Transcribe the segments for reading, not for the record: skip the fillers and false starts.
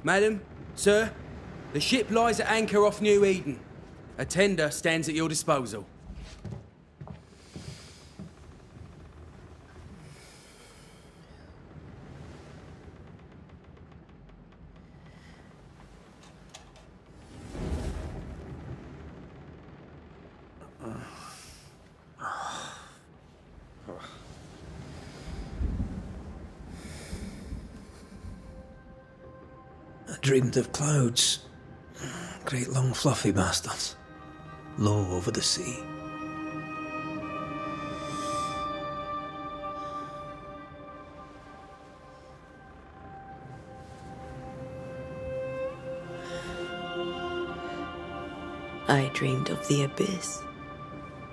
Madam, sir, the ship lies at anchor off New Eden. A tender stands at your disposal. Dreamed of clouds. Great long fluffy bastards. Low over the sea. I dreamed of the abyss,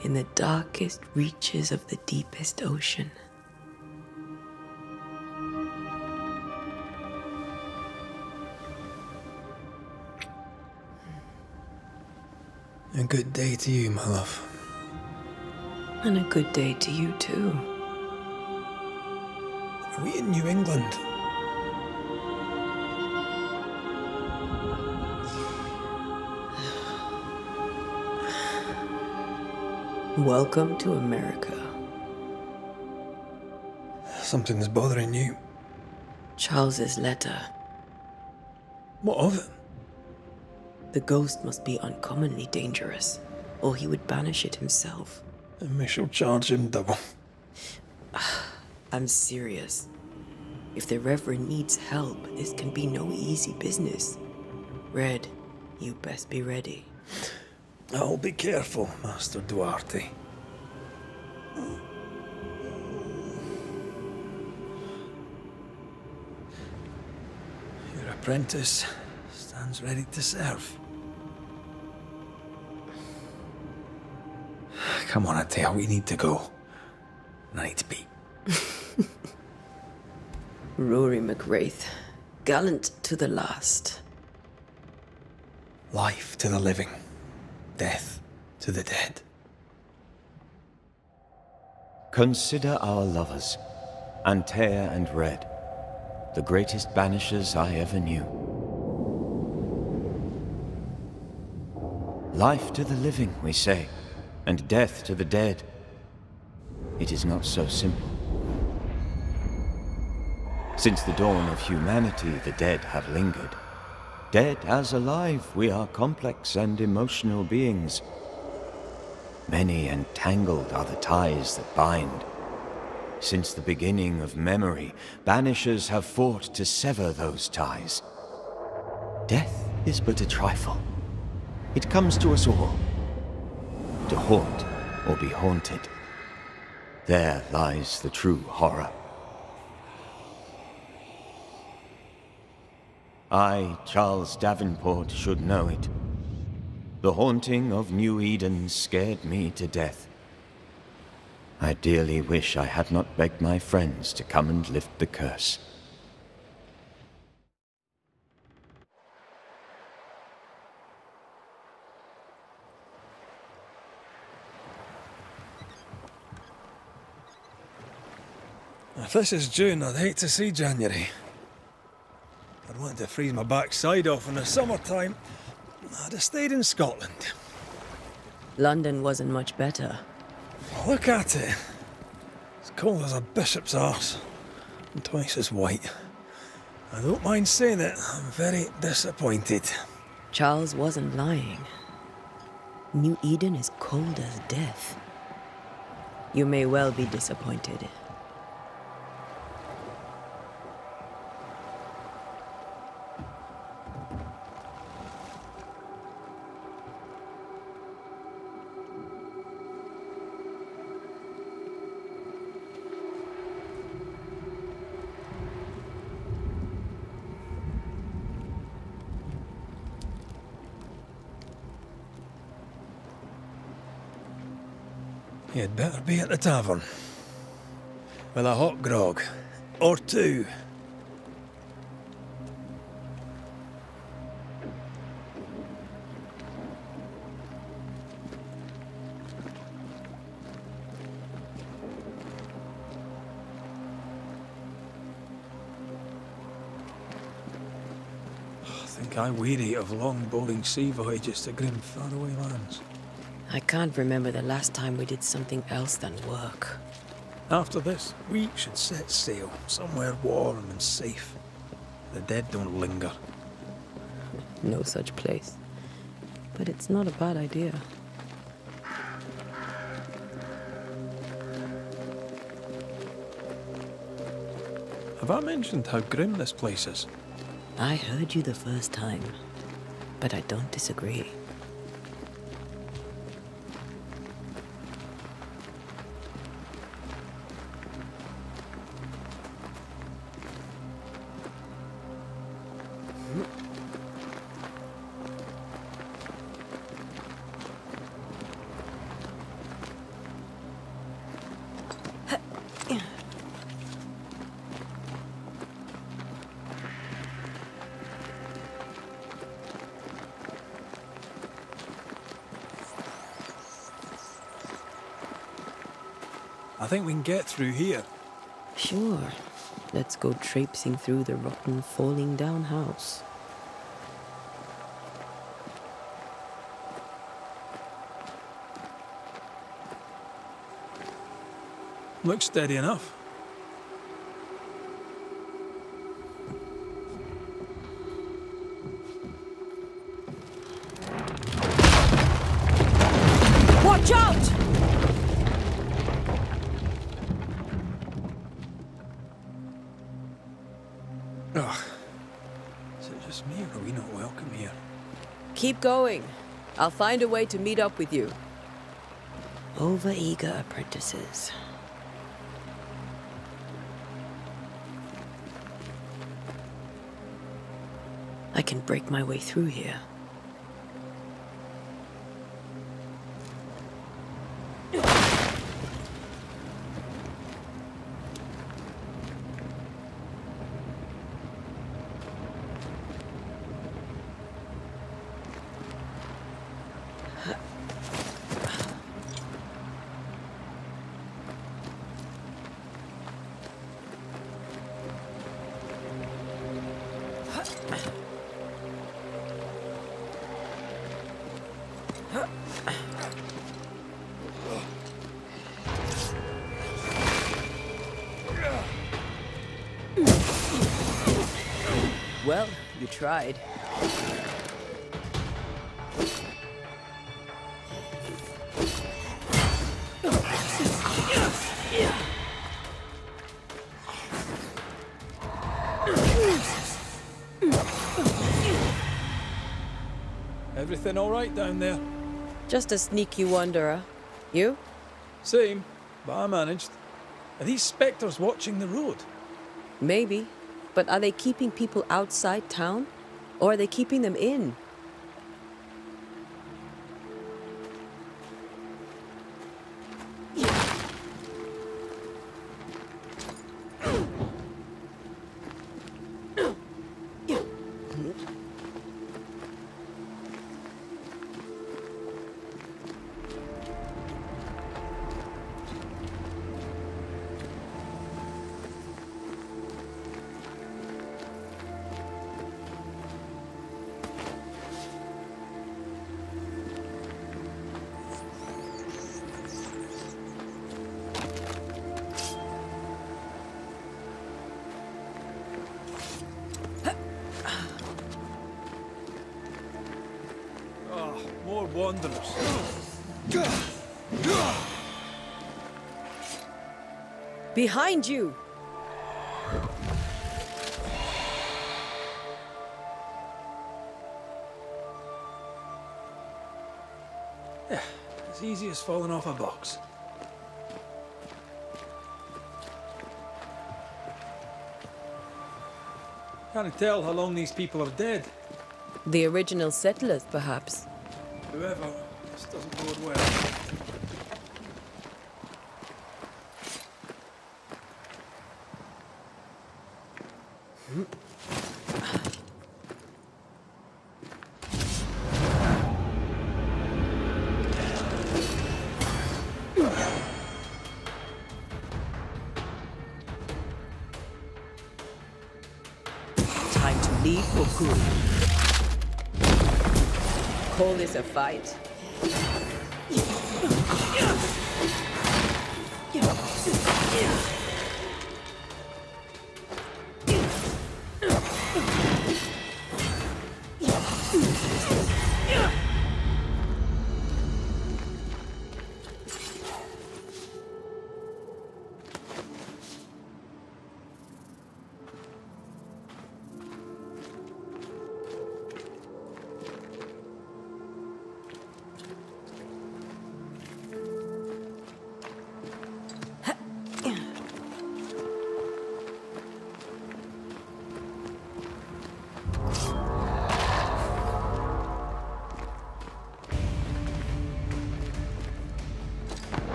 in the darkest reaches of the deepest ocean. A good day to you, my love. And a good day to you, too. Are we in New England? Welcome to America. Something's bothering you. Charles's letter. What of it? The ghost must be uncommonly dangerous, or he would banish it himself. And we shall charge him double. I'm serious. If the Reverend needs help, this can be no easy business. Red, you best be ready. I'll be careful, Master Duarte. Your apprentice stands ready to serve. Come on, Antea, we need to go. I need to be. Rory McWraith, gallant to the last. Life to the living, death to the dead. Consider our lovers, Antea and Red, the greatest banishers I ever knew. Life to the living, we say, and death to the dead. It is not so simple. Since the dawn of humanity, the dead have lingered. Dead as alive, we are complex and emotional beings. Many and tangled are the ties that bind. Since the beginning of memory, banishers have fought to sever those ties. Death is but a trifle. It comes to us all. To haunt or be haunted. There lies the true horror. I, Charles Davenport, should know it. The haunting of New Eden scared me to death. I dearly wish I had not begged my friends to come and lift the curse. If this is June, I'd hate to see January. I'd want to freeze my backside off in the summertime. I'd have stayed in Scotland. London wasn't much better. Look at it. As cold as a bishop's arse. And twice as white. I don't mind saying it, I'm very disappointed. Charles wasn't lying. New Eden is cold as death. You may well be disappointed. You'd better be at the tavern. With a hot grog. Or two. think I weary of long, bowling sea voyages to grim, faraway lands. I can't remember the last time we did something else than work. After this, we should set sail somewhere warm and safe. The dead don't linger. No such place. But it's not a bad idea. Have I mentioned how grim this place is? I heard you the first time, but I don't disagree. I think we can get through here. Sure. Let's go traipsing through the rotten, falling down house. Looks steady enough. Watch out! Ugh. Is it just me, or are we not welcome here? Keep going. I'll find a way to meet up with you. Over-eager apprentices. I can break my way through here. Well, you tried. Everything all right down there? Just a sneaky wanderer. You? Same, but I managed. Are these specters watching the road? Maybe. But are they keeping people outside town? Or are they keeping them in? More wanderers. Behind you! Yeah, as easy as falling off a box. Can't tell how long these people are dead. The original settlers, perhaps. Whoever, this doesn't bode well. Time to leave for good. Call this a fight?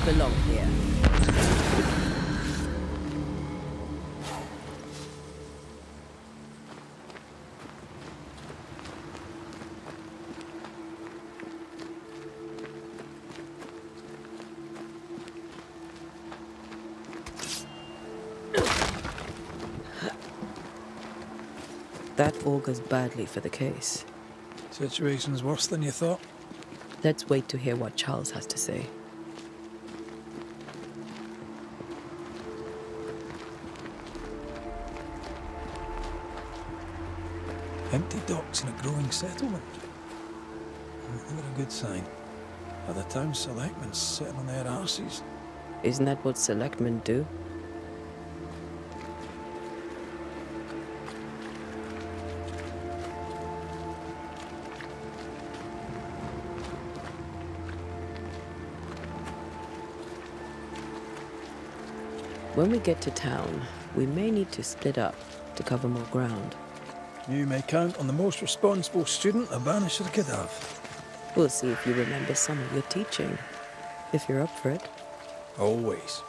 Belong here. That augurs badly for the case. Situation's worse than you thought. Let's wait to hear what Charles has to say. Empty docks in a growing settlement. Never a good sign. Are the town selectmen sitting on their arses? Isn't that what selectmen do? When we get to town, we may need to split up to cover more ground. You may count on the most responsible student a Banisher could have. We'll see if you remember some of your teaching, if you're up for it. Always.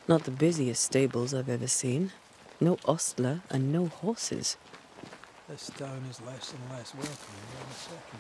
Not the busiest stables I've ever seen. No ostler and no horses. This town is less and less welcoming every second.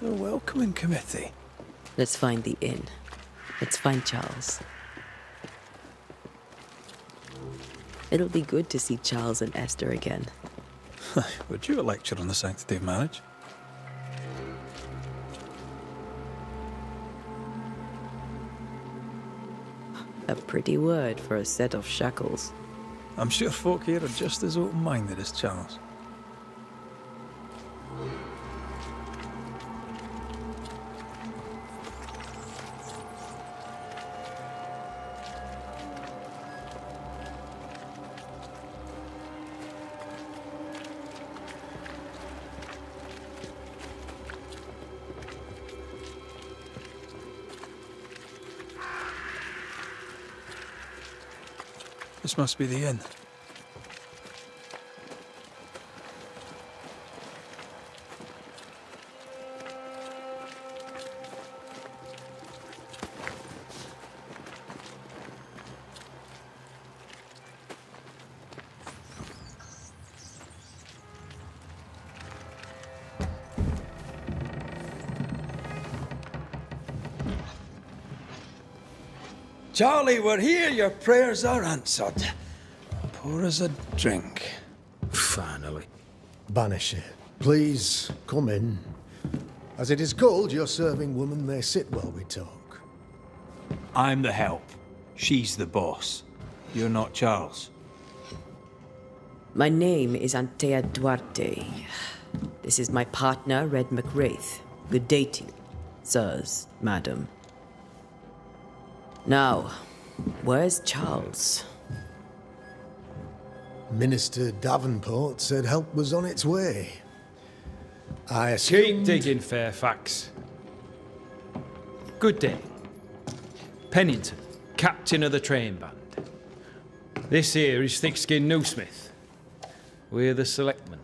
The welcoming committee. Let's find the inn. Let's find Charles. It'll be good to see Charles and Esther again. Would you a lecture on the sanctity of marriage? A pretty word for a set of shackles. I'm sure folk here are just as open-minded as Charles. This must be the inn. Charlie, we're here. Your prayers are answered. Pour us a drink. Finally. Banisher, please come in. As it is cold, your serving woman may sit while we talk. I'm the help. She's the boss. You're not Charles. My name is Antea Duarte. This is my partner, Red McWraith. Good dating, sirs, madam. Now, where's Charles? Minister Davenport said help was on its way. I assumed... Keep digging, Fairfax. Good day. Pennington, captain of the train band. This here is thick-skinned Newsmith. We're the selectmen.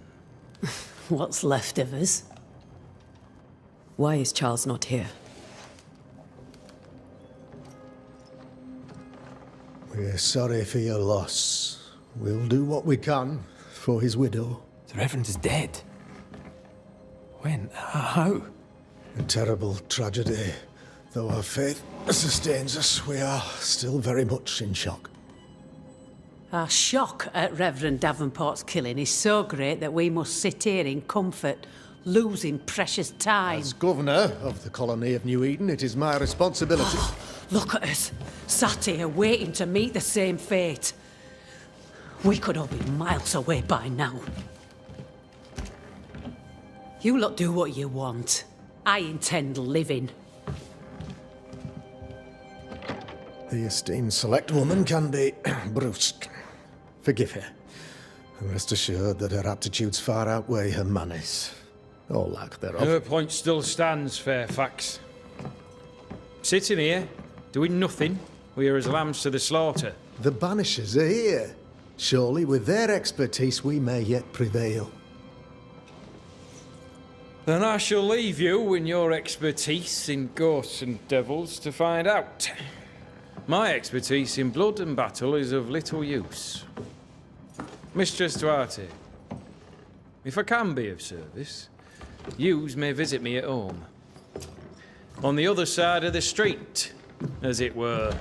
What's left of us? Why is Charles not here? We're sorry for your loss. We'll do what we can for his widow. The Reverend is dead. When? How? A terrible tragedy. Though our faith sustains us, we are still very much in shock. Our shock at Reverend Davenport's killing is so great that we must sit here in comfort, losing precious time. As governor of the colony of New Eden, it is my responsibility... Look at us, sat here waiting to meet the same fate. We could all be miles away by now. You lot do what you want. I intend living. The esteemed select woman can be brusque. Forgive her. And rest assured that her aptitudes far outweigh her manners. Or lack thereof. Her point still stands, Fairfax. Sitting here, doing nothing, we're as lambs to the slaughter. The Banishers are here. Surely with their expertise we may yet prevail. Then I shall leave you in your expertise in ghosts and devils to find out. My expertise in blood and battle is of little use. Mistress Duarte, if I can be of service, yous may visit me at home. On the other side of the street, as it were.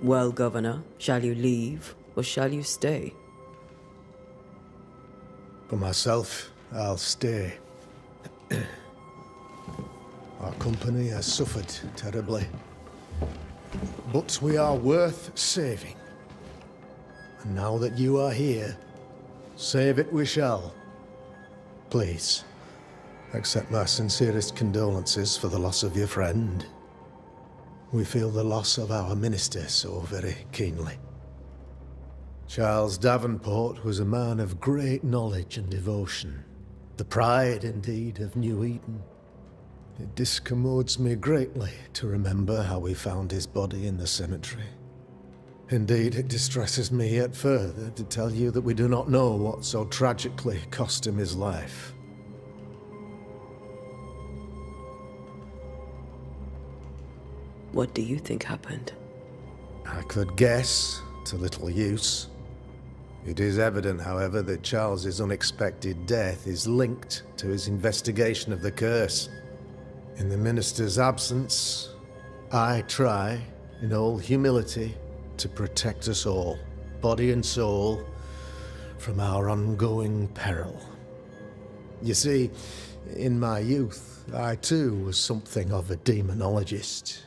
Well, Governor, shall you leave or shall you stay? For myself, I'll stay. Our company has suffered terribly. But we are worth saving. And now that you are here, save it we shall. Please, accept my sincerest condolences for the loss of your friend. We feel the loss of our minister so very keenly. Charles Davenport was a man of great knowledge and devotion. The pride, indeed, of New Eden. It discommodes me greatly to remember how we found his body in the cemetery. Indeed, it distresses me yet further to tell you that we do not know what so tragically cost him his life. What do you think happened? I could guess, to little use. It is evident, however, that Charles's unexpected death is linked to his investigation of the curse. In the minister's absence, I try, in all humility, to protect us all, body and soul, from our ongoing peril. You see, in my youth, I too was something of a demonologist.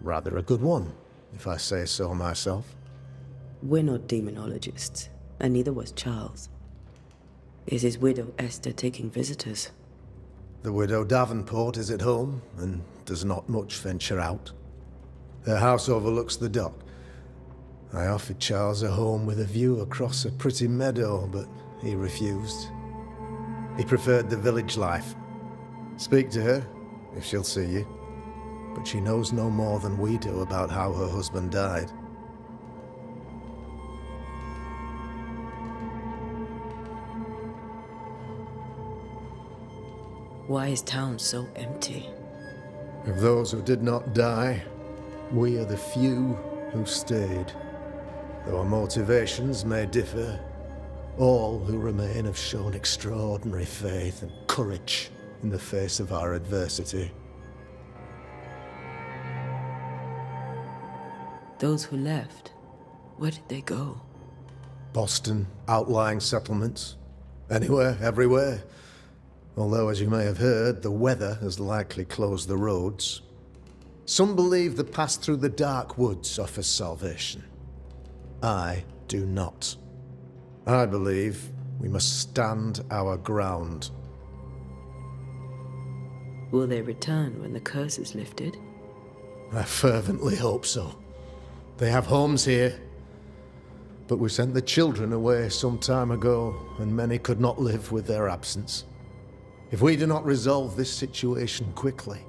Rather a good one, if I say so myself. We're not demonologists, and neither was Charles. Is his widow Esther taking visitors? The widow Davenport is at home, and does not much venture out. Her house overlooks the dock. I offered Charles a home with a view across a pretty meadow, but he refused. He preferred the village life. Speak to her, if she'll see you. But she knows no more than we do about how her husband died. Why is town so empty? Of those who did not die, we are the few who stayed. Though our motivations may differ, all who remain have shown extraordinary faith and courage in the face of our adversity. Those who left, where did they go? Boston, outlying settlements. Anywhere, everywhere. Although, as you may have heard, the weather has likely closed the roads. Some believe the path through the dark woods offers salvation. I do not. I believe we must stand our ground. Will they return when the curse is lifted? I fervently hope so. They have homes here. But we sent the children away some time ago, and many could not live with their absence. If we do not resolve this situation quickly,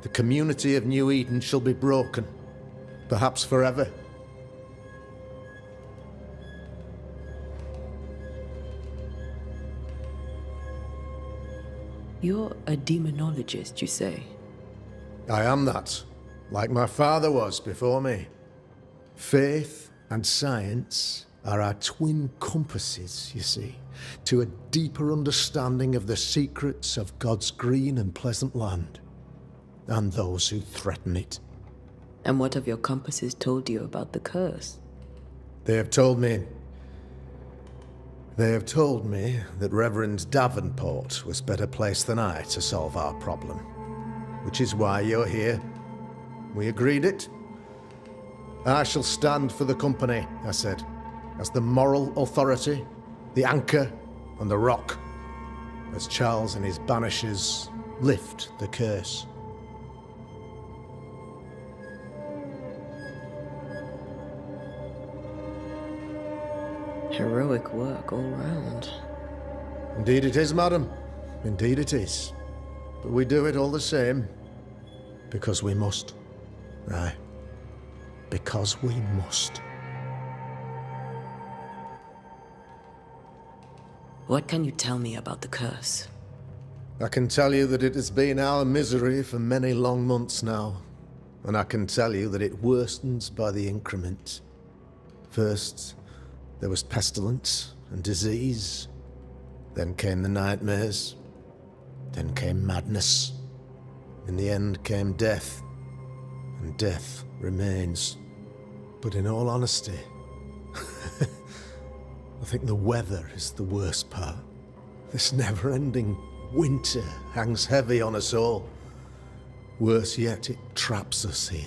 the community of New Eden shall be broken, perhaps forever. You're a demonologist, you say? I am that, like my father was before me. Faith and science are our twin compasses, you see, to a deeper understanding of the secrets of God's green and pleasant land, and those who threaten it. And what have your compasses told you about the curse? They have told me that Reverend Davenport was better placed than I to solve our problem, which is why you're here. We agreed it. I shall stand for the company, I said, as the moral authority, the anchor, and the rock, as Charles and his Banishers lift the curse. Heroic work all round. Indeed it is, madam. Indeed it is. But we do it all the same, because we must. Aye. Because we must. What can you tell me about the curse? I can tell you that it has been our misery for many long months now. And I can tell you that it worstens by the increment. First, there was pestilence and disease. Then came the nightmares. Then came madness. In the end came death. And death remains. But in all honesty, I think the weather is the worst part. This never-ending winter hangs heavy on us all. Worse yet, it traps us here.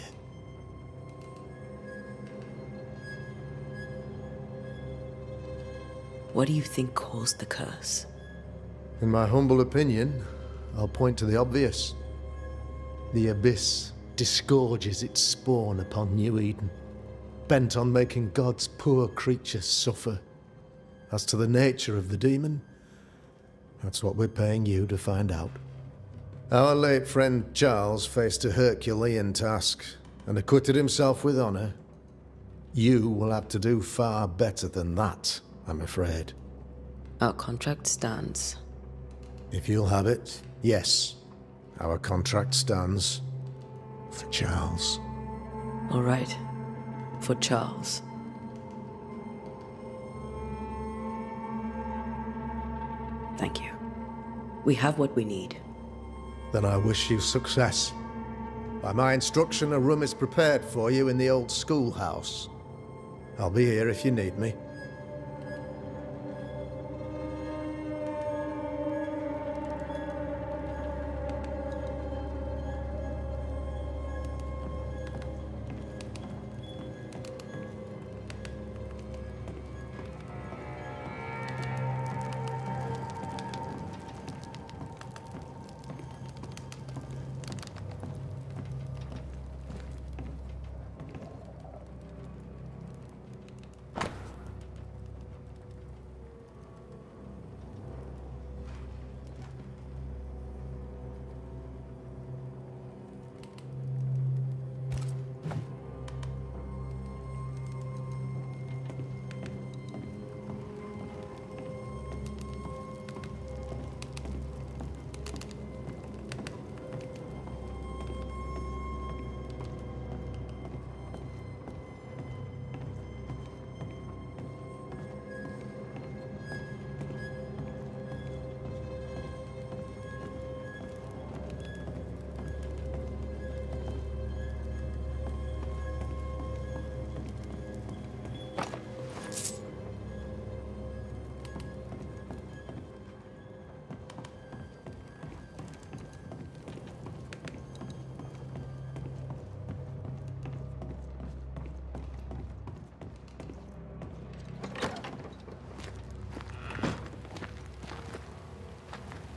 What do you think caused the curse? In my humble opinion, I'll point to the obvious. The Abyss disgorges its spawn upon New Eden, bent on making God's poor creatures suffer. As to the nature of the demon, that's what we're paying you to find out. Our late friend Charles faced a Herculean task and acquitted himself with honor. You will have to do far better than that, I'm afraid. Our contract stands. If you'll have it, yes. Our contract stands. For Charles. All right. For Charles. Thank you. We have what we need. Then I wish you success. By my instruction, a room is prepared for you in the old schoolhouse. I'll be here if you need me.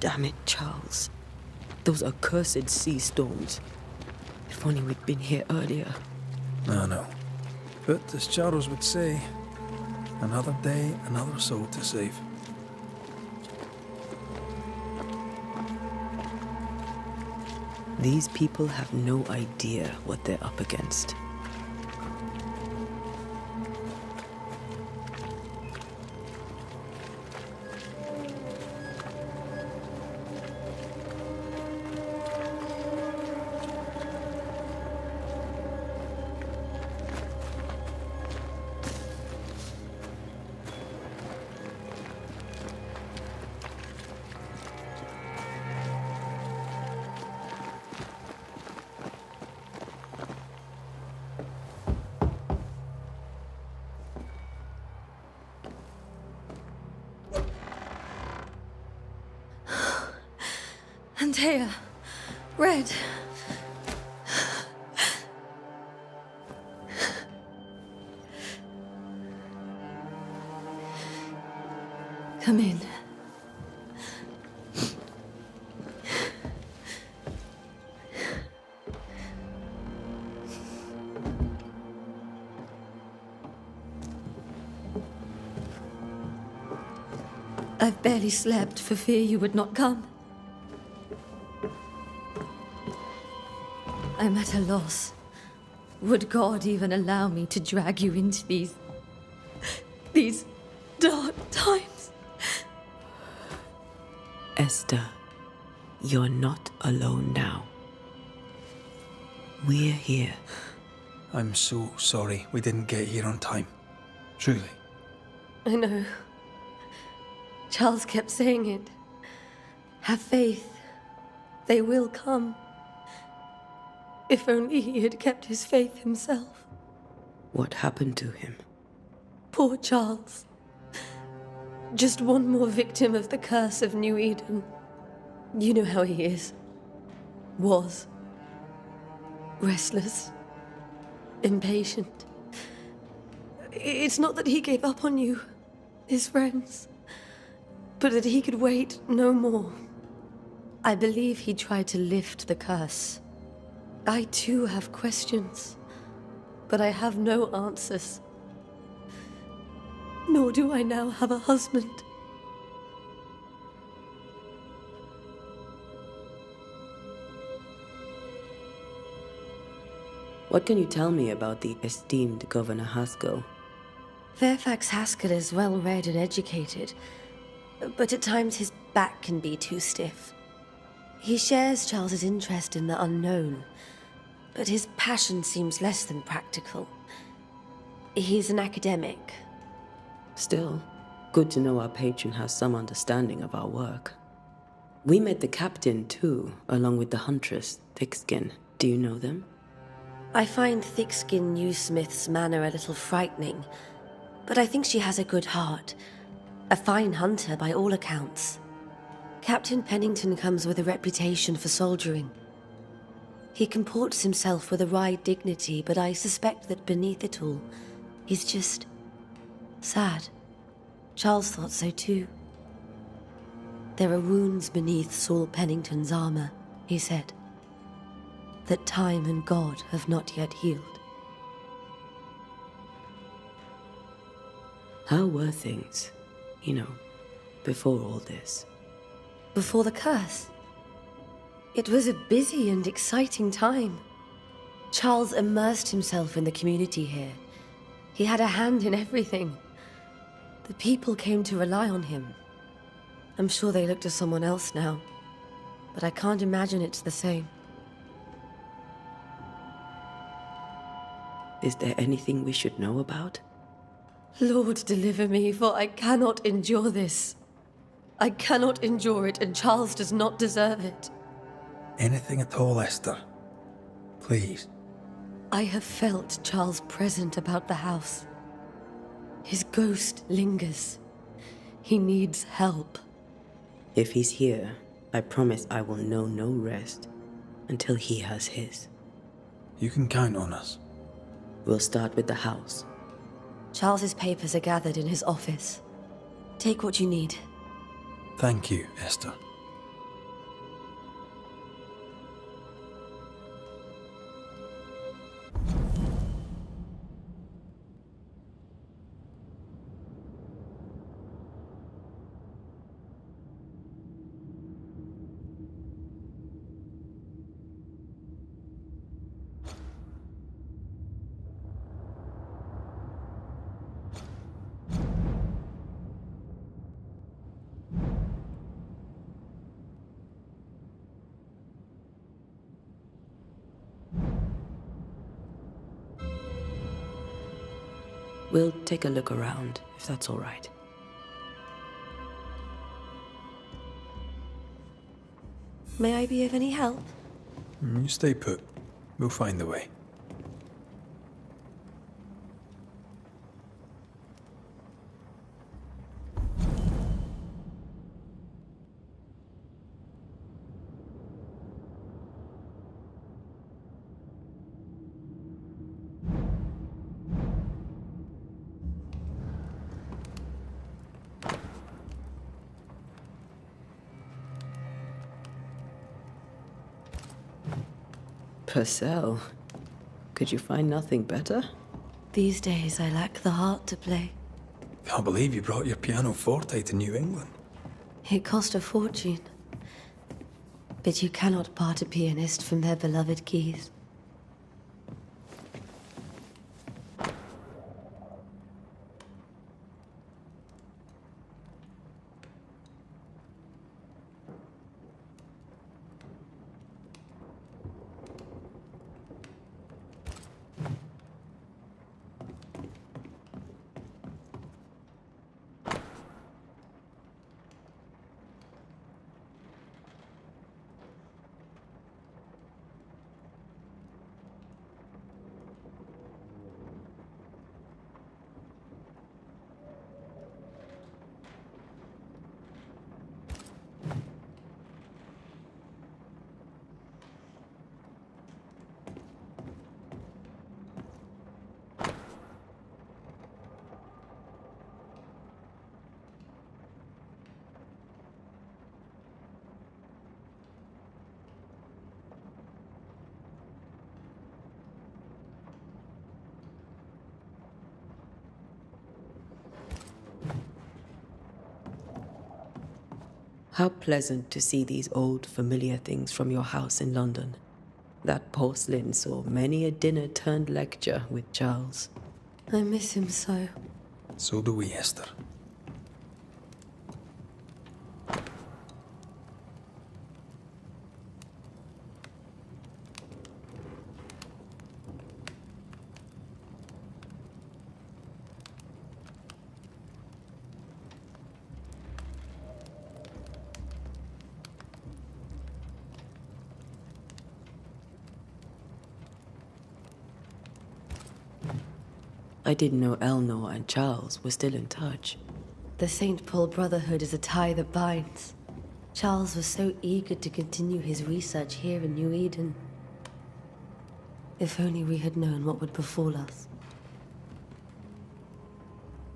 Damn it, Charles. Those accursed sea storms. If only we'd been here earlier. I know. But as Charles would say, another day, another soul to save. These people have no idea what they're up against. Antea. Red. Come in. I've barely slept for fear you would not come. I'm at a loss. Would God even allow me to drag you into these dark times? Esther, you're not alone now. We're here. I'm so sorry we didn't get here on time. Truly. I know. Charles kept saying it. Have faith. They will come. If only he had kept his faith himself. What happened to him? Poor Charles. Just one more victim of the curse of New Eden. You know how he is. Was. Restless. Impatient. It's not that he gave up on you, his friends, but that he could wait no more. I believe he tried to lift the curse. I too have questions, but I have no answers. Nor do I now have a husband. What can you tell me about the esteemed Governor Haskell? Fairfax Haskell is well-read and educated, but at times his back can be too stiff. He shares Charles's interest in the unknown, but his passion seems less than practical. He's an academic. Still, good to know our patron has some understanding of our work. We met the captain too, along with the huntress, Thickskin. Do you know them? I find Thickskin Newsmith's manner a little frightening, but I think she has a good heart. A fine hunter by all accounts. Captain Pennington comes with a reputation for soldiering. He comports himself with a wry dignity, but I suspect that beneath it all, he's just sad. Charles thought so too. There are wounds beneath Saul Pennington's armor, he said, that time and God have not yet healed. How were things, before all this? Before the curse? It was a busy and exciting time. Charles immersed himself in the community here. He had a hand in everything. The people came to rely on him. I'm sure they look to someone else now, but I can't imagine it's the same. Is there anything we should know about? Lord, deliver me, for I cannot endure this. I cannot endure it, and Charles does not deserve it. Anything at all, Esther. Please. I have felt Charles present about the house. His ghost lingers. He needs help. If he's here, I promise I will know no rest until he has his. You can count on us. We'll start with the house. Charles's papers are gathered in his office. Take what you need. Thank you, Esther. We'll take a look around, if that's all right. May I be of any help? You stay put. We'll find the way. Purcell, could you find nothing better? These days I lack the heart to play. Can't believe you brought your pianoforte to New England. It cost a fortune. But you cannot part a pianist from their beloved keys. How pleasant to see these old, familiar things from your house in London. That porcelain saw many a dinner-turned-lecture with Charles. I miss him so. So do we, Esther. I didn't know Eleanor and Charles were still in touch. The St. Paul Brotherhood is a tie that binds. Charles was so eager to continue his research here in New Eden. If only we had known what would befall us.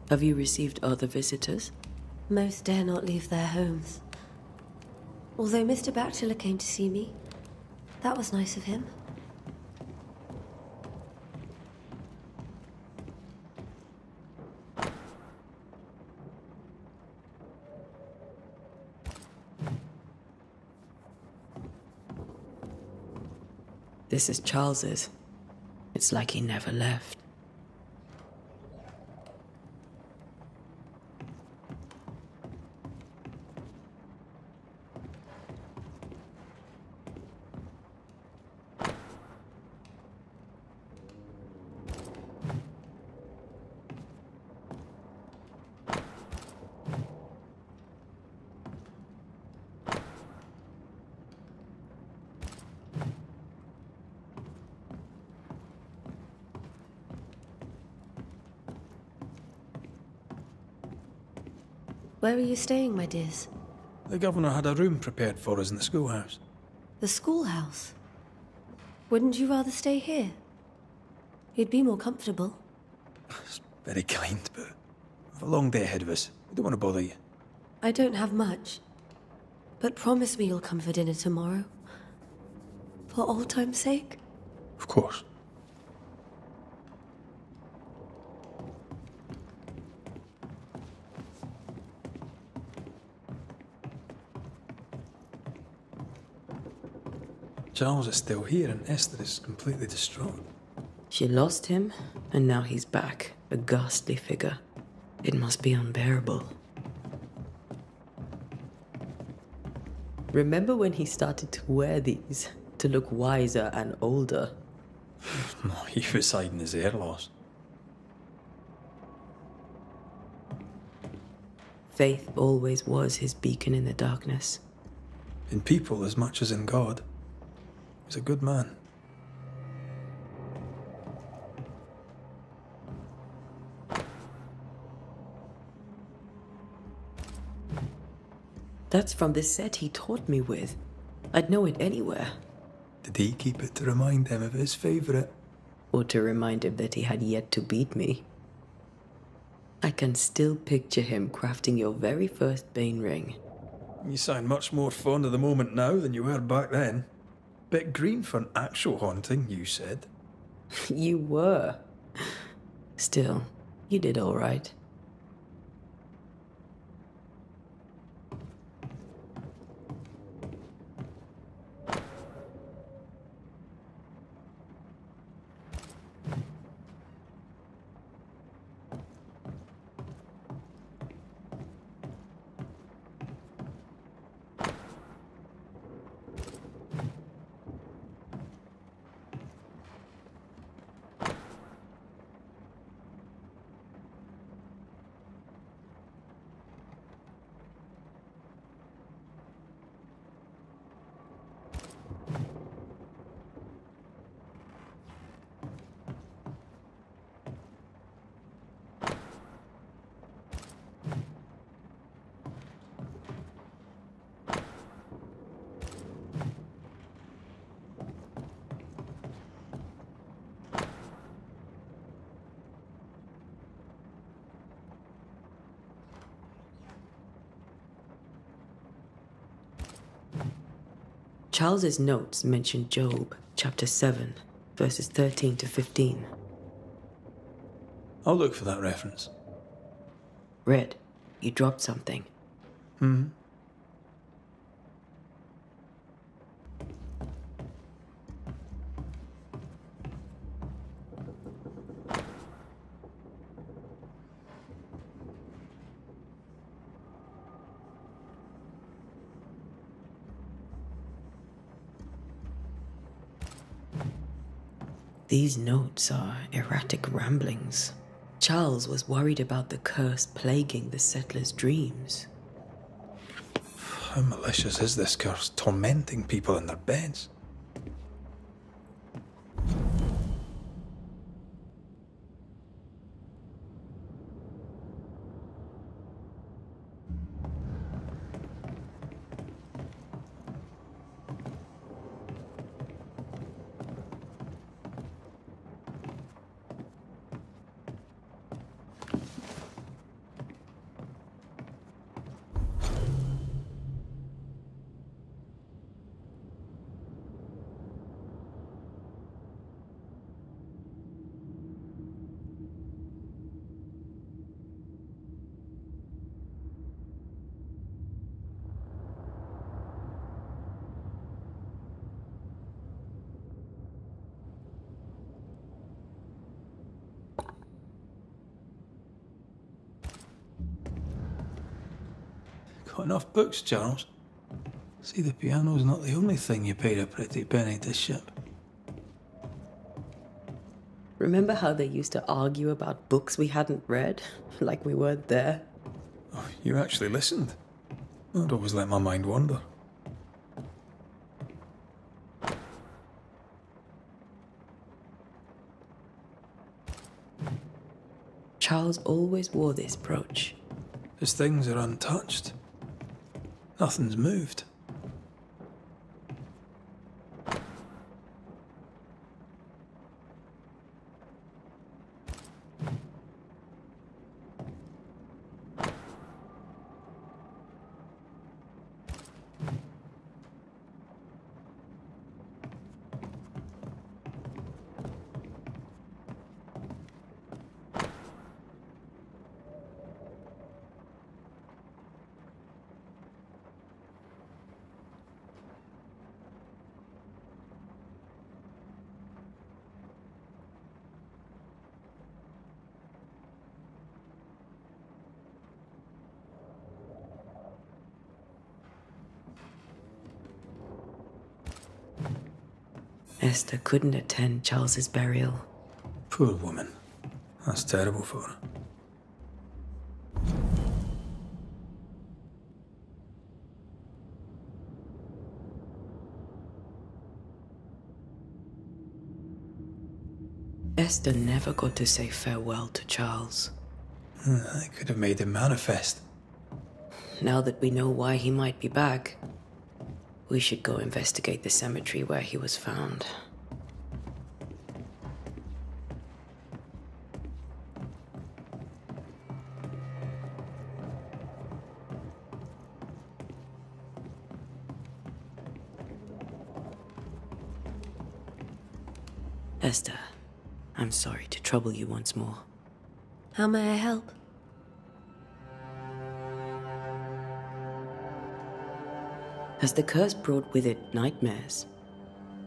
Have you received other visitors? Most dare not leave their homes. Although Mr. Bachelor came to see me, that was nice of him. This is Charles's. It's like he never left. Where are you staying, my dears? The governor had a room prepared for us in the schoolhouse. The schoolhouse? Wouldn't you rather stay here? You'd be more comfortable. It's very kind, but we've a long day ahead of us. We don't want to bother you. I don't have much. But promise me you'll come for dinner tomorrow. For old time's sake. Of course. Charles is still here and Esther is completely distraught. She lost him, and now he's back, a ghastly figure. It must be unbearable. Remember when he started to wear these, to look wiser and older? He was hiding his hair loss. Faith always was his beacon in the darkness. In people as much as in God. He was a good man. That's from the set he taught me with. I'd know it anywhere. Did he keep it to remind him of his favourite? Or to remind him that he had yet to beat me. I can still picture him crafting your very first Bane ring. You sound much more fond of the moment now than you were back then. Bit green for an actual haunting, you said. You were. Still, you did all right. Charles's notes mention Job, chapter 7, verses 13 to 15. I'll look for that reference. Red, you dropped something. These notes are erratic ramblings. Charles was worried about the curse plaguing the settlers' dreams. How malicious is this curse, tormenting people in their beds? Got enough books, Charles? See, the piano's not the only thing you paid a pretty penny to ship. Remember how they used to argue about books we hadn't read? Like we weren't there? Oh, you actually listened? I'd always let my mind wander. Charles always wore this brooch. His things are untouched. Nothing's moved. Esther couldn't attend Charles's burial. Poor woman. That's terrible for her. Esther never got to say farewell to Charles. I could have made him manifest. Now that we know why he might be back, we should go investigate the cemetery where he was found. Esther, I'm sorry to trouble you once more. How may I help? Has the curse brought with it nightmares?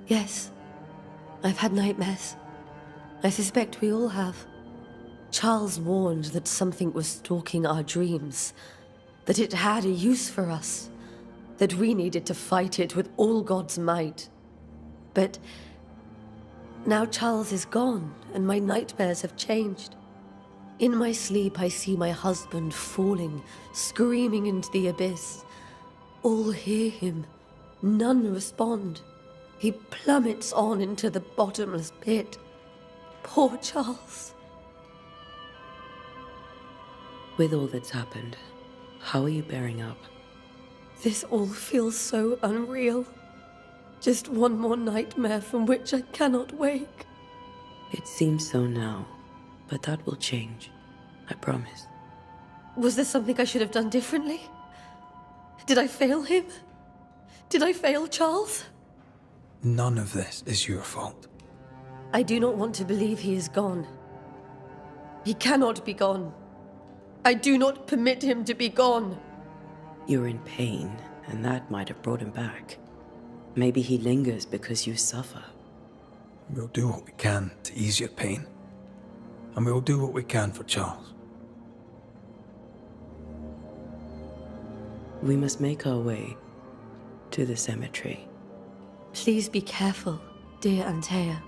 Yes. I've had nightmares. I suspect we all have. Charles warned that something was stalking our dreams, that it had a use for us, that we needed to fight it with all God's might. But now Charles is gone, and my nightmares have changed. In my sleep, I see my husband falling, screaming into the abyss. All hear him. None respond. He plummets on into the bottomless pit. Poor Charles. With all that's happened, how are you bearing up? This all feels so unreal. Just one more nightmare from which I cannot wake. It seems so now, but that will change. I promise. Was there something I should have done differently? Did I fail him? Did I fail Charles? None of this is your fault. I do not want to believe he is gone. He cannot be gone. I do not permit him to be gone. You're in pain, and that might have brought him back. Maybe he lingers because you suffer. We'll do what we can to ease your pain. And we'll do what we can for Charles. We must make our way to the cemetery. Please be careful, dear Antea.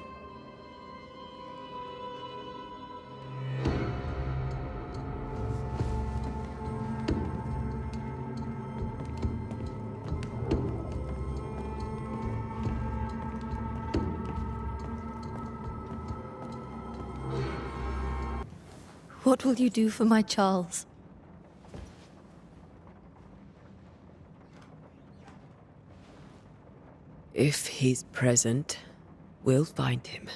What will you do for my Charles? If he's present, we'll find him.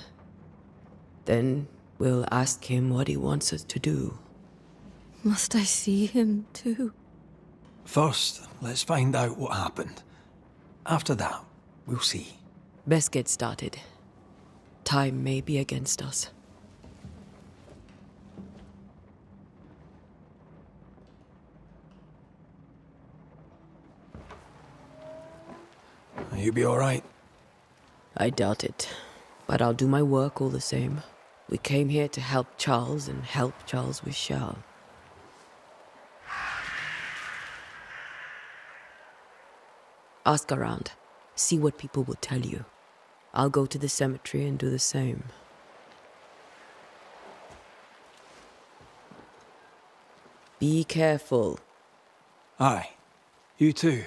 Then we'll ask him what he wants us to do. Must I see him too? First, let's find out what happened. After that, we'll see. Best get started. Time may be against us. You'll be all right. I doubt it, but I'll do my work all the same. We came here to help Charles, and help Charles we shall. Ask around. See what people will tell you. I'll go to the cemetery and do the same. Be careful. Aye. You too.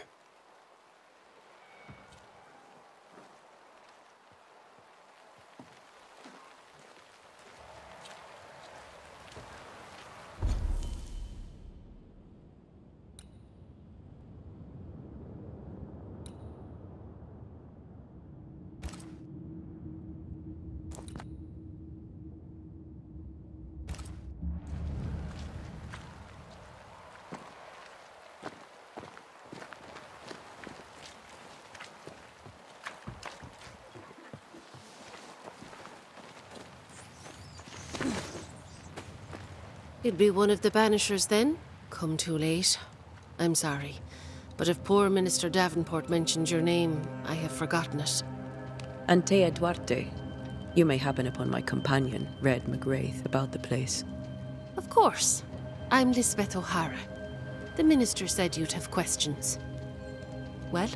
You'd be one of the Banishers then? Come too late. I'm sorry, but if poor Minister Davenport mentioned your name, I have forgotten it. Antea Duarte. You may happen upon my companion, Red McGrath, about the place. Of course. I'm Lisbeth O'Hara. The Minister said you'd have questions. Well?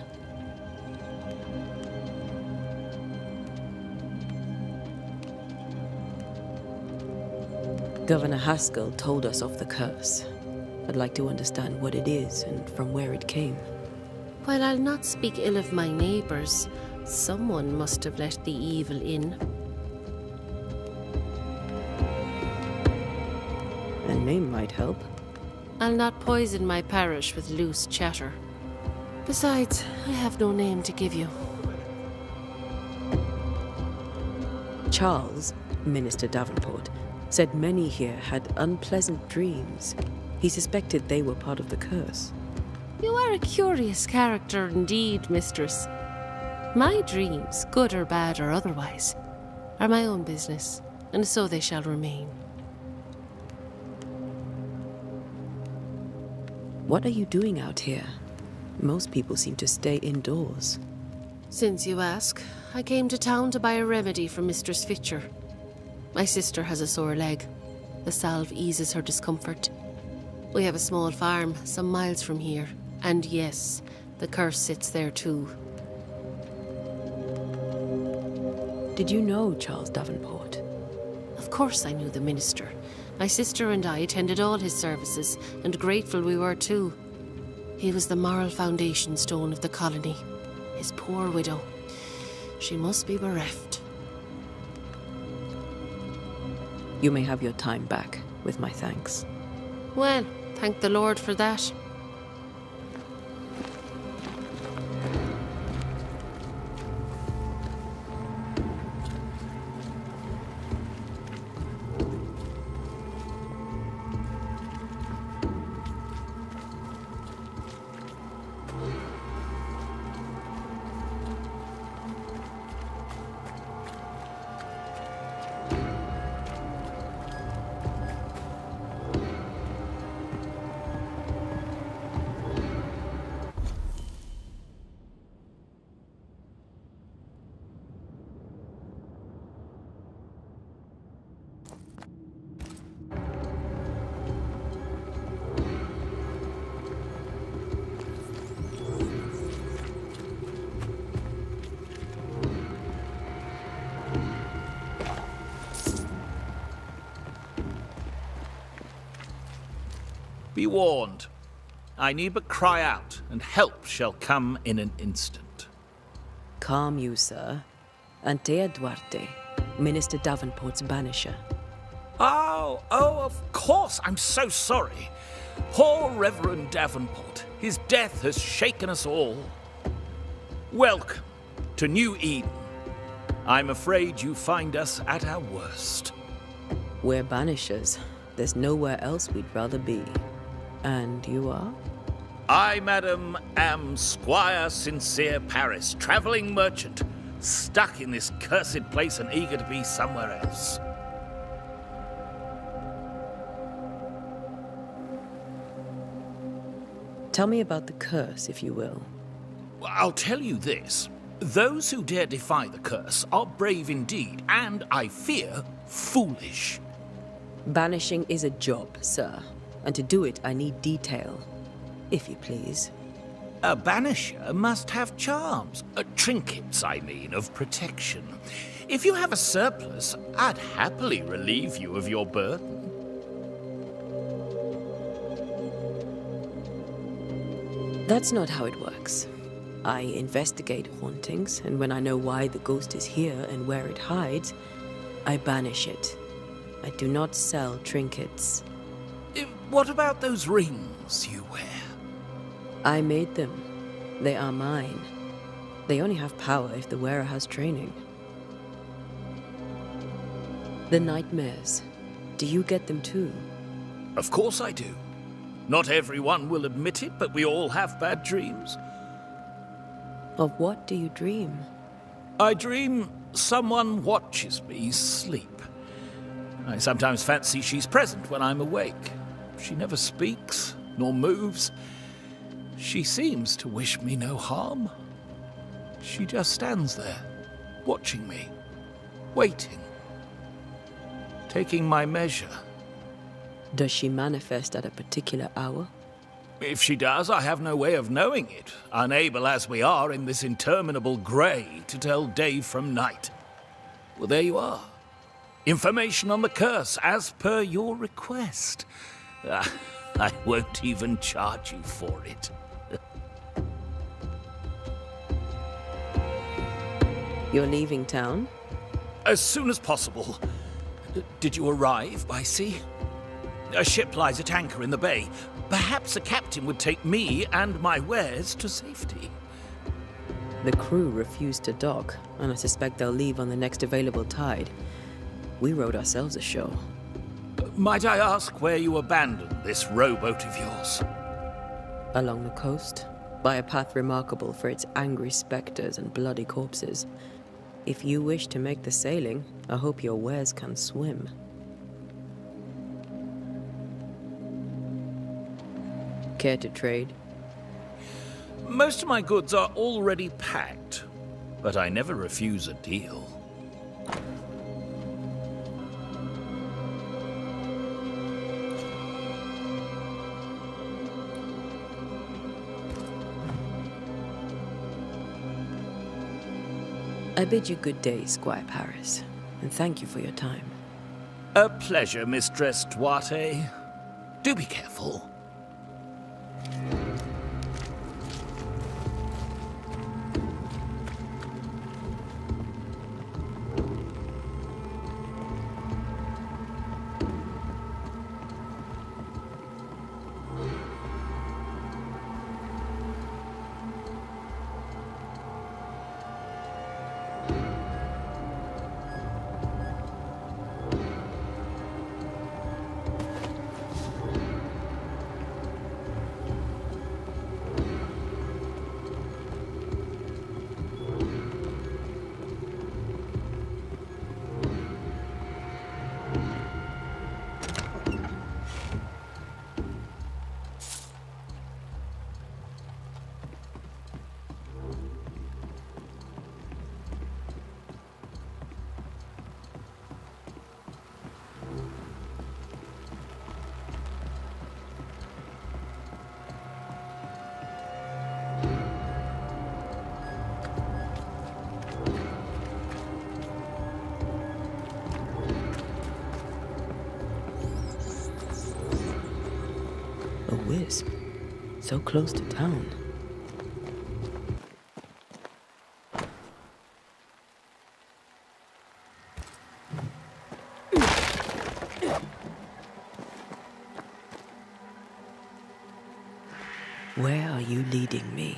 Governor Haskell told us of the curse. I'd like to understand what it is and from where it came. While I'll not speak ill of my neighbours, someone must have let the evil in. name might help. I'll not poison my parish with loose chatter. Besides, I have no name to give you. Charles, Minister Davenport, said many here had unpleasant dreams. He suspected they were part of the curse. You are a curious character indeed, mistress. My dreams, good or bad or otherwise, are my own business, and so they shall remain. What are you doing out here? Most people seem to stay indoors. Since you ask, I came to town to buy a remedy for Mistress Fitcher. My sister has a sore leg. The salve eases her discomfort. We have a small farm some miles from here, and yes, the curse sits there too. Did you know Charles Davenport? Of course I knew the minister. My sister and I attended all his services, and grateful we were too. He was the moral foundation stone of the colony. His poor widow. She must be bereft. You may have your time back, with my thanks. Well, thank the Lord for that. Be warned. I need but cry out, and help shall come in an instant. Calm you, sir. Antea Duarte, Minister Davenport's banisher. Oh, of course. I'm so sorry. Poor Reverend Davenport. His death has shaken us all. Welcome to New Eden. I'm afraid you find us at our worst. We're banishers. There's nowhere else we'd rather be. And you are? I, madam, am Squire Sincere Paris, travelling merchant, stuck in this cursed place and eager to be somewhere else. Tell me about the curse, if you will. I'll tell you this. Those who dare defy the curse are brave indeed, and, I fear, foolish. Banishing is a job, sir. And to do it, I need detail. If you please. A banisher must have charms. Trinkets, I mean, of protection. If you have a surplus, I'd happily relieve you of your burden. That's not how it works. I investigate hauntings, and when I know why the ghost is here and where it hides, I banish it. I do not sell trinkets. What about those rings you wear? I made them. They are mine. They only have power if the wearer has training. The nightmares. Do you get them too? Of course I do. Not everyone will admit it, but we all have bad dreams. Of what do you dream? I dream someone watches me sleep. I sometimes fancy she's present when I'm awake. She never speaks, nor moves. She seems to wish me no harm. She just stands there, watching me, waiting, taking my measure. Does she manifest at a particular hour? If she does, I have no way of knowing it, unable as we are in this interminable grey to tell day from night. Well, there you are. Information on the curse, as per your request. I won't even charge you for it. You're leaving town? As soon as possible. Did you arrive by sea? A ship lies at anchor in the bay. Perhaps a captain would take me and my wares to safety. The crew refused to dock, and I suspect they'll leave on the next available tide. We rowed ourselves ashore. Might I ask where you abandoned this rowboat of yours? Along the coast, by a path remarkable for its angry specters and bloody corpses. If you wish to make the sailing, I hope your wares can swim. Care to trade? Most of my goods are already packed, but I never refuse a deal. I bid you good day, Squire Paris, and thank you for your time. A pleasure, Mistress Duarte. Do be careful. Wisp, so close to town. Where are you leading me?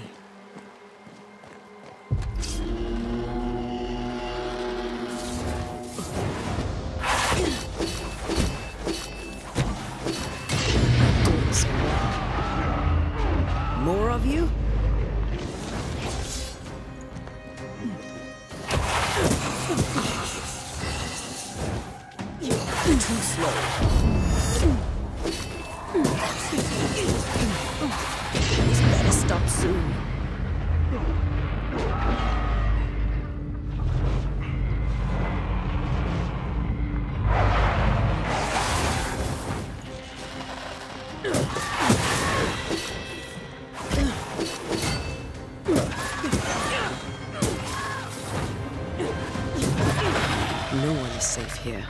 More of you? Too slow. This better stop soon. No one is safe here.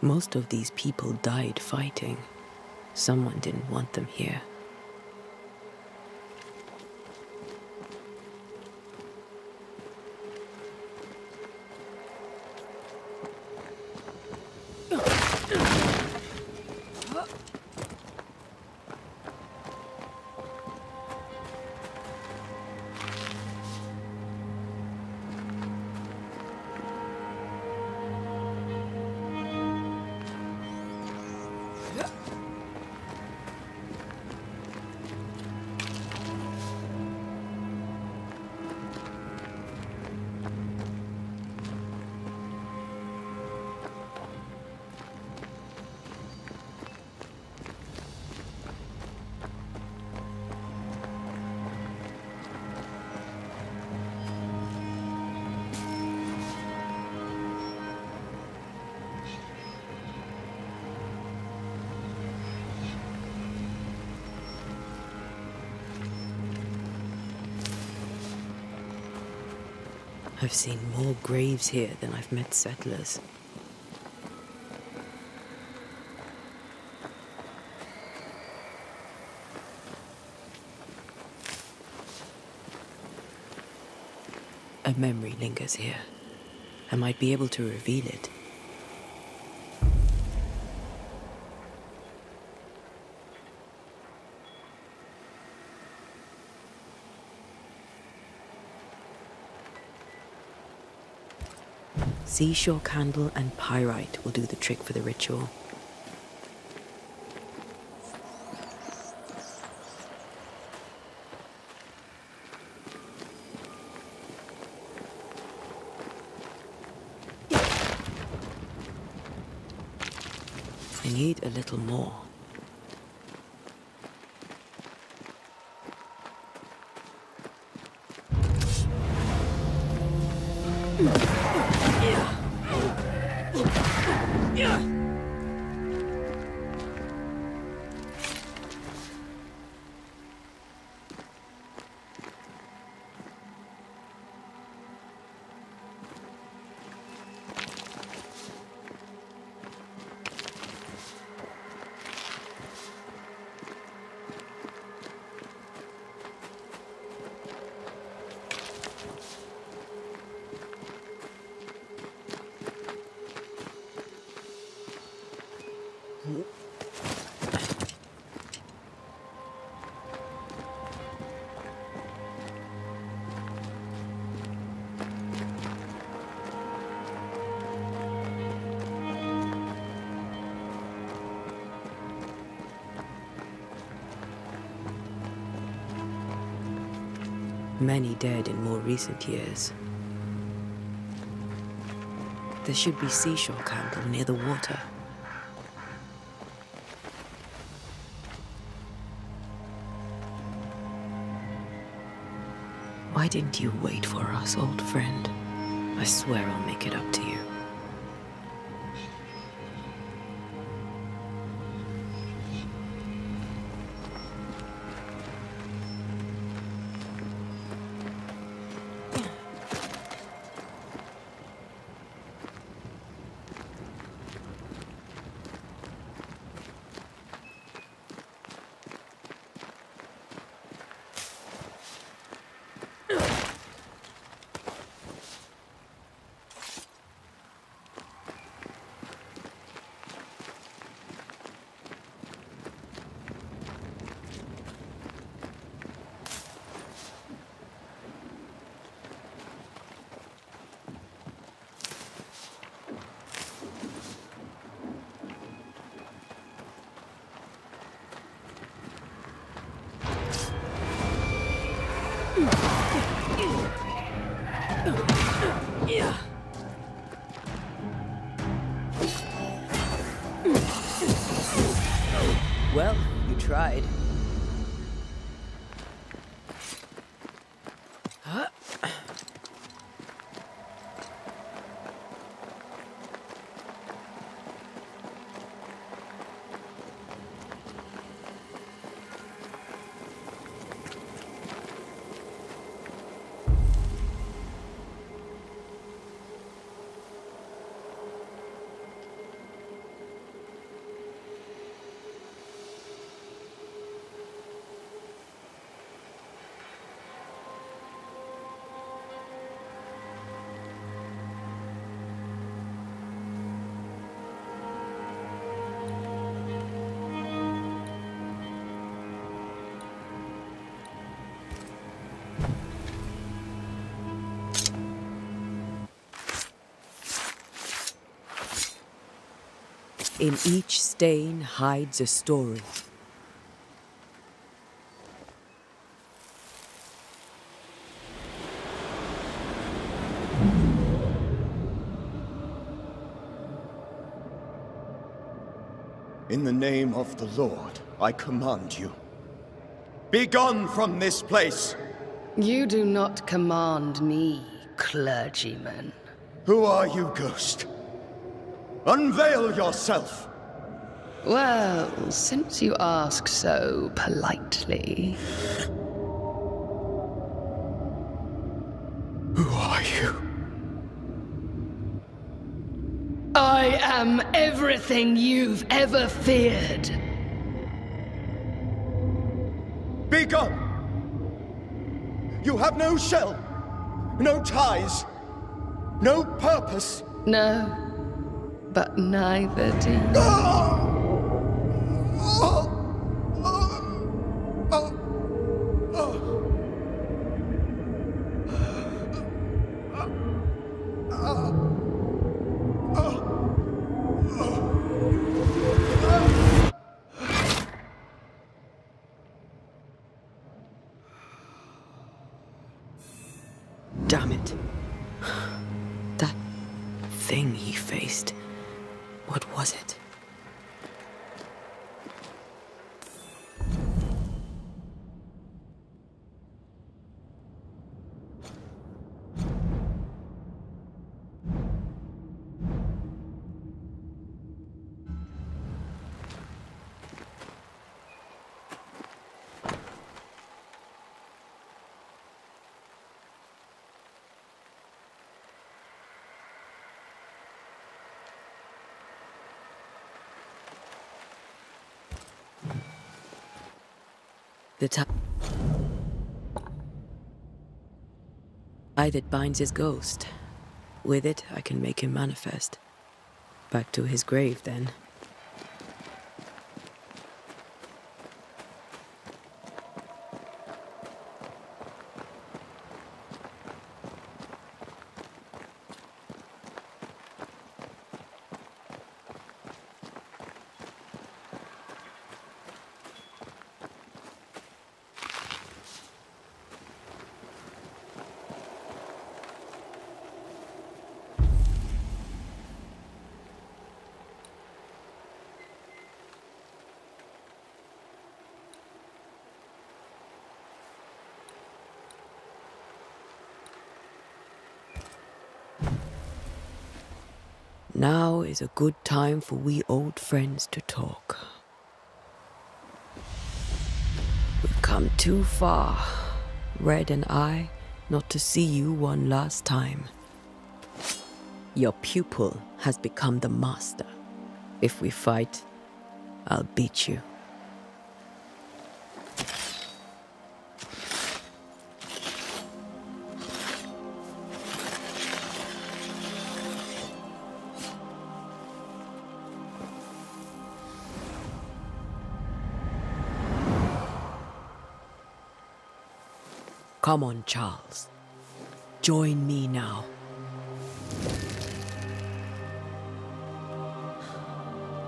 Most of these people died fighting. Someone didn't want them here. I've seen more graves here than I've met settlers. A memory lingers here. I might be able to reveal it. Seashore candle and pyrite will do the trick for the ritual. I need a little more. Many dead in more recent years. There should be seashore candle near the water. Why didn't you wait for us, old friend? I swear I'll make it up to you. Well, you tried. In each stain hides a story. In the name of the Lord, I command you. Be gone from this place! You do not command me, clergyman. Who are you, ghost? Unveil yourself! Well, since you ask so politely... Who are you? I am everything you've ever feared. Be gone! You have no shell, No ties? No purpose? No, but neither do you. Damn it. That thing he faced. What was it? The tie that binds his ghost. With it, I can make him manifest. Back to his grave, then. Now is a good time for we old friends to talk. We've come too far, Red and I, not to see you one last time. Your pupil has become the master. If we fight, I'll beat you. Come on, Charles. Join me now.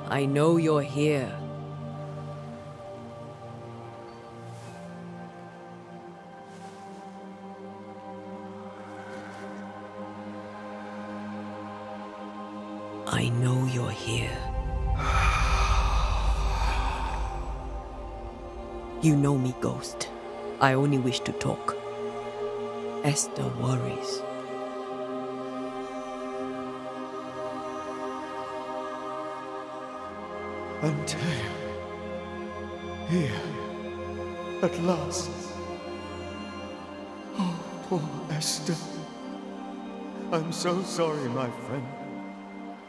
I know you're here. I know you're here. You know me, Ghost. I only wish to talk. Esther worries. Antea. Here. At last. Oh, poor Esther. I'm so sorry, my friend.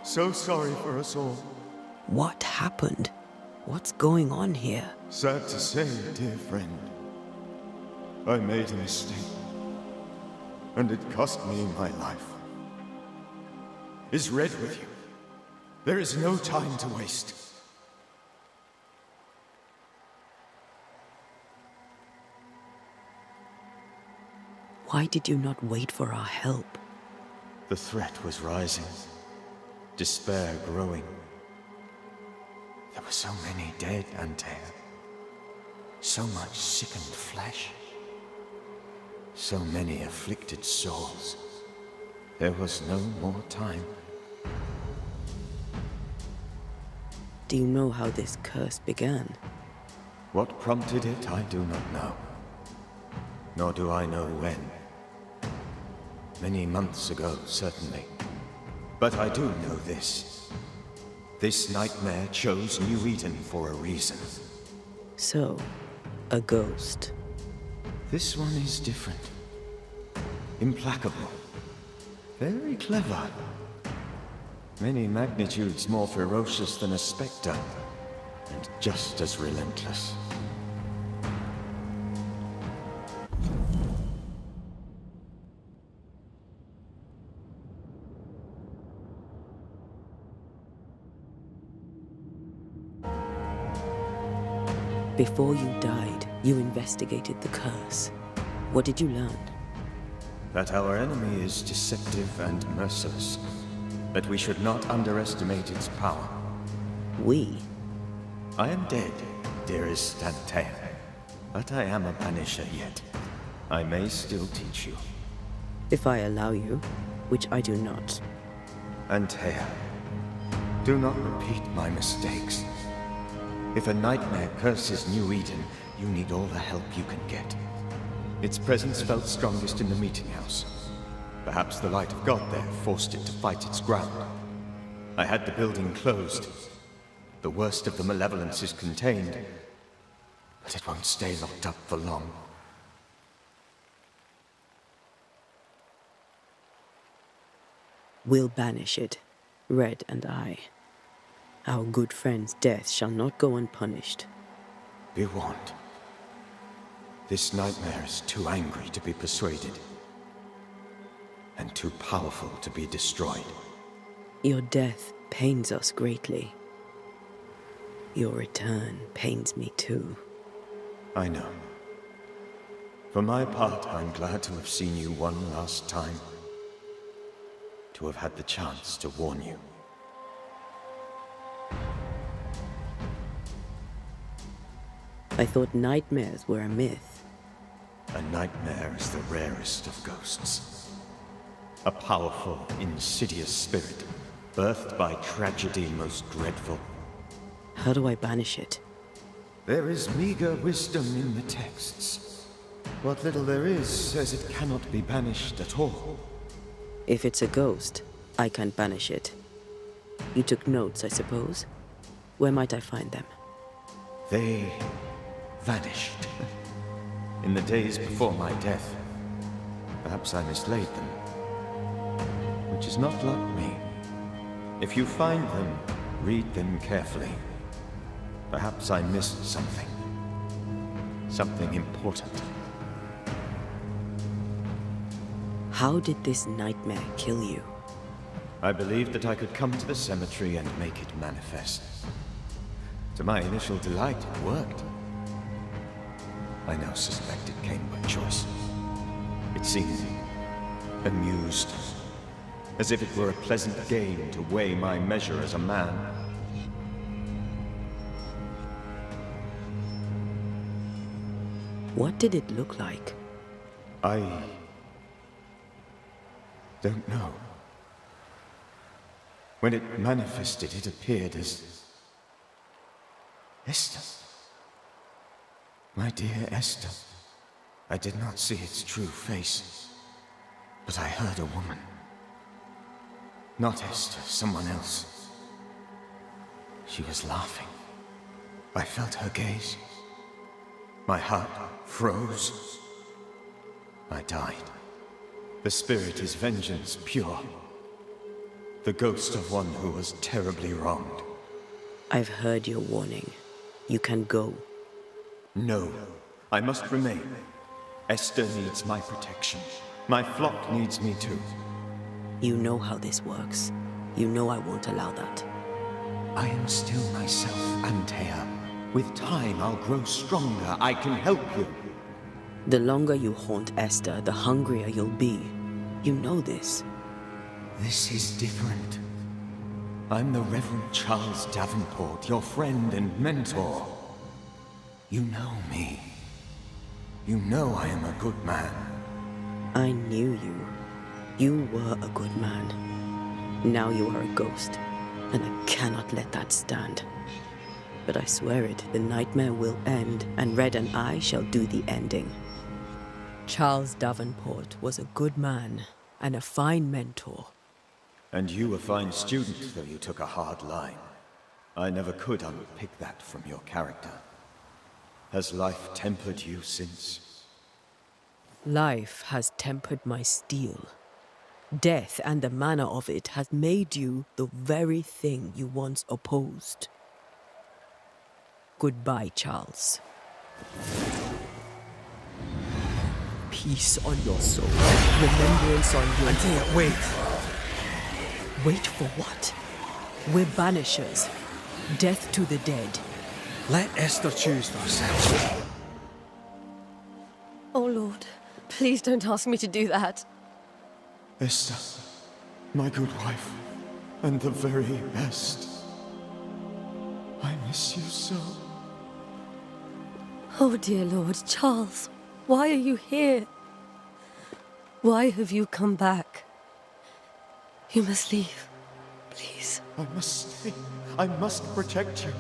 So sorry for us all. What happened? What's going on here? Sad to say, dear friend. I made a mistake. And it cost me my life. Is Red with you? There is no time to waste. Why did you not wait for our help? The threat was rising. Despair growing. There were so many dead, Antea. So much sickened flesh. So many afflicted souls. There was no more time. Do you know how this curse began? What prompted it, I do not know. Nor do I know when. Many months ago, certainly. But I do know this. This nightmare chose New Eden for a reason. So, a ghost. This one is different. Implacable. Very clever. Many magnitudes more ferocious than a specter, and just as relentless. Before you died, you investigated the curse. What did you learn? That our enemy is deceptive and merciless. That we should not underestimate its power. We? I am dead, dearest Antea. But I am a Banisher yet. I may still teach you. If I allow you, which I do not. Antea, do not repeat my mistakes. If a nightmare curses New Eden, you need all the help you can get. Its presence felt strongest in the meeting house. Perhaps the light of God there forced it to fight its ground. I had the building closed. The worst of the malevolence is contained, but it won't stay locked up for long. We'll banish it, Red and I. Our good friend's death shall not go unpunished. Be warned. This nightmare is too angry to be persuaded, and too powerful to be destroyed. Your death pains us greatly. Your return pains me too. I know. For my part, I'm glad to have seen you one last time. To have had the chance to warn you. I thought nightmares were a myth. A nightmare is the rarest of ghosts. A powerful, insidious spirit, birthed by tragedy most dreadful. How do I banish it? There is meager wisdom in the texts. What little there is says it cannot be banished at all. If it's a ghost, I can't banish it. You took notes, I suppose? Where might I find them? They vanished. In the days before my death. Perhaps I mislaid them. Which is not like me. If you find them, read them carefully. Perhaps I missed something. Something important. How did this nightmare kill you? I believed that I could come to the cemetery and make it manifest. To my initial delight, it worked. I now suspect it came by choice. It seemed amused, as if it were a pleasant game to weigh my measure as a man. What did it look like? I don't know. When it manifested, it appeared as Esther. My dear Esther. I did not see its true face, but I heard a woman. Not Esther, someone else. She was laughing. I felt her gaze. My heart froze. I died. The spirit is vengeance pure. The ghost of one who was terribly wronged. I've heard your warning. You can go. No, I must remain. Esther needs my protection. My flock needs me too. You know how this works. You know I won't allow that. I am still myself, Antea. With time, I'll grow stronger. I can help you. The longer you haunt Esther, the hungrier you'll be. You know this. This is different. I'm the Reverend Charles Davenport, your friend and mentor. You know me. You know I am a good man. I knew you. You were a good man. Now you are a ghost, and I cannot let that stand. But I swear it, the nightmare will end, and Red and I shall do the ending. Charles Davenport was a good man, and a fine mentor. And you a fine student, though you took a hard line. I never could unpick that from your character. Has life tempered you since? Life has tempered my steel. Death and the manner of it has made you the very thing you once opposed. Goodbye, Charles. Peace on your soul. Remembrance on your... Antea, wait! Wait for what? We're banishers. Death to the dead. Let Esther choose for herself. Oh, Lord. Please don't ask me to do that. Esther, my good wife, and the very best. I miss you so. Oh, dear Lord. Charles, why are you here? Why have you come back? You must leave. Please. I must stay. I must protect you.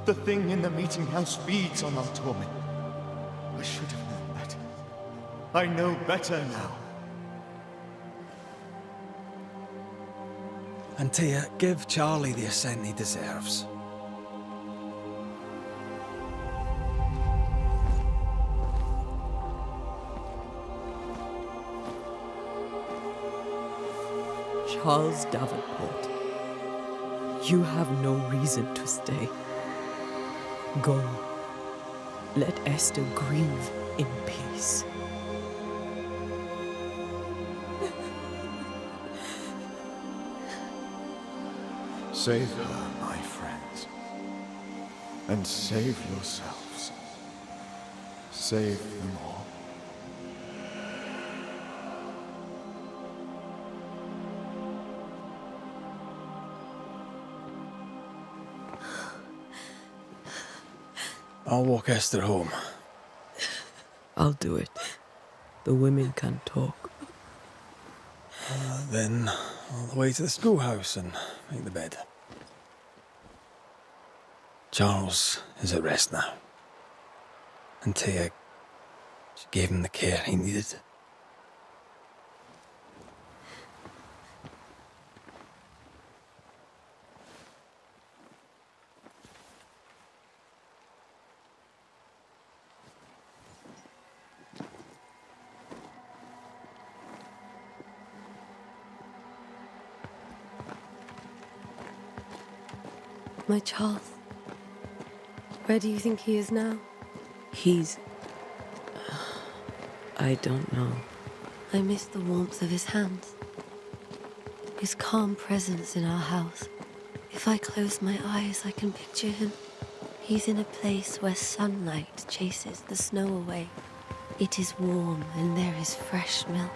The thing in the meeting house feeds on our torment. I should have known better. I know better now. Antea, give Charlie the ascent he deserves. Charles Davenport, you have no reason to stay. Go. Let Esther grieve in peace. Save her, my friends. And save yourselves. Save them all. I'll walk Esther home. I'll do it. The women can't talk. Then all the way to the schoolhouse and make the bed. Charles is at rest now. Antea, she gave him the care he needed. My Charles. Where do you think he is now? He's... I don't know. I miss the warmth of his hands. His calm presence in our house. If I close my eyes, I can picture him. He's in a place where sunlight chases the snow away. It is warm and there is fresh milk.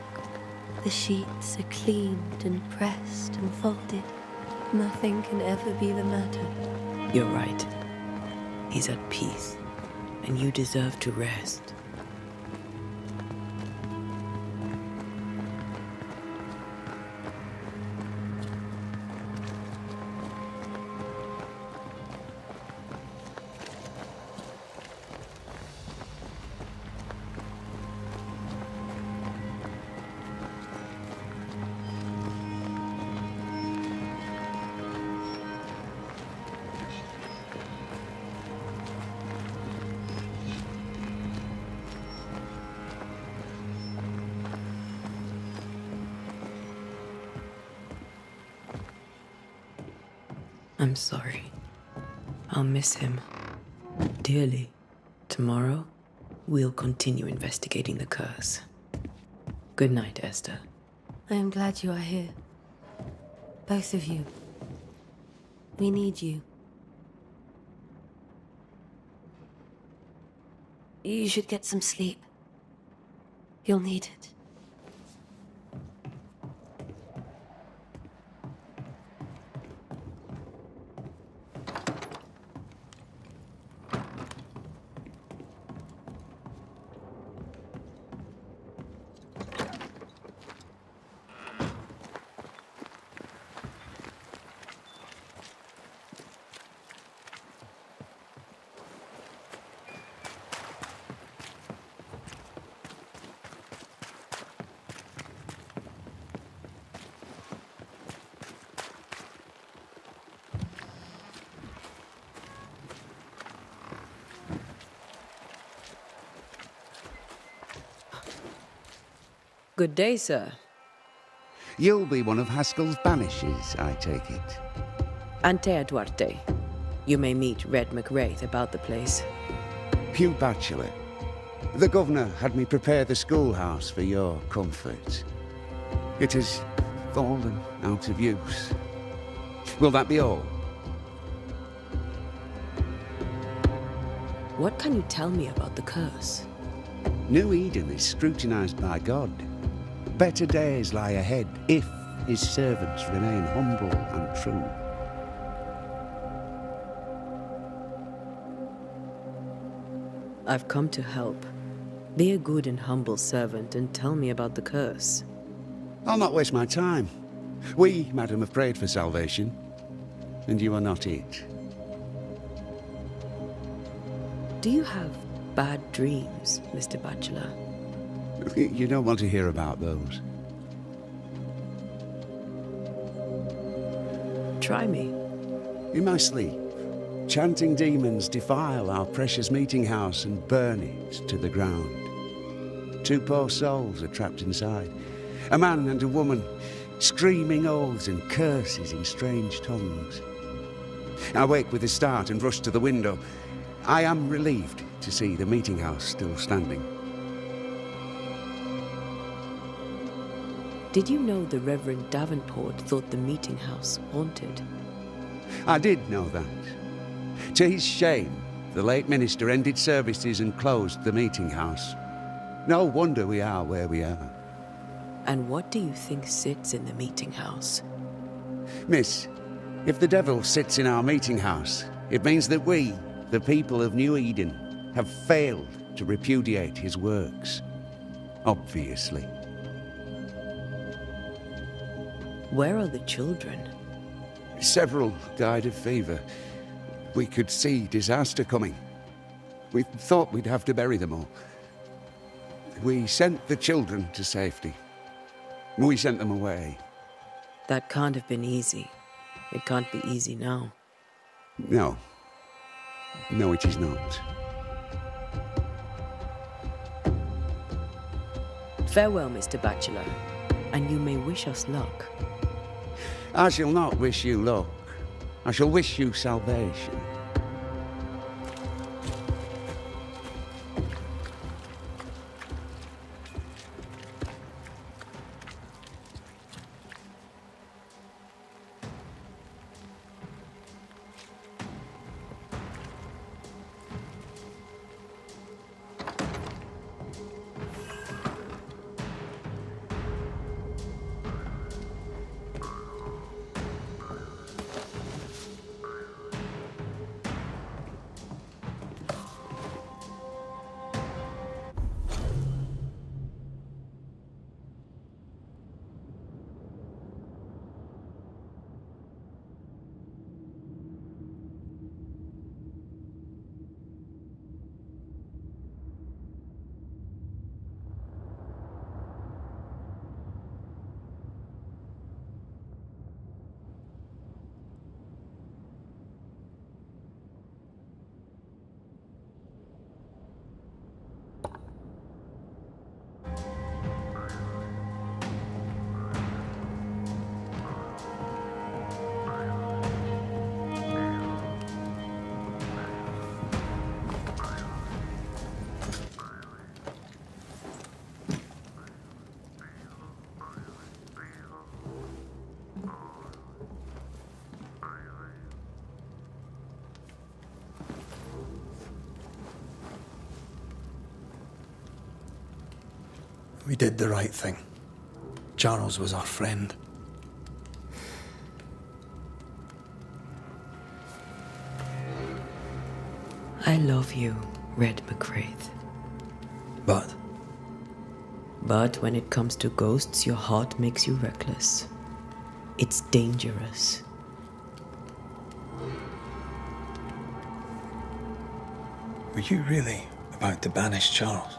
The sheets are cleaned and pressed and folded. Nothing can ever be the matter. You're right. He's at peace, and you deserve to rest. I'm sorry. I'll miss him dearly. Tomorrow, we'll continue investigating the curse. Good night, Esther. I am glad you are here. Both of you. We need you. You should get some sleep. You'll need it. Good day, sir. You'll be one of Haskell's Banishers, I take it. Antea Duarte. You may meet Red McWraith about the place. Hugh Bachelor. The governor had me prepare the schoolhouse for your comfort. It has fallen out of use. Will that be all? What can you tell me about the curse? New Eden is scrutinized by God. Better days lie ahead if his servants remain humble and true. I've come to help. Be a good and humble servant and tell me about the curse. I'll not waste my time. We, madam, have prayed for salvation, and you are not it. Do you have bad dreams, Mr. Bachelor? You don't want to hear about those. Try me. In my sleep, chanting demons defile our precious meeting house and burn it to the ground. 2 poor souls are trapped inside. A man and a woman, screaming oaths and curses in strange tongues. I wake with a start and rush to the window. I am relieved to see the meeting house still standing. Did you know the Reverend Davenport thought the meeting house haunted? I did know that. To his shame, the late minister ended services and closed the meeting house. No wonder we are where we are. And what do you think sits in the meeting house? Miss, if the devil sits in our meeting house, it means that we, the people of New Eden, have failed to repudiate his works. Obviously. Where are the children? Several died of fever. We could see disaster coming. We thought we'd have to bury them all. We sent the children to safety. We sent them away. That can't have been easy. It can't be easy now. No. No, it is not. Farewell, Mr. Bachelor, and you may wish us luck. I shall not wish you luck. I shall wish you salvation. We did the right thing. Charles was our friend. I love you, Red McCraith. But when it comes to ghosts, your heart makes you reckless. It's dangerous. were you really about to banish Charles?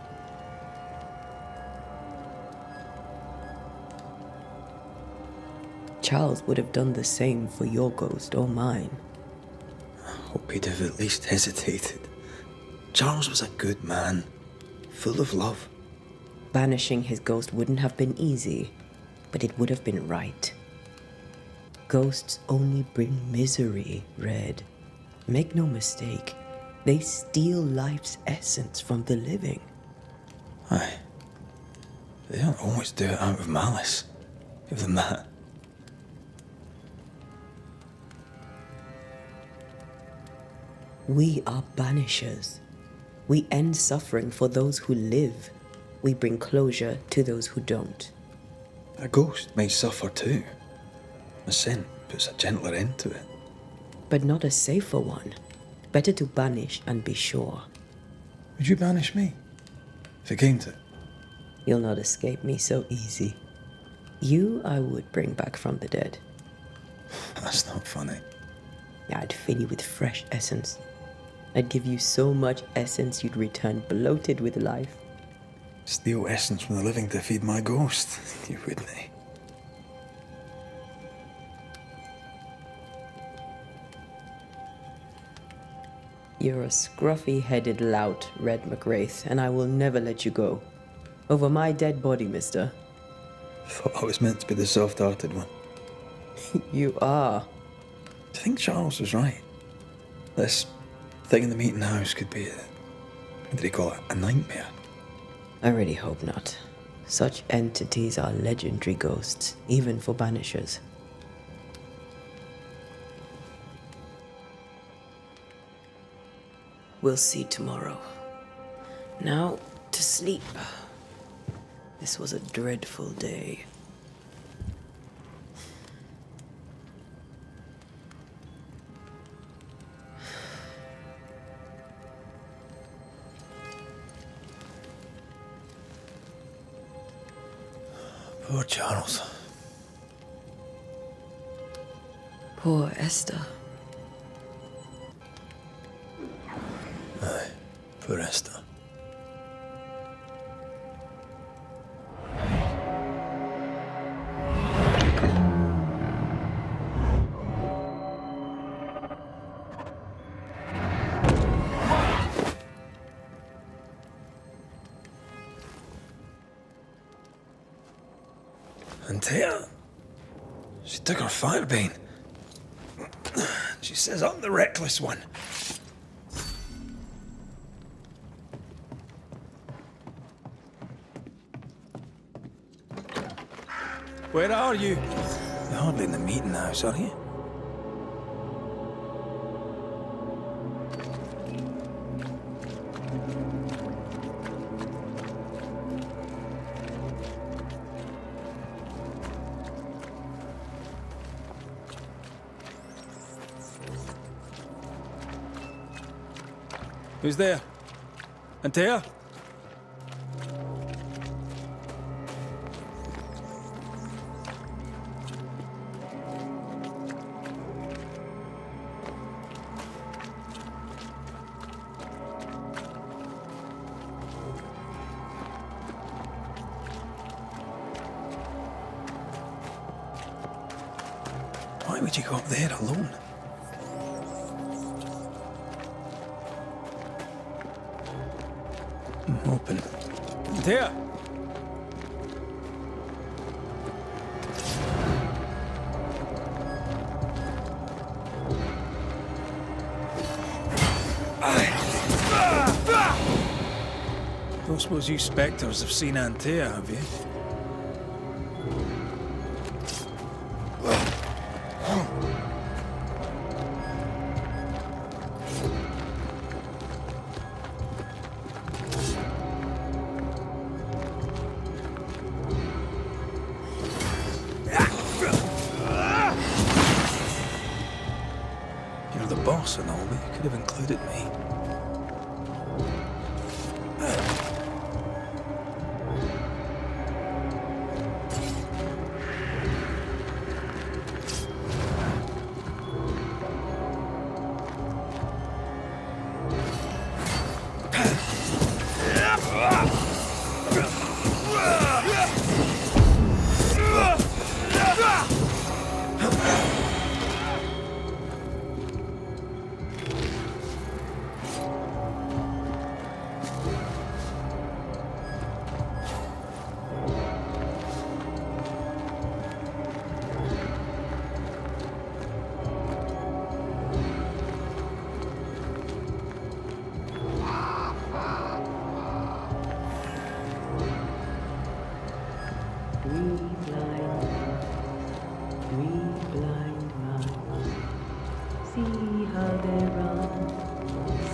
Charles would have done the same for your ghost or mine. I hope he'd have at least hesitated. Charles was a good man, full of love. Banishing his ghost wouldn't have been easy, but it would have been right. Ghosts only bring misery, Red. Make no mistake, they steal life's essence from the living. Aye. They don't always do it out of malice. Give them that. We are Banishers. We end suffering for those who live. We bring closure to those who don't. A ghost may suffer too. A sin puts a gentler end to it. But not a safer one. Better to banish and be sure. Would you banish me? If it came to it? You'll not escape me so easy. You I would bring back from the dead. That's not funny. I'd fill you with fresh essence. I'd give you so much essence you'd return bloated with life. Steal essence from the living to feed my ghost. You wouldn't, eh? You're a scruffy-headed lout, Red McWraith, and I will never let you go. Over my dead body, mister. Thought I was meant to be the soft-hearted one. You are. I think Charles was right. This thing in the meeting house could be what did he call it? A nightmare? I really hope not. Such entities are legendary ghosts, even for Banishers. We'll see tomorrow. Now, to sleep. This was a dreadful day. Poor Charles. Poor Esther. Aye, poor Esther. Antea, she took her firebane. She says I'm the reckless one. Where are you? You're hardly in the meeting house, are you? Who's there? Antea? Why would you go up there alone? Open. There! Don't suppose you specters have seen Antea, have you? You're the boss and all, but you could have included me.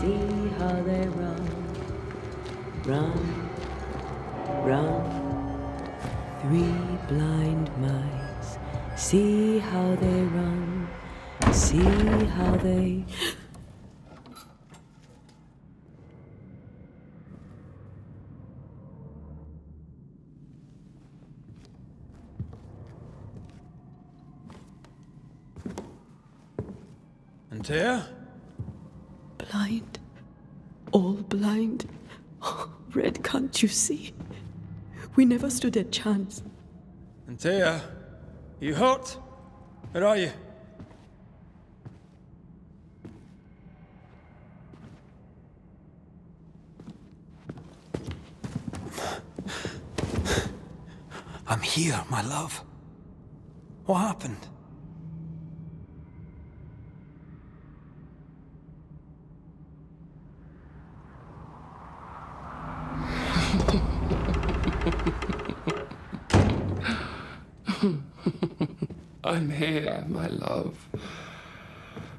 See how they run, Run, run. 3 blind mice. See how they run. See how they... Antea? Blind. All blind. Red, can't you see? We never stood a chance. Antea, you hurt? Where are you? I'm here, my love. What happened? I'm here, my love.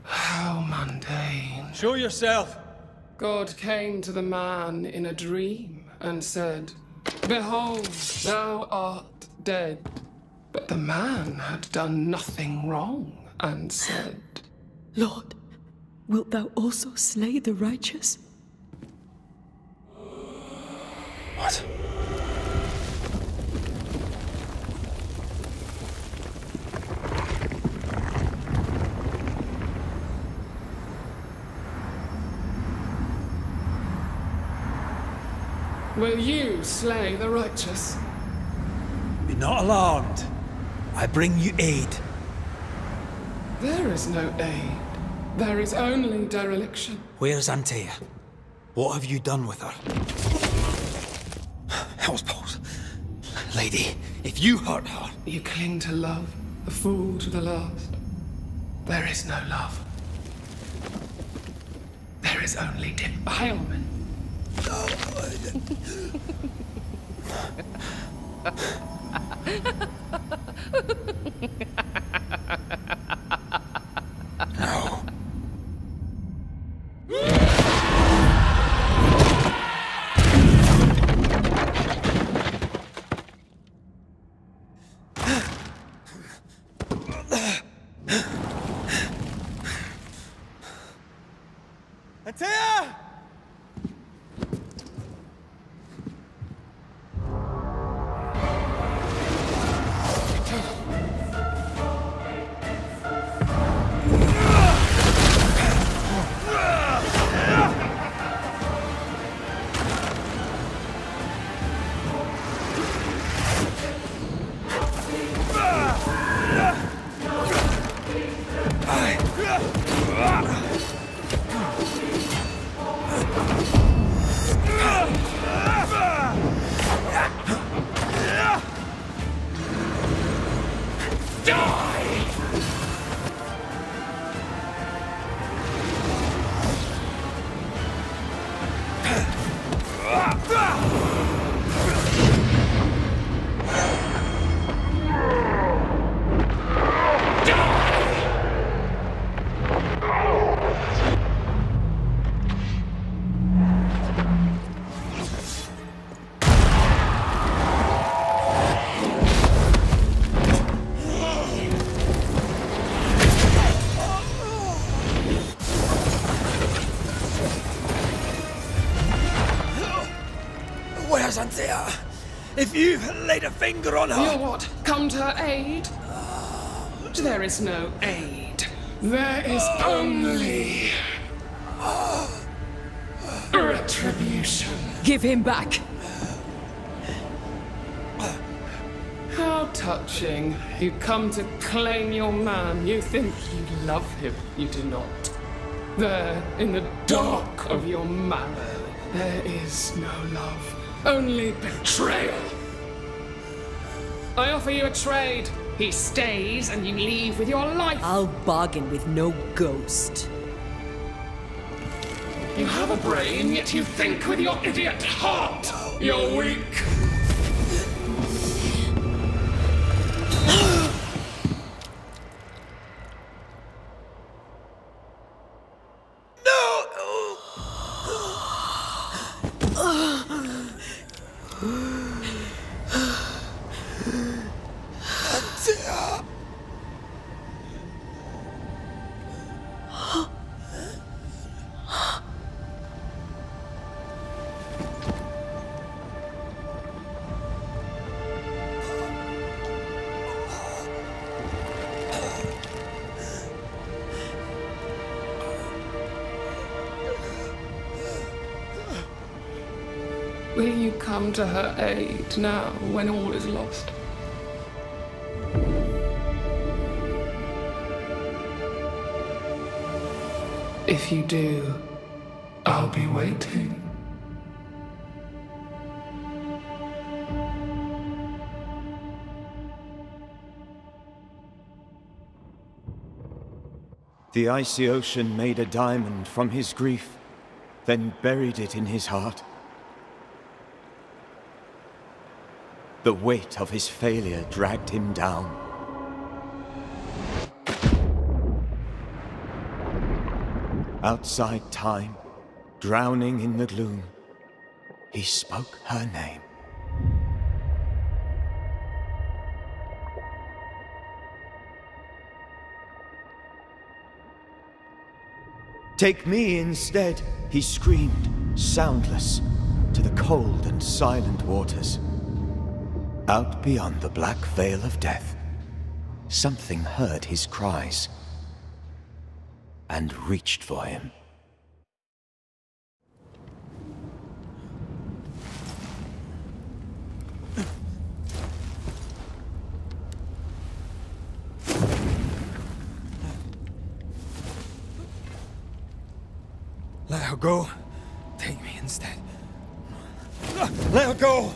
How mundane. Show yourself! God came to the man in a dream and said, "Behold, thou art dead." But the man had done nothing wrong and said, Lord, wilt thou also slay the righteous? What? Will you slay the righteous? Be not alarmed. I bring you aid. There is no aid. There is only dereliction. Where's Antea? What have you done with her? Hell's balls. Lady, if you hurt her... You cling to love, a fool to the last. There is no love. There is only defilement. No. Antea! Antea, if you've laid a finger on her... You what? Come to her aid? There is no aid. There is only... retribution. Give him back! How touching. You come to claim your man. You think you love him. You do not. There, in the dark of your marrow, there is no love. Only betrayal. I offer you a trade. He stays and you leave with your life. I'll bargain with no ghost. You have a brain, yet you think with your idiot heart. You're weak. No! Will you come to her aid now, when all is lost? If you do, I'll be waiting. The icy ocean made a diamond from his grief, then buried it in his heart. The weight of his failure dragged him down. Outside time, drowning in the gloom, he spoke her name. Take me instead, he screamed, soundless, to the cold and silent waters. Out beyond the black veil of death, something heard his cries and reached for him. Let her go. Take me instead. Let her go!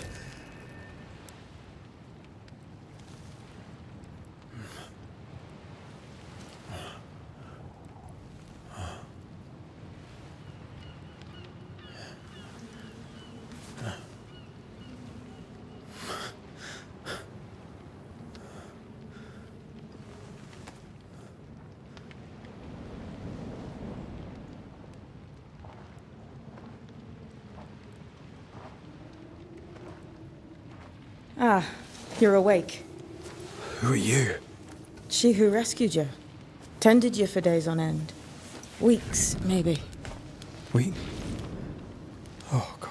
Ah, you're awake. Who are you? She who rescued you. Tended you for days on end. Weeks, maybe. Week? Oh, God.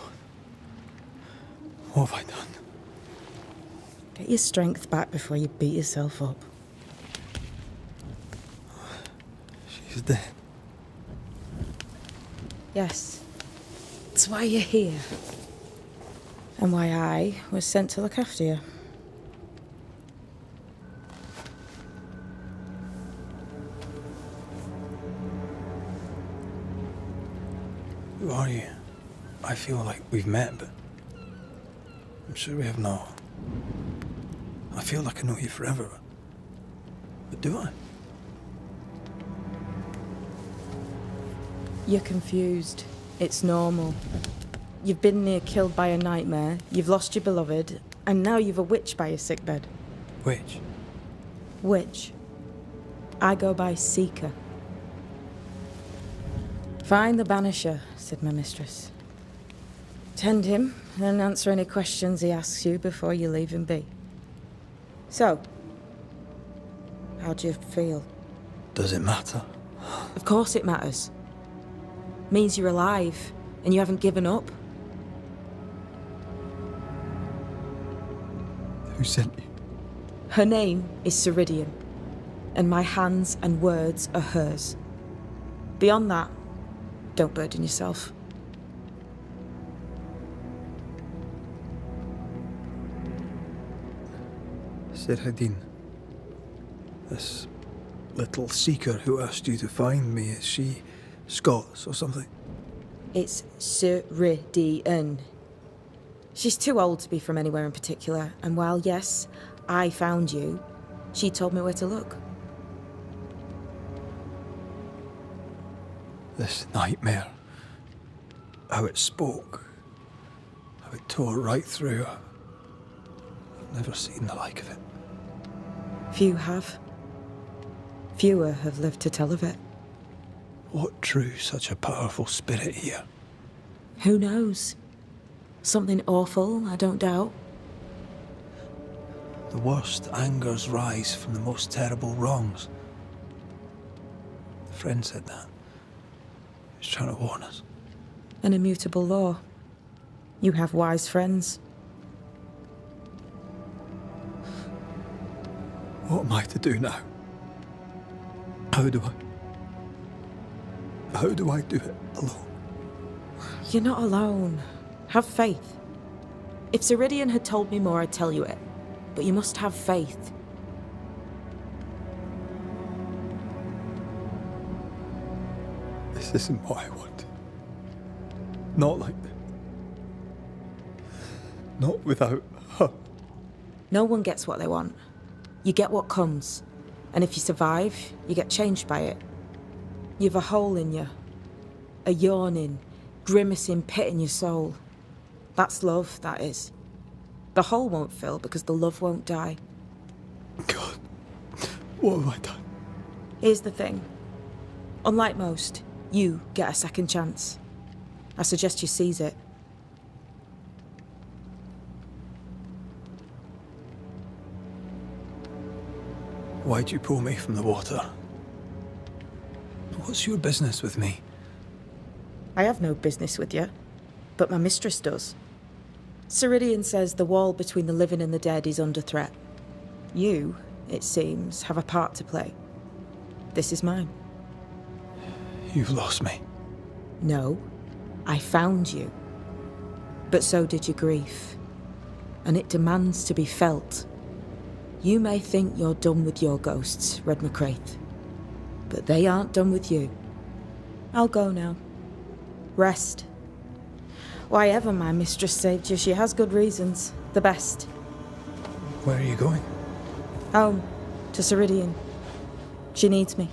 What have I done? Get your strength back before you beat yourself up. She's dead. Yes. It's why you're here. And why I was sent to look after you. Who are you? I feel like we've met, but I'm sure we have not. I feel like I know you forever, but do I? You're confused. It's normal. You've been near killed by a nightmare, you've lost your beloved, and now you've a witch by your sickbed. Witch? Witch. I go by Seeker. Find the Banisher, said my mistress. Tend him, and answer any questions he asks you before you leave him be. So, how do you feel? Does it matter? Of course it matters. Means you're alive, and you haven't given up. Who sent you? Her name is Ceridian, and my hands and words are hers. Beyond that, don't burden yourself. Ceridian. This little seeker who asked you to find me, is she Scots or something? It's Ceridian. She's too old to be from anywhere in particular, and while, yes, I found you, she told me where to look. This nightmare. How it spoke. How it tore right through. I've never seen the like of it. Few have. Fewer have lived to tell of it. What drew such a powerful spirit here? Who knows? Something awful, I don't doubt. The worst angers rise from the most terrible wrongs. A friend said that. He's trying to warn us. An immutable law. You have wise friends. What am I to do now? How do I do it alone? You're not alone. Have faith. If Ceridian had told me more, I'd tell you it. But you must have faith. This isn't what I want. Not like this. Not without her. No one gets what they want. You get what comes. And if you survive, you get changed by it. You've a hole in you. A yawning, grimacing pit in your soul. That's love, that is. The hole won't fill because the love won't die. God, what have I done? Here's the thing. Unlike most, you get a second chance. I suggest you seize it. Why'd you pull me from the water? What's your business with me? I have no business with you, but my mistress does. Ceridian says the wall between the living and the dead is under threat. You, it seems, have a part to play. This is mine. You've lost me. No, I found you. But so did your grief. And it demands to be felt. You may think you're done with your ghosts, Red McCraith. But they aren't done with you. I'll go now. Rest. Why ever my mistress saved you, she has good reasons. The best. Where are you going? Home. To Ceridian. She needs me.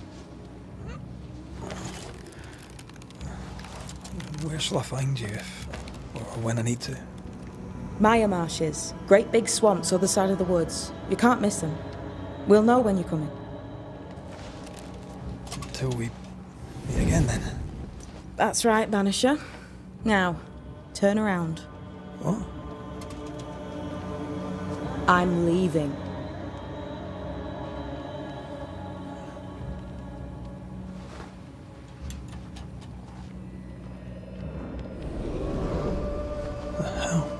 Where shall I find you if... or when I need to? Maya marshes. Great big swamps other side of the woods. You can't miss them. We'll know when you're coming. Until we meet again, then. That's right, Banisher. Now, turn around. What? I'm leaving. The hell?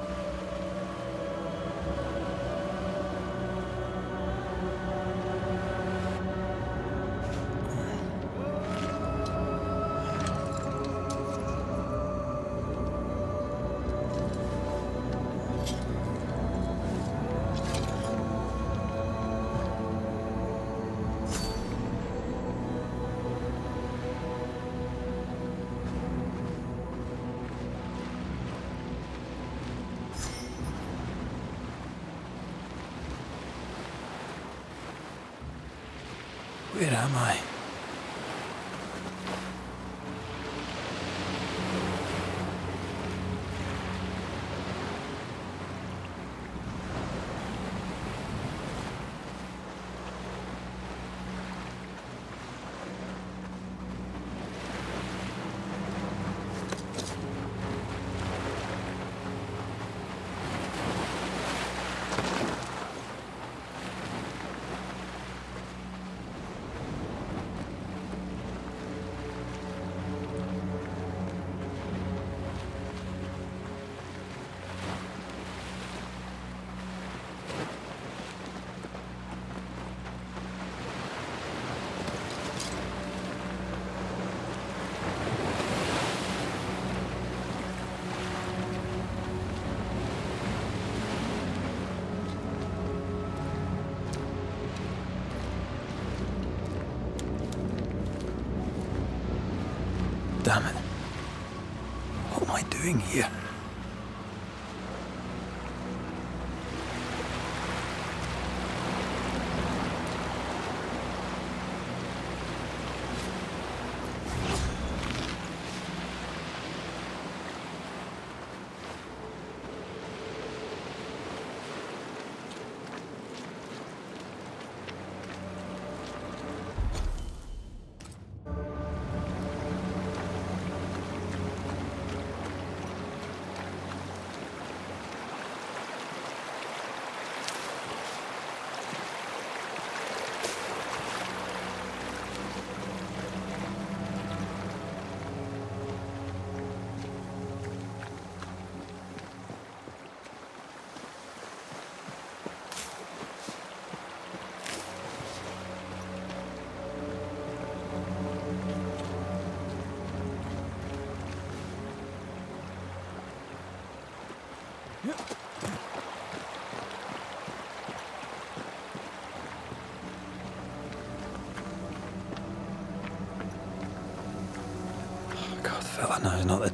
Where am I? Damn it. What am I doing here?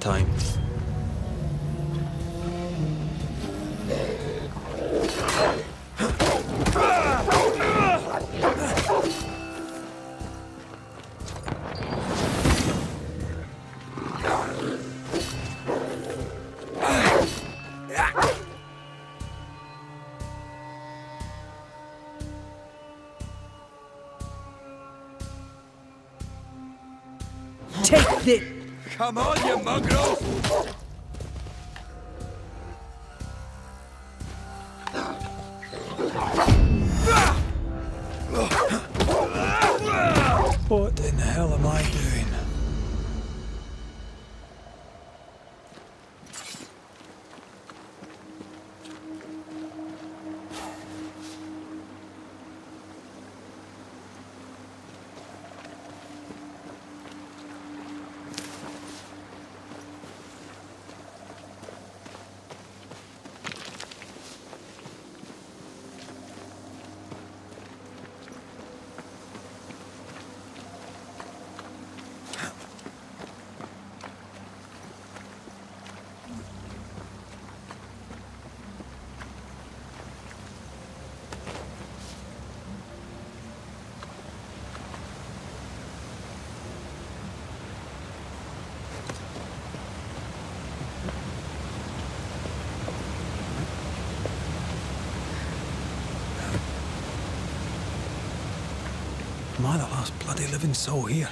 time. Take this! Come on, you mongrel! What in the hell am I doing? Am I the last bloody living soul here?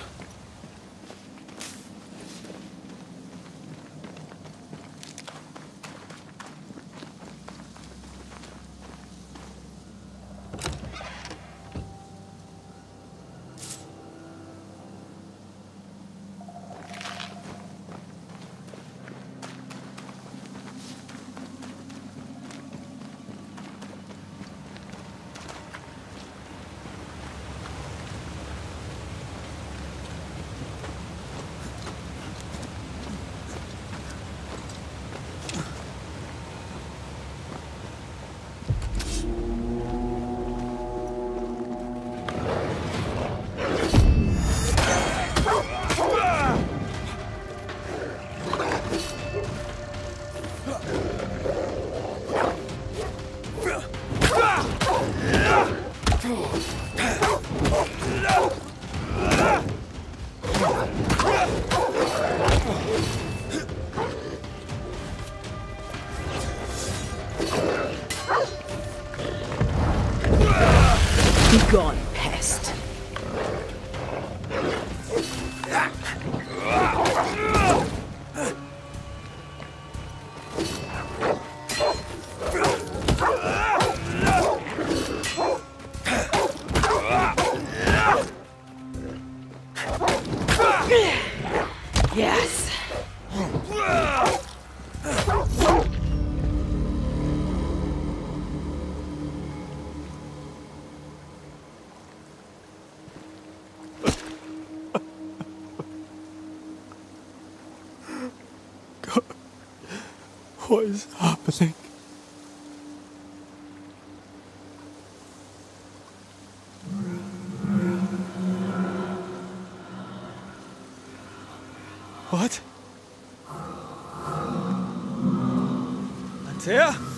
Be gone, pest. Yes. What is happening? What? Antea?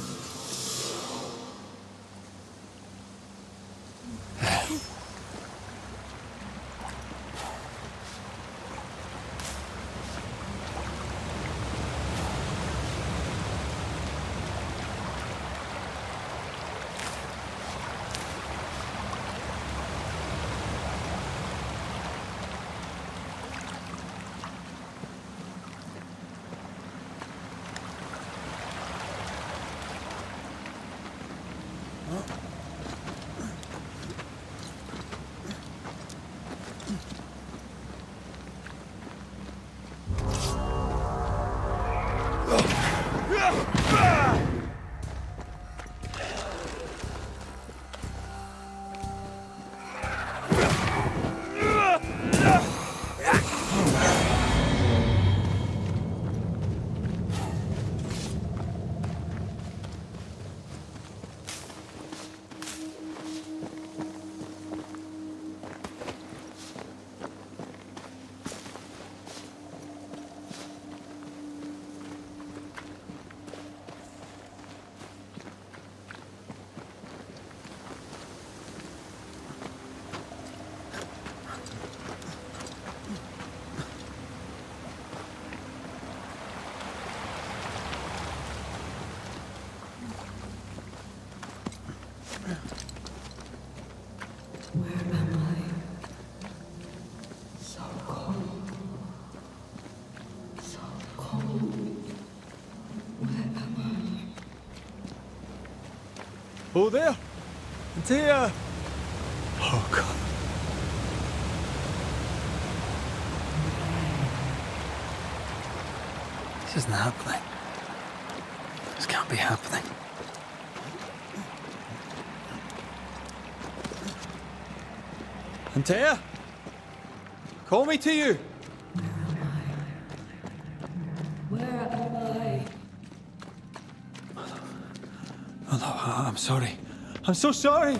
Oh, there! Antea! Oh, God. This isn't happening. This can't be happening. Antea? Call me to you! Where am I? Oh, no, I'm sorry. I'm so sorry!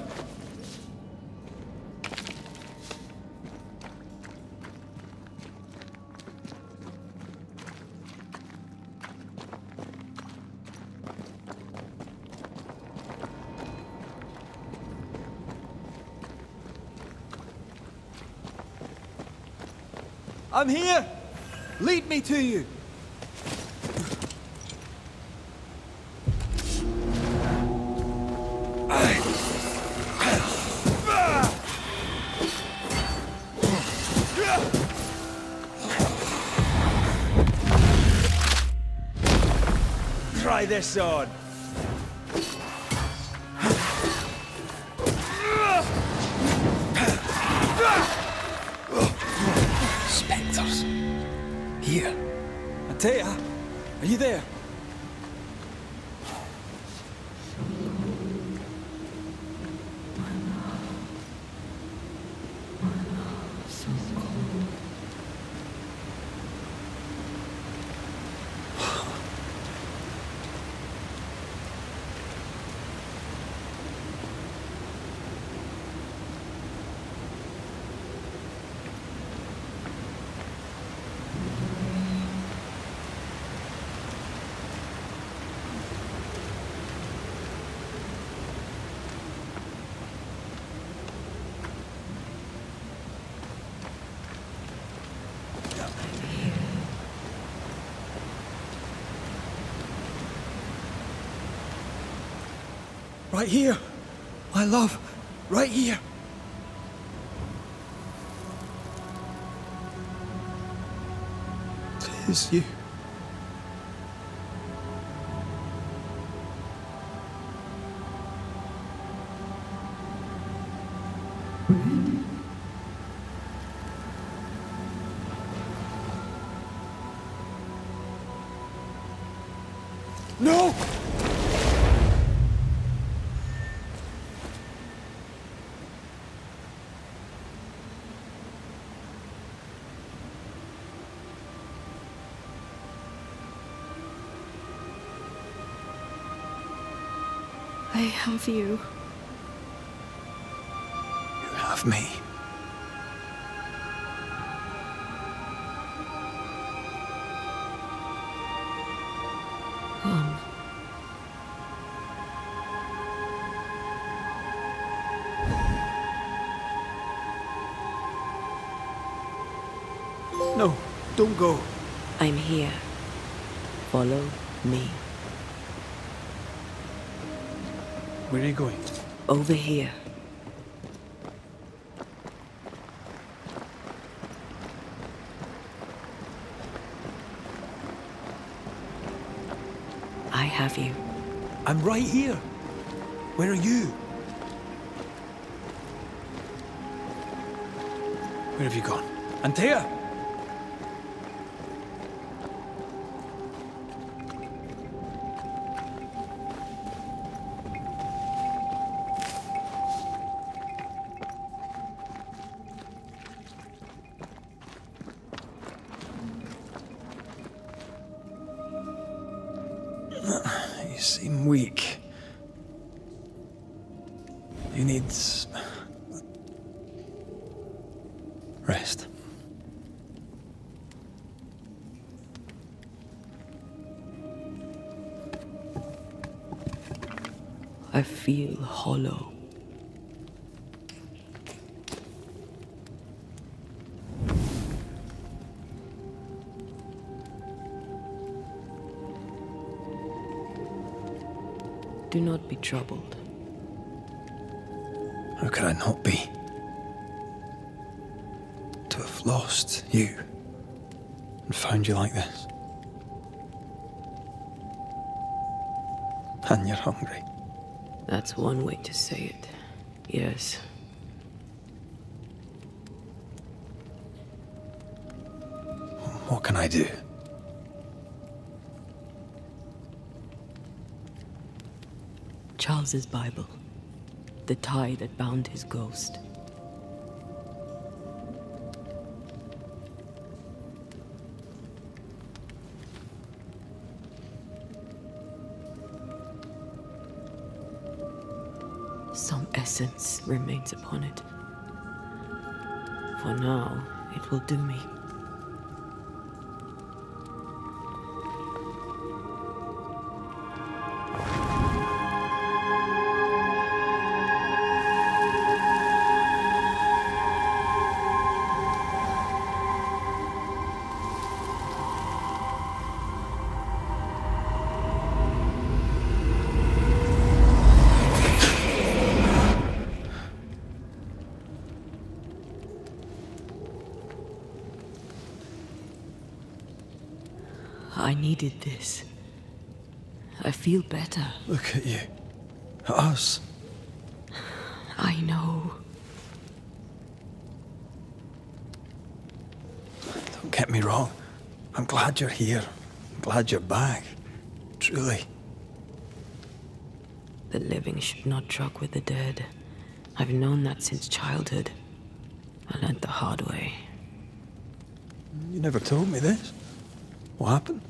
I'm here! Lead me to you! Try this on! Specters. Here. Antea, are you there? Right here, my love, right here. It is you. No! I have you. You have me. No, don't go. I'm here. Follow me. Where are you going? Over here. I have you. I'm right here. Where are you? Where have you gone? Antea! You seem weak. You need rest. I feel hollow. Do not be troubled. How could I not be? To have lost you and found you like this. And you're hungry. That's one way to say it. Yes. What can I do? Charles's Bible. The tie that bound his ghost. Some essence remains upon it. For now, it will do me. I needed this. I feel better. Look at you. At us. I know. Don't get me wrong. I'm glad you're here. I'm glad you're back. Truly. The living should not truck with the dead. I've known that since childhood. I learned the hard way. You never told me this. What happened?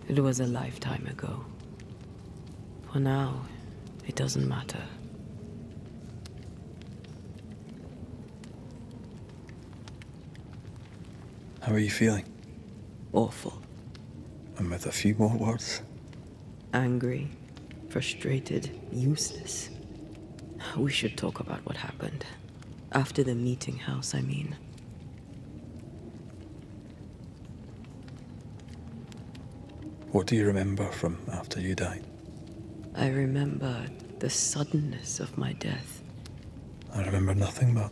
It was a lifetime ago. For now, it doesn't matter. How are you feeling? Awful. And with a few more words? Angry, frustrated, useless. We should talk about what happened. After the meeting house, I mean. What do you remember from after you died? I remember the suddenness of my death. I remember nothing but...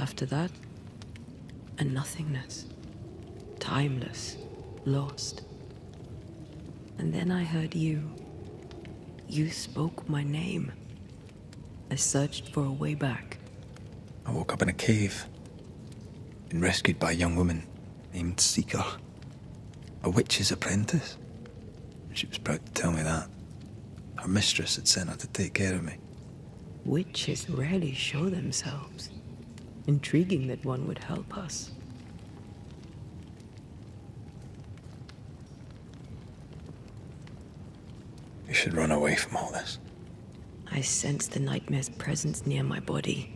After that, a nothingness. Timeless, lost. And then I heard you. You spoke my name. I searched for a way back. I woke up in a cave. Been rescued by a young woman named Seeker. A witch's apprentice. She was proud to tell me that. Her mistress had sent her to take care of me. Witches rarely show themselves. Intriguing that one would help us. You should run away from all this. I sense the nightmare's presence near my body.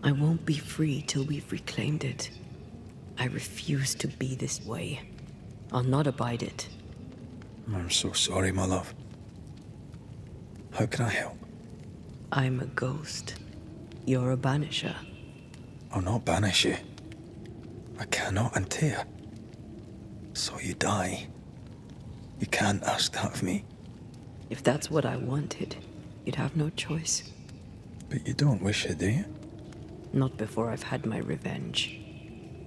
I won't be free till we've reclaimed it. I refuse to be this way. I'll not abide it. I'm so sorry, my love. How can I help? I'm a ghost. You're a banisher. I'll not banish you. I cannot, Antea. So you die. You can't ask that of me. If that's what I wanted, you'd have no choice. But you don't wish it, do you? Not before I've had my revenge.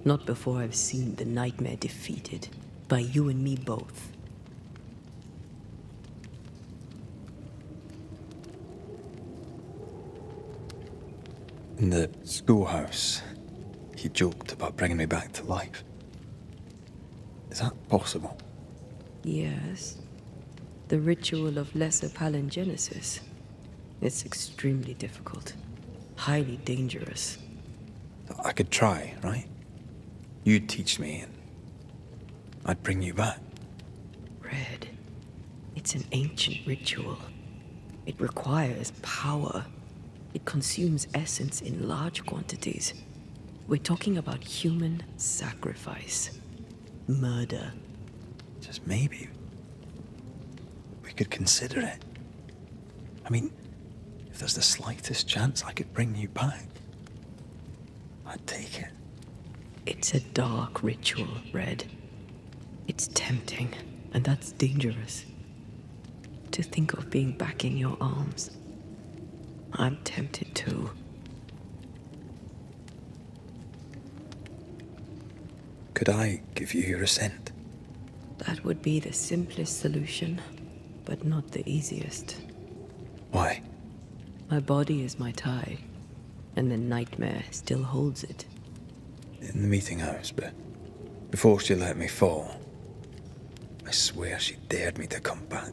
Not before I've seen the nightmare defeated. By you and me both. In the schoolhouse, he joked about bringing me back to life. Is that possible? Yes. The ritual of lesser palingenesis. It's extremely difficult. Highly dangerous. I could try, right? You'd teach me and I'd bring you back. Red. It's an ancient ritual. It requires power. It consumes essence in large quantities. We're talking about human sacrifice. Murder. Just maybe we could consider it. I mean, if there's the slightest chance I could bring you back, I'd take it. It's a dark ritual, Red. It's tempting, and that's dangerous. To think of being back in your arms. I'm tempted too. Could I give you your assent? That would be the simplest solution, but not the easiest. Why? My body is my tie, and the nightmare still holds it. In the meeting house, but before she let me fall, I swear she dared me to come back.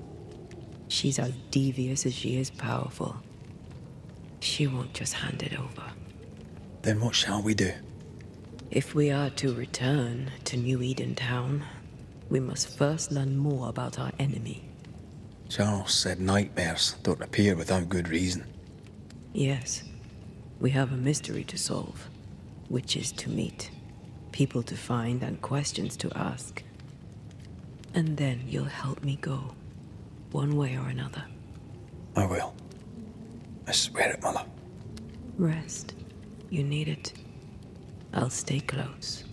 She's as devious as she is powerful. She won't just hand it over. Then what shall we do? If we are to return to New Eden Town, we must first learn more about our enemy. Charles said nightmares don't appear without good reason. Yes, we have a mystery to solve. Witches to meet, people to find, and questions to ask. And then you'll help me go, one way or another. I will. I swear it, Mother. Rest. You need it. I'll stay close.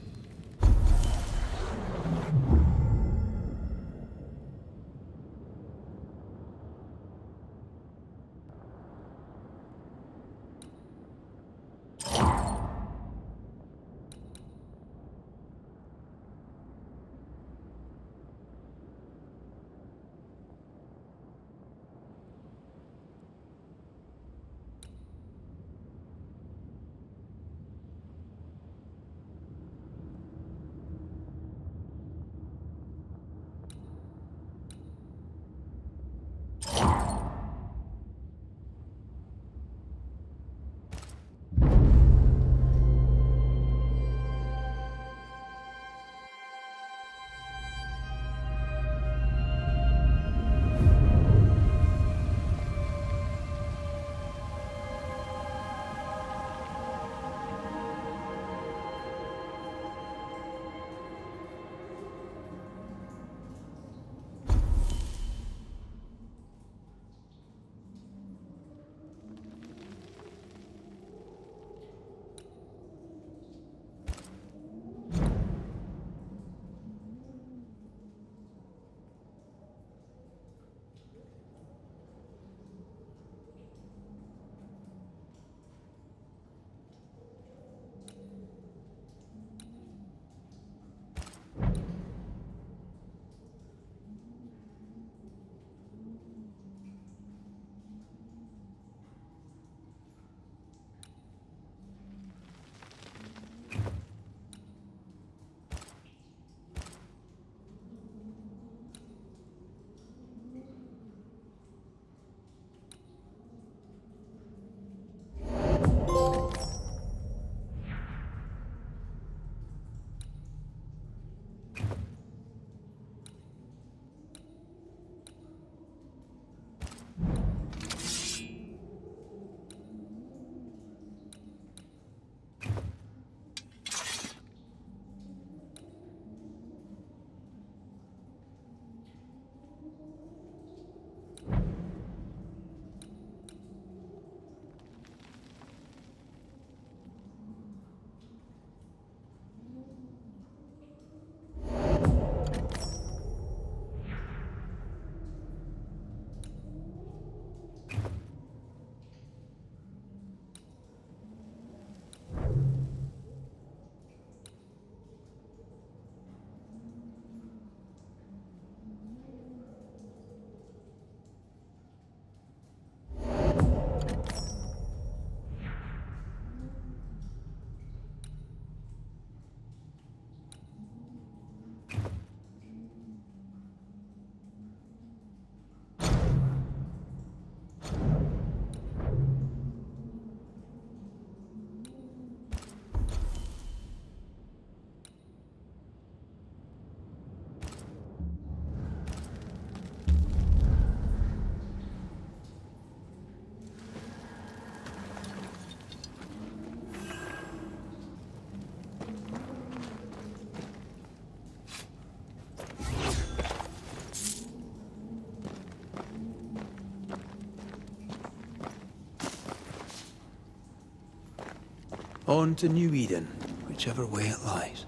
On to New Eden, whichever way it lies.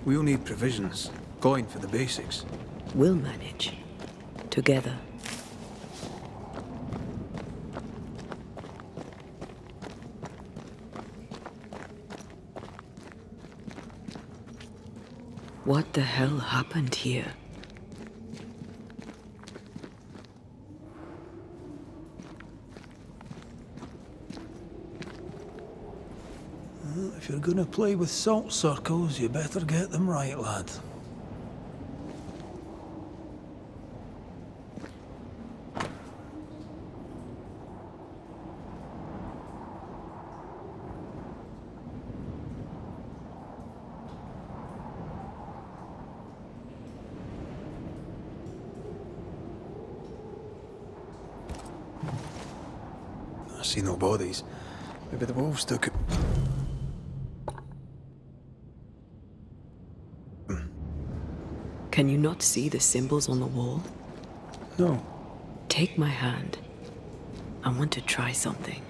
We'll need provisions, coin for the basics. We'll manage. Together. What the hell happened here? If you're gonna play with salt circles, you better get them right, lad. I see no bodies. Maybe the wolves took it. Can you not see the symbols on the wall? No. Take my hand. I want to try something.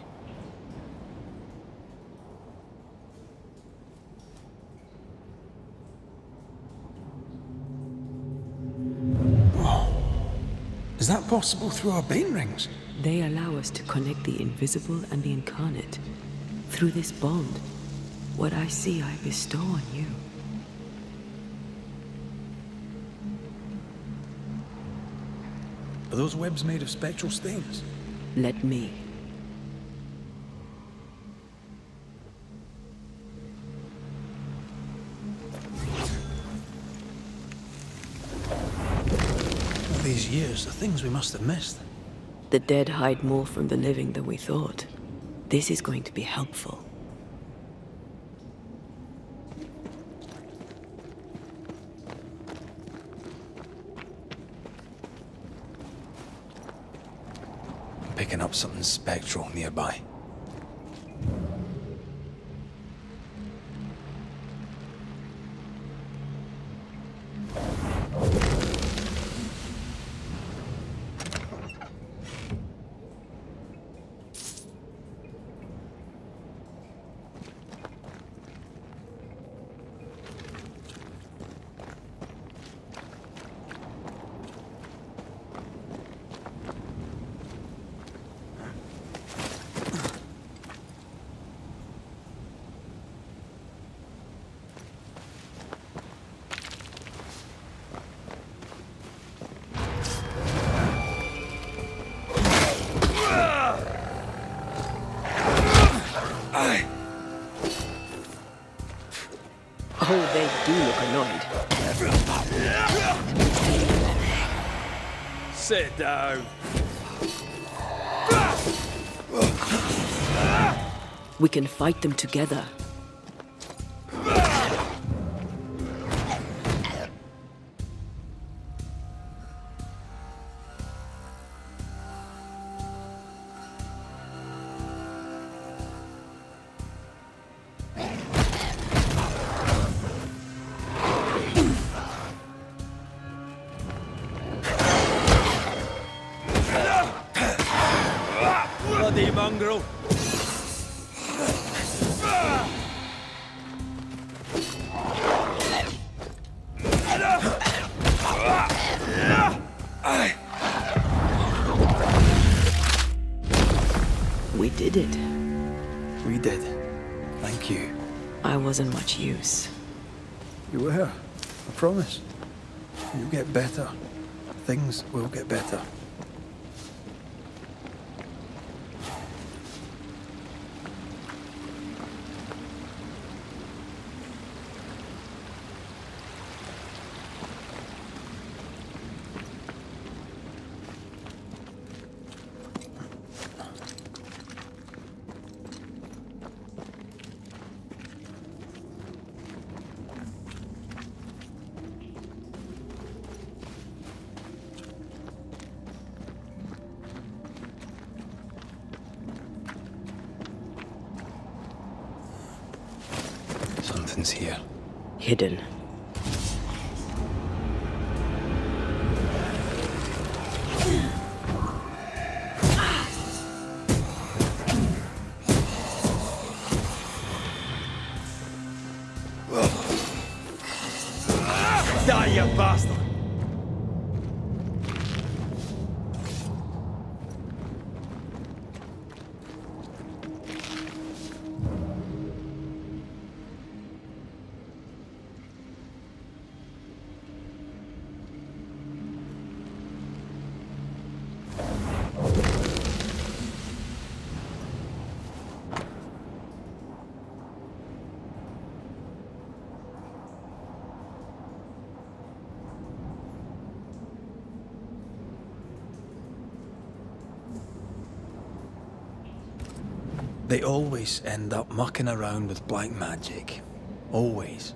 Oh. Is that possible through our bane rings? They allow us to connect the invisible and the incarnate. Through this bond, what I see I bestow on you. Are those webs made of spectral stains? Let me. All these years, the things we must have missed. The dead hide more from the living than we thought. This is going to be helpful. I'm picking up something spectral nearby. Oh, they do look annoyed. Sit down. We can fight them together. Bloody mongrel. We did it. We did. Thank you. I wasn't much use. You were. I promise. You'll get better. Things will get better. Something's here. Hidden. Die, you bastard! They always end up mucking around with black magic. Always.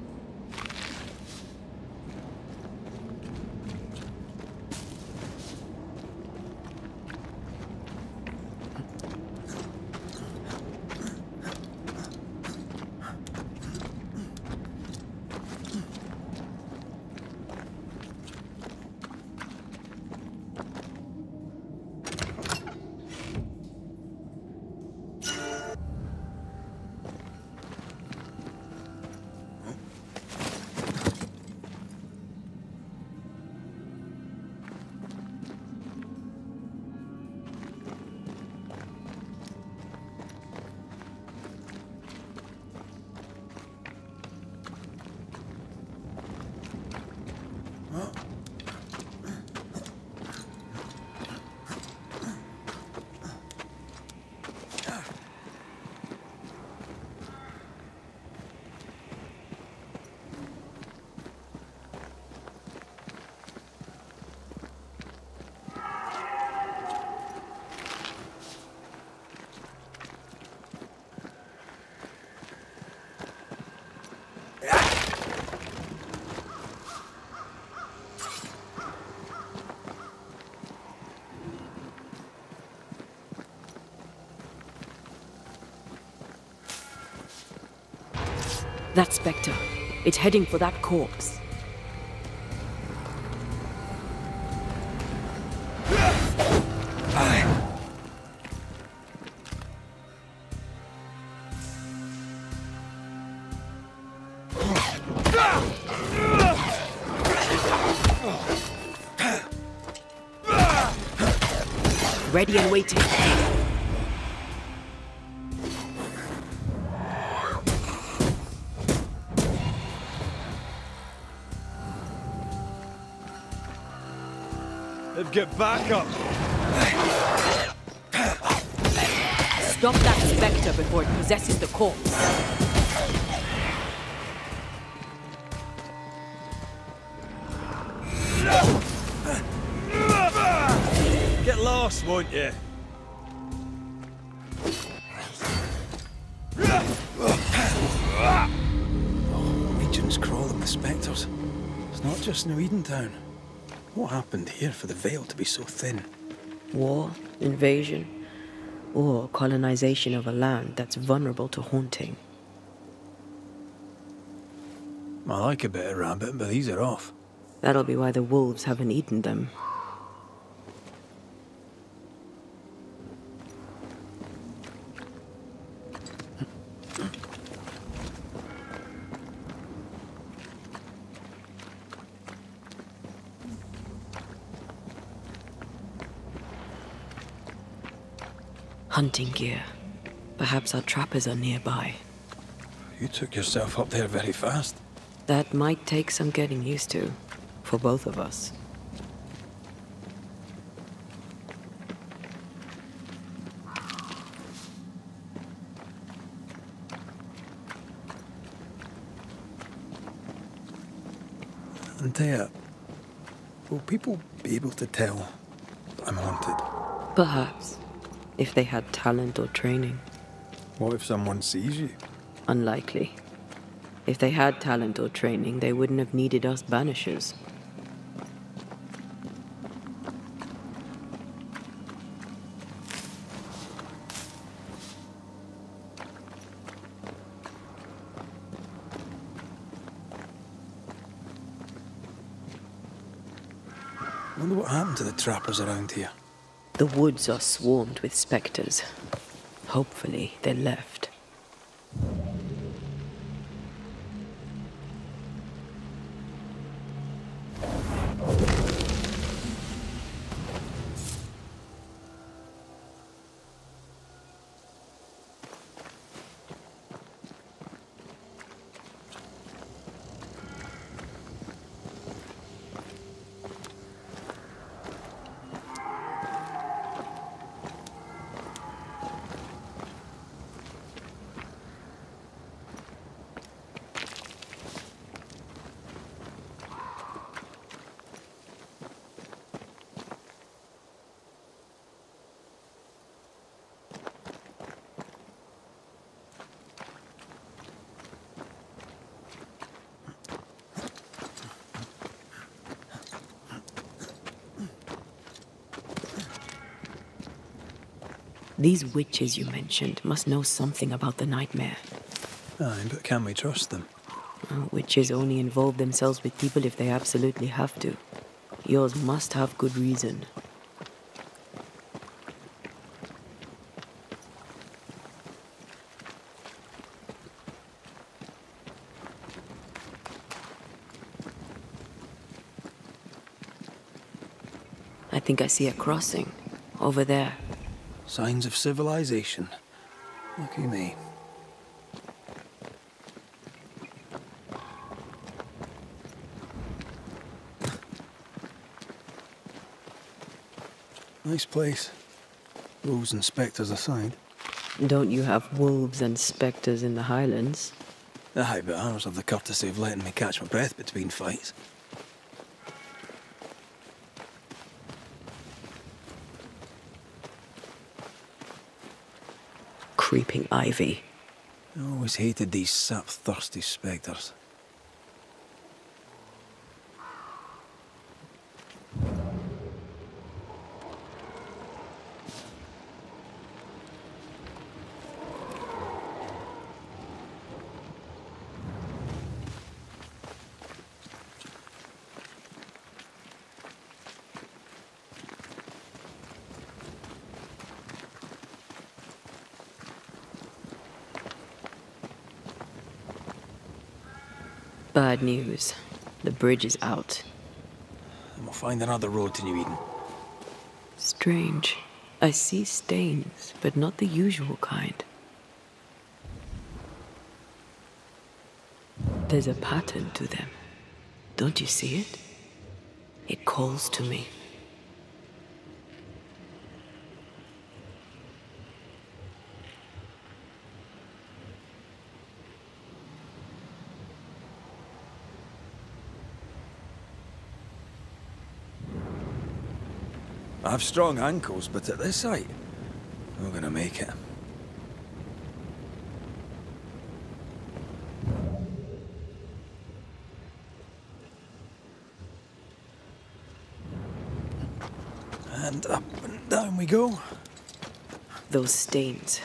That Specter. It's heading for that corpse. Ready and waiting. Get back up! Stop that Specter before it possesses the corpse. Get lost, won't you? Legion's crawling with spectres. It's not just New Edentown. What happened here for the veil to be so thin? War, invasion, or colonization of a land that's vulnerable to haunting. I like a bit of rabbit, but these are off. That'll be why the wolves haven't eaten them. Hunting gear. Perhaps our trappers are nearby. You took yourself up there very fast. That might take some getting used to, for both of us. Antea, will people be able to tell that I'm haunted? Perhaps. If they had talent or training. What if someone sees you? Unlikely. If they had talent or training, they wouldn't have needed us Banishers. Wonder what happened to the trappers around here. The woods are swarmed with specters. Hopefully, they left. These witches you mentioned must know something about the nightmare. Aye, but can we trust them? Well, witches only involve themselves with people if they absolutely have to. Yours must have good reason. I think I see a crossing. Over there. Signs of civilization. Lucky me. Nice place. Wolves and specters aside. Don't you have wolves and specters in the Highlands? Aye, but ours have the courtesy of letting me catch my breath between fights. Creeping ivy. I always hated these sap-thirsty specters. Bad news. The bridge is out. And we'll find another road to New Eden. Strange. I see stains, but not the usual kind. There's a pattern to them. Don't you see it? It calls to me. I have strong ankles, but at this height, I'm gonna make it. And up and down we go. Those stains.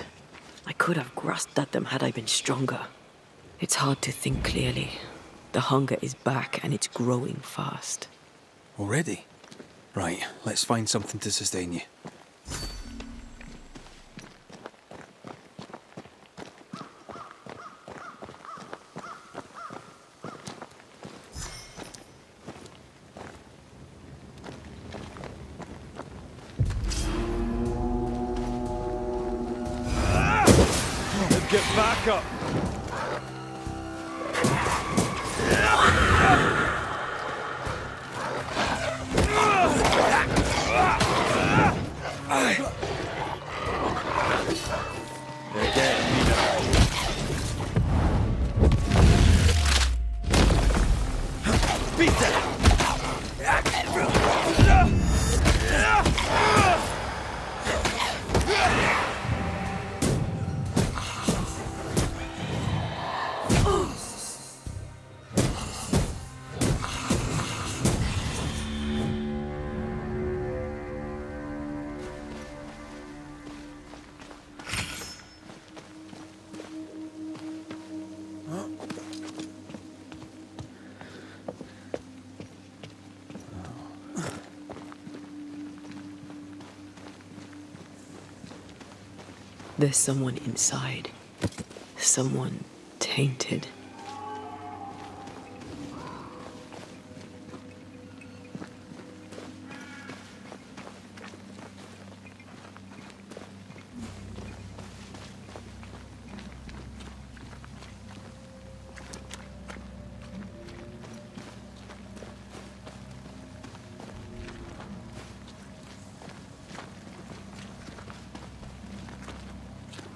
I could have grasped at them had I been stronger. It's hard to think clearly. The hunger is back and it's growing fast. Already? Right, let's find something to sustain you. Get back up! There's someone inside. Someone tainted.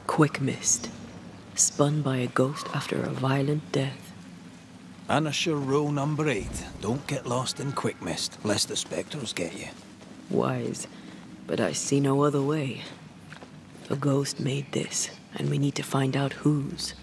Quick mist. Spun by a ghost after a violent death. Banisher rule number 8. Don't get lost in quick mist, lest the specters get you. Wise, but I see no other way. A ghost made this, and we need to find out whose.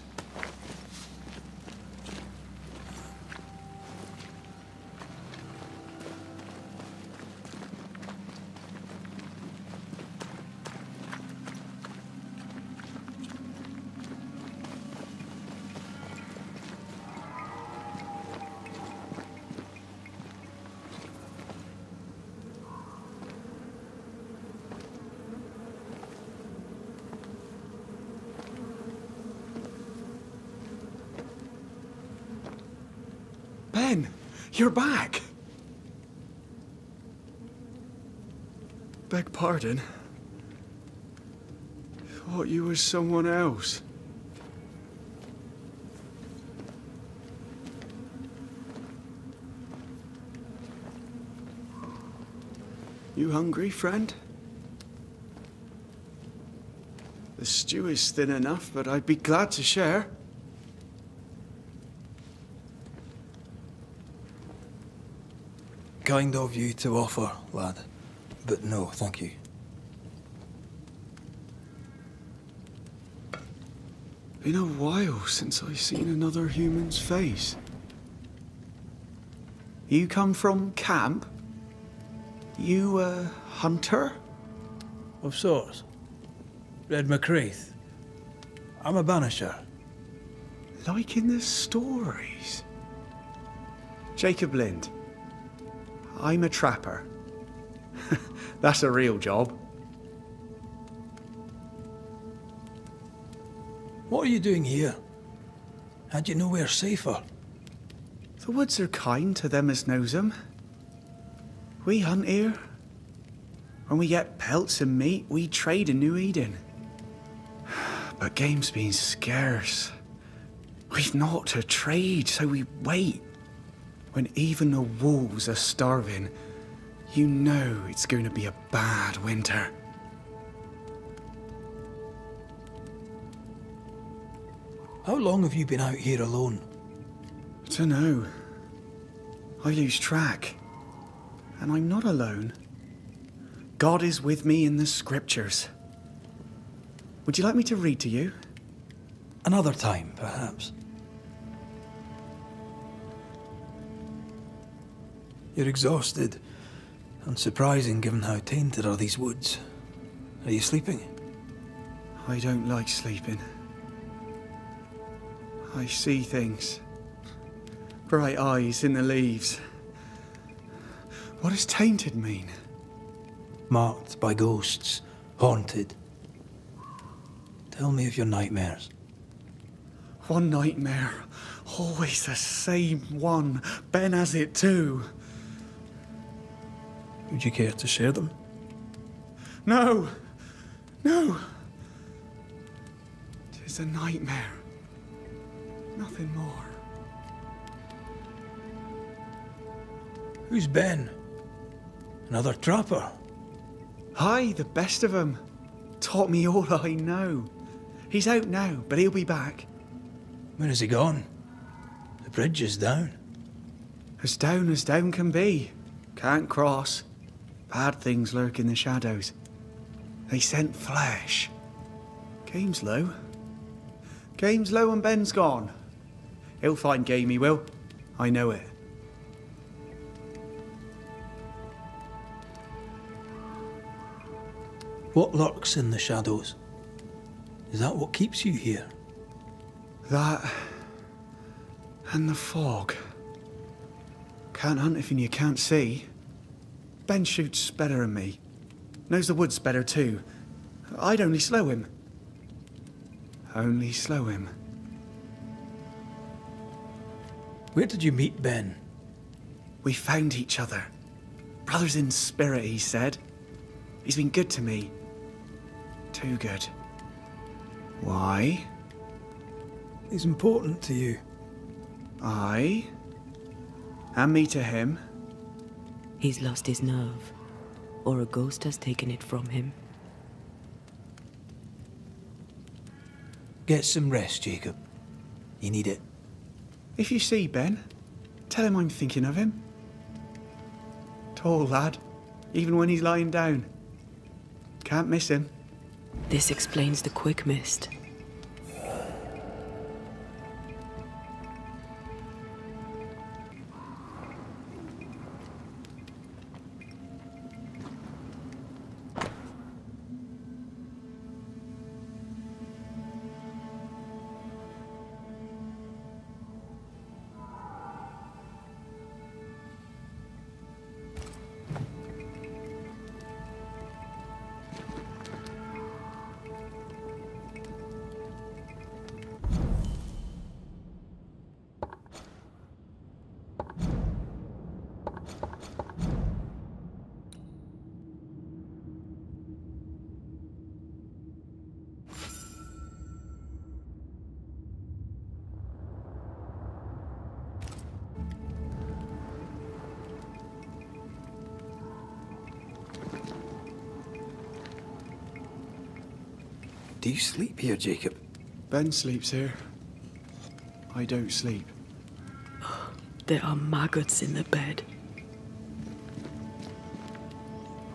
Ben, you're back. Beg pardon. Thought you were someone else. You hungry, friend? The stew is thin enough, but I'd be glad to share. Kind of you to offer, lad. But no, thank you. Been a while since I've seen another human's face. You come from camp? You a hunter? Of sorts. Red McCraith. I'm a banisher. Like in the stories. Jacob Lind. I'm a trapper. That's a real job. What are you doing here? Had you nowhere safer? The woods are kind to them as knows 'em. We hunt here. When we get pelts and meat, we trade in New Eden. But game's been scarce. We've naught to trade, so we wait. When even the wolves are starving, you know it's going to be a bad winter. How long have you been out here alone? Dunno. I lose track. And I'm not alone. God is with me in the scriptures. Would you like me to read to you? Another time, perhaps. You're exhausted. Unsurprising given how tainted are these woods. Are you sleeping? I don't like sleeping. I see things. Bright eyes in the leaves. What does tainted mean? Marked by ghosts. Haunted. Tell me of your nightmares. One nightmare. Always the same one. Ben has it too. Would you care to share them? No! No! 'Tis a nightmare. Nothing more. Who's Ben? Another trapper? Aye, the best of 'em. Taught me all I know. He's out now, but he'll be back. When is he gone? The bridge is down. As down can be. Can't cross. Bad things lurk in the shadows. They scent flesh. Game's low. Game's low and Ben's gone. He'll find game, he will. I know it. What lurks in the shadows? Is that what keeps you here? That and the fog. Can't hunt if you can't see. Ben shoots better than me. Knows the woods better too. I'd only slow him. Only slow him. Where did you meet Ben? We found each other. Brothers in spirit, he said. He's been good to me. Too good. Why? He's important to you. Aye. And me to him. He's lost his nerve, or a ghost has taken it from him. Get some rest, Jacob. You need it. If you see Ben, tell him I'm thinking of him. Tall lad, even when he's lying down. Can't miss him. This explains the quick mist. Do you sleep here, Jacob? Ben sleeps here. I don't sleep. There are maggots in the bed.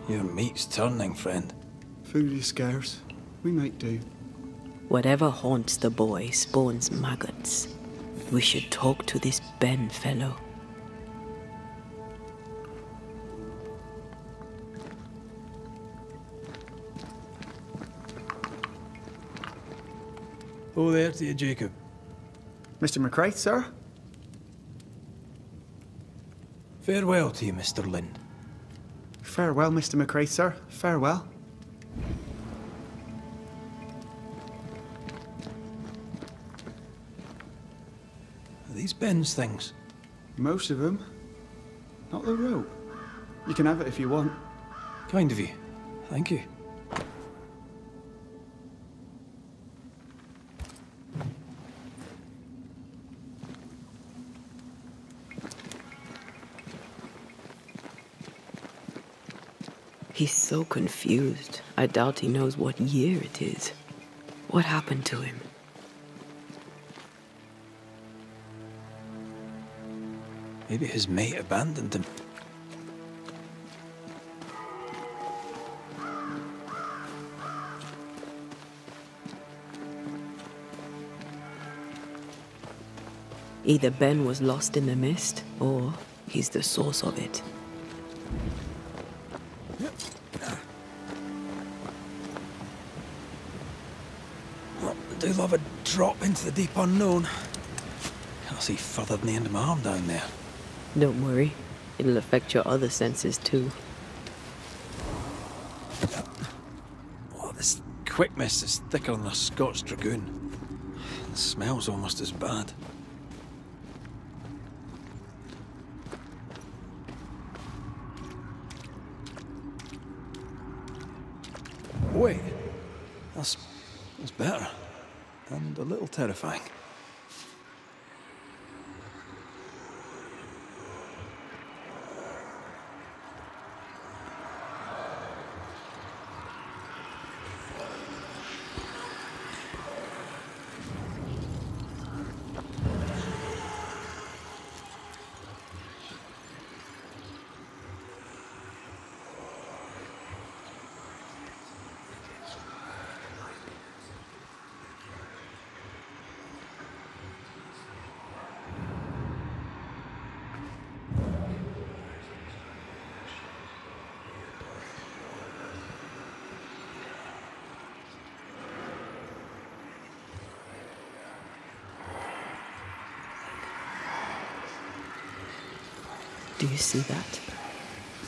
Your meat's turning, friend. Food is scarce. We make do. Whatever haunts the boy spawns maggots. We should talk to this Ben fellow. Oh, there to you, Jacob. Mr. McCraith, sir? Farewell to you, Mr. Lind. Farewell, Mr. McCraith, sir. Farewell. Are these Ben's things? Most of them. Not the rope. You can have it if you want. Kind of you. Thank you. He's so confused. I doubt he knows what year it is. What happened to him? Maybe his mate abandoned him. Either Ben was lost in the mist, or he's the source of it. I do love a drop into the deep unknown. Can't see further than the end of my arm down there. Don't worry. It'll affect your other senses too. Oh, this quick mist is thicker than a Scots dragoon. The smell's almost as bad. Wait, that's better. And a little terrifying. Do you see that?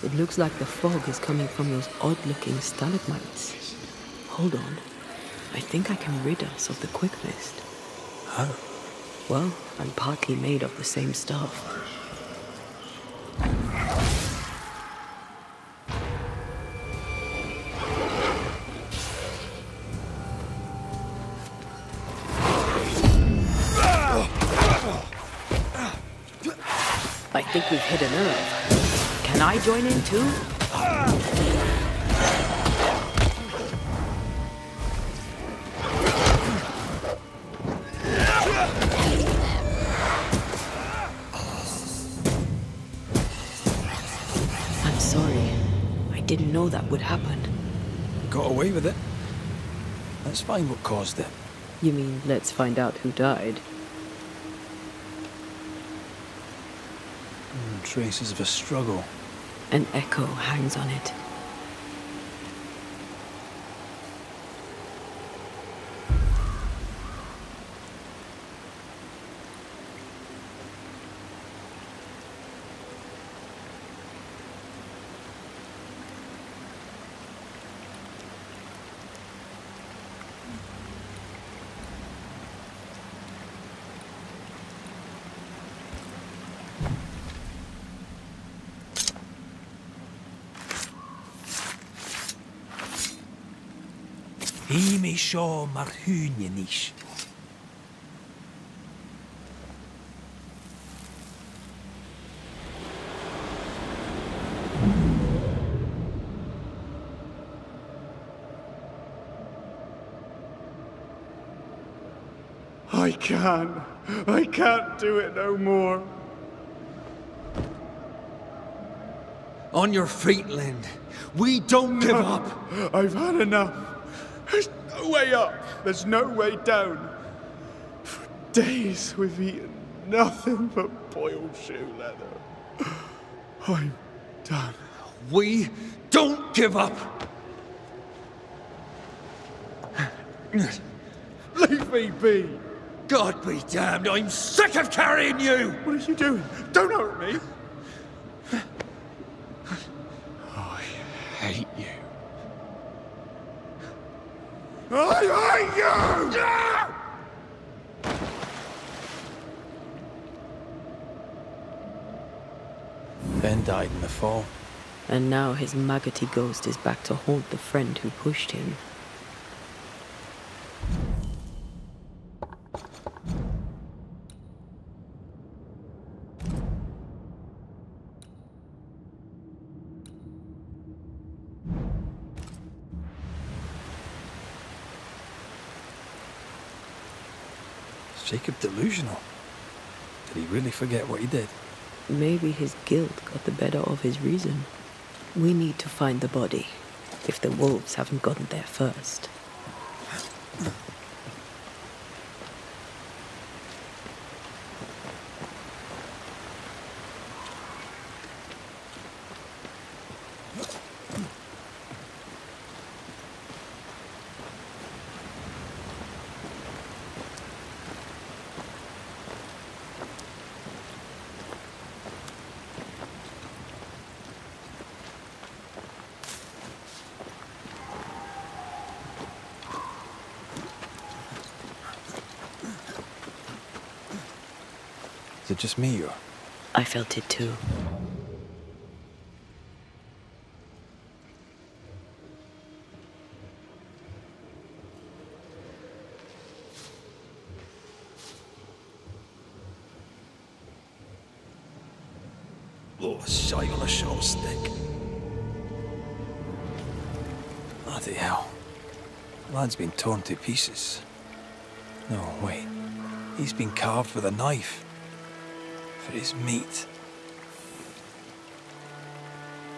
It looks like the fog is coming from those odd-looking stalagmites. Hold on. I think I can rid us of the quick mist. How? Well, I'm partly made of the same stuff. I think we've hit a nerve. Can I join in too? I'm sorry. I didn't know that would happen. Got away with it. Let's find what caused it. You mean, let's find out who died? Traces of a struggle. An echo hangs on it. He may show Marhunianish. I can't do it no more. On your feet, Lind. We don't give up. I've had enough. There's no way up. There's no way down. For days we've eaten nothing but boiled shoe leather. I'm done. We don't give up. Leave me be. God be damned, I'm sick of carrying you! What are you doing? Don't hurt me. I hate you. I hate you! Ben died in the fall. And now his maggoty ghost is back to haunt the friend who pushed him. Is Jacob delusional? Did he really forget what he did? Maybe his guilt got the better of his reason. We need to find the body, if the wolves haven't gotten there first. Is it just me or? I felt it too. Oh, shite on a short stick. Bloody hell. Lad's been torn to pieces. No, wait. He's been carved with a knife. For his meat.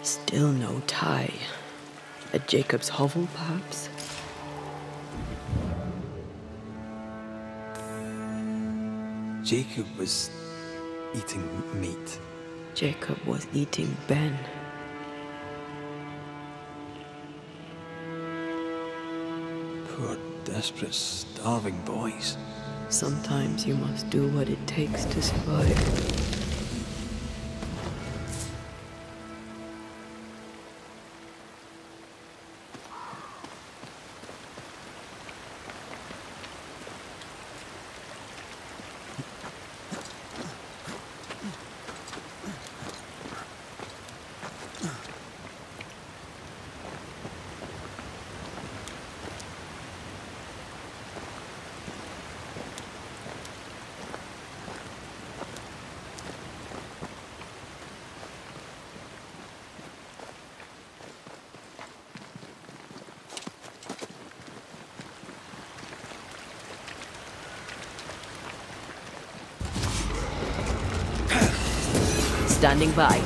Still no tie. At Jacob's hovel, perhaps? Jacob was eating meat. Jacob was eating Ben. Poor, desperate, starving boys. Sometimes you must do what it takes to survive. Standing by.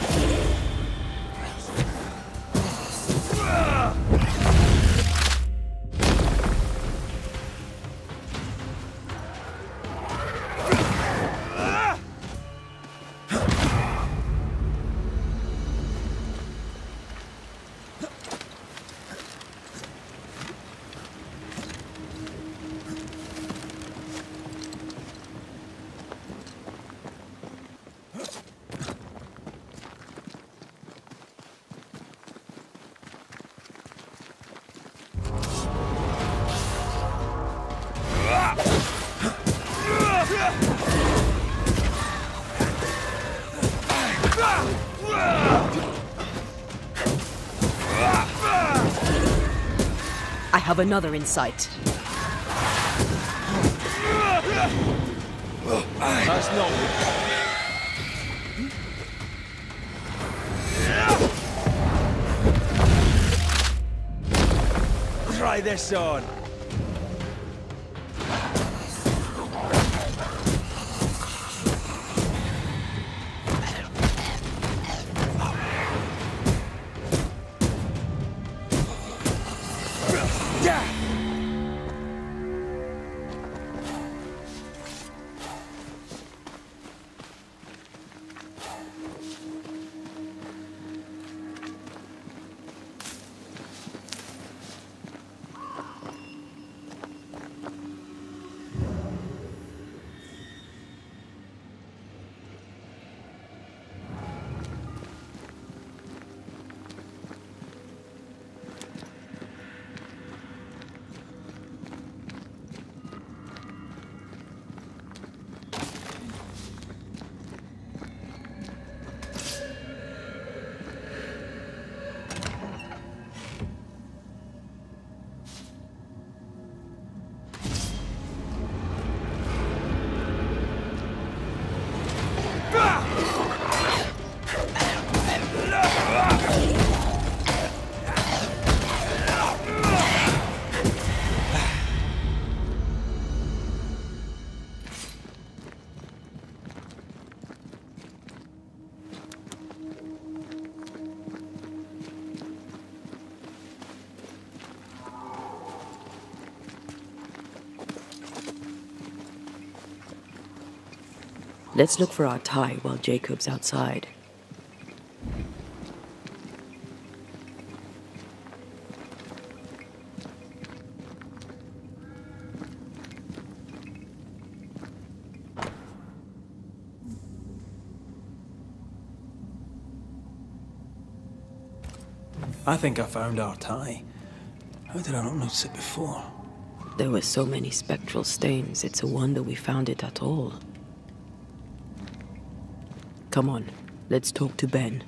I have another in sight. That's not... Try this on. Let's look for our tie while Jacob's outside. I think I found our tie. How did I not notice it before? There were so many spectral stains, it's a wonder we found it at all. Come on, let's talk to Ben.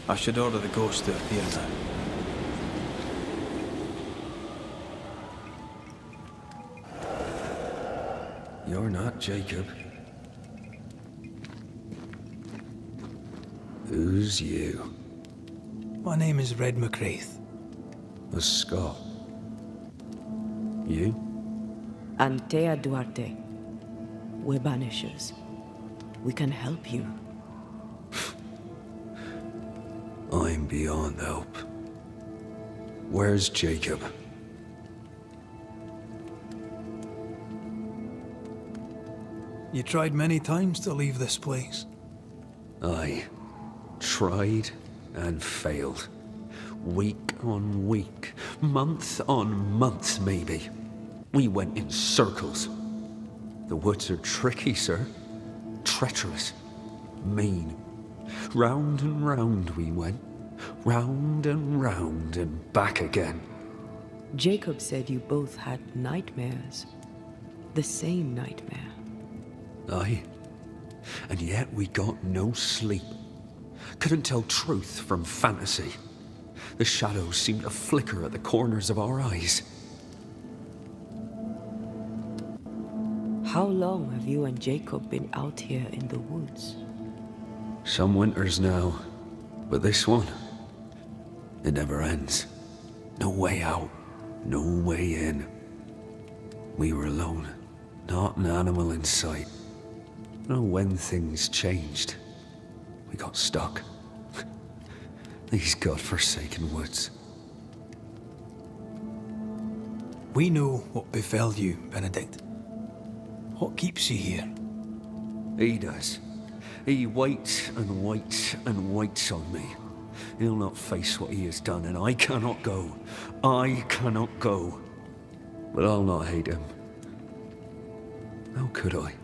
I should order the ghost to appear now. You're not Jacob. Who's you? My name is Red McCraith. A Scot. You? Antea Duarte. We're Banishers. We can help you. I'm beyond help. Where's Jacob? You tried many times to leave this place. I tried and failed. Week on week, month on month maybe. We went in circles. The woods are tricky, sir. Treacherous. Mean. Round and round we went. Round and back again. Jacob said you both had nightmares. The same nightmare. Aye. And yet we got no sleep. Couldn't tell truth from fantasy. The shadows seemed to flicker at the corners of our eyes. How long have you and Jacob been out here in the woods? Some winters now, but this one, it never ends. No way out, no way in. We were alone, not an animal in sight. I don't know when things changed. We got stuck. These godforsaken woods. We know what befell you, Benedict. What keeps you here? He does. He waits and waits and waits on me. He'll not face what he has done, and I cannot go. I cannot go. But I'll not hate him. How could I?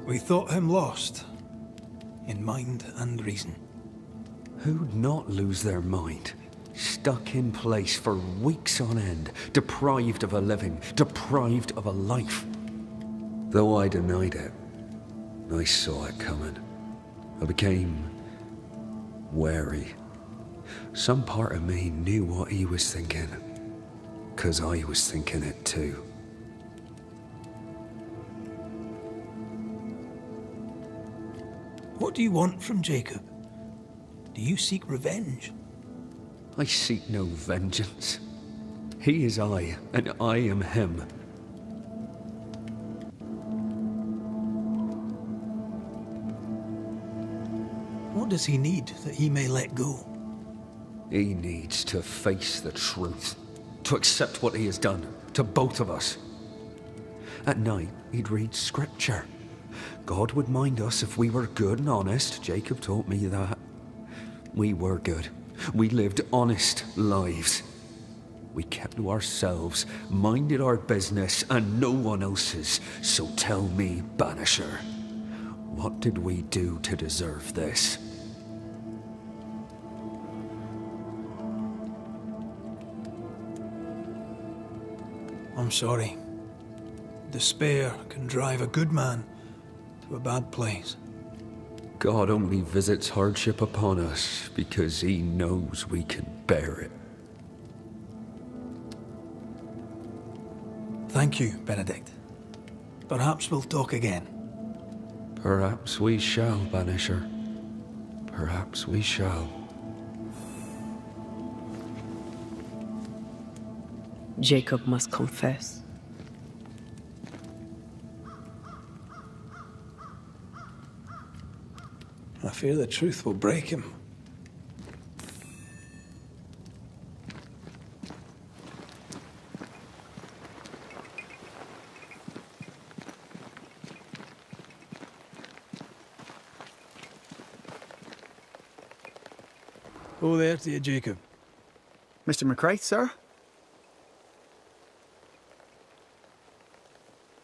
We thought him lost, in mind and reason. Who'd not lose their mind? Stuck in place for weeks on end, deprived of a living, deprived of a life. Though I denied it, I saw it coming. I became wary. Some part of me knew what he was thinking, 'cause I was thinking it too. What do you want from Jacob? Do you seek revenge? I seek no vengeance. He is I, and I am him. What does he need that he may let go? He needs to face the truth, to accept what he has done, to both of us. At night, he'd read scripture. God would mind us if we were good and honest. Jacob taught me that. We were good. We lived honest lives. We kept to ourselves, minded our business and no one else's. So tell me, Banisher, what did we do to deserve this? I'm sorry. Despair can drive a good man to a bad place. God only visits hardship upon us because he knows we can bear it. Thank you, Benedict. Perhaps we'll talk again. Perhaps we shall, Banisher. Perhaps we shall. Jacob must confess. I fear the truth will break him. Oh, there to you, Jacob. Mr. McCraith, sir?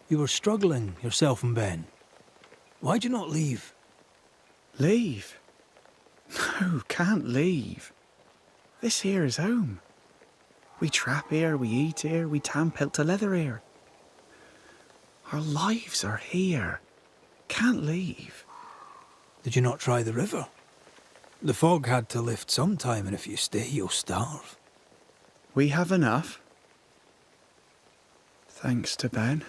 You were struggling, yourself and Ben. Why'd you not leave? Leave? No, can't leave. This here is home. We trap here, we eat here, we tan pelt to leather here. Our lives are here. Can't leave. Did you not try the river? The fog had to lift sometime, and if you stay, you'll starve. We have enough. Thanks to Ben.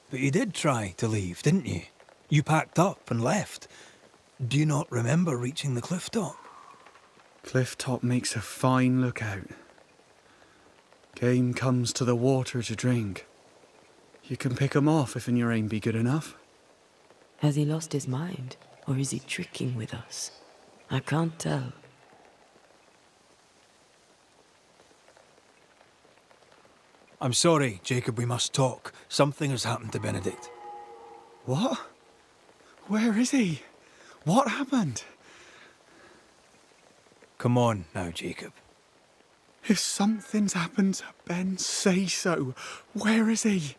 But you did try to leave, didn't you? You packed up and left. Do you not remember reaching the cliff top? Cliff top makes a fine lookout. Game comes to the water to drink. You can pick 'em off if your aim be good enough. Has he lost his mind? Or is he tricking with us? I can't tell. I'm sorry, Jacob, we must talk. Something has happened to Benedict. What? Where is he? What happened? Come on now, Jacob. If something's happened to Ben, say so. Where is he?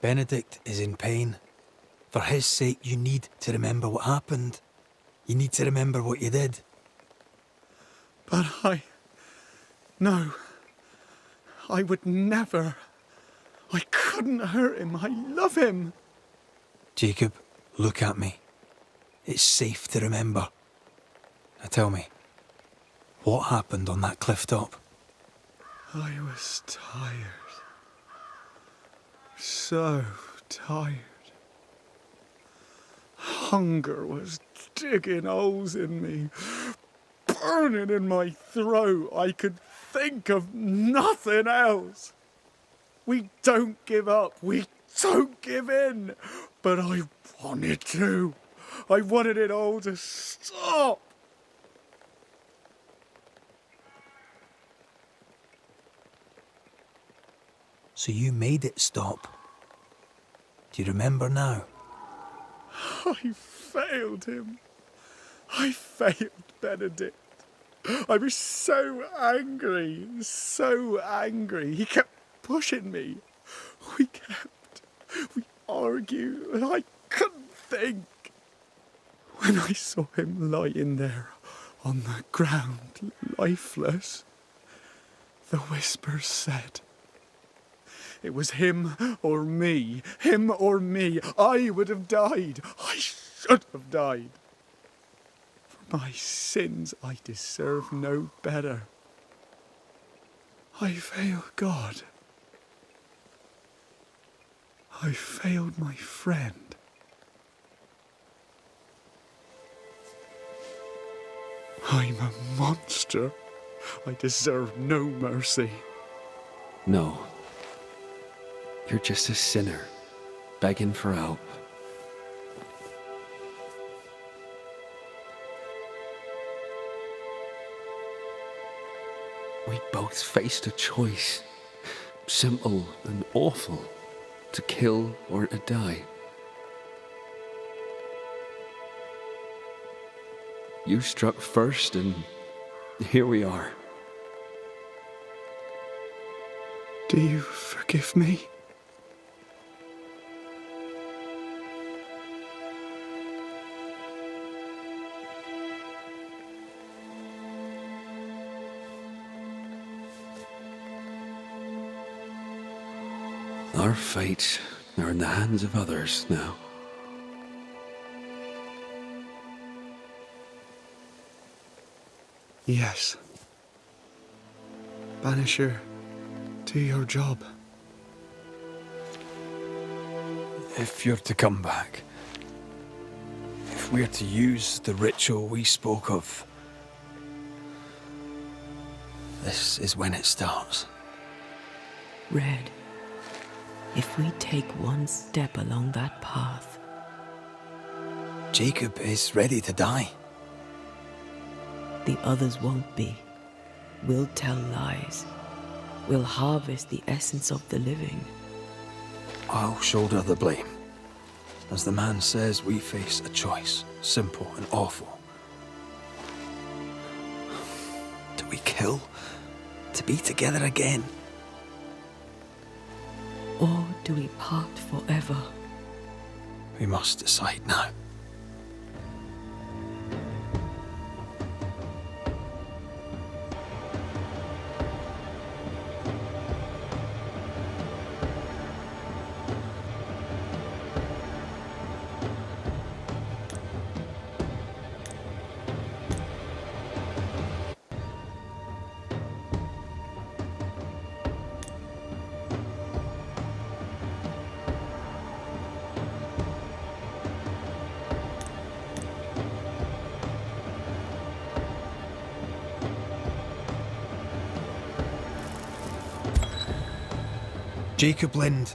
Benedict is in pain. For his sake, you need to remember what happened. You need to remember what you did. But No. I would never. I couldn't hurt him. I love him. Jacob, look at me. It's safe to remember. Now tell me, what happened on that cliff top? I was tired. So tired. Hunger was digging holes in me, burning in my throat. I could think of nothing else. We don't give up. We don't give in. But I wanted to. I wanted it all to stop. So you made it stop. Do you remember now? I failed him. I failed Benedict. I was so angry, so angry. He kept pushing me. We argued, and I couldn't think. When I saw him lying there on the ground, lifeless, the whispers said, it was him or me. Him or me. I would have died. I should have died. For my sins, I deserve no better. I failed God. I failed my friend. I'm a monster. I deserve no mercy. No. You're just a sinner, begging for help. We both faced a choice, simple and awful, to kill or to die. You struck first, and here we are. Do you forgive me? Our fates are in the hands of others now. Yes. Banisher, do your job. If you're to come back, if we're to use the ritual we spoke of, this is when it starts. Red, if we take one step along that path... Jacob is ready to die. The others won't be. We'll tell lies. We'll harvest the essence of the living. I'll shoulder the blame. As the man says, we face a choice, simple and awful. Do we kill to be together again? Or do we part forever? We must decide now. Jacob Lind,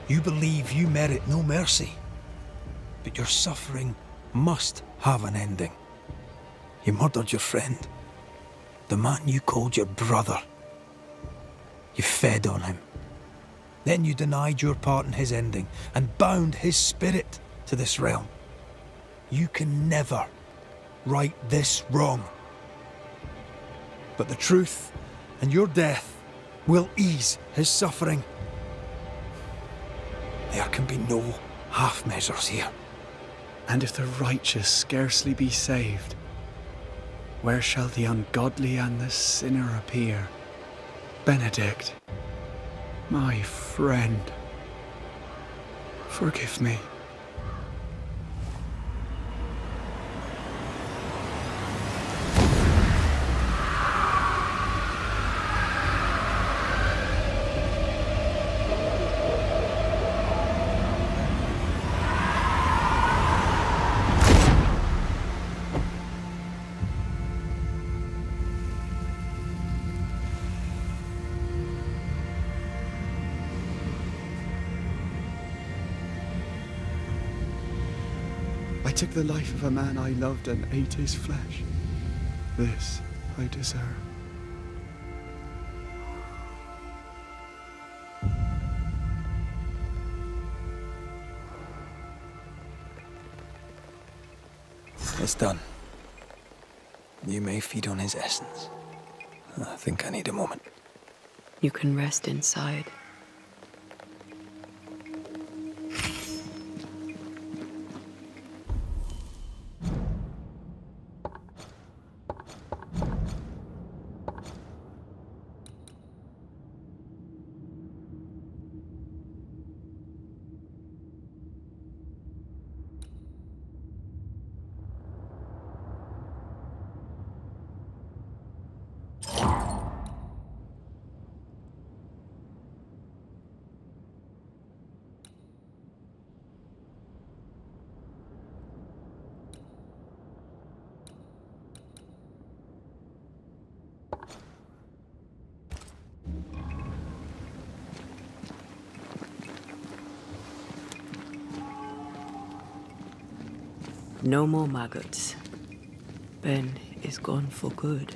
you believe you merit no mercy, but your suffering must have an ending. You murdered your friend, the man you called your brother. You fed on him. Then you denied your part in his ending and bound his spirit to this realm. You can never right this wrong. But the truth and your death will ease his suffering. There can be no half measures here. And if the righteous scarcely be saved, where shall the ungodly and the sinner appear? Benedict, my friend, forgive me. I took the life of a man I loved and ate his flesh. This I deserve. It's done. You may feed on his essence. I think I need a moment. You can rest inside. No more maggots. Ben is gone for good.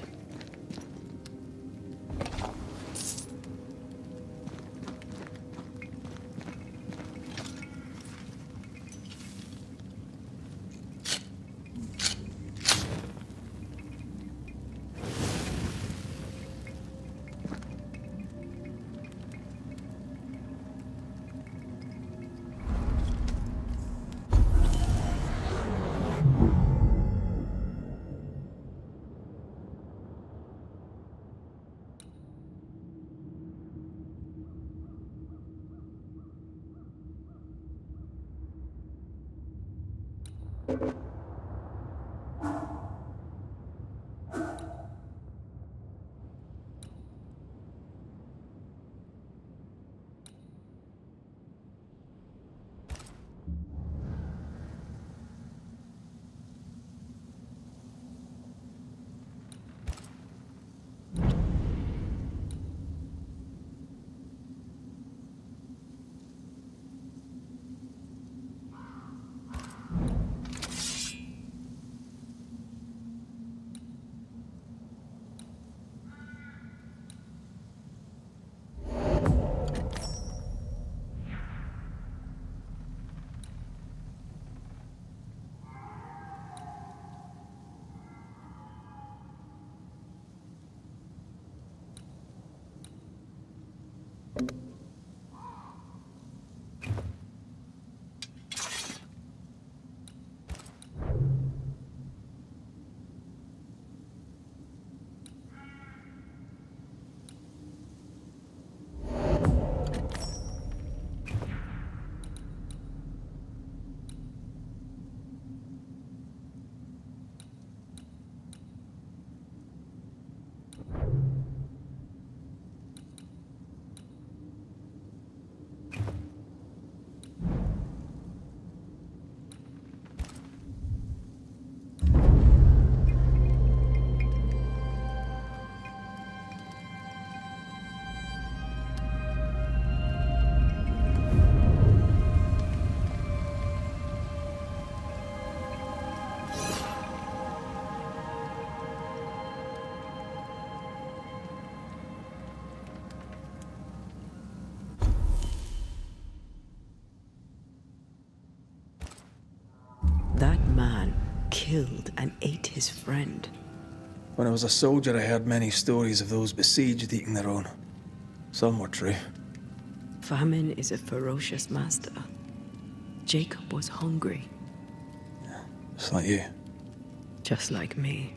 killed and ate his friend. When I was a soldier, I heard many stories of those besieged eating their own. Some were true. Famine is a ferocious master. Jacob was hungry. Just like you. Just like me.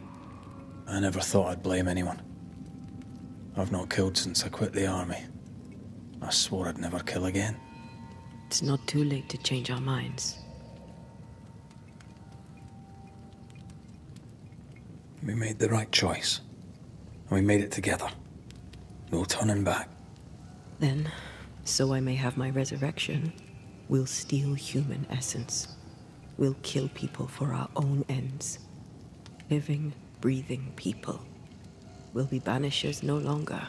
I never thought I'd blame anyone. I've not killed since I quit the army. I swore I'd never kill again. It's not too late to change our minds. We made the right choice. And we made it together. No turning back. Then, so I may have my resurrection, we'll steal human essence. We'll kill people for our own ends. Living, breathing people. We'll be banishers no longer.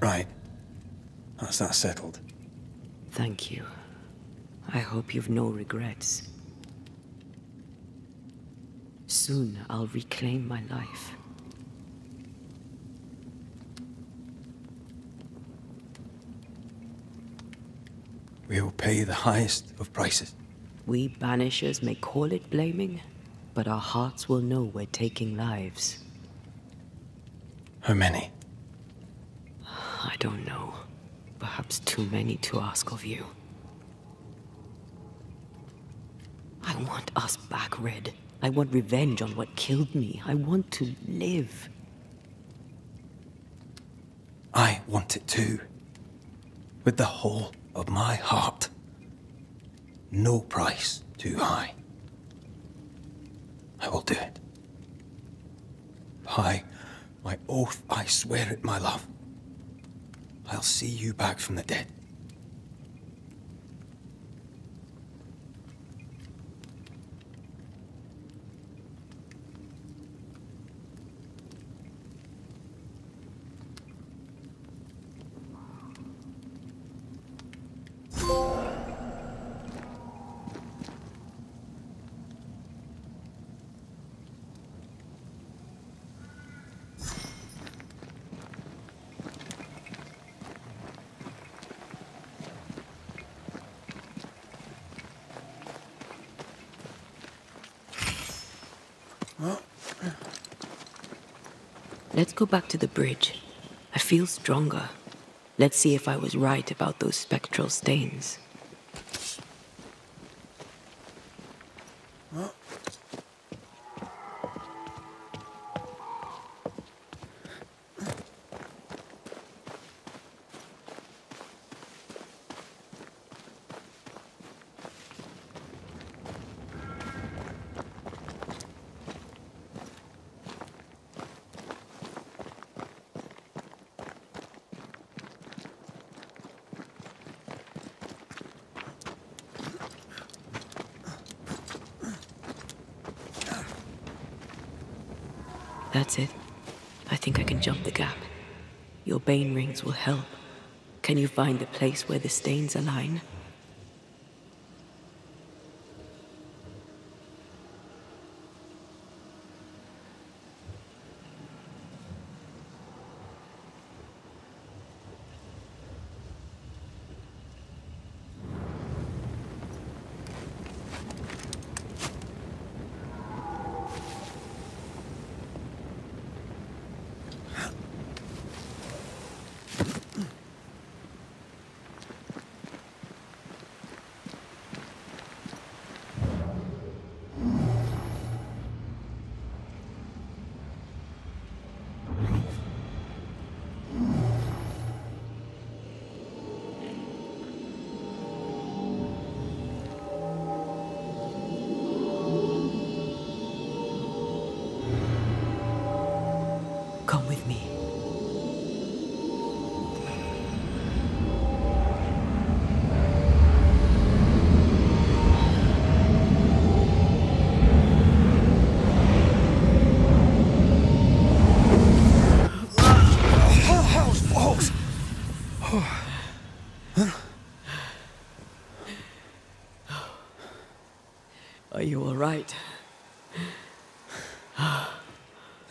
Right. That's that settled. Thank you. I hope you've no regrets. Soon I'll reclaim my life. We'll pay the highest of prices. We banishers may call it blaming, but our hearts will know we're taking lives. How many? I don't know. Perhaps too many to ask of you. I want us back, Red. I want revenge on what killed me. I want to live. I want it too. With the whole of my heart. No price too high. I will do it. By my oath, I swear it, my love. I'll see you back from the dead. Let's go back to the bridge. I feel stronger. Let's see if I was right about those spectral stains. That's it. I think I can jump the gap. Your bane rings will help. Can you find the place where the stains align? Come with me.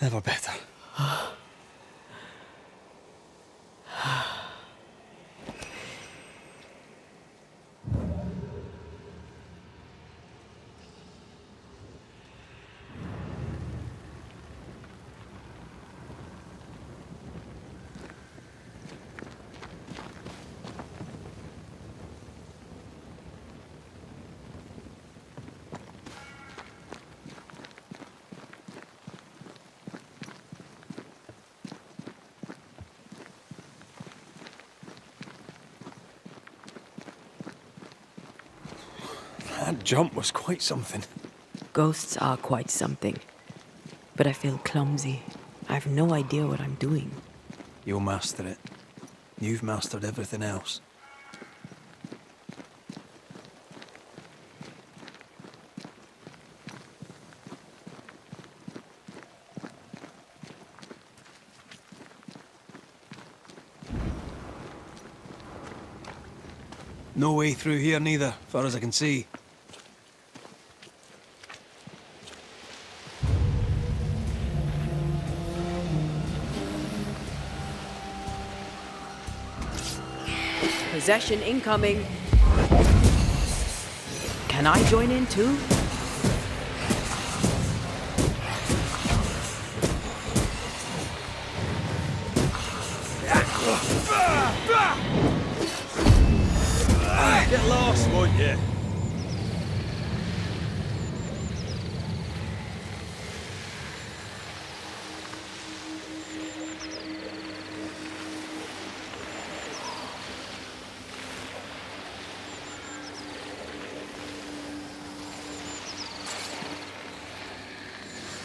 Never better. That jump was quite something. Ghosts are quite something. But I feel clumsy. I have no idea what I'm doing. You'll master it. You've mastered everything else. No way through here neither, far as I can see. Possession incoming. Can I join in too? Get lost, won't you?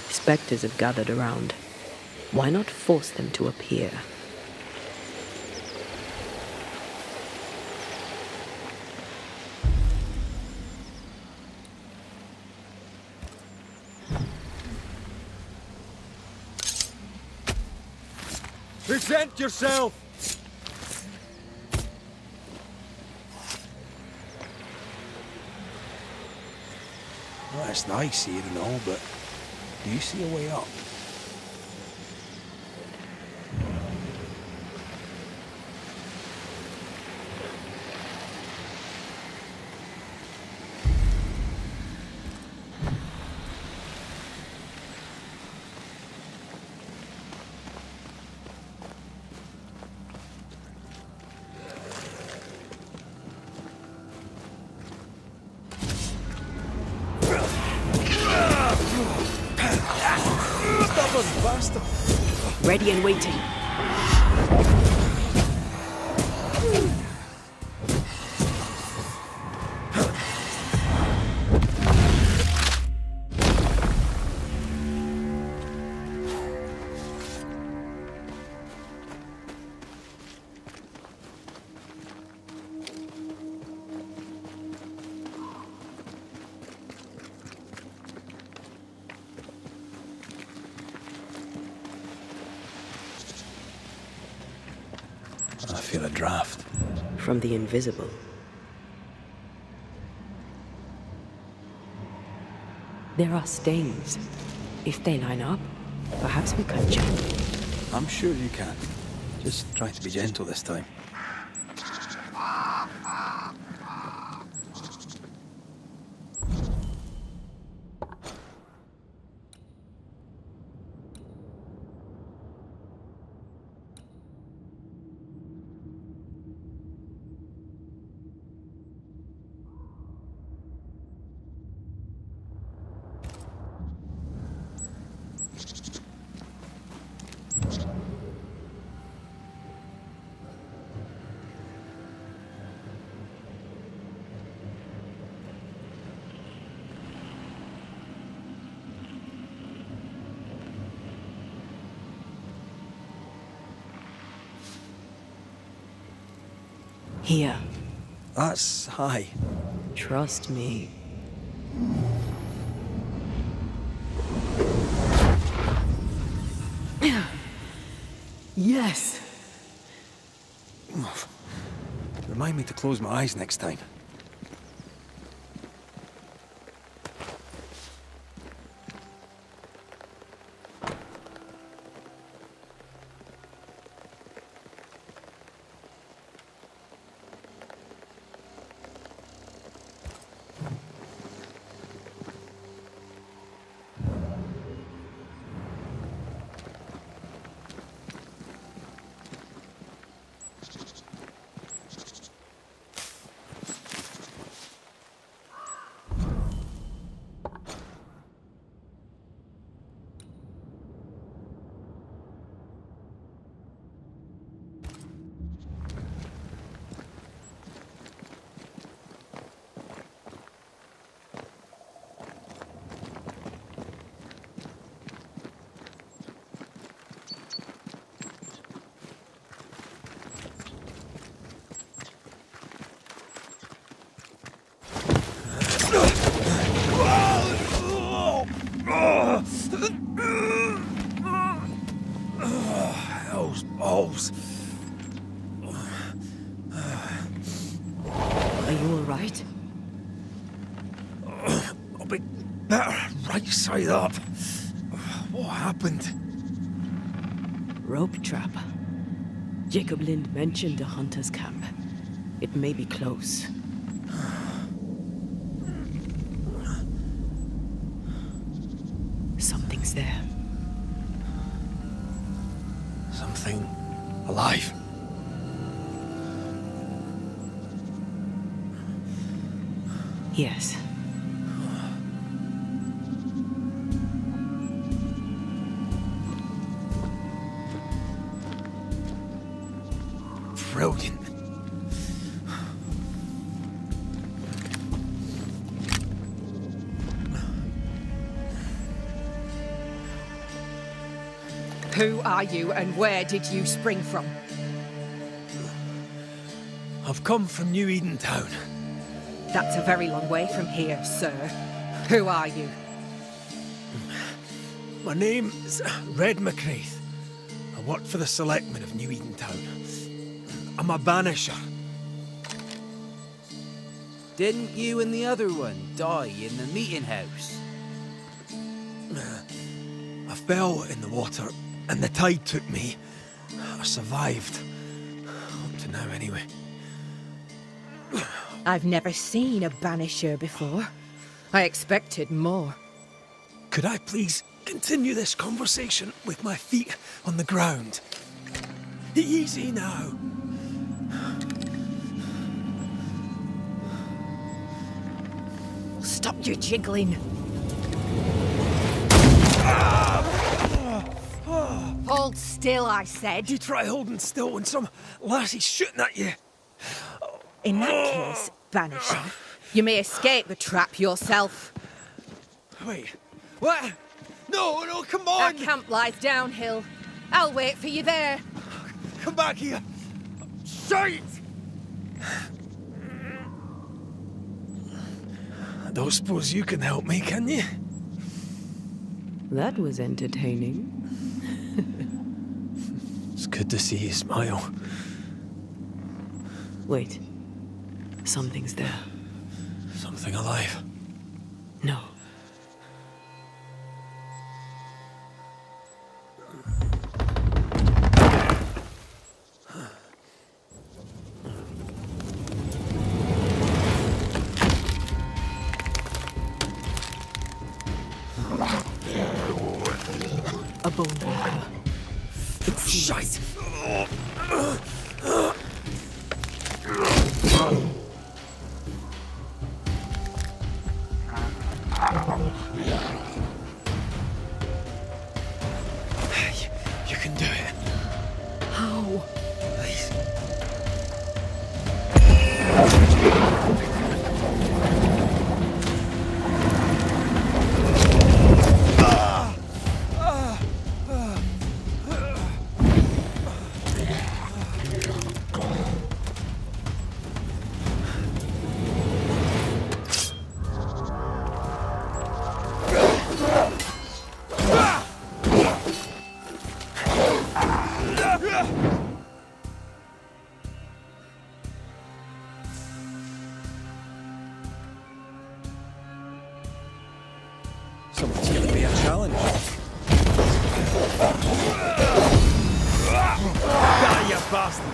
Specters have gathered around. Why not force them to appear? Present yourself! Well, it's nice here and all, but do you see a way up? Ready and waiting. I feel a draft. From the invisible. There are stains. If they line up, perhaps we can jump. I'm sure you can. Just try to be gentle this time. Here. That's high. Trust me. Yes! Remind me to close my eyes next time. those balls. Are you all right? I'll be better right side up. What happened? Rope trap. Jacob Lind mentioned a hunter's camp. It may be close. Something's there. Something alive. Yes. Brilliant. Who are you and where did you spring from? I've come from New Eden Town. That's a very long way from here, sir. Who are you? My name is Red McCraith. I work for the selectmen of New Eden Town. I'm a banisher. Didn't you and the other one die in the meeting house? I fell in the water and the tide took me. I survived. Up to now, anyway. I've never seen a banisher before. I expected more. Could I please continue this conversation with my feet on the ground? Easy now. Stop your jiggling. Hold still, I said. You try holding still when some lassie's shooting at you. In that case, Banisher, you may escape the trap yourself. Wait, what? No, no, come on! Our camp lies downhill. I'll wait for you there. Come back here! Shite! I don't suppose you can help me, can you? That was entertaining. It's good to see you smile. Wait. Something's there. Something alive? No. A bone walker. It's shite. You can do it. How? Please. Someone's giving me a challenge. Die, you bastard!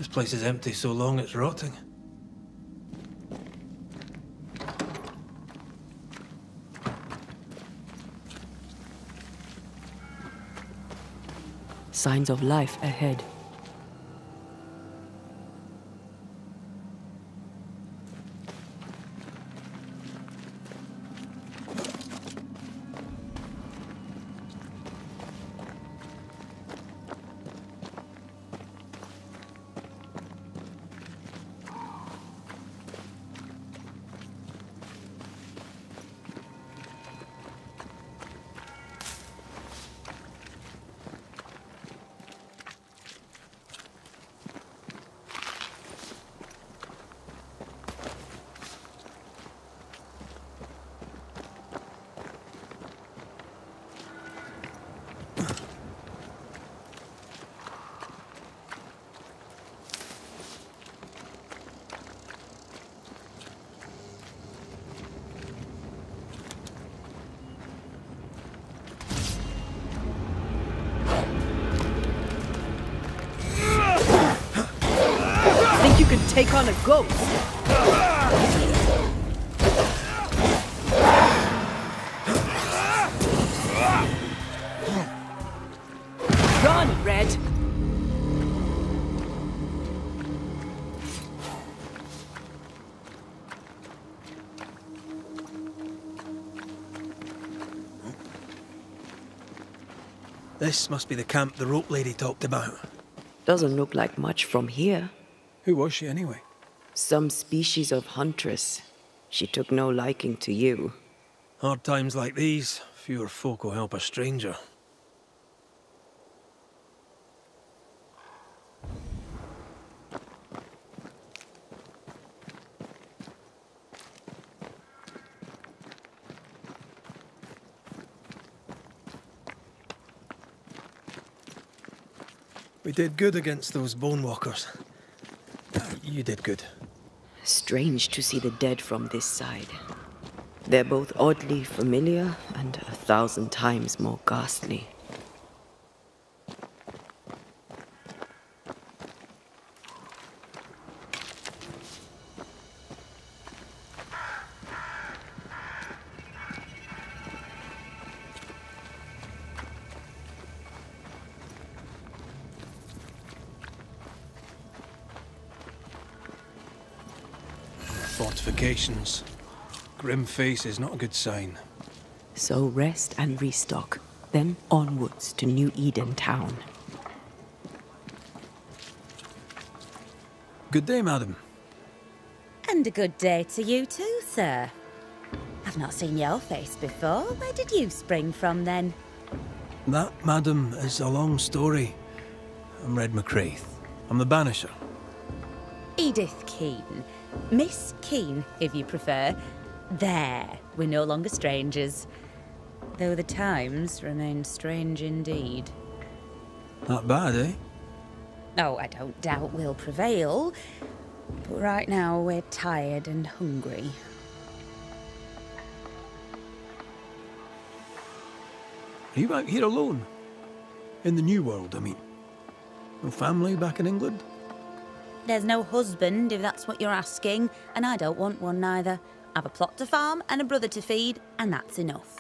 This place is empty so long it's rotting. Signs of life ahead. Think you can take on a ghost? Run, Red! This must be the camp the rope lady talked about. Doesn't look like much from here. Who was she anyway? Some species of huntress. She took no liking to you. Hard times like these, fewer folk will help a stranger. We did good against those bone walkers. You did good. Strange to see the dead from this side. They're both oddly familiar and 1,000 times more ghastly. Fortifications. Grim face is not a good sign. So rest and restock, then onwards to New Eden town. Good day, madam. And a good day to you too, sir. I've not seen your face before. Where did you spring from, then? That, madam, is a long story. I'm Red McCraith. I'm the Banisher. Edith Keane. Miss Keane, if you prefer. There, we're no longer strangers. Though the times remain strange indeed. Not bad, eh? Oh, I don't doubt we'll prevail. But right now we're tired and hungry. Are you out here alone? In the New World, I mean. No family back in England? There's no husband, if that's what you're asking, and I don't want one neither. I've a plot to farm and a brother to feed, and that's enough.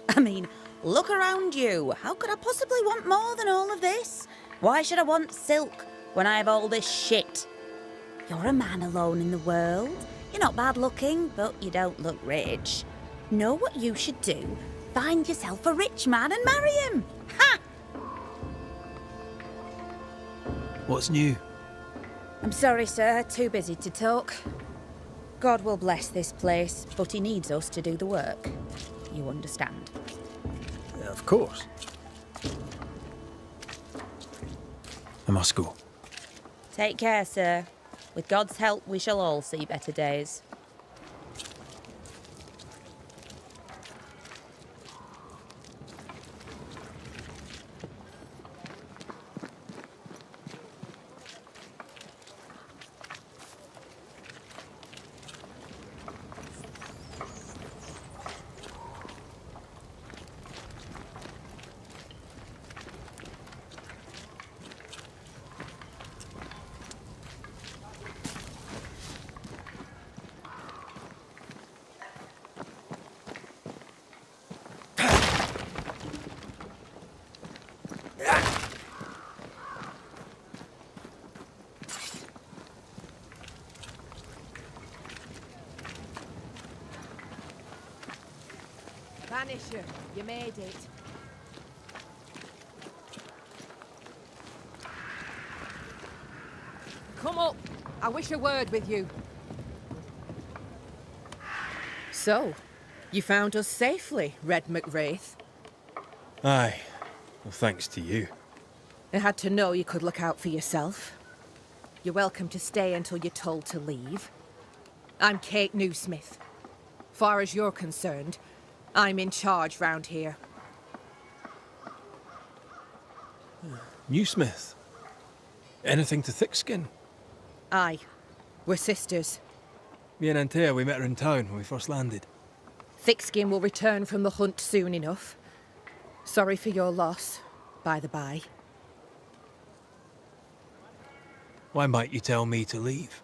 I mean, look around you. How could I possibly want more than all of this? Why should I want silk when I have all this shit? You're a man alone in the world. You're not bad looking, but you don't look rich. Know what you should do? Find yourself a rich man and marry him. Ha! What's new? I'm sorry, sir. Too busy to talk. God will bless this place, but he needs us to do the work. You understand? Yeah, of course. I must go. Take care, sir. With God's help, we shall all see better days. Banisher, you made it. Come up. I wish a word with you. So, you found us safely, Red McWraith. Aye. Well, thanks to you. I had to know you could look out for yourself. You're welcome to stay until you're told to leave. I'm Kate Newsmith. Far as you're concerned, I'm in charge round here. Newsmith? Anything to Thickskin? Aye. We're sisters. Me and Antea, we met her in town when we first landed. Thickskin will return from the hunt soon enough. Sorry for your loss, by the by. Why might you tell me to leave?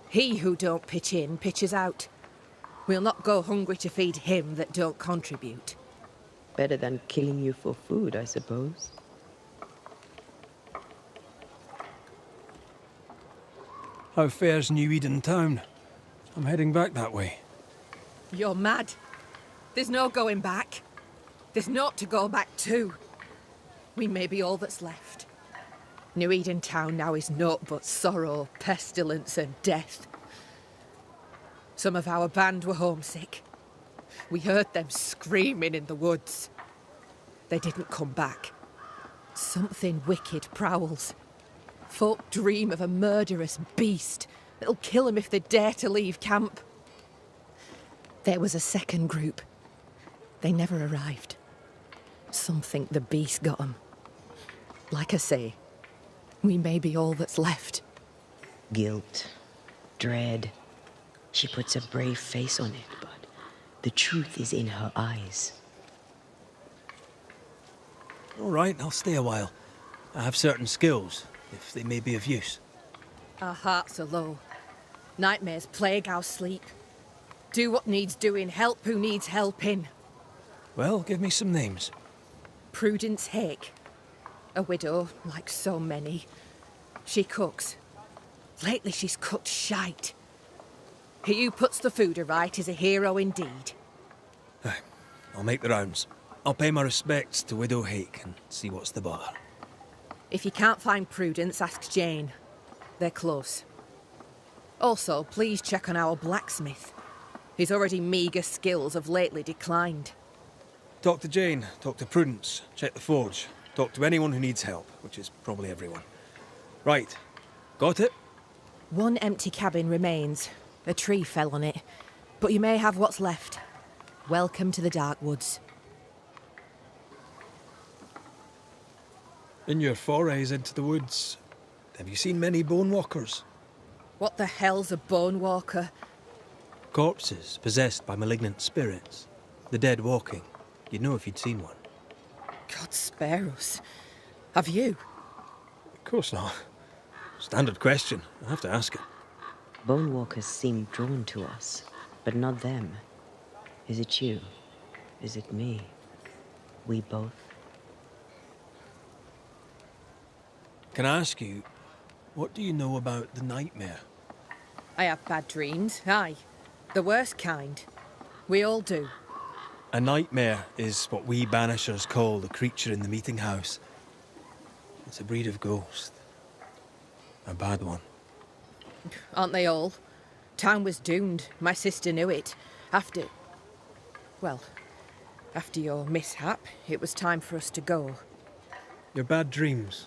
He who don't pitch in, pitches out. We'll not go hungry to feed him that don't contribute. Better than killing you for food, I suppose. How fares New Eden town? I'm heading back that way. You're mad. There's no going back. There's naught to go back to. We may be all that's left. New Eden town now is naught but sorrow, pestilence and death. Some of our band were homesick. We heard them screaming in the woods. They didn't come back. Something wicked prowls. Folk dream of a murderous beast that'll kill them if they dare to leave camp. There was a second group. They never arrived. Some think the beast got them. Like I say, we may be all that's left. Guilt, dread. She puts a brave face on it, but the truth is in her eyes. All right, I'll stay a while. I have certain skills, if they may be of use. Our hearts are low. Nightmares plague our sleep. Do what needs doing, help who needs helping. Well, give me some names. Prudence Hake. A widow, like so many. She cooks. Lately she's cooked shite. He who puts the food aright is a hero indeed. Aye, I'll make the rounds. I'll pay my respects to Widow Hake and see what's the bother. If you can't find Prudence, ask Jane. They're close. Also, please check on our blacksmith. His already meagre skills have lately declined. Talk to Jane, talk to Prudence, check the forge, talk to anyone who needs help, which is probably everyone. Right, got it? One empty cabin remains. A tree fell on it, but you may have what's left. Welcome to the Dark Woods. In your forays into the woods, have you seen many bone walkers? What the hell's a bone walker? Corpses possessed by malignant spirits. The dead walking. You'd know if you'd seen one. God spare us. Have you? Of course not. Standard question. I have to ask it. Bone walkers seem drawn to us, but not them. Is it you? Is it me? We both? Can I ask you, what do you know about the nightmare? I have bad dreams, aye. The worst kind. We all do. A nightmare is what we Banishers call the creature in the meeting house. It's a breed of ghost. A bad one. Aren't they all? Town was doomed. My sister knew it. After your mishap, it was time for us to go. Your bad dreams.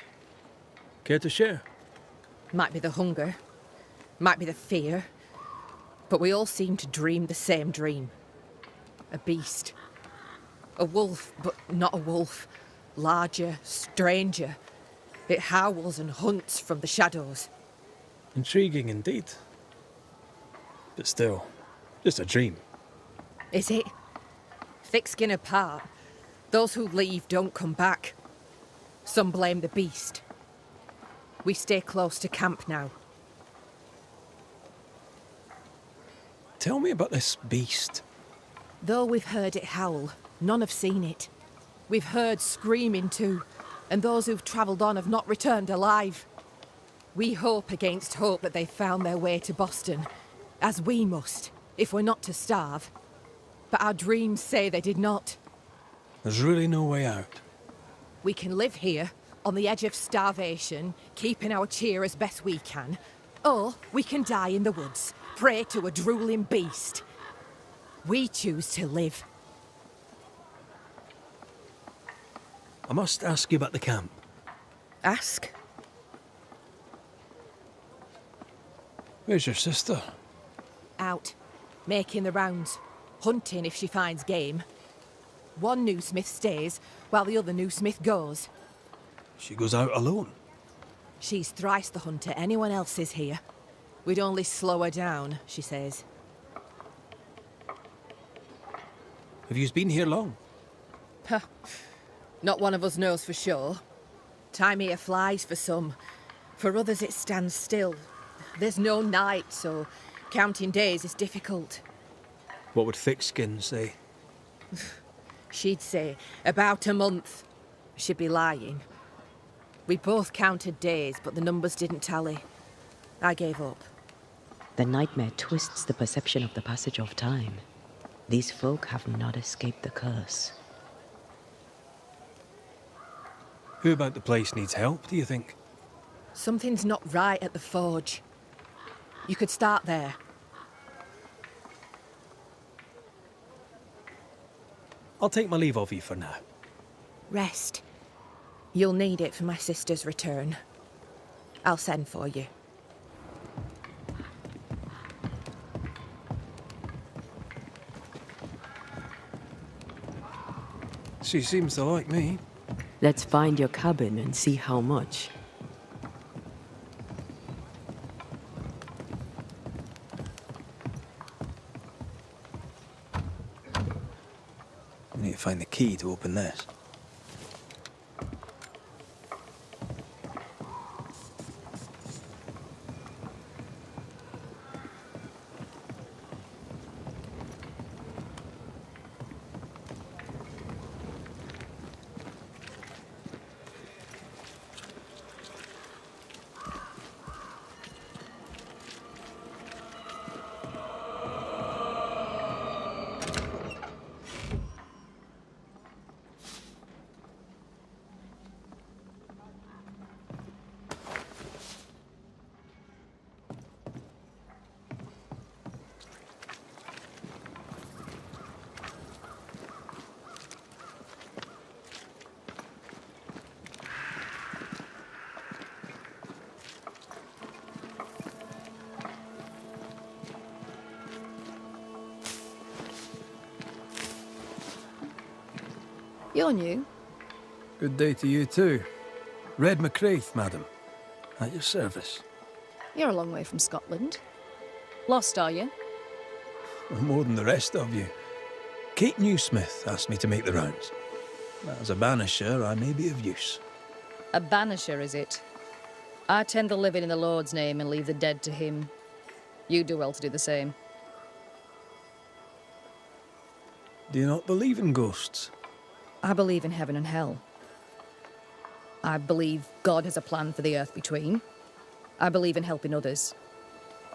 Care to share? Might be the hunger. Might be the fear. But we all seem to dream the same dream. A beast. A wolf, but not a wolf. Larger, stranger. It howls and hunts from the shadows. Intriguing indeed. But still, just a dream. Is it? Thick skin apart, those who leave don't come back. Some blame the beast. We stay close to camp now. Tell me about this beast. Though we've heard it howl, none have seen it. We've heard screaming too, and those who've travelled on have not returned alive. We hope against hope that they found their way to Boston, as we must, if we're not to starve. but our dreams say they did not. There's really no way out. We can live here, on the edge of starvation, keeping our cheer as best we can. Or we can die in the woods, prey to a drooling beast. We choose to live. I must ask you about the camp. Ask? Where's your sister? Out, making the rounds, hunting if she finds game. One new smith stays, while the other new smith goes. She goes out alone? She's thrice the hunter anyone else is here. We'd only slow her down, she says. Have you been here long? Huh. Not one of us knows for sure. Time here flies for some. For others it stands still. There's no night, so counting days is difficult. What would Thickskin say? She'd say about a month. She'd be lying. We both counted days, but the numbers didn't tally. I gave up. The nightmare twists the perception of the passage of time. These folk have not escaped the curse. Who about the place needs help, do you think? Something's not right at the forge. You could start there. I'll take my leave of you for now. Rest. You'll need it for my sister's return. I'll send for you. She seems to like me. Let's find your cabin and see how much. I need to find the key to open this. You're new. Good day to you too. Red McCraith, madam. At your service. You're a long way from Scotland. Lost, are you? More than the rest of you. Kate Newsmith asked me to make the rounds. As a banisher, I may be of use. A banisher, is it? I tend the living in the Lord's name and leave the dead to him. You do well to do the same. Do you not believe in ghosts? I believe in heaven and hell. I believe God has a plan for the earth between. I believe in helping others.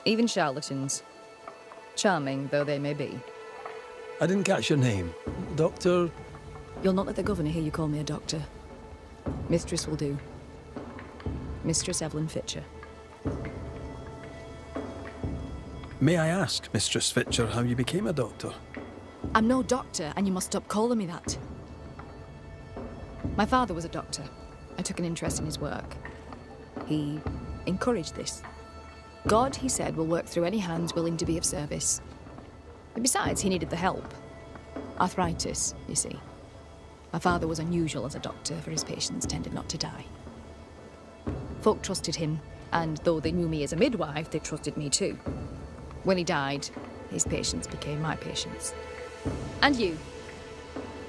Even charlatans. Charming though they may be. I didn't catch your name. Doctor... You'll not let the governor hear you call me a doctor. Mistress will do. Mistress Evelyn Fitcher. May I ask, Mistress Fitcher, how you became a doctor? I'm no doctor, and you must stop calling me that. My father was a doctor. I took an interest in his work. He encouraged this. God, he said, will work through any hands willing to be of service. And besides, he needed the help. Arthritis, you see. My father was unusual as a doctor, for his patients tended not to die. Folk trusted him, and though they knew me as a midwife, they trusted me too. When he died, his patients became my patients. And you?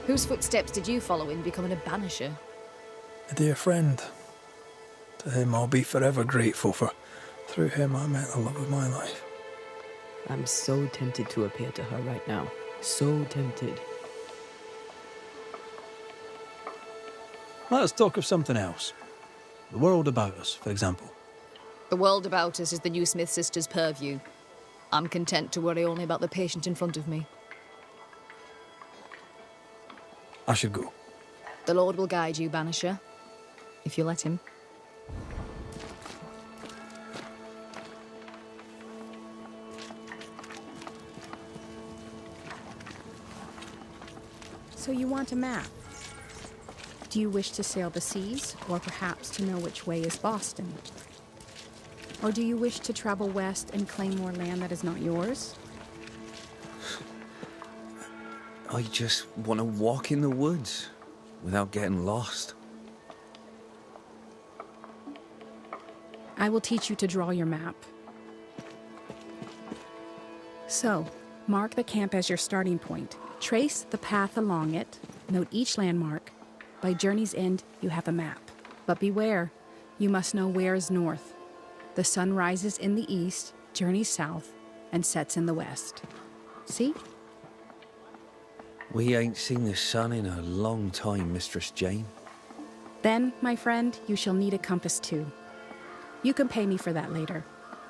Whose footsteps did you follow in becoming a banisher? A dear friend. To him I'll be forever grateful, for through him I met the love of my life. I'm so tempted to appear to her right now. So tempted. Let us talk of something else. The world about us, for example. The world about us is the new Smith sisters' purview. I'm content to worry only about the patient in front of me. I should go. The Lord will guide you, Banisher. If you let him. So you want a map? Do you wish to sail the seas, or perhaps to know which way is Boston? Or do you wish to travel west and claim more land that is not yours? I just want to walk in the woods without getting lost. I will teach you to draw your map. So, mark the camp as your starting point. Trace the path along it, note each landmark. By journey's end, you have a map. But beware, you must know where is north. The sun rises in the east, journeys south, and sets in the west. See? We ain't seen the sun in a long time, Mistress Jane. Then, my friend, you shall need a compass too. You can pay me for that later,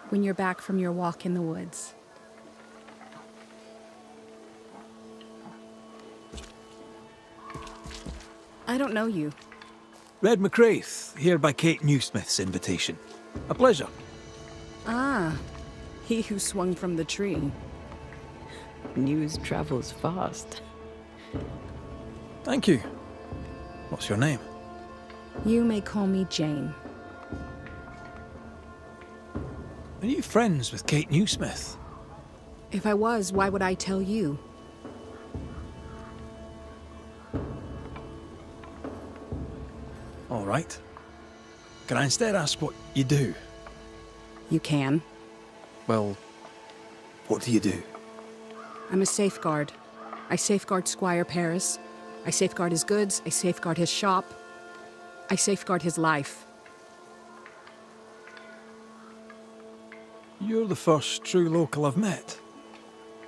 when you're back from your walk in the woods. I don't know you. Red McCraith, here by Kate Newsmith's invitation. A pleasure. Ah, he who swung from the tree. News travels fast. Thank you. What's your name? You may call me Jane. Are you friends with Kate Newsmith? If I was, why would I tell you? All right. Can I instead ask what you do? You can. Well, what do you do? I'm a safeguard. I safeguard Squire Paris. I safeguard his goods. I safeguard his shop. I safeguard his life. You're the first true local I've met.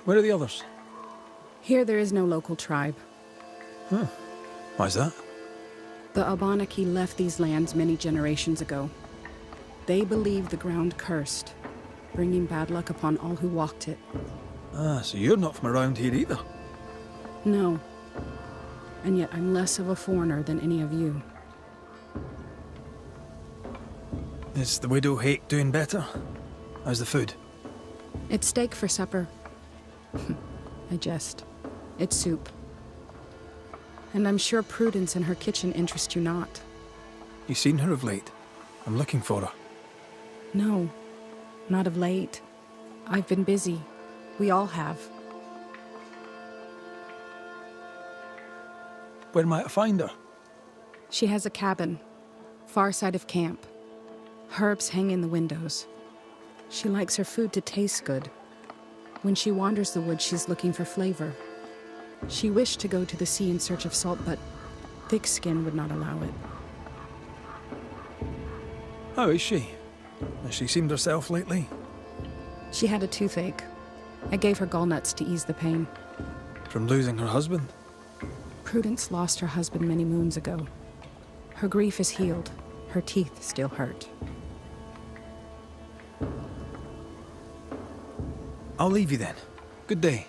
Where are the others? Here there is no local tribe. Huh. Why's that? The Abenaki left these lands many generations ago. They believe the ground cursed, bringing bad luck upon all who walked it. Ah, so you're not from around here either? No. And yet I'm less of a foreigner than any of you. Is the Widow Hake doing better? How's the food? It's steak for supper. I jest. It's soup. And I'm sure Prudence in her kitchen interests you not. You seen her of late? I'm looking for her. No, not of late. I've been busy. We all have. Where might I find her? She has a cabin, far side of camp. Herbs hang in the windows. She likes her food to taste good. When she wanders the woods, she's looking for flavor. She wished to go to the sea in search of salt, but thick skin would not allow it. How is she? Has she seemed herself lately? She had a toothache. I gave her gallnuts to ease the pain. From losing her husband? Prudence lost her husband many moons ago. Her grief is healed. Her teeth still hurt. I'll leave you then. Good day.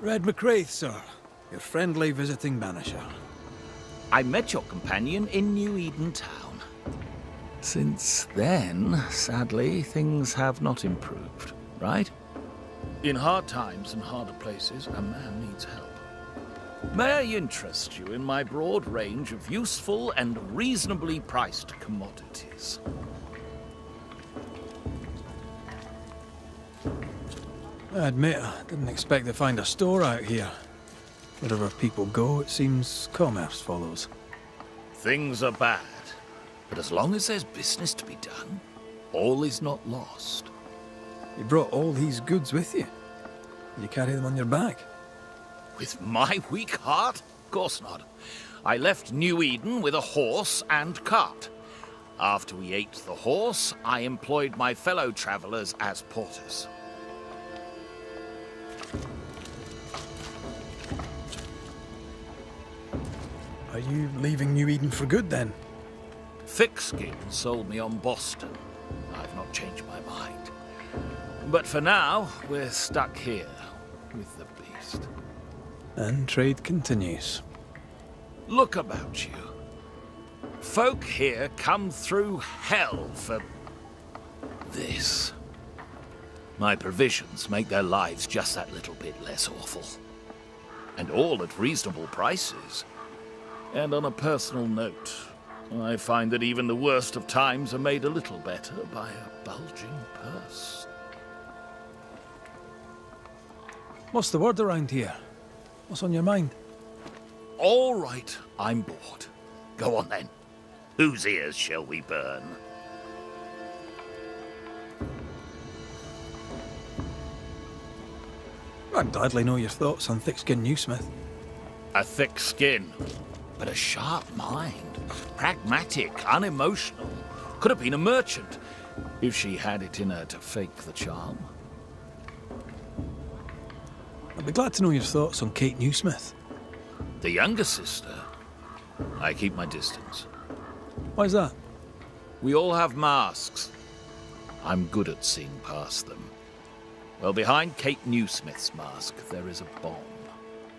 Red McCraith, sir. Your friendly visiting banisher. I met your companion in New Eden Town. Since then, sadly, things have not improved, right? In hard times and harder places, a man needs help. May I interest you in my broad range of useful and reasonably priced commodities? I admit, I didn't expect to find a store out here. Wherever people go, it seems commerce follows. Things are bad, but as long as there's business to be done, all is not lost. You brought all these goods with you? You carry them on your back? With my weak heart? Of course not. I left New Eden with a horse and cart. After we ate the horse, I employed my fellow travelers as porters. Are you leaving New Eden for good, then? Thickskin sold me on Boston. I've not changed my mind. But for now, we're stuck here with the beast. And trade continues. Look about you. Folk here come through hell for this. My provisions make their lives just that little bit less awful. And all at reasonable prices. And on a personal note, I find that even the worst of times are made a little better by a bulging purse. What's the word around here? What's on your mind? All right, I'm bored. Go on then. Whose ears shall we burn? I'd gladly know your thoughts on thick-skinned Newsmith. A thick skin, but a sharp mind. Pragmatic, unemotional. Could have been a merchant, if she had it in her to fake the charm. I'd be glad to know your thoughts on Kate Newsmith. The younger sister. I keep my distance. Why's that? We all have masks. I'm good at seeing past them. Well, behind Kate Newsmith's mask, there is a bomb.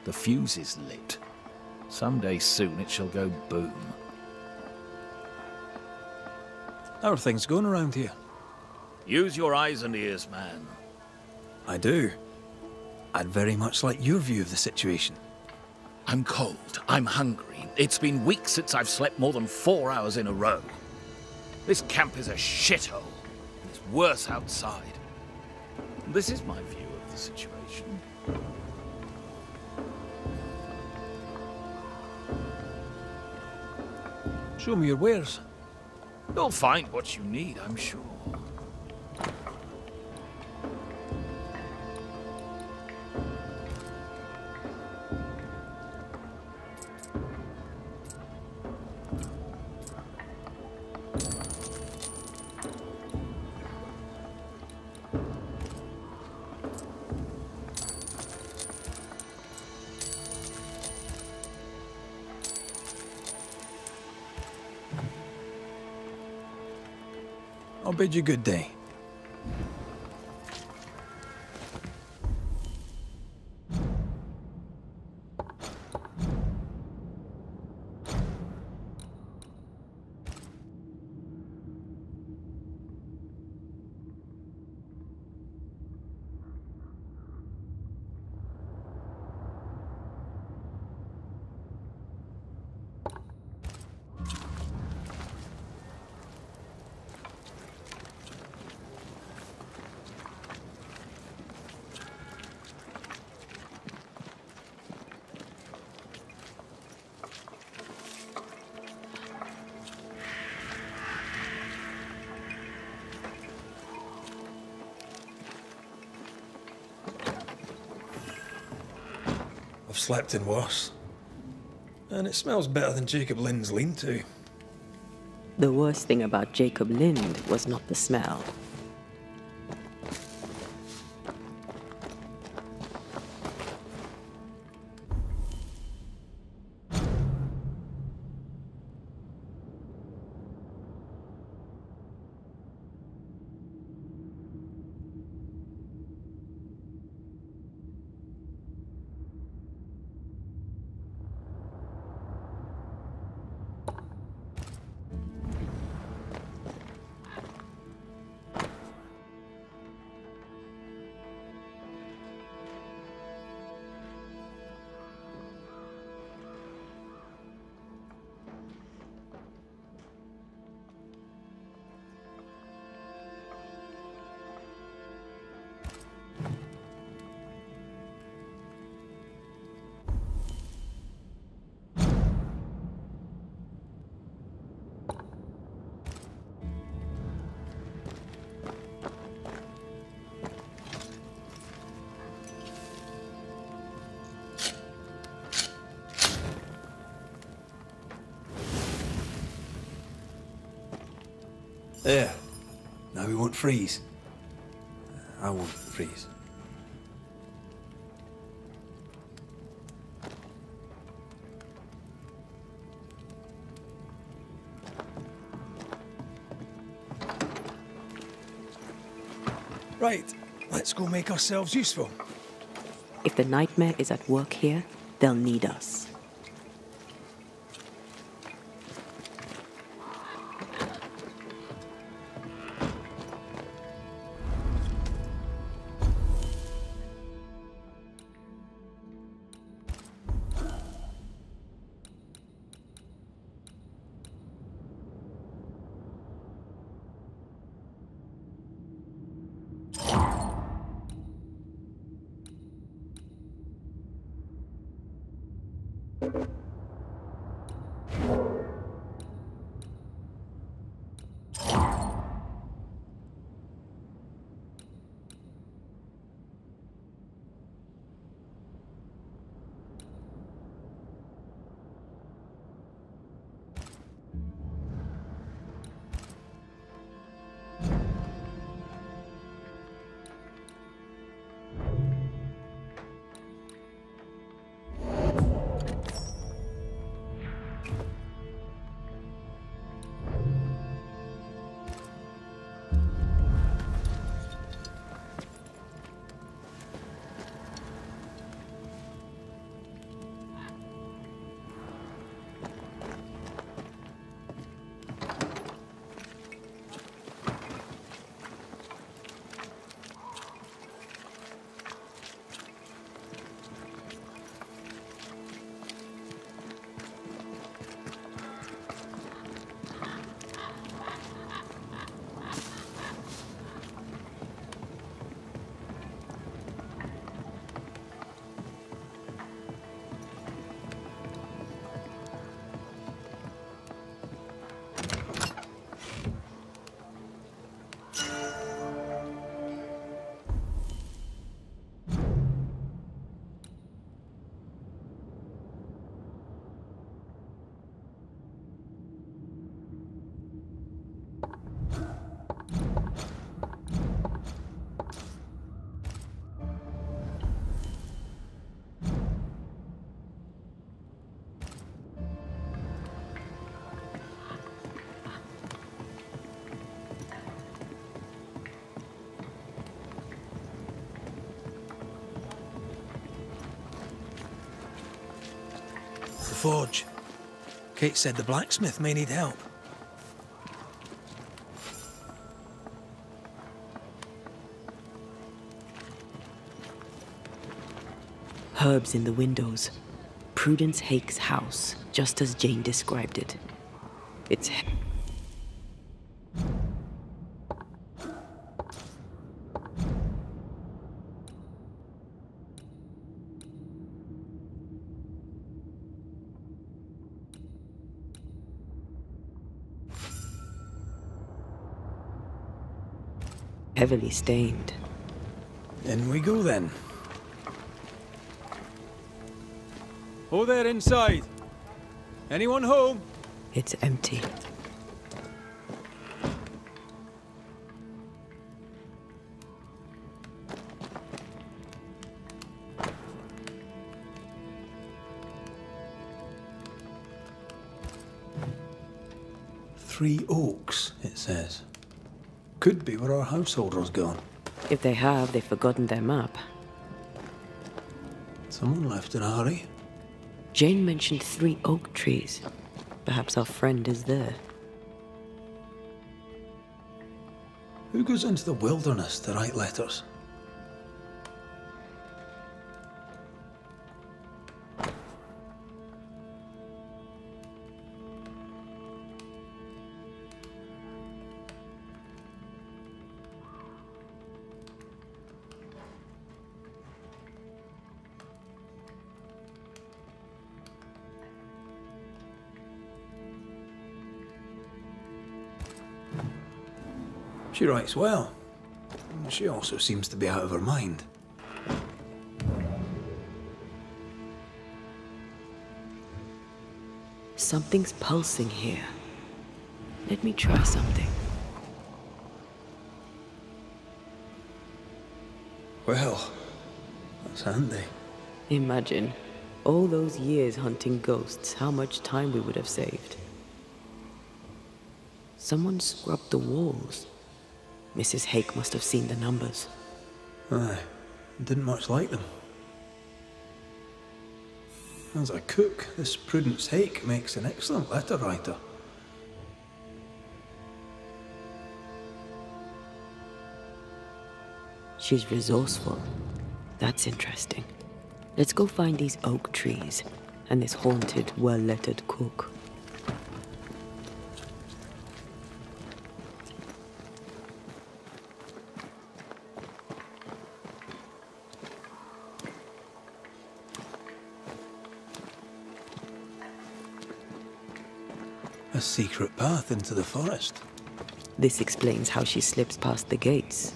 The fuse is lit. Someday soon it shall go boom. How are things going around here? Use your eyes and ears, man. I do. I'd very much like your view of the situation. I'm cold. I'm hungry. It's been weeks since I've slept more than 4 hours in a row. This camp is a shithole. And it's worse outside. This is my view of the situation. Show me your wares. You'll find what you need, I'm sure. I'll bid you good day. I've slept in worse. And it smells better than Jacob Lind's lean-to. The worst thing about Jacob Lind was not the smell. There. Now we won't freeze. I won't freeze. Right, let's go make ourselves useful. If the nightmare is at work here, they'll need us. Forge. Kate said the blacksmith may need help. Herbs in the windows. Prudence Hake's house, just as Jane described it. It's heavily stained. In we go then. Oh there inside. Anyone home? It's empty. Three Oaks, it says. Could be where our householder's gone. If they have, they've forgotten their map. Someone left in a hurry. Jane mentioned 3 oak trees. Perhaps our friend is there. Who goes into the wilderness to write letters? She writes well. She also seems to be out of her mind. Something's pulsing here. Let me try something. Well, that's handy. Imagine, all those years hunting ghosts, how much time we would have saved. Someone scrubbed the walls. Mrs. Hake must have seen the numbers. Aye, didn't much like them. As a cook, this Prudence Hake makes an excellent letter writer. She's resourceful. That's interesting. Let's go find these oak trees and this haunted, well-lettered cook. A secret path into the forest. This explains how she slips past the gates.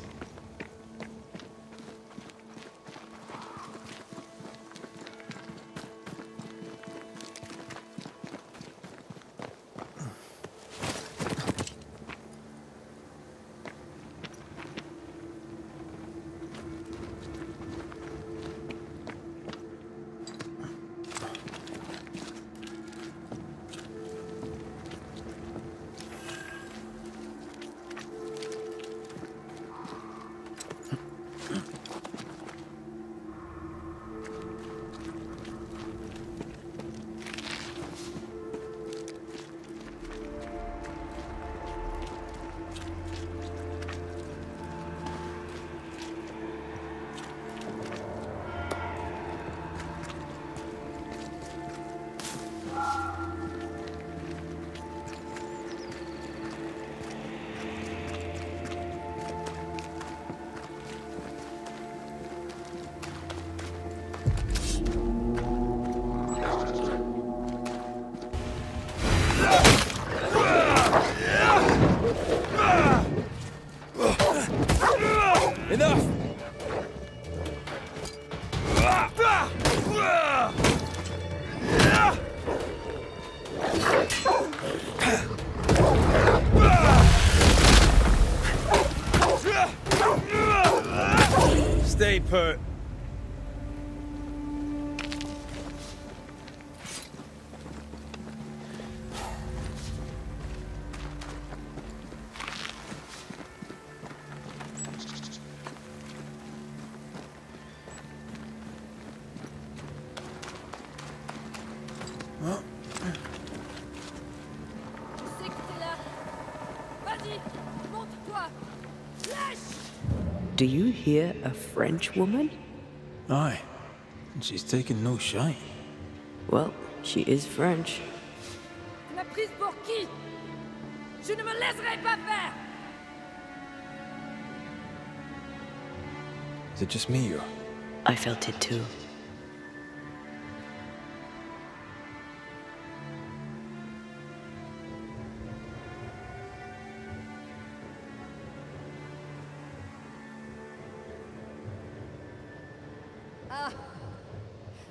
Stay put. Do you hear a French woman? Aye, and she's taken no shine. Well, she is French. Tu m'as prise pour qui? Je ne me laisserai pas faire! Is it just me or? I felt it too. Ah,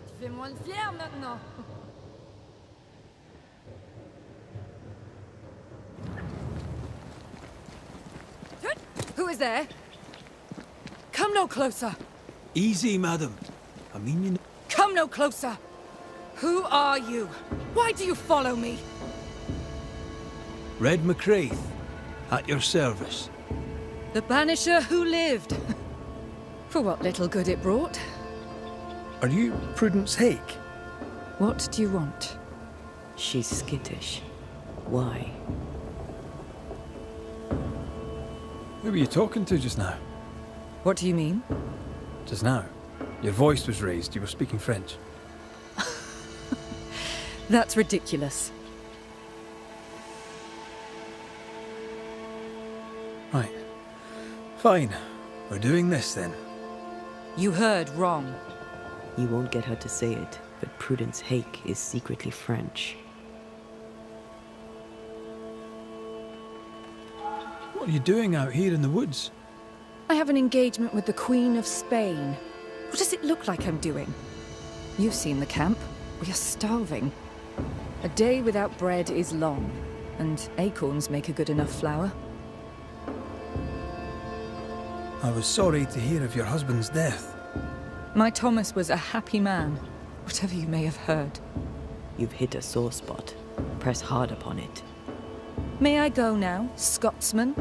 tu fais moins le fier maintenant. Who is there? Come no closer. Easy, madam. I mean, you know. Come no closer. Who are you? Why do you follow me? Red McCraith, at your service. The Banisher who lived. For what little good it brought. Are you Prudence Hake? What do you want? She's skittish. Why? Who were you talking to just now? What do you mean? Just now. Your voice was raised. You were speaking French. That's ridiculous. Right. Fine. We're doing this then. You heard wrong. You won't get her to say it, but Prudence Hake is secretly French. What are you doing out here in the woods? I have an engagement with the Queen of Spain. What does it look like I'm doing? You've seen the camp. We are starving. A day without bread is long, and acorns make a good enough flour. I was sorry to hear of your husband's death. My Thomas was a happy man, whatever you may have heard. You've hit a sore spot. Press hard upon it. May I go now, Scotsman?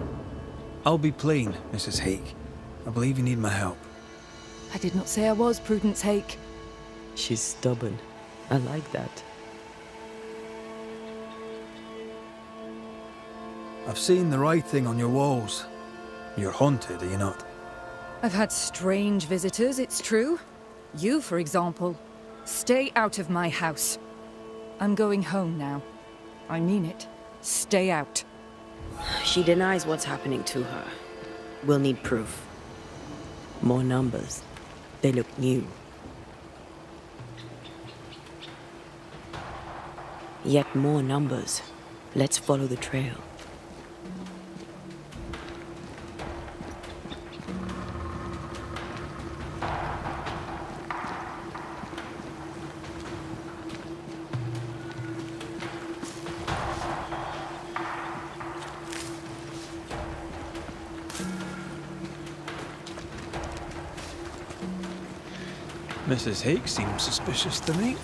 I'll be plain, Mrs. Hake. I believe you need my help. I did not say I was Prudence Hake. She's stubborn. I like that. I've seen the writing on your walls. You're haunted, are you not? I've had strange visitors, it's true. You, for example. Stay out of my house. I'm going home now. I mean it. Stay out. She denies what's happening to her. We'll need proof. More numbers. They look new. Yet more numbers. Let's follow the trail. Mrs. Hake seems suspicious to me.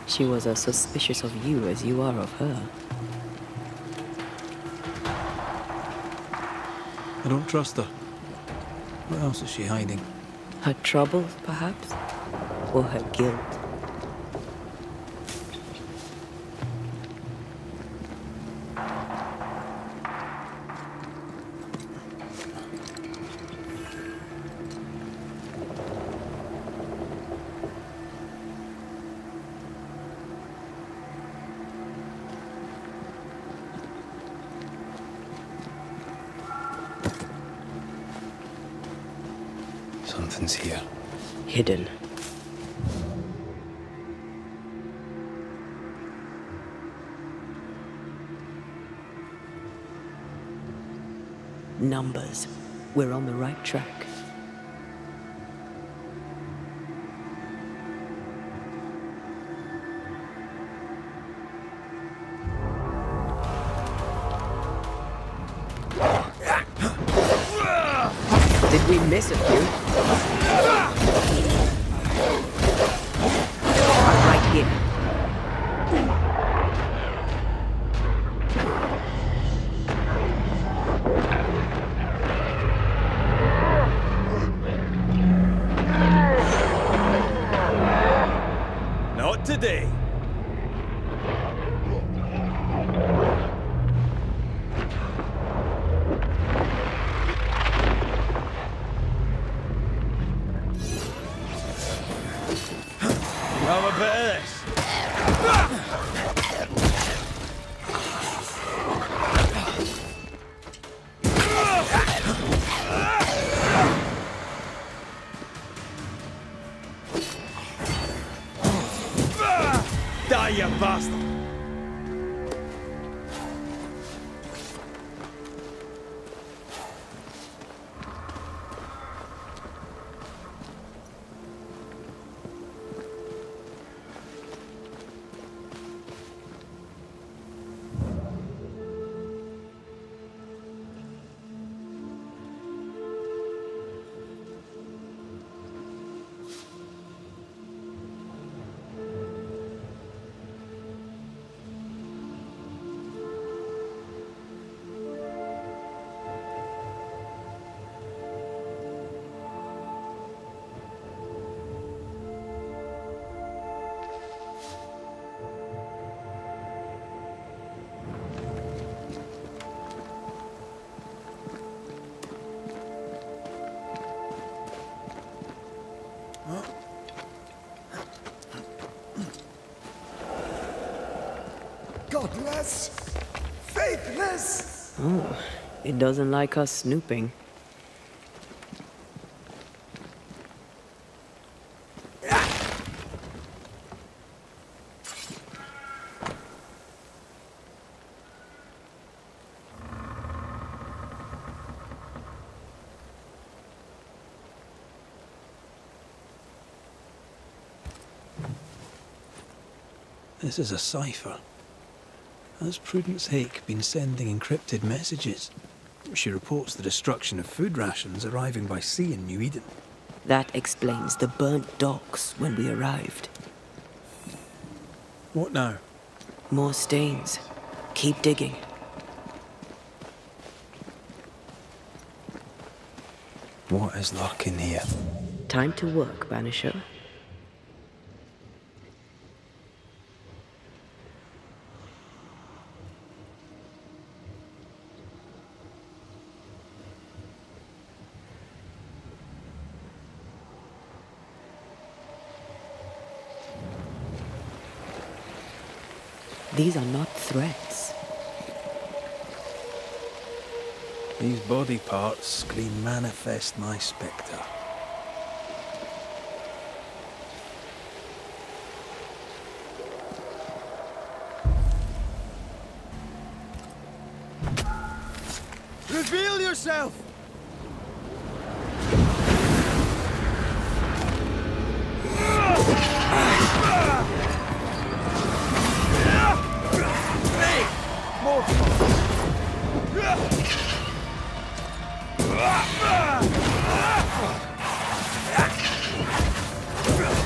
She was as suspicious of you as you are of her. I don't trust her. What else is she hiding? Her troubles, perhaps? Or her guilt? Something's here. Hidden. Numbers. We're on the right track. Did we miss a few? Right here. Not today. Have a bit of this. Die, you bastard! Godless! Faithless! Oh, it doesn't like us snooping. This is a cipher. Has Prudence Hake been sending encrypted messages? She reports the destruction of food rations arriving by sea in New Eden. That explains the burnt docks when we arrived. What now? More stains. Keep digging. What is lurking here? Time to work, Banisher. These are not threats. These body parts scream manifest my specter. Reveal yourself!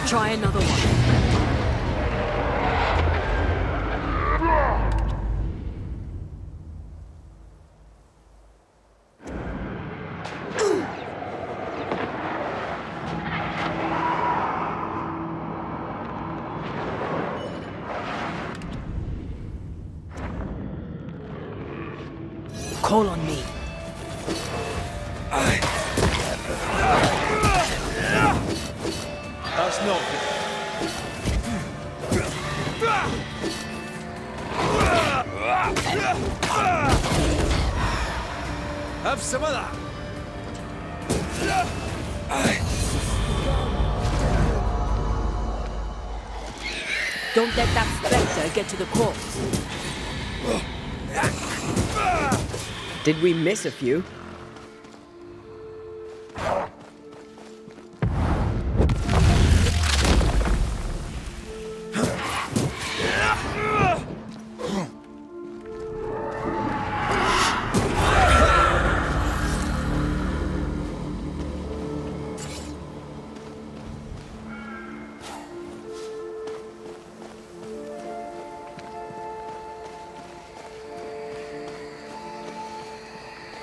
Try another one. Call on me. That's not good. Have some of that. Don't let that specter get to the corpse. Did we miss a few?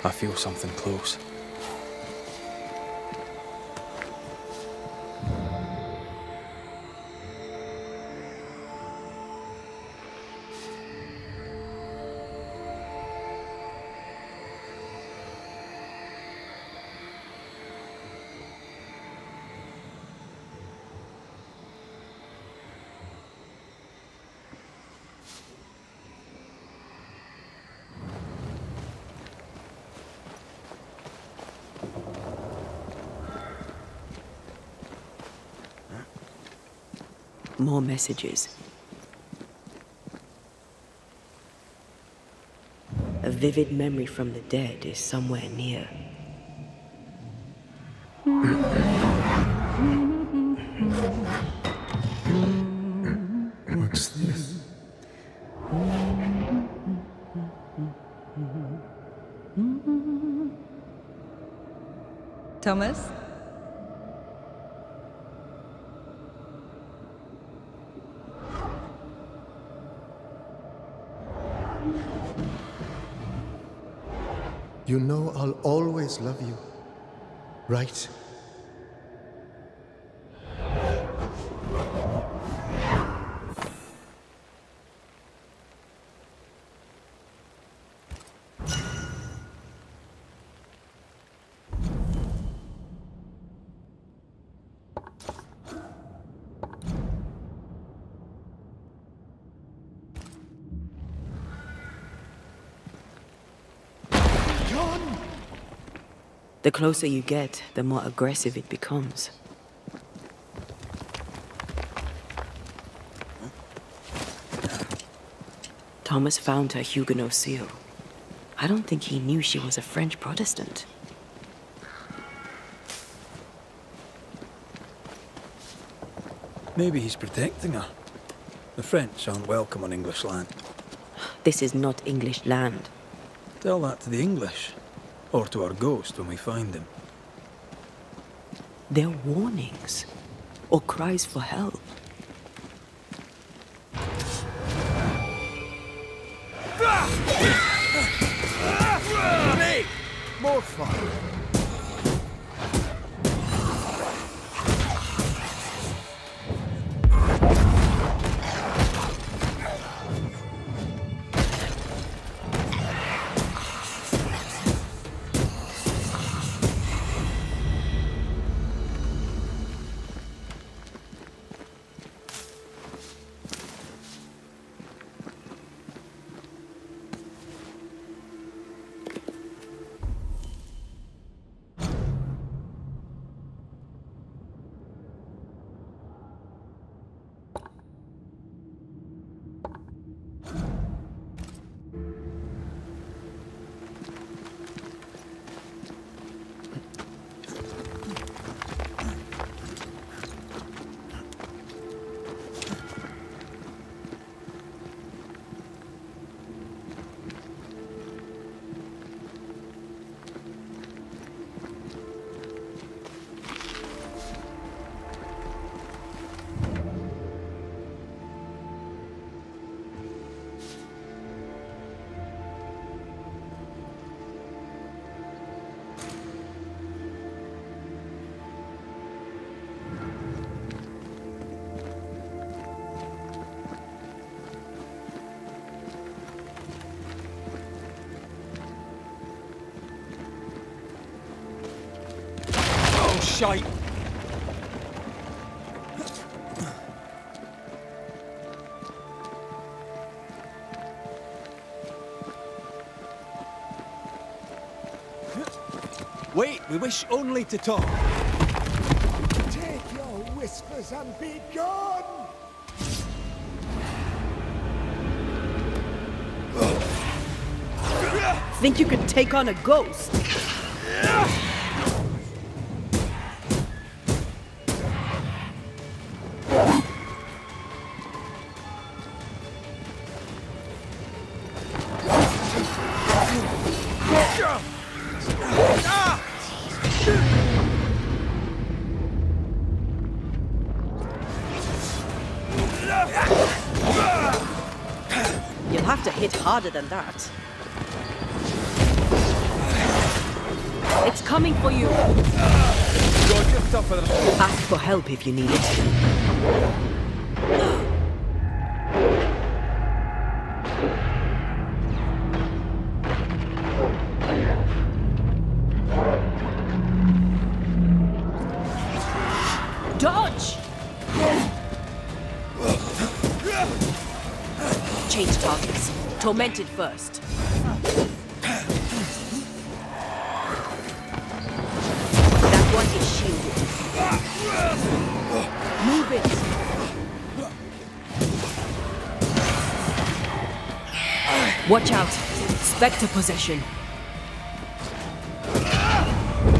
I feel something close. More messages. A vivid memory from the dead is somewhere near. What's this? Thomas? You know I'll always love you, right? The closer you get, the more aggressive it becomes. Thomas found her Huguenot seal. I don't think he knew she was a French Protestant. Maybe he's protecting her. The French aren't welcome on English land. This is not English land. Tell that to the English. Or to our ghost when we find him. They're warnings. Or cries for help. Me! More fun. shite! Wait, we wish only to talk. Take your whispers and be gone! Think you could take on a ghost? You'll have to hit harder than that. It's coming for you. Ask for help if you need it. Dodge! Change targets. Tormented first. That one is shielded. Move it. Watch out. Specter possession.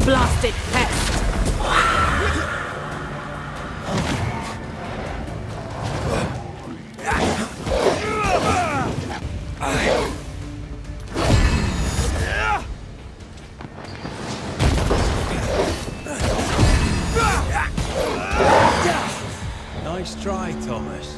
Blasted pest. Nice try, Thomas.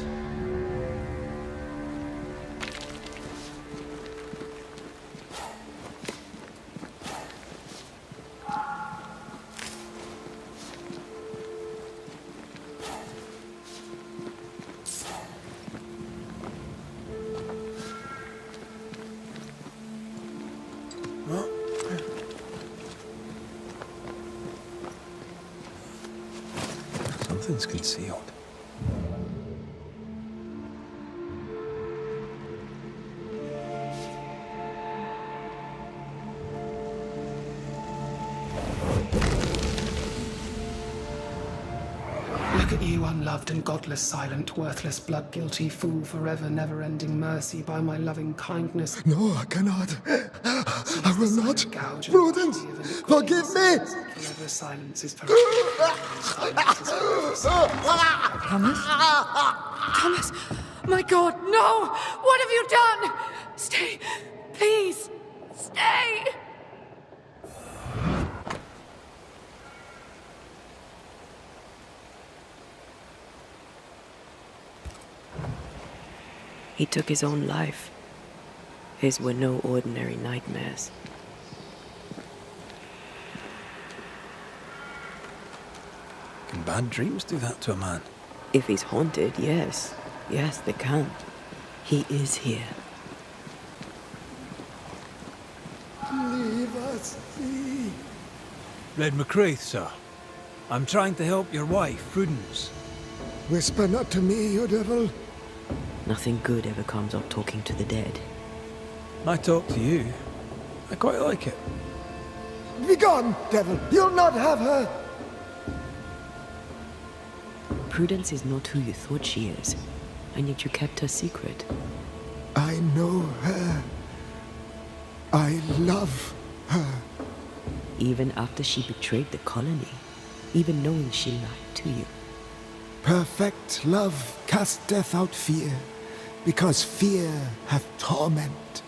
Something's concealed. Look at you, unloved and godless, silent, worthless, blood-guilty fool, forever, never-ending mercy by my loving kindness. No, I cannot. I will not. Prudence, forgive me! Forever silence is Thomas? Thomas! My God, no! What have you done? Stay, please, stay! He took his own life. His were no ordinary nightmares. Can bad dreams do that to a man? If he's haunted, yes. Yes, they can. He is here. Leave us be. Red McCraith, sir. I'm trying to help your wife, Prudence. Whisper not to me, you devil. Nothing good ever comes of talking to the dead. I talk to you. I quite like it. Begone, devil! You'll not have her! Prudence is not who you thought she is, and yet you kept her secret. I know her. I love her. Even after she betrayed the colony, even knowing she lied to you. Perfect love casteth out fear, because fear hath torment.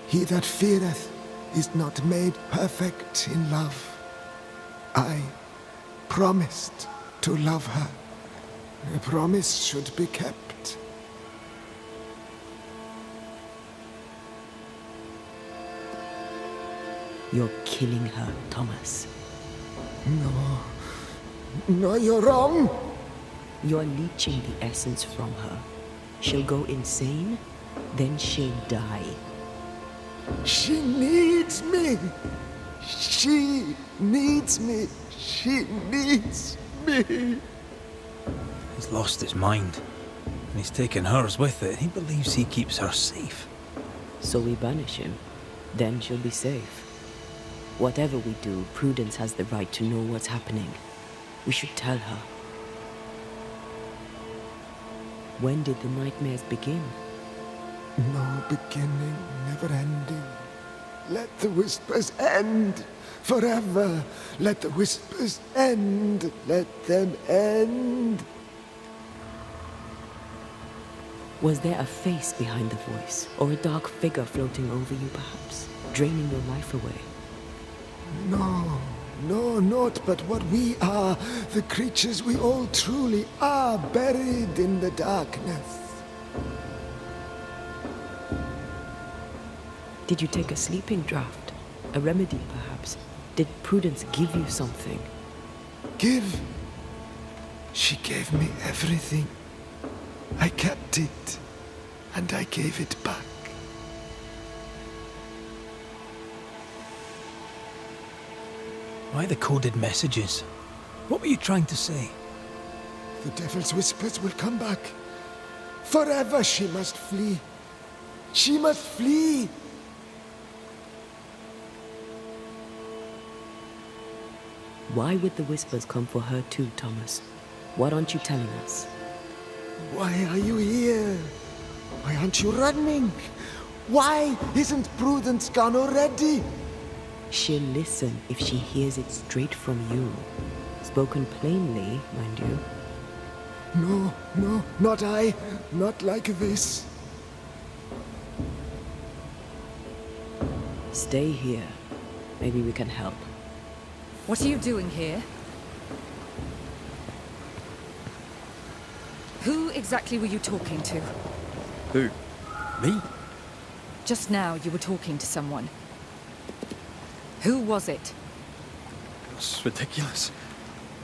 He that feareth is not made perfect in love. I promised to love her. A promise should be kept. You're killing her, Thomas. No, you're wrong. You're leeching the essence from her. She'll go insane, then she'll die. She needs me. She needs me. She needs me. He's lost his mind, and he's taken hers with it. He believes he keeps her safe. So we banish him. Then she'll be safe. Whatever we do, Prudence has the right to know what's happening. We should tell her. When did the nightmares begin? No beginning, never ending. Let the whispers end forever. Let the whispers end. Let them end. Was there a face behind the voice, or a dark figure floating over you perhaps, draining your life away? No, no, not but what we are, the creatures we all truly are, buried in the darkness. Did you take a sleeping draught? A remedy, perhaps? Did Prudence give you something? Give? She gave me everything. I kept it, and I gave it back. Why the coded messages? What were you trying to say? The devil's whispers will come back. Forever she must flee. She must flee. Why would the whispers come for her too, Thomas? What aren't you telling us? Why are you here? Why aren't you running? Why isn't Prudence gone already? She'll listen if she hears it straight from you. Spoken plainly, mind you. No, no, not I. Not like this. Stay here. Maybe we can help. What are you doing here? Who exactly were you talking to? Who? Me? Just now you were talking to someone. Who was it? It's ridiculous.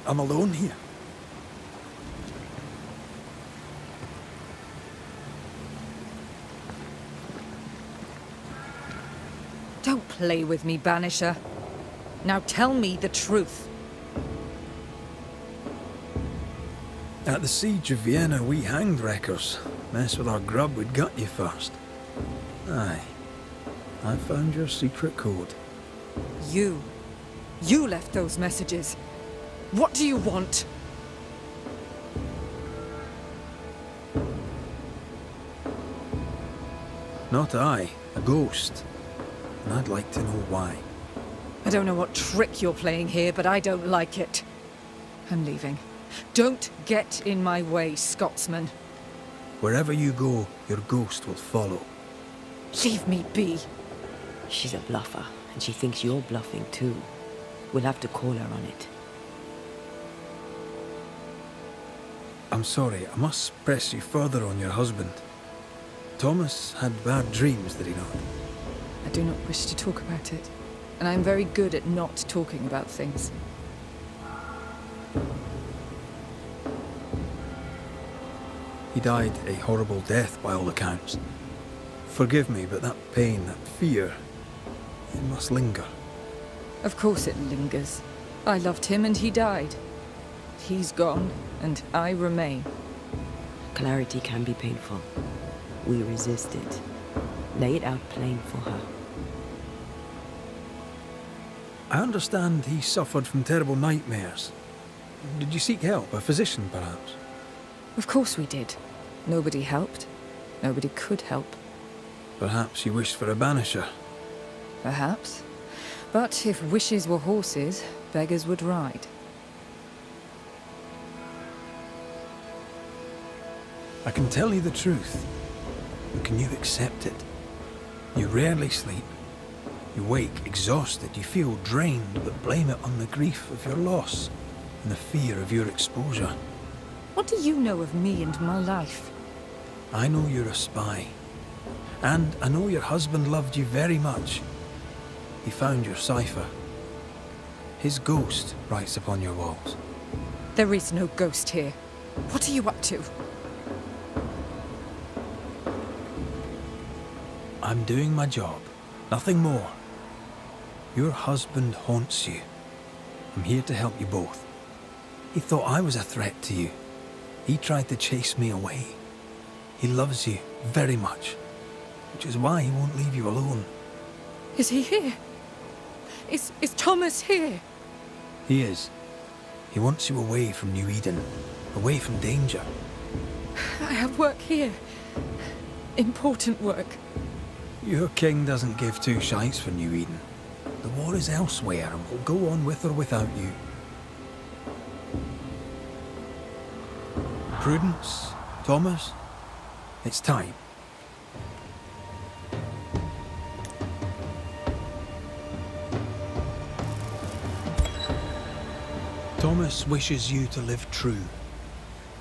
I'm alone here. Don't play with me, Banisher. Now tell me the truth. At the siege of Vienna, we hanged wreckers. Mess with our grub, we'd gut you first. Aye. I found your secret code. You left those messages. What do you want? Not I, a ghost. And I'd like to know why. I don't know what trick you're playing here, but I don't like it. I'm leaving. Don't get in my way, Scotsman. Wherever you go, your ghost will follow. Leave me be. She's a bluffer, and she thinks you're bluffing too. We'll have to call her on it. I'm sorry, I must press you further on your husband. Thomas had bad dreams, did he not? I do not wish to talk about it, and I'm very good at not talking about things. He died a horrible death by all accounts. Forgive me, but that pain, that fear, it must linger. Of course it lingers. I loved him and he died. He's gone, and I remain. Clarity can be painful. We resist it. Lay it out plain for her. I understand he suffered from terrible nightmares. Did you seek help? A physician, perhaps? Of course we did. Nobody helped. Nobody could help. Perhaps you wished for a banisher. Perhaps. But if wishes were horses, beggars would ride. I can tell you the truth. But can you accept it? You rarely sleep. You wake exhausted. You feel drained, but blame it on the grief of your loss and the fear of your exposure. What do you know of me and my life? I know you're a spy. And I know your husband loved you very much. He found your cipher. His ghost writes upon your walls. There is no ghost here. What are you up to? I'm doing my job. Nothing more. Your husband haunts you. I'm here to help you both. He thought I was a threat to you. He tried to chase me away. He loves you very much, which is why he won't leave you alone. Is he here? Is Thomas here? He is. He wants you away from New Eden, away from danger. I have work here. Important work. Your king doesn't give two shites for New Eden. The war is elsewhere and will go on with or without you. Prudence, Thomas, it's time. Thomas wishes you to live true.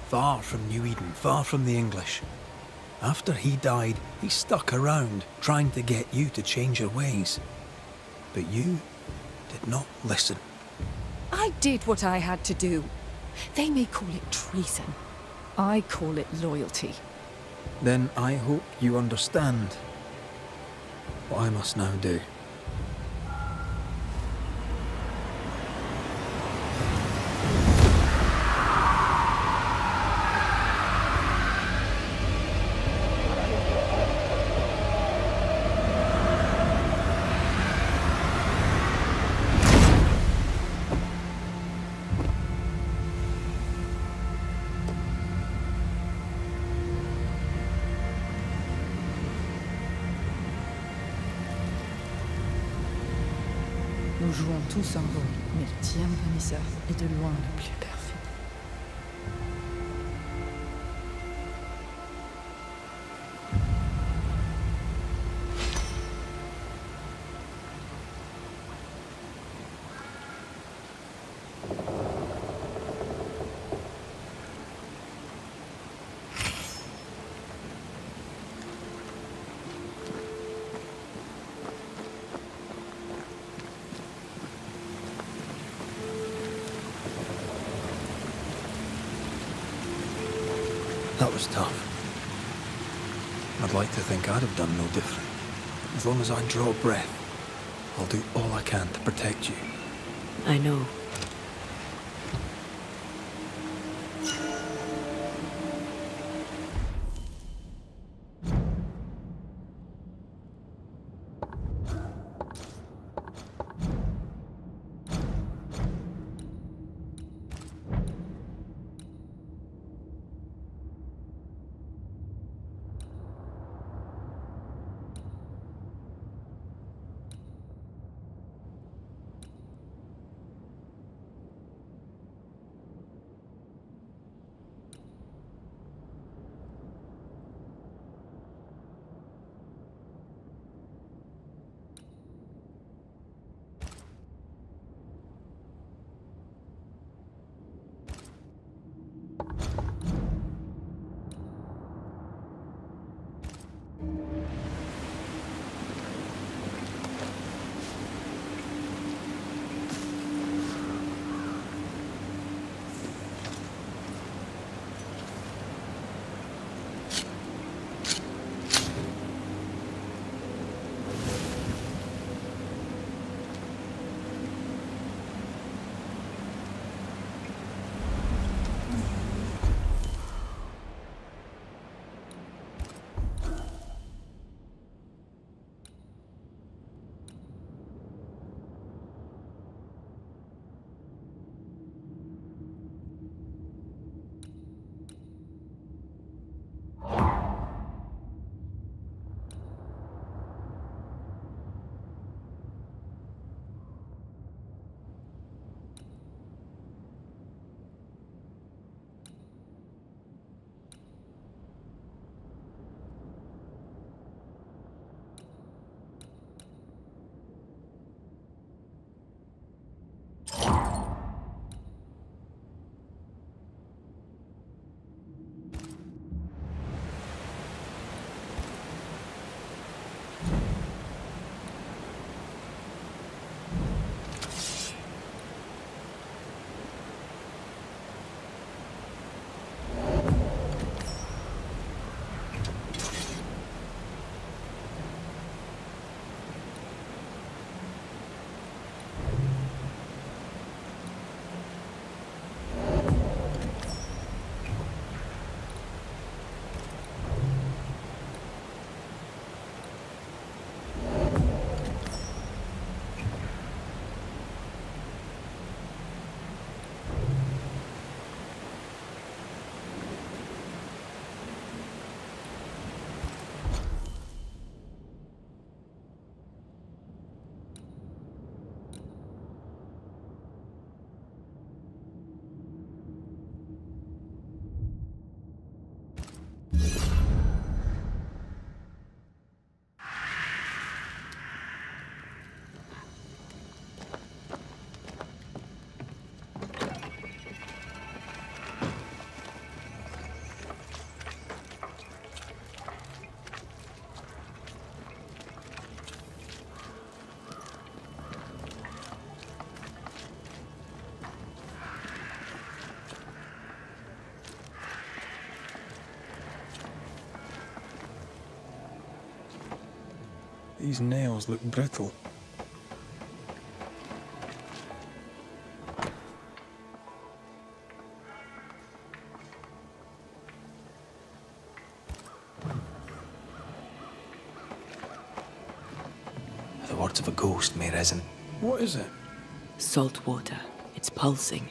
Far from New Eden, far from the English. After he died, he stuck around, trying to get you to change your ways. But you did not listen. I did what I had to do. They may call it treason. I call it loyalty. Then I hope you understand what I must now do. Nous jouons tous un rôle, mais le tien, Banishers, est de loin le plus perfide. That was tough. I'd like to think I'd have done no different. As long as I draw breath, I'll do all I can to protect you. I know. These nails look brittle. The words of a ghost may resonate. What is it? Salt water. It's pulsing.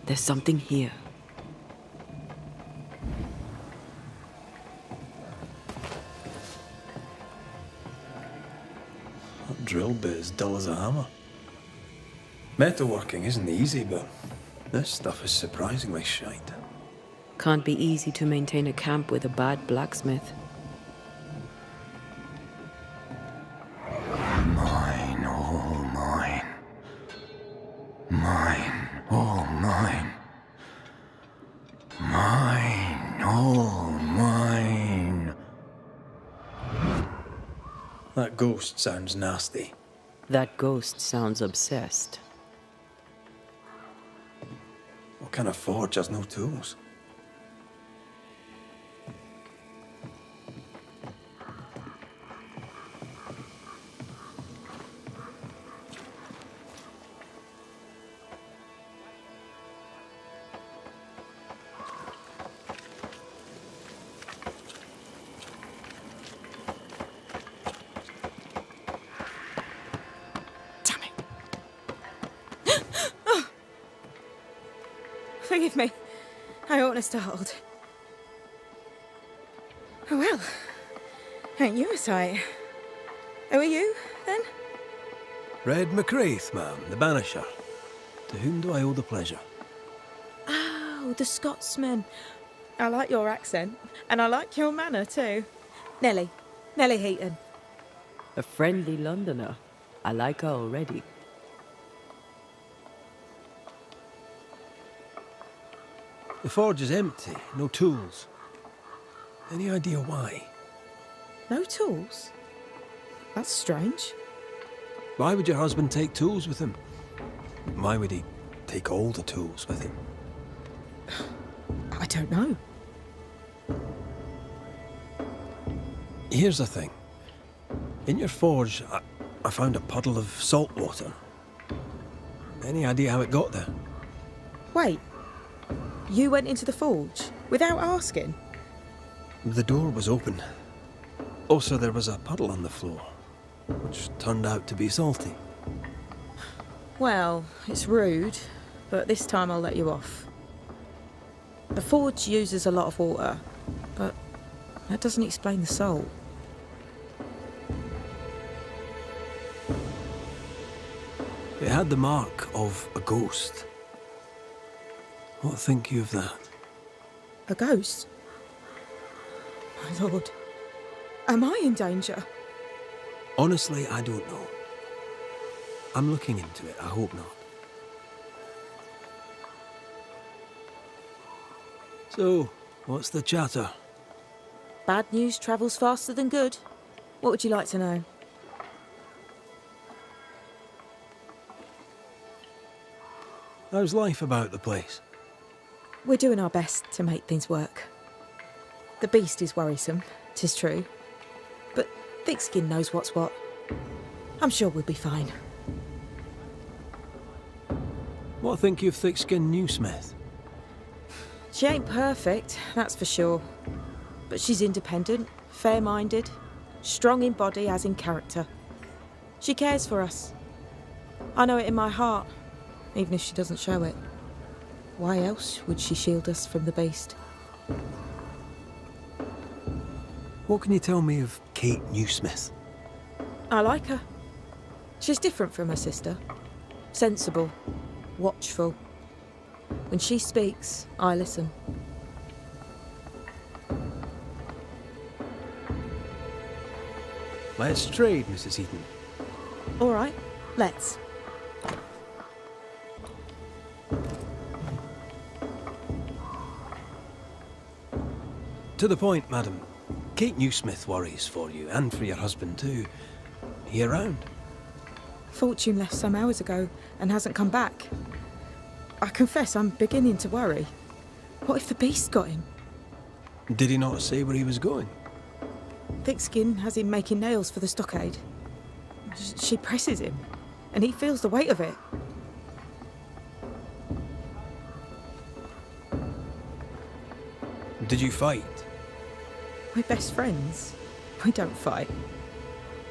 There's something here. That drill bit is dull as a hammer. Metalworking isn't easy, but this stuff is surprisingly shite. Can't be easy to maintain a camp with a bad blacksmith. Mine, all mine. Mine, all mine. Mine, all mine. That ghost sounds nasty. That ghost sounds obsessed. What kind of forge has no tools? Forgive me. I oughtn't have startled. Oh well. Ain't you a sight? Who are you, then? Red McCraith, ma'am, the Banisher. To whom do I owe the pleasure? Oh, the Scotsman. I like your accent, and I like your manner too. Nellie Heaton. A friendly Londoner. I like her already. The forge is empty, no tools. Any idea why? No tools? That's strange. Why would your husband take tools with him? Why would he take all the tools with him? I don't know. Here's the thing. In your forge, I found a puddle of salt water. Any idea how it got there? Wait. You went into the forge without asking? The door was open. Also, there was a puddle on the floor, which turned out to be salty. Well, it's rude, but this time I'll let you off. The forge uses a lot of water, but that doesn't explain the salt. It had the mark of a ghost. What think you of that? A ghost? My lord, am I in danger? Honestly, I don't know. I'm looking into it, I hope not. So, what's the chatter? Bad news travels faster than good. What would you like to know? How's life about the place? We're doing our best to make things work. The beast is worrisome, 'tis true. But Thickskin knows what's what. I'm sure we'll be fine. What think you of Thickskin Newsmith? She ain't perfect, that's for sure. But she's independent, fair-minded, strong in body as in character. She cares for us. I know it in my heart, even if she doesn't show it. Why else would she shield us from the beast? What can you tell me of Kate Newsmith? I like her. She's different from her sister. Sensible, watchful. When she speaks, I listen. Let's trade, Mrs. Heaton. All right, let's. To the point, madam. Kate Newsmith worries for you, and for your husband too. He around? Fortune left some hours ago and hasn't come back. I confess I'm beginning to worry. What if the beast got him? Did he not say where he was going? Thickskin has him making nails for the stockade. She presses him, and he feels the weight of it. Did you fight? We're best friends. We don't fight.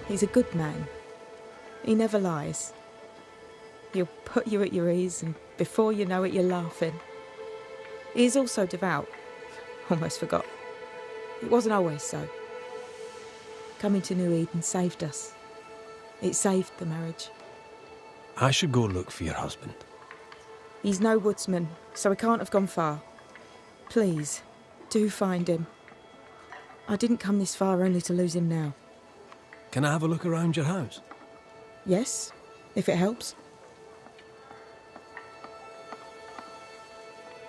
He's a good man. He never lies. He'll put you at your ease, and before you know it, you're laughing. He is also devout. Almost forgot. It wasn't always so. Coming to New Eden saved us. It saved the marriage. I should go look for your husband. He's no woodsman, so he can't have gone far. Please, do find him. I didn't come this far only to lose him now. Can I have a look around your house? Yes, if it helps.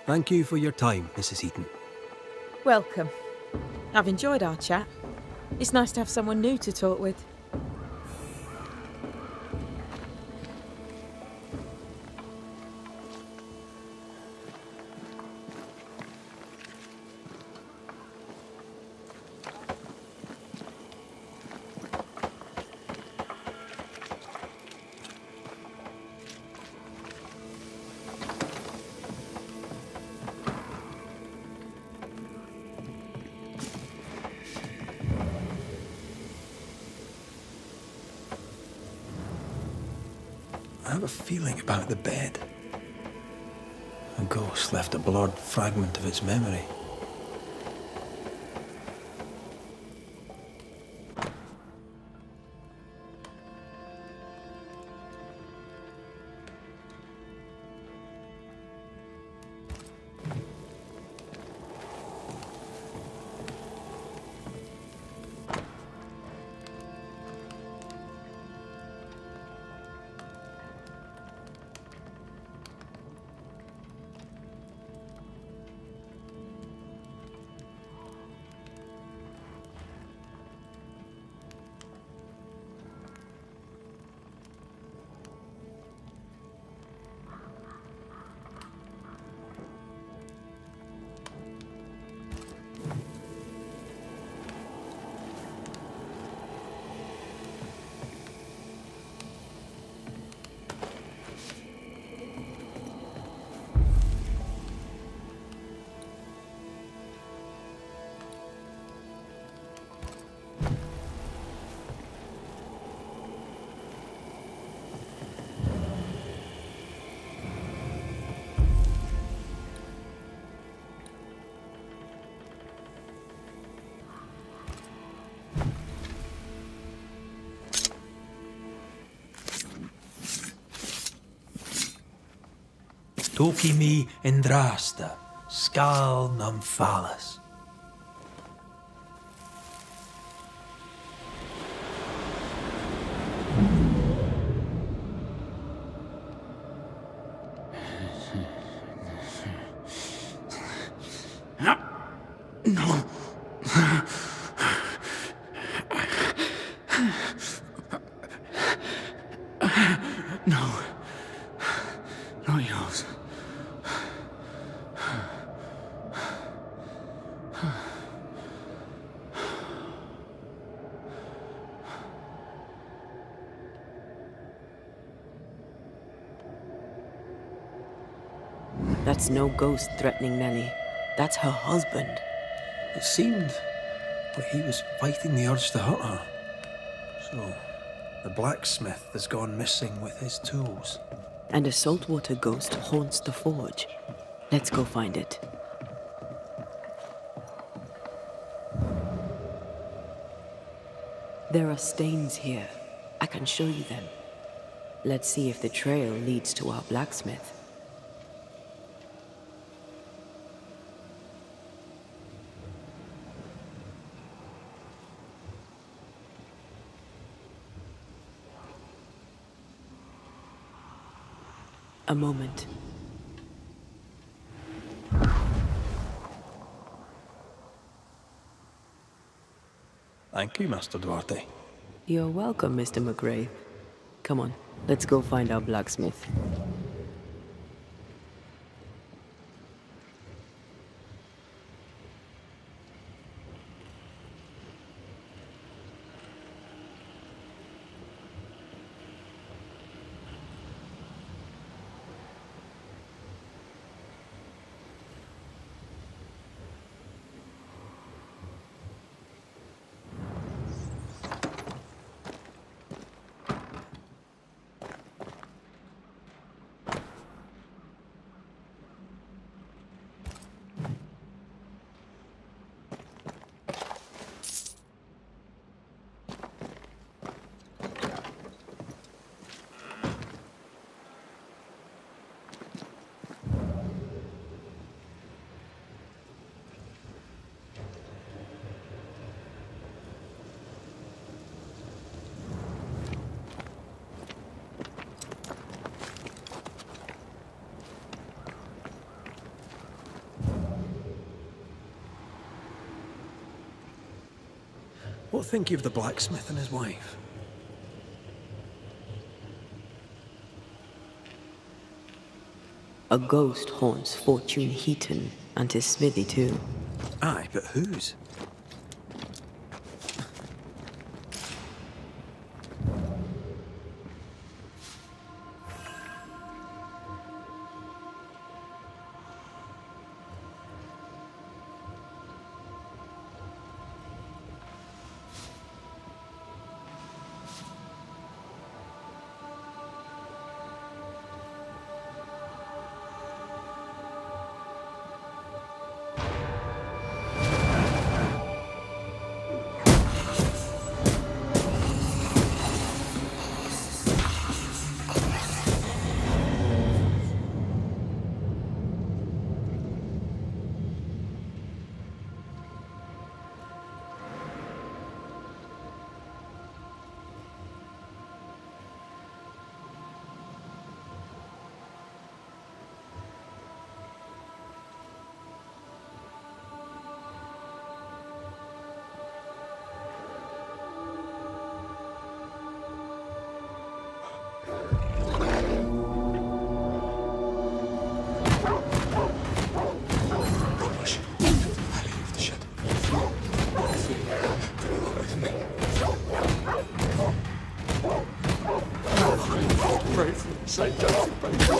Thank you for your time, Mrs. Eaton. Welcome. I've enjoyed our chat. It's nice to have someone new to talk with. I have a feeling about the bed. A ghost left a blurred fragment of its memory. Toki mi endrasta, skal nam falas. No. No. Not yours. That's no ghost threatening Nellie. That's her husband. It seemed like he was fighting the urge to hurt her. So, the blacksmith has gone missing with his tools. And a saltwater ghost haunts the forge. Let's go find it. There are stains here. I can show you them. Let's see if the trail leads to our blacksmith. A moment. Thank you, Master Duarte. You're welcome, Mr. McGrath. Come on, let's go find our blacksmith. What think you of the blacksmith and his wife? A ghost haunts Fortune Heaton and his smithy too. Aye, but whose?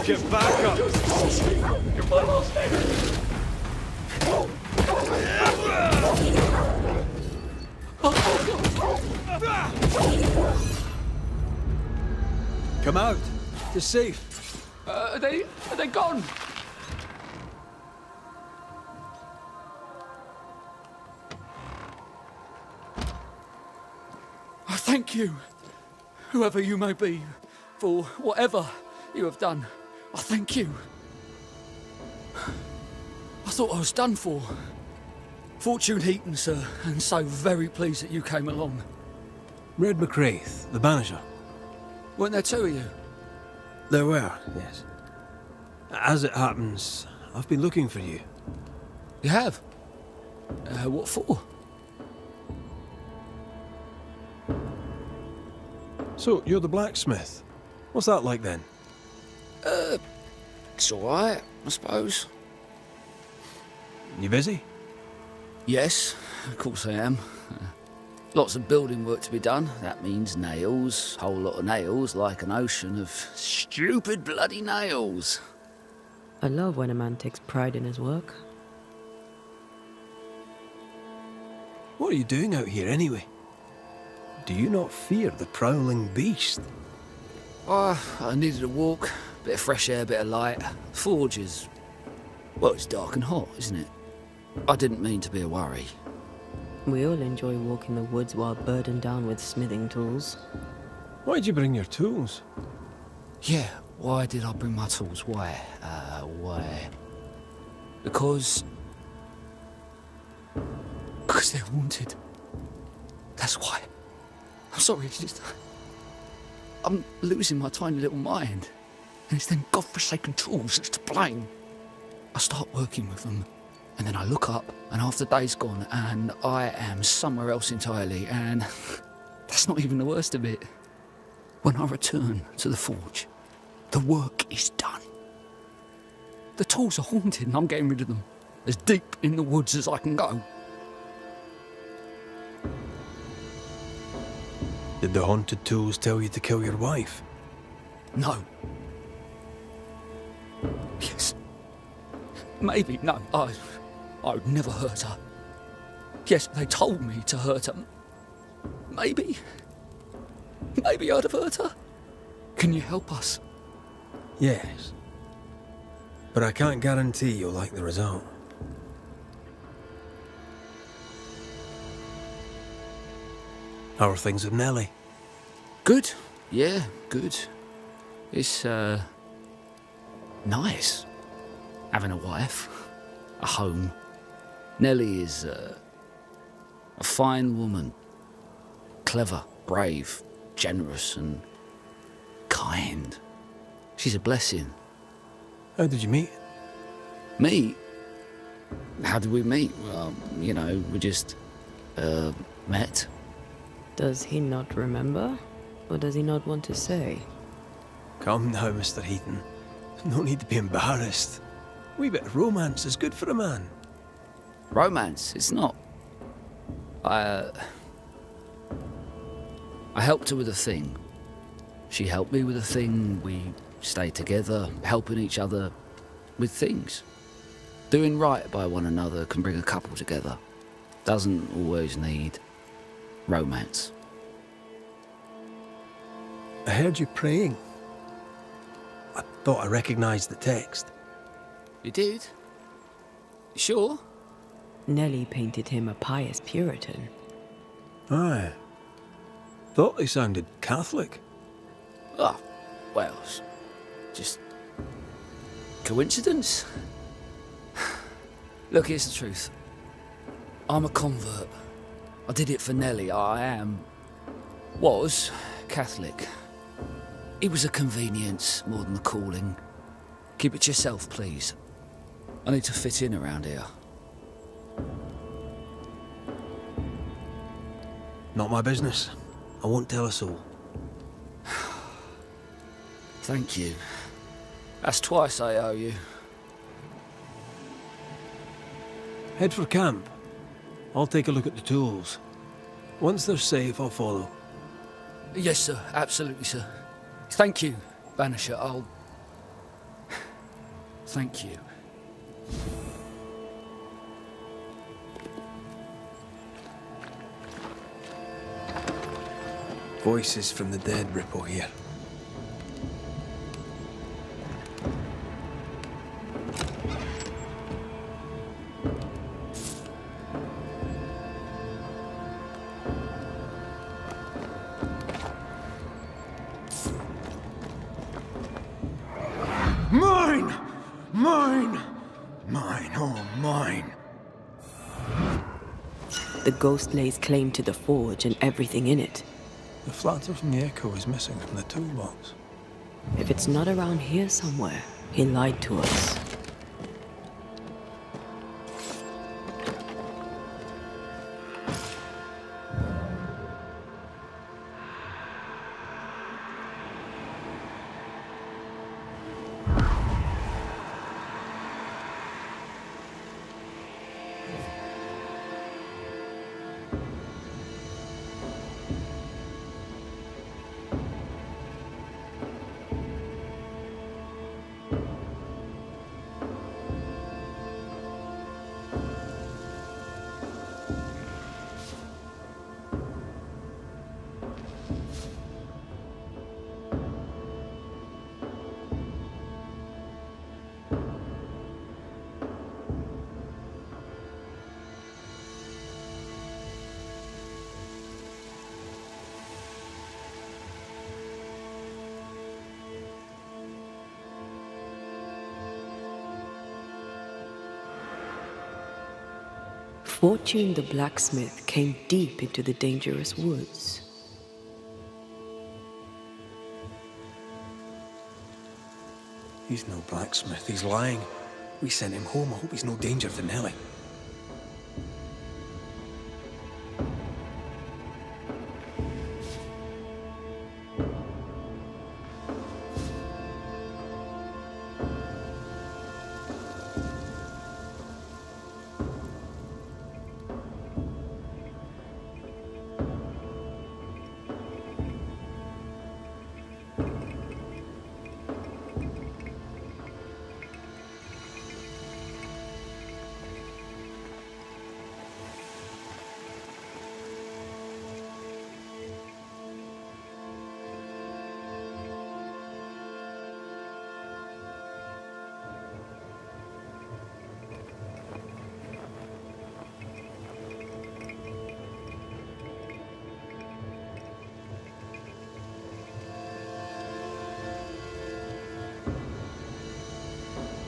Get back up! You're my last name! Come out! It's safe. Are they gone? I thank you, whoever you may be, for whatever you have done. I thank you. I thought I was done for. Fortune Heaton, sir, and so very pleased that you came along. Red McCraith, the Banisher. Weren't there two of you? There were, yes. As it happens, I've been looking for you. You have? What for? So, you're the blacksmith. What's that like then? It's alright, I suppose. You busy? Yes, of course I am. Lots of building work to be done. That means nails, whole lot of nails, like an ocean of stupid bloody nails. I love when a man takes pride in his work. What are you doing out here anyway? Do you not fear the prowling beast? I needed a walk, bit of fresh air, bit of light. Forge is... well, it's dark and hot, isn't it? I didn't mean to be a worry. We all enjoy walking the woods while burdened down with smithing tools. Why'd you bring your tools? Yeah, why did I bring my tools? Why? Why? Because they're haunted. That's why. I'm sorry, it's just... I'm losing my tiny little mind. And it's them godforsaken tools that's to blame. I start working with them, and then I look up, and half the day's gone, and I am somewhere else entirely, and that's not even the worst of it. When I return to the forge, the work is done. The tools are haunted, and I'm getting rid of them. As deep in the woods as I can go. Did the haunted tools tell you to kill your wife? No. Yes. Maybe, no. I would never hurt her. Yes, they told me to hurt her. Maybe. Maybe I'd have hurt her. Can you help us? Yes. But I can't guarantee you'll like the result. How are things with Nellie? Good. Yeah, good. It's, nice. Having a wife. A home. Nellie is, a fine woman. Clever, brave, generous and kind. She's a blessing. How did you meet? Meet? How did we meet? Well, you know, we just, met. Does he not remember? Or does he not want to say? Come now, Mr. Heaton. No need to be embarrassed. A wee bit of romance is good for a man. Romance? It's not. I helped her with a thing. She helped me with a thing. We stayed together, helping each other with things. Doing right by one another can bring a couple together. Doesn't always need romance. I heard you praying. I thought I recognised the text. You did? You sure? Nellie painted him a pious Puritan. Aye. Thought he sounded Catholic. Oh, well, just coincidence? Look, here's the truth. I'm a convert. I did it for Nellie. Was Catholic. It was a convenience more than a calling. Keep it to yourself, please. I need to fit in around here. Not my business. I won't tell a soul. Thank you. That's twice I owe you. Head for camp. I'll take a look at the tools. Once they're safe, I'll follow. Yes, sir. Absolutely, sir. Thank you, Banisher. I'll... Thank you. Voices from the dead ripple here. Mine! Mine! Mine, oh mine. The ghost lays claim to the forge and everything in it. The flatter from the echo is missing from the toolbox. If it's not around here somewhere, he lied to us. Fortune the blacksmith came deep into the dangerous woods. He's no blacksmith, he's lying. We sent him home, I hope he's no danger to Nellie.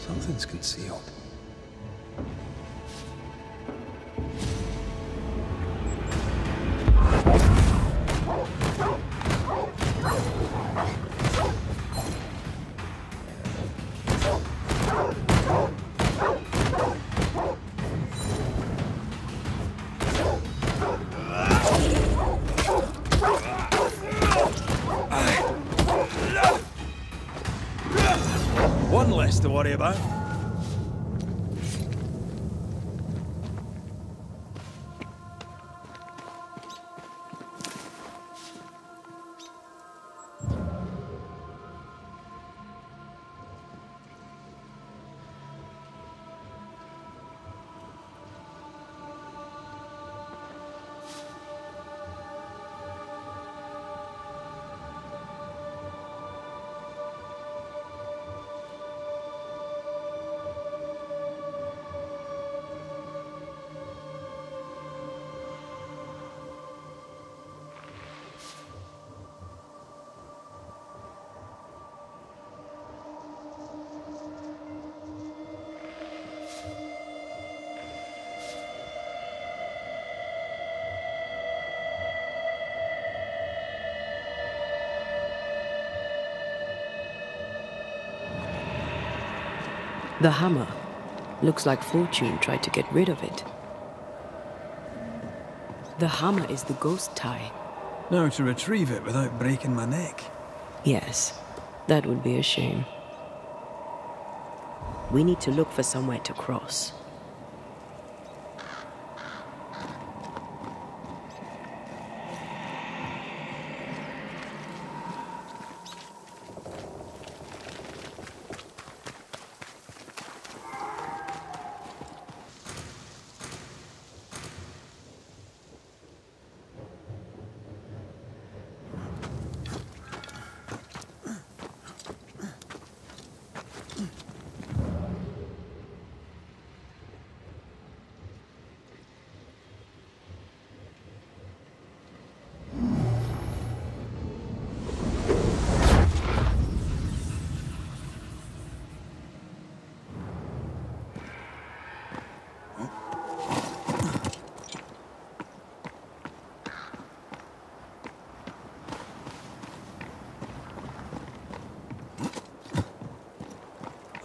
Something's concealed. One less to worry about. The hammer. Looks like Fortune tried to get rid of it. The hammer is the ghost tie. Now to retrieve it without breaking my neck. Yes, that would be a shame. We need to look for somewhere to cross.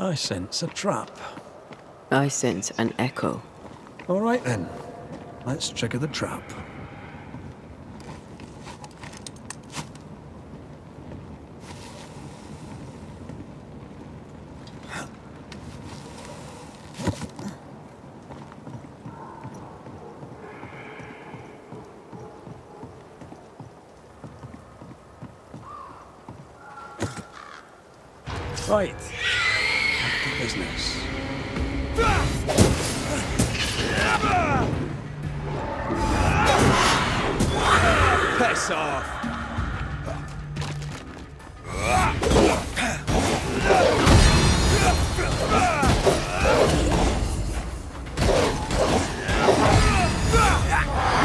I sense a trap. I sense an echo. All right then. Let's trigger the trap. Right. Back to business. Piss off!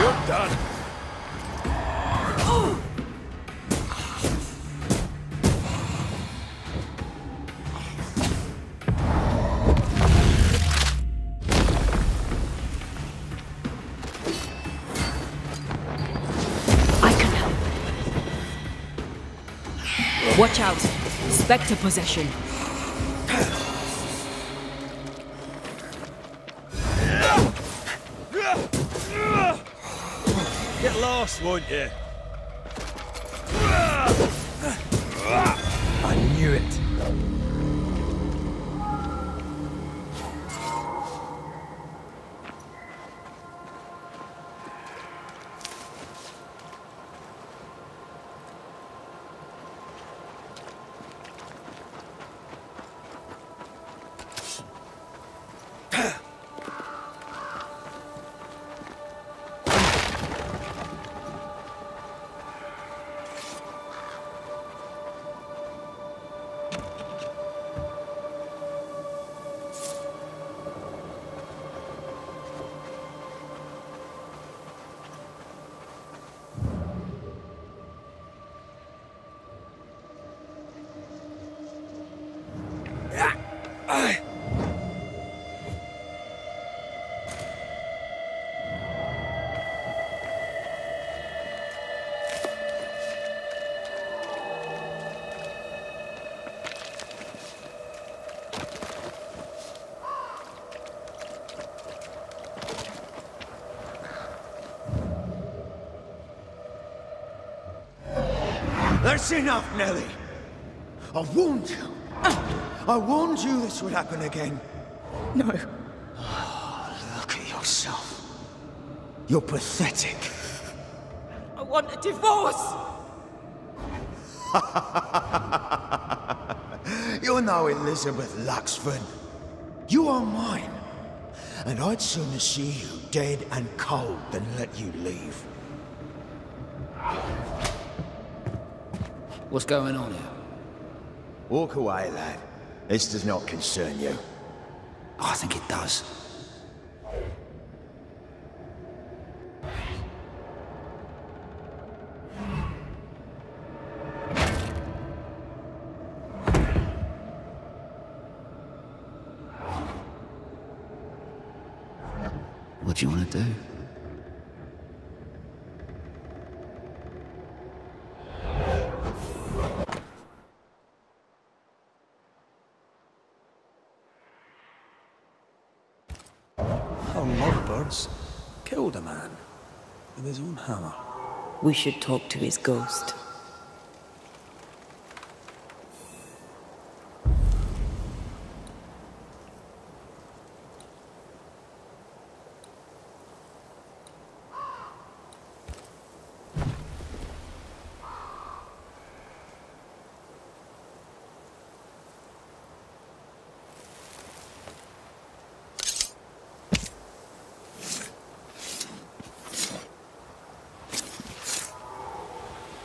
You're done. Watch out! Specter possession! Get lost, won't you? I knew it. That's enough, Nellie. I'll wound you, I warned you this would happen again. No. Look at yourself. You're pathetic. I want a divorce! You're no Elizabeth Luxford. You are mine. And I'd sooner see you dead and cold than let you leave. What's going on here? Walk away, lad. This does not concern you. I think it does. What do you want to do? Our mudbirds killed a man with his own hammer. We should talk to his ghost.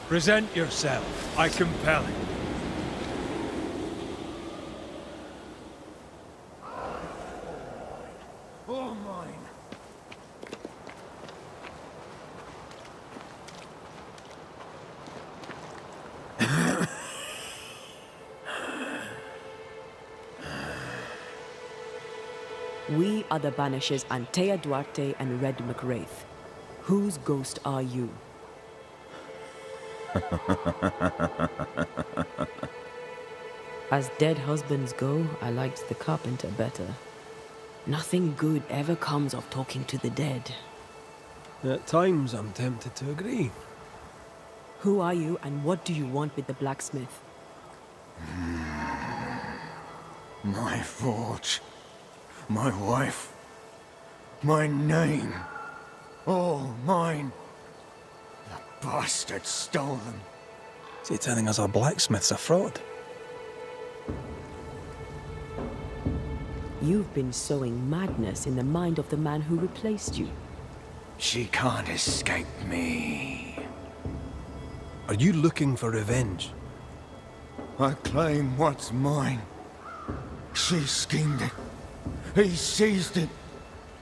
Present yourself. I compel it. All mine. We are the Banishers Antea Duarte and Red McWraith. Whose ghost are you? As dead husbands go, I liked the carpenter better. Nothing good ever comes of talking to the dead. At times, I'm tempted to agree. Who are you, and what do you want with the blacksmith? My forge. My wife. My name. All mine. The bastard stole them. Is he telling us our blacksmith's a fraud? You've been sowing madness in the mind of the man who replaced you. She can't escape me. Are you looking for revenge? I claim what's mine. She schemed it. He seized it.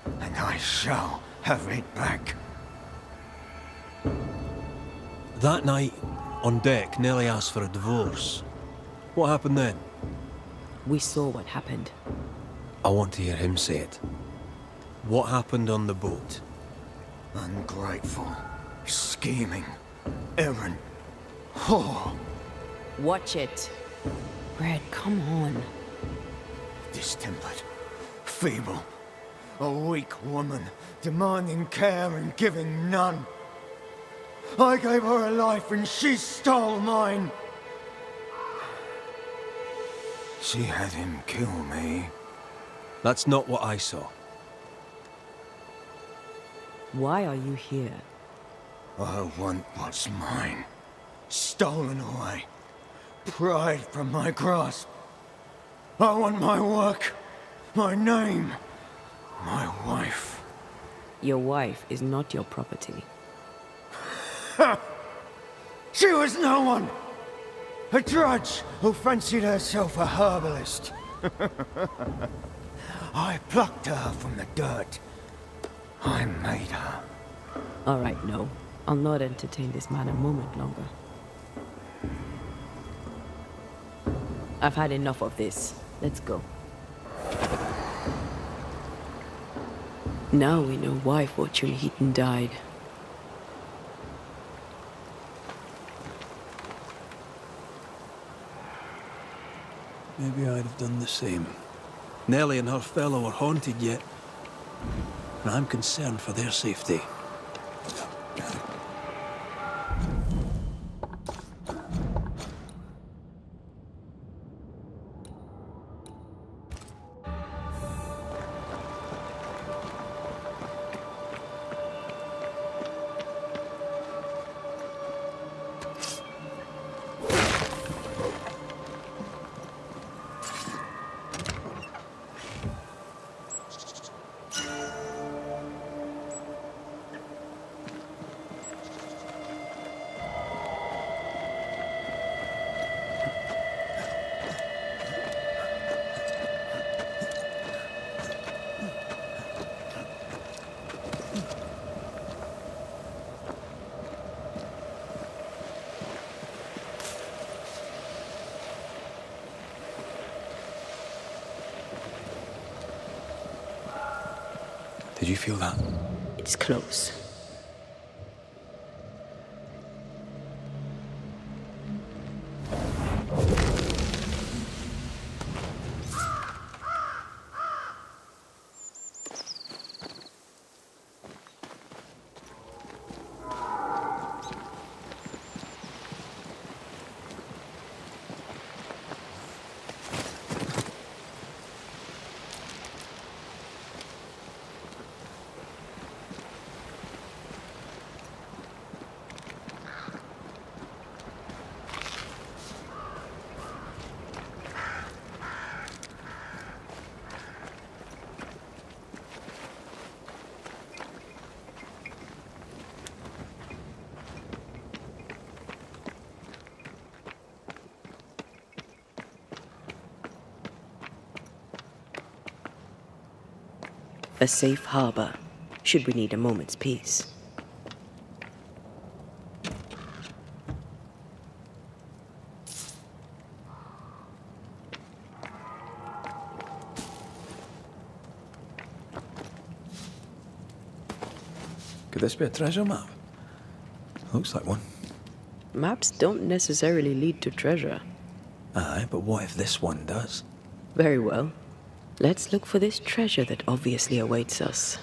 And I shall have it back. That night, on deck, Nellie asked for a divorce. What happened then? We saw what happened. I want to hear him say it. What happened on the boat? Ungrateful, scheming, errant, whore. Watch it. Red, come on. Distempered, feeble, a weak woman, demanding care and giving none. I gave her a life and she stole mine. She had him kill me. That's not what I saw. Why are you here? I want what's mine. Stolen away. Pried from my grasp. I want my work. My name. My wife. Your wife is not your property. She was no one! A drudge who fancied herself a herbalist. I plucked her from the dirt. I made her. All right, no. I'll not entertain this man a moment longer. I've had enough of this. Let's go. Now we know why Fortune Heaton died. Maybe I'd have done the same. Nellie and her fellow are haunted yet, and I'm concerned for their safety. Did you feel that? It's close. A safe harbor, should we need a moment's peace. Could this be a treasure map? Looks like one. Maps don't necessarily lead to treasure. Aye, but what if this one does? Very well. Let's look for this treasure that obviously awaits us.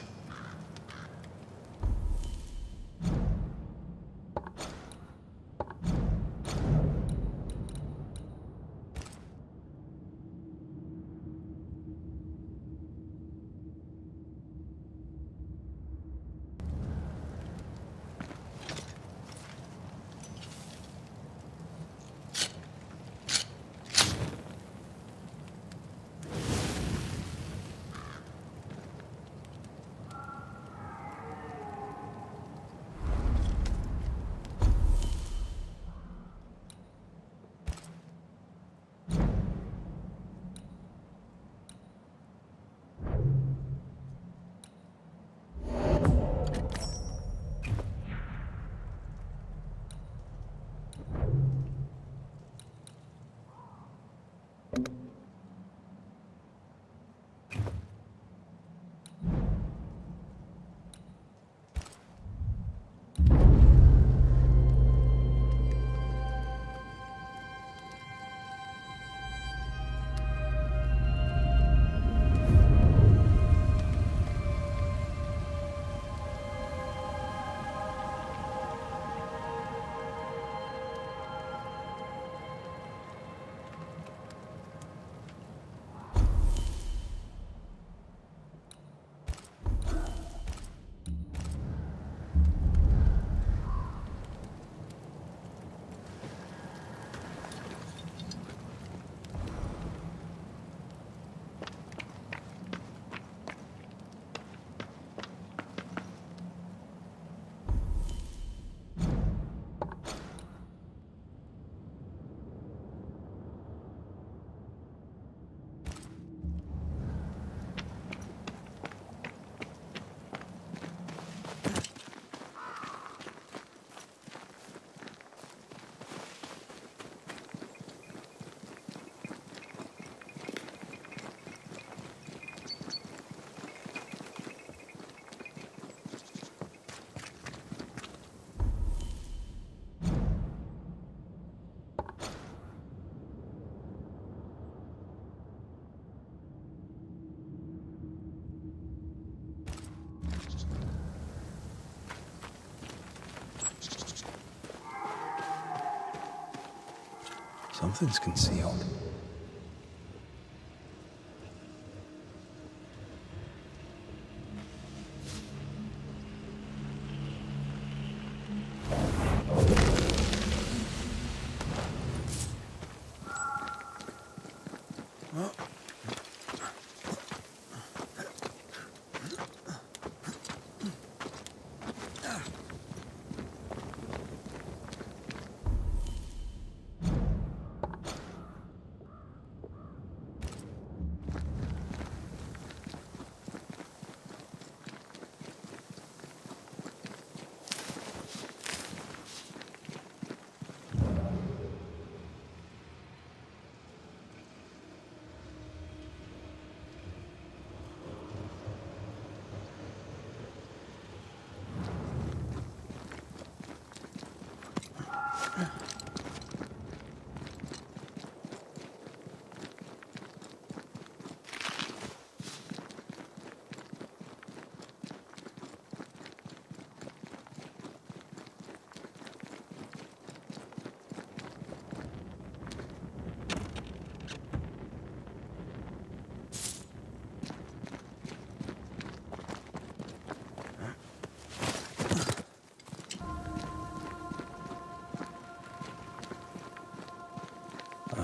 Something's concealed.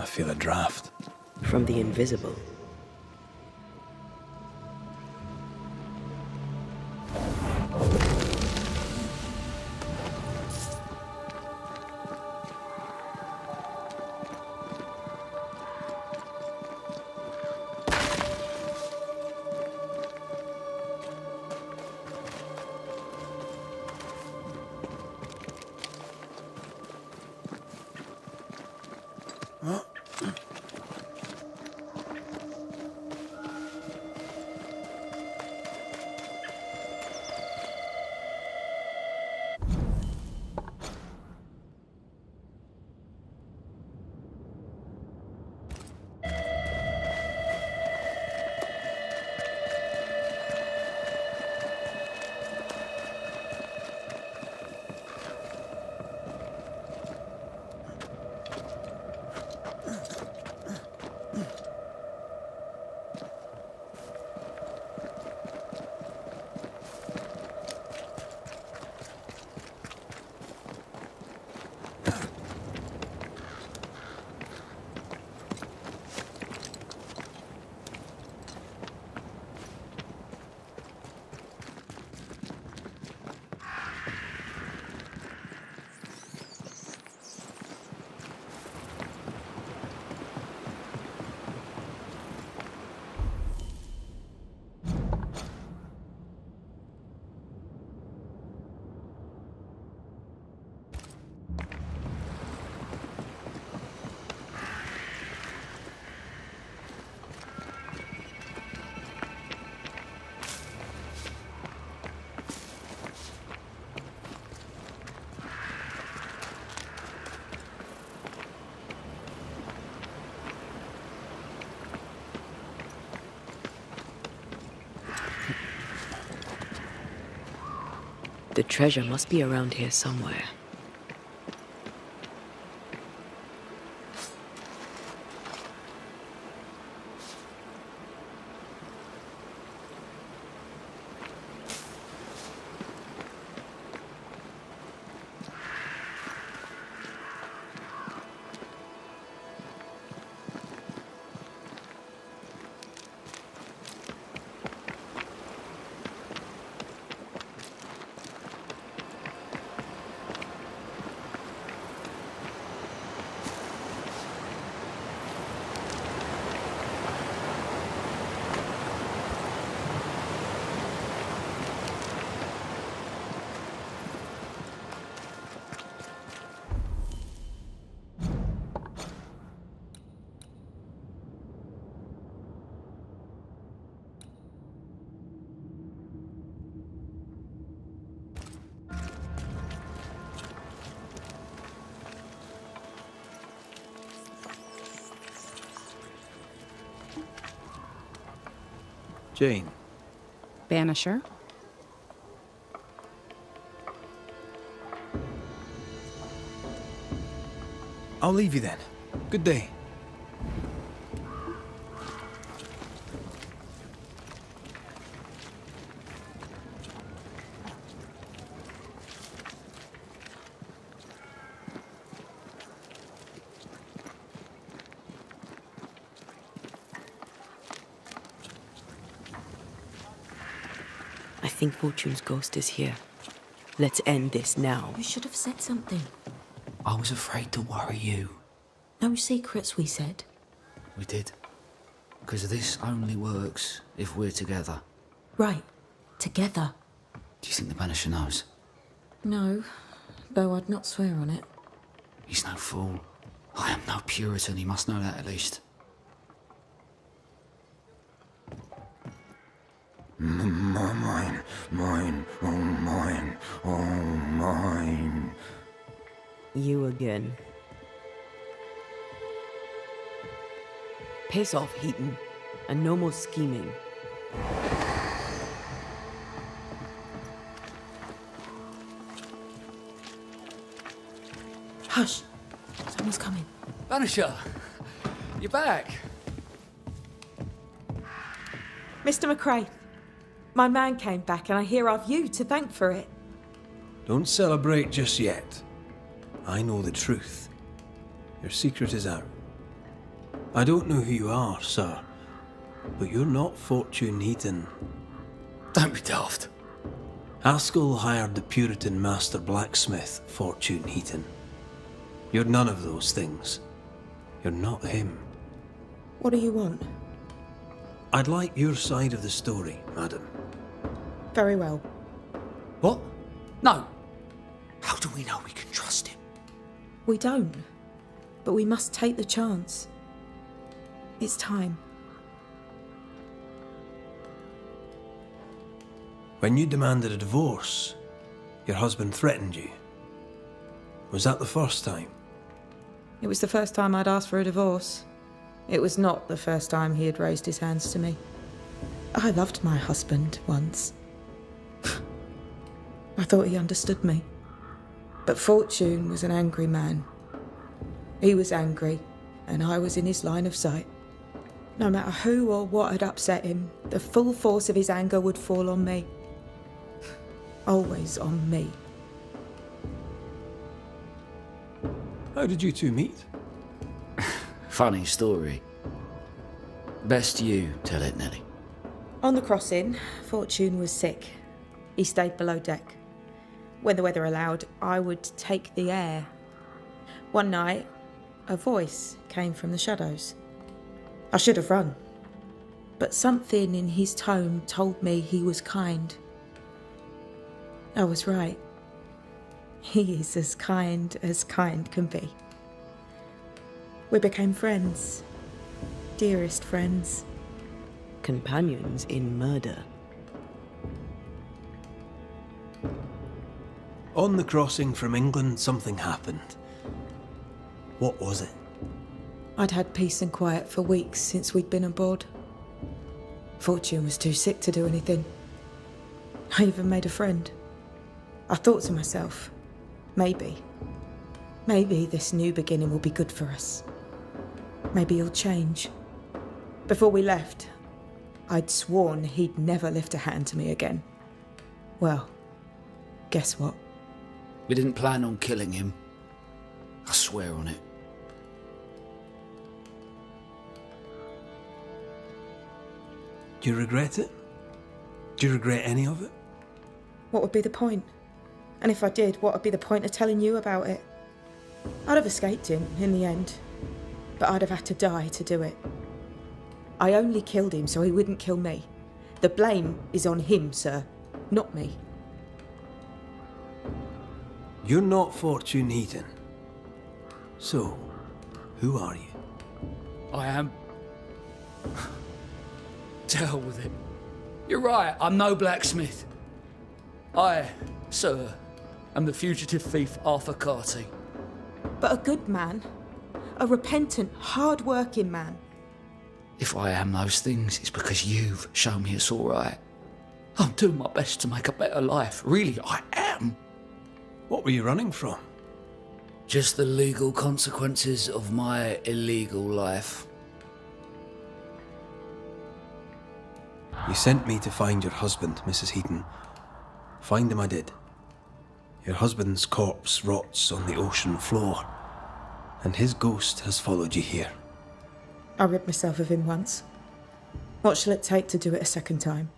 I feel a draft. From the invisible. The treasure must be around here somewhere. Jane. Banisher. I'll leave you then. Good day. I think Fortune's ghost is here. Let's end this now. You should have said something. I was afraid to worry you. No secrets, we said. We did. Because this only works if we're together. Right. Together. Do you think the Banisher knows? No. Though I'd not swear on it. He's no fool. I am no Puritan, he must know that at least. Mine, oh mine. You again. Piss off, Heaton, and no more scheming. Hush! Someone's coming. Banisher! You're back! Mr. McRae, my man came back and I hear I've you to thank for it. Don't celebrate just yet. I know the truth. Your secret is out. I don't know who you are, sir, but you're not Fortune Heaton. Don't be daft. Haskell hired the Puritan master blacksmith, Fortune Heaton. You're none of those things. You're not him. What do you want? I'd like your side of the story, madam. Very well. What? No. How do we know we can trust him? We don't. But we must take the chance. It's time. When you demanded a divorce, your husband threatened you. Was that the first time? It was the first time I'd asked for a divorce. It was not the first time he had raised his hands to me. I loved my husband once. I thought he understood me. But Fortune was an angry man. He was angry, and I was in his line of sight. No matter who or what had upset him, the full force of his anger would fall on me. Always on me. How did you two meet? Funny story. Best you tell it, Nelly. On the crossing, Fortune was sick. He stayed below deck. When the weather allowed, I would take the air. One night, a voice came from the shadows. I should have run, but something in his tone told me he was kind. I was right. He is as kind can be. We became friends. Dearest friends. Companions in murder. On the crossing from England, something happened. What was it? I'd had peace and quiet for weeks since we'd been aboard. Fortune was too sick to do anything. I even made a friend. I thought to myself, maybe this new beginning will be good for us. Maybe he'll change. Before we left, I'd sworn he'd never lift a hand to me again. Well, guess what? We didn't plan on killing him. I swear on it. Do you regret it? Do you regret any of it? What would be the point? And if I did, what would be the point of telling you about it? I'd have escaped him in the end, but I'd have had to die to do it. I only killed him so he wouldn't kill me. The blame is on him, sir, not me. You're not Fortune Heaton. So, who are you? I am. To hell with it. You're right, I'm no blacksmith. I, sir, am the fugitive thief Arthur Carty. But a good man. A repentant, hard-working man. If I am those things, it's because you've shown me it's all right. I'm doing my best to make a better life. Really, I am. What were you running from? Just the legal consequences of my illegal life. You sent me to find your husband, Mrs. Heaton. Find him I did. Your husband's corpse rots on the ocean floor, and his ghost has followed you here. I rid myself of him once. What shall it take to do it a second time?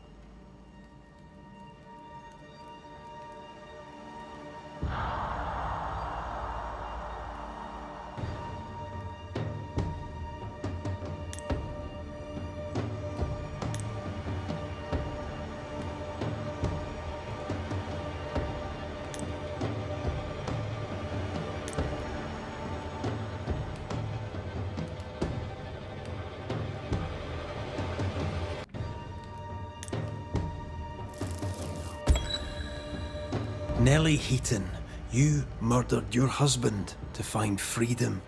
Nellie Heaton, you murdered your husband to find freedom,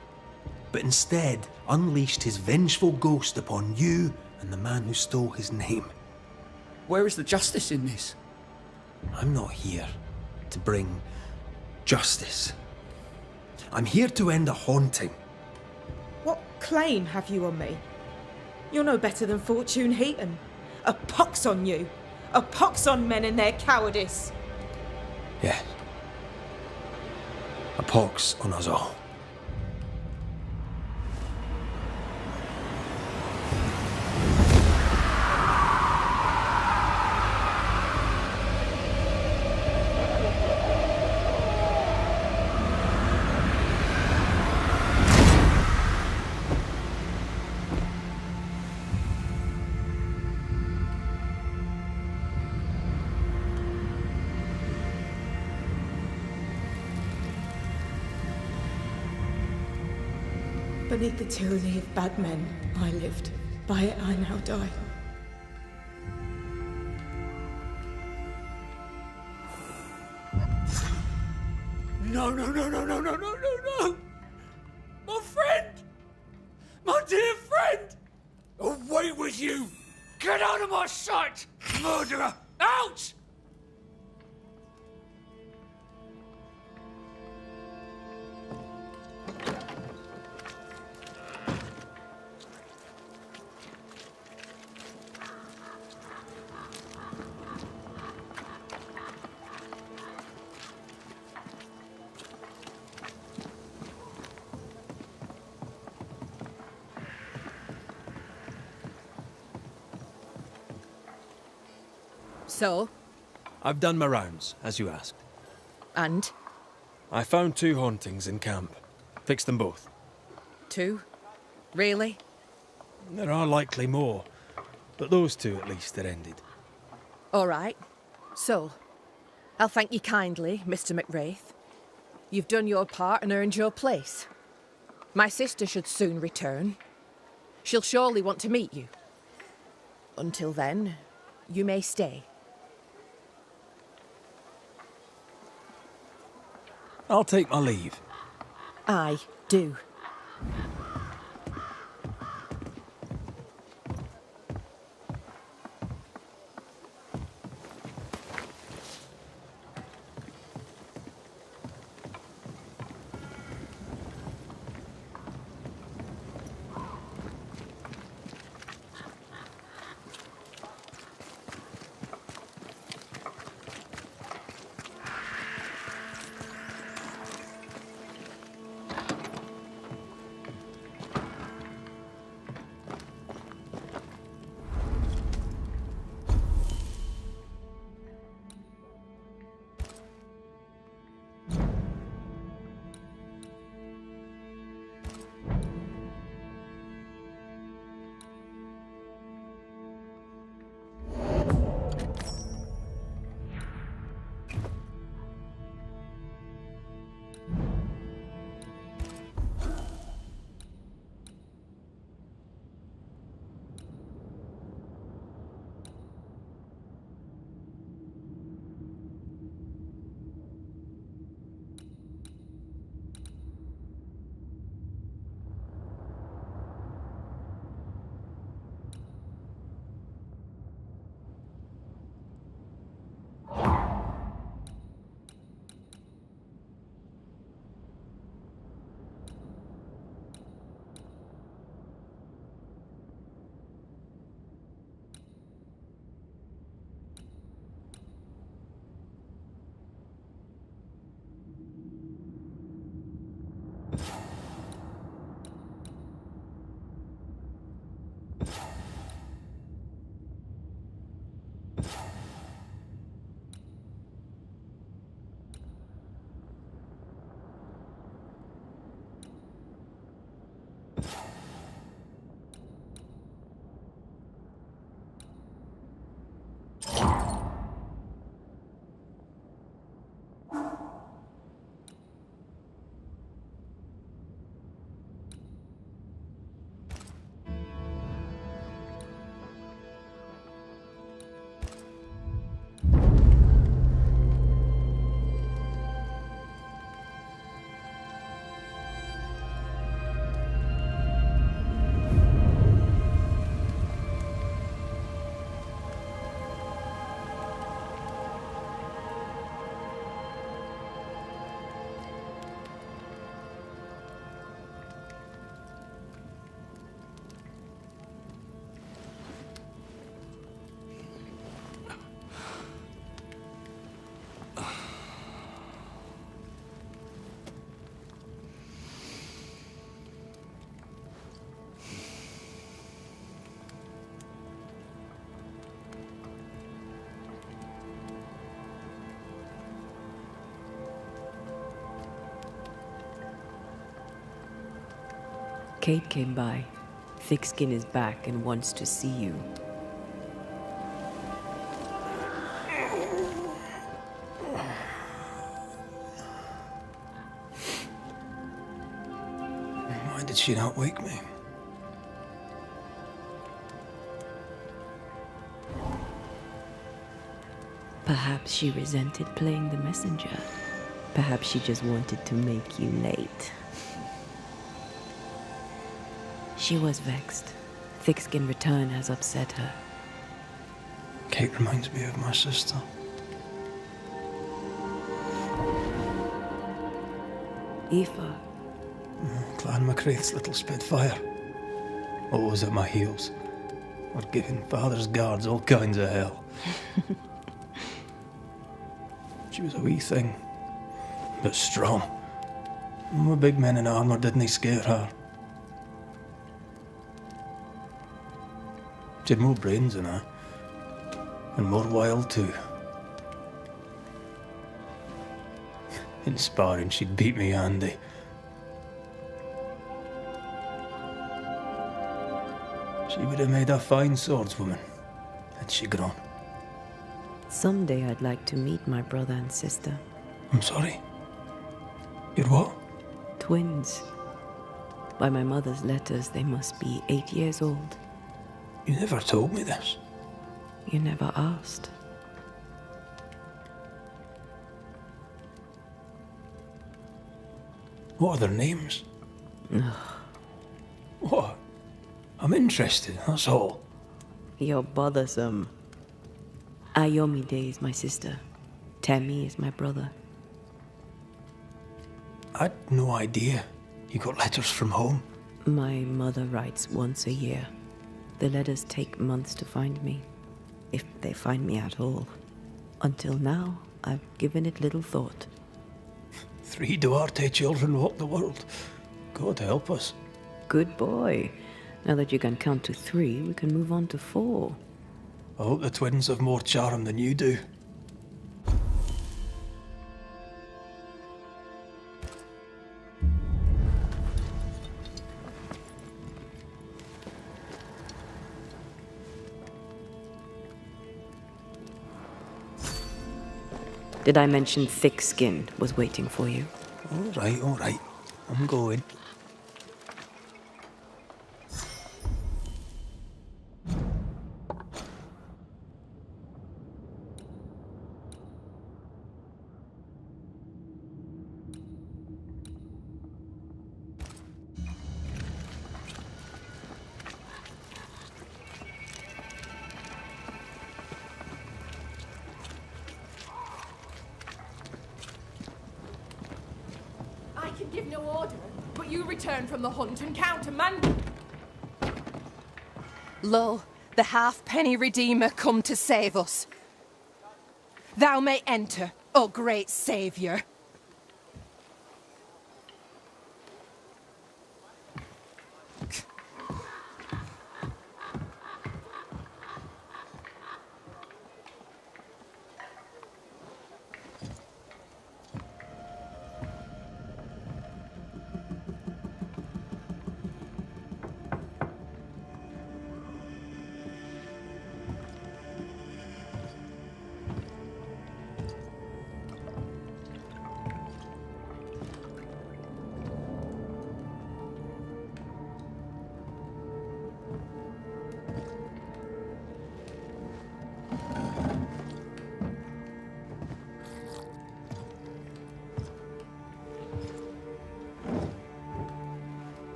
but instead unleashed his vengeful ghost upon you and the man who stole his name. Where is the justice in this? I'm not here to bring justice. I'm here to end a haunting. What claim have you on me? You're no better than Fortune Heaton. A pox on you. A pox on men and their cowardice. Yes. A pox on us all. Beneath the tyranny of bad men, I lived. By it I now die. No, no, no, no, no, no, no, no, no! My friend! My dear friend! Away with you! Get out of my sight! Murderer! Out! So? I've done my rounds, as you asked. And? I found 2 hauntings in camp. Fixed them both. 2? Really? There are likely more, but those 2 at least are ended. All right. So, I'll thank you kindly, Mr. McWraith. You've done your part and earned your place. My sister should soon return. She'll surely want to meet you. Until then, you may stay. I'll take my leave. I do. Kate came by. Thickskin is back and wants to see you. Why did she not wake me? Perhaps she resented playing the messenger. Perhaps she just wanted to make you late. She was vexed. Thick-skinned return has upset her. Kate reminds me of my sister. Aoife. Clan McCraith's little spitfire. Always at my heels. Or giving father's guards all kinds of hell. She was a wee thing, but strong. The big men in armour didn't scare her. She had more brains than I, and more wild too. In sparring, she'd beat me handy. She would have made a fine swordswoman, had she grown. Someday I'd like to meet my brother and sister. I'm sorry. You're what? Twins. By my mother's letters, they must be 8 years old. You never told me this. You never asked. What are their names? What? I'm interested, that's all. You're bothersome. Ayomide is my sister. Temi is my brother. I'd no idea. You got letters from home? My mother writes once a year. The letters take months to find me, if they find me at all. Until now, I've given it little thought. 3 Duarte children walk the world. God help us. Good boy. Now that you can count to 3, we can move on to 4. I hope the twins have more charm than you do. Did I mention thick skin was waiting for you? All right. I'm going. Give no order, but you return from the hunt and countermand. Lo, the halfpenny redeemer come to save us. Thou may enter, O great saviour.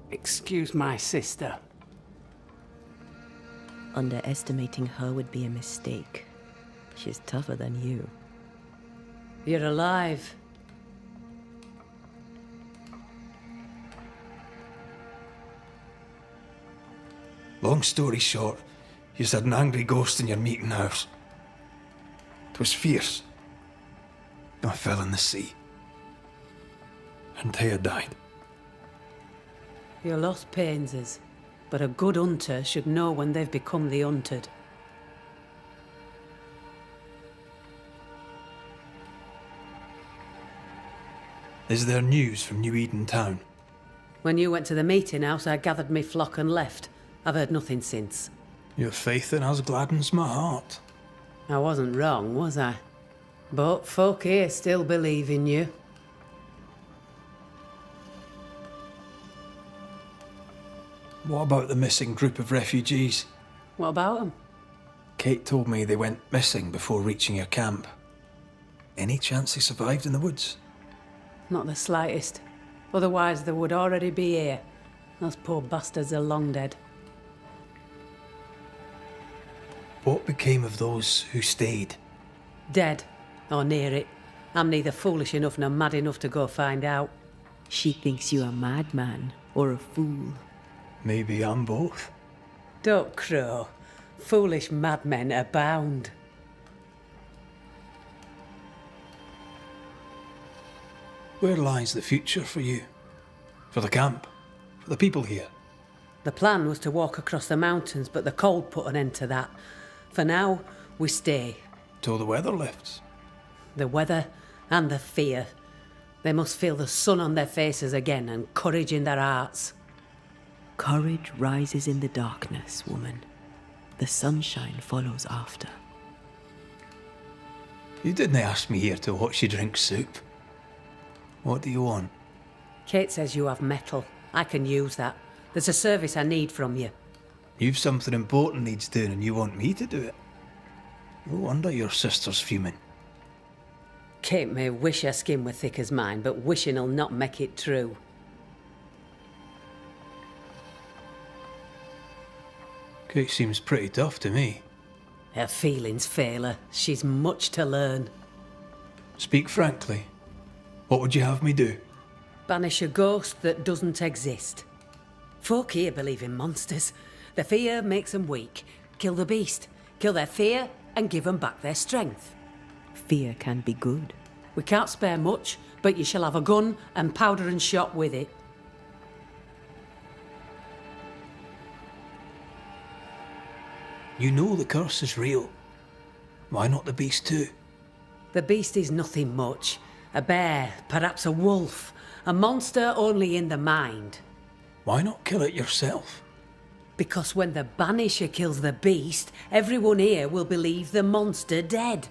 Excuse my sister. Underestimating her would be a mistake. She's tougher than you. You're alive. Long story short, you had an angry ghost in your meeting house. It was fierce. I fell in the sea. Antea died. Your loss pains us, but a good hunter should know when they've become the hunted. Is there news from New Eden town? When you went to the meeting house, I gathered me flock and left. I've heard nothing since. Your faith in us gladdens my heart. I wasn't wrong, was I? But folk here still believe in you. What about the missing group of refugees? What about them? Kate told me they went missing before reaching your camp. Any chance they survived in the woods? Not the slightest. Otherwise they would already be here. Those poor bastards are long dead. What became of those who stayed? Dead. Or near it. I'm neither foolish enough nor mad enough to go find out. She thinks you a madman or a fool. Maybe I'm both. Don't crow. Foolish madmen abound. Where lies the future for you? For the camp? For the people here? The plan was to walk across the mountains, but the cold put an end to that. For now, we stay. Till the weather lifts. The weather and the fear. They must feel the sun on their faces again and courage in their hearts. Courage rises in the darkness, woman. The sunshine follows after. You didn't ask me here to watch you drink soup. What do you want? Kate says you have metal. I can use that. There's a service I need from you. You've something important needs doing and you want me to do it? No wonder your sister's fuming. Kate may wish her skin were thick as mine, but wishing'll not make it true. Kate seems pretty tough to me. Her feelings fail her. She's much to learn. Speak frankly. What would you have me do? Banish a ghost that doesn't exist. Folk here believe in monsters. Their fear makes them weak. Kill the beast. Kill their fear and give them back their strength. Fear can be good. We can't spare much, but you shall have a gun and powder and shot with it. You know the curse is real. Why not the beast too? The beast is nothing much. A bear, perhaps a wolf. A monster only in the mind. Why not kill it yourself? Because when the Banisher kills the beast, everyone here will believe the monster dead.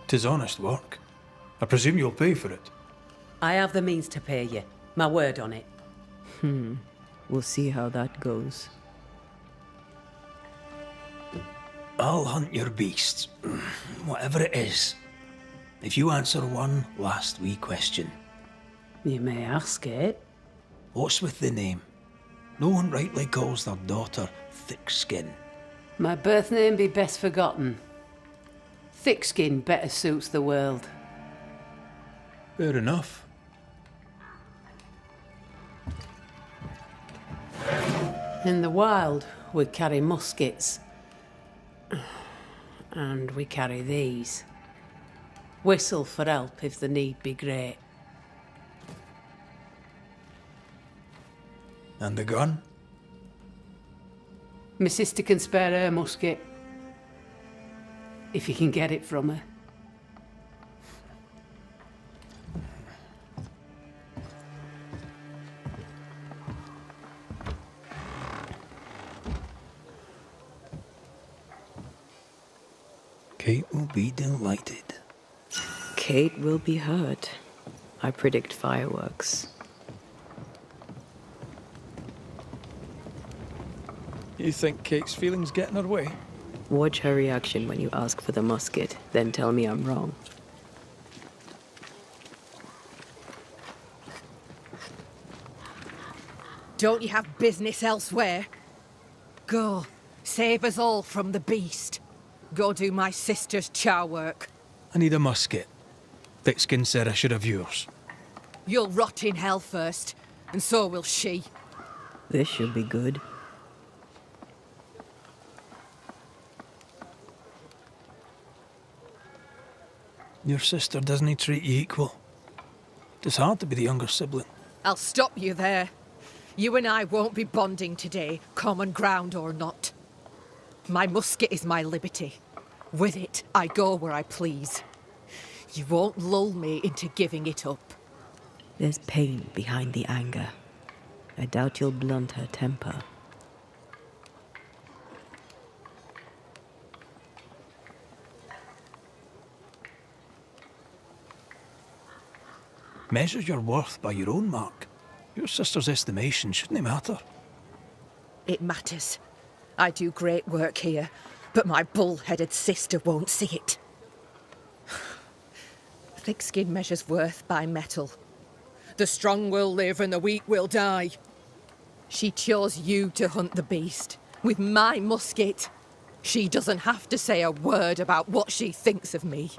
'Tis honest work. I presume you'll pay for it. I have the means to pay you. My word on it. We'll see how that goes. I'll hunt your beast, whatever it is, if you answer one last wee question. You may ask it. What's with the name? No one rightly calls their daughter Thickskin. My birth name be best forgotten. Thickskin better suits the world. Fair enough. In the wild, we carry muskets. And we carry these. Whistle for help if the need be great. And the gun? My sister can spare her musket. If you can get it from her. Kate will be delighted. Kate will be hurt. I predict fireworks. You think Kate's feelings get in her way? Watch her reaction when you ask for the musket, then tell me I'm wrong. Don't you have business elsewhere? Go, save us all from the beast. Go do my sister's char work. I need a musket. Thickskin said I should have yours. You'll rot in hell first, and so will she. This should be good. Your sister doesn't treat you equal. It's hard to be the younger sibling. I'll stop you there. You and I won't be bonding today, common ground or not. My musket is my liberty. With it, I go where I please. You won't lull me into giving it up. There's pain behind the anger. I doubt you'll blunt her temper. Measure your worth by your own mark. Your sister's estimation shouldn't matter. It matters. I do great work here, but my bull-headed sister won't see it. Thick skin measures worth by metal. The strong will live and the weak will die. She chose you to hunt the beast with my musket. She doesn't have to say a word about what she thinks of me.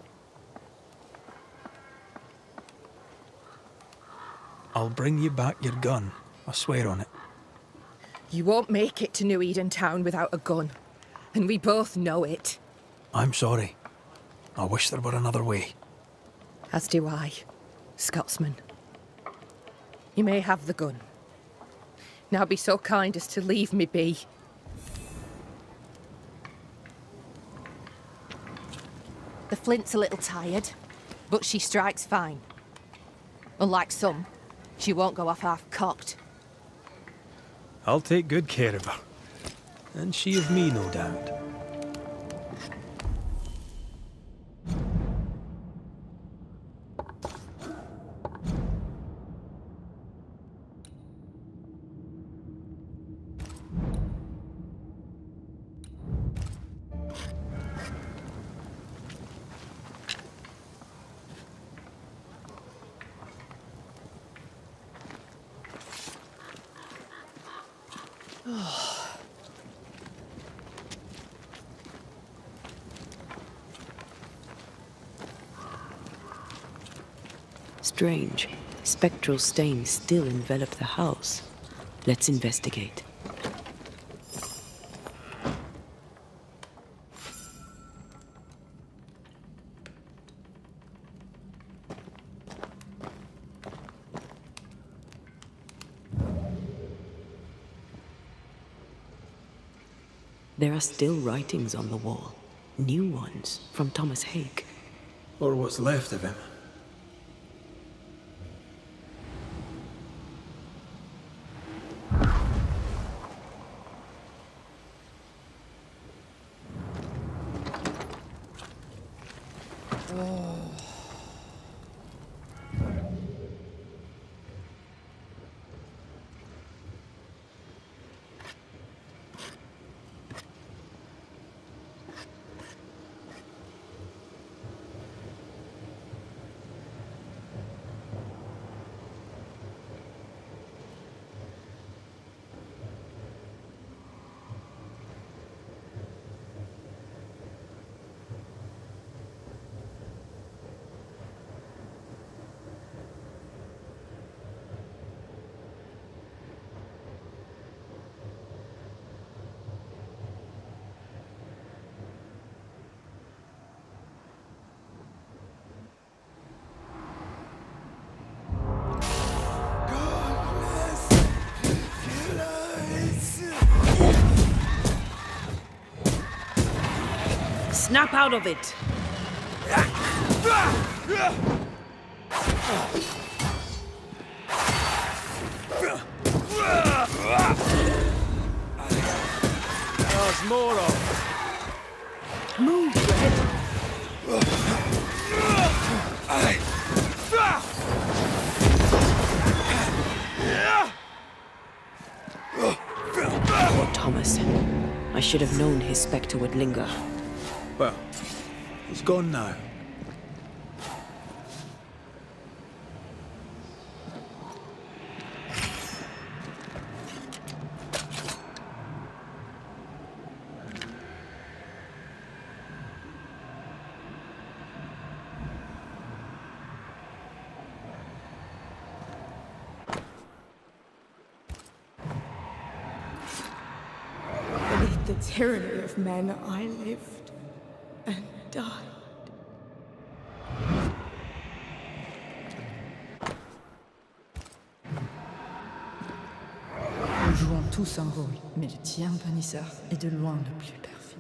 I'll bring you back your gun. I swear on it. You won't make it to New Eden Town without a gun, and we both know it. I'm sorry. I wish there were another way. As do I, Scotsman. You may have the gun. Now be so kind as to leave me be. The flint's a little tired, but she strikes fine. Unlike some, she won't go off half-cocked. I'll take good care of her. And she of me, no doubt. Strange. Spectral stains still envelop the house. Let's investigate. There are still writings on the wall. New ones from Thomas Hake. Or what's left of him. Snap out of it! There's more of. Move, Red! Poor Thomas. I should have known his spectre would linger. Well, it's gone now. Beneath the tyranny of men, I lived and died. Nous jouons tous un rôle, mais le tien, Banishers, est de loin le plus perfide.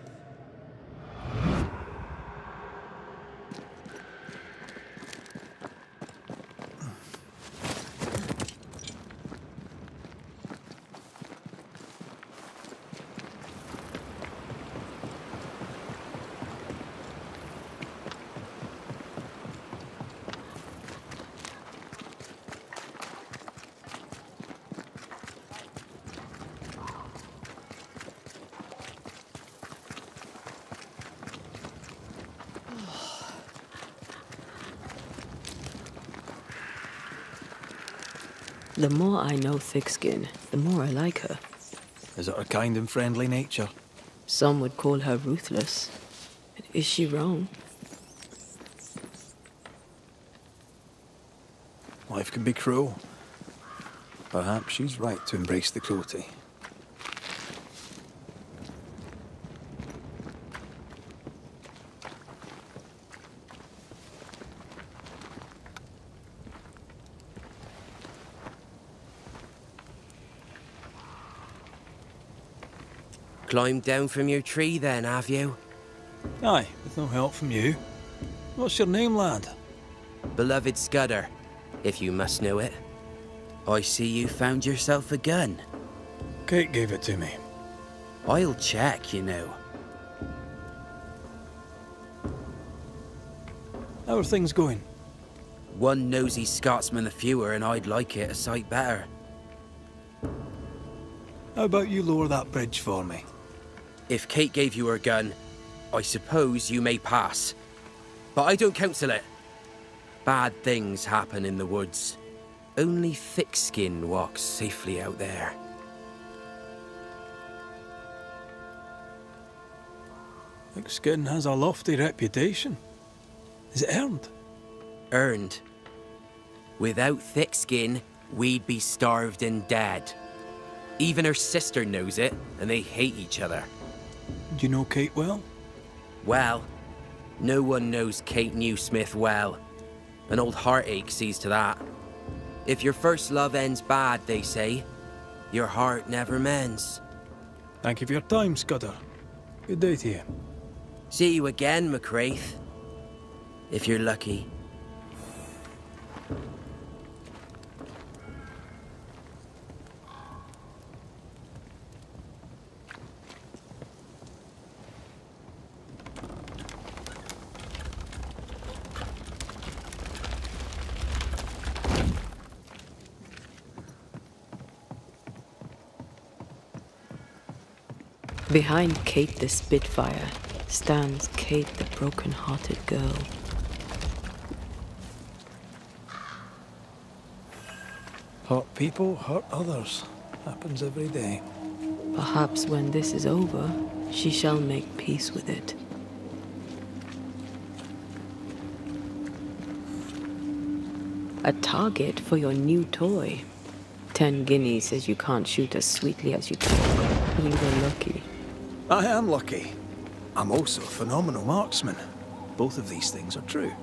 The more I know Thickskin, the more I like her. Is it her kind and friendly nature? Some would call her ruthless. Is she wrong? Life can be cruel. Perhaps she's right to embrace the cruelty. Climbed down from your tree then, have you? Aye, with no help from you. What's your name, lad? Beloved Scudder, if you must know it. I see you found yourself a gun. Kate gave it to me. I'll check, you know. How are things going? One nosy Scotsman the fewer, and I'd like it a sight better. How about you lower that bridge for me? If Kate gave you her gun, I suppose you may pass. But I don't counsel it. Bad things happen in the woods. Only Thickskin walks safely out there. Thickskin has a lofty reputation. Is it earned? Earned. Without Thickskin, we'd be starved and dead. Even her sister knows it, and they hate each other. Do you know Kate well? Well, no one knows Kate Newsmith well. An old heartache sees to that. If your first love ends bad, they say, your heart never mends. Thank you for your time, Scudder. Good day to you. See you again, McCraith. If you're lucky. Behind Kate the Spitfire stands Kate the broken-hearted girl. Hurt people hurt others. Happens every day. Perhaps when this is over, she shall make peace with it. A target for your new toy. 10 guineas says you can't shoot as sweetly as you talk. You were lucky. I am lucky. I'm also a phenomenal marksman. Both of these things are true.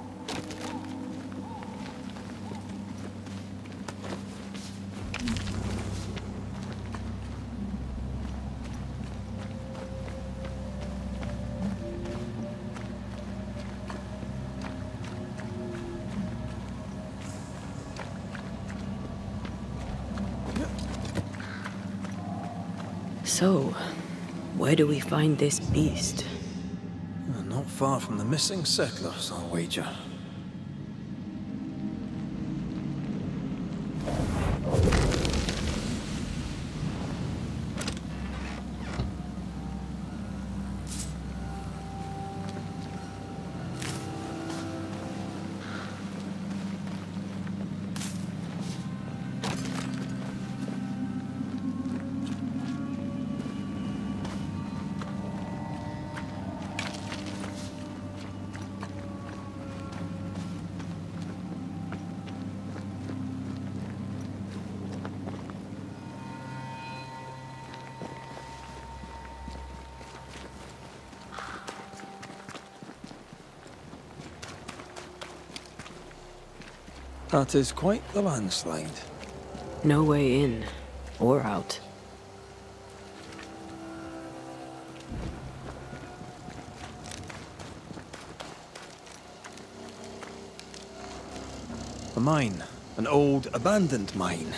So, where do we find this beast? Not far from the missing settlers, I'll wager. That is quite the landslide. No way in or out. A mine. An old, abandoned mine.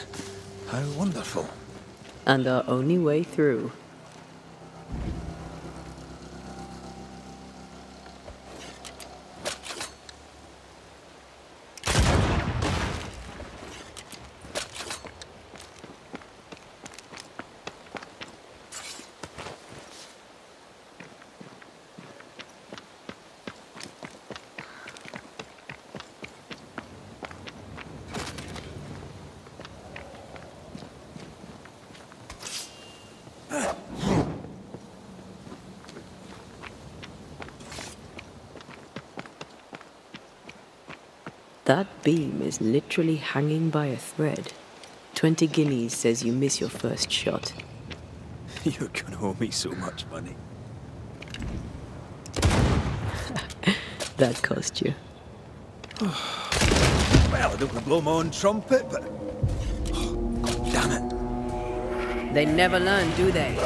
How wonderful. And our only way through. That beam is literally hanging by a thread. 20 guineas says you miss your first shot. You're gonna owe me so much money. That cost you. Well, I don't want to blow my own trumpet, but... Oh, damn it. They never learn, do they?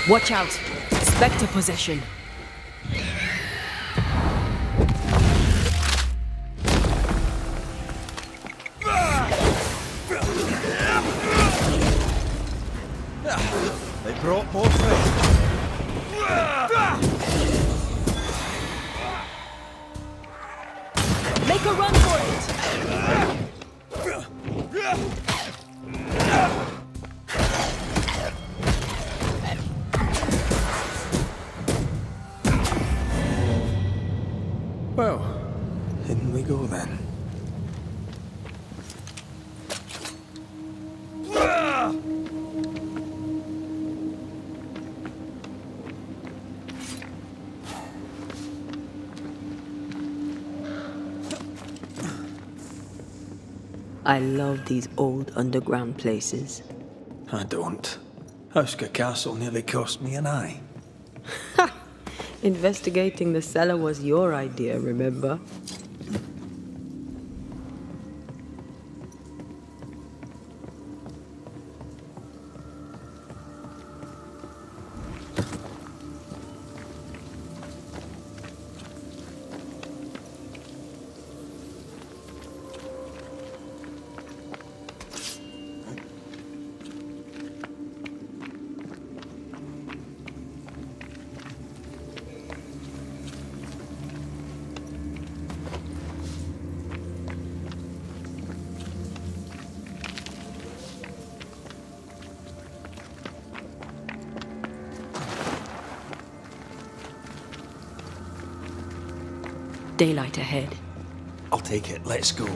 Watch out! Specter possession! They brought more friends. Make a run for it! Well, in we go then. I love these old underground places. I don't. Houska Castle nearly cost me an eye. Investigating the cellar was your idea, remember? Daylight ahead. I'll take it. Let's go.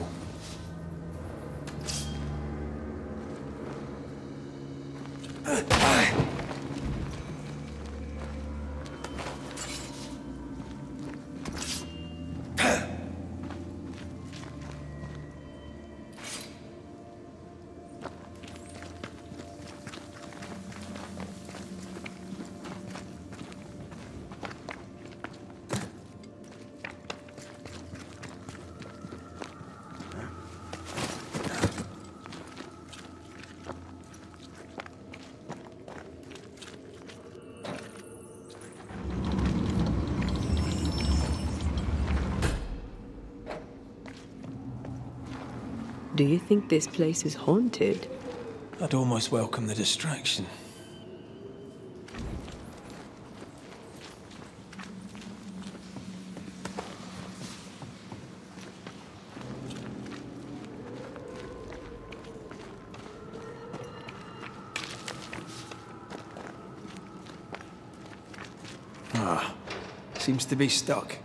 Do you think this place is haunted? I'd almost welcome the distraction. Seems to be stuck.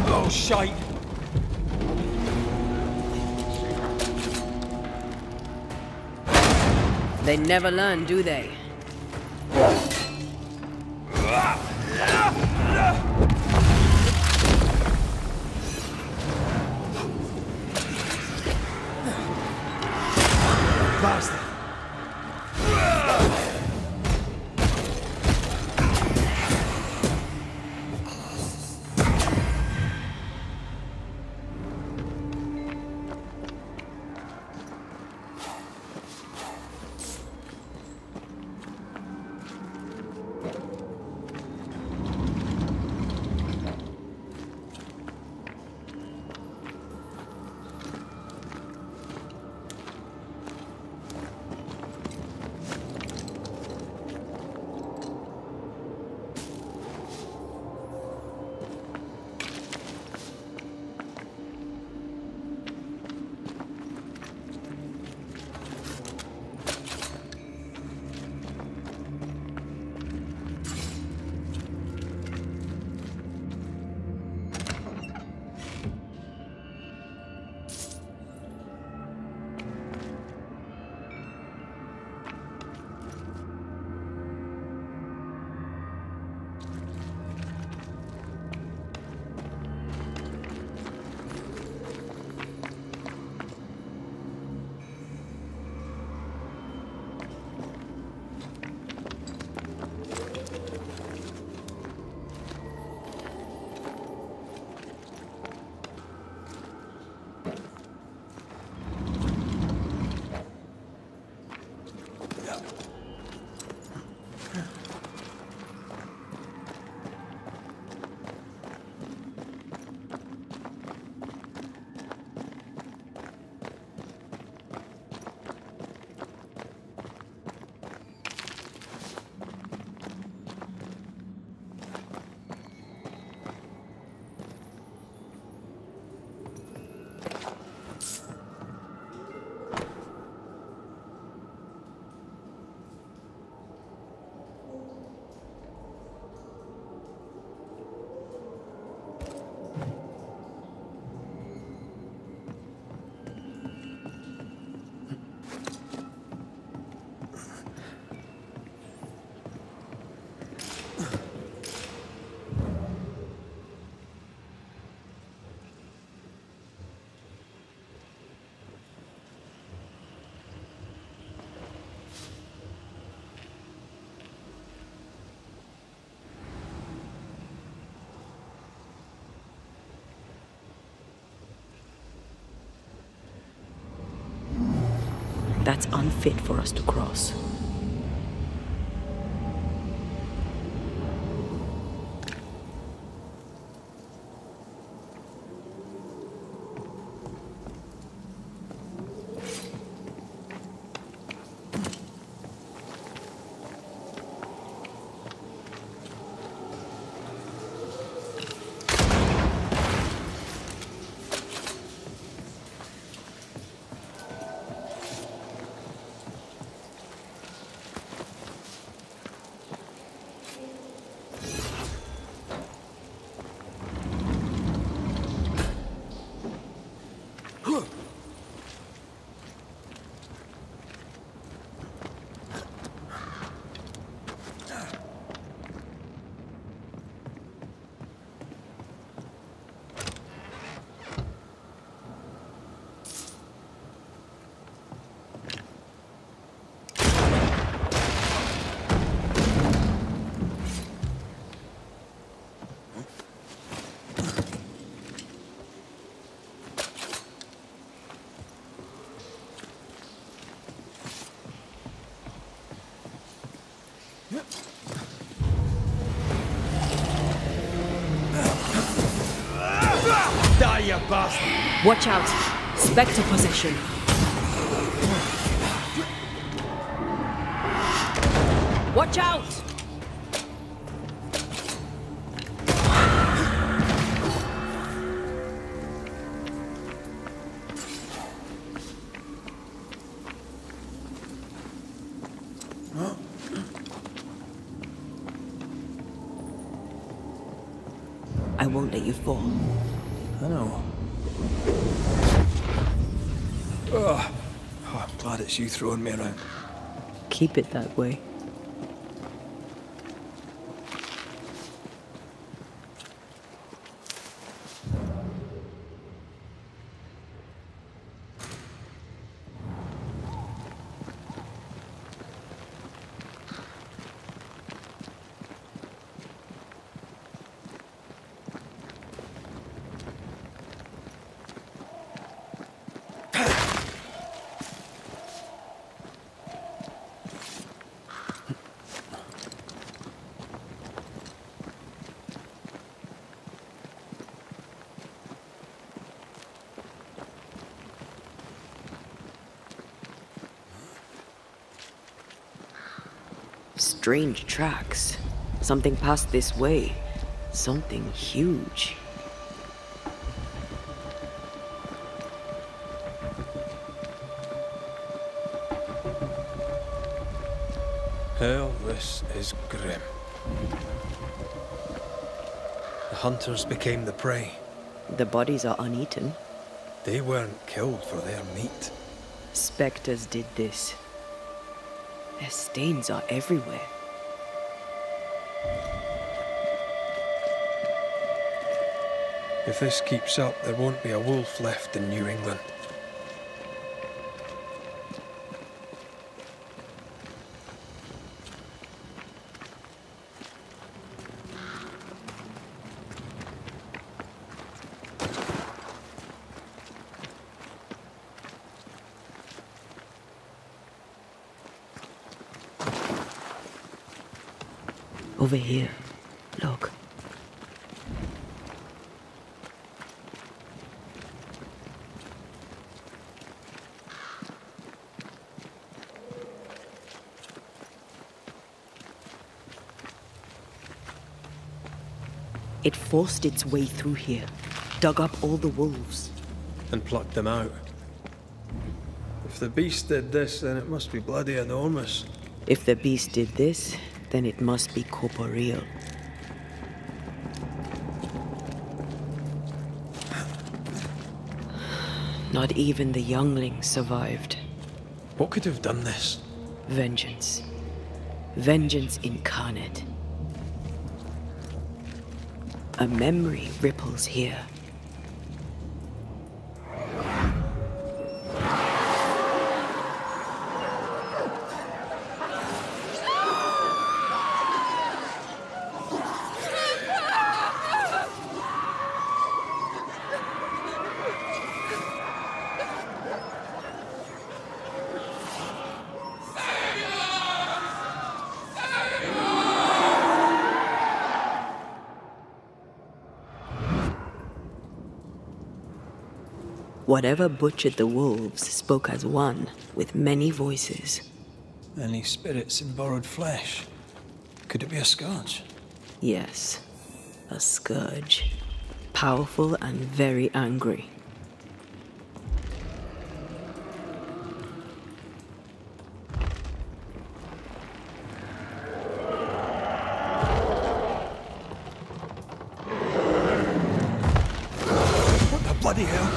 Oh, shite! They never learn, do they? Bastard! That's unfit for us to cross. Die, you bastard! Watch out! Specter possession. Watch out! I won't let you fall. I know. Oh, I'm glad it's you throwing me around. Keep it that way. Strange tracks. Something passed this way. Something huge. Hell, this is grim. The hunters became the prey. The bodies are uneaten. They weren't killed for their meat. Specters did this. Their stains are everywhere. If this keeps up, there won't be a wolf left in New England. Over here. Look. It forced its way through here, dug up all the wolves. And plucked them out. If the beast did this, then it must be bloody enormous. If the beast did this, then it must be corporeal. Not even the younglings survived. What could have done this? Vengeance. Vengeance incarnate. A memory ripples here. Whatever butchered the wolves spoke as one, with many voices. Any spirits in borrowed flesh? Could it be a scourge? Yes, a scourge. Powerful and very angry. What the bloody hell?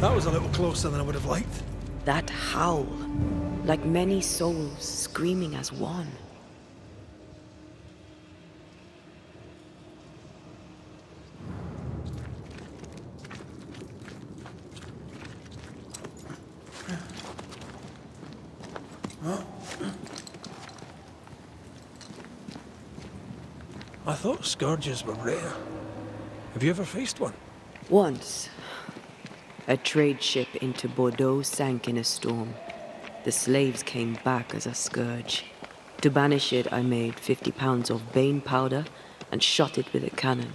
That was a little closer than I would have liked. That howl, like many souls screaming as one. I thought scourges were rare. Have you ever faced one? Once, a trade ship into Bordeaux sank in a storm. The slaves came back as a scourge. To banish it, I made 50 pounds of bane powder and shot it with a cannon.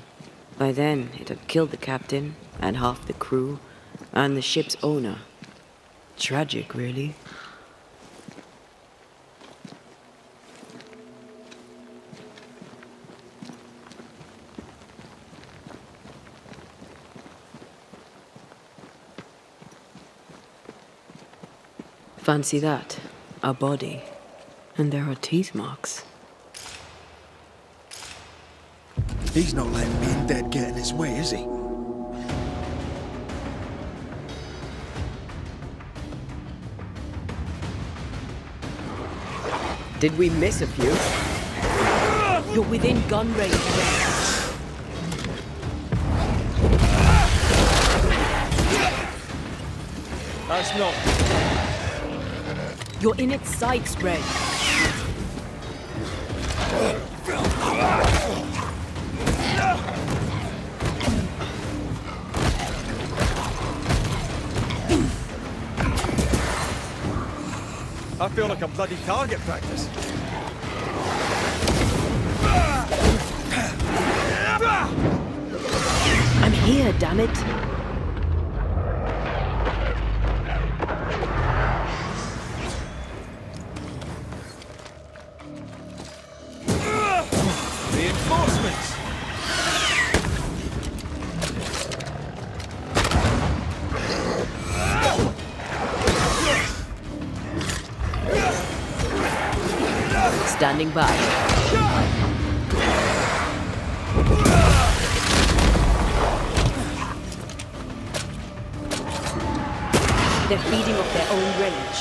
By then, it had killed the captain and half the crew and the ship's owner. Tragic, really. Fancy that. A body. And there are teeth marks. He's not letting being dead get in his way, is he? Did we miss a few? You're within gun range. That's not... You're in its sights, Red. I feel like a bloody target practice. I'm here, damn it. Reinforcements! Standing by. They're feeding off their own rage.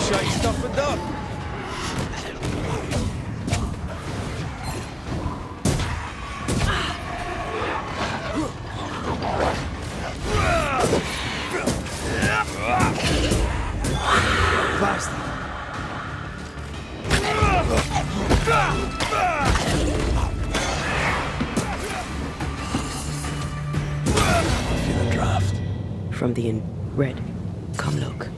Shite stuff and done. Bastard. Feel the draft. From the red. Come look.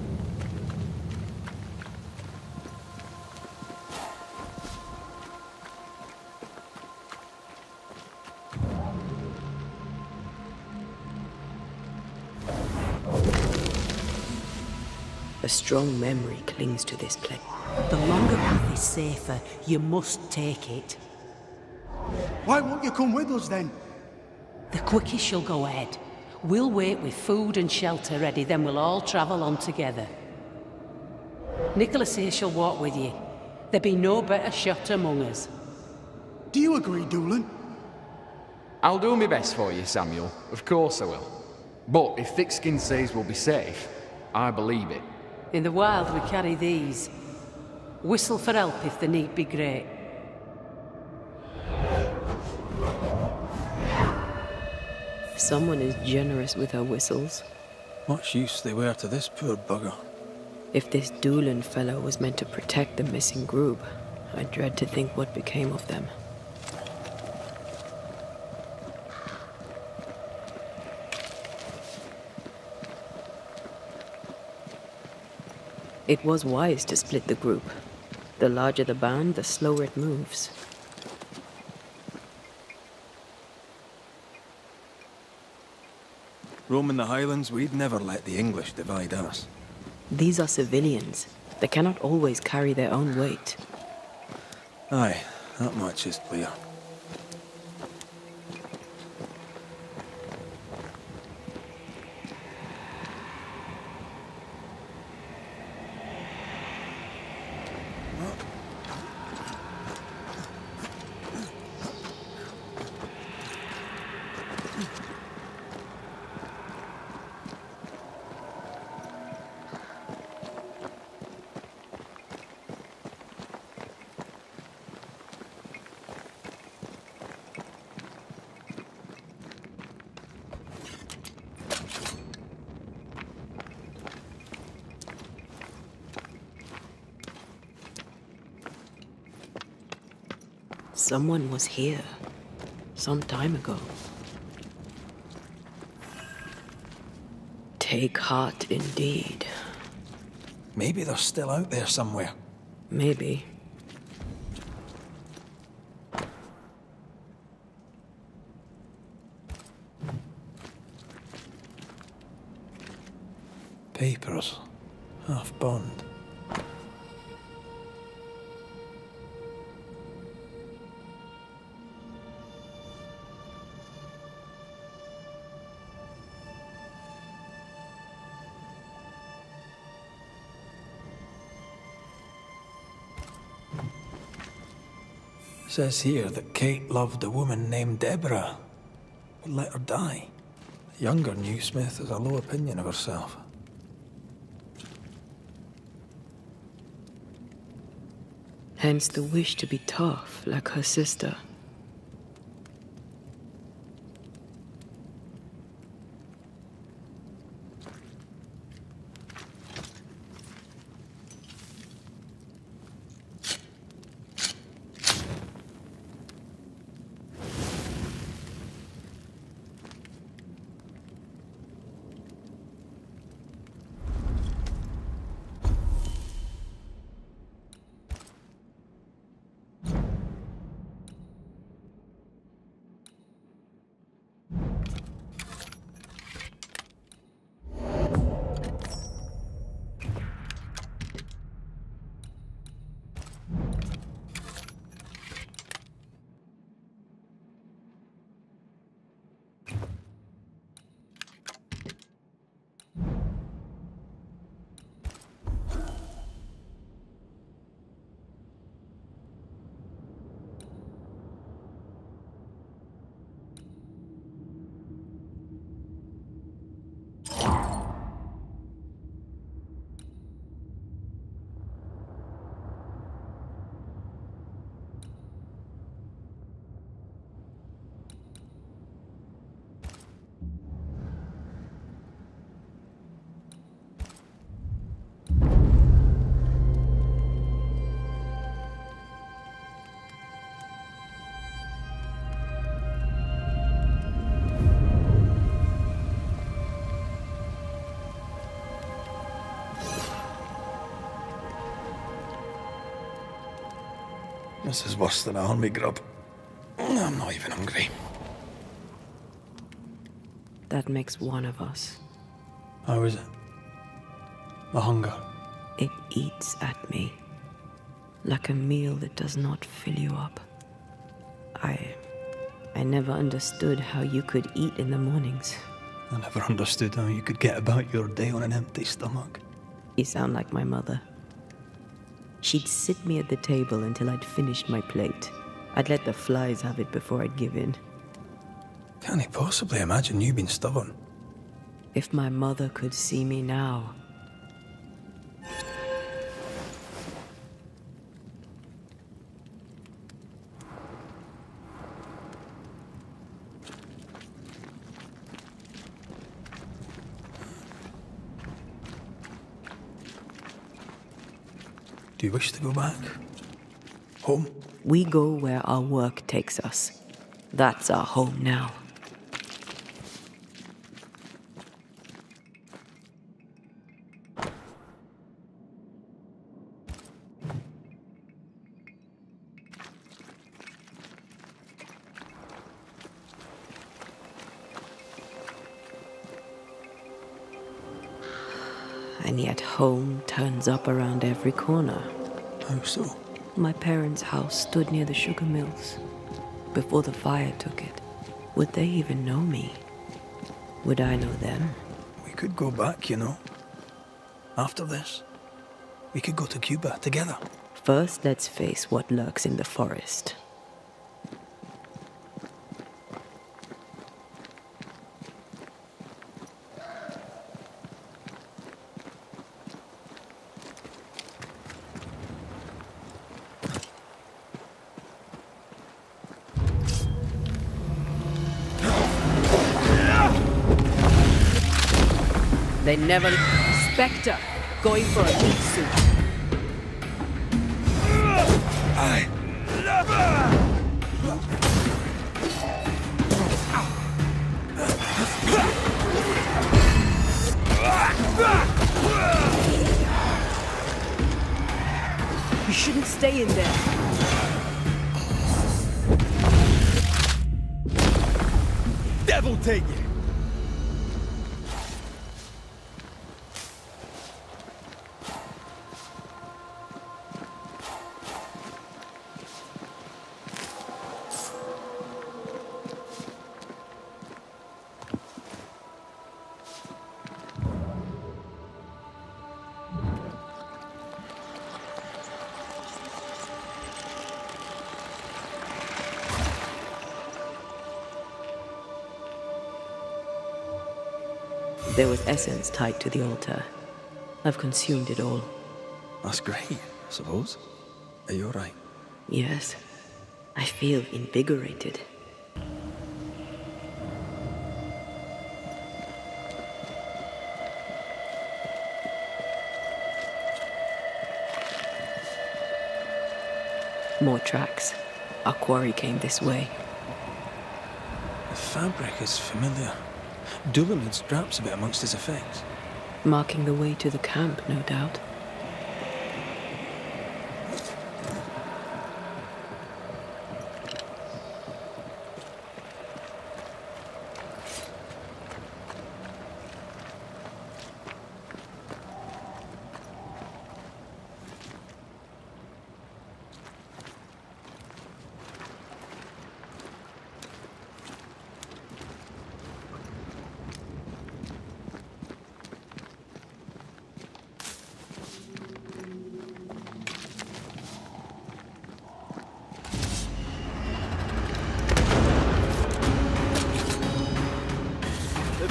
A strong memory clings to this place. The longer path is safer. You must take it. Why won't you come with us then? The quickest you'll go ahead. We'll wait with food and shelter ready, then we'll all travel on together. Nicholas here shall walk with you. There be no better shot among us. Do you agree, Doolin? I'll do my best for you, Samuel. Of course I will. But if Thickskin says we'll be safe, I believe it. In the wild, we carry these. Whistle for help if the need be great. If someone is generous with her whistles. Much use they were to this poor bugger. If this Doolin fellow was meant to protect the missing group, I dread to think what became of them. It was wise to split the group. The larger the band, the slower it moves. Roaming the Highlands, we'd never let the English divide us. These are civilians. They cannot always carry their own weight. Aye, that much is clear. Someone was here, some time ago. Take heart indeed. Maybe they're still out there somewhere. Maybe. Papers, half burned. Says here that Kate loved a woman named Deborah, but let her die. The younger Newsmith has a low opinion of herself. Hence the wish to be tough, like her sister. This is worse than a army grub. I'm not even hungry. That makes one of us. How is it? The hunger? It eats at me. Like a meal that does not fill you up. I never understood how you could eat in the mornings. I never understood how you could get about your day on an empty stomach. You sound like my mother. She'd sit me at the table until I'd finished my plate. I'd let the flies have it before I'd give in. Can't he possibly imagine you being stubborn? If my mother could see me now, Do you wish to go back? Home? We go where our work takes us. That's our home now. And yet home turns up around every corner. How so? My parents' house stood near the sugar mills. Before the fire took it. Would they even know me? Would I know them? We could go back, you know. After this, we could go to Cuba together. First, let's face what lurks in the forest. They never... Specter, going for a meat suit. You shouldn't stay in there. Devil take you! There was essence tied to the altar. I've consumed it all. That's great, I suppose. Are you alright? Yes. I feel invigorated. More tracks. Our quarry came this way. The fabric is familiar. Doolan had straps a bit amongst his effects. Marking the way to the camp, no doubt.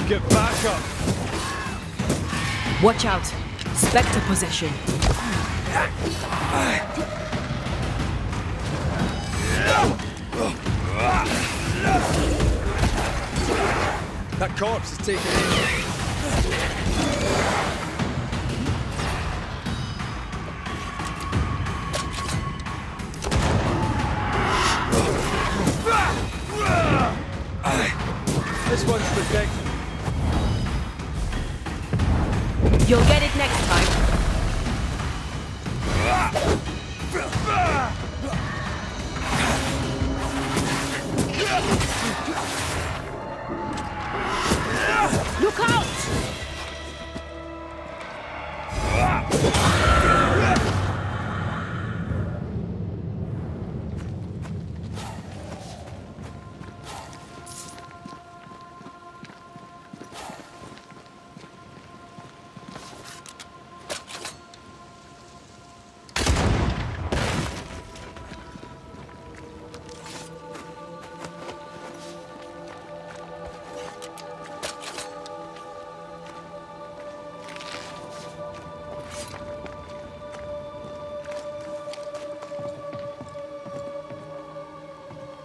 Get back up! Watch out! Specter possession. That corpse is taking aim. This one's protected. You'll get it next time. Look out!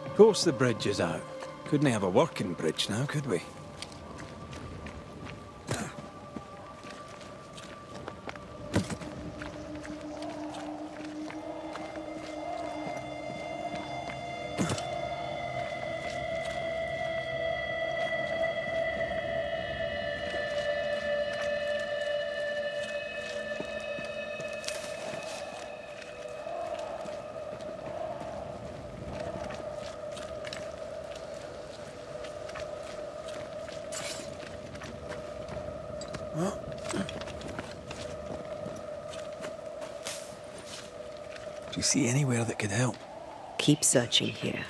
Of course the bridge is out. Couldn't have a working bridge now, could we? Do you see anywhere that could help? Keep searching here.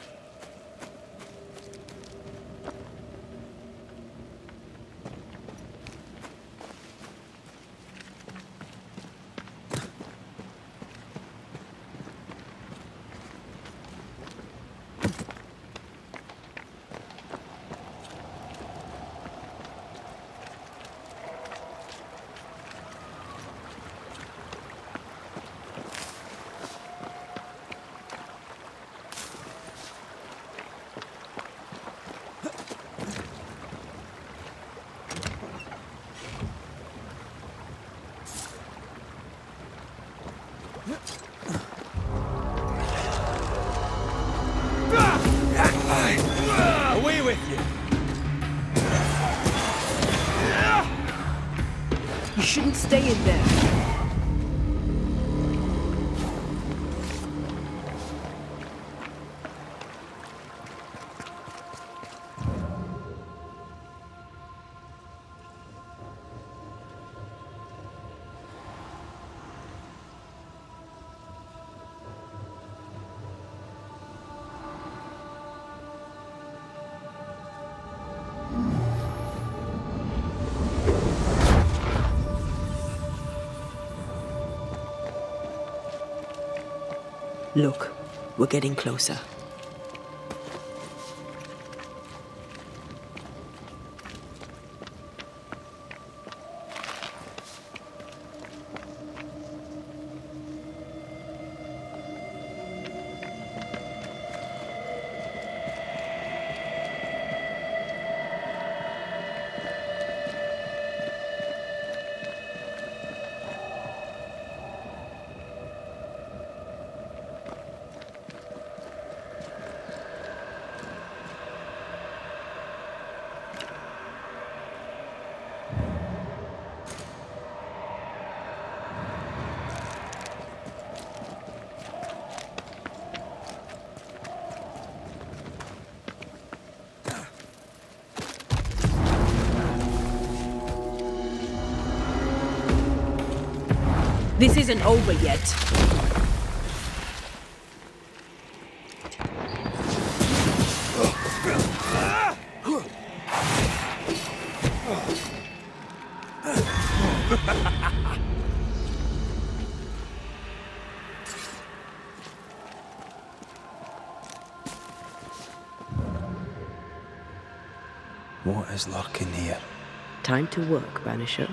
Away with you! You shouldn't stay in there. Look, we're getting closer. This isn't over yet. What is lurking here? Time to work, Banisher.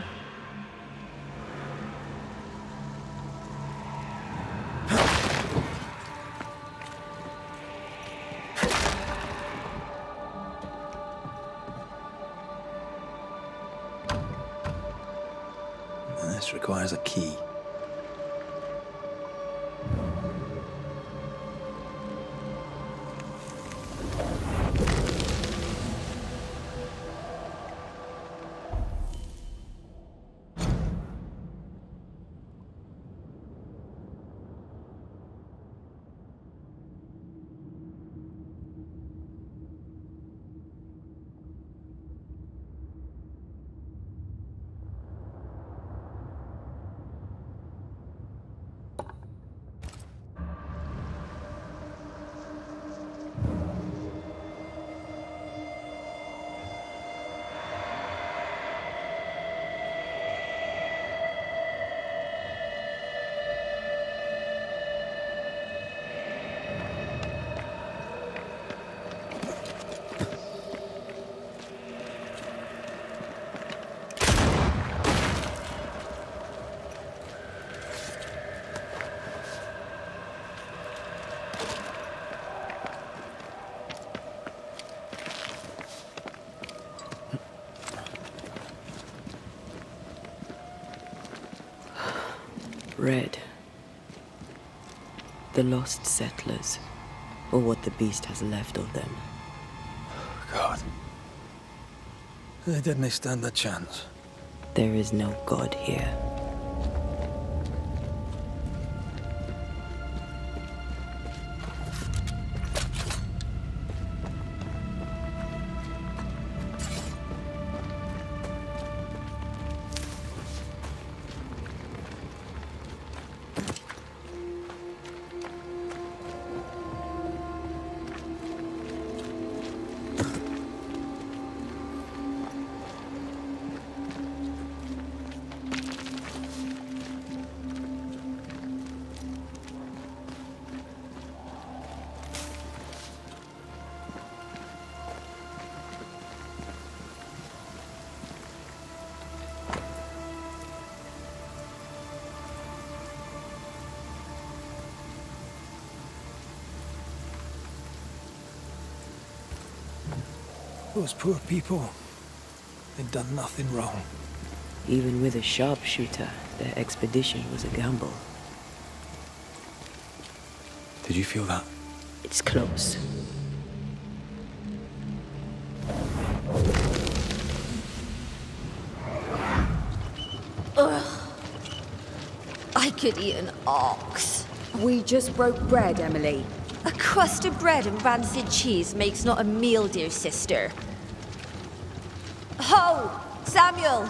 This requires a key. Red. The lost settlers, or what the beast has left of them. God. They didn't stand a chance. There is no God here. Those poor people, they'd done nothing wrong. Even with a sharpshooter, their expedition was a gamble. Did you feel that? It's close. Ugh. I could eat an ox. We just broke bread, Emily. A crust of bread and rancid cheese makes not a meal, dear sister. Ho! Samuel!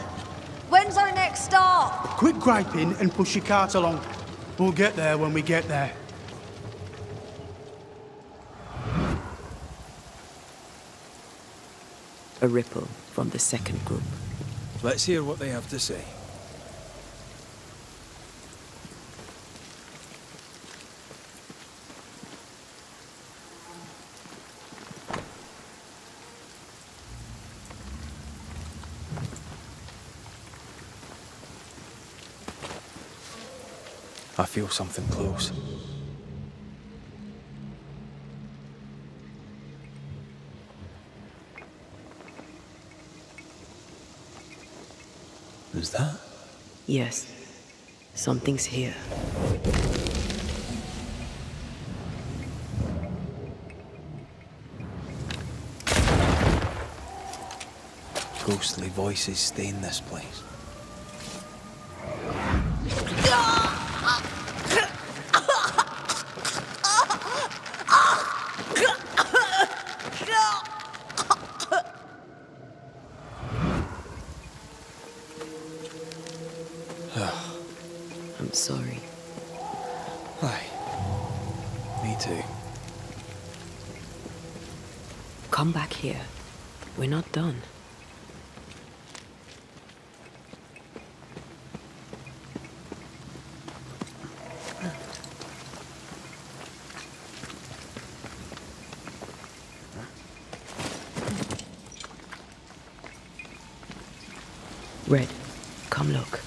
When's our next stop? Quit griping and push your cart along. We'll get there when we get there. A ripple from the second group. Let's hear what they have to say. I feel something close. Is that? Yes. Something's here. Ghostly voices stain this place. I'm sorry. Aye. Me too. Come back here. We're not done. Red, come look.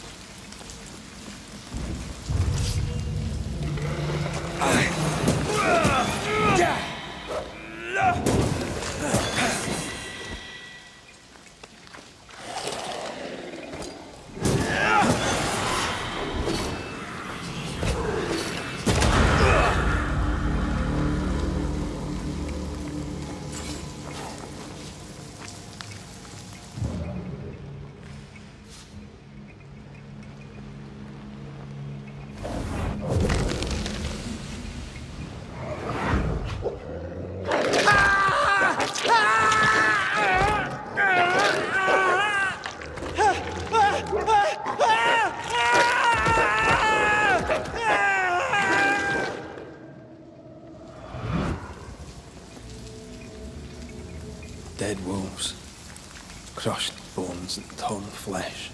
Dead wolves. Crushed bones and torn flesh.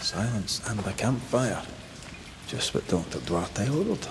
Silence and a campfire. Just what Dr. Duarte ordered.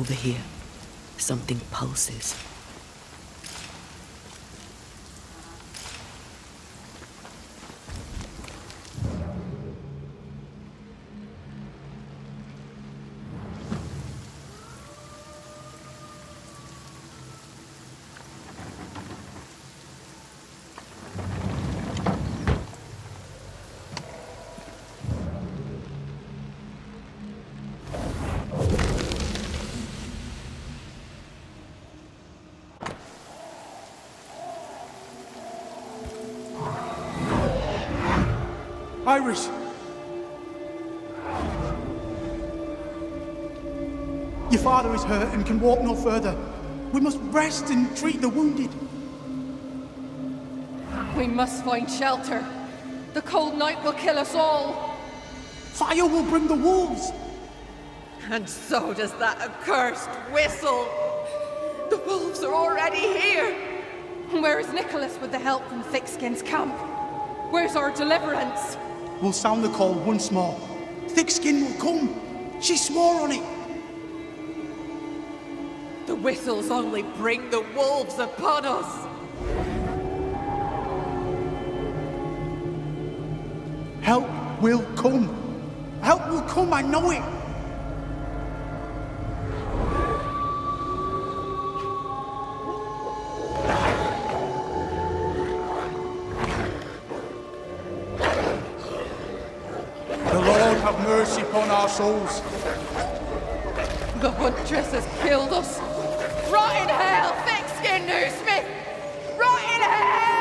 over here. Something pulses. Iris! Your father is hurt and can walk no further. We must rest and treat the wounded. We must find shelter. The cold night will kill us all. Fire will bring the wolves. And so does that accursed whistle. The wolves are already here. Where is Nicholas with the help from Thickskin's camp? Where's our deliverance? We'll sound the call once more. Thickskin will come. She swore on it. The whistles only bring the wolves upon us. Help will come. Help will come, I know it. Have mercy upon our souls. The huntress has killed us. Rot in hell, thick-skinned Newsmith! Rot in hell!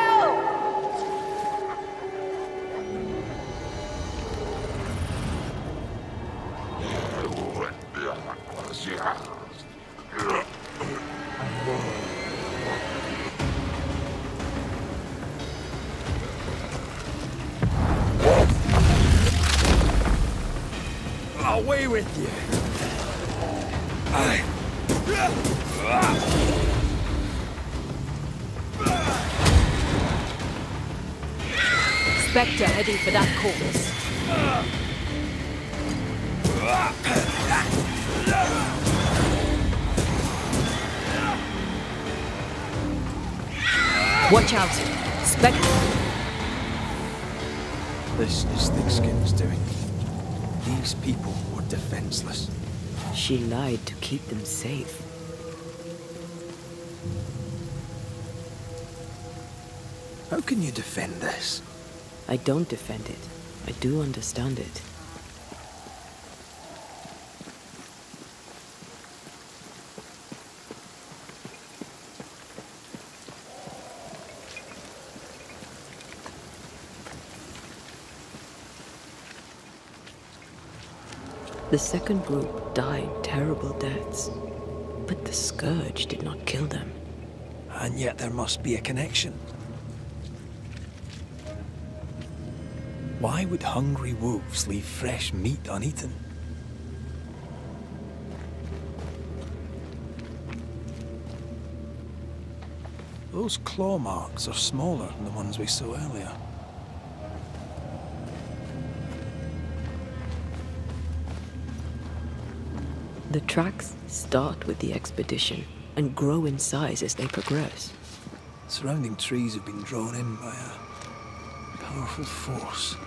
Away with you! Specter heading for that corpse. Watch out! Specter! This is Thickskin's doing. These people were defenseless. She lied to keep them safe. How can you defend this? I don't defend it. I do understand it. The second group died terrible deaths, but the scourge did not kill them. And yet there must be a connection. Why would hungry wolves leave fresh meat uneaten? Those claw marks are smaller than the ones we saw earlier. The tracks start with the expedition and grow in size as they progress. Surrounding trees have been drawn in by a powerful force.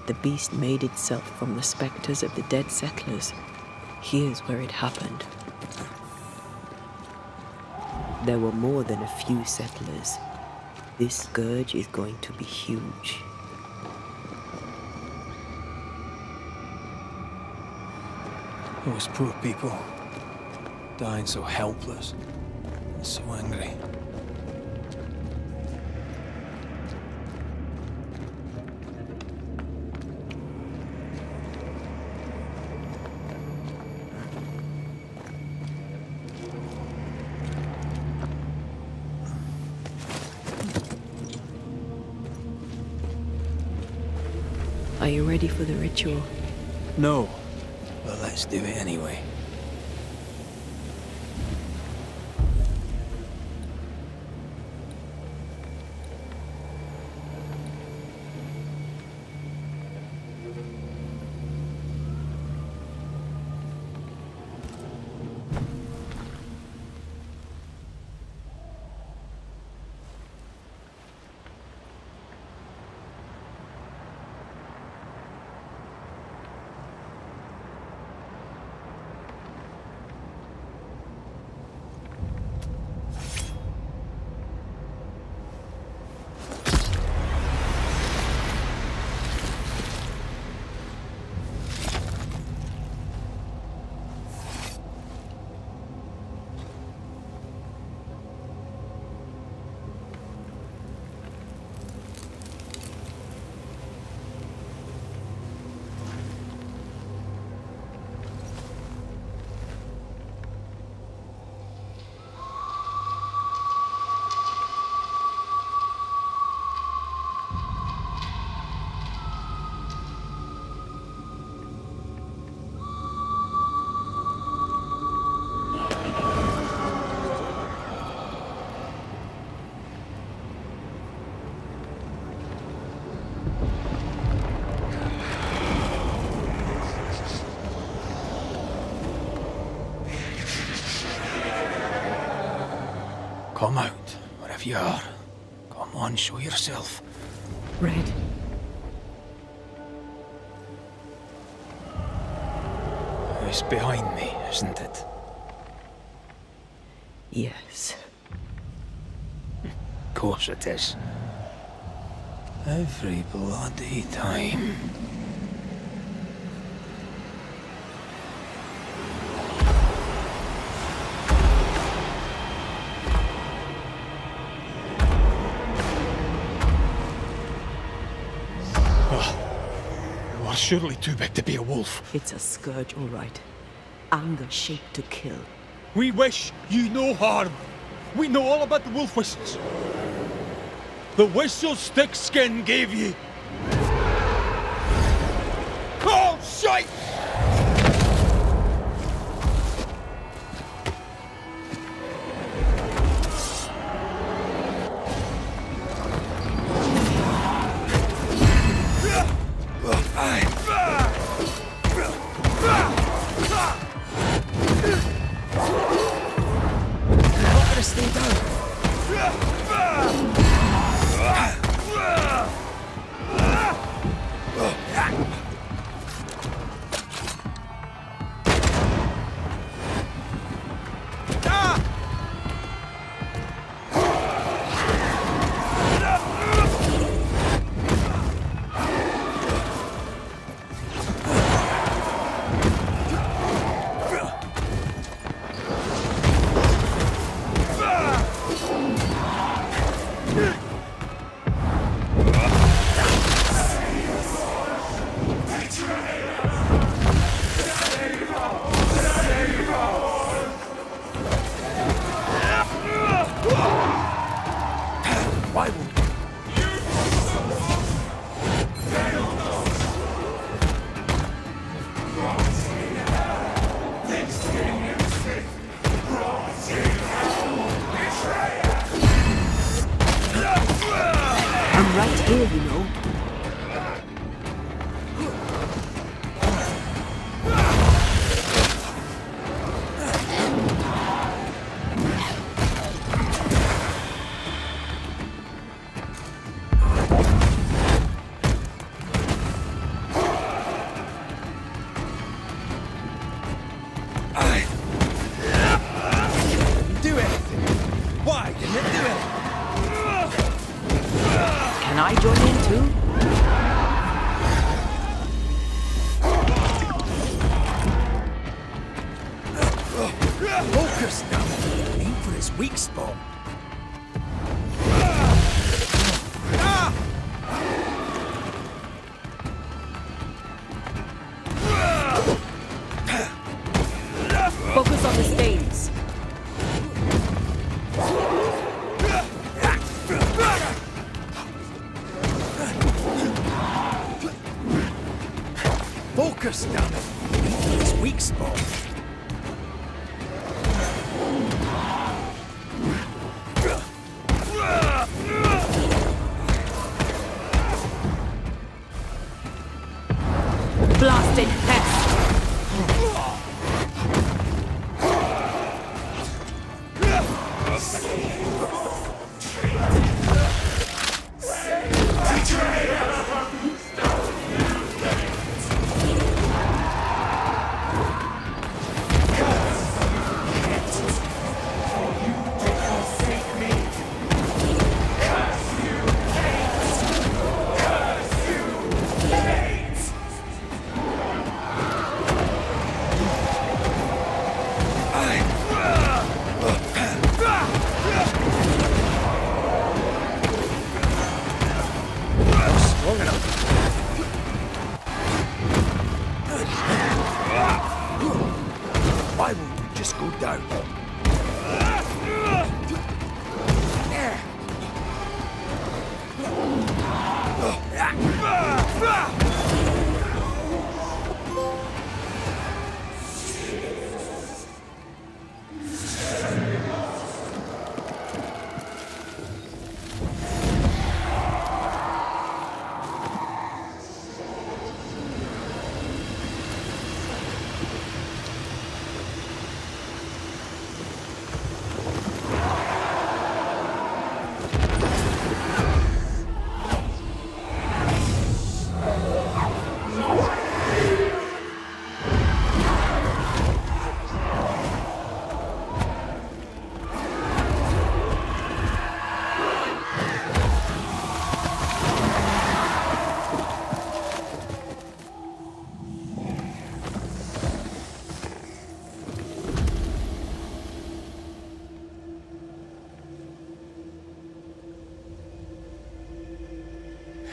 The beast made itself from the specters of the dead settlers. Here's where it happened. There were more than a few settlers. This scourge is going to be huge. Those poor people, dying so helpless and so angry. Are you ready for the ritual? No. But let's do it anyway. Come out, wherever you are. Come on, show yourself. Red. It's behind me, isn't it? Yes. Of course it is. Every bloody time. You are surely too big to be a wolf. It's a scourge, all right. Anger shaped to kill. We wish you no harm. We know all about the wolf whistles. The whistle Stickskin gave you. Oh, shite!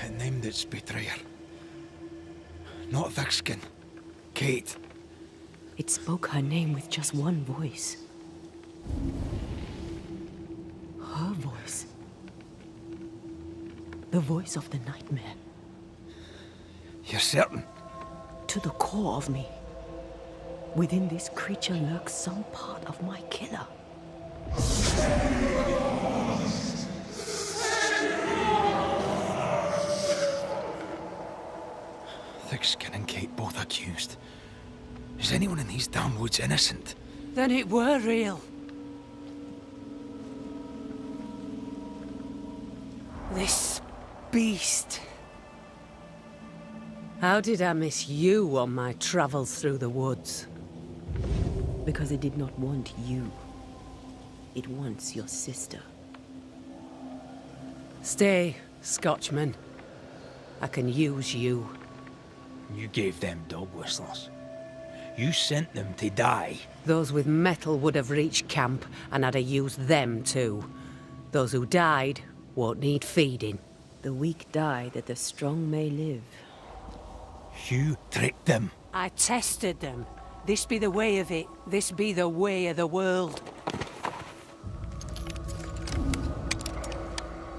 It named its betrayer. Not Thickskin. Kate. It spoke her name with just one voice. Her voice. The voice of the nightmare. You're certain? To the core of me. Within this creature lurks some part of my killer. Thickskin and Kate both accused. Is anyone in these damn woods innocent? Then it were real. This beast. How did I miss you on my travels through the woods? Because it did not want you. It wants your sister. Stay, Scotchman. I can use you. You gave them dog whistles. You sent them to die. Those with metal would have reached camp, and I'd have used them too. Those who died won't need feeding. The weak die that the strong may live. You tricked them. I tested them. This be the way of it. This be the way of the world.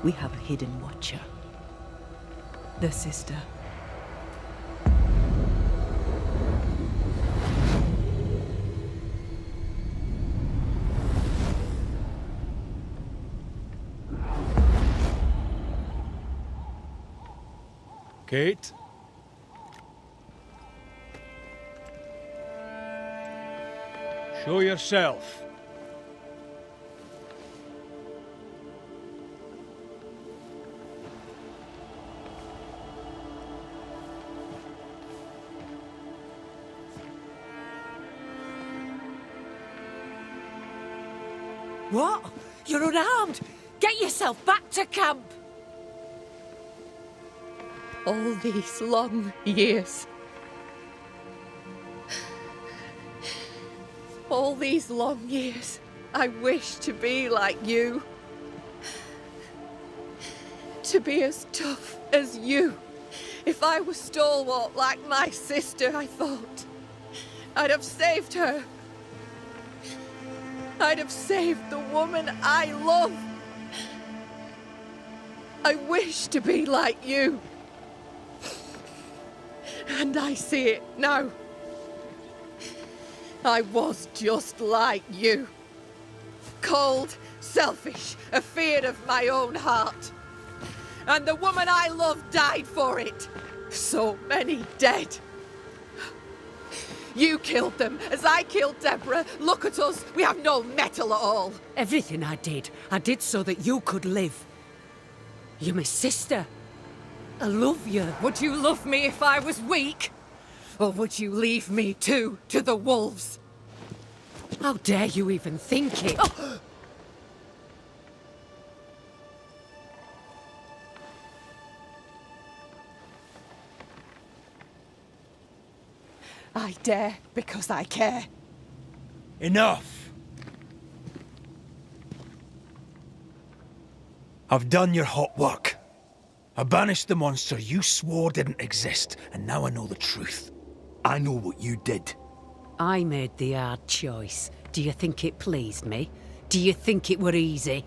We have a hidden watcher. The sister. Kate? Show yourself. What? You're unarmed! Get yourself back to camp! All these long years. All these long years, I wish to be like you. To be as tough as you. If I was stalwart like my sister, I thought, I'd have saved her. I'd have saved the woman I love. I wish to be like you. And I see it now. I was just like you. Cold, selfish, afeard of my own heart. And the woman I loved died for it. So many dead. You killed them, as I killed Deborah. Look at us, we have no metal at all. Everything I did so that you could live. You're my sister. I love you. Would you love me if I was weak? Or would you leave me too, to the wolves? How dare you even think it? Oh. I dare because I care. Enough! I've done your hot work. I banished the monster you swore didn't exist, and now I know the truth. I know what you did. I made the hard choice. Do you think it pleased me? Do you think it were easy?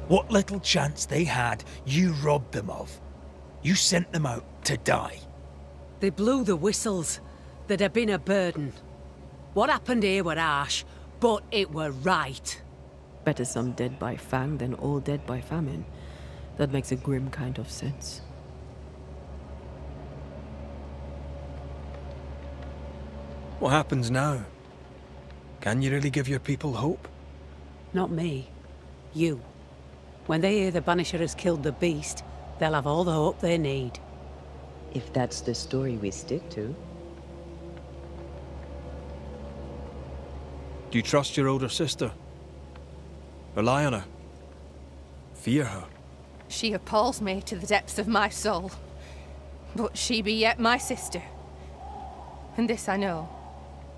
What little chance they had, you robbed them of. You sent them out to die. They blew the whistles. There'd have been a burden. What happened here were harsh, but it were right. Better some dead by fang than all dead by famine. That makes a grim kind of sense. What happens now? Can you really give your people hope? Not me. You. When they hear the Banisher has killed the beast, they'll have all the hope they need. If that's the story we stick to. Do you trust your older sister? Rely on her? Fear her? She appalls me to the depths of my soul. But she be yet my sister. And this I know.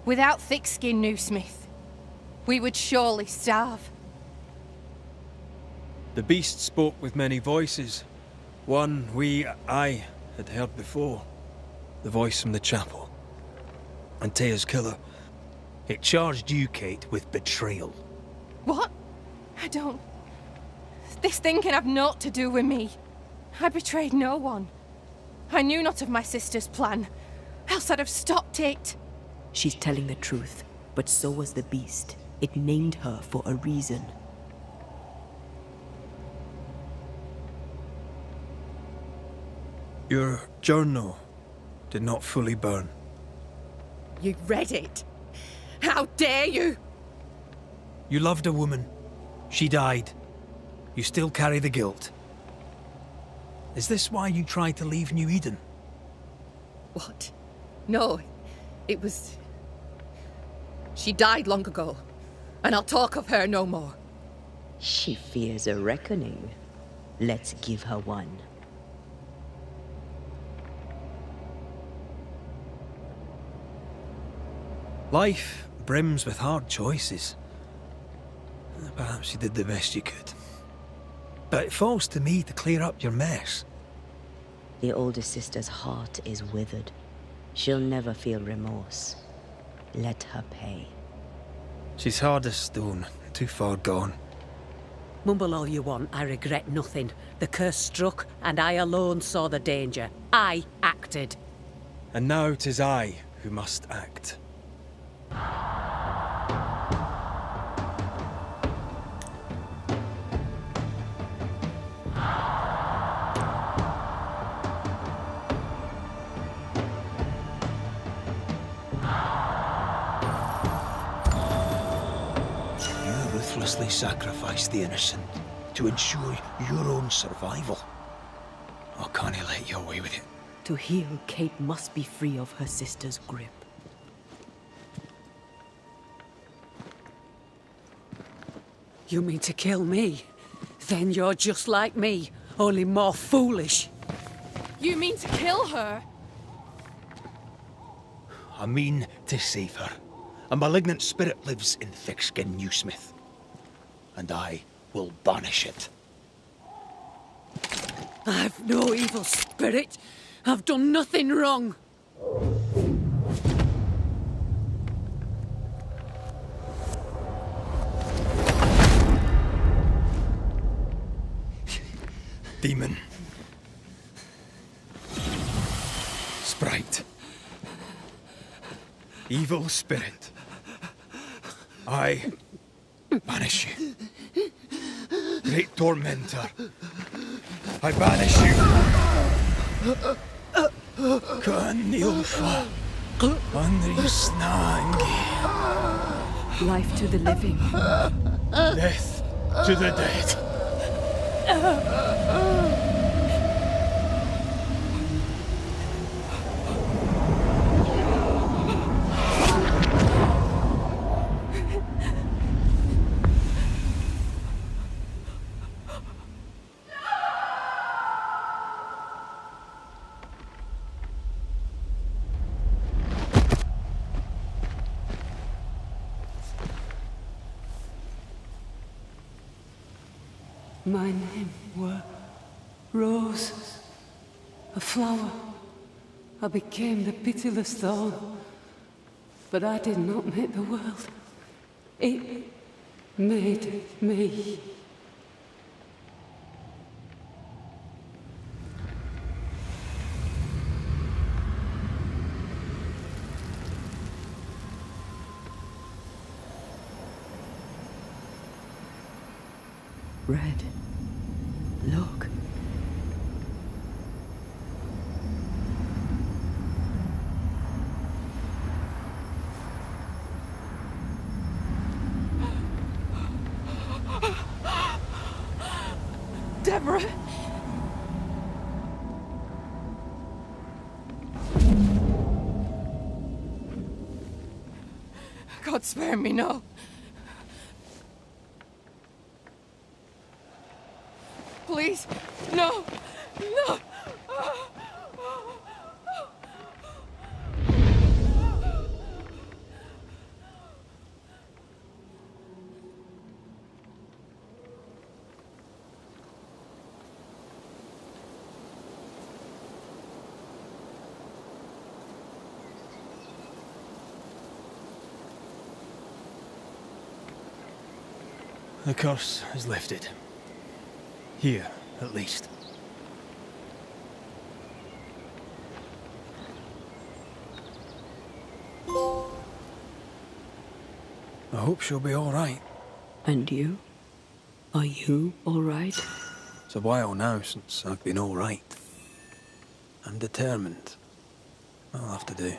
Without thick-skinned New Smith, we would surely starve. The beast spoke with many voices. One I had heard before. The voice from the chapel. Antea's killer. It charged you, Kate, with betrayal. What? I don't... This thing can have naught to do with me. I betrayed no one. I knew not of my sister's plan, else I'd have stopped it. She's telling the truth, but so was the beast. It named her for a reason. Your journal did not fully burn. You read it? How dare you? You loved a woman. She died. You still carry the guilt. Is this why you tried to leave New Eden? What? No, it was... She died long ago, and I'll talk of her no more. She fears a reckoning. Let's give her one. Life brims with hard choices. Perhaps you did the best you could. But it falls to me to clear up your mess. The older sister's heart is withered. She'll never feel remorse. Let her pay. She's hard as stone, too far gone. Mumble all you want, I regret nothing. The curse struck, and I alone saw the danger. I acted. And now 'tis I who must act. Ruthlessly sacrifice the innocent to ensure your own survival. Or can't he let you away with it? To heal, Kate must be free of her sister's grip. You mean to kill me? Then you're just like me, only more foolish. You mean to kill her? I mean to save her. A malignant spirit lives in thick-skinned Newsmith. And I will banish it. I've no evil spirit. I've done nothing wrong. Demon. Sprite. Evil spirit. I banish you. Great tormentor. I banish you. Kanilfa. Andrisnangi. Life to the living. Death to the dead. My name were Rose, a flower. I became the pitiless thorn. But I did not make the world. It made me. Red, look. Deborah! God spare me, no. Please, no, no. The curse is lifted. Here, at least. I hope she'll be all right. And you? Are you all right? It's a while now since I've been all right. I'm determined. I'll have to do.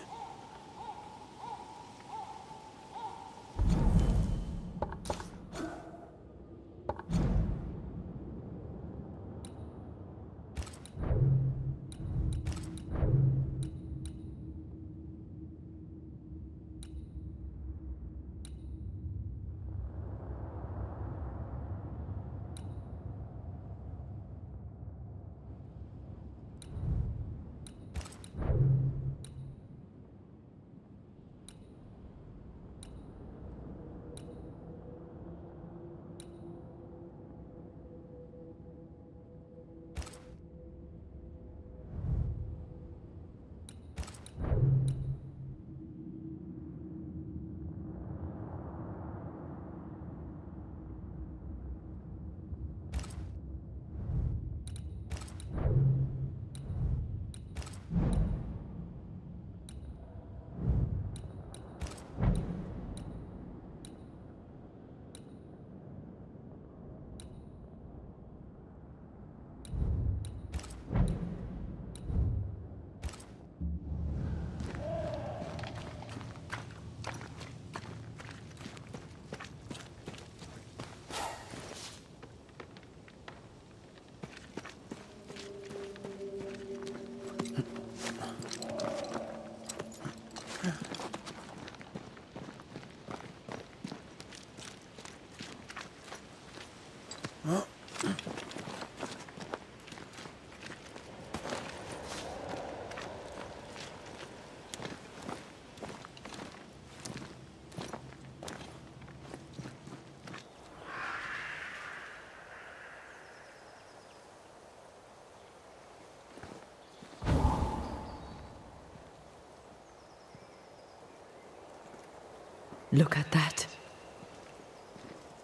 Look at that.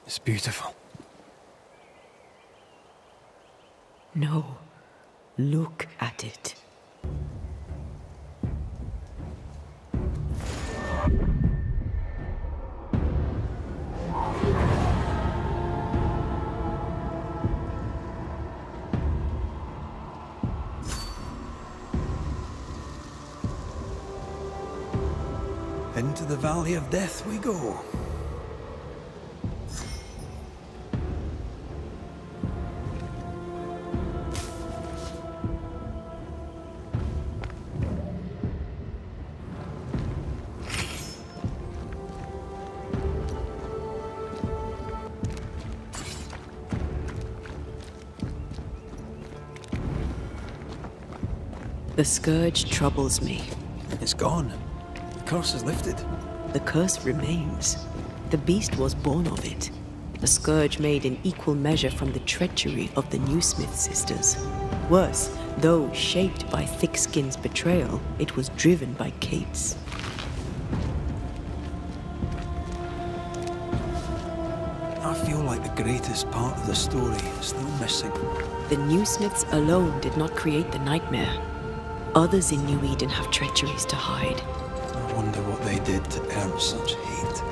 It's beautiful. No. Look at it. Into the Valley of Death we go. The scourge troubles me. It's gone. The curse is lifted. The curse remains. The beast was born of it. A scourge made in equal measure from the treachery of the Newsmith sisters. Worse, though shaped by Thickskin's betrayal, it was driven by Kate's. I feel like the greatest part of the story is still missing. The Newsmiths alone did not create the nightmare. Others in New Eden have treacheries to hide. I wonder what they did to earn such hate.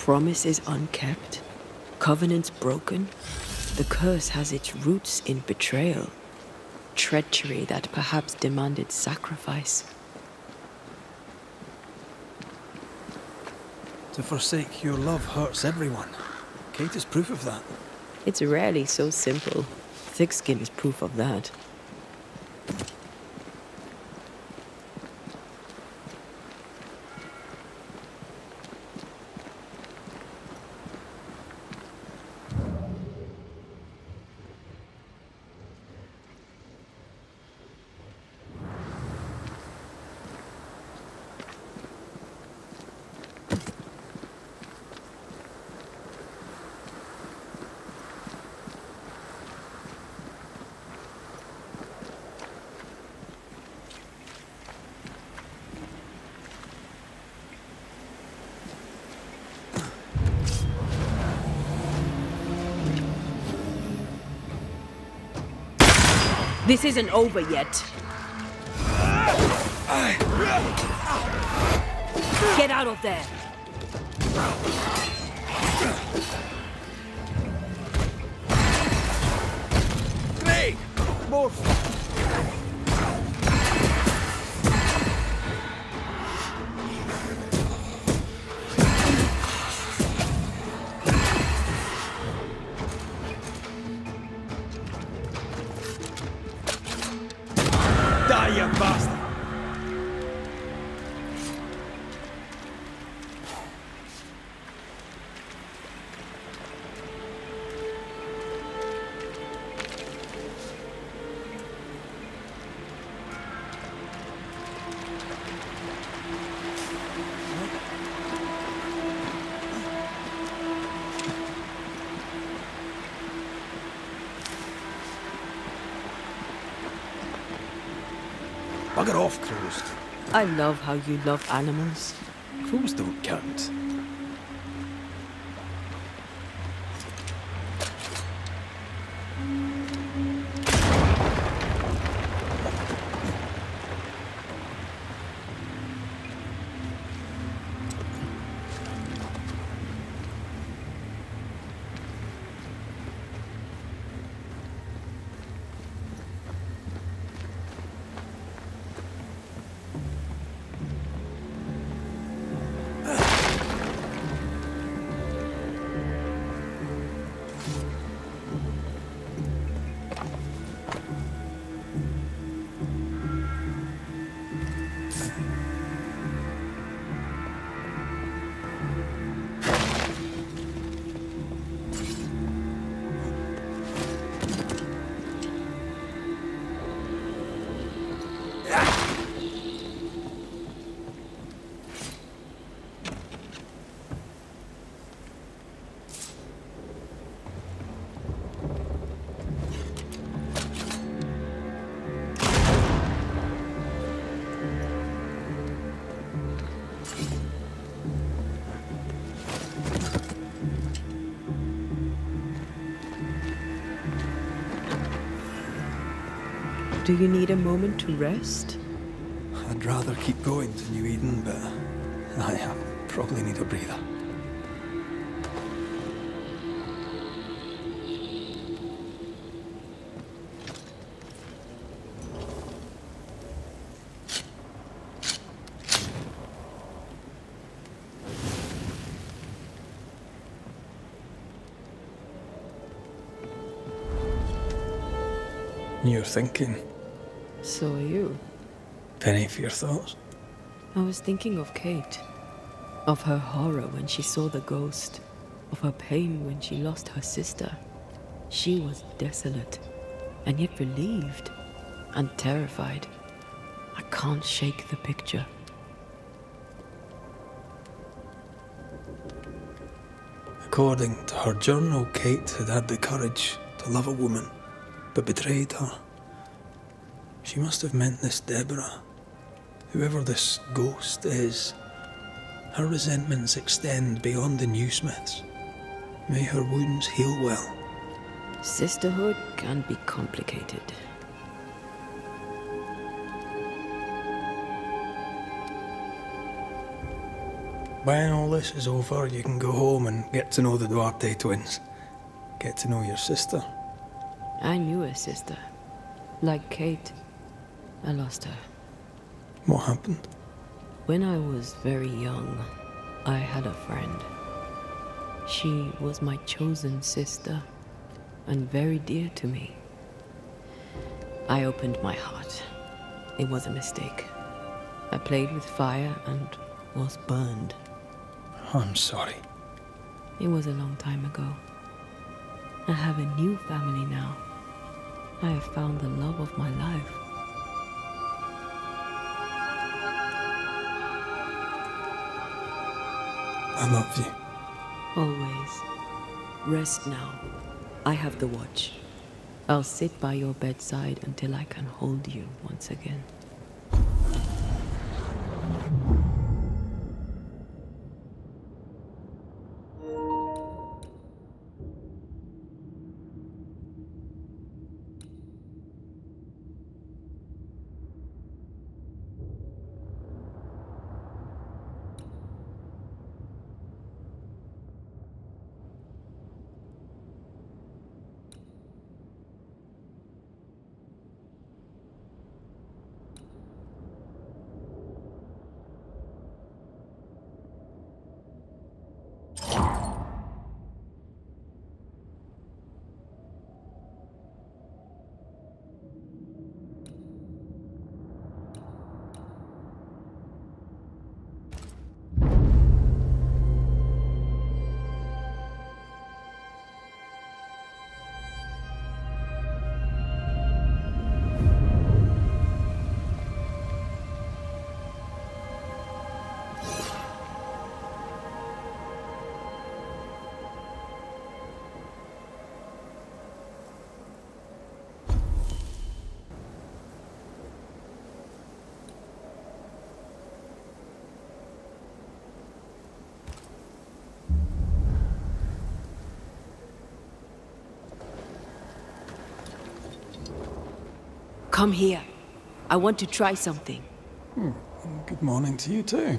Promises unkept, covenants broken. The curse has its roots in betrayal, treachery that perhaps demanded sacrifice. To forsake your love hurts everyone. Kate is proof of that. It's rarely so simple. Thick skin is proof of that. This isn't over yet. Get out of there! Hey! More! Die, you bastard! Bugger off, crows. I love how you love animals. Crows don't count. Do you need a moment to rest? I'd rather keep going to New Eden, but I probably need a breather. You're thinking. So are you. Penny for your thoughts? I was thinking of Kate. Of her horror when she saw the ghost. Of her pain when she lost her sister. She was desolate, and yet relieved, and terrified. I can't shake the picture. According to her journal, Kate had had the courage to love a woman, but betrayed her. She must have meant this Deborah. Whoever this ghost is, her resentments extend beyond the Newsmiths. May her wounds heal well. Sisterhood can be complicated. when all this is over, you can go home and get to know the Duarte twins. Get to know your sister. I knew a sister. Like Kate. I lost her. What happened? When I was very young, I had a friend. She was my chosen sister, and very dear to me. I opened my heart. It was a mistake. I played with fire and was burned. I'm sorry. It was a long time ago. I have a new family now. I have found the love of my life. I love you. Always. Rest now. I have the watch. I'll sit by your bedside until I can hold you once again. Come here. I want to try something. Good morning to you too.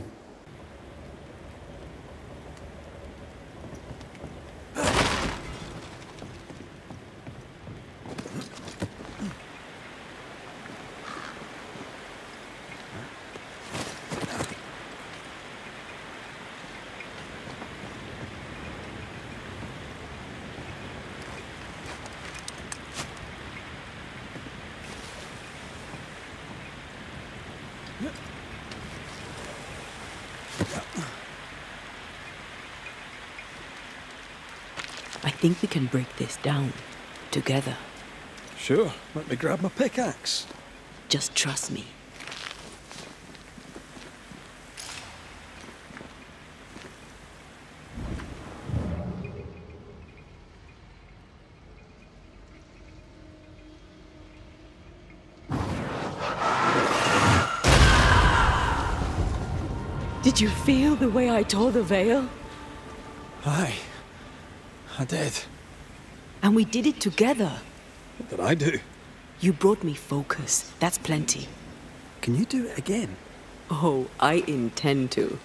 I think we can break this down. Together. Sure. Let me grab my pickaxe. Just trust me. Did you feel the way I tore the veil? Aye. I did. And we did it together. What did I do? You brought me focus. That's plenty. Can you do it again? Oh, I intend to.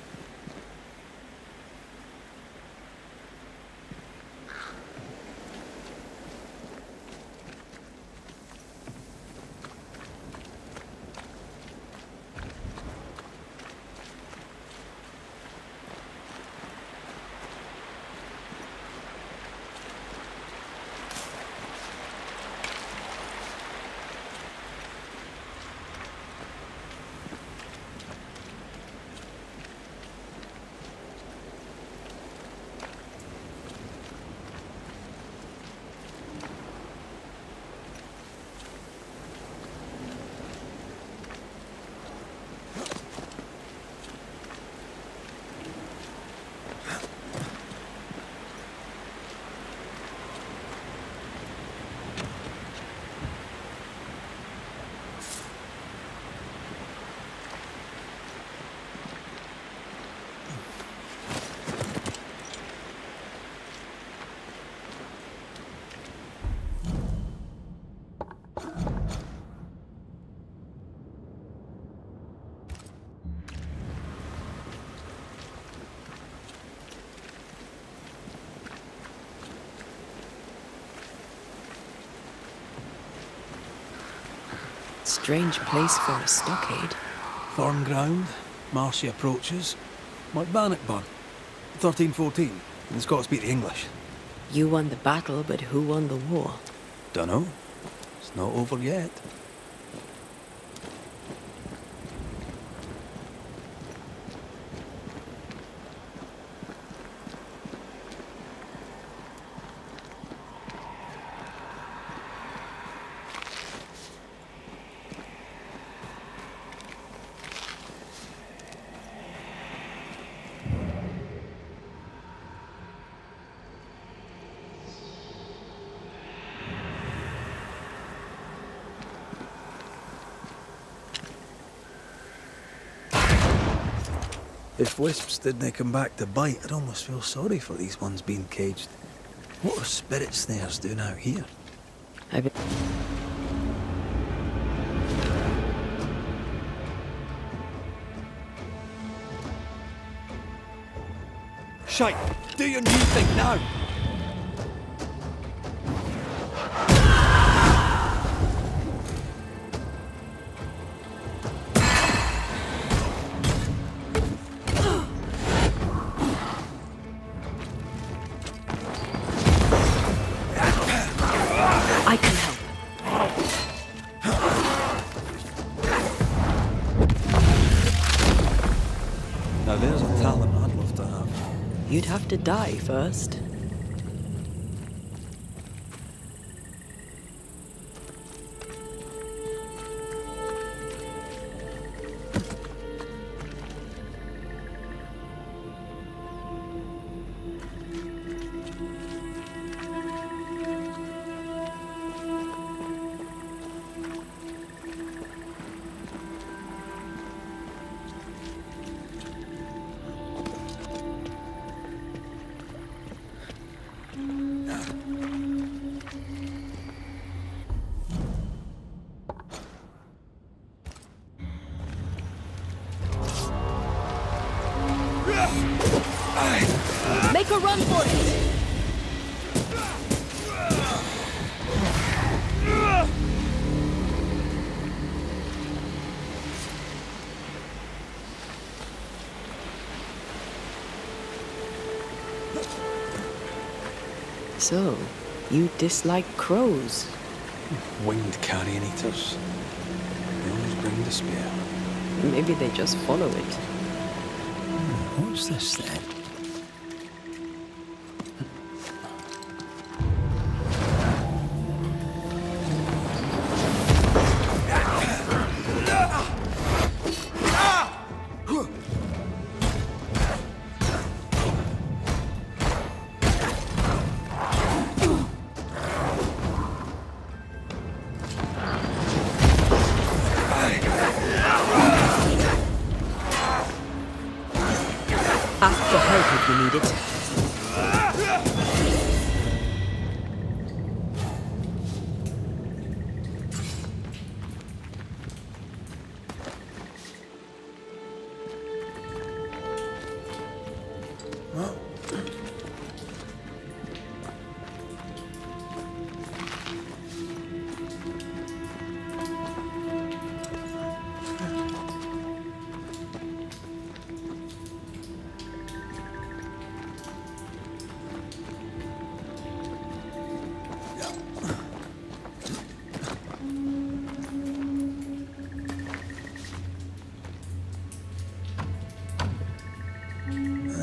strange place for a stockade. Firm ground, marshy approaches, like Bannockburn, 1314. And it's got to speak the English. You won the battle, but who won the war? Dunno. It's not over yet. If wisps didn't come back to bite, I'd almost feel sorry for these ones being caged. What are spirit snares doing out here? Shite! Do your new thing now! You'd have to die first. Make a run for it! So, you dislike crows? Winged carrion eaters. They always bring despair. Maybe they just follow it. What's this then? Ask for help if you need it.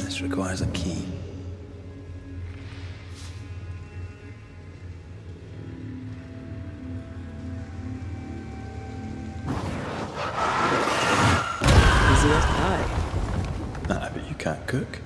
This requires a key. Easy as pie. Nah, but you can't cook.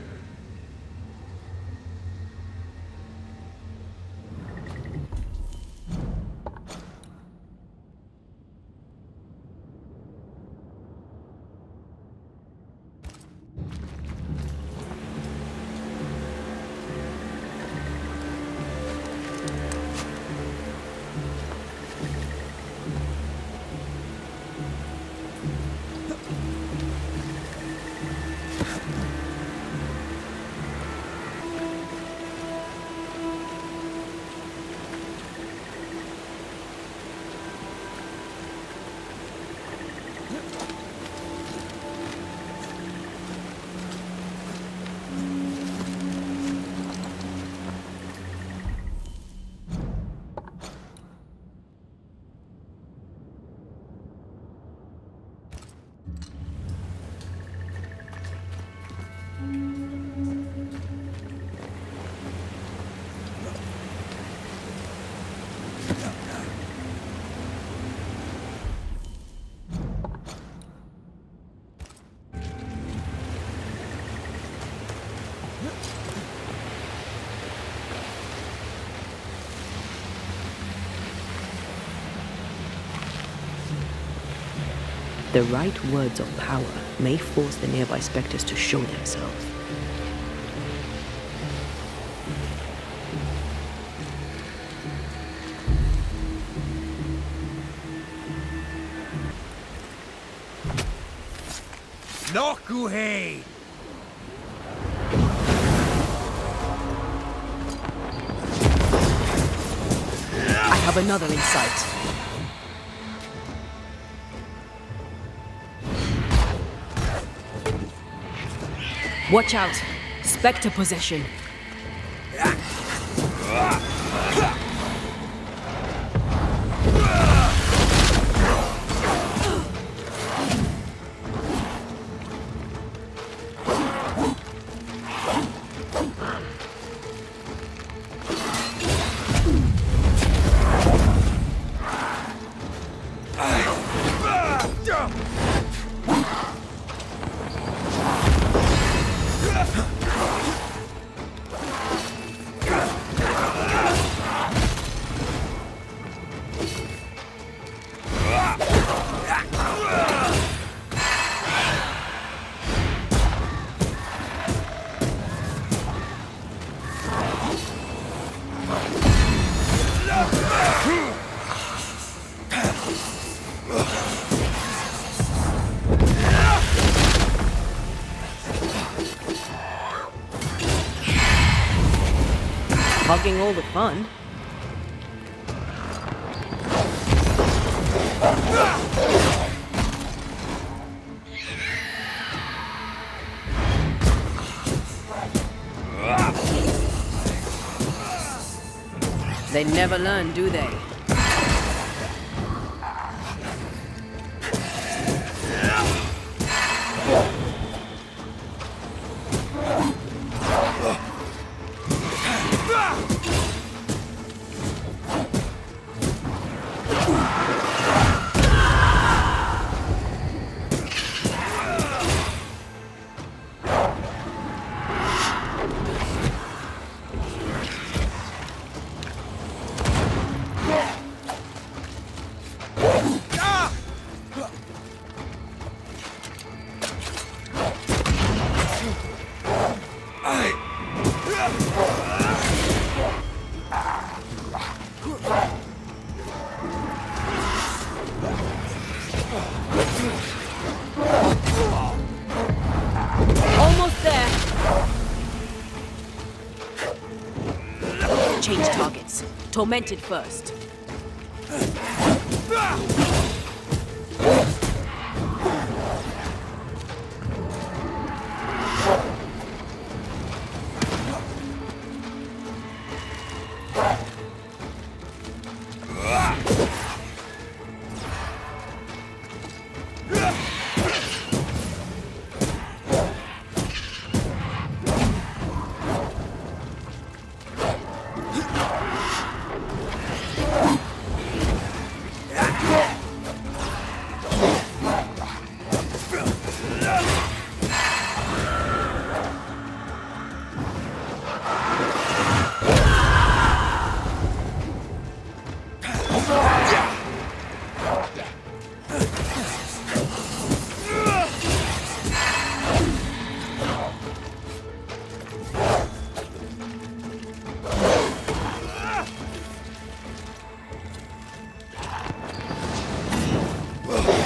The right words of power may force the nearby specters to show themselves. Nokuhei! I have another in sight. Watch out! Specter possession. Hogging all the fun. They never learn, do they? Almost there. Change targets. Tormented first.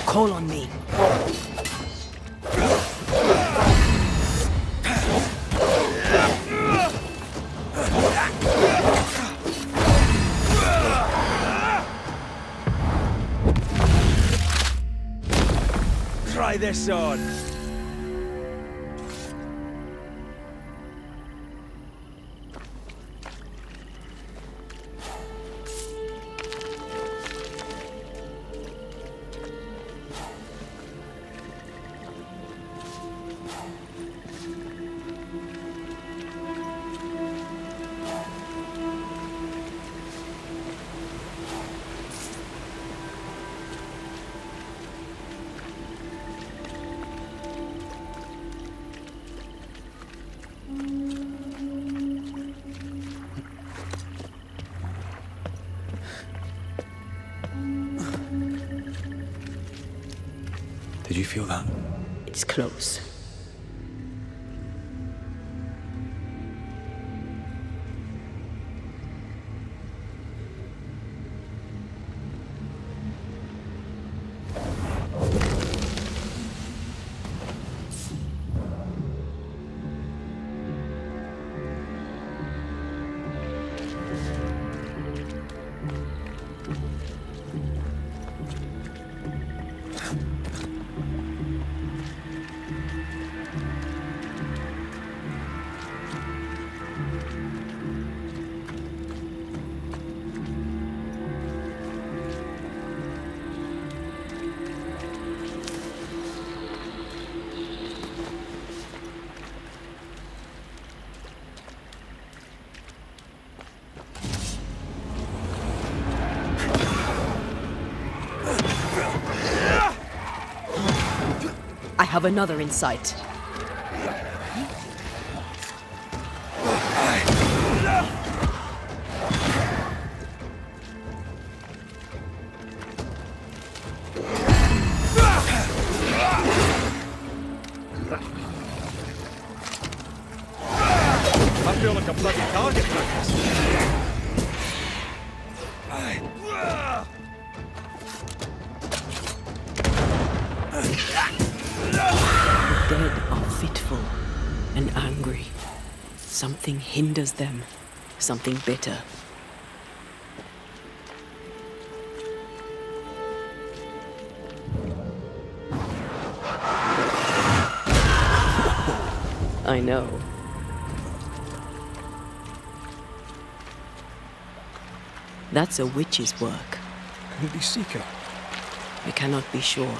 Call on me. Try this on. Did you feel that? It's close. I have another in sight. I feel like a bloody target practice. The dead are fitful and angry. Something hinders them, something bitter. I know. That's a witch's work. Could it be Seeker? I cannot be sure.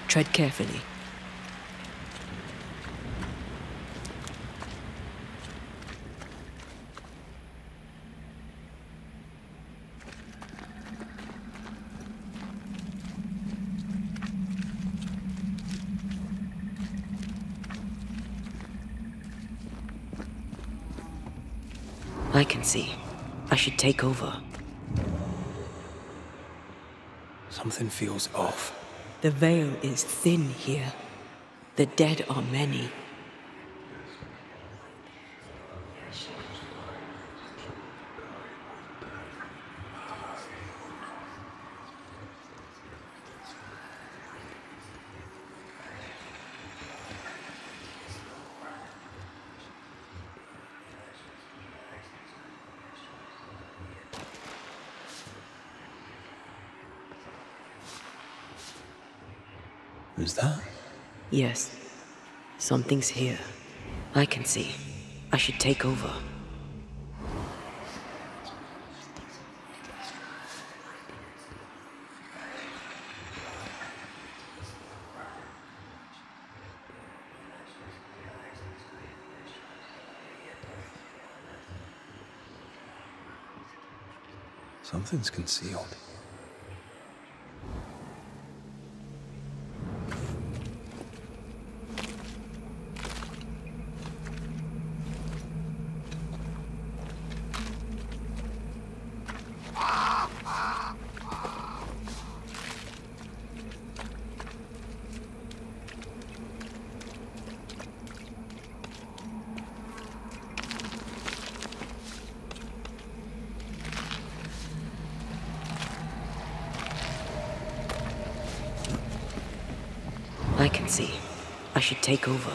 Tread carefully. I can see. I should take over. Something feels off. The veil is thin here. The dead are many. Who's that? Yes. Something's here. I can see. I should take over. Something's concealed. I can see. I should take over.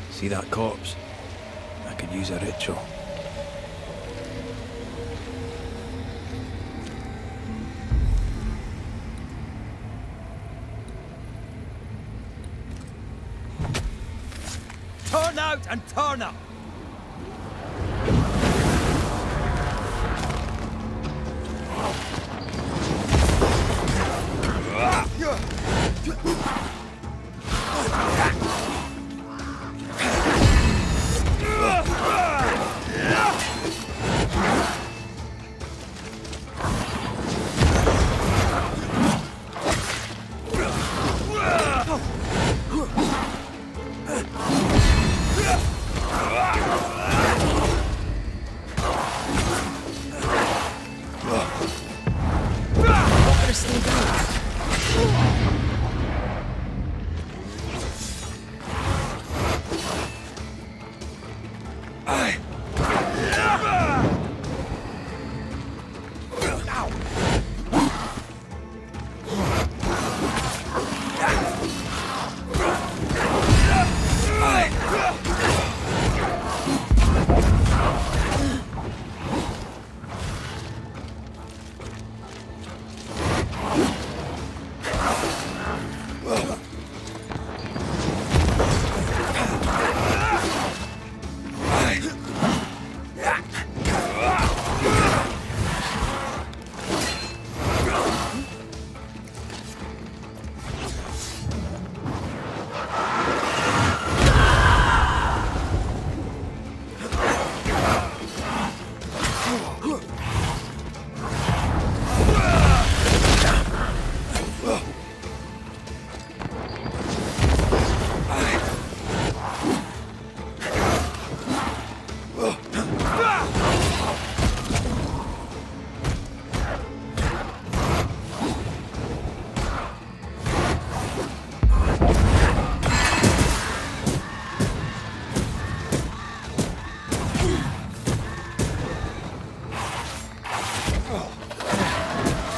See that corpse? I could use a ritual. Turn out and turn up!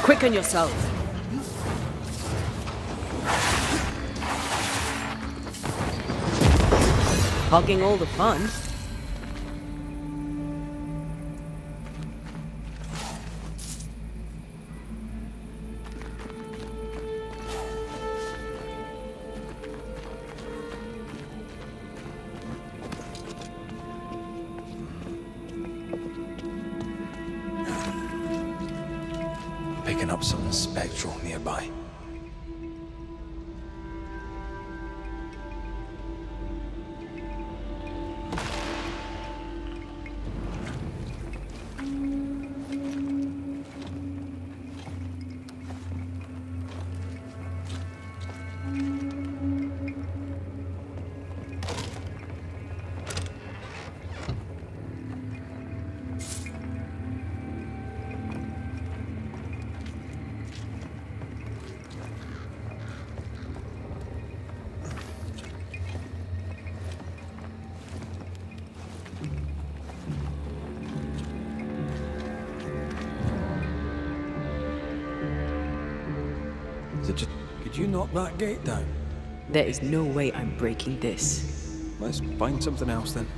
Quicken yourself. Hogging all the fun. Picking up something spectral nearby. Could you knock that gate down? There is no way I'm breaking this. Let's find something else then.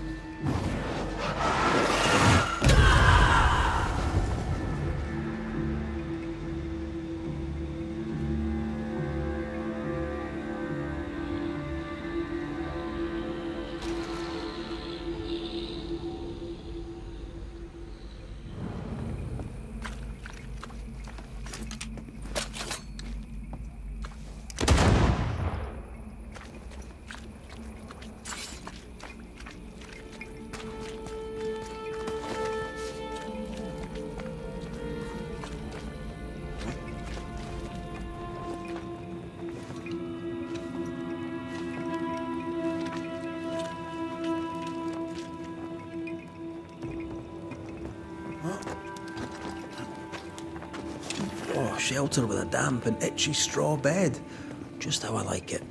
shelter with a damp and itchy straw bed. Just how I like it.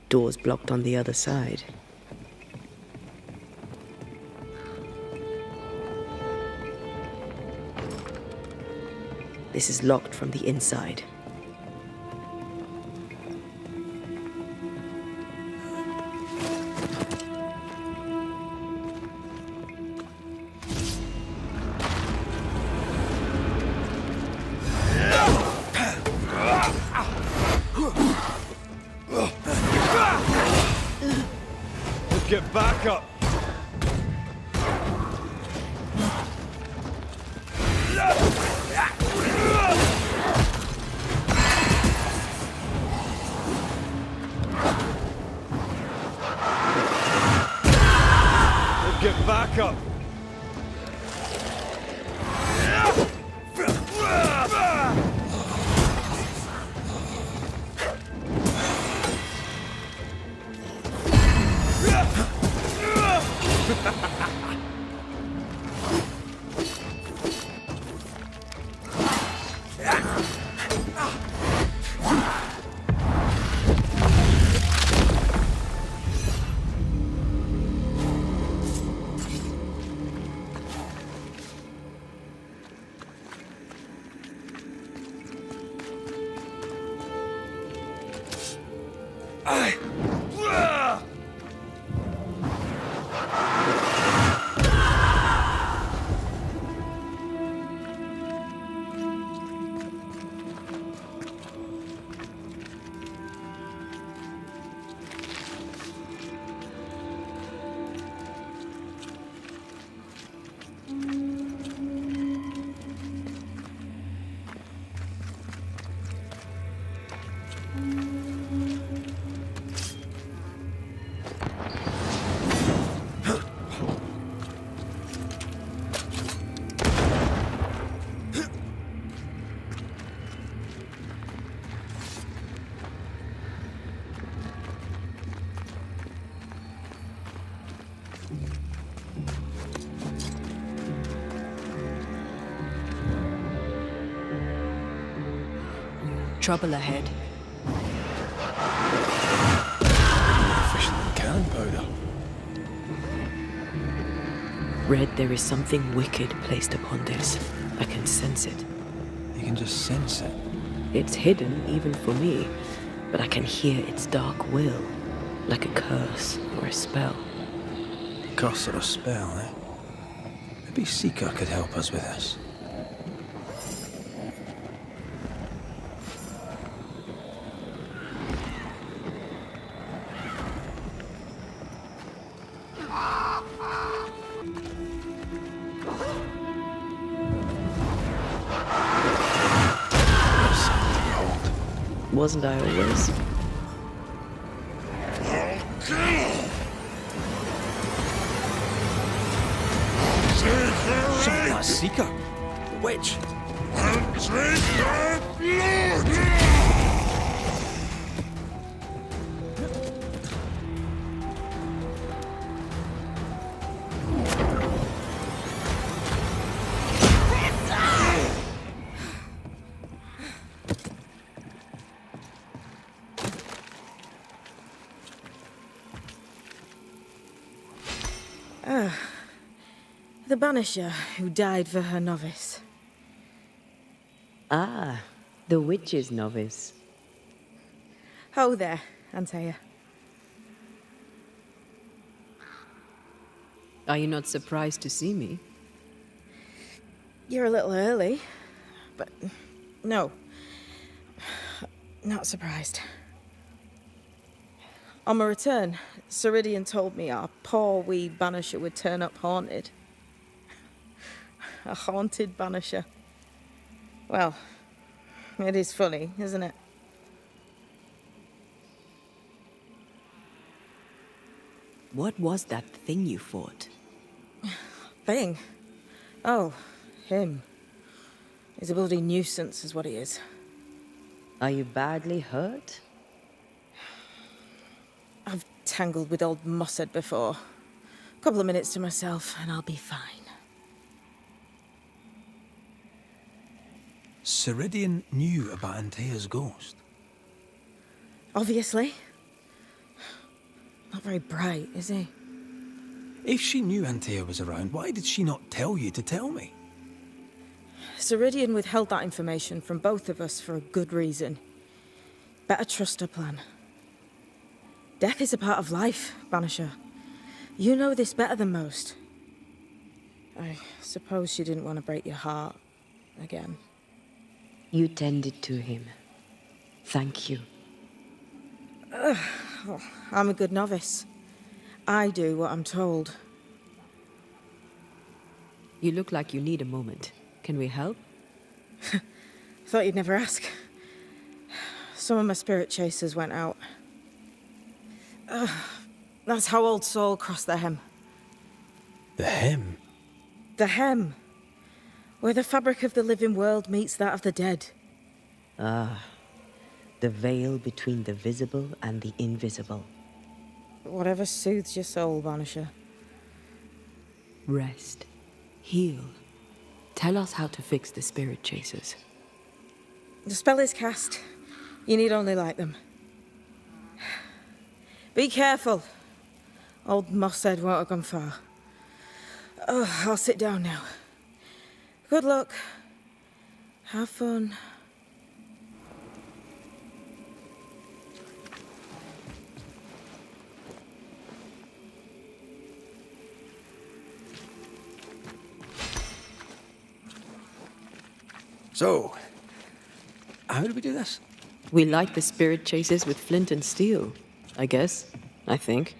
Doors blocked on the other side. This is locked from the inside. Get back up! Get back up! Trouble ahead. Efficient cannon powder. Red, there is something wicked placed upon this. I can sense it. You can just sense it? It's hidden, even for me. but I can hear its dark will, like a curse or a spell. Curse or a spell, eh? Maybe Seeker could help us with this. Wasn't I always? Shut that Seeker! Witch! And drink your blood! The Banisher who died for her novice. Ah, the witch's novice. Oh there, Antea. Are you not surprised to see me? You're a little early, but no, not surprised. On my return, Ceridian told me our poor wee Banisher would turn up haunted. A haunted Banisher. Well, it is funny, isn't it? What was that thing you fought? Thing? Oh, him. He's a bloody nuisance is what he is. Are you badly hurt? I've tangled with old Mossad before. A couple of minutes to myself and I'll be fine. Ceridian knew about Antea's ghost. Obviously. Not very bright, is he? If she knew Antea was around, why did she not tell you to tell me? Ceridian withheld that information from both of us for a good reason. Better trust her plan. Death is a part of life, Banisher. You know this better than most. I suppose she didn't want to break your heart again. You tended to him. Thank you. Oh, I'm a good novice. I do what I'm told. You look like you need a moment. Can we help? Thought you'd never ask. Some of my spirit chasers went out. That's how old Saul crossed the hem. The hem? The hem. Where the fabric of the living world meets that of the dead. Ah, the veil between the visible and the invisible. Whatever soothes your soul, Banisher. Rest. Heal. Tell us how to fix the spirit chasers. The spell is cast. You need only light them. Be careful. Old Mossad won't have gone far. Oh, I'll sit down now. Good luck. Have fun. So, how do we do this? We light the spirit chasers with flint and steel, I guess. I think.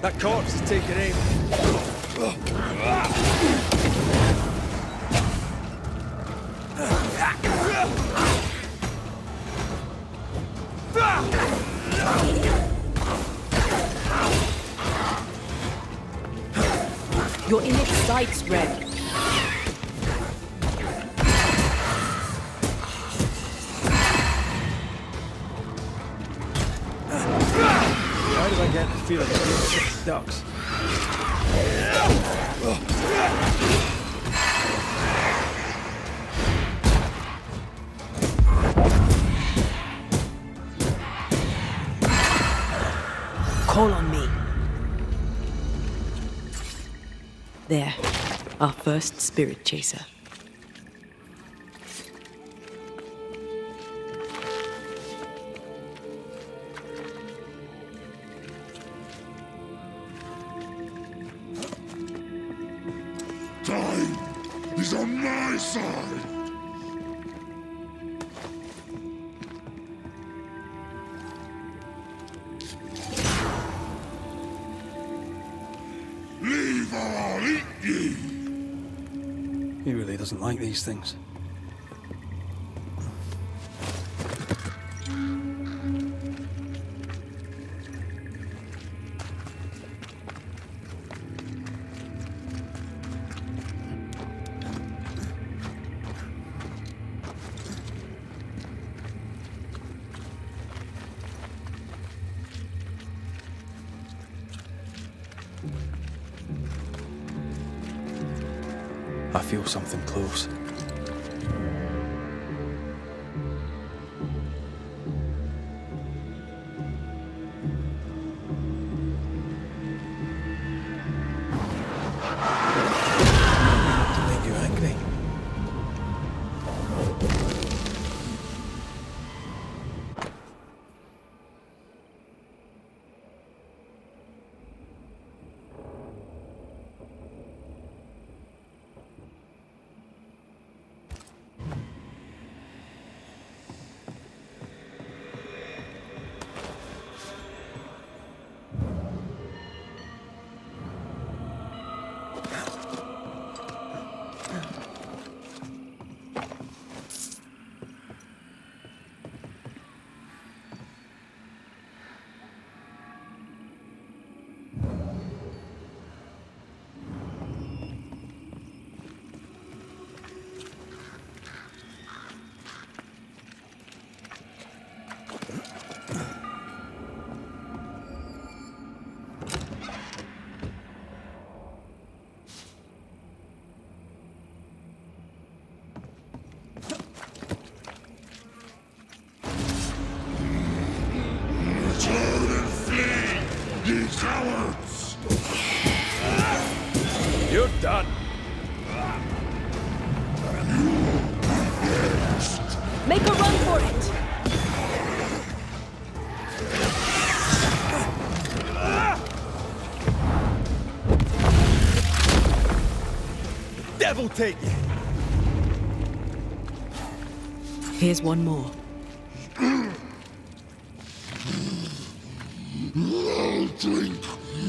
That corpse is taking aim. You're in its sights, Red. Why do I get the feeling that these six ducks? Call on me. There, our first spirit chaser. Time is on my side. Leave or I'll eat ye. He really doesn't like these things. I feel something close. To make you angry. Ye cowards! You're done. Make a run for it! Devil take it! Here's one more. I'll drink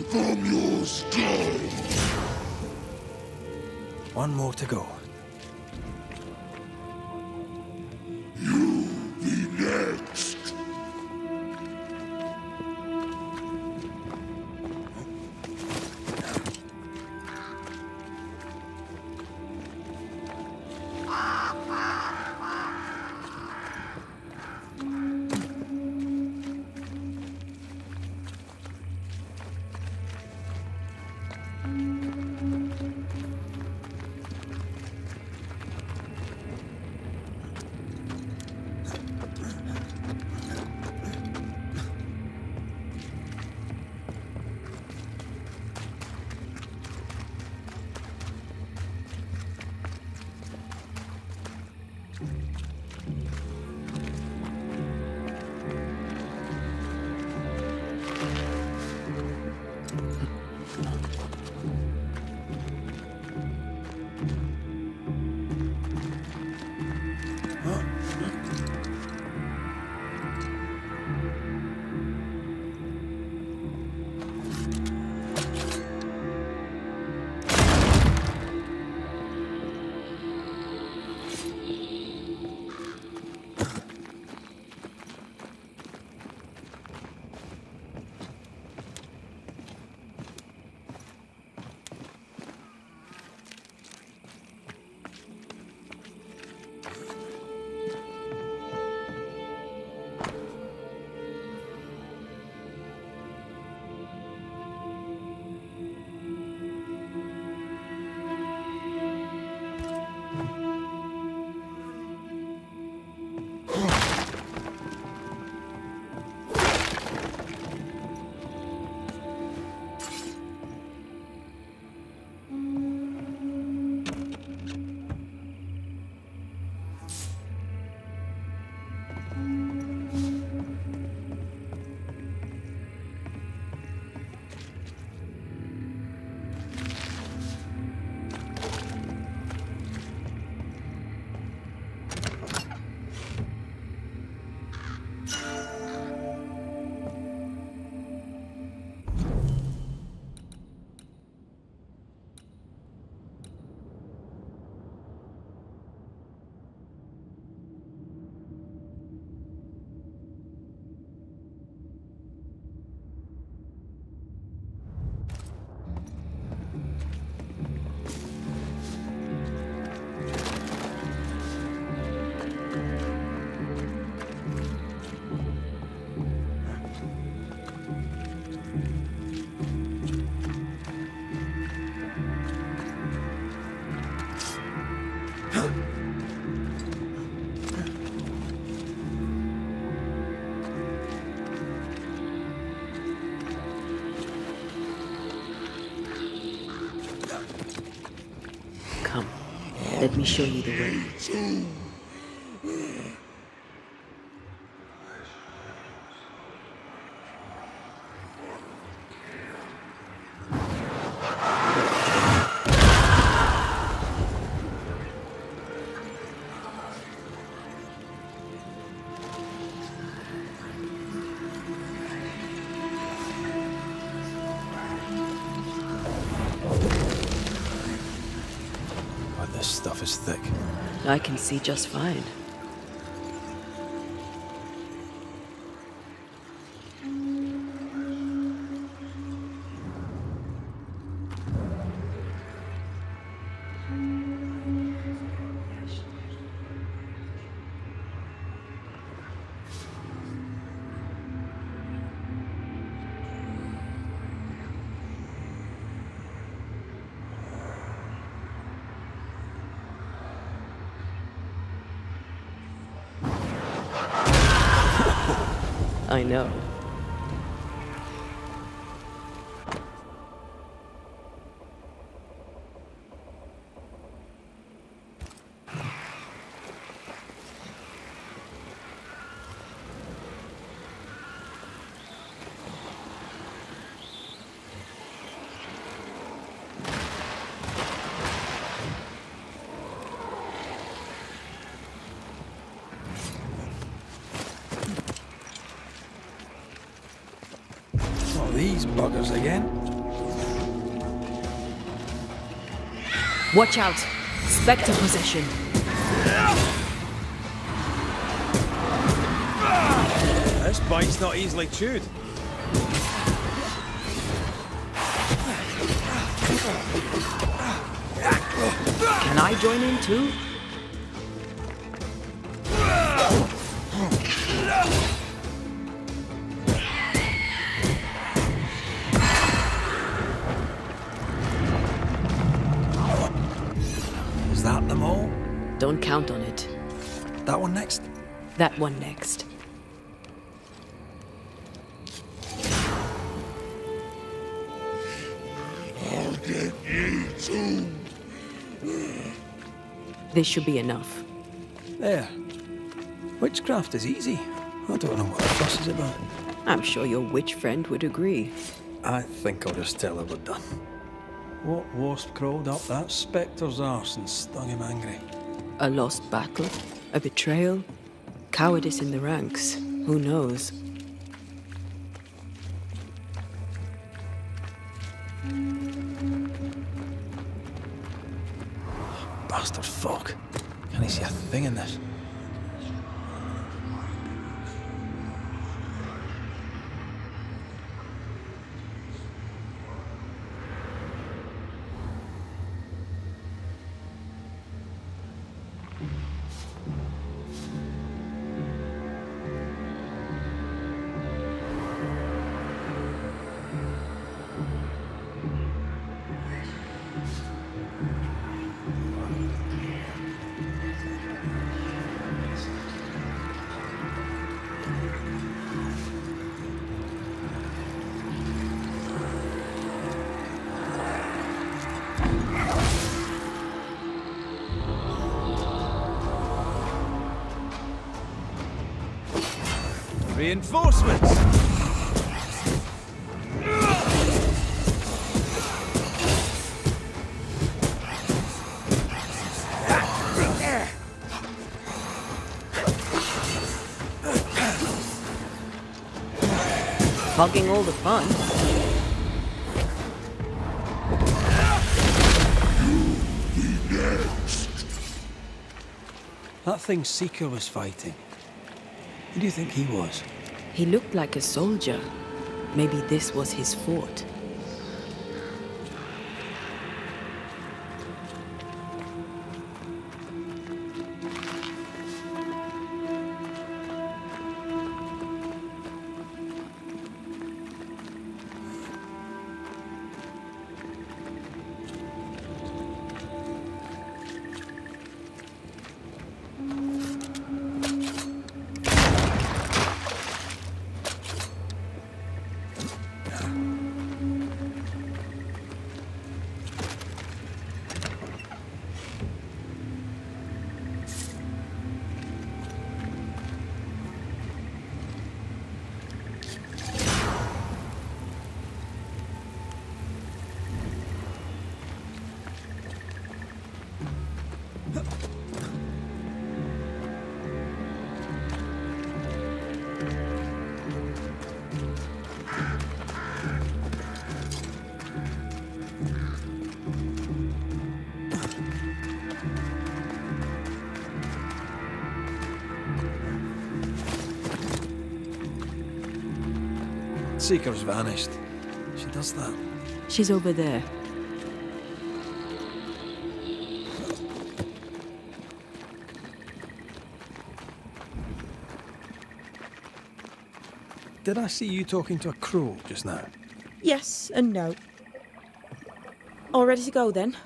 from your skull. One more to go. You be next. Come, let me show you the way. Is thick. I can see just fine. I know. These buggers again. Watch out! Specter possession. This bite's not easily chewed. Can I join in too? That them all? Don't count on it. That one next? That one next. I'll get you too. This should be enough. There. Witchcraft is easy. I don't know what the fuss is about. I'm sure your witch friend would agree. I think I'll just tell her we're done. What wasp crawled up that Specter's arse and stung him angry? A lost battle? A betrayal? Cowardice in the ranks? Who knows? Bastard fog. Can't he see a thing in this? Reinforcements! Hogging all the fun. That thing Seeker was fighting. Who do you think he was? He looked like a soldier. Maybe this was his fort. Seeker's vanished. She does that. She's over there. Did I see you talking to a crow just now? Yes and no. All ready to go then?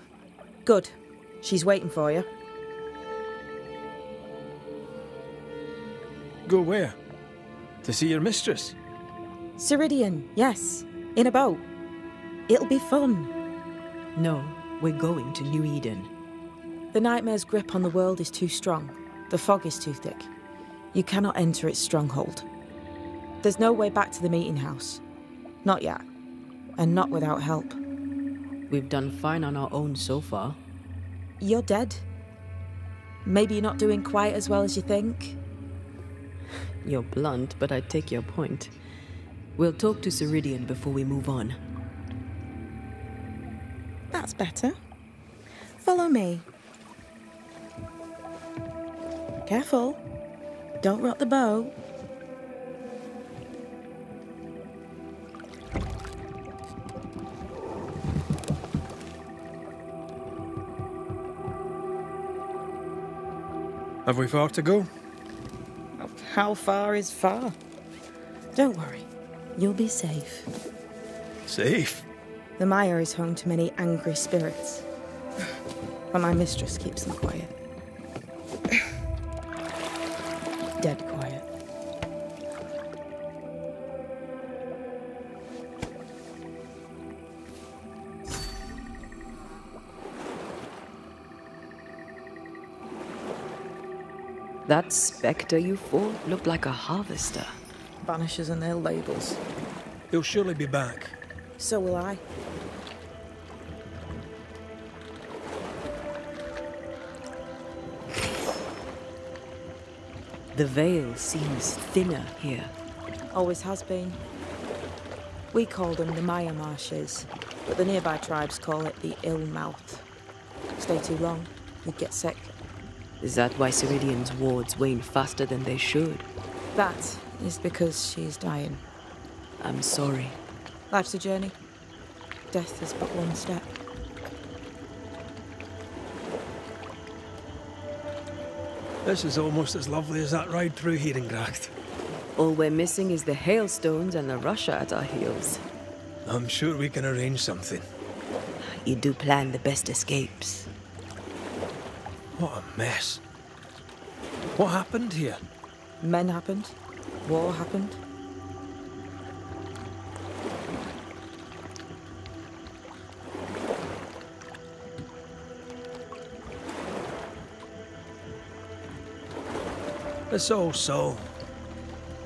Good. She's waiting for you. Go where? To see your mistress? Ceridian, yes. In a boat. It'll be fun. No, we're going to New Eden. The nightmare's grip on the world is too strong. The fog is too thick. You cannot enter its stronghold. There's no way back to the meeting house. Not yet. And not without help. We've done fine on our own so far. You're dead. Maybe you're not doing quite as well as you think. You're blunt, but I take your point. We'll talk to Ceridian before we move on. That's better. Follow me. Careful. Don't rock the boat. Have we far to go? How far is far? Don't worry. You'll be safe. Safe? The mire is home to many angry spirits. But my mistress keeps them quiet. Dead quiet. That specter you fought looked like a harvester. Banishers and their labels. He'll surely be back. So will I. The veil seems thinner here. Always has been. We call them the Maya Marshes, but the nearby tribes call it the Ill Mouth. Stay too long, you'd get sick. Is that why Ceridian's wards wane faster than they should? That is because she is dying. I'm sorry. Life's a journey. Death is but one step. This is almost as lovely as that ride through Herengracht. All we're missing is the hailstones and the Russia at our heels. I'm sure we can arrange something. You do plan the best escapes. What a mess. What happened here? Men happened. War happened. This old soul.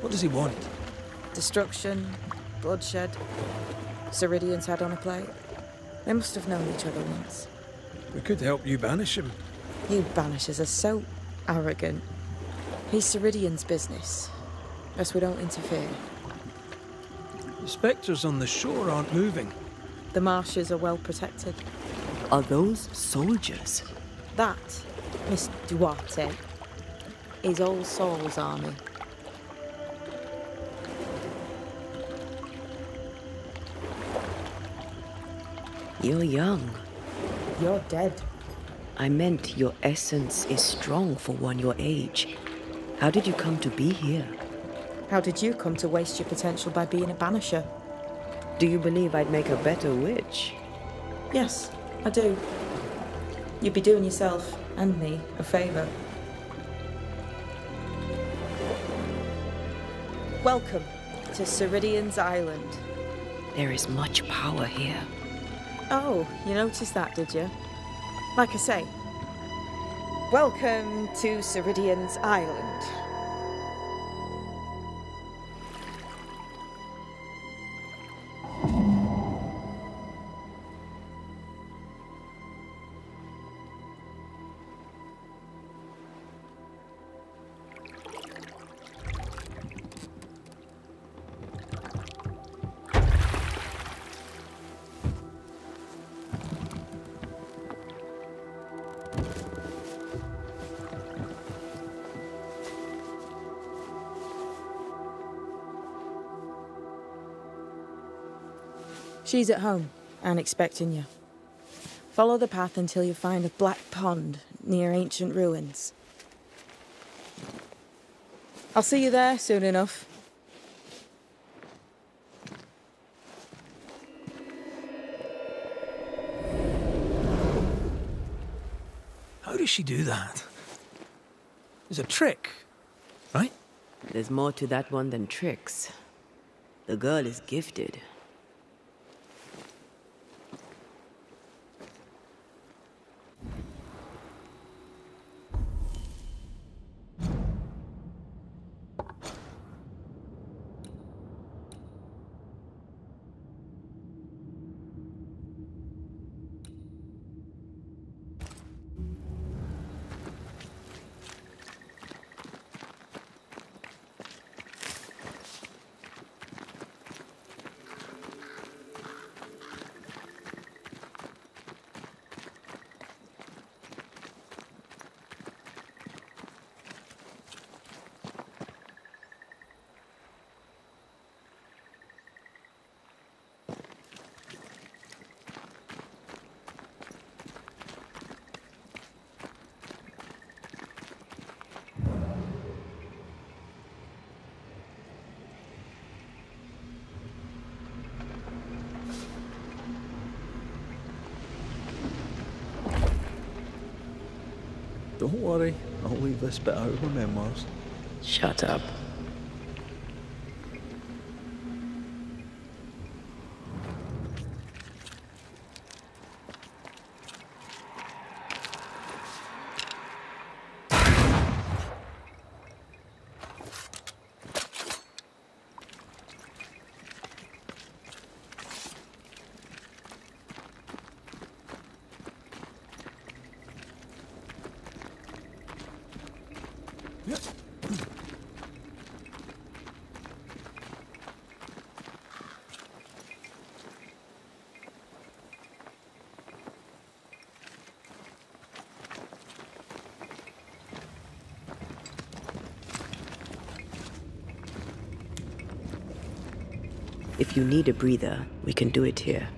What does he want? Destruction, bloodshed. Ceridian's head on a plate. They must have known each other once. We could help you banish him. You Banishers are so arrogant. He's Ceridian's business. Best we don't interfere. The specters on the shore aren't moving. The marshes are well protected. Are those soldiers? That, Miss Duarte, is All Souls' army. You're young. You're dead. I meant your essence is strong for one your age. How did you come to be here? How did you come to waste your potential by being a banisher? Do you believe I'd make a better witch? Yes, I do. You'd be doing yourself and me a favour. Welcome to Ceridian's Island. There is much power here. Oh, you noticed that, did you? Like I say, welcome to Ceridian's Island. She's at home and expecting you. Follow the path until you find a black pond near ancient ruins. I'll see you there soon enough. How does she do that? It's a trick, right? There's more to that one than tricks. The girl is gifted. Don't worry, I'll leave this bit out of my memoirs. Shut up. If you need a breather, we can do it here.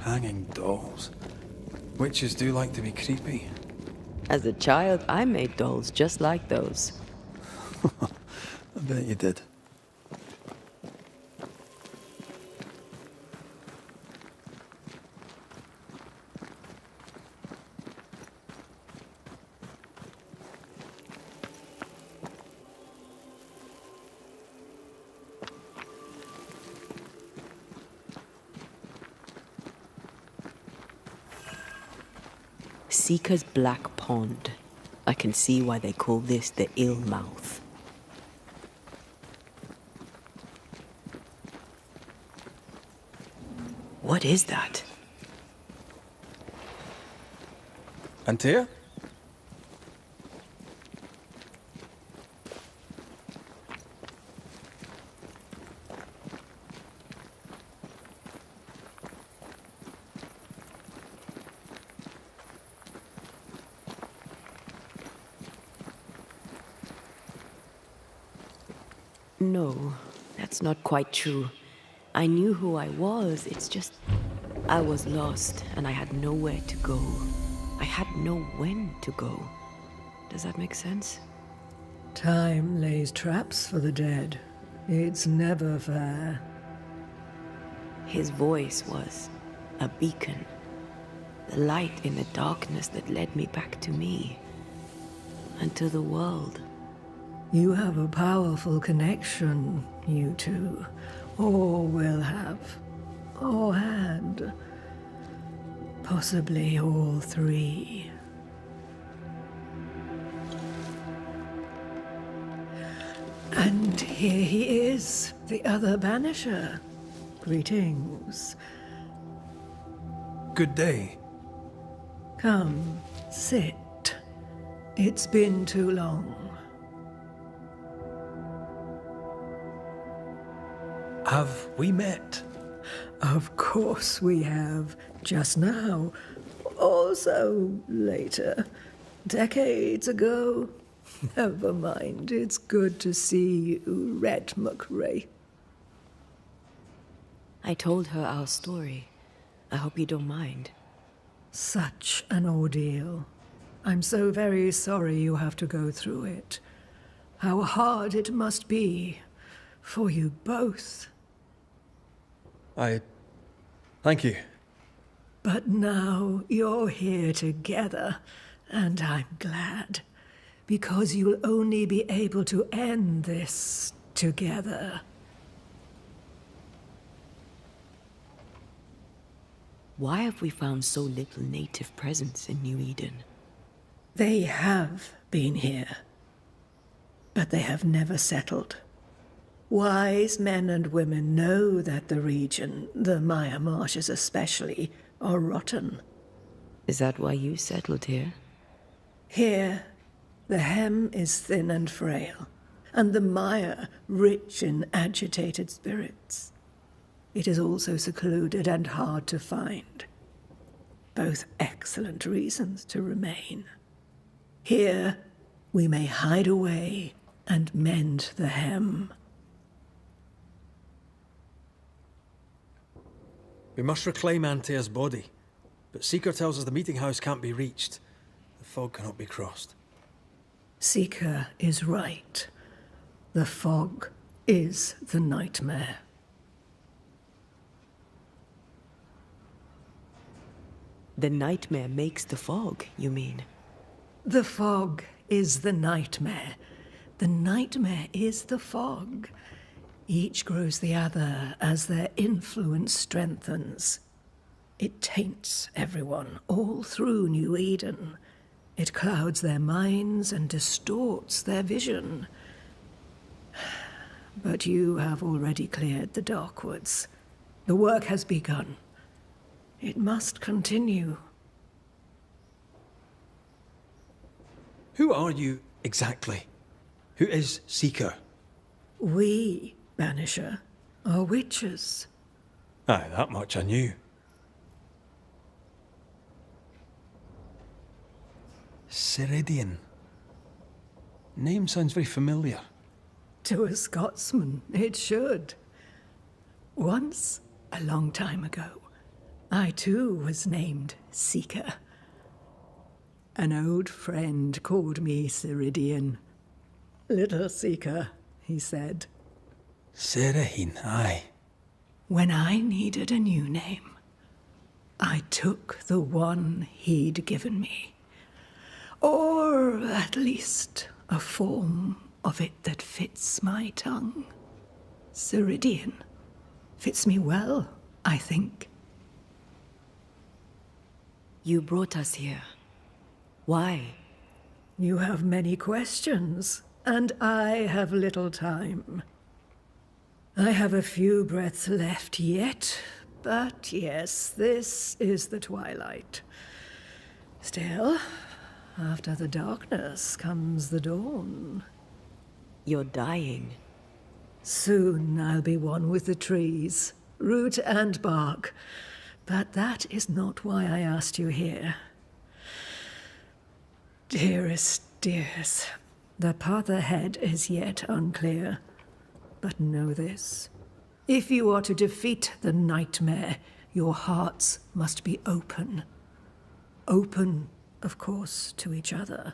Hanging dolls. Witches do like to be creepy. As a child, I made dolls just like those. I bet you did. Seeker's Black Pond. I can see why they call this the Ill Mouth. What is that? Antea? No, that's not quite true. I knew who I was, it's just... I was lost, and I had nowhere to go. I had no when to go. Does that make sense? Time lays traps for the dead. It's never fair. His voice was a beacon. The light in the darkness that led me back to me. And to the world. You have a powerful connection, you two. Or will have. Or had. Possibly all three. And here he is, the other Banisher. Greetings. Good day. Come, sit. It's been too long. Have we met? Of course we have. Just now. Also later. Decades ago. Never mind. It's good to see you, Red McRae. I told her our story. I hope you don't mind. Such an ordeal. I'm so very sorry you have to go through it. How hard it must be for you both. Thank you. But now you're here together, and I'm glad. Because you'll only be able to end this together. Why have we found so little native presence in New Eden? They have been here, but they have never settled. Wise men and women know that the region, the Maya Marshes especially, are rotten. Is that why you settled here? Here, the hem is thin and frail, and the mire rich in agitated spirits. It is also secluded and hard to find. Both excellent reasons to remain. Here, we may hide away and mend the hem. We must reclaim Antea's body, but Seeker tells us the meeting house can't be reached. The fog cannot be crossed. Seeker is right. The fog is the nightmare. The nightmare makes the fog, you mean? The fog is the nightmare. The nightmare is the fog. Each grows the other as their influence strengthens. It taints everyone, all through New Eden. It clouds their minds and distorts their vision. But you have already cleared the Darkwoods. The work has begun. It must continue. Who are you exactly? Who is Seeker? We, Banisher, are witches. Aye, that much I knew. Ceridian. Name sounds very familiar. To a Scotsman, it should. Once, a long time ago, I too was named Seeker. An old friend called me Ceridian. Little Seeker, he said. Serahine, aye. When I needed a new name, I took the one he'd given me. Or at least a form of it that fits my tongue. Ceridian fits me well, I think. You brought us here. Why? You have many questions, and I have little time. I have a few breaths left yet, but yes, this is the twilight. Still, after the darkness comes the dawn. You're dying. Soon I'll be one with the trees, root and bark. But that is not why I asked you here. Dearest dears, the path ahead is yet unclear. But know this. If you are to defeat the nightmare, your hearts must be open. Open, of course, to each other.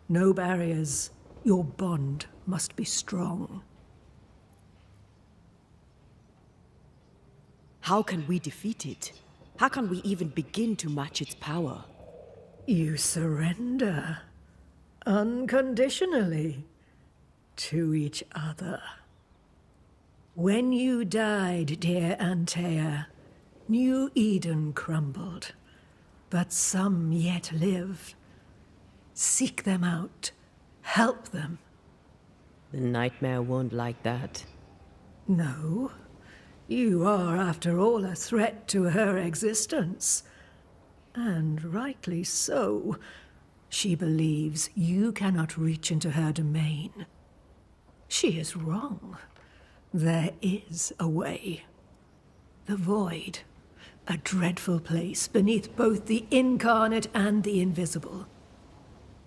No barriers. Your bond must be strong. How can we defeat it? How can we even begin to match its power? You surrender. Unconditionally. To each other. When you died, dear Antea, New Eden crumbled. But some yet live. Seek them out. Help them. The nightmare won't like that. No. You are, after all, a threat to her existence. And rightly so. She believes you cannot reach into her domain. She is wrong. There is a way. The void. A dreadful place beneath both the incarnate and the invisible.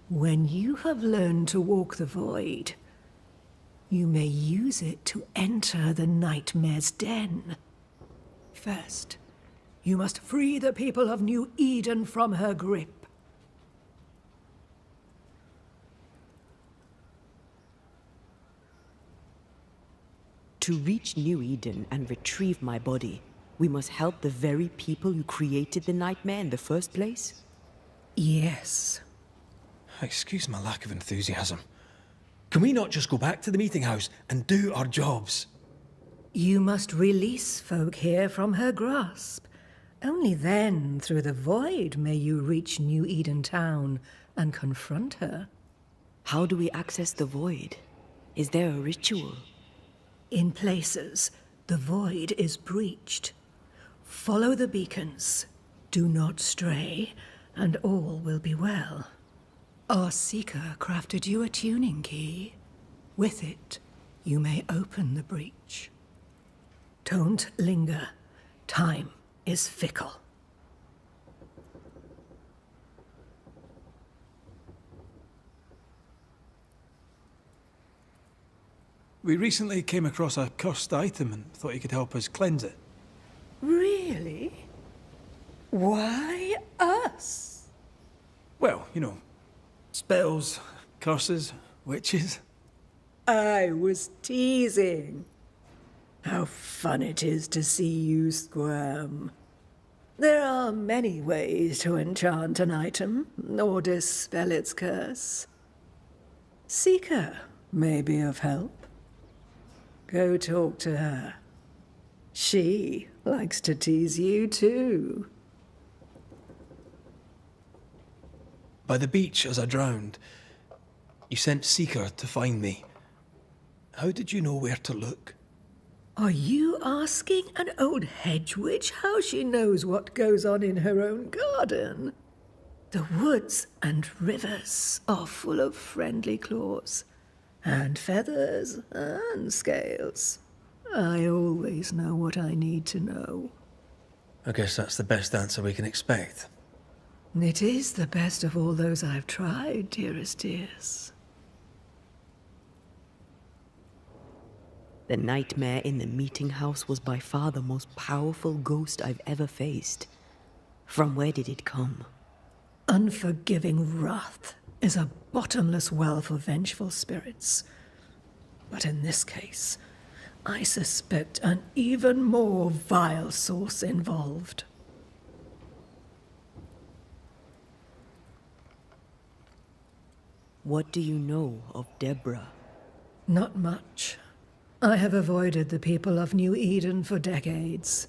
When you have learned to walk the void, you may use it to enter the nightmare's den. First, you must free the people of New Eden from her grip. To reach New Eden and retrieve my body, We must help the very people who created the nightmare in the first place? Yes. Excuse my lack of enthusiasm. Can we not just go back to the meeting house and do our jobs? You must release folk here from her grasp. Only then, through the void, may you reach New Eden Town and confront her. How do we access the void? Is there a ritual? In places, the void is breached. Follow the beacons. Do not stray, and all will be well. Our seeker crafted you a tuning key. With it, you may open the breach. Don't linger. Time is fickle. We recently came across a cursed item and thought you could help us cleanse it. Really? Why us? Well, you know, spells, curses, witches. I was teasing. How fun it is to see you squirm. There are many ways to enchant an item, or dispel its curse. Seeker may be of help. Go talk to her. She likes to tease you too. By the beach as I drowned, you sent Seeker to find me. How did you know where to look? Are you asking an old hedge witch how she knows what goes on in her own garden? The woods and rivers are full of friendly claws, and feathers and scales. I always know what I need to know. I guess that's the best answer we can expect. It is the best of all those I've tried, dearest dears. The nightmare in the meeting house was by far the most powerful ghost I've ever faced. From where did it come? Unforgiving wrath is a bottomless well for vengeful spirits. But in this case, I suspect an even more vile source involved. What do you know of Deborah? Not much. I have avoided the people of New Eden for decades.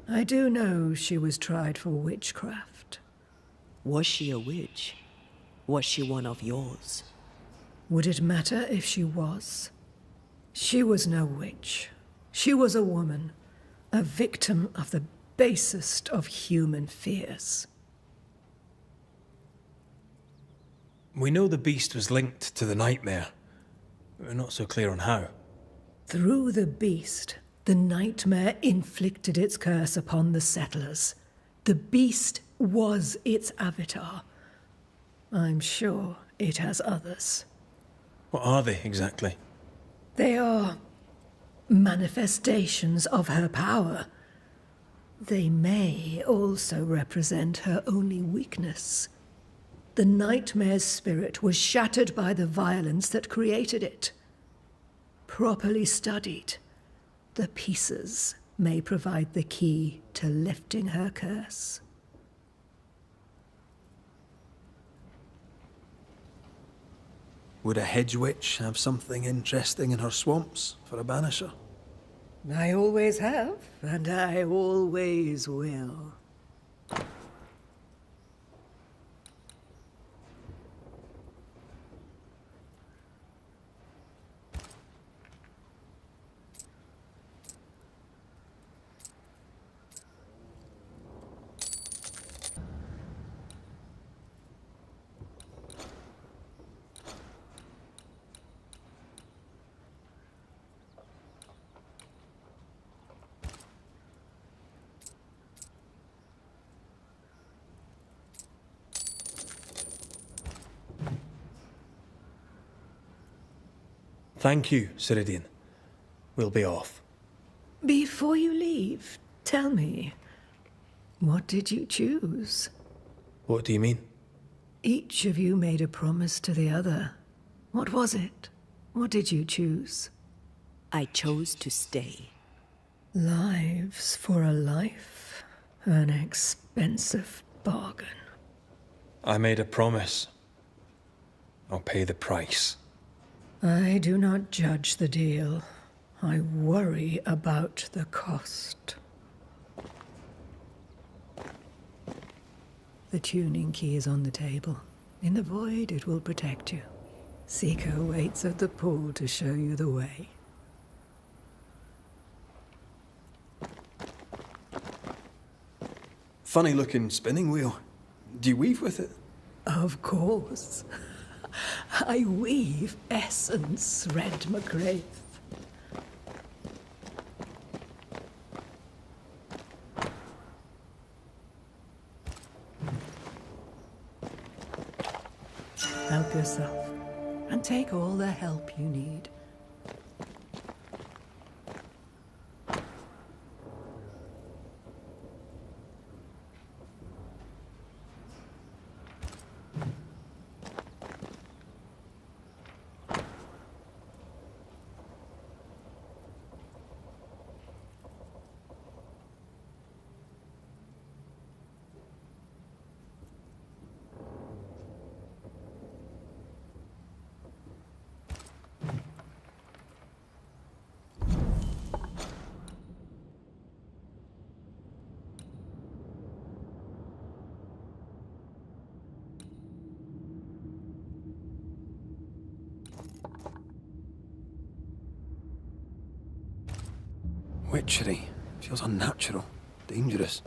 I do know she was tried for witchcraft. Was she a witch? Was she one of yours? Would it matter if she was? She was no witch. She was a woman, a victim of the basest of human fears. We know the beast was linked to the nightmare. We're not so clear on how. Through the beast, the nightmare inflicted its curse upon the settlers. The beast was its avatar. I'm sure it has others. What are they, exactly? They are manifestations of her power. They may also represent her only weakness. The nightmare's spirit was shattered by the violence that created it. Properly studied, the pieces may provide the key to lifting her curse. Would a hedge witch have something interesting in her swamps for a banisher? I always have, and I always will. Thank you, Ceridian. We'll be off. Before you leave, tell me, what did you choose? What do you mean? Each of you made a promise to the other. What was it? What did you choose? I chose to stay. Lives for a life? An expensive bargain. I made a promise. I'll pay the price. I do not judge the deal. I worry about the cost. The tuning key is on the table. In the void, it will protect you. Seeker waits at the pool to show you the way. Funny looking spinning wheel. Do you weave with it? Of course. I weave essence, Red McGrath. Help yourself, and take all the help you need. Witchery. Feels unnatural. Dangerous.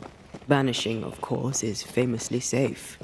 Banishing, of course, is famously safe.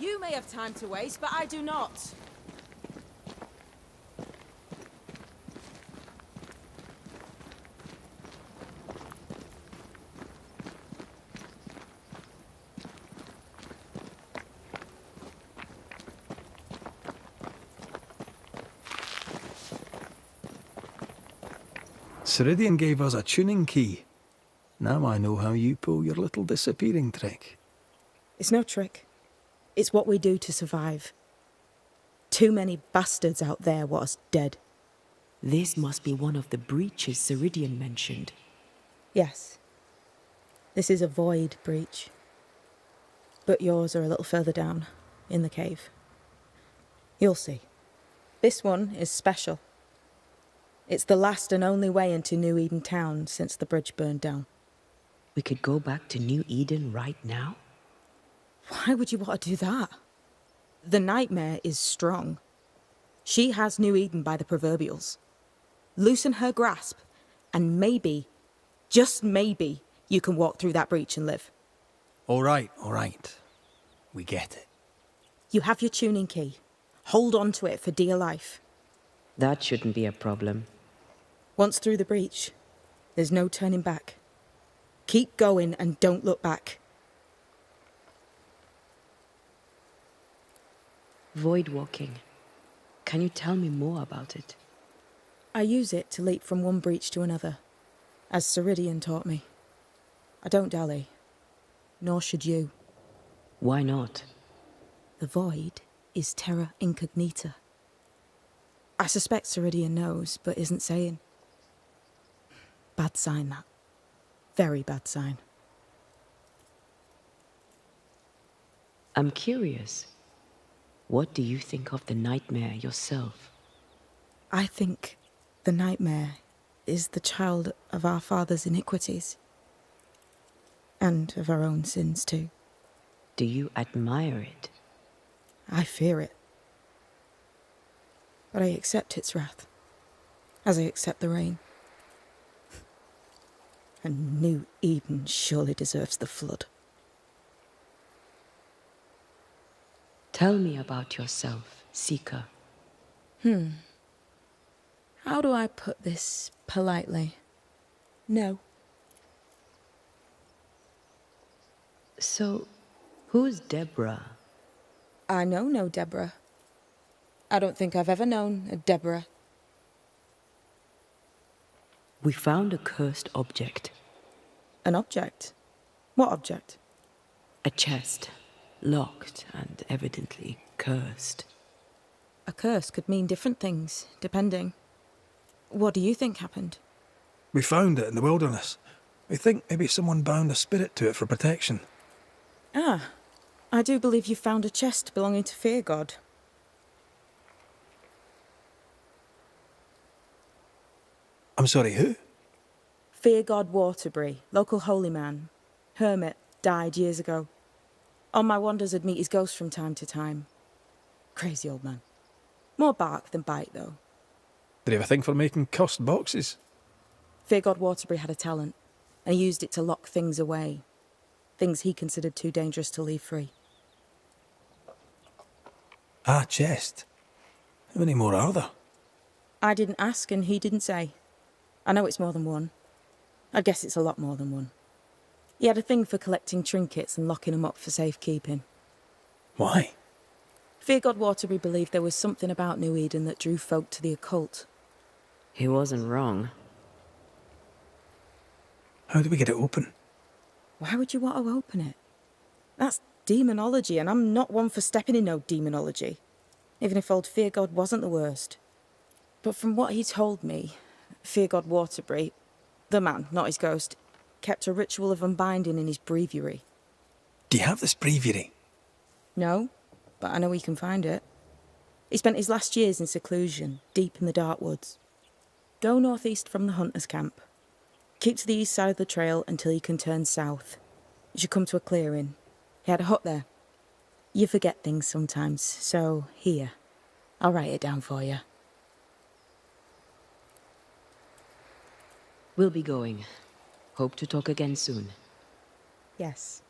You may have time to waste, but I do not. Ceridian gave us a tuning key. Now I know how you pull your little disappearing trick. It's no trick. It's what we do to survive. Too many bastards out there want us dead. This must be one of the breaches Ceridian mentioned. Yes. This is a void breach. But yours are a little further down, in the cave. You'll see. This one is special. It's the last and only way into New Eden town since the bridge burned down. We could go back to New Eden right now? Why would you want to do that? The nightmare is strong. She has New Eden by the proverbials. Loosen her grasp, and maybe, just maybe, you can walk through that breach and live. All right. We get it. You have your tuning key. Hold on to it for dear life. That shouldn't be a problem. Once through the breach, there's no turning back. Keep going and don't look back. Void walking. Can you tell me more about it? I use it to leap from one breach to another, as Ceridian taught me. I don't dally, nor should you. Why not? The void is terra incognita. I suspect Ceridian knows, but isn't saying. Bad sign, that. Very bad sign. I'm curious. What do you think of the nightmare yourself? I think the nightmare is the child of our father's iniquities. And of our own sins, too. Do you admire it? I fear it. But I accept its wrath, as I accept the rain. And New Eden surely deserves the flood. Tell me about yourself, Seeker. How do I put this politely? No. So, who's Deborah? I know no Deborah. I don't think I've ever known a Deborah. We found a cursed object. An object? What object? A chest, locked and evidently cursed. A curse could mean different things, depending. What do you think happened? We found it in the wilderness. We think maybe someone bound a spirit to it for protection. Ah, I do believe you found a chest belonging to Fear God. I'm sorry, who? Fear God Waterbury, local holy man. Hermit, died years ago. On my wanders I'd meet his ghost from time to time. Crazy old man. More bark than bite, though. Did he have a thing for making cursed boxes? Fear God Waterbury had a talent, and he used it to lock things away. Things he considered too dangerous to leave free. Ah, chest. How many more are there? I didn't ask and he didn't say. I know it's more than one. I guess it's a lot more than one. He had a thing for collecting trinkets and locking them up for safekeeping. Why? Fear God Waterbury believed there was something about New Eden that drew folk to the occult. He wasn't wrong. How do we get it open? Why would you want to open it? That's demonology, and I'm not one for stepping in no demonology, even if old Fear God wasn't the worst. But from what he told me, Fear God Waterbury, the man, not his ghost, kept a ritual of unbinding in his breviary. Do you have this breviary? No, but I know he can find it. He spent his last years in seclusion, deep in the dark woods. Go northeast from the hunter's camp. Keep to the east side of the trail until you can turn south. You should come to a clearing. He had a hut there. You forget things sometimes, so here. I'll write it down for you. We'll be going. Hope to talk again soon. Yes.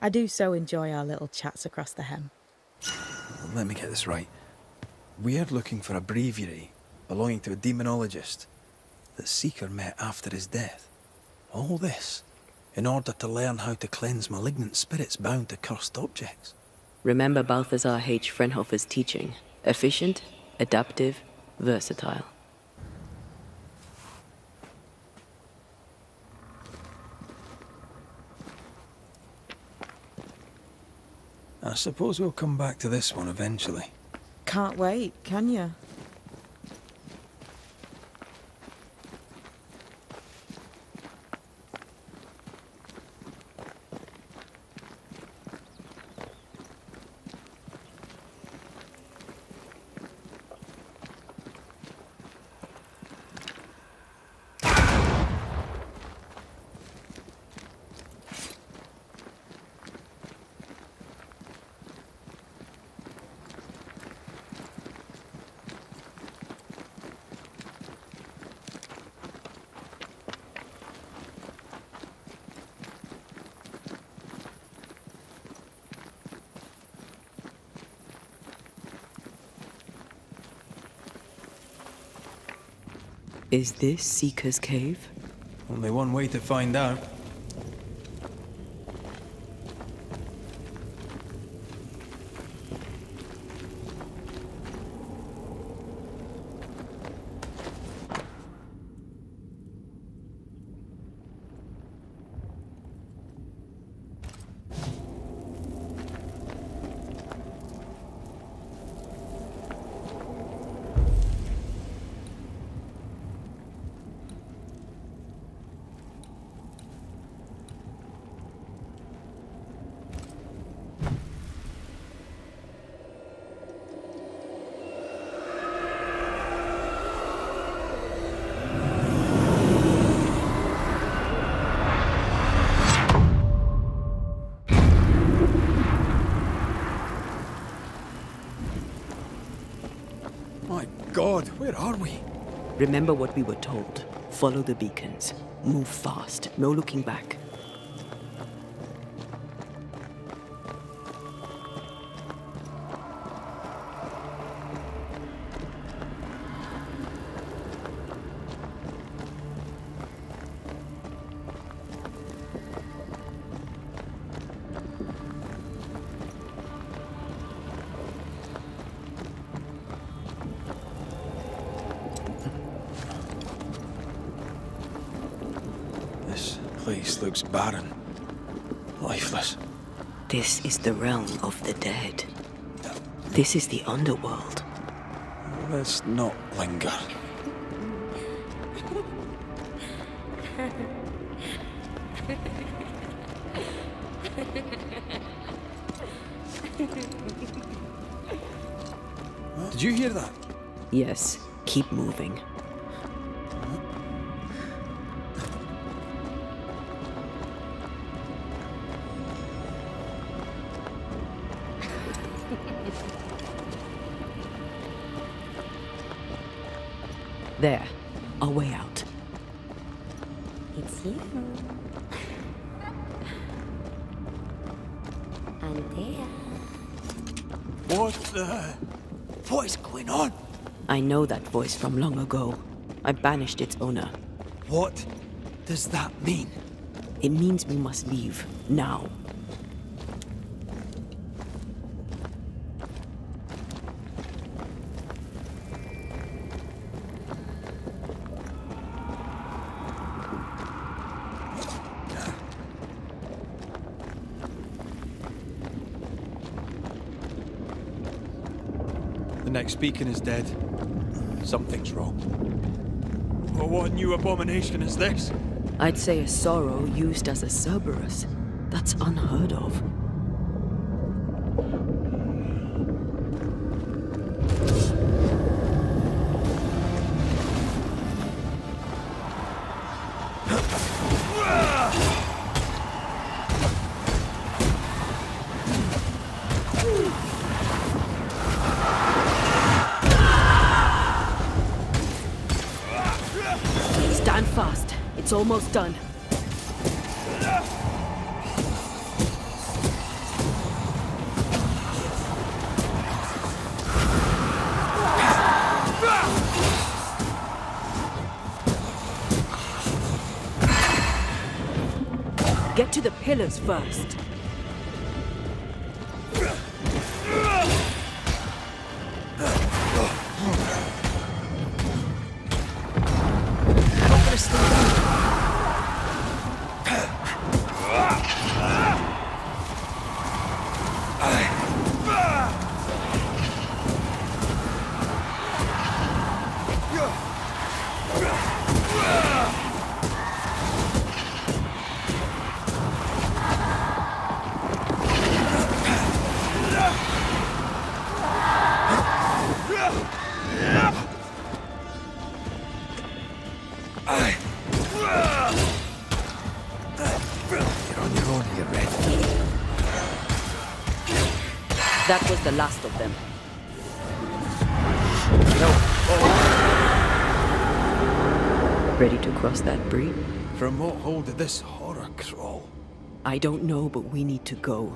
I do so enjoy our little chats across the hem. Let me get this right. We're looking for a breviary belonging to a demonologist that Seeker met after his death. All this in order to learn how to cleanse malignant spirits bound to cursed objects. Remember Balthazar H. Frenhofer's teaching. Efficient, adaptive, versatile. I suppose we'll come back to this one eventually. Can't wait, can you? Is this Seeker's Cave? Only one way to find out. God, where are we? Remember what we were told. Follow the beacons. Move fast. No looking back. place looks barren, lifeless. This is the realm of the dead. This is the underworld. Let's not linger. Did you hear that? Yes, keep moving. There, our way out. It's you. Antea. What is going on? I know that voice from long ago. I banished its owner. What does that mean? It means we must leave, now. The next beacon is dead. Something's wrong. Well, what new abomination is this? I'd say a sorrow used as a Cerberus. That's unheard of. Stand fast. It's almost done. Get to the pillars first. Not gonna stay down. That was the last of them. No. Ready to cross that bridge? From what hole did this horror crawl? I don't know, but we need to go.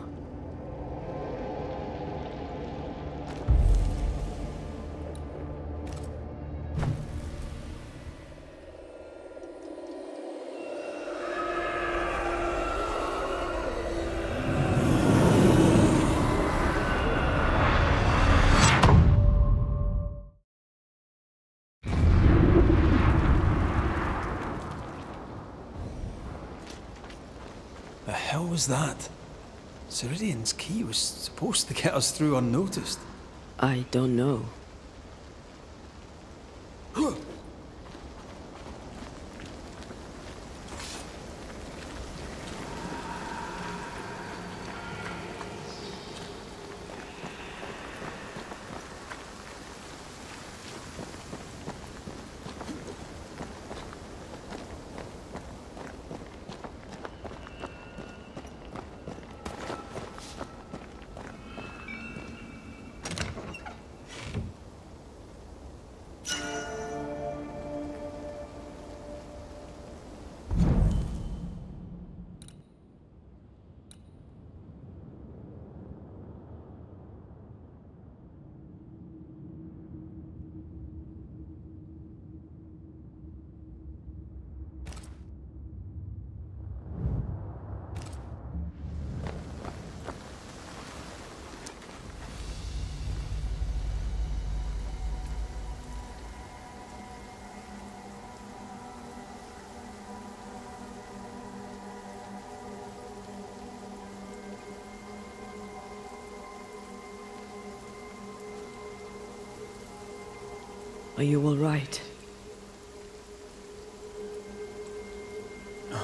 The hell was that? Ceridian's key was supposed to get us through unnoticed. I don't know. Are you all right?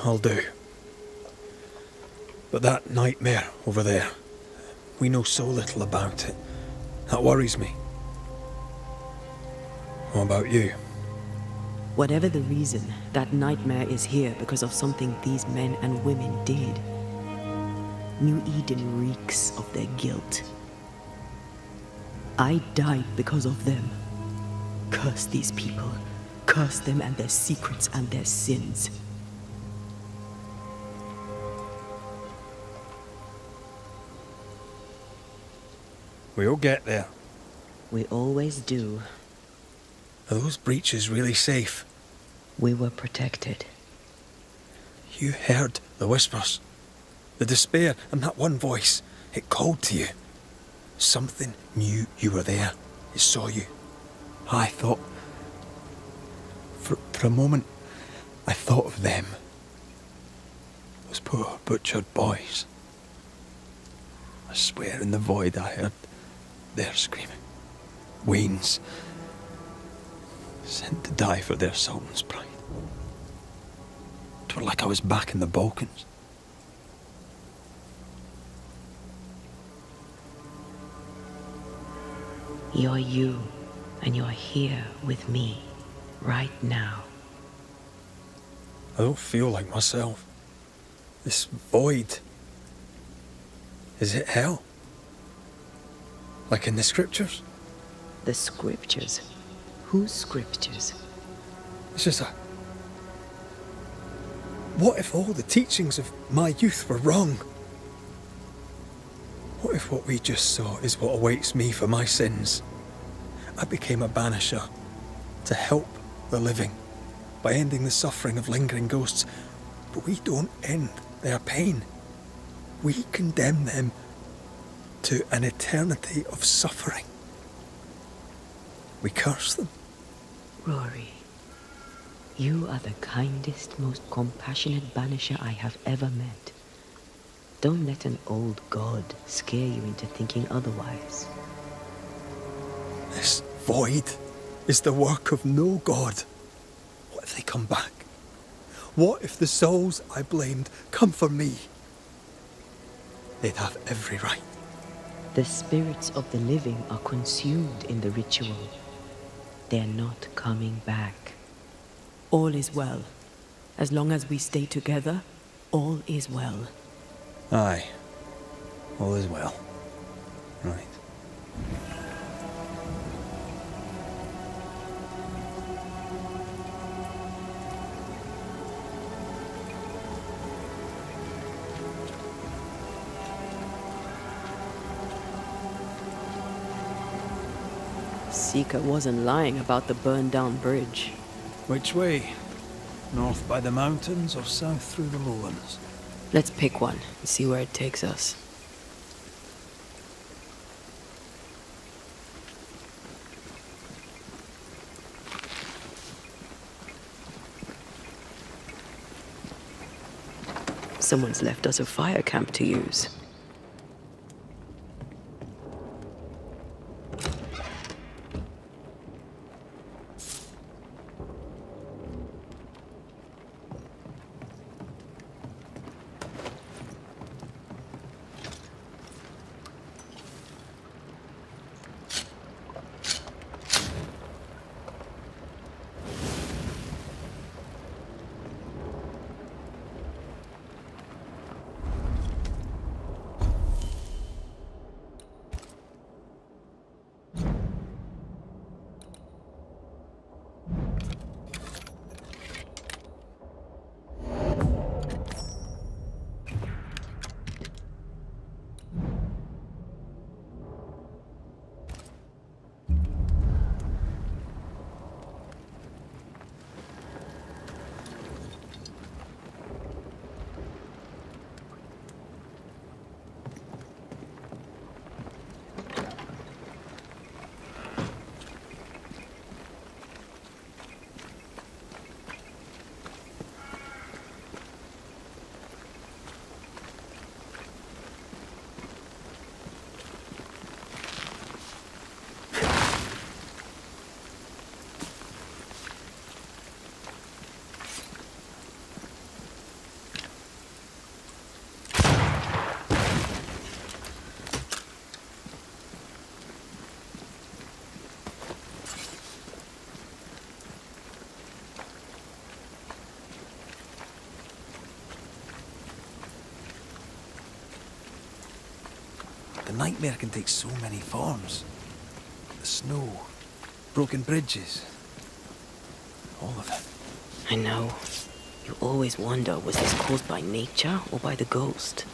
I'll do. But that nightmare over there, we know so little about it. That worries me. What about you? Whatever the reason, that nightmare is here because of something these men and women did. New Eden reeks of their guilt. I died because of them. Curse these people. Curse them and their secrets and their sins. We'll get there. We always do. Are those breaches really safe? We were protected. You heard the whispers, the despair, and that one voice. It called to you. Something knew you were there. It saw you. I thought... For a moment, I thought of them. Those poor butchered boys. I swear in the void I heard their screaming. Wains. Sent to die for their sultan's pride. It was like I was back in the Balkans. You're you, and you're here with me, right now. I don't feel like myself. This void. Is it hell? Like in the scriptures? The scriptures? Whose scriptures? It's just what if all the teachings of my youth were wrong? What if what we just saw is what awaits me for my sins? I became a banisher to help the living by ending the suffering of lingering ghosts, but we don't end their pain. We condemn them to an eternity of suffering. We curse them. Rory, you are the kindest, most compassionate banisher I have ever met. Don't let an old god scare you into thinking otherwise. This void is the work of no god. What if they come back? What if the souls I blamed come for me? They'd have every right. The spirits of the living are consumed in the ritual. They're not coming back. All is well. As long as we stay together, all is well. Aye. All is well. Right. Seeker wasn't lying about the burned-down bridge. Which way? North by the mountains or south through the lowlands? Let's pick one and see where it takes us. Someone's left us a fire camp to use. nightmare can take so many forms. The snow, broken bridges, all of it. I know. You always wonder, was this caused by nature or by the ghost?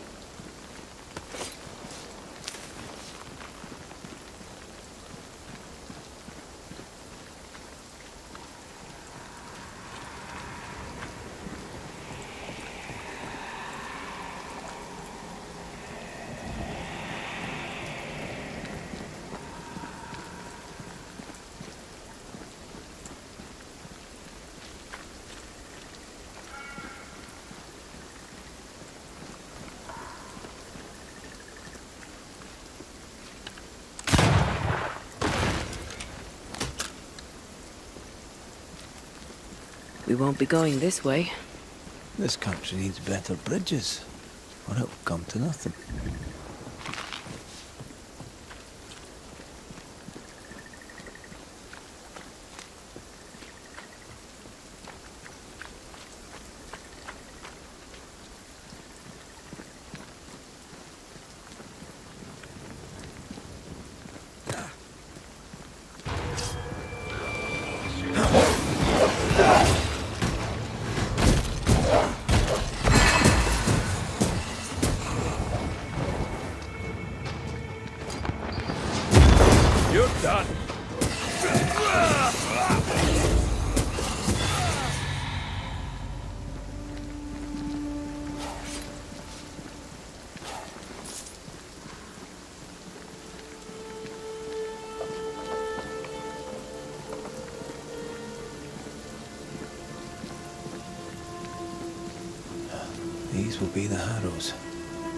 We won't be going this way. This country needs better bridges, or it'll come to nothing. These will be the Harrows.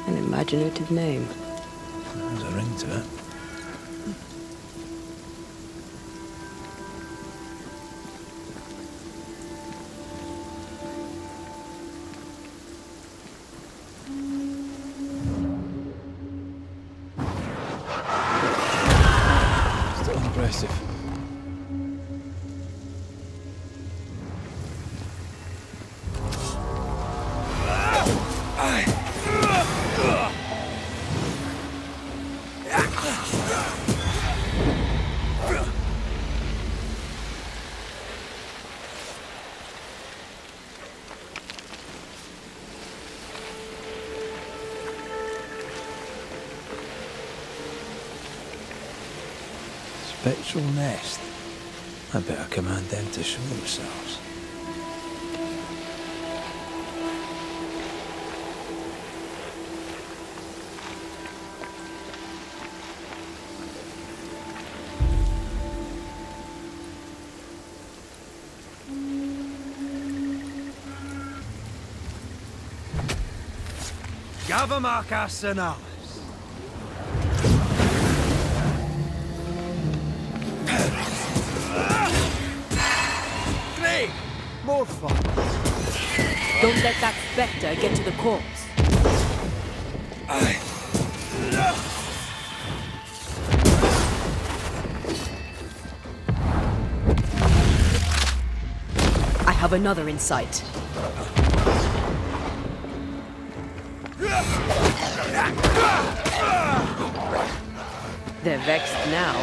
An imaginative name. There's a ring to it. Still impressive. Spectral nest. I better command them to show themselves. Gavamak Arsenal. More fun. Don't let that Specter get to the corpse. I have another in sight. They're vexed now.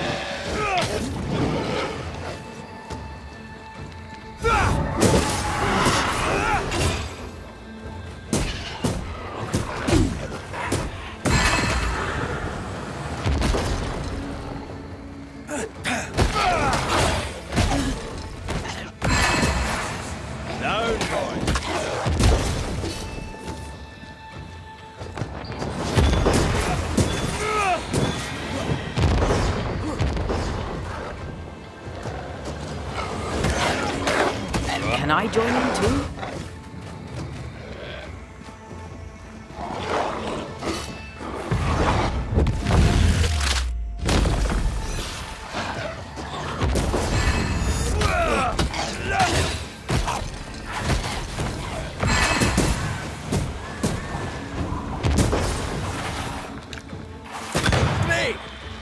Can I join in too?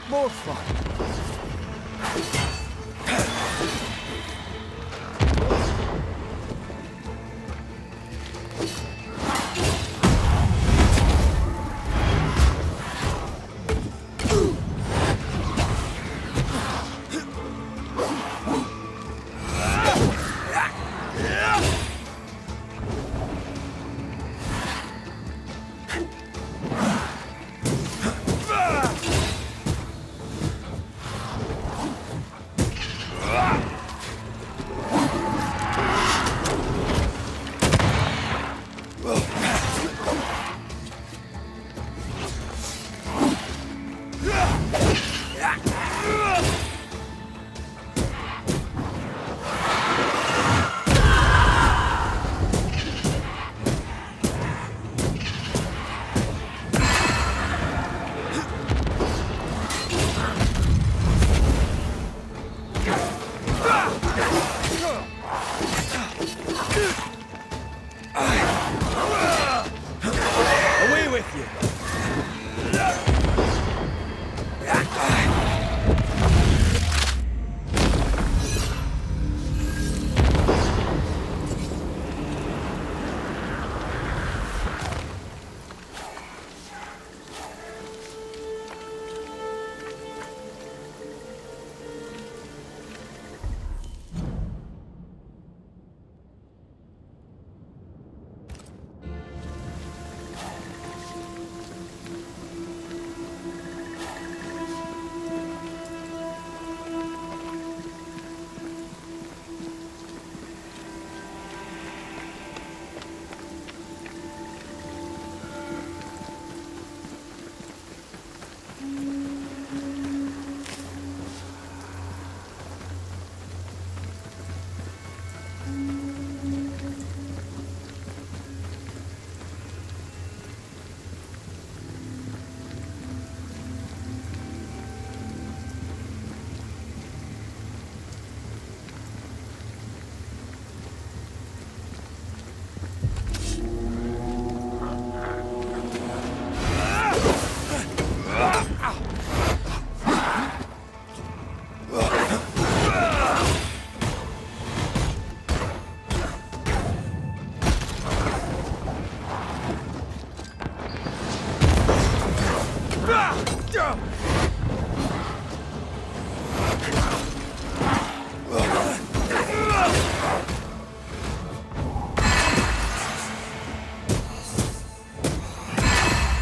More fun.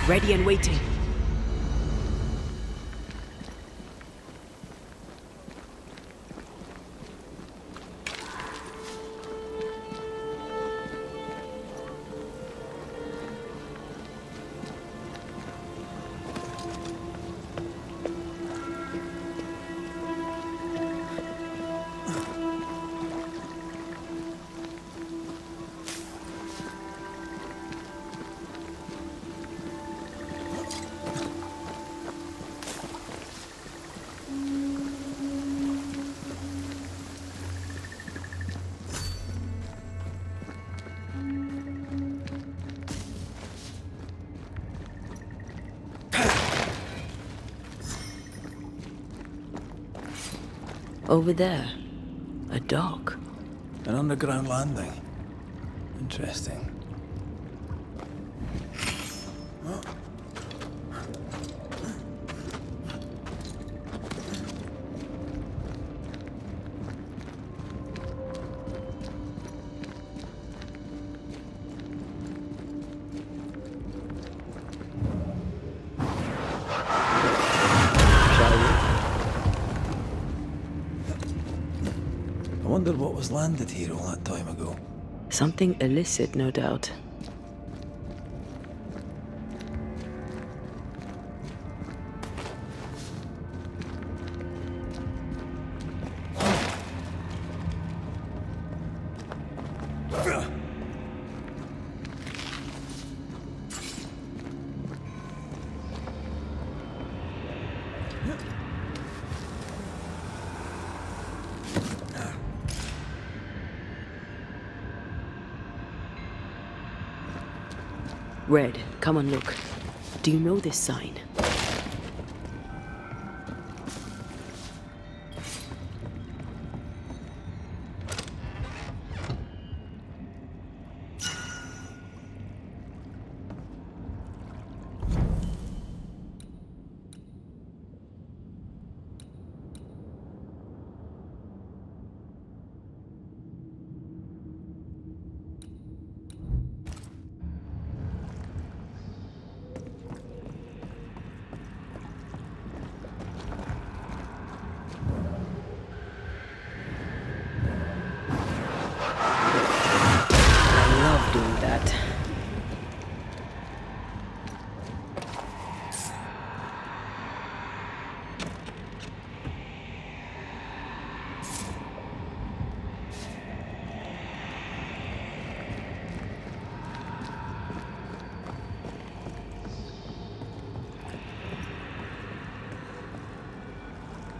Ready and waiting. Over there, a dock. An underground landing. Interesting. I wonder what was landed here all that time ago. Something illicit, no doubt. Red, come and look. Do you know this sign?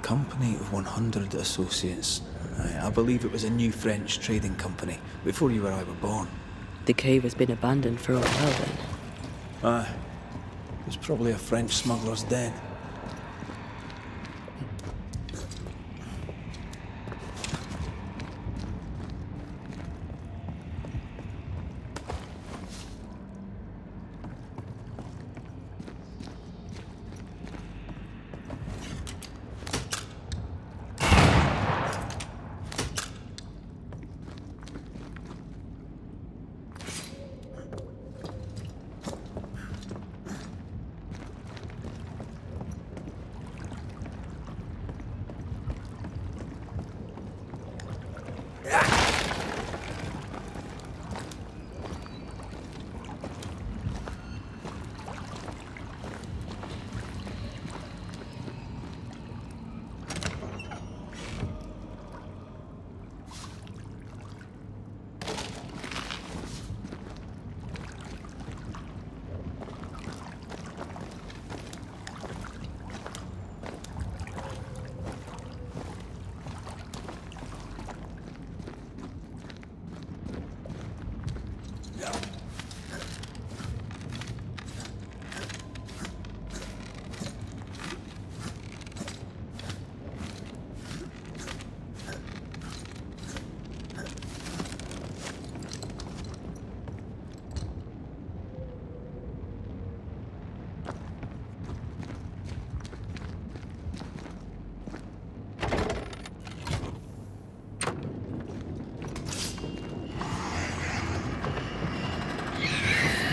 Company of 100 Associates. I believe it was a new French trading company, before you or I were born. The cave has been abandoned for a while then. Aye. There's probably a French smuggler's den.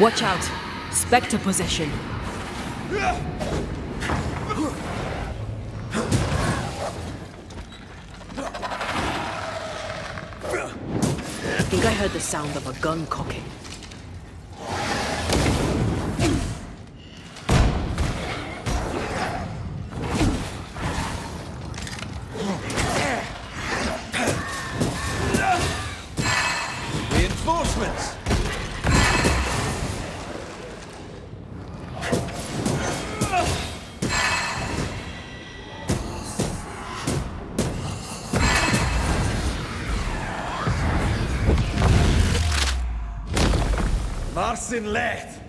Watch out! Specter possession! I think I heard the sound of a gun cocking. Reinforcements! Marcin left!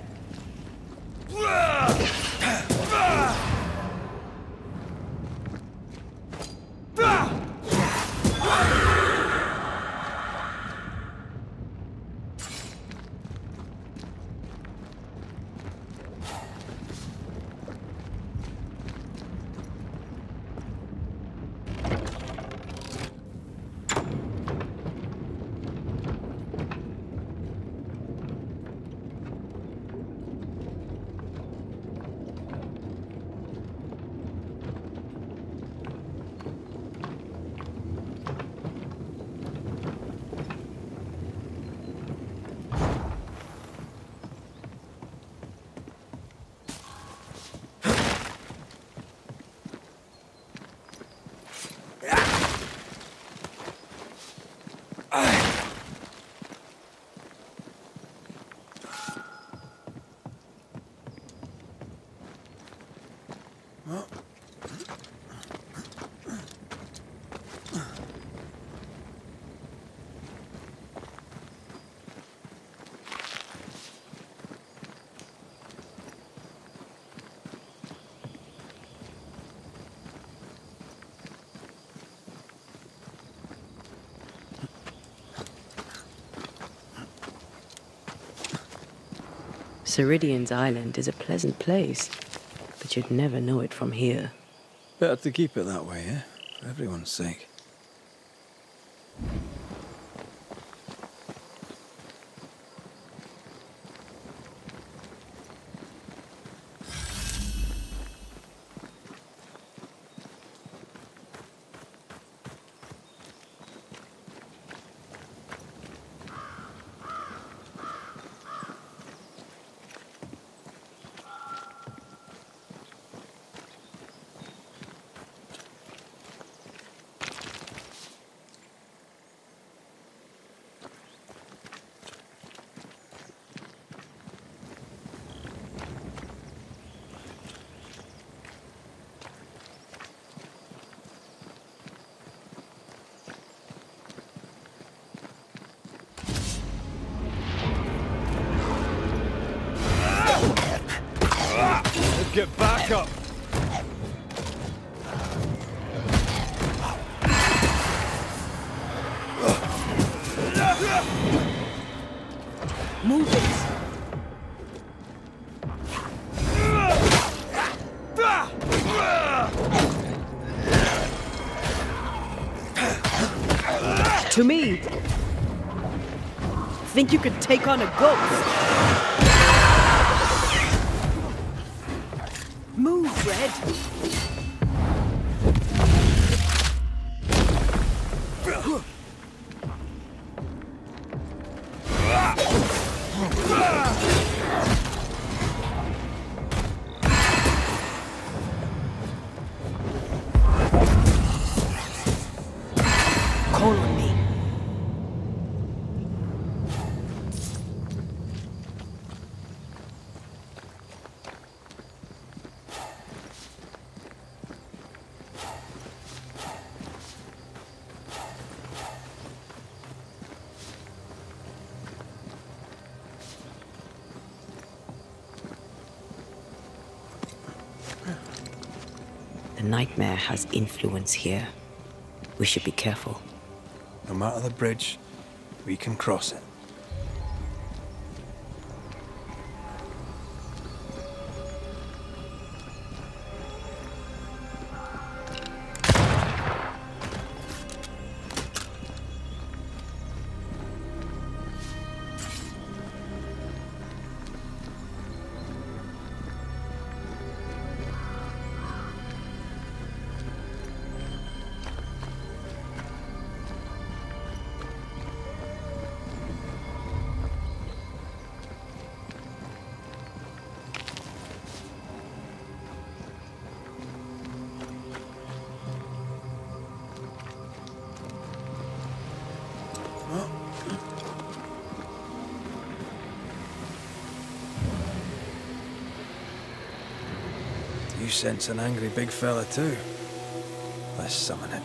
Ceridian's island is a pleasant place, but you'd never know it from here. Better to keep it that way, eh? For everyone's sake. Get back up! Move it! To me! Think you could take on a ghost? Move, Red! Call on me. The nightmare has influence here. We should be careful. No matter the bridge, we can cross it. You sense an angry big fella too. Let's summon it.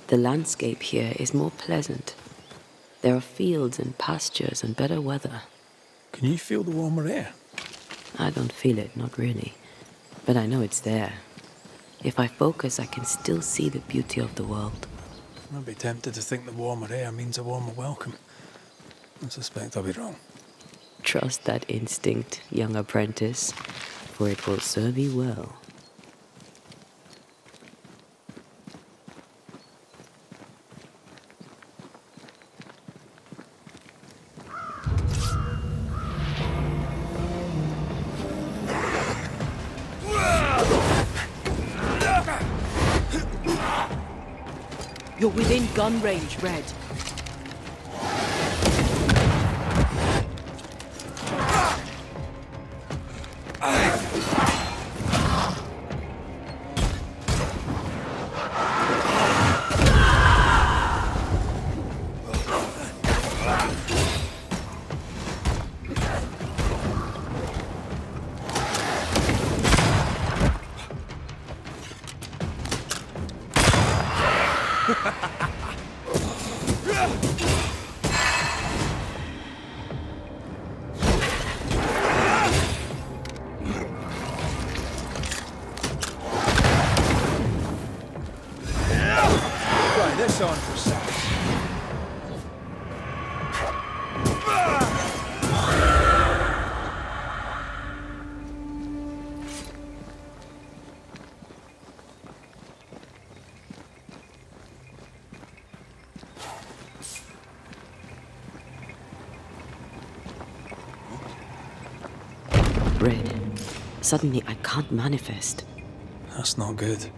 The landscape here is more pleasant. There are fields and pastures and better weather. Can you feel the warmer air? I don't feel it, not really. But I know it's there. If I focus, I can still see the beauty of the world. I'd be tempted to think the warmer air means a warmer welcome. I suspect I'll be wrong. Trust that instinct, young apprentice, for it will serve you well. You're within gun range, Red. on for size. Red. Suddenly I can't manifest. That's not good.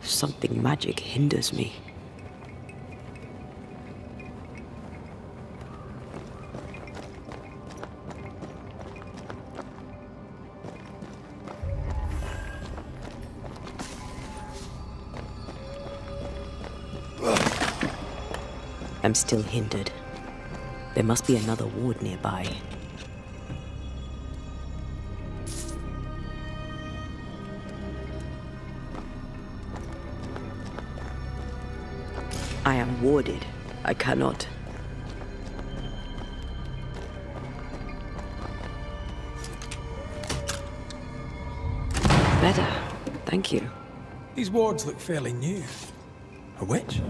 Something magic hinders me. I'm still hindered. There must be another ward nearby. I am warded. I cannot. Better. Thank you. These wards look fairly new. A witch?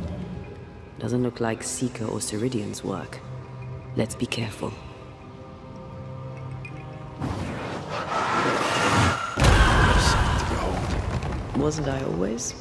Doesn't look like Seeker or Ceridian's work. Let's be careful. Wasn't I always?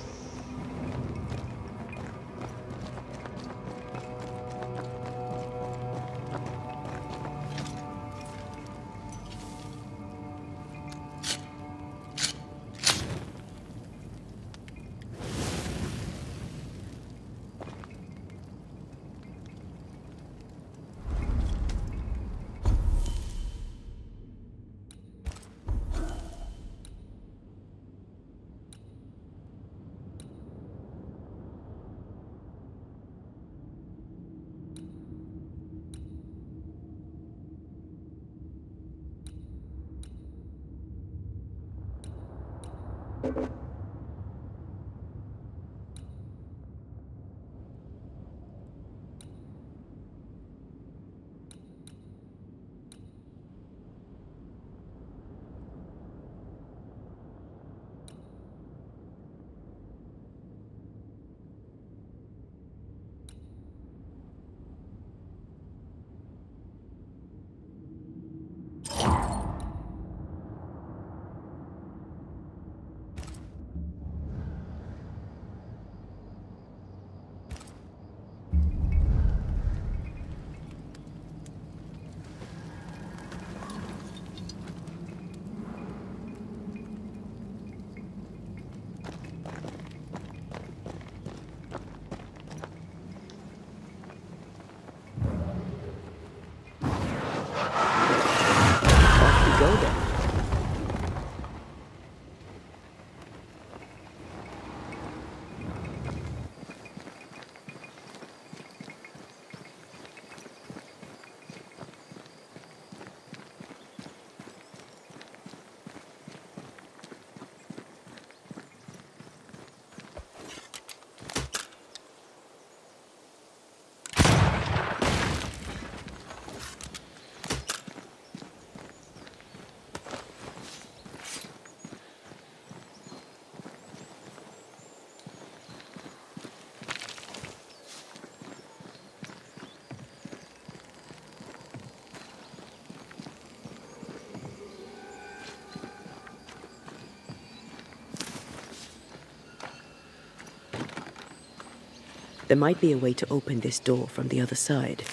There might be a way to open this door from the other side.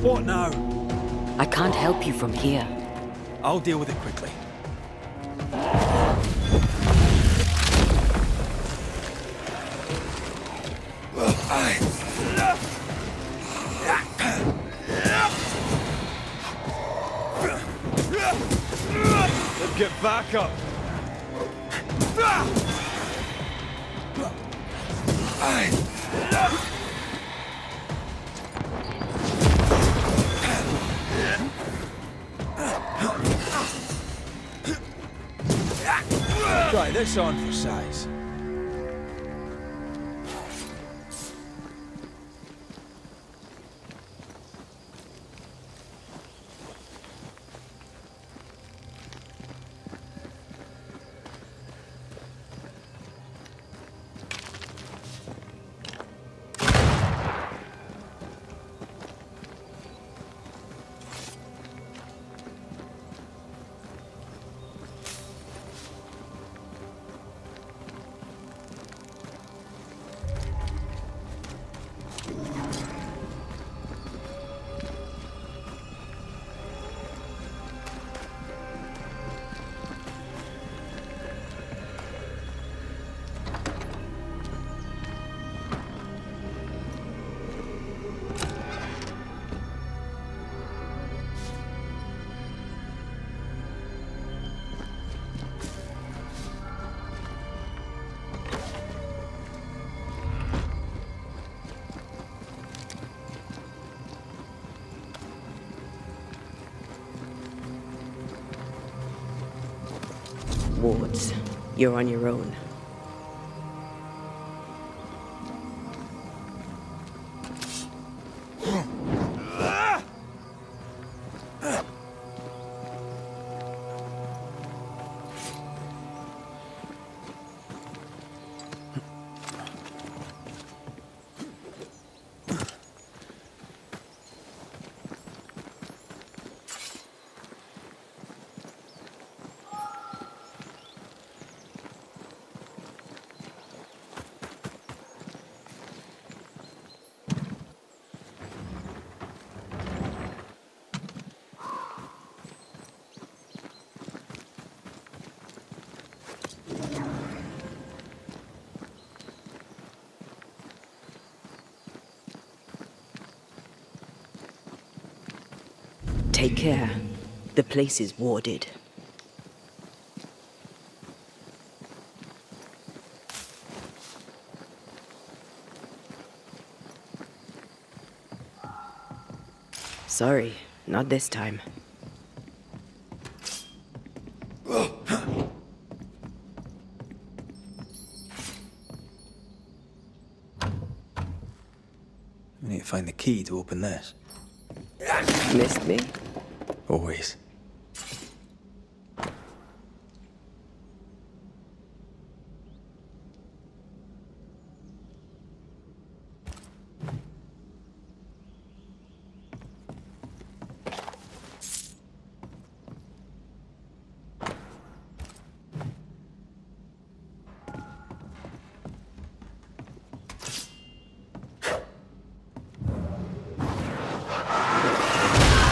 What now? I can't help you from here. I'll deal with it quickly. Let's get back up. Try this on for size. Wards, you're on your own. Take care. The place is warded. Sorry, not this time. We need to find the key to open this. Missed me? Always.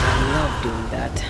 I love doing that.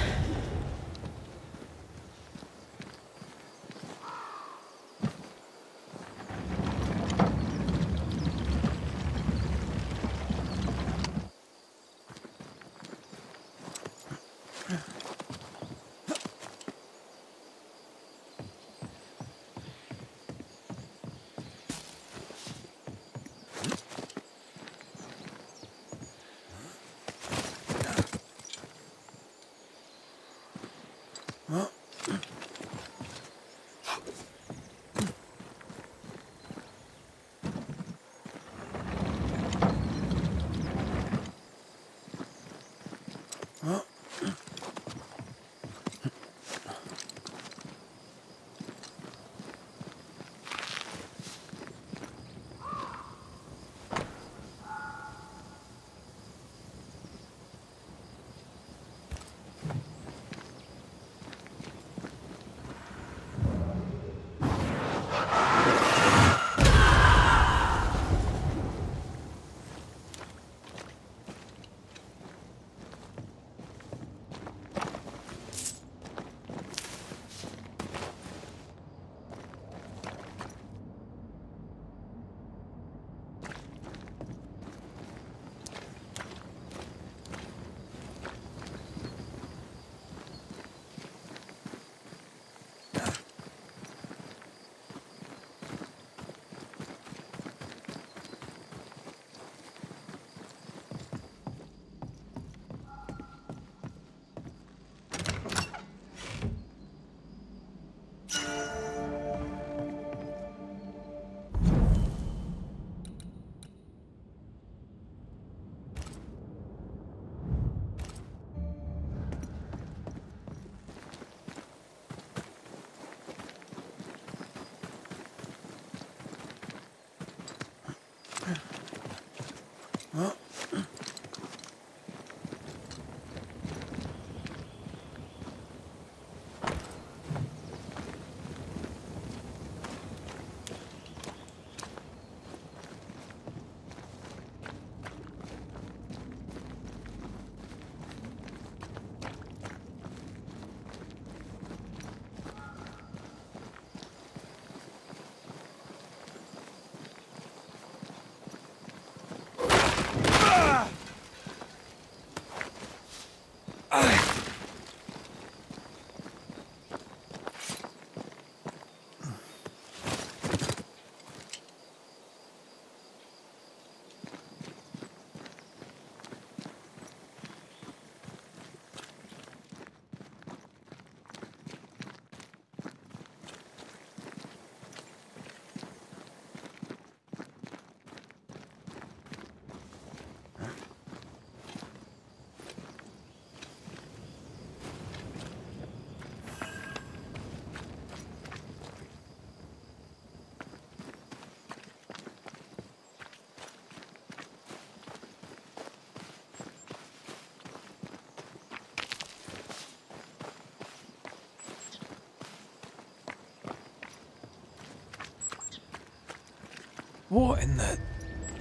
What in the...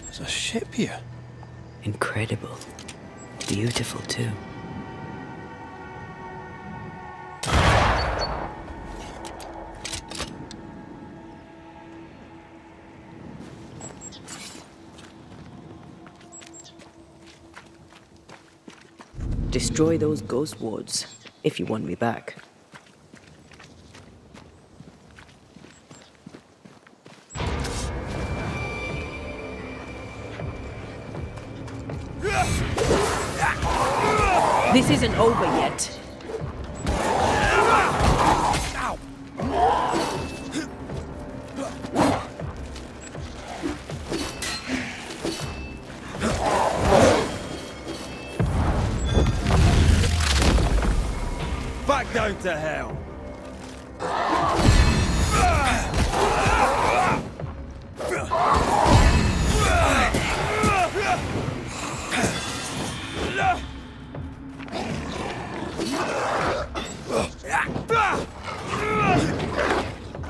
There's a ship here. Incredible. Beautiful, too. Destroy those ghost wards, if you want me back. This isn't over yet. Back down to hell.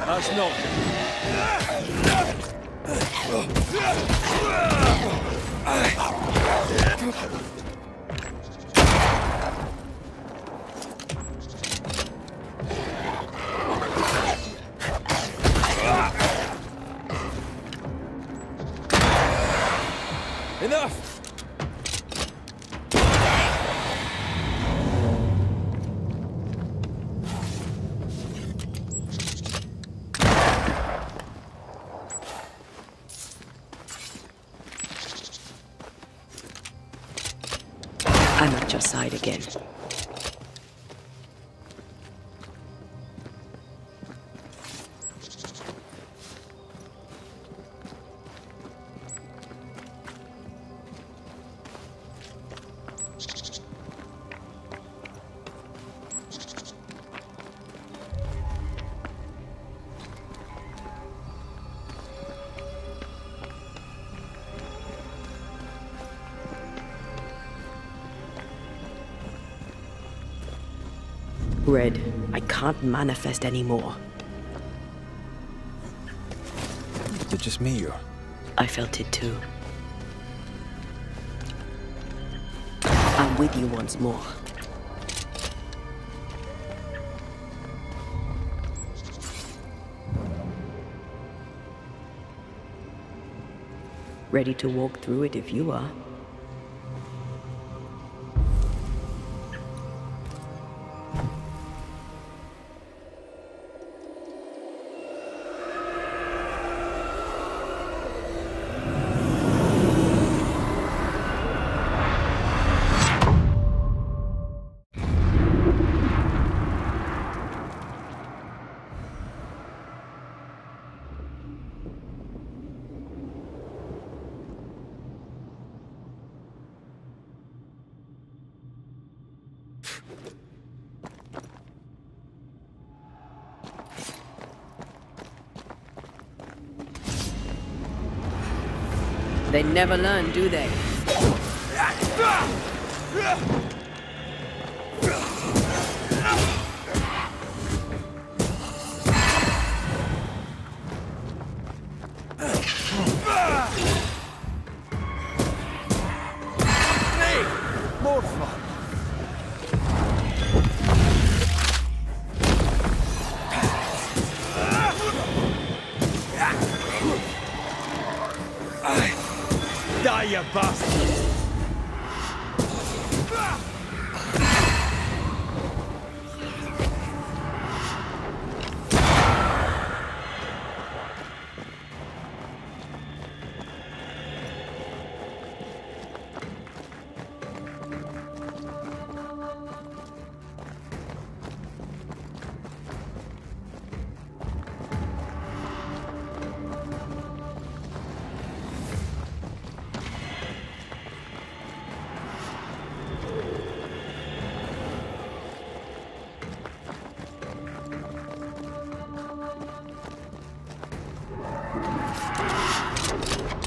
That's not enough. I'm at your side again. Red, I can't manifest anymore. Is it just me, or? I felt it too. I'm with you once more. Ready to walk through it if you are. They never learn, do they? More fun. Die, you bastard!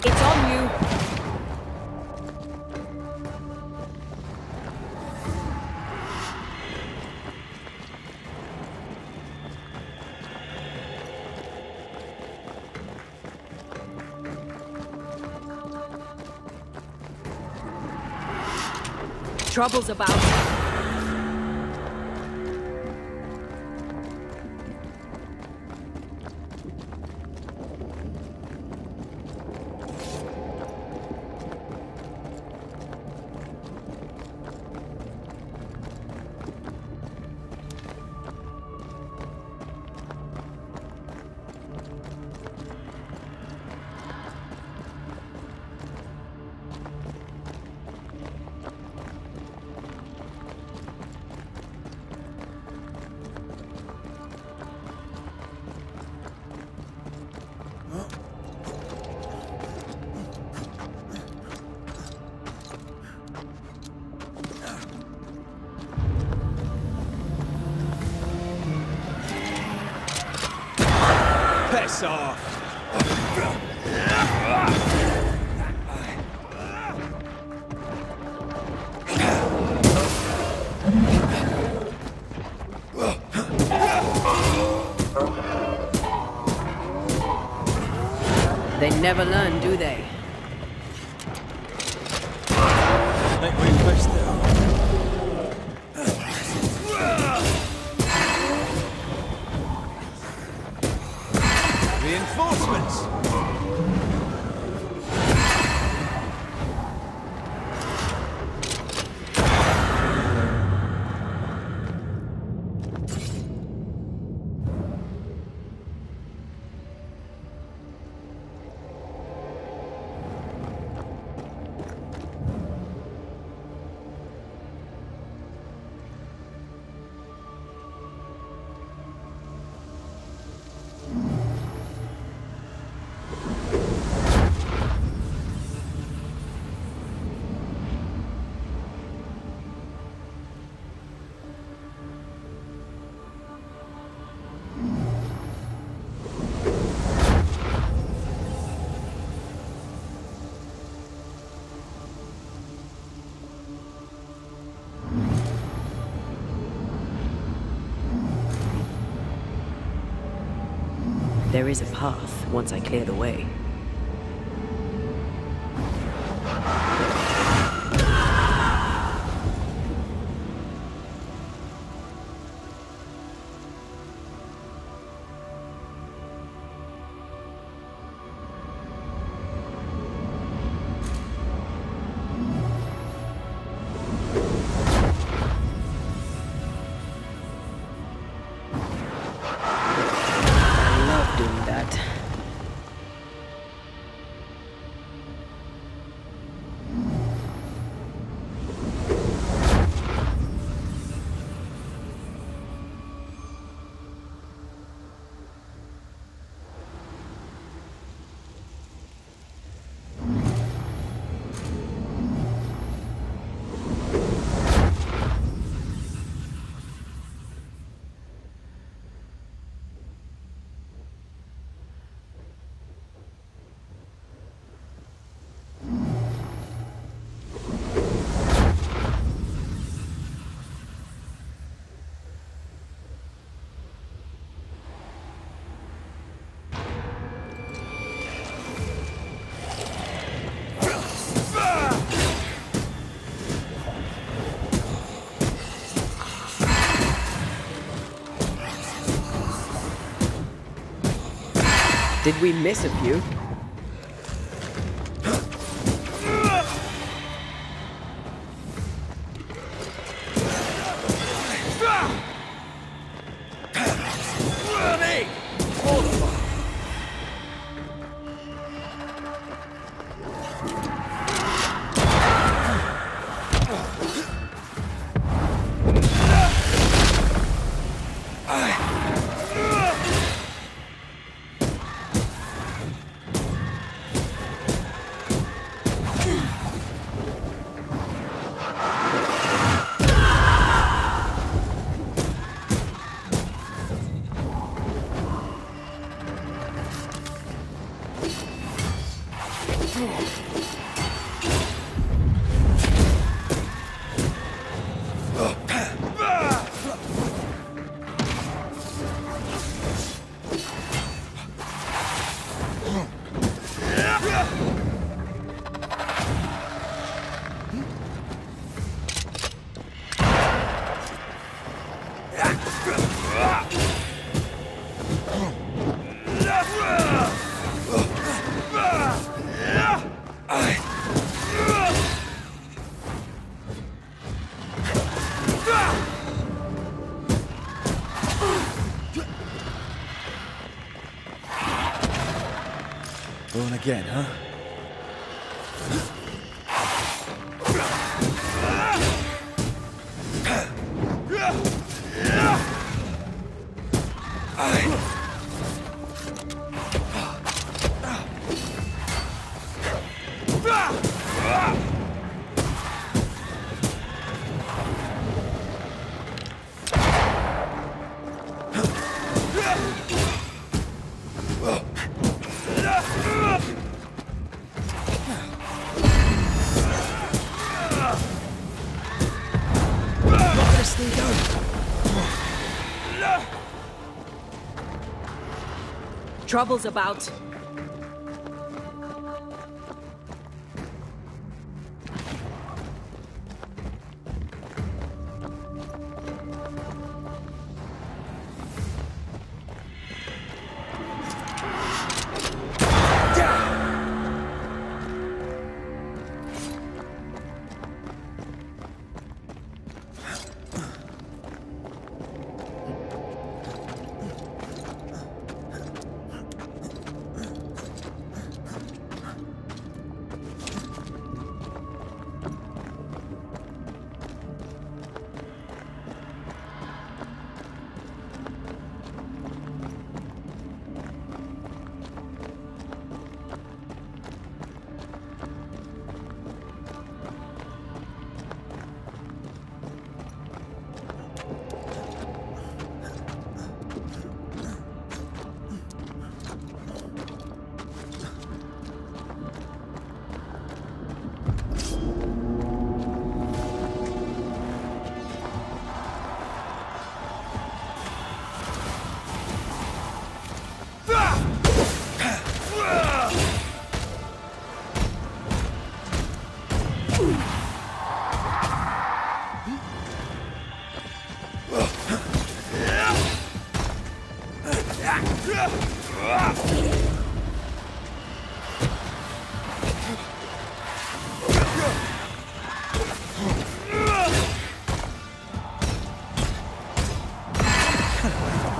It's on you. trouble's about. Piss off! They never learn, do they? Like we pushed it. Reinforcements! There is a path once I clear the way. Did we miss a few? Going again, huh? Trouble's about.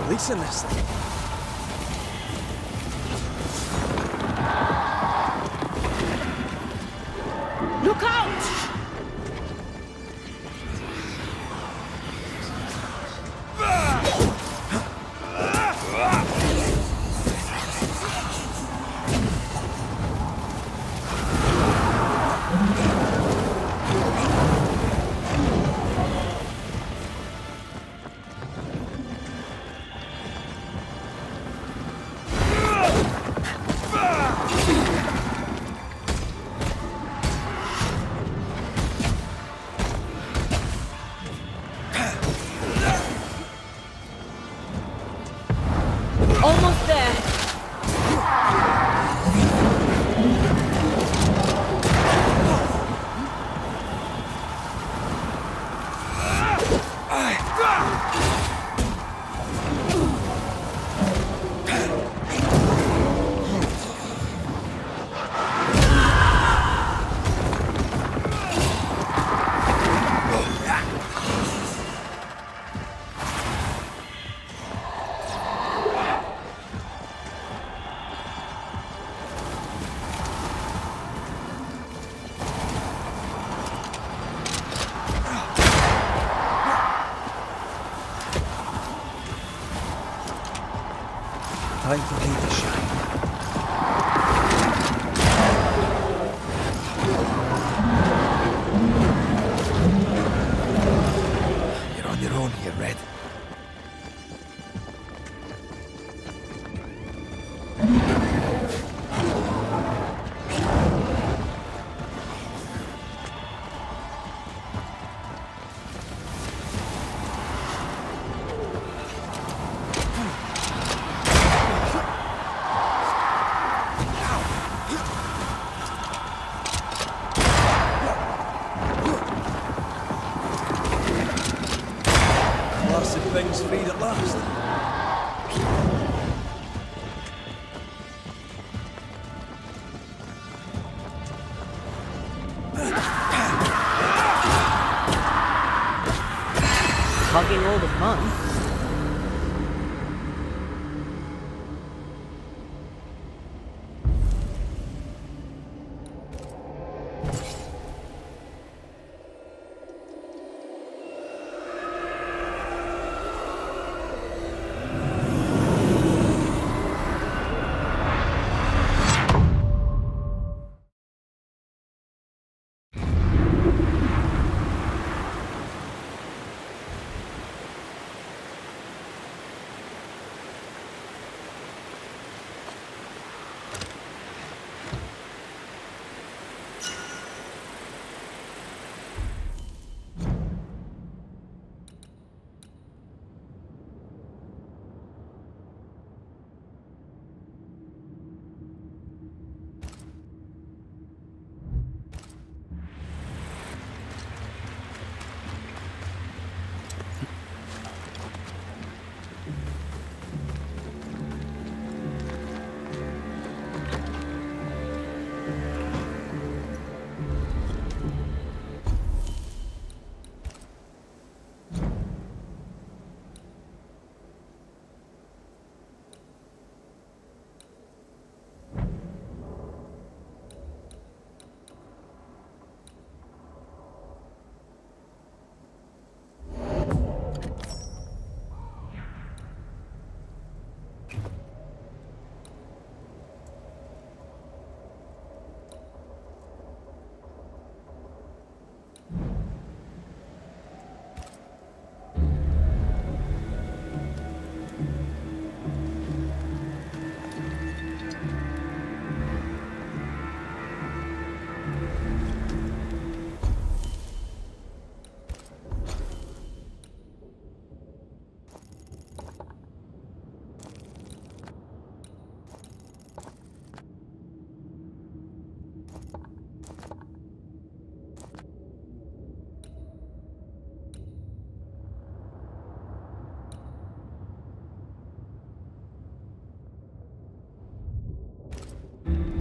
Releasing this thing. Look out! Almost there. Time for me to shine. You're on your own here, Red. Things freed at last. Hugging all the fun.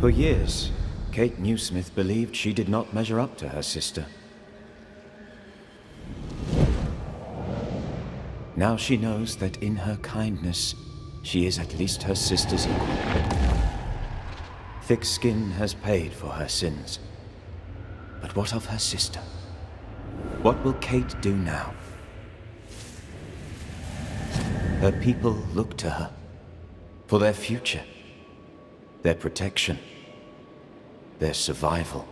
For years, Kate Newsmith believed she did not measure up to her sister. Now she knows that in her kindness, she is at least her sister's equal. Thick Skin has paid for her sins. But what of her sister? What will Kate do now? Her people look to her for their future, their protection, their survival.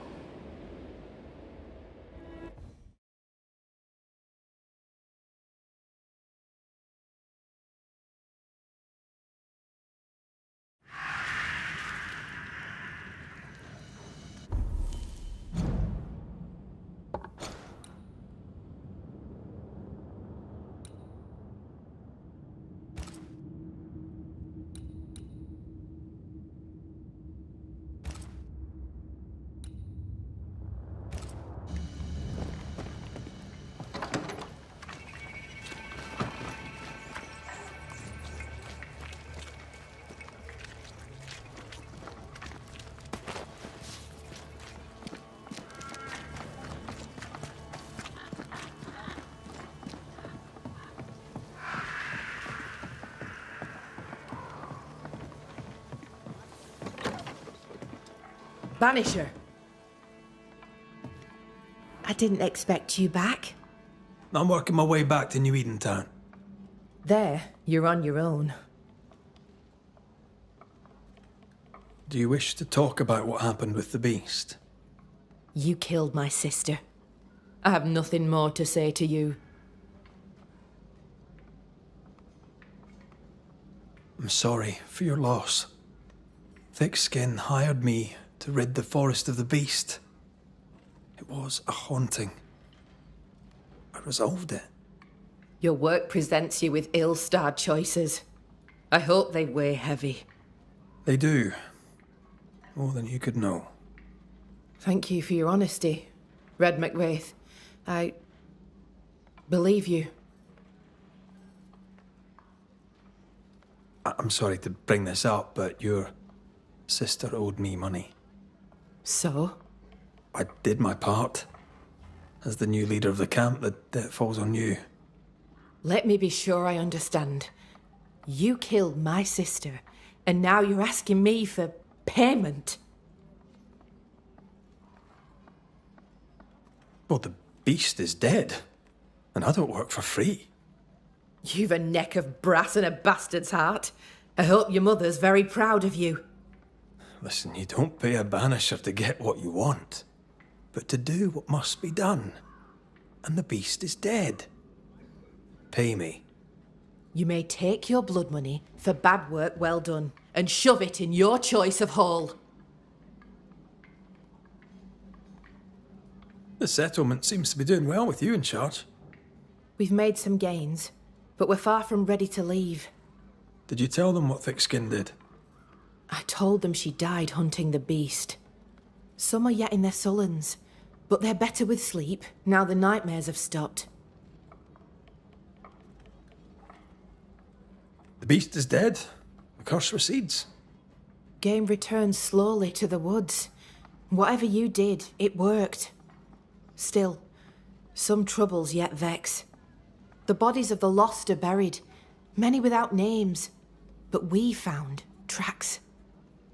Banisher! I didn't expect you back. I'm working my way back to New Eden Town. There, you're on your own. Do you wish to talk about what happened with the beast? You killed my sister. I have nothing more to say to you. I'm sorry for your loss. Thick Skin hired me to rid the forest of the beast. It was a haunting. I resolved it. Your work presents you with ill-starred choices. I hope they weigh heavy. They do. More than you could know. Thank you for your honesty, Red McWraith. I believe you. I'm sorry to bring this up, but your sister owed me money. So? I did my part. As the new leader of the camp, the debt falls on you. Let me be sure I understand. You killed my sister, and now you're asking me for payment. Well, the beast is dead, and I don't work for free. You've a neck of brass and a bastard's heart. I hope your mother's very proud of you. Listen, you don't pay a banisher to get what you want, but to do what must be done. And the beast is dead. Pay me. You may take your blood money for bad work well done, and shove it in your choice of hole. The settlement seems to be doing well with you in charge. We've made some gains, but we're far from ready to leave. Did you tell them what Thick Skin did? I told them she died hunting the beast. Some are yet in their sullens, but they're better with sleep now the nightmares have stopped. The beast is dead. The curse recedes. Game returns slowly to the woods. Whatever you did, it worked. Still, some troubles yet vex. The bodies of the lost are buried, many without names, but we found tracks.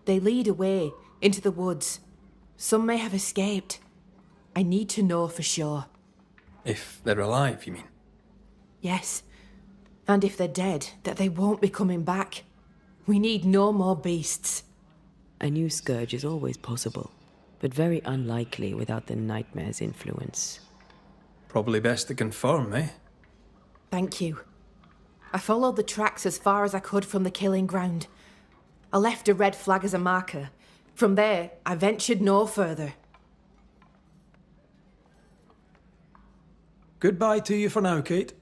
They lead away into the woods. Some may have escaped. I need to know for sure. If they're alive, you mean? Yes. And if they're dead, that they won't be coming back. We need no more beasts. A new scourge is always possible, but very unlikely without the nightmare's influence. Probably best to confirm, eh? Thank you. I followed the tracks as far as I could from the killing ground. I left a red flag as a marker. From there, I ventured no further. Goodbye to you for now, Kate.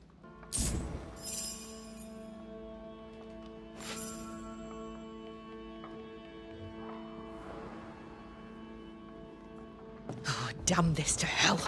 Oh, damn this to hell.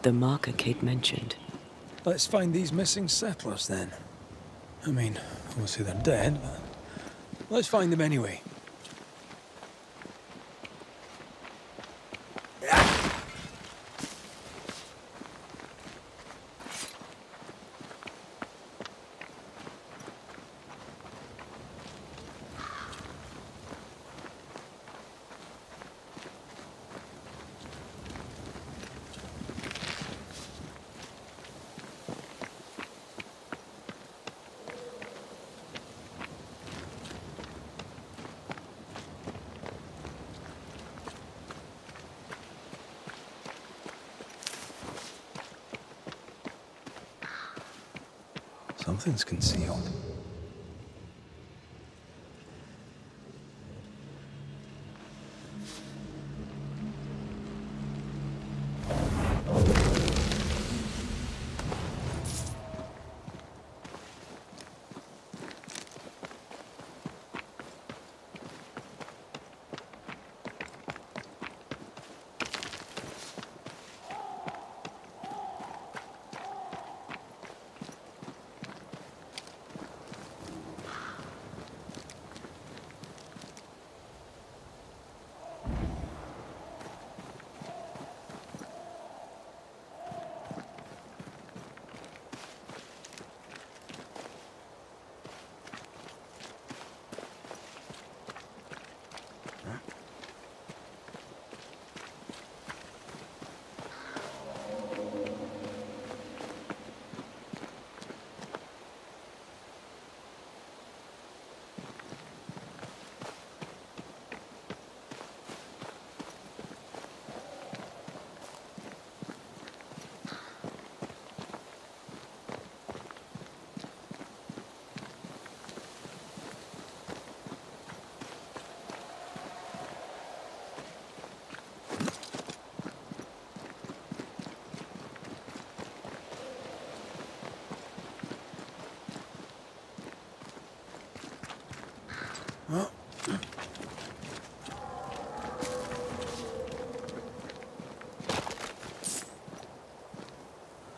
The marker Kate mentioned. Let's find these missing settlers then. I mean, obviously they're dead, but let's find them anyway. Something's concealed.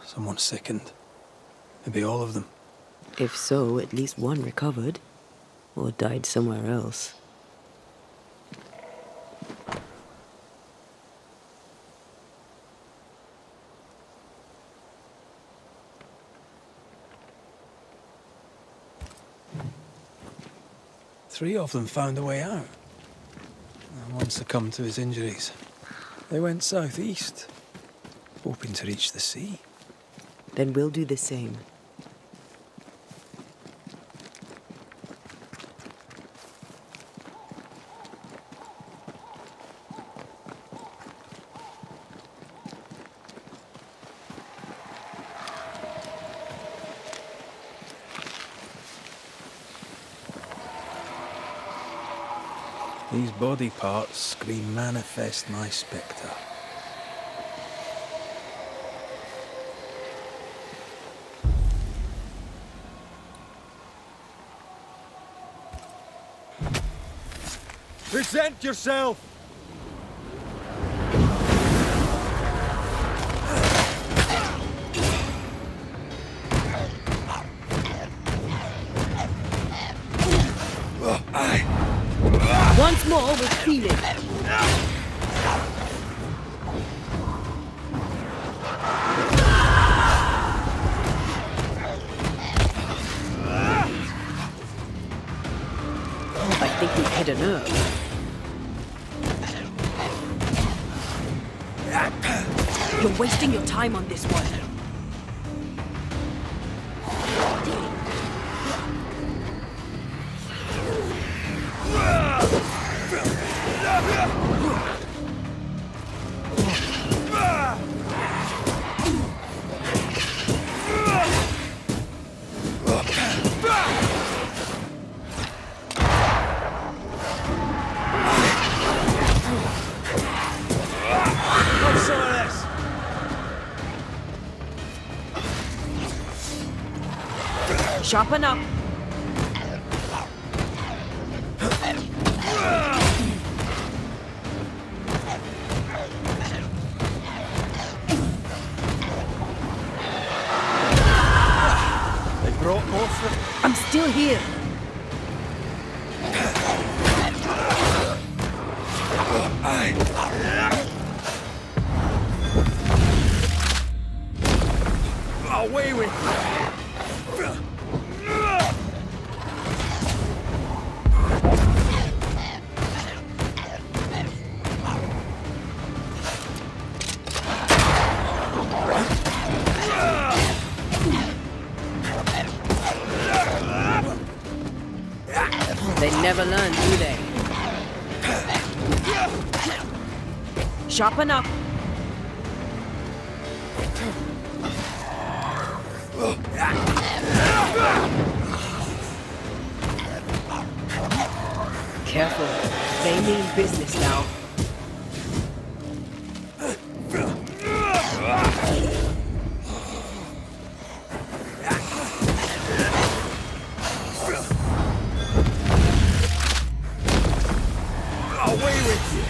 Someone sickened. Maybe all of them. If so, at least one recovered. Or died somewhere else. Three of them found a way out. One succumbed to his injuries. They went southeast, hoping to reach the sea. Then we'll do the same. These body parts scream manifest my specter. Present yourself! Once more with feeling. I think we've hit a nerve. You're wasting your time on this one. Sharpen up. Here. Away with They never learn, do they? Sharpen up. Careful. They mean business now. away with you.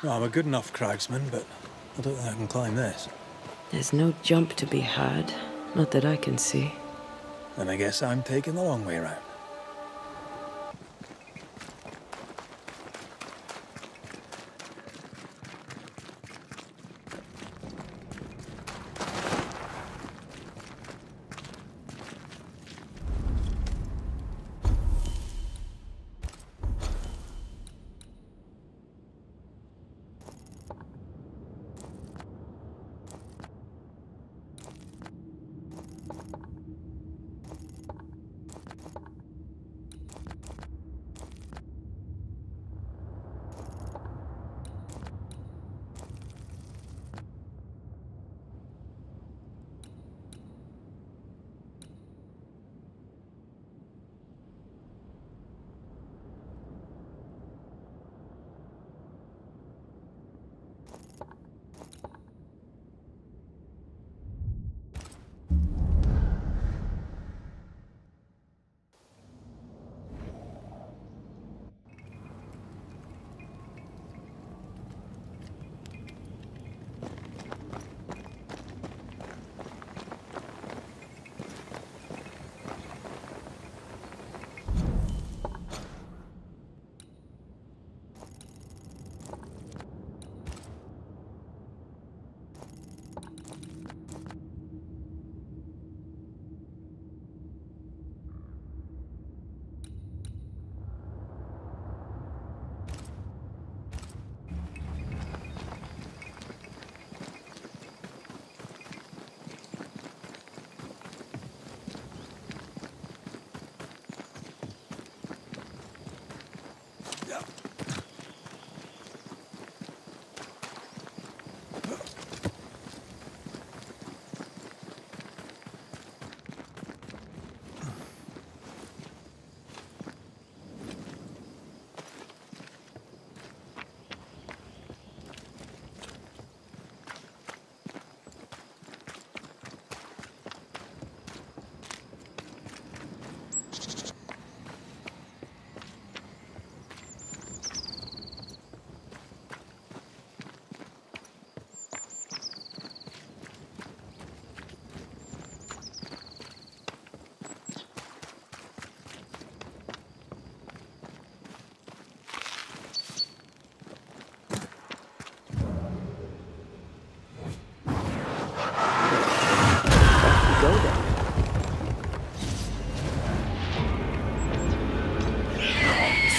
Well, I'm a good enough cragsman, but I don't think I can climb this. There's no jump to be had. Not that I can see. Then I guess I'm taking the long way round.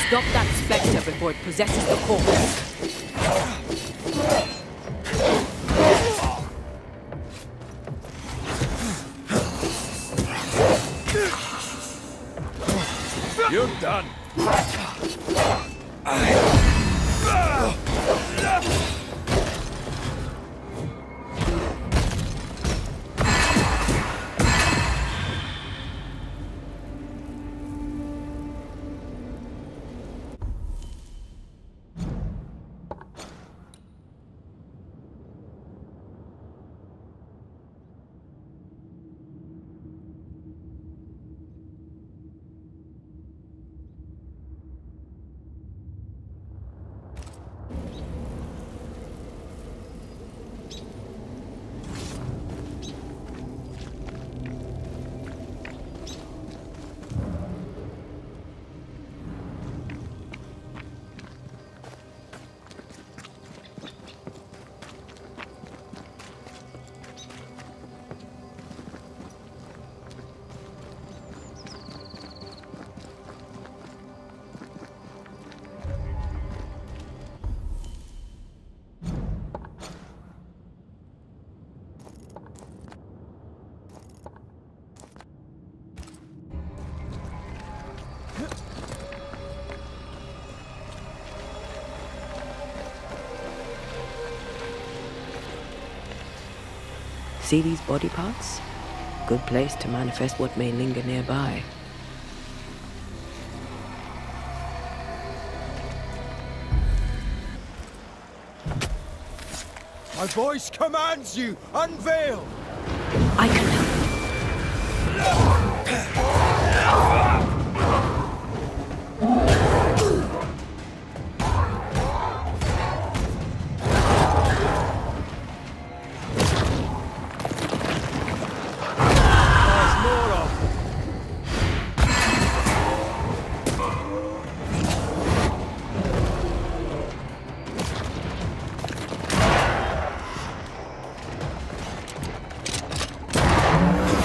Stop that specter before it possesses the corpse. You're done. See these body parts? Good place to manifest what may linger nearby. My voice commands you! Unveil! I can help.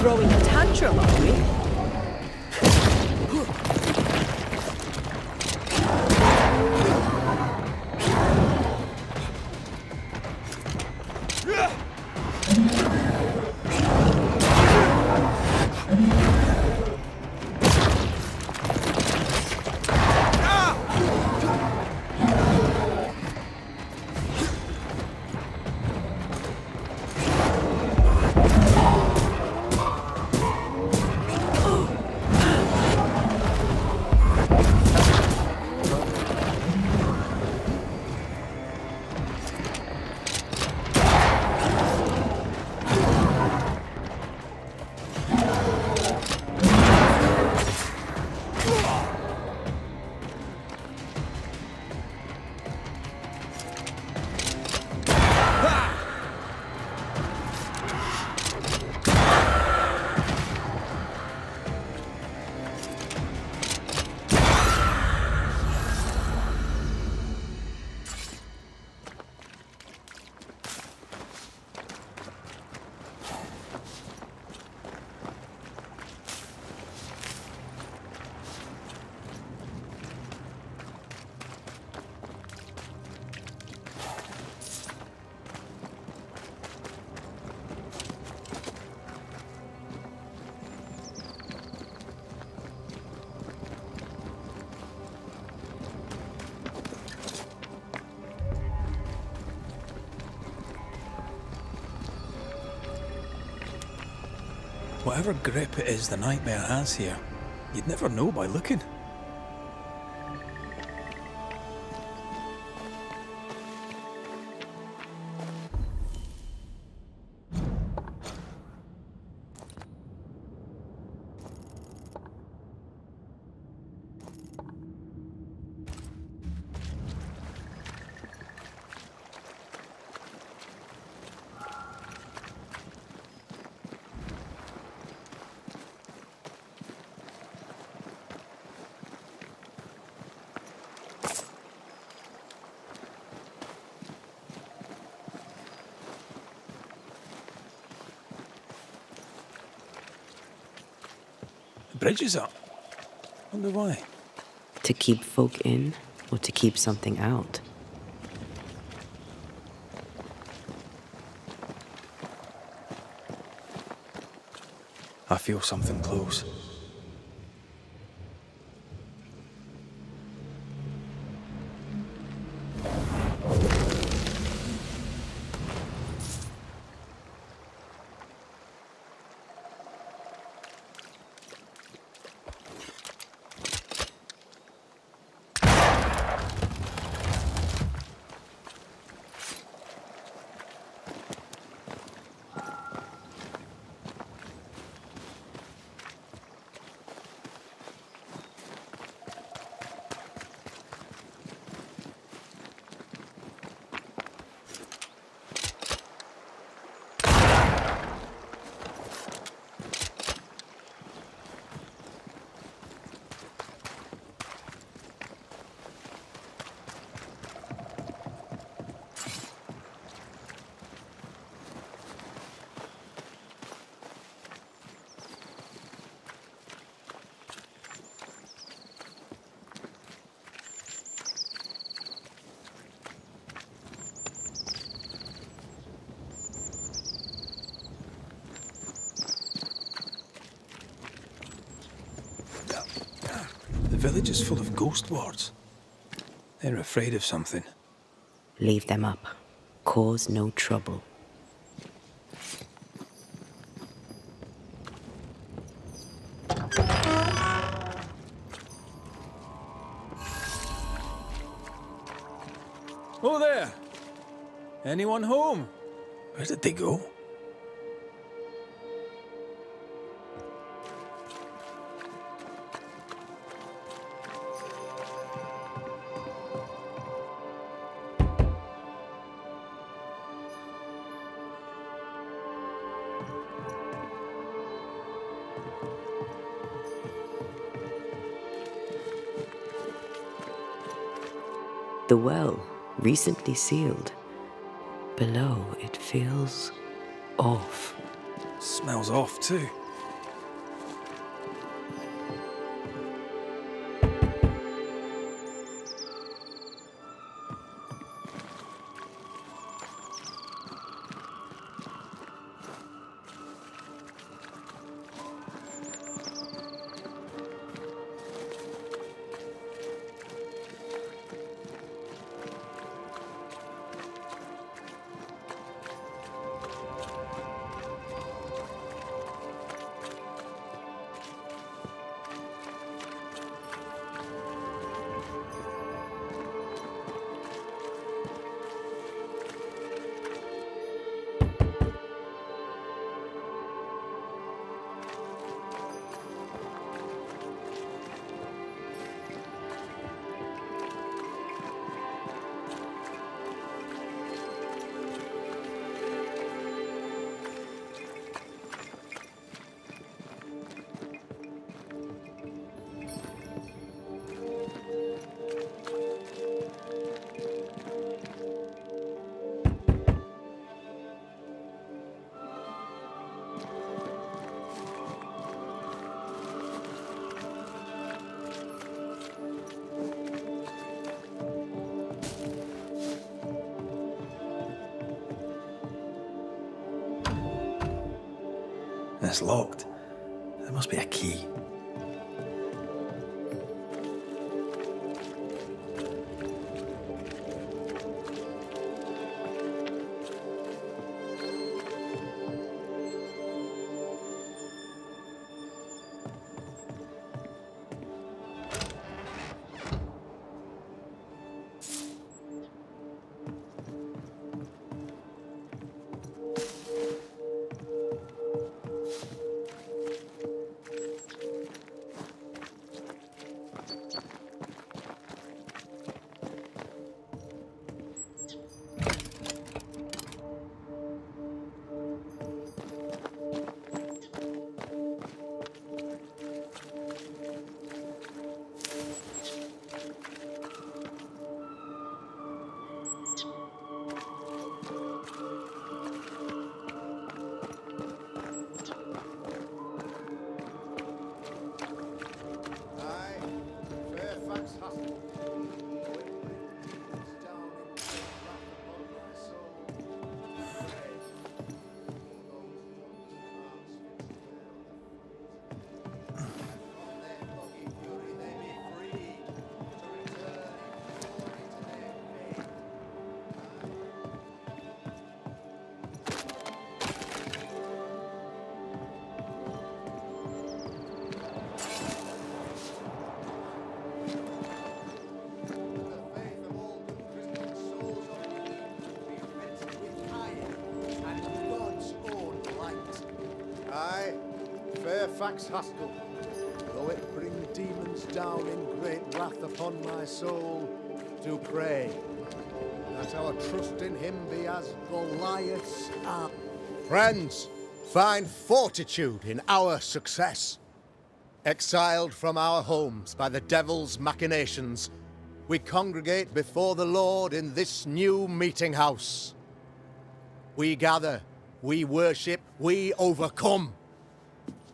Throwing a tantrum, are we? Whatever grip it is the nightmare has here, you'd never know by looking. Bridge is up. Wonder why. To keep folk in, or to keep something out? I feel something close. The village is full of ghost wards. They're afraid of something. Leave them up. Cause no trouble. Oh there! Anyone home? Where did they go? The well, recently sealed. Below, it feels off. Smells off too. It's locked. There must be a key. Fairfax Haskell, though it bring demons down in great wrath upon my soul, do pray that our trust in him be as Goliath's arm. Friends, find fortitude in our success. Exiled from our homes by the devil's machinations, we congregate before the Lord in this new meeting house. We gather, we worship, we overcome.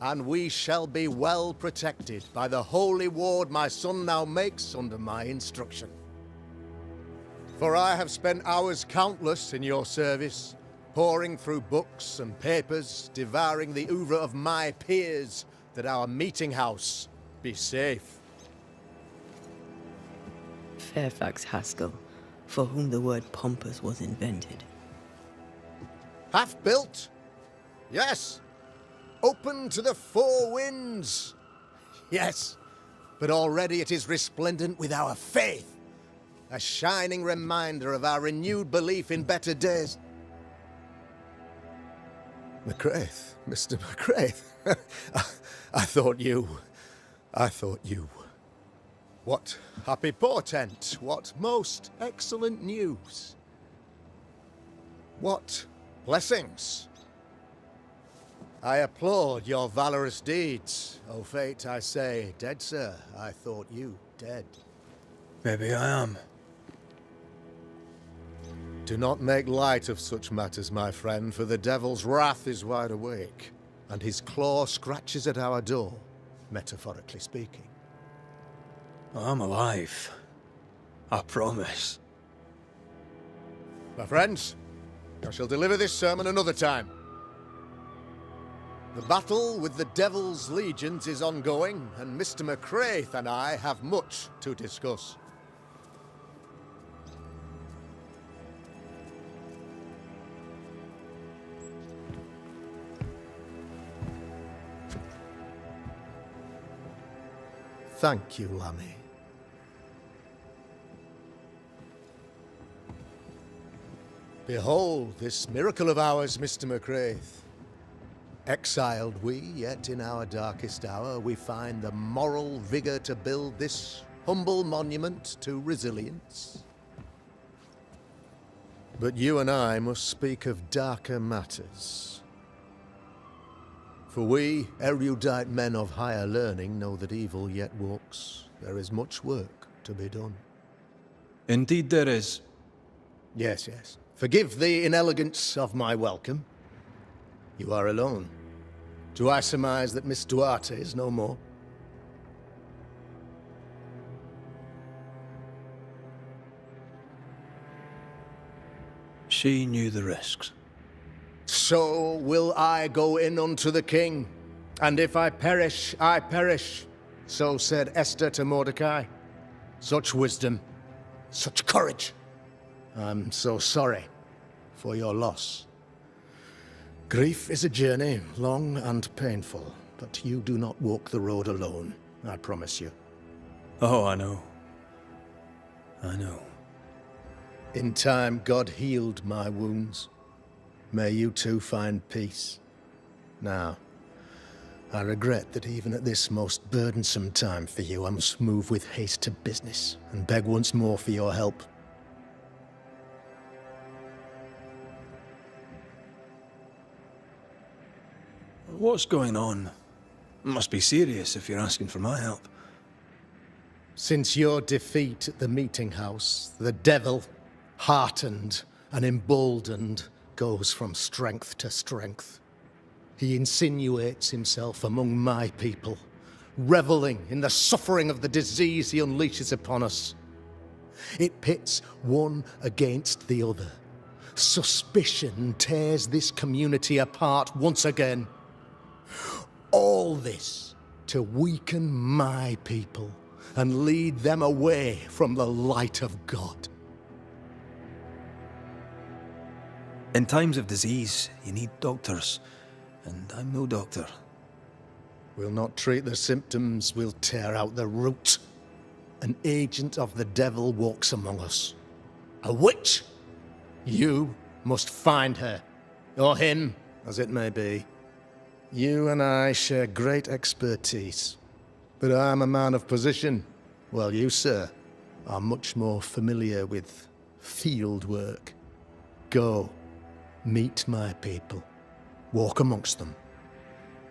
And we shall be well protected by the holy ward my son now makes under my instruction. For I have spent hours countless in your service, poring through books and papers, devouring the oeuvre of my peers, that our meeting house be safe. Fairfax Haskell, for whom the word pompous was invented. Half-built? Yes. Open to the four winds. Yes, but already it is resplendent with our faith. a shining reminder of our renewed belief in better days. McCraith, Mr. McCraith. I thought you. What happy portent, what most excellent news. What blessings. I applaud your valorous deeds. O fate, I say, dead sir, I thought you dead. Maybe I am. Do not make light of such matters, my friend, for the devil's wrath is wide awake, and his claw scratches at our door, metaphorically speaking. I'm alive. I promise. My friends, I shall deliver this sermon another time. The battle with the devil's legions is ongoing, and Mr. McCraith and I have much to discuss. Thank you, Lammy. Behold this miracle of ours, Mr. McCraith. Exiled we, yet in our darkest hour we find the moral vigour to build this humble monument to resilience. But you and I must speak of darker matters. For we, erudite men of higher learning, know that evil yet walks. There is much work to be done. Indeed there is. Yes, yes. Forgive the inelegance of my welcome. You are alone. Do I surmise that Miss Duarte is no more? She knew the risks. So will I go in unto the king, and if I perish, I perish. So said Esther to Mordecai. Such wisdom, such courage. I'm so sorry for your loss. Grief is a journey, long and painful, but you do not walk the road alone, I promise you. Oh, I know. I know. In time, God healed my wounds. May you too find peace. Now, I regret that even at this most burdensome time for you, I must move with haste to business and beg once more for your help. What's going on? It must be serious if you're asking for my help. Since your defeat at the meeting house, the devil, heartened and emboldened, goes from strength to strength. He insinuates himself among my people, reveling in the suffering of the disease he unleashes upon us. It pits one against the other. Suspicion tears this community apart once again. All this to weaken my people and lead them away from the light of God. In times of disease, you need doctors, and I'm no doctor. We'll not treat the symptoms, we'll tear out the root. An agent of the devil walks among us. A witch! You must find her, or him, as it may be. You and I share great expertise, but I'm a man of position, while you, sir, are much more familiar with field work. Go. Meet my people. Walk amongst them.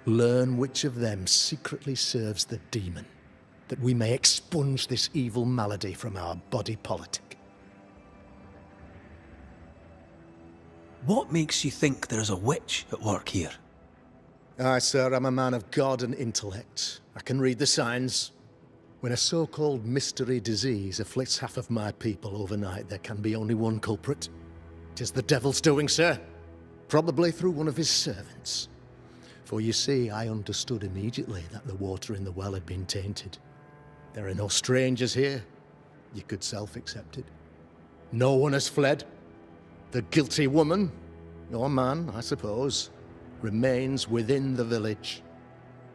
Learn which of them secretly serves the demon, that we may expunge this evil malady from our body politic. What makes you think there's a witch at work here? Aye, sir, I'm a man of God and intellect. I can read the signs. When a so-called mystery disease afflicts half of my people overnight, there can be only one culprit. 'Tis the devil's doing, sir. Probably through one of his servants. For you see, I understood immediately that the water in the well had been tainted. There are no strangers here. You could self-accept it. No one has fled. The guilty woman, or man, I suppose, remains within the village.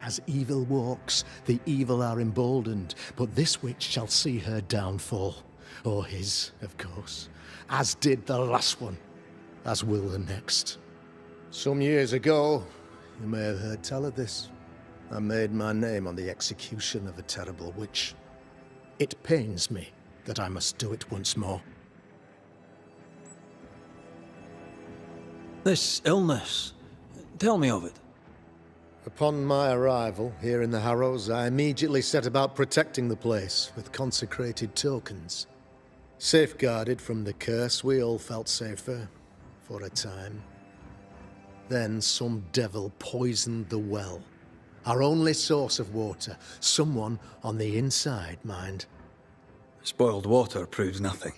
As evil walks, the evil are emboldened, but this witch shall see her downfall. or his, of course, as did the last one, as will the next. Some years ago, you may have heard tell of this, I made my name on the execution of a terrible witch. It pains me that I must do it once more. This illness, tell me of it. Upon my arrival here in the Harrows, I immediately set about protecting the place with consecrated tokens. Safeguarded from the curse, we all felt safer, for a time. Then some devil poisoned the well, our only source of water. Someone on the inside, mind. Spoiled water proves nothing.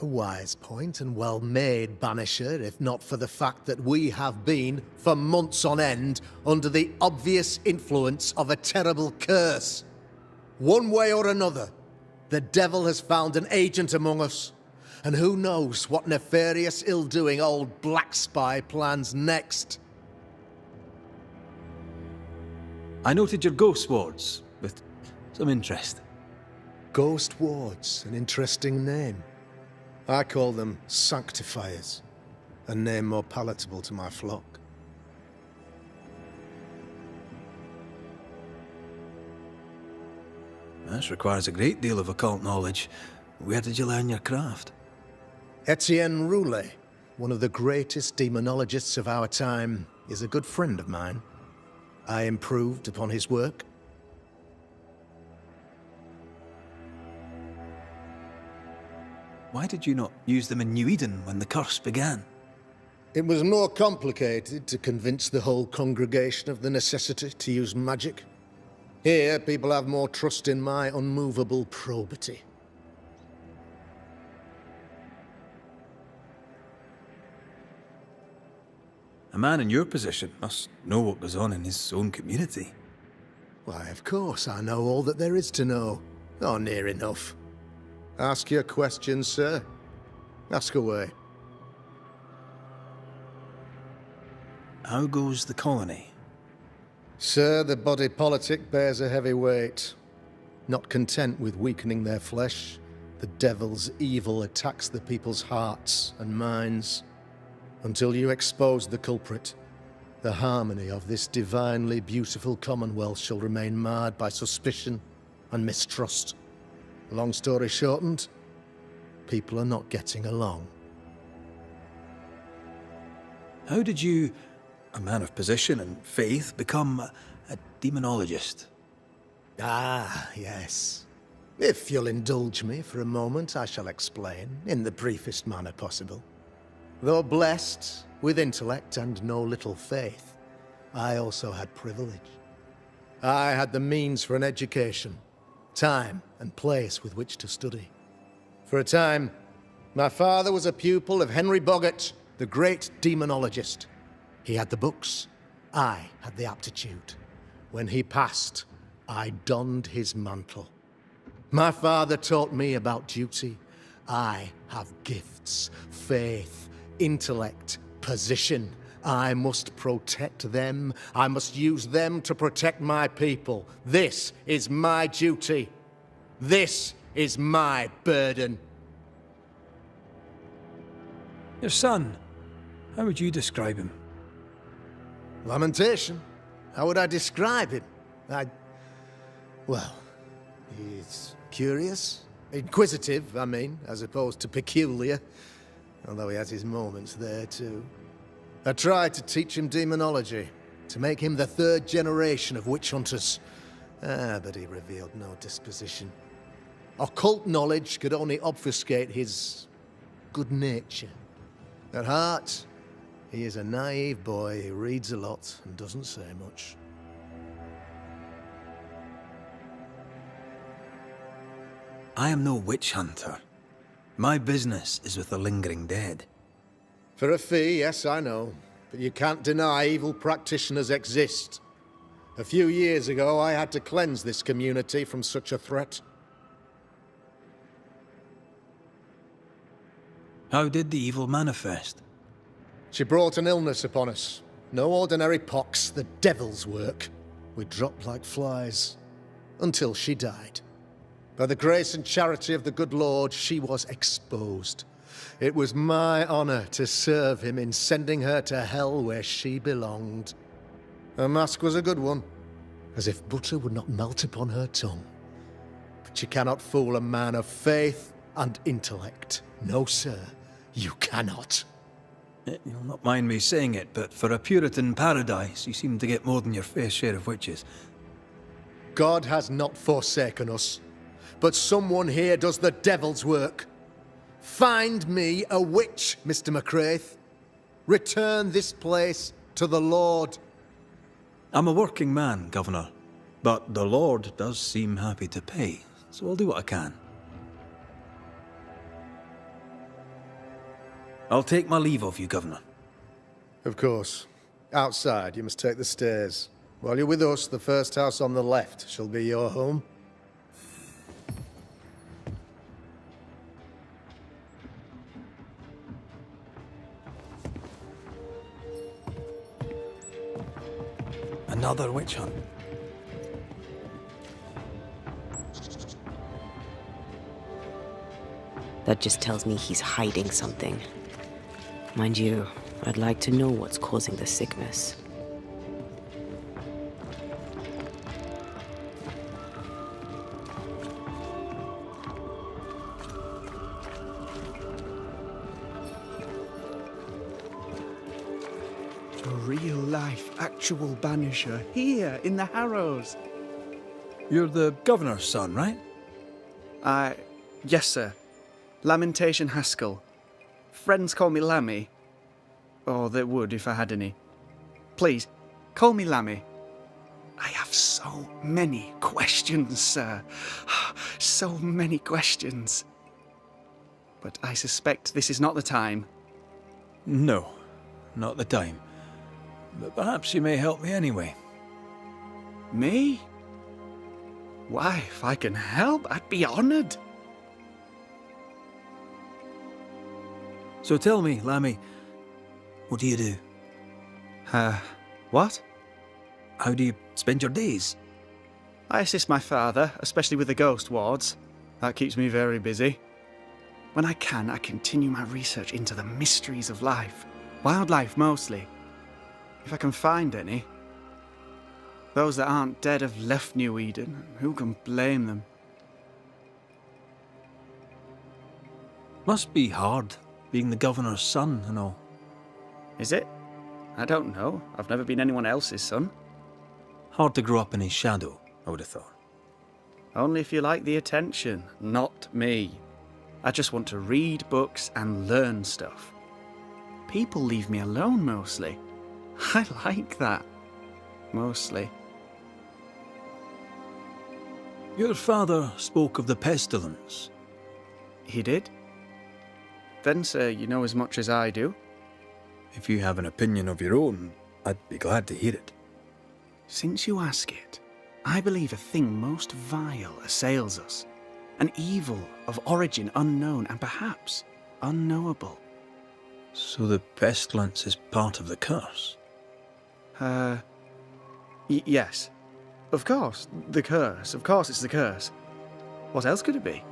A wise point and well made, Banisher, if not for the fact that we have been, for months on end, under the obvious influence of a terrible curse. One way or another, the devil has found an agent among us, and who knows what nefarious ill-doing old Black Spy plans next. I noted your ghost wards with some interest. Ghost wards, an interesting name. I call them sanctifiers, a name more palatable to my flock. This requires a great deal of occult knowledge. Where did you learn your craft? Etienne Roulet, one of the greatest demonologists of our time, is a good friend of mine. I improved upon his work. Why did you not use them in New Eden when the curse began? It was more complicated to convince the whole congregation of the necessity to use magic. Here, people have more trust in my unmovable probity. A man in your position must know what goes on in his own community. Why, of course, I know all that there is to know. Or near enough. Ask your questions, sir. Ask away. How goes the colony? Sir, the body politic bears a heavy weight. Not content with weakening their flesh, the devil's evil attacks the people's hearts and minds. Until you expose the culprit, the harmony of this divinely beautiful commonwealth shall remain marred by suspicion and mistrust. Long story shortened, people are not getting along. How did you, a man of position and faith, become a demonologist? Ah, yes. If you'll indulge me for a moment, I shall explain, in the briefest manner possible. Though blessed with intellect and no little faith, I also had privilege. I had the means for an education, time and place with which to study. For a time, my father was a pupil of Henry Boggart, the great demonologist. He had the books, I had the aptitude. When he passed, I donned his mantle. My father taught me about duty. I have gifts, faith, intellect, position. I must protect them. I must use them to protect my people. This is my duty. This is my burden. Your son, how would you describe him? Lamentation. How would I describe him? Well, he's curious. Inquisitive, I mean, as opposed to peculiar. Although he has his moments there, too. I tried to teach him demonology, to make him the third generation of witch hunters. But he revealed no disposition. Occult knowledge could only obfuscate his good nature. At heart, he is a naive boy who reads a lot and doesn't say much. I am no witch hunter. My business is with the lingering dead. For a fee, yes, I know. But you can't deny evil practitioners exist. A few years ago, I had to cleanse this community from such a threat. How did the evil manifest? She brought an illness upon us. No ordinary pox, the devil's work. We dropped like flies. Until she died. By the grace and charity of the good Lord, she was exposed. It was my honor to serve him in sending her to hell where she belonged. Her mask was a good one, as if butter would not melt upon her tongue. But you cannot fool a man of faith and intellect. No, sir, you cannot. You'll not mind me saying it, but for a Puritan paradise, you seem to get more than your fair share of witches. God has not forsaken us, but someone here does the devil's work. Find me a witch, Mr. McCraith. Return this place to the Lord. I'm a working man, Governor, but the Lord does seem happy to pay, so I'll do what I can. I'll take my leave of you, Governor. Of course. Outside, you must take the stairs. While you're with us, the first house on the left shall be your home. Another witch hunt. That just tells me he's hiding something. Mind you, I'd like to know what's causing the sickness. A real-life, actual Banisher here in the Harrows. You're the Governor's son, right? Yes, sir. Lamentation Haskell. Friends call me Lammy. Or they would if I had any. Please, call me Lammy. I have so many questions, sir. So many questions. But I suspect this is not the time. No, not the time. But perhaps you may help me anyway. Me? Why, if I can help, I'd be honoured. So tell me, Lammy, what do you do? What? How do you spend your days? I assist my father, especially with the ghost wards. That keeps me very busy. When I can, I continue my research into the mysteries of life. Wildlife, mostly. If I can find any. Those that aren't dead have left New Eden. Who can blame them? Must be hard, being the Governor's son and all. Is it? I don't know. I've never been anyone else's son. Hard to grow up in his shadow, I would have thought. Only if you like the attention, not me. I just want to read books and learn stuff. People leave me alone mostly. I like that. Mostly. Your father spoke of the pestilence. He did? Then, sir, you know as much as I do. If you have an opinion of your own, I'd be glad to hear it. Since you ask it, I believe a thing most vile assails us. An evil of origin unknown and perhaps unknowable. So the pestilence is part of the curse? Yes. Of course, the curse. Of course it's the curse. What else could it be?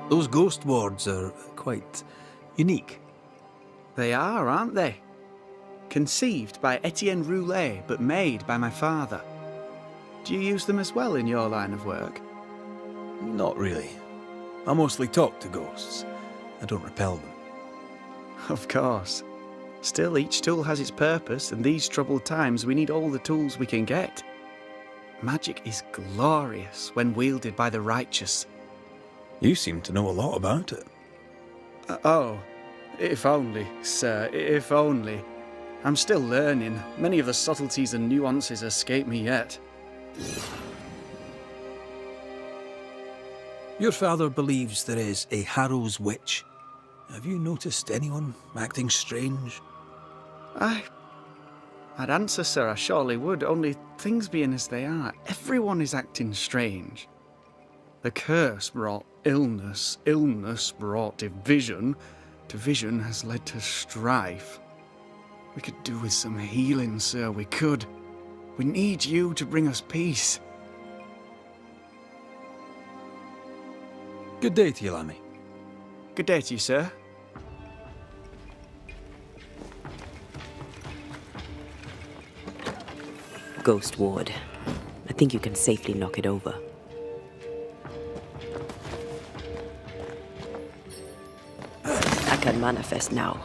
Those ghost wards are quite unique. They are, aren't they? Conceived by Etienne Roulet, but made by my father. Do you use them as well in your line of work? Not really. I mostly talk to ghosts. I don't repel them. Of course. Still, each tool has its purpose, and these troubled times we need all the tools we can get. Magic is glorious when wielded by the righteous. You seem to know a lot about it. Oh, if only, sir, if only. I'm still learning. Many of the subtleties and nuances escape me yet. Your father believes there is a Harrows witch. Have you noticed anyone acting strange? I'd answer, sir, I surely would, only things being as they are, everyone is acting strange. The curse brought illness, illness brought division, division has led to strife. We could do with some healing, sir, we could. We need you to bring us peace. Good day to you, Lammy. Good day to you, sir. Ghost Ward. I think you can safely knock it over. I can manifest now.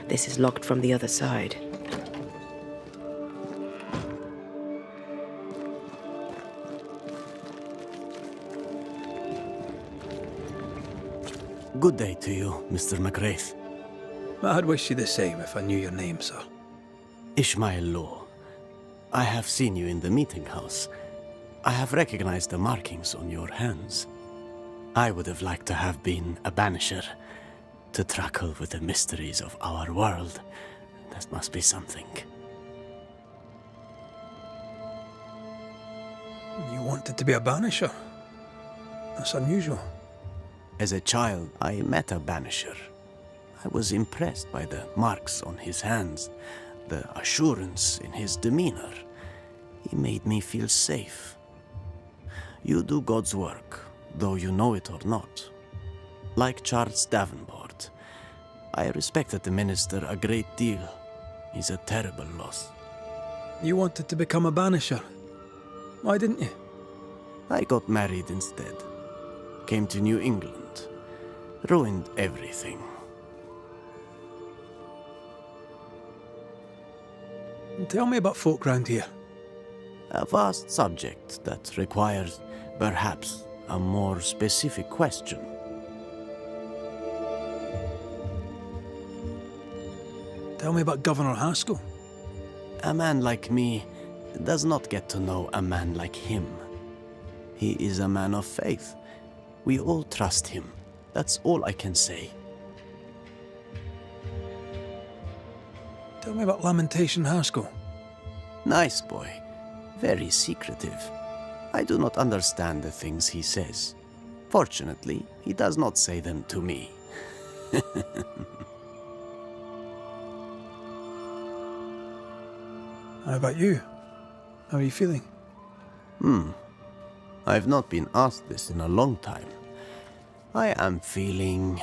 This is locked from the other side. Good day to you, Mr. McWraith. I'd wish you the same if I knew your name, sir. Ishmael Law. I have seen you in the meeting house. I have recognized the markings on your hands. I would have liked to have been a banisher, to tackle with the mysteries of our world. That must be something. You wanted to be a banisher? That's unusual. As a child, I met a banisher. I was impressed by the marks on his hands, the assurance in his demeanor. He made me feel safe. You do God's work, though you know it or not. Like Charles Davenport, I respected the minister a great deal. He's a terrible loss. You wanted to become a banisher. Why didn't you? I got married instead. Came to New England. Ruined everything. Tell me about folk round here. A vast subject that requires, perhaps, a more specific question. Tell me about Governor Haskell. A man like me does not get to know a man like him. He is a man of faith. We all trust him. That's all I can say. Tell me about Lamentation Haskell. Nice boy. Very secretive. I do not understand the things he says. Fortunately, he does not say them to me. How about you? How are you feeling? I've not been asked this in a long time. I am feeling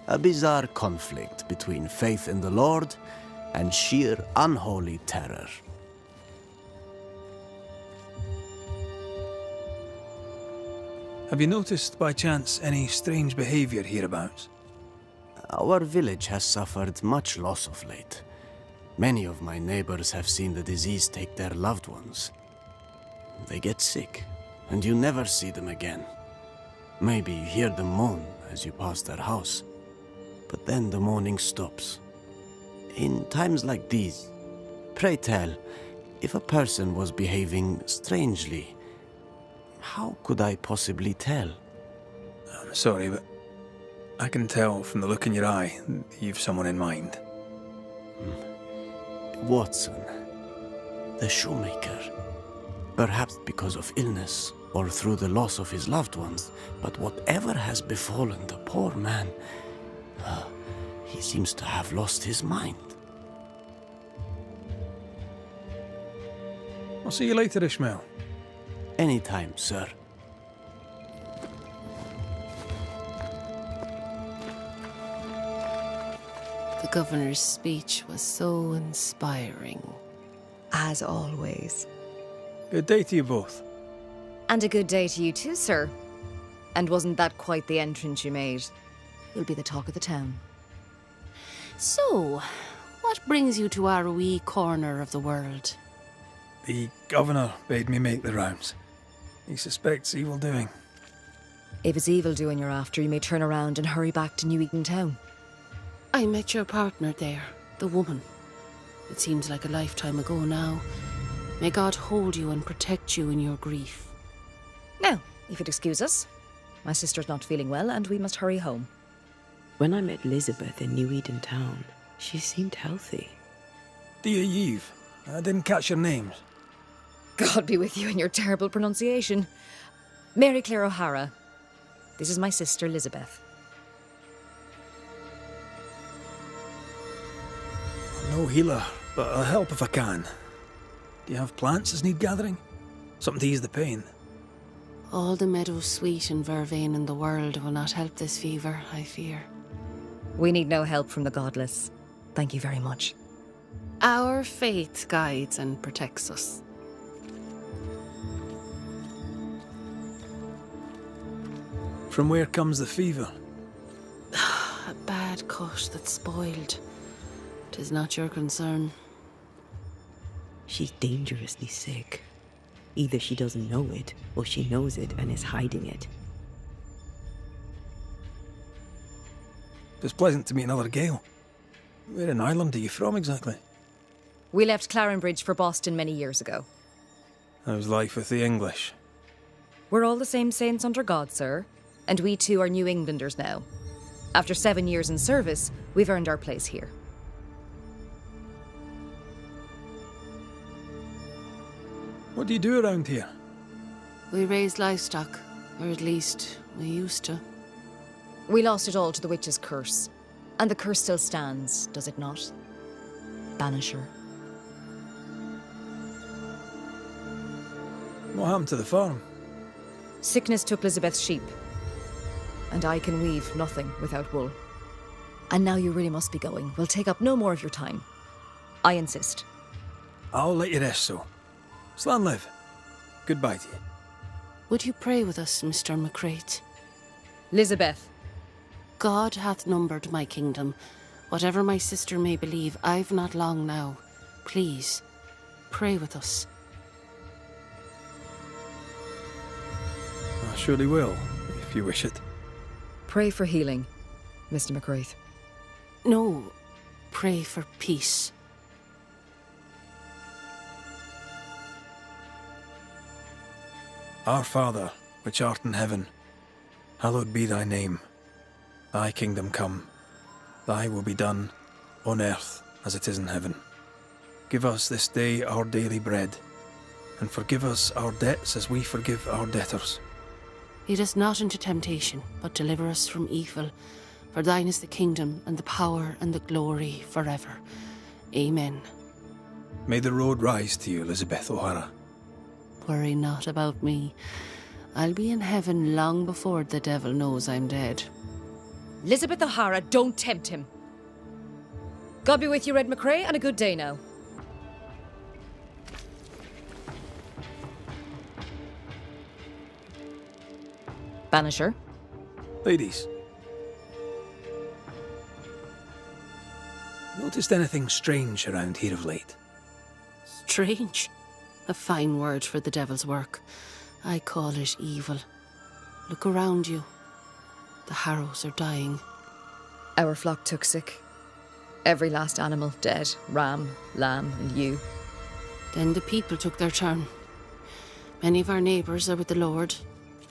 a bizarre conflict between faith in the Lord and sheer unholy terror. Have you noticed, by chance, any strange behavior hereabouts? Our village has suffered much loss of late. Many of my neighbors have seen the disease take their loved ones. They get sick, and you never see them again. Maybe you hear them moan as you pass their house, but then the moaning stops. In times like these, pray tell, if a person was behaving strangely, how could I possibly tell? I'm sorry, but I can tell from the look in your eye that you've someone in mind. Watson, the shoemaker. Perhaps because of illness or through the loss of his loved ones, but whatever has befallen the poor man, he seems to have lost his mind. I'll see you later, Ishmael. Anytime, sir. The governor's speech was so inspiring. As always. Good day to you both. And a good day to you too, sir. And wasn't that quite the entrance you made? You'll be the talk of the town. So, what brings you to our wee corner of the world? The governor bade me make the rounds. He suspects evildoing. If it's evildoing you're after, you may turn around and hurry back to New Eden Town. I met your partner there, the woman. It seems like a lifetime ago now. May God hold you and protect you in your grief. Now, if you'd excuse us, my sister's not feeling well and we must hurry home. When I met Elizabeth in New Eden Town, she seemed healthy. Dear Yves, I didn't catch your names. God be with you and your terrible pronunciation. Mary Claire O'Hara. This is my sister, Elizabeth. I'm no healer, but I'll help if I can. Do you have plants as need gathering? Something to ease the pain? All the meadow sweet and vervain in the world will not help this fever, I fear. We need no help from the godless. Thank you very much. Our faith guides and protects us. From where comes the fever? A bad cut that's spoiled. 'Tis not your concern. She's dangerously sick. Either she doesn't know it, or she knows it and is hiding it. It's pleasant to meet another Gale. Where in Ireland are you from exactly? We left Clarenbridge for Boston many years ago. How's life with the English? We're all the same saints under God, sir. And we too are New Englanders now. After 7 years in service, we've earned our place here. What do you do around here? We raise livestock, or at least we used to. We lost it all to the witch's curse. And the curse still stands, does it not? Banisher. What happened to the farm? Sickness took Elizabeth's sheep. And I can weave nothing without wool. And now you really must be going. We'll take up no more of your time. I insist. I'll let you rest, so. Slan live. Goodbye to you. Would you pray with us, Mr. McCrate? Elizabeth. God hath numbered my kingdom. Whatever my sister may believe, I've not long now. Please, pray with us. I surely will, if you wish it. Pray for healing, Mr. McCraith. No, pray for peace. Our Father, which art in heaven, hallowed be thy name. Thy kingdom come, thy will be done, on earth as it is in heaven. Give us this day our daily bread, and forgive us our debts as we forgive our debtors. Lead us not into temptation, but deliver us from evil. For thine is the kingdom, and the power, and the glory, forever. Amen. May the road rise to you, Elizabeth O'Hara. Worry not about me. I'll be in heaven long before the devil knows I'm dead. Elizabeth O'Hara, don't tempt him. God be with you, Red McCrae, and a good day now. Banisher. Ladies. Noticed anything strange around here of late? Strange? A fine word for the devil's work. I call it evil. Look around you. The harrows are dying. Our flock took sick. Every last animal dead. Ram, lamb, and ewe. Then the people took their turn. Many of our neighbours are with the Lord.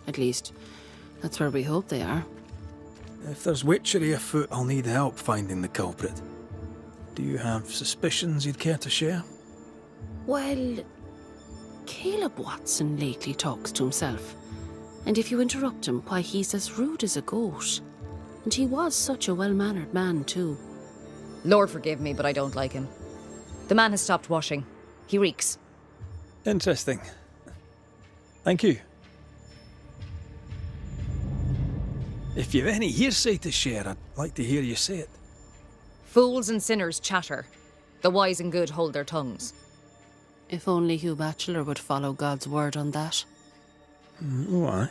At least, that's where we hope they are. If there's witchery afoot, I'll need help finding the culprit. Do you have suspicions you'd care to share? Well, Caleb Watson lately talks to himself. And if you interrupt him, why, he's as rude as a goat. And he was such a well-mannered man, too. Lord forgive me, but I don't like him. The man has stopped washing. He reeks. Interesting. Thank you. If you've any hearsay to share, I'd like to hear you say it. Fools and sinners chatter. The wise and good hold their tongues. If only Hugh Batchelor would follow God's word on that. Why?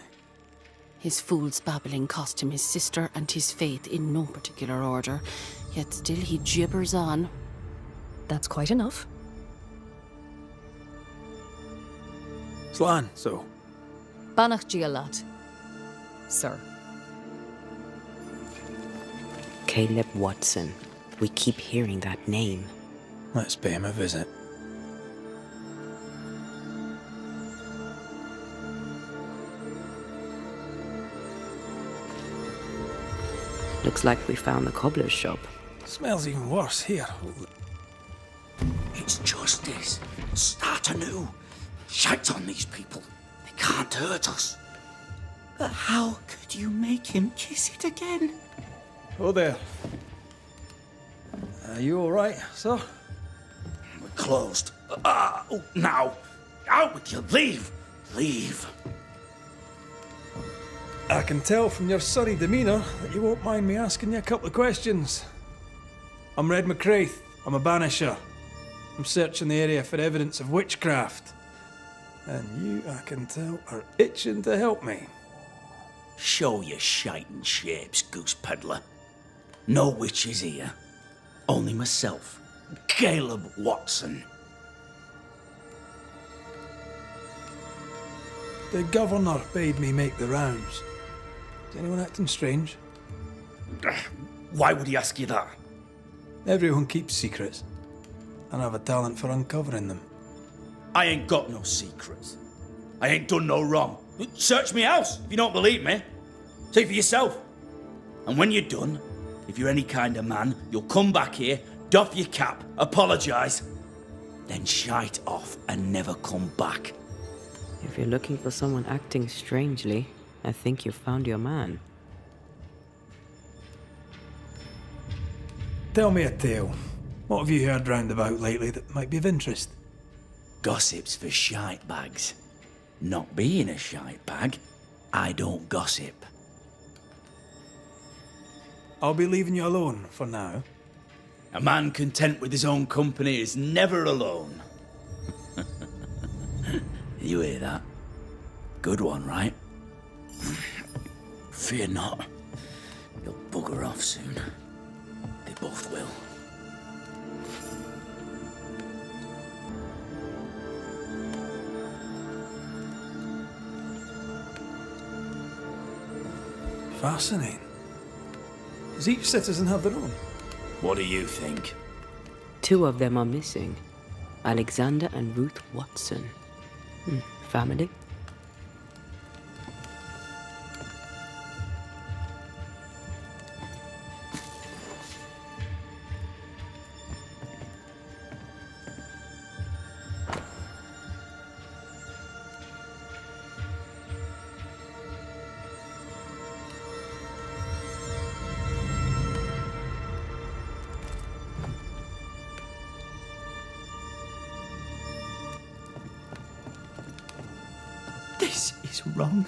His fool's babbling cost him his sister and his faith in no particular order, yet still he gibbers on. That's quite enough. Slan, so? Banach Gialat, sir. Caleb Watson. We keep hearing that name. Let's pay him a visit. Looks like we found the cobbler's shop. Smells even worse here. It's justice. Start anew. Shite on these people. They can't hurt us. But how could you make him kiss it again? Oh there. Are you alright, sir? We're closed. Now. Out with you. Leave. Leave. I can tell from your surly demeanour that you won't mind me asking you a couple of questions. I'm Red McCrae. I'm a banisher. I'm searching the area for evidence of witchcraft. And you, I can tell, are itching to help me. Show your shiting shapes, goose peddler. No witches here. Only myself, Caleb Watson. The governor bade me make the rounds. Is anyone acting strange? Why would he ask you that? Everyone keeps secrets, and I have a talent for uncovering them. I ain't got no secrets. I ain't done no wrong. Search me house if you don't believe me. See for yourself. And when you're done, if you're any kind of man, you'll come back here, doff your cap, apologise, then shite off and never come back. If you're looking for someone acting strangely, I think you've found your man. Tell me a tale. What have you heard round about lately that might be of interest? Gossip's for shite bags. Not being a shite bag, I don't gossip. I'll be leaving you alone for now. A man content with his own company is never alone. You hear that? Good one, right? Fear not. You'll bugger off soon. They both will. Fascinating. Does each citizen have their own? What do you think? 2 of them are missing. Alexander and Ruth Watson. Family? This is wrong.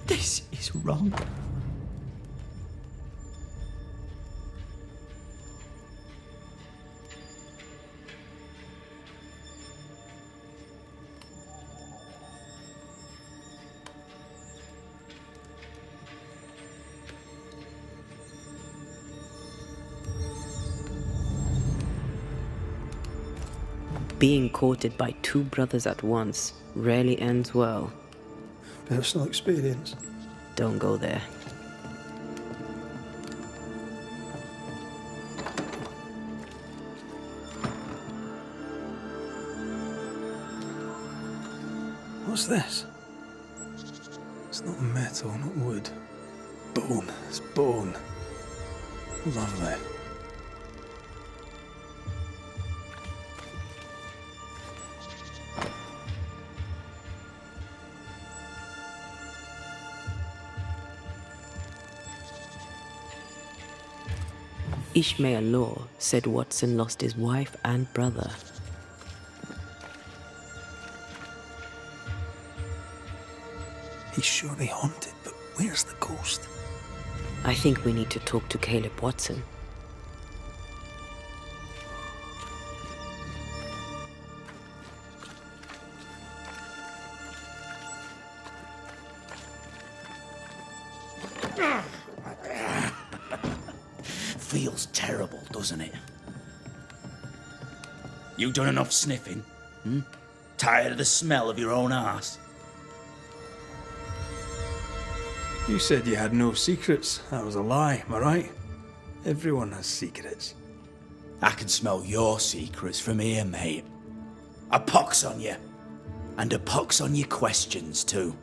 This is wrong. Being courted by two brothers at once rarely ends well. Personal experience. Don't go there. What's this? It's not metal, not wood. Bone. It's bone. Lovely. Ishmael Law said Watson lost his wife and brother. He's surely haunted, but where's the ghost? I think we need to talk to Caleb Watson. Feels terrible, doesn't it? You done enough sniffing? Tired of the smell of your own arse? You said you had no secrets. That was a lie, am I right? Everyone has secrets. I can smell your secrets from here, mate. A pox on you. And a pox on your questions, too.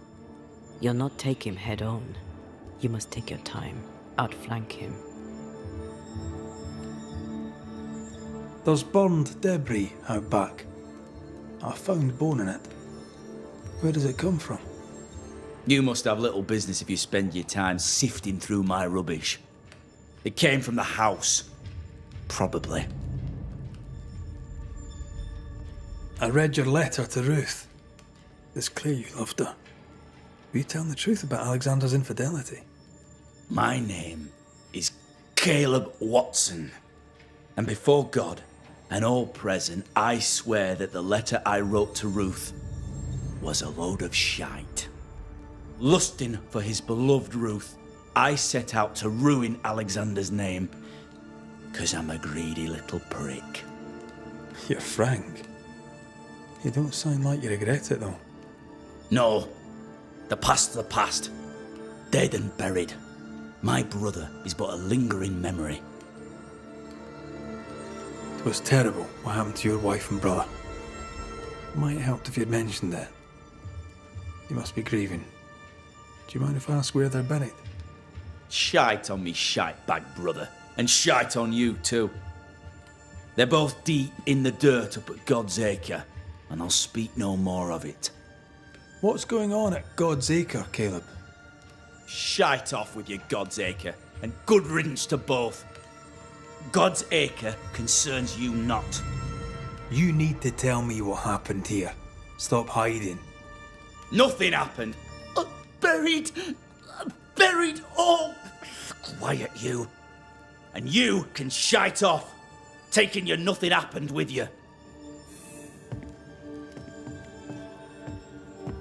You'll not take him head on. You must take your time, outflank him. There's burned debris out back. I found bone in it. Where does it come from? You must have little business if you spend your time sifting through my rubbish. It came from the house. Probably. I read your letter to Ruth. It's clear you loved her. Were you telling the truth about Alexander's infidelity? My name is Caleb Watson. And before God and all present, I swear that the letter I wrote to Ruth was a load of shite. Lusting for his beloved Ruth, I set out to ruin Alexander's name, 'cause I'm a greedy little prick. You're frank. You don't sound like you regret it, though. No. The past's the past. Dead and buried. My brother is but a lingering memory. It was terrible what happened to your wife and brother. It might have helped if you'd mentioned that. You must be grieving. Do you mind if I ask where they're buried? Shite on me shite-bag brother. And shite on you too. They're both deep in the dirt up at God's Acre, and I'll speak no more of it. What's going on at God's Acre, Caleb? Shite off with your God's Acre, and good riddance to both. God's Acre concerns you not. You need to tell me what happened here. Stop hiding. Nothing happened. Buried all. Quiet, you. And you can shite off, taking your nothing happened with you.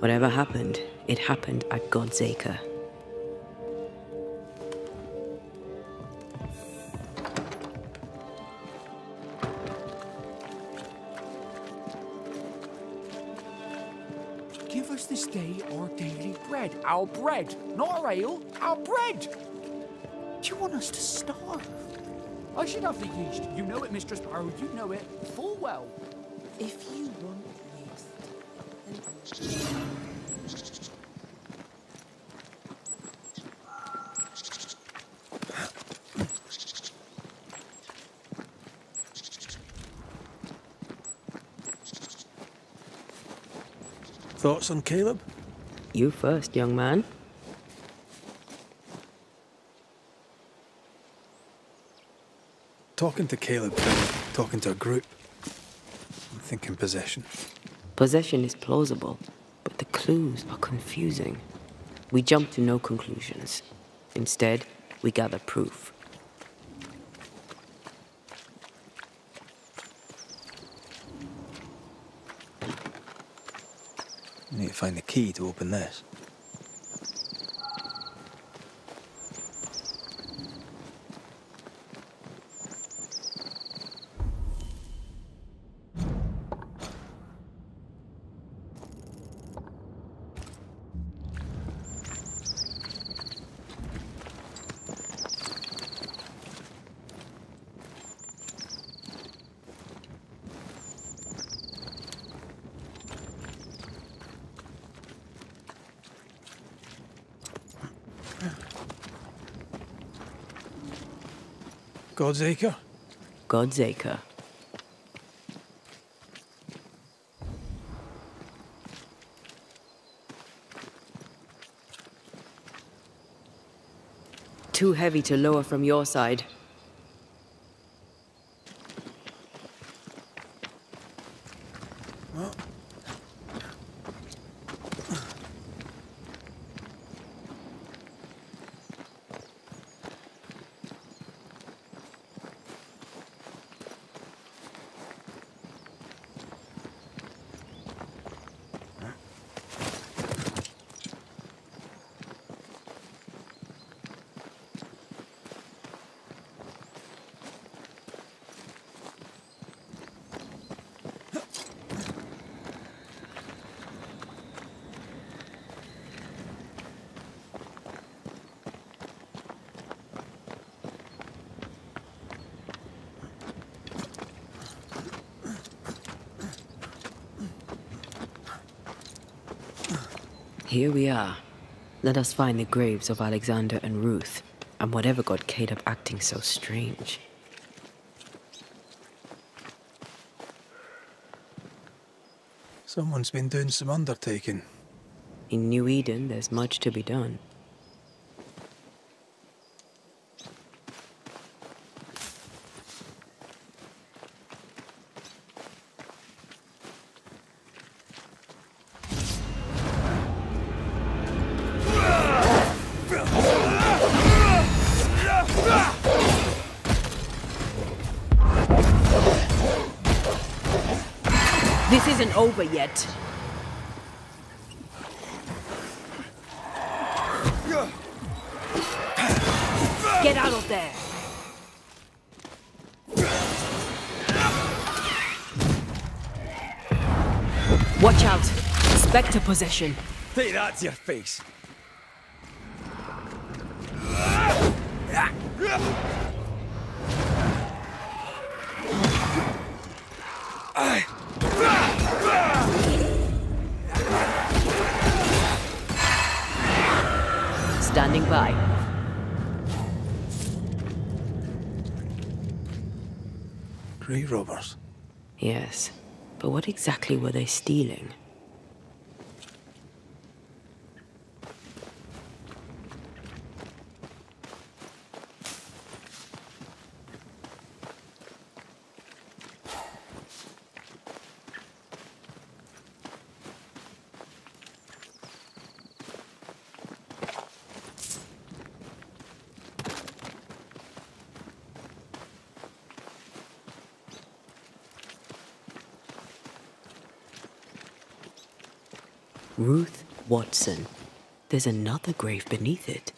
Whatever happened, it happened at God's Acre. this day our daily bread. Our bread, not our ale, our bread. Do you want us to starve? I should have the yeast. You know it, Mistress Barrow. You know it full well. If you want yeast, Thoughts on Caleb? You first, young man. Talking to Caleb, talking to a group. I'm thinking possession. Possession is plausible, but the clues are confusing. We jump to no conclusions. Instead, we gather proof. We need to find the key to open this. God's Acre? God's Acre. Too heavy to lower from your side. Here we are. Let us find the graves of Alexander and Ruth, and whatever got Caleb acting so strange. Someone's been doing some undertaking. In New Eden, there's much to be done. This isn't over yet. Get out of there! Watch out! Specter possession. Take that to your face. Standing by. Grave robbers? Yes, but what exactly were they stealing? Ruth Watson. There's another grave beneath it.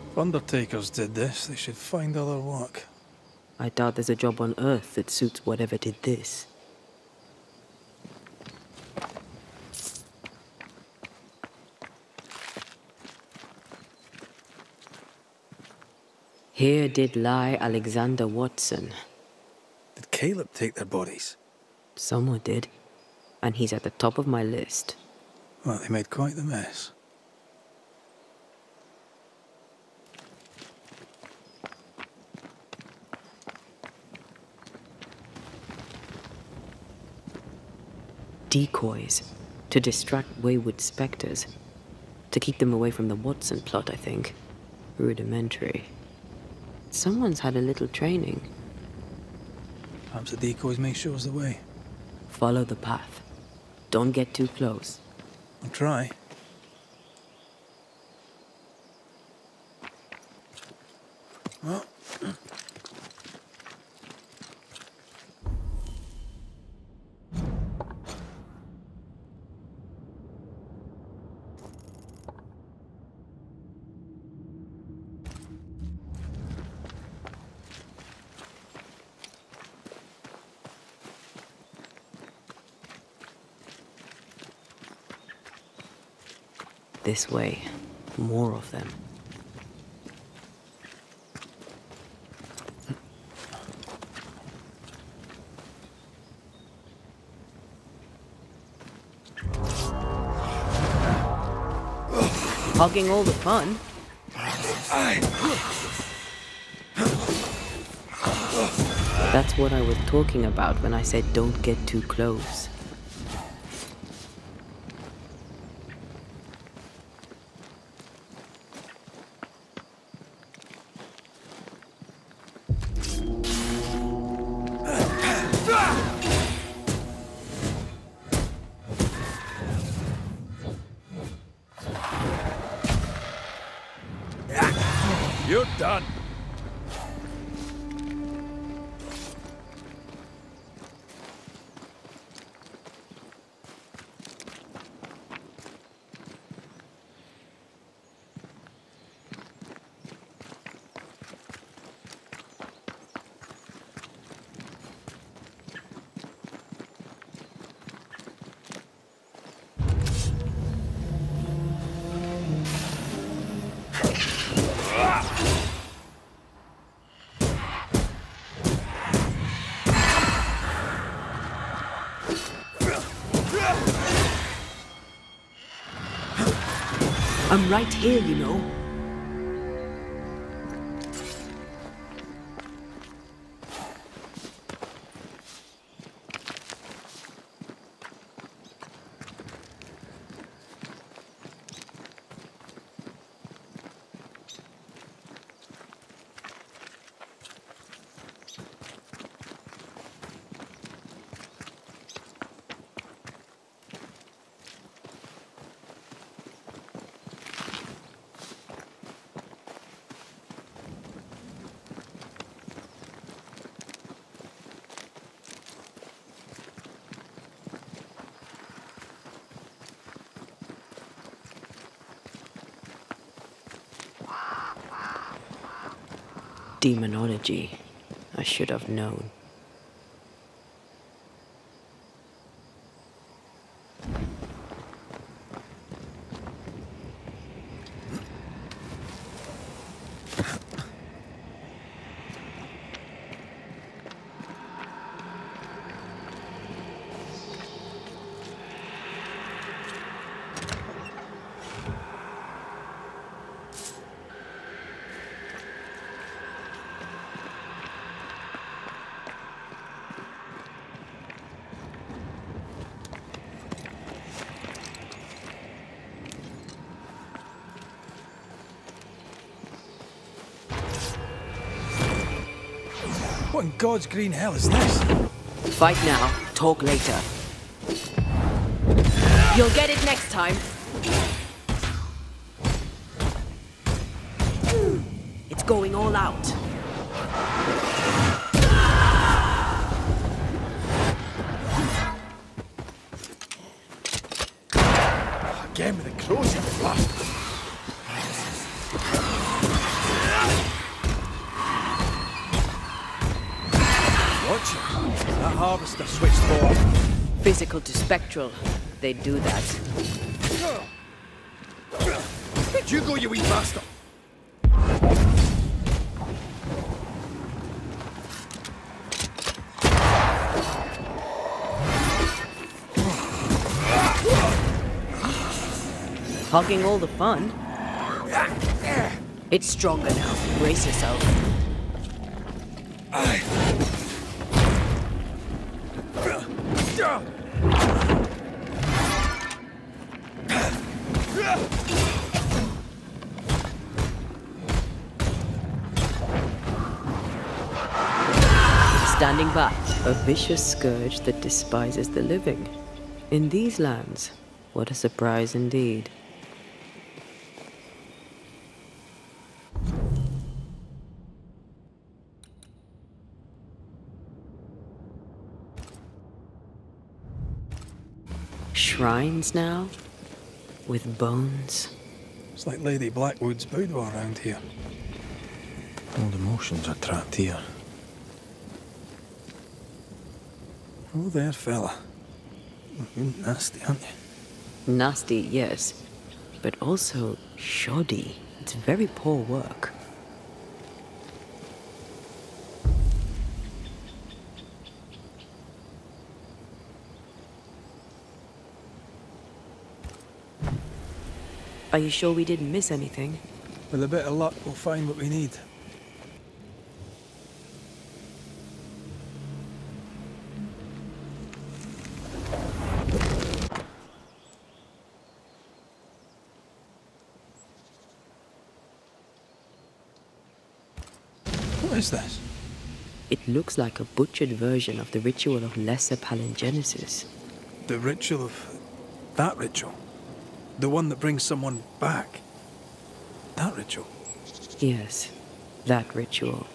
If undertakers did this, they should find other work. I doubt there's a job on Earth that suits whatever did this. Here did lie Alexander Watson. Did Caleb take their bodies? Someone did. And he's at the top of my list. Well, they made quite the mess. Decoys. To distract wayward specters. To keep them away from the Watson plot, I think. Rudimentary. Someone's had a little training. Perhaps the decoys may show us the way. Follow the path. Don't get too close. I'll try. Well. This way. More of them. Hogging all the fun. That's what I was talking about when I said don't get too close. You're done. I'm right here, you know. Demonology. I should have known. What in God's green hell is this? Fight now, talk later. You'll get it next time. It's going all out. Watch it. That harvester switched forward. Physical to spectral. They do that. Where'd you go, you wee bastard? Hogging all the fun. It's stronger now. Brace yourself. Standing by, a vicious scourge that despises the living. In these lands, what a surprise indeed. Shrines now? With bones? It's like Lady Blackwood's boudoir around here. Old emotions are trapped here. Oh there, fella. You're nasty, aren't you? Nasty, yes. But also shoddy. It's very poor work. Are you sure we didn't miss anything? With a bit of luck, we'll find what we need. What is this? It looks like a butchered version of the ritual of Lesser Palingenesis. The ritual of... that ritual? The one that brings someone back? That ritual? Yes, that ritual.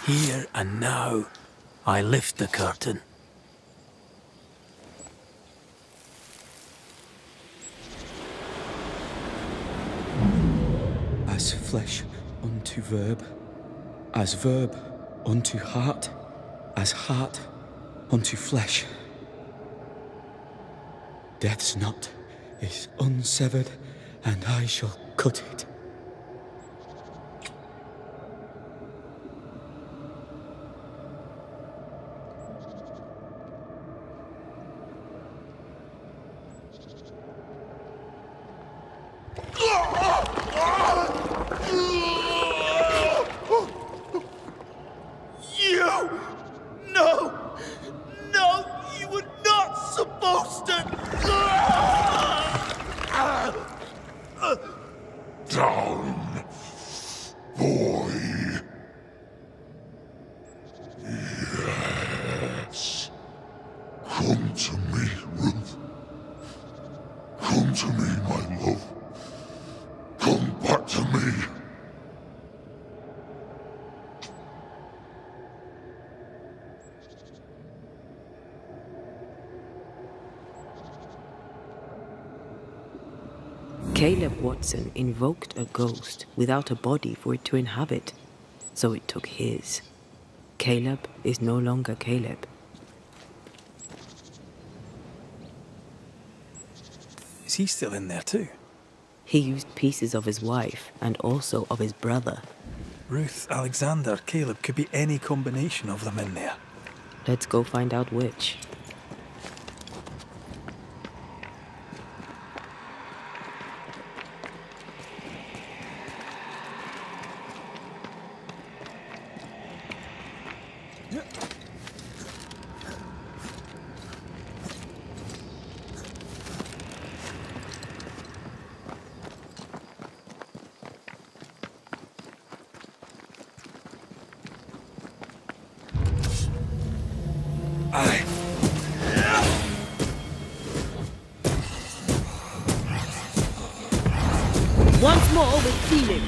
Here and now, I lift the curtain. As flesh unto verb, as verb unto heart, as heart unto flesh. Death's knot is unsevered, and I shall cut it. Caleb Watson invoked a ghost without a body for it to inhabit, so it took his. Caleb is no longer Caleb. Is he still in there too? He used pieces of his wife and also of his brother. Ruth, Alexander, Caleb, could be any combination of them in there. Let's go find out which. Once more with feeling.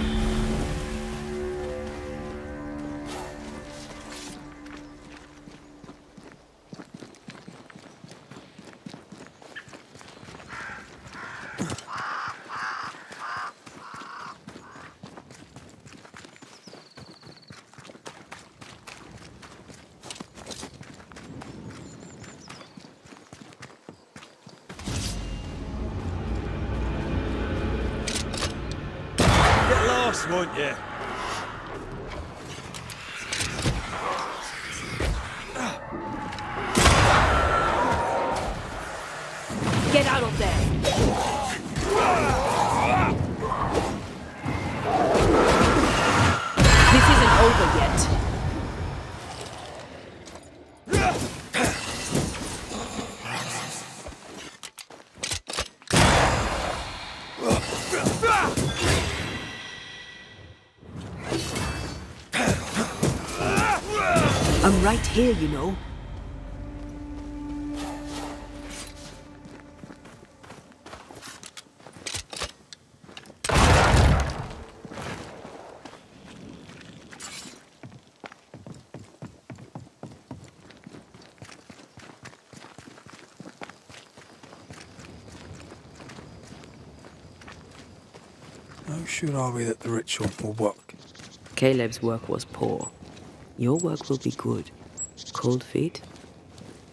us, won't you? Get out of there! This isn't over yet. I'm right here, you know. How sure are we that the ritual will work? Caleb's work was poor. Your work will be good. Cold feet?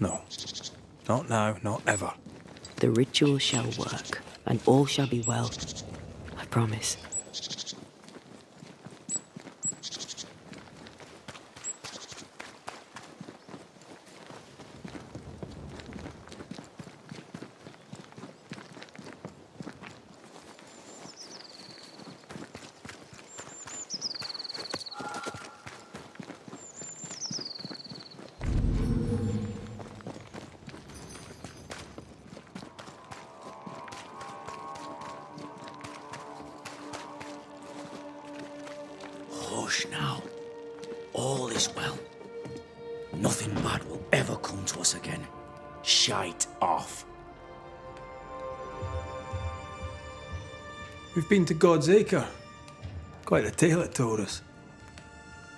No. Not now, not ever. The ritual shall work, and all shall be well. I promise. Hush now. All is well. Nothing bad will ever come to us again. Shite off. We've been to God's Acre. Quite a tale it told us.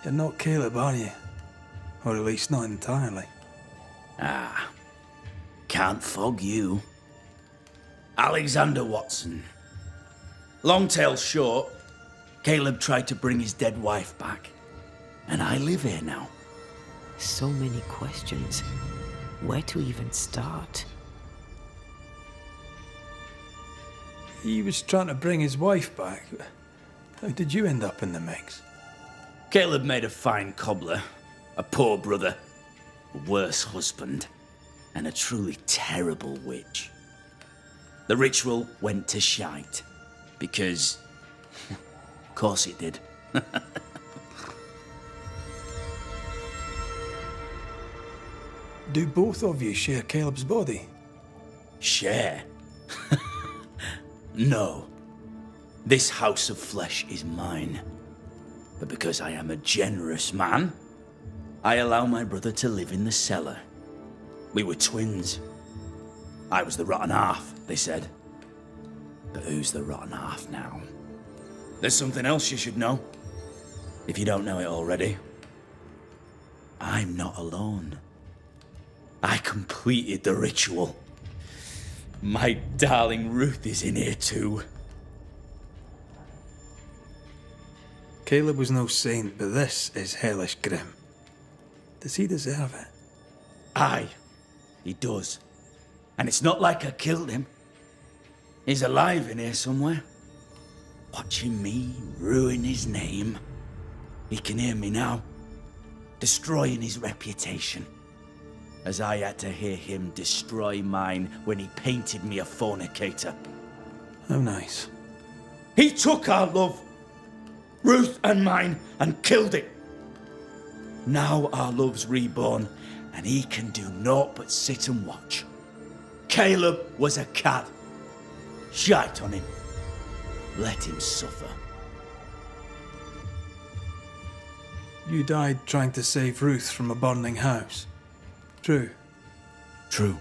You're not Caleb, are you? Or at least not entirely. Ah. Can't fog you. Alexander Watson. Long tale short, Caleb tried to bring his dead wife back. And I live here now. So many questions. Where to even start? He was trying to bring his wife back. How did you end up in the mix? Caleb made a fine cobbler, a poor brother, a worse husband, and a truly terrible witch. The ritual went to shite, because... of course it did. Do both of you share Caleb's body? Share? No. This house of flesh is mine. But because I am a generous man, I allow my brother to live in the cellar. We were twins. I was the rotten half, they said. But who's the rotten half now? There's something else you should know. If you don't know it already. I'm not alone. I completed the ritual. My darling Ruth is in here too. Caleb was no saint, but this is hellish grim. Does he deserve it? Aye, he does. And it's not like I killed him. He's alive in here somewhere. Watching me ruin his name. He can hear me now. Destroying his reputation. As I had to hear him destroy mine when he painted me a fornicator. How nice. He took our love, Ruth and mine, and killed it. Now our love's reborn, and he can do naught but sit and watch. Caleb was a cad. Shite on him. Let him suffer. You died trying to save Ruth from a burning house. True. True.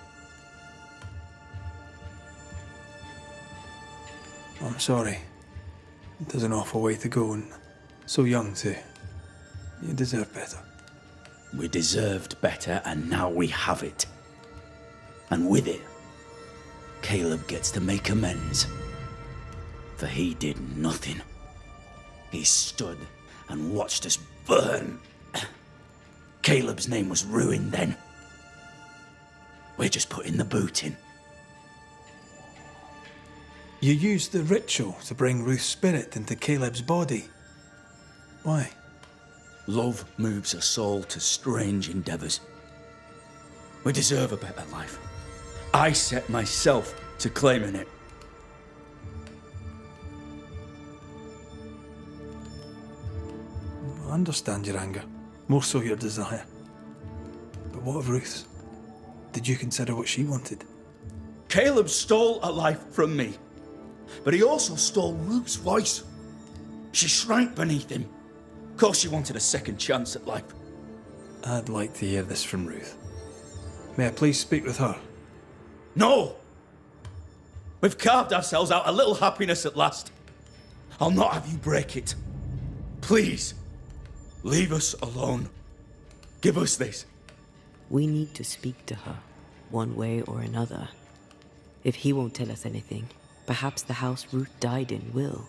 I'm sorry. There's an awful way to go, and so young too. You deserve better. We deserved better, and now we have it. And with it, Caleb gets to make amends. For he did nothing. He stood and watched us burn. Caleb's name was ruined then. We're just putting the boot in. You used the ritual to bring Ruth's spirit into Caleb's body. Why? Love moves a soul to strange endeavours. We deserve a better life. I set myself to claiming it. I understand your anger, more so your desire. But what of Ruth's? Did you consider what she wanted? Caleb stole a life from me, but he also stole Ruth's voice. She shrank beneath him. Of course she wanted a second chance at life. I'd like to hear this from Ruth. May I please speak with her? No! We've carved ourselves out a little happiness at last. I'll not have you break it. Please, leave us alone. Give us this. We need to speak to her, one way or another. If he won't tell us anything, perhaps the house Ruth died in will.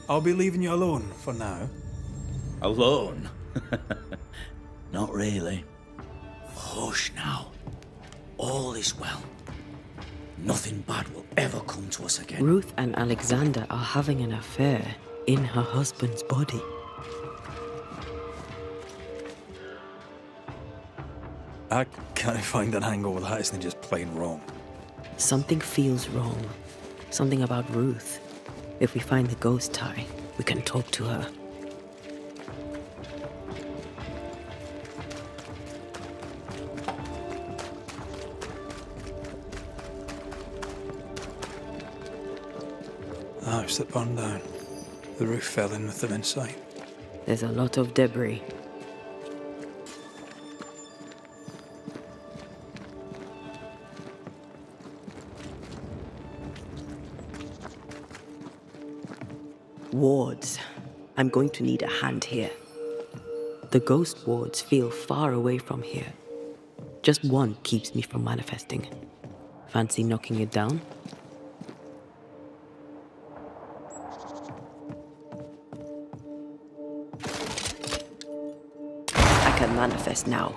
I'll be leaving you alone for now. Alone? Not really. Hush now. All is well. Nothing bad will ever come to us again. Ruth and Alexander are having an affair in her husband's body. I can't find an angle that isn't just plain wrong. Something feels wrong. Something about Ruth. If we find the ghost tie, we can talk to her. The house that burned down. The roof fell in with them inside. There's a lot of debris. Wards. I'm going to need a hand here. The ghost wards feel far away from here. Just one keeps me from manifesting. Fancy knocking it down? I can manifest now.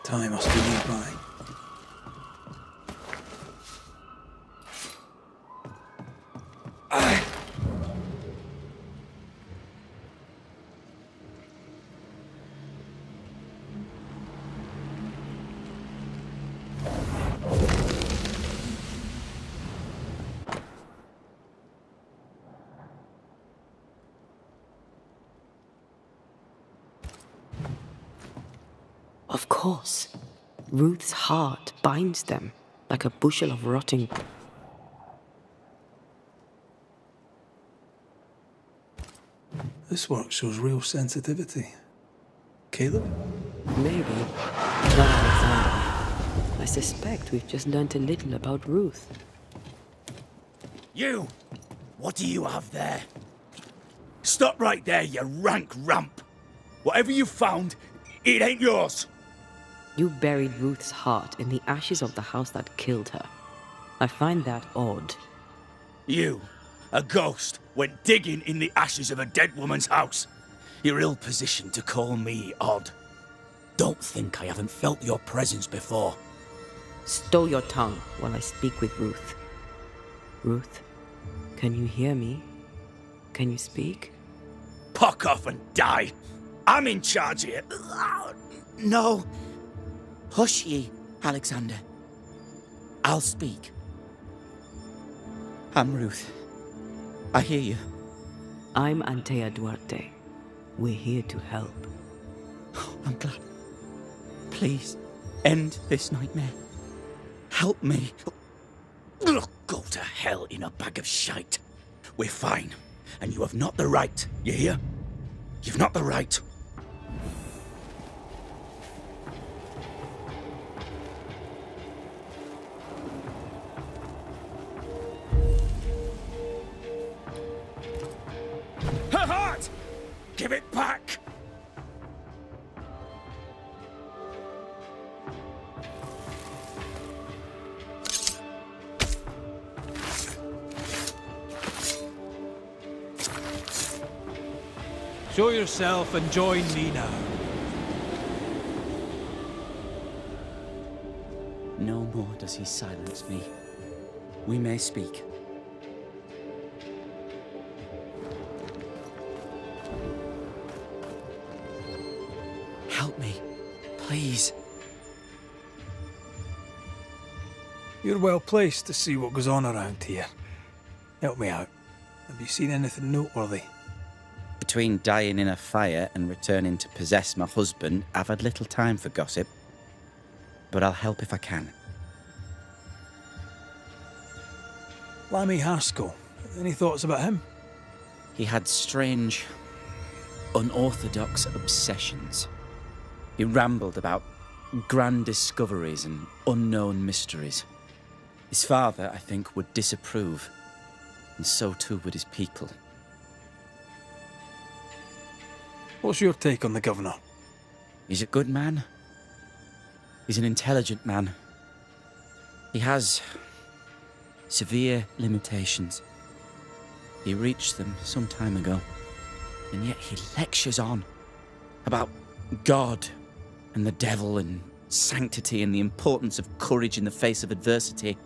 time I stood nearby. Of course. Ruth's heart binds them like a bushel of rotting. This work shows real sensitivity. Caleb? Maybe. Not Alexander. I suspect we've just learnt a little about Ruth. You! What do you have there? Stop right there, you rank rump! Whatever you found, it ain't yours! You buried Ruth's heart in the ashes of the house that killed her. I find that odd. You, a ghost, went digging in the ashes of a dead woman's house. You're ill-positioned to call me odd. Don't think I haven't felt your presence before. Stow your tongue while I speak with Ruth. Ruth, can you hear me? Can you speak? Puck off and die! I'm in charge here. No. Hush ye, Alexander. I'll speak. I'm Ruth. I hear you. I'm Antea Duarte. We're here to help. I'm glad. Please, end this nightmare. Help me. Go to hell in a bag of shite. We're fine, and you have not the right, you hear? You've not the right. Her heart! Give it back! Show yourself and join me now. No more does he silence me. We may speak. Help me, please. You're well placed to see what goes on around here. Help me out. Have you seen anything noteworthy? Between dying in a fire and returning to possess my husband, I've had little time for gossip. But I'll help if I can. Lammy Haskell. Any thoughts about him? He had strange, unorthodox obsessions. He rambled about grand discoveries and unknown mysteries. His father, I think, would disapprove, and so too would his people. What's your take on the governor? He's a good man. He's an intelligent man. He has severe limitations. He reached them some time ago, and yet he lectures on about God and the devil and sanctity and the importance of courage in the face of adversity.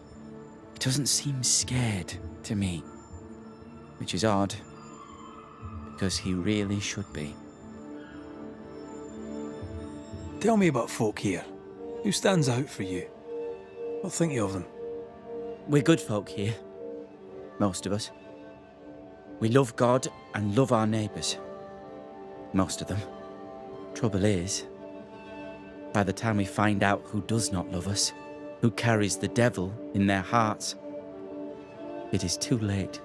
He doesn't seem scared to me, which is odd, because he really should be. Tell me about folk here. Who stands out for you? What think you of them? We're good folk here. Most of us. We love God and love our neighbours. Most of them. Trouble is, by the time we find out who does not love us, who carries the devil in their hearts, it is too late.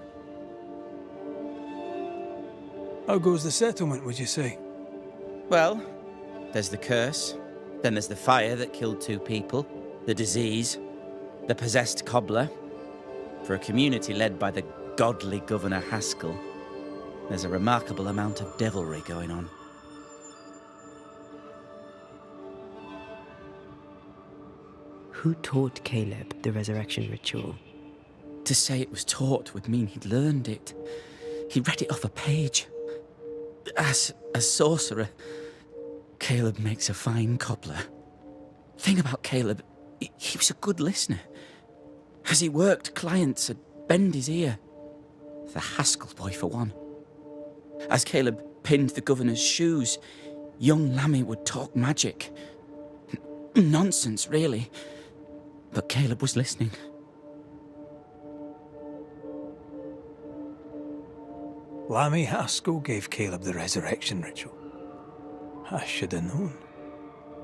How goes the settlement, would you say? Well, there's the curse, then there's the fire that killed 2 people, the disease, the possessed cobbler. For a community led by the godly Governor Haskell, there's a remarkable amount of devilry going on. Who taught Caleb the resurrection ritual? To say it was taught would mean he'd learned it. He read it off a page. As a sorcerer, Caleb makes a fine cobbler. Thing about Caleb, he was a good listener. As he worked, clients would bend his ear. The Haskell boy, for one. As Caleb pinned the governor's shoes, young Lammy would talk magic. Nonsense, really. But Caleb was listening. Lammy Haskell gave Caleb the resurrection ritual. I should have known.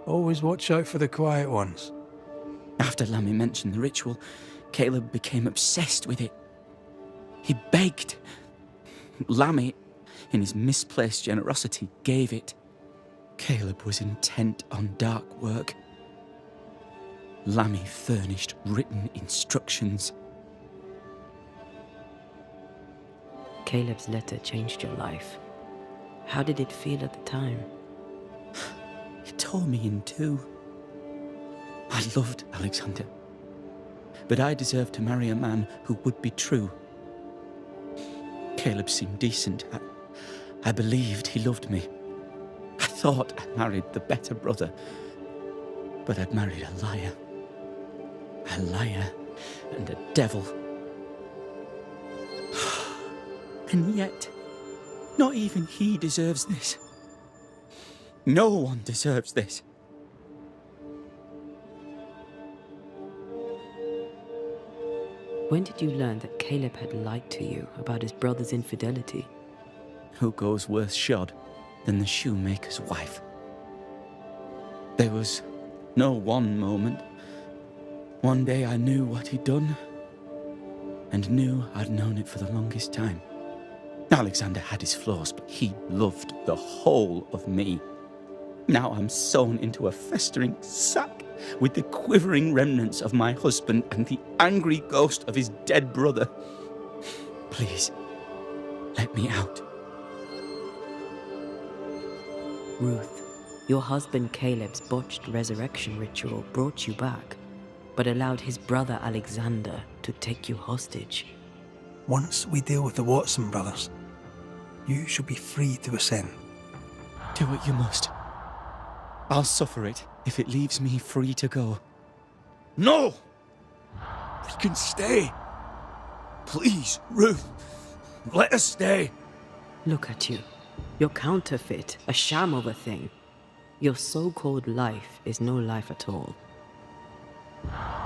Always watch out for the quiet ones. After Lammy mentioned the ritual, Caleb became obsessed with it. He begged. Lammy, in his misplaced generosity, gave it. Caleb was intent on dark work. Lammy furnished written instructions. Caleb's letter changed your life. How did it feel at the time? It tore me in two. I loved Alexander, but I deserved to marry a man who would be true. Caleb seemed decent. I believed he loved me. I thought I married the better brother, but I'd married a liar. A liar and a devil. And yet, not even he deserves this. No one deserves this. When did you learn that Caleb had lied to you about his brother's infidelity? Who goes worse shod than the shoemaker's wife? There was no one moment. One day I knew what he'd done, and knew I'd known it for the longest time. Alexander had his flaws, but he loved the whole of me. Now I'm sewn into a festering sack with the quivering remnants of my husband and the angry ghost of his dead brother. Please, let me out. Ruth, your husband Caleb's botched resurrection ritual brought you back, but allowed his brother Alexander to take you hostage. Once we deal with the Watson brothers, you shall be free to ascend. Do what you must. I'll suffer it if it leaves me free to go. No! We can stay. Please, Ruth, let us stay. Look at you. You're counterfeit, a sham of a thing. Your so-called life is no life at all.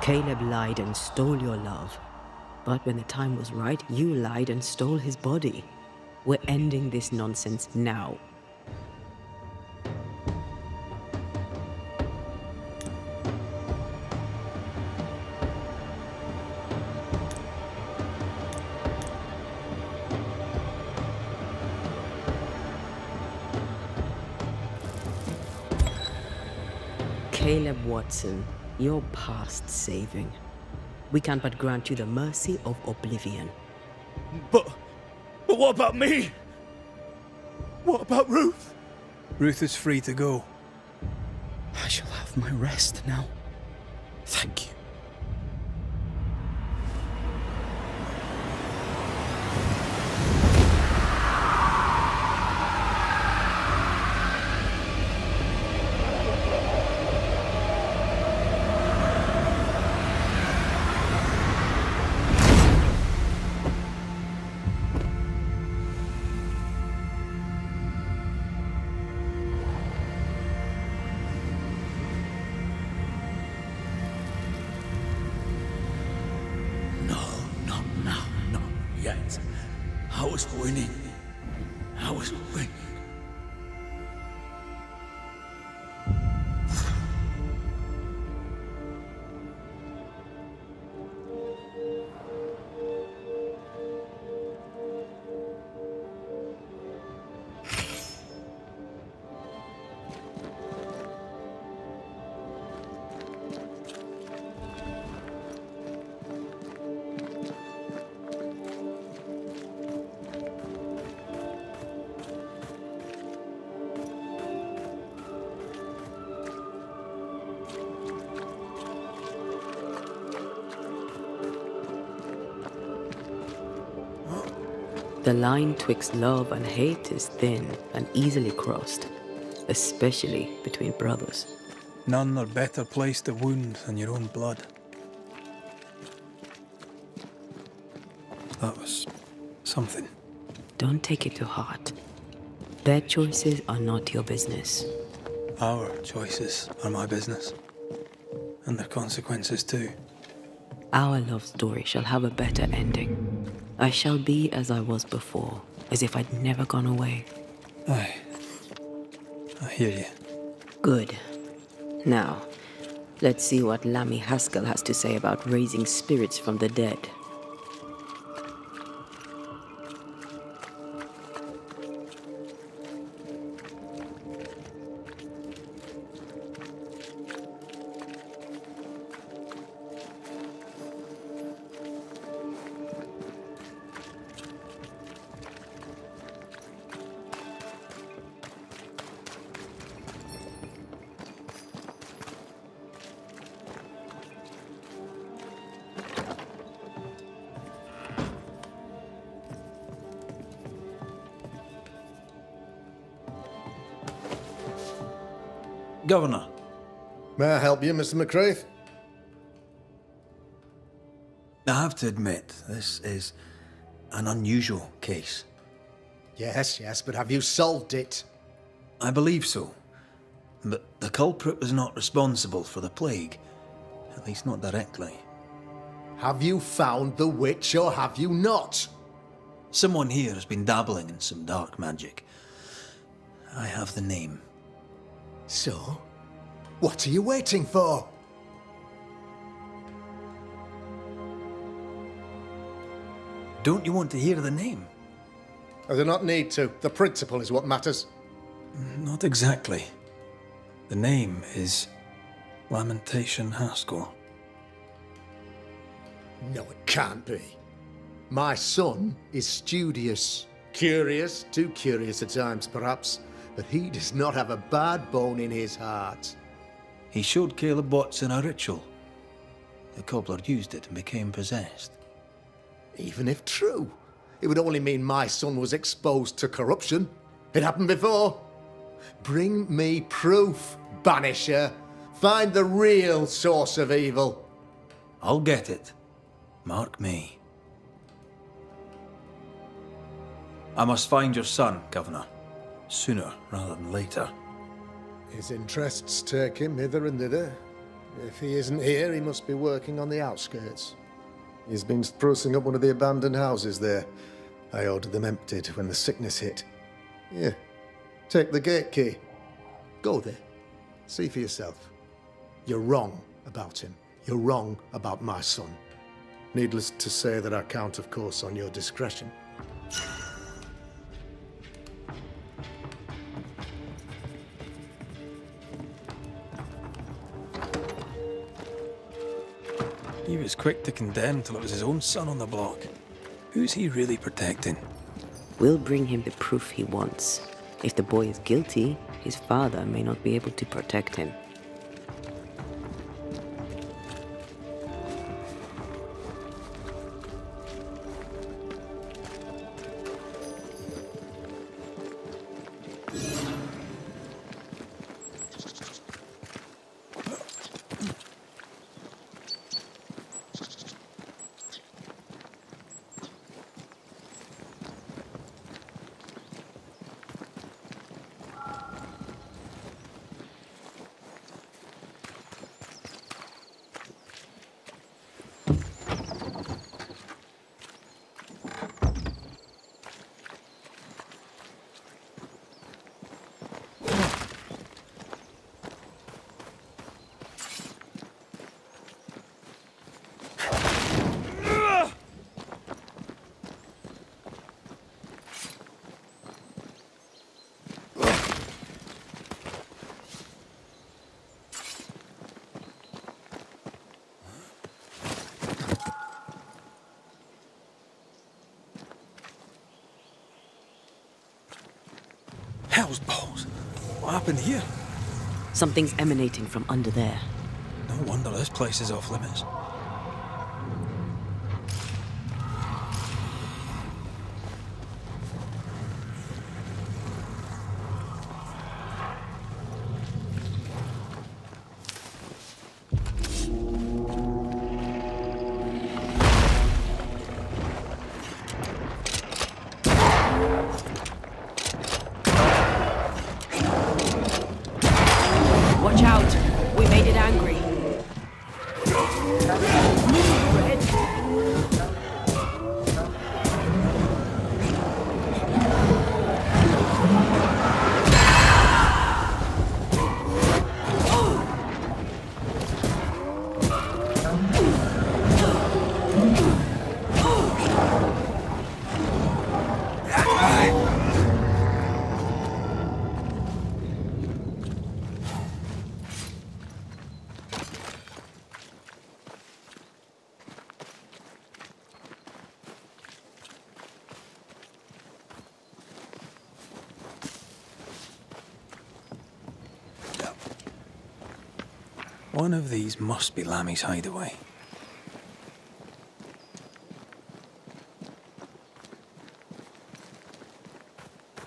Caleb lied and stole your love. But when the time was right, you lied and stole his body. We're ending this nonsense now. Caleb Watson, you're past saving. We can but grant you the mercy of oblivion. But what about me? What about Ruth? Ruth is free to go. I shall have my rest now. Thank you. I was winning. I was winning. The line twixt love and hate is thin and easily crossed, especially between brothers. None are better placed to wound than your own blood. That was something. Don't take it to heart. Their choices are not your business. Our choices are my business. And their consequences too. Our love story shall have a better ending. I shall be as I was before, as if I'd never gone away. Aye. I hear you. Good. Now, let's see what Lammy Haskell has to say about raising spirits from the dead. Governor. May I help you, Mr. McCraith? I have to admit, this is an unusual case. Yes, but have you solved it? I believe so. But the culprit was not responsible for the plague. At least not directly. Have you found the witch or have you not? Someone here has been dabbling in some dark magic. I have the name. So? What are you waiting for? Don't you want to hear the name? I do not need to. The principle is what matters. Not exactly. The name is Lamentation Haskell. No, it can't be. My son is studious. Curious, too curious at times perhaps, but he does not have a bad bone in his heart. He showed Caleb Watson a ritual. The cobbler used it and became possessed. Even if true, it would only mean my son was exposed to corruption. It happened before. Bring me proof, Banisher. Find the real source of evil. I'll get it. Mark me. I must find your son, Governor. Sooner rather than later. His interests take him hither and thither. If he isn't here, he must be working on the outskirts. He's been sprucing up one of the abandoned houses there. I ordered them emptied when the sickness hit. Here, take the gate key. Go there. See for yourself. You're wrong about him. You're wrong about my son. Needless to say that I count, of course, on your discretion. He was quick to condemn till it was his own son on the block. Who's he really protecting? We'll bring him the proof he wants. If the boy is guilty, his father may not be able to protect him. Hell's balls. What happened here? Something's emanating from under there. No wonder this place is off limits. One of these must be Lammy's hideaway.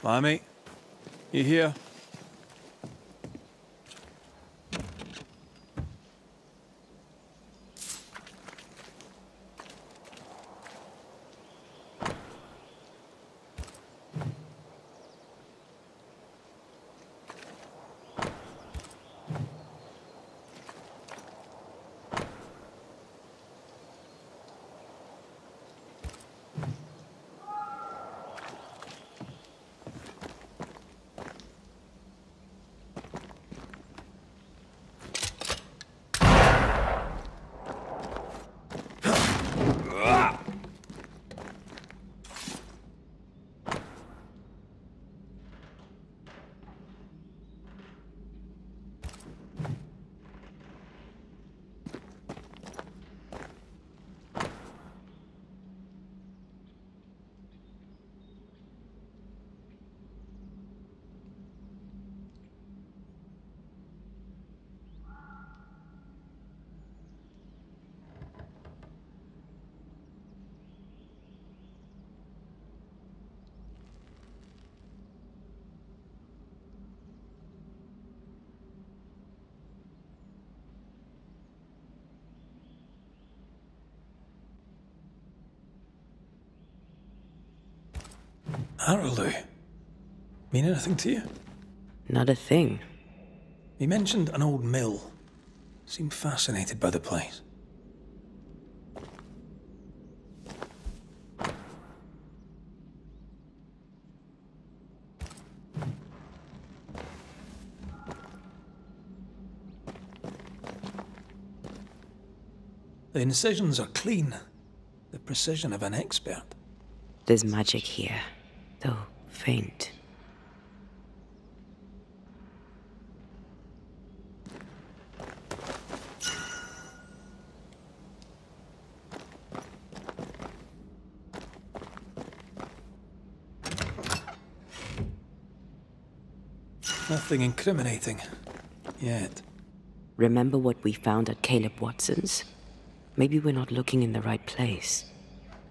Lammy, you here? Araloo. Mean anything to you? Not a thing. He mentioned an old mill. Seemed fascinated by the place. The incisions are clean. The precision of an expert. There's magic here, though faint. Nothing incriminating. Yet. Remember what we found at Caleb Watson's? Maybe we're not looking in the right place.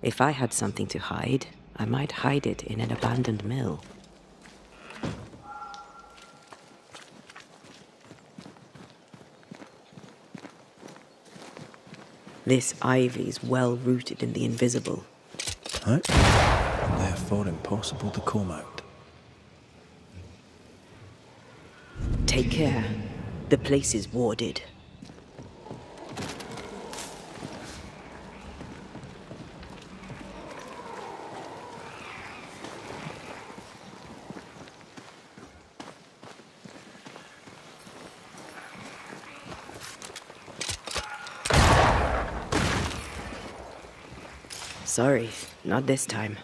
If I had something to hide, I might hide it in an abandoned mill. This ivy's well rooted in the invisible. Right. Therefore impossible to comb out. Take care. The place is warded. Sorry, not this time.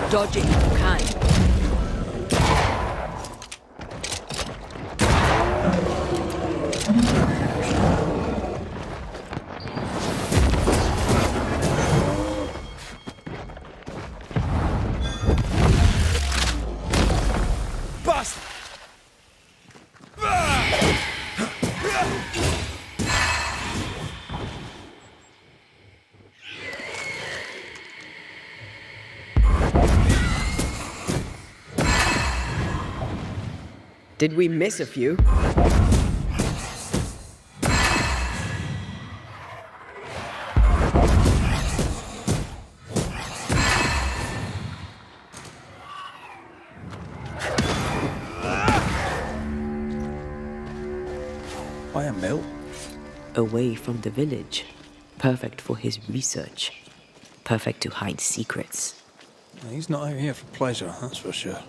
Dodge it if you can. Did we miss a few? Why a mill? Away from the village. Perfect for his research. Perfect to hide secrets. He's not out here for pleasure, that's for sure.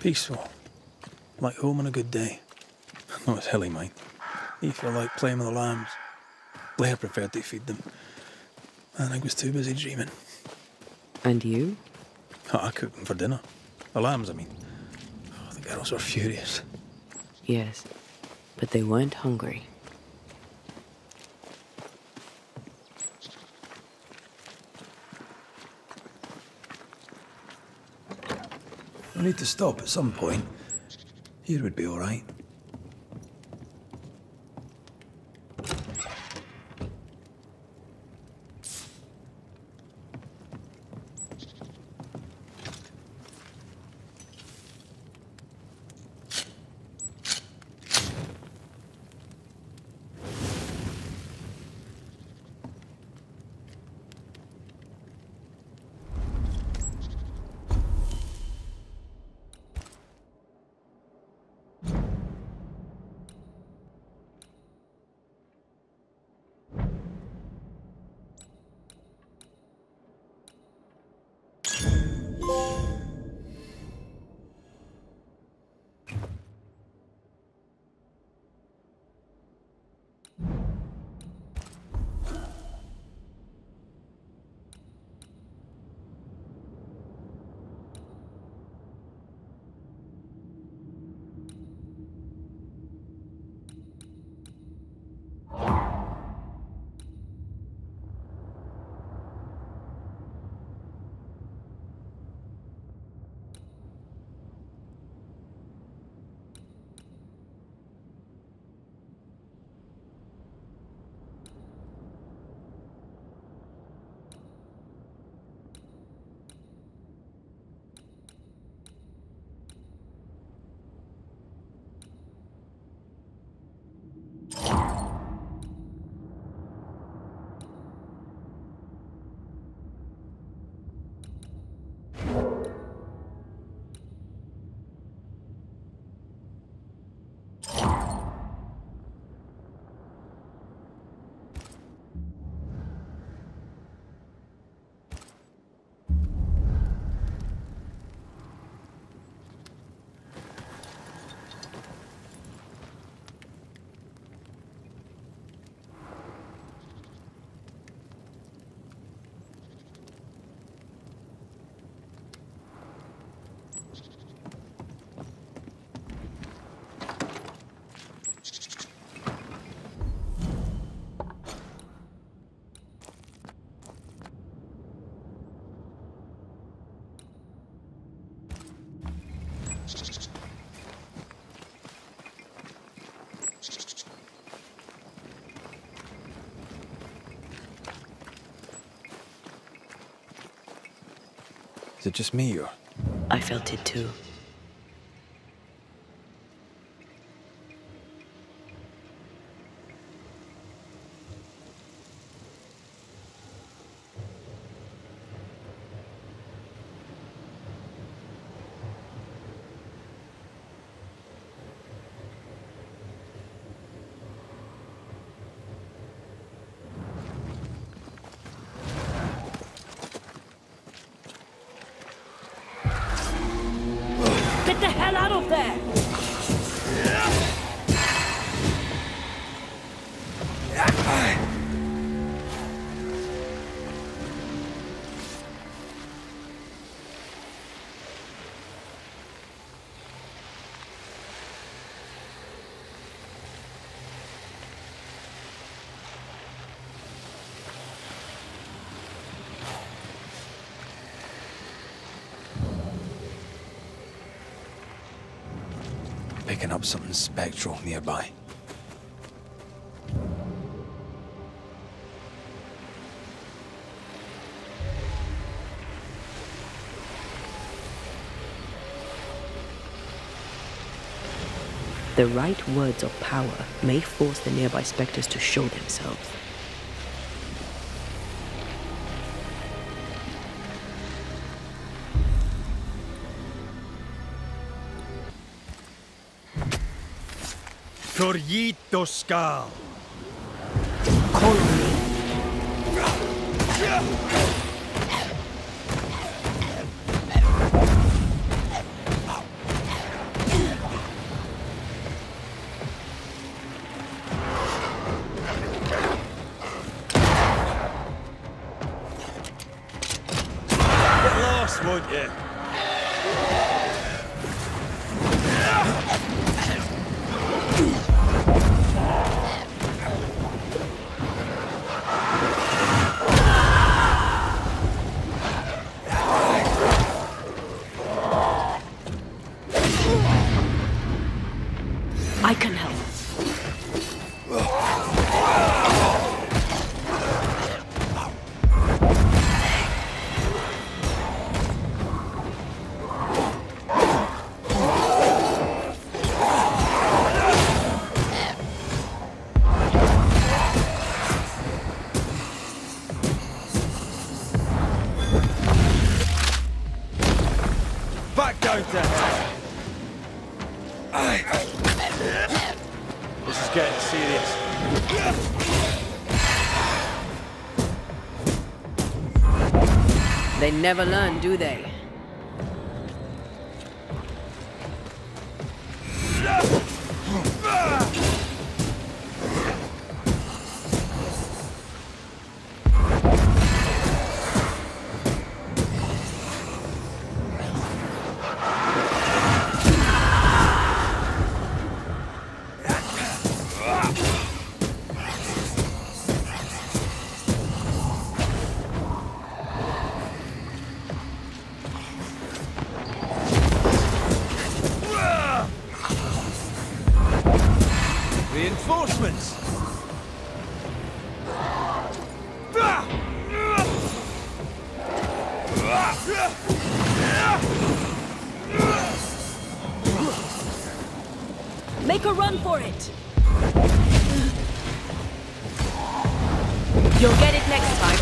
Peaceful. Like home on a good day. No, it's hilly, mine. You feel like playing with the lambs. Blair preferred to feed them. And I was too busy dreaming. And you? I cooked them for dinner. The lambs, I mean. Oh, the girls were furious. Yes, but they weren't hungry. We need to stop at some point. Here would be all right. Is it just me, or? I felt it too. Get the hell out of there! Picking up something spectral nearby. The right words of power may force the nearby specters to show themselves. Corrito Skal. Get lost, won't you? I can help. Back down to hell. This is getting serious. They never learn, do they? Reinforcements! Make a run for it! You'll get it next time.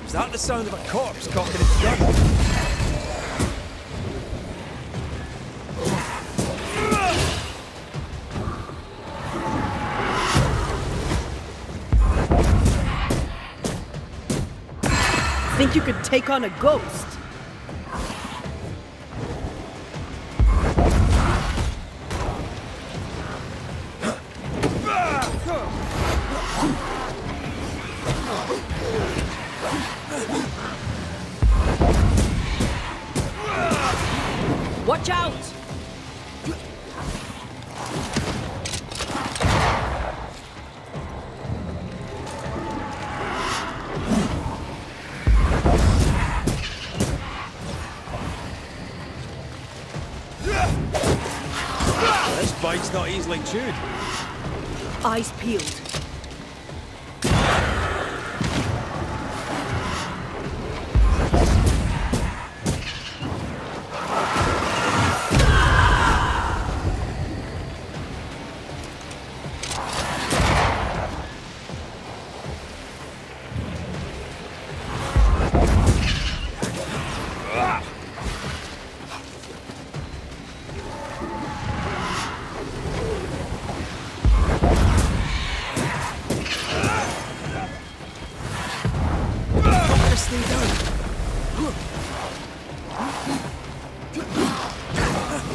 Is that the sound of a corpse cocking its gun? Think you could take on a ghost? not easily chewed. Eyes peeled.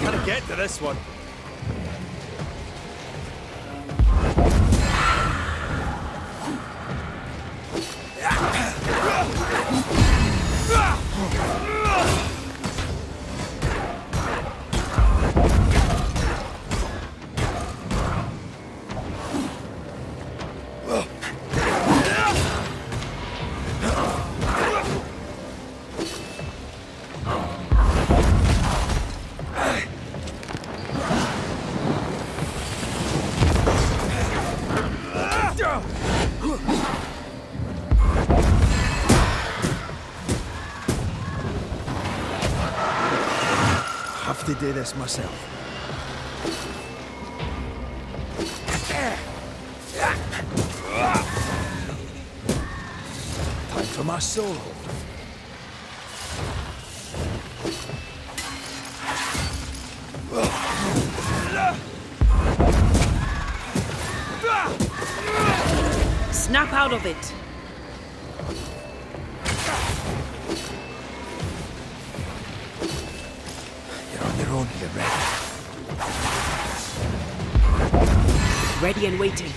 Gotta get to this one. To do this myself. Time for my solo. Snap out of it. You're ready. Ready and waiting.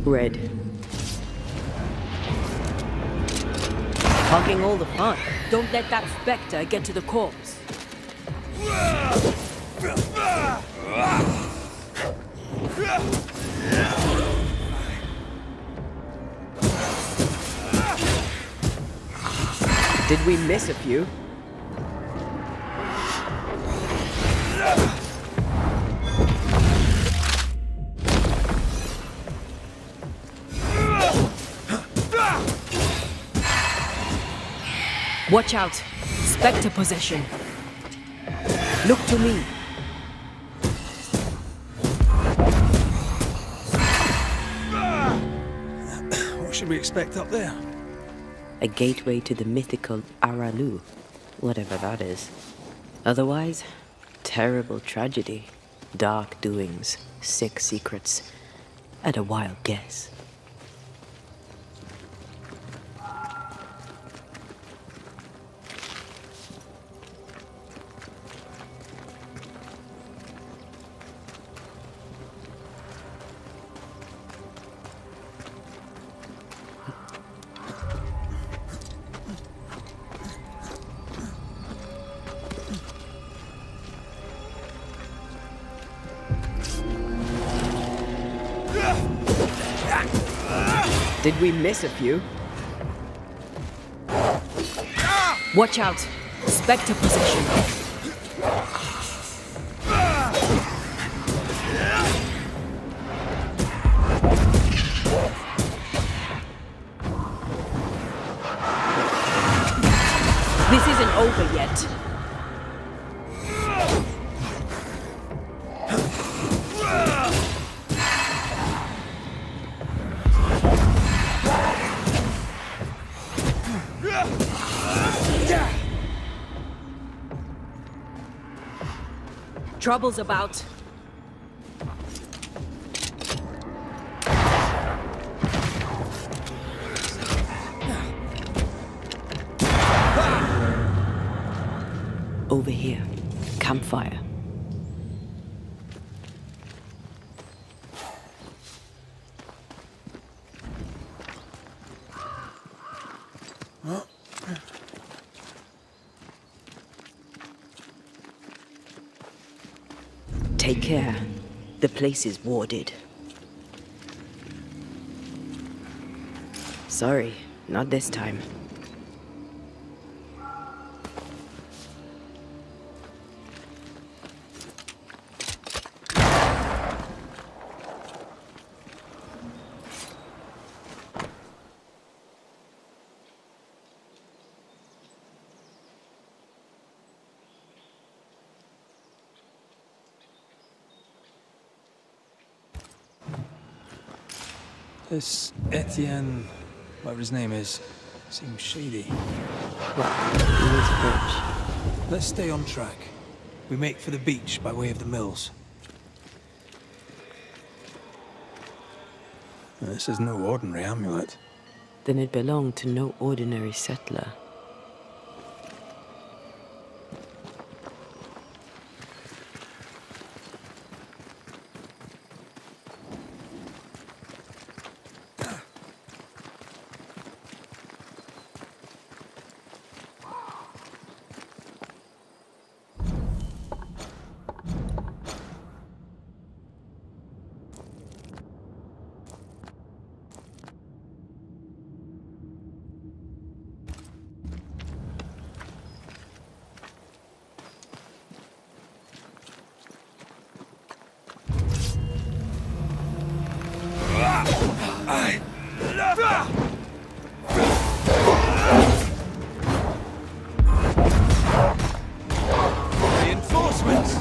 Red. Hogging all the fun. Don't let that Specter get to the corpse. Did we miss a few? Watch out! Specter possession. Look to me. should we expect up there? A gateway to the mythical Aralu, whatever that is. Otherwise, terrible tragedy, dark doings, sick secrets, and a wild guess. Did we miss a few? Watch out! Specter position! This isn't over yet. Trouble's about. Over here. Campfire. Take care. The place is warded. Sorry, not this time. This Etienne, whatever his name is, seems shady. Well, he is French. Let's stay on track. We make for the beach by way of the mills. This is no ordinary amulet. Then it belonged to no ordinary settler. Reinforcements!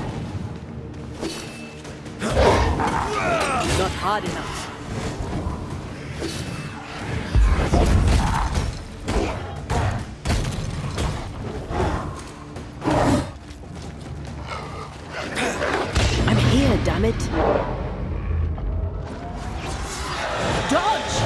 Not hard enough. I'm here, damn it! Dodge!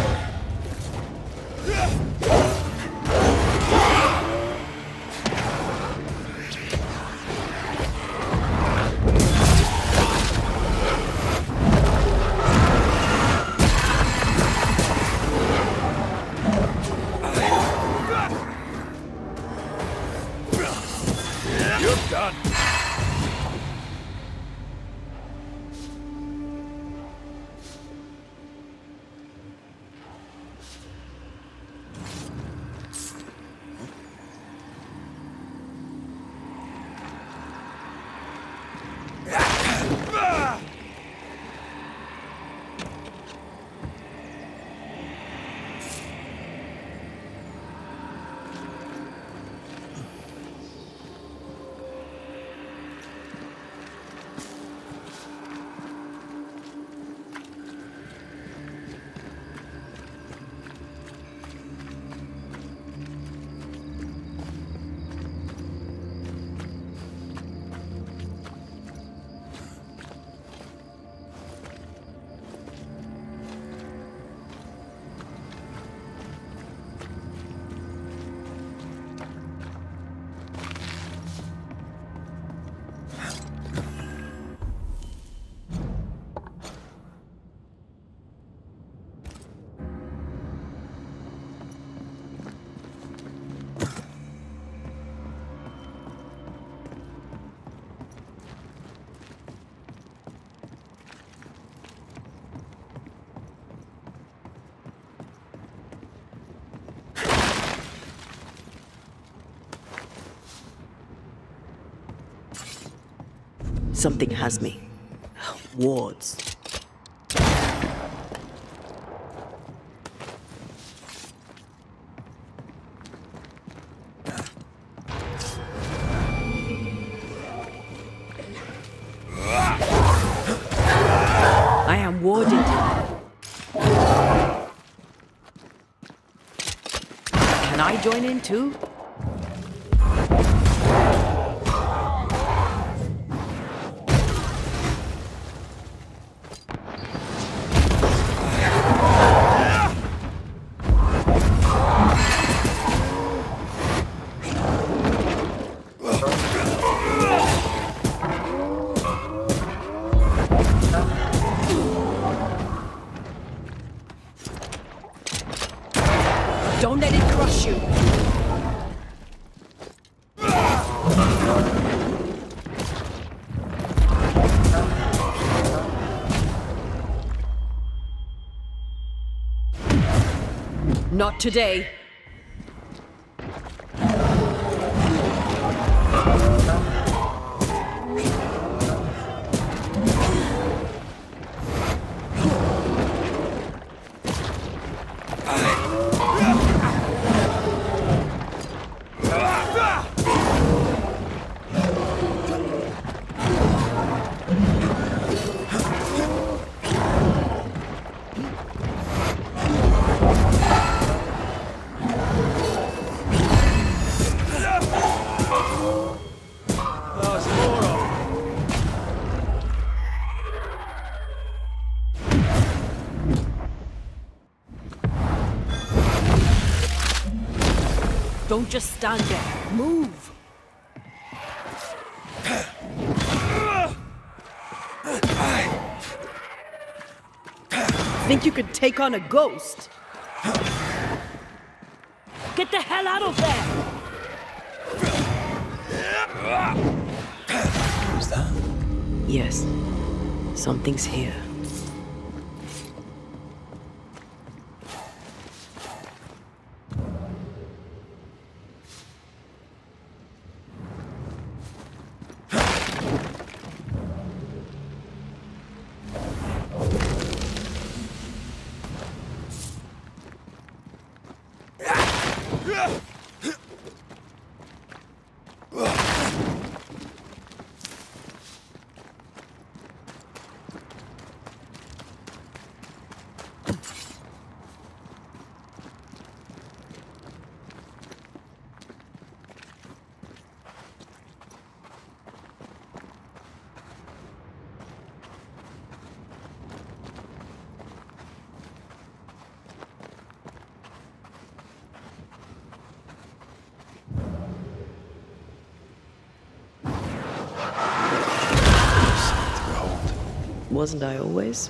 You're done. Something has me. Wards. I am warded. Can I join in too? Don't let it crush you. Not today. Don't just stand there. Move! Think you could take on a ghost? Get the hell out of there! Is that? Yes. Something's here. Wasn't I always?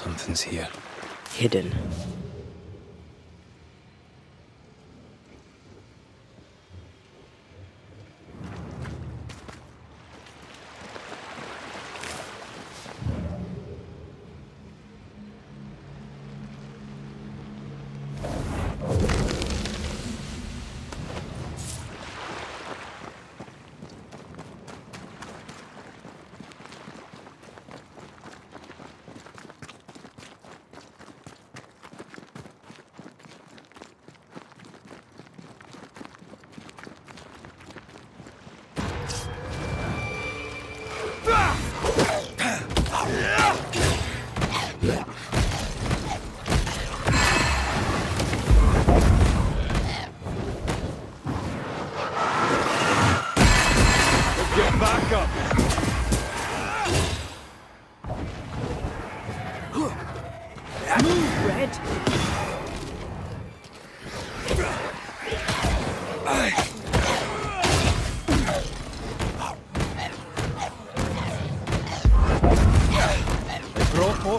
Something's here. Hidden.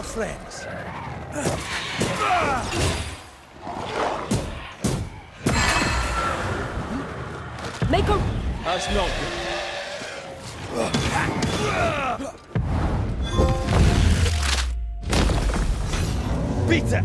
Friends. Make her. That's not good. Peter!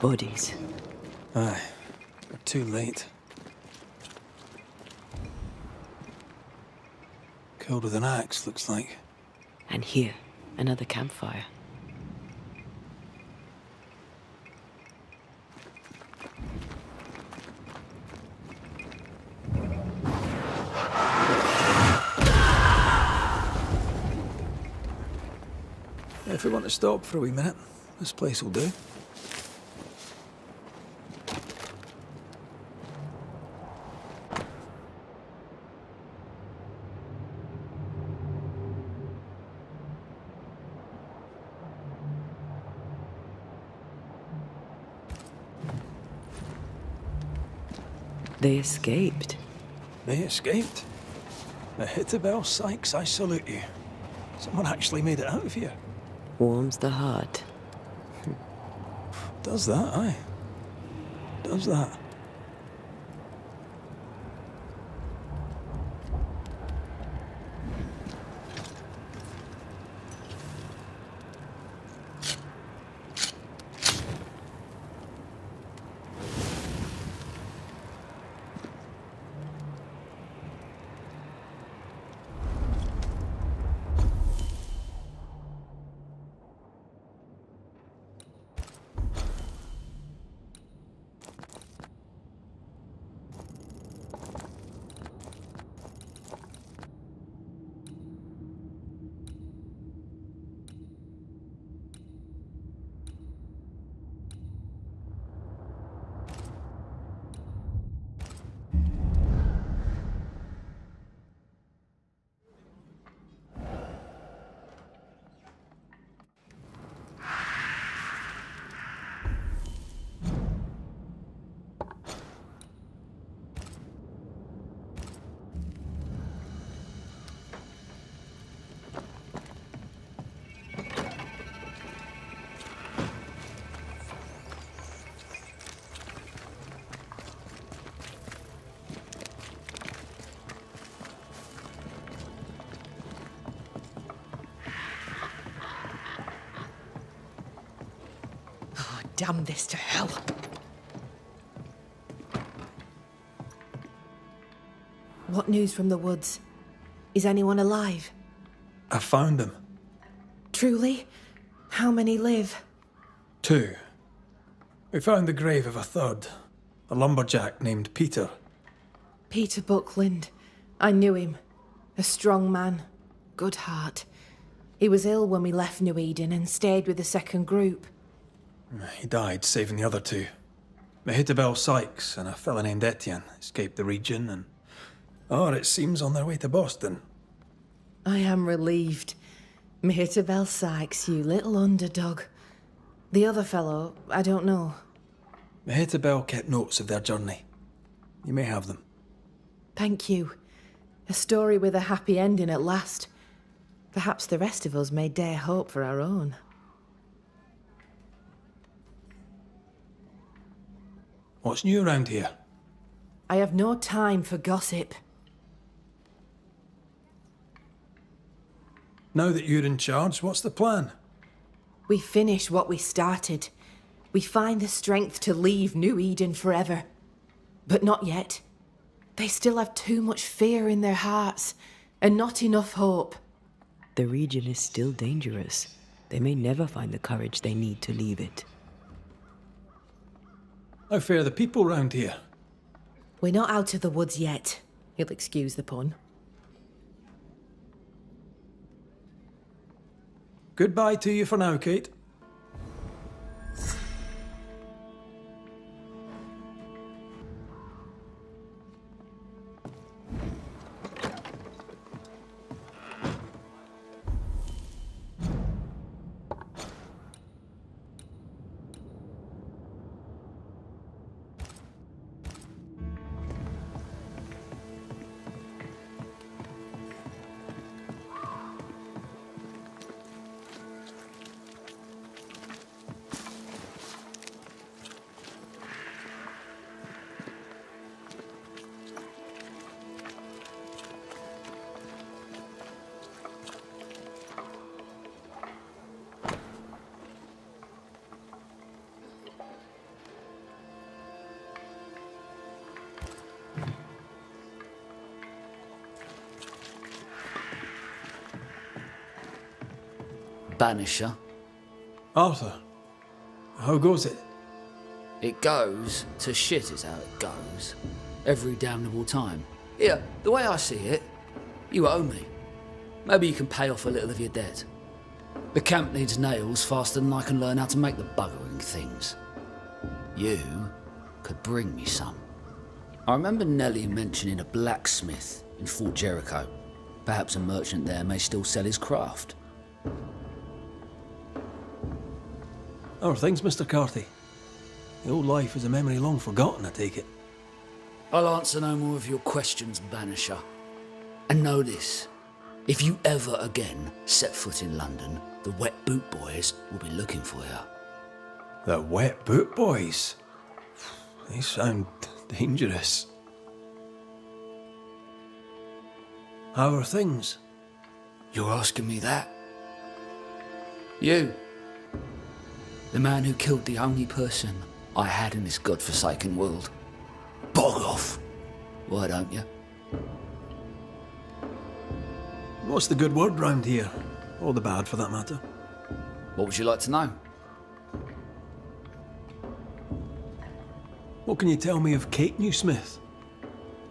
Bodies. Aye, we're too late. Killed with an axe, looks like. And here, another campfire. If we want to stop for a wee minute, this place will do. They escaped. They escaped? Ahitibel Sykes, I salute you. Someone actually made it out of here. Warms the heart. Does that, aye. Does that. Damn this to hell. What news from the woods? Is anyone alive? I found them. Truly? How many live? 2. We found the grave of a third, a lumberjack named Peter. Peter Buckland. I knew him. A strong man. Good heart. He was ill when we left New Eden and stayed with the second group. He died saving the other two. Medicinal Sykes and a fella named Etienne escaped the region and... oh, it seems on their way to Boston. I am relieved. Medicinal Sykes, you little underdog. The other fellow, I don't know. Medicinal kept notes of their journey. You may have them. Thank you. A story with a happy ending at last. Perhaps the rest of us may dare hope for our own. What's new around here? I have no time for gossip. Now that you're in charge, what's the plan? We finish what we started. We find the strength to leave New Eden forever. But not yet. They still have too much fear in their hearts, and not enough hope. The region is still dangerous. They may never find the courage they need to leave it. How fare the people round here? We're not out of the woods yet. You'll excuse the pun. Goodbye to you for now, Kate. Banisher. Arthur, how goes it? It goes to shit is how it goes. Every damnable time. Here, the way I see it, you owe me. Maybe you can pay off a little of your debt. The camp needs nails faster than I can learn how to make the buggering things. You could bring me some. I remember Nellie mentioning a blacksmith in Fort Jericho. Perhaps a merchant there may still sell his craft. How are things, Mr. Carthy? The old life is a memory long forgotten, I take it. I'll answer no more of your questions, Banisher. And know this. If you ever again set foot in London, the Wet Boot Boys will be looking for you. The Wet Boot Boys? They sound dangerous. How are things? You're asking me that? You. The man who killed the only person I had in this godforsaken world. Bog off! Why don't you? What's the good word round here? Or the bad, for that matter? What would you like to know? What can you tell me of Kate Newsmith?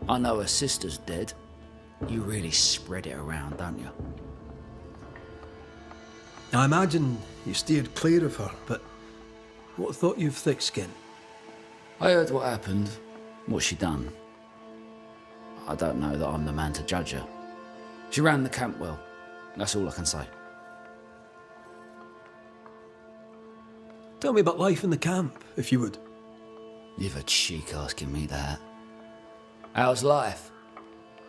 I know her sister's dead. You really spread it around, don't you? I imagine you steered clear of her, but what thought you of thick skin? I heard what happened. What's she done? I don't know that I'm the man to judge her. She ran the camp well. That's all I can say. Tell me about life in the camp, if you would. You've a cheek asking me that. How's life?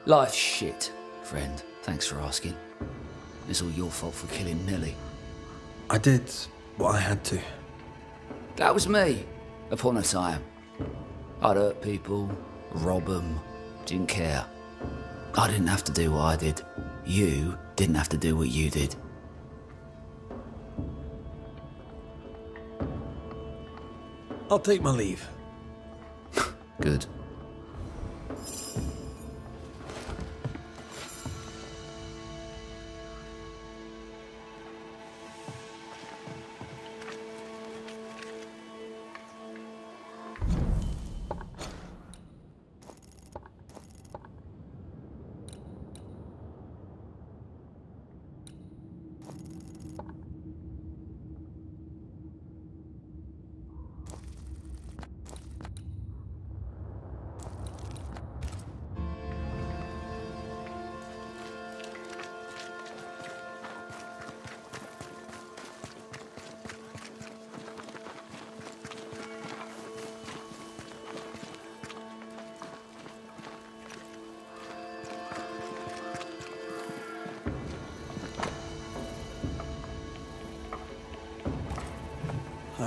Life's shit, friend. Thanks for asking. It's all your fault for killing Nellie. I did what I had to. That was me, upon a time. I'd hurt people, rob them, didn't care. I didn't have to do what I did. You didn't have to do what you did. I'll take my leave. Good.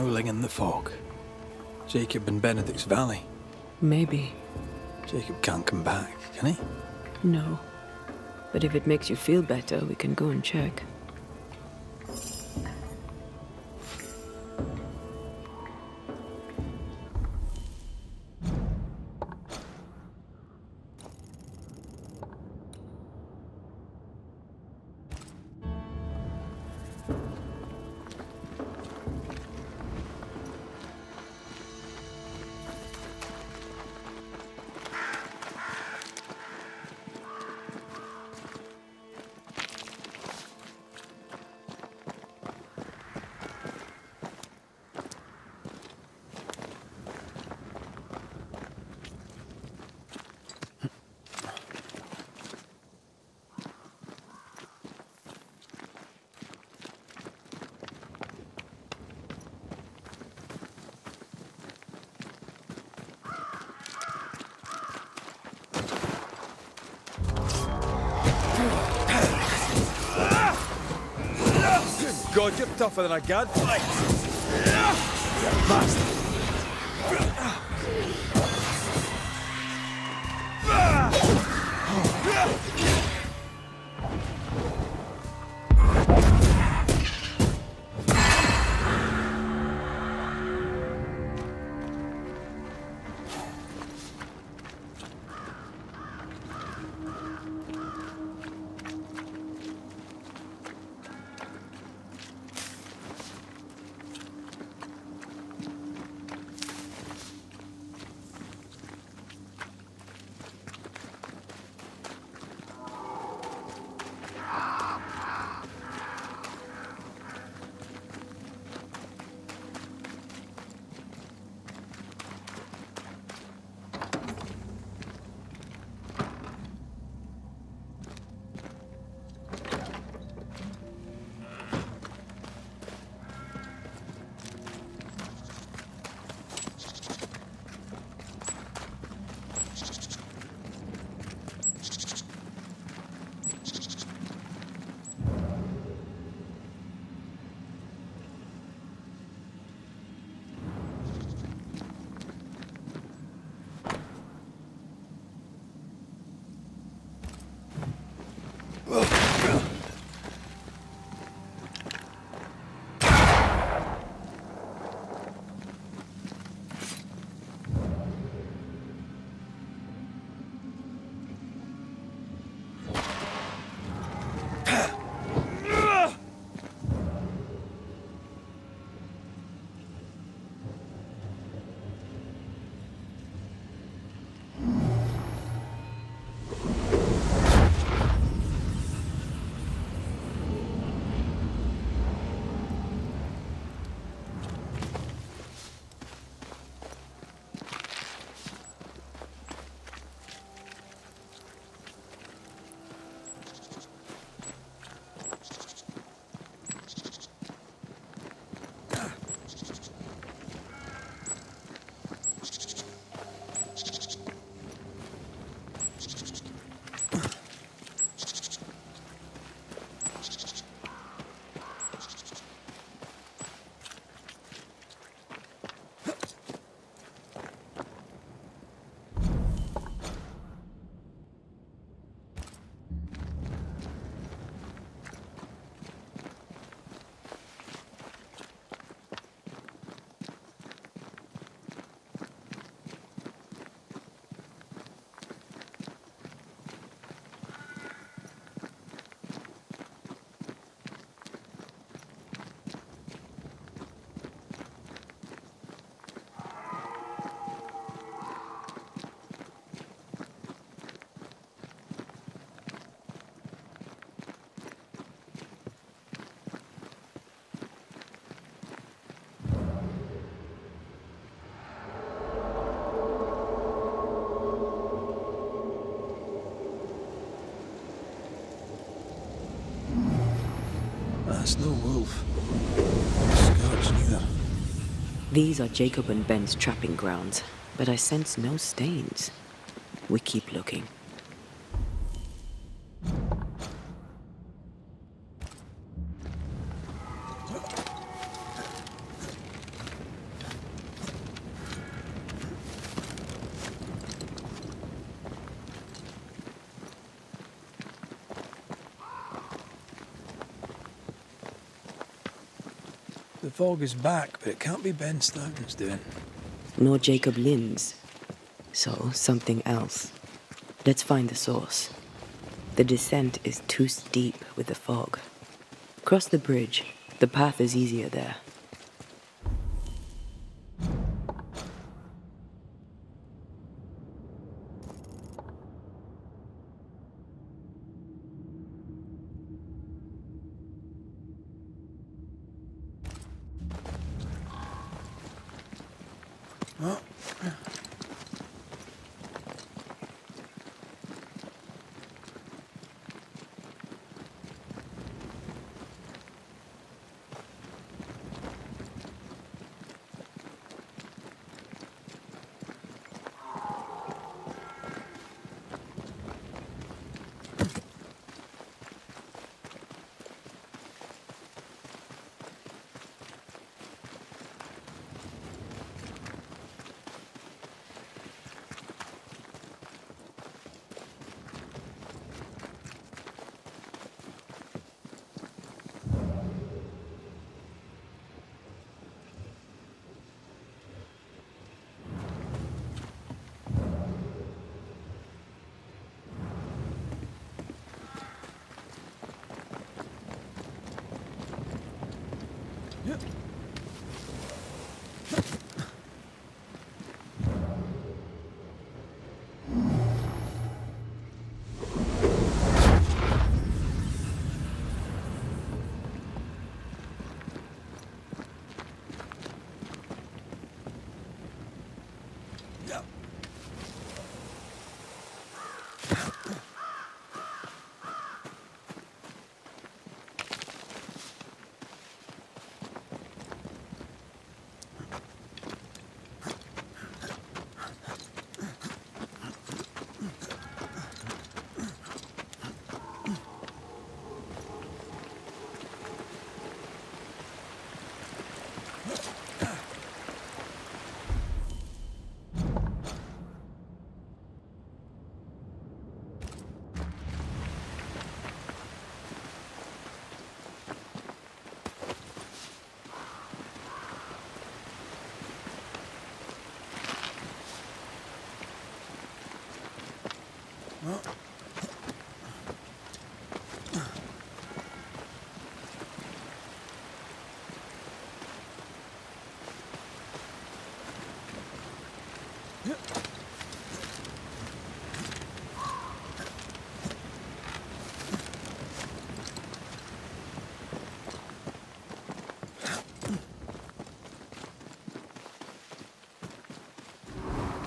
howling in the fog. Jacob and Benedict's Valley. Maybe. Jacob can't come back, can he? No. But if it makes you feel better, we can go and check. God, you're tougher than a gadfly. You bastard. That's no wolf. Scourge neither. These are Jacob and Ben's trapping grounds, but I sense no stains. We keep looking. The fog is back, but it can't be Ben Snowden's doing. Nor Jacob Lynn's. So, something else. Let's find the source. The descent is too steep with the fog. Cross the bridge. The path is easier there.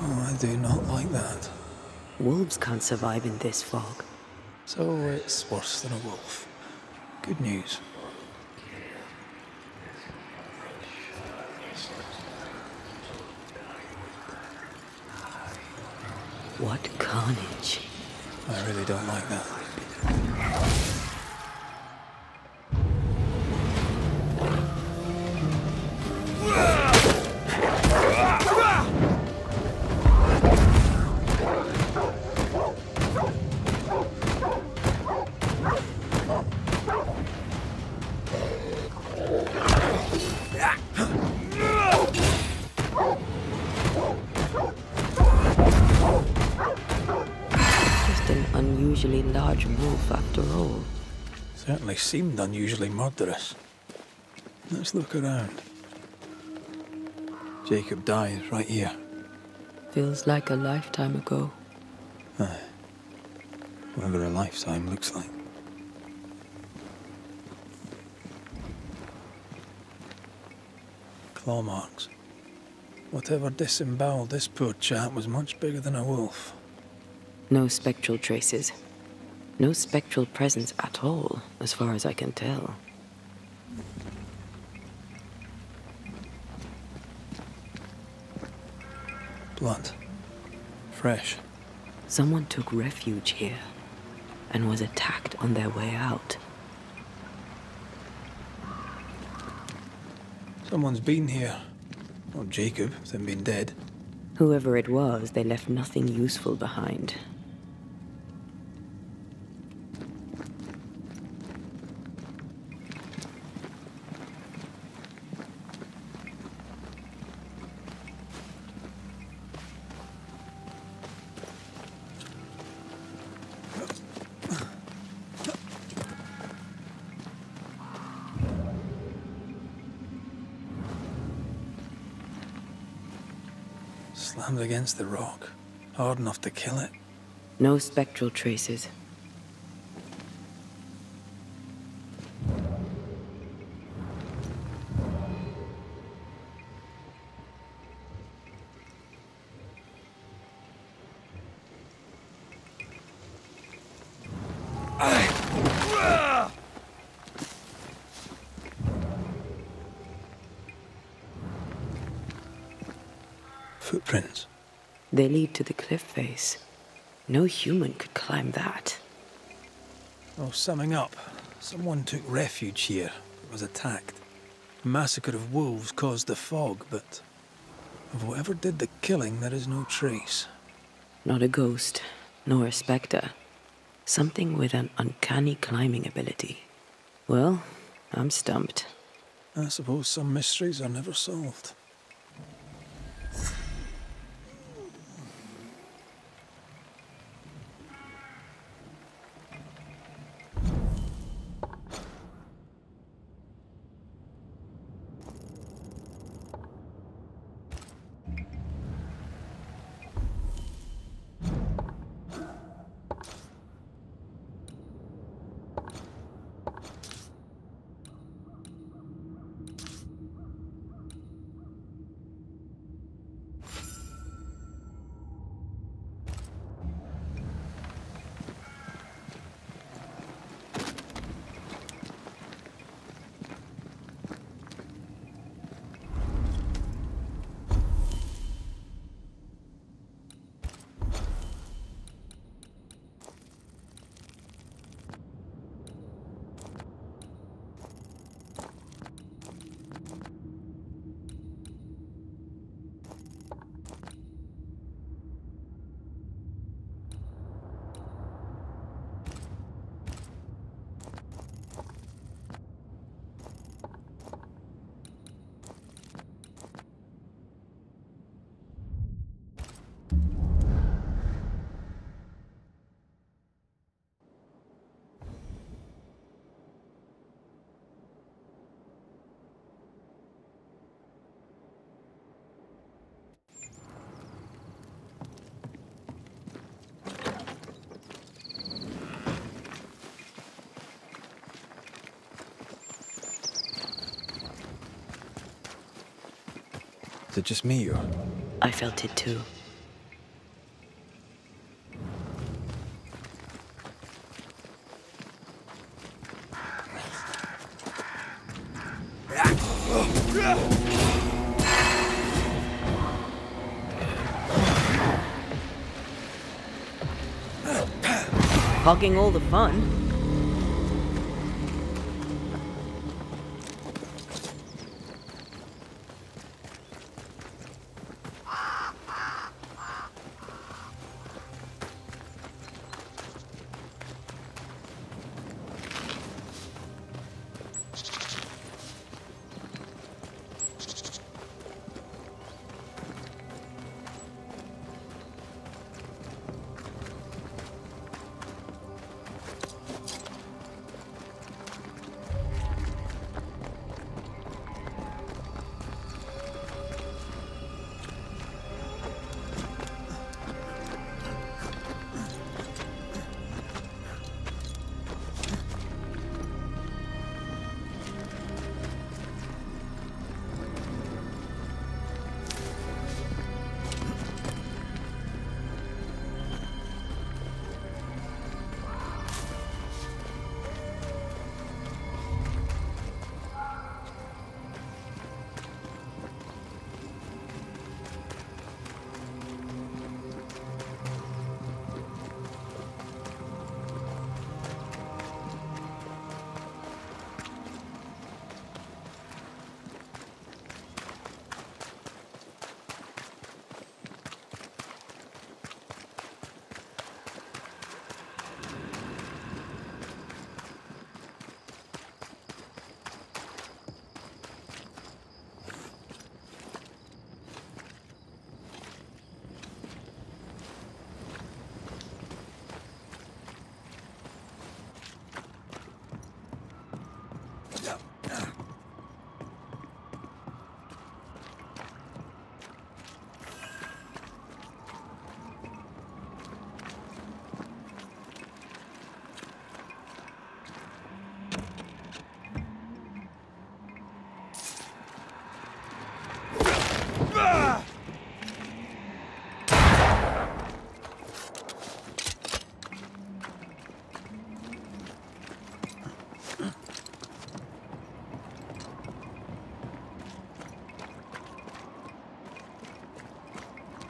I do not like that. Wolves can't survive in this fog. So it's worse than a wolf. Good news. What carnage. I really don't like that. Unusually large wolf after all. Certainly seemed unusually murderous. Let's look around. Jacob died right here. Feels like a lifetime ago. Aye. Whatever a lifetime looks like. Claw marks. Whatever disemboweled this poor chap was much bigger than a wolf. No spectral traces. No spectral presence at all, as far as I can tell. Blood. Fresh. Someone took refuge here and was attacked on their way out. Someone's been here. Not Jacob, with him being dead. Whoever it was, they left nothing useful behind. Slammed against the rock. Hard enough to kill it. No spectral traces. Footprints. They lead to the cliff face. No human could climb that. Oh, summing up. Someone took refuge here, but was attacked. A massacre of wolves caused the fog, but of whoever did the killing, there is no trace. Not a ghost, nor a specter. Something with an uncanny climbing ability. Well, I'm stumped. I suppose some mysteries are never solved. Is it just me, or...? I felt it too. Hogging all the fun.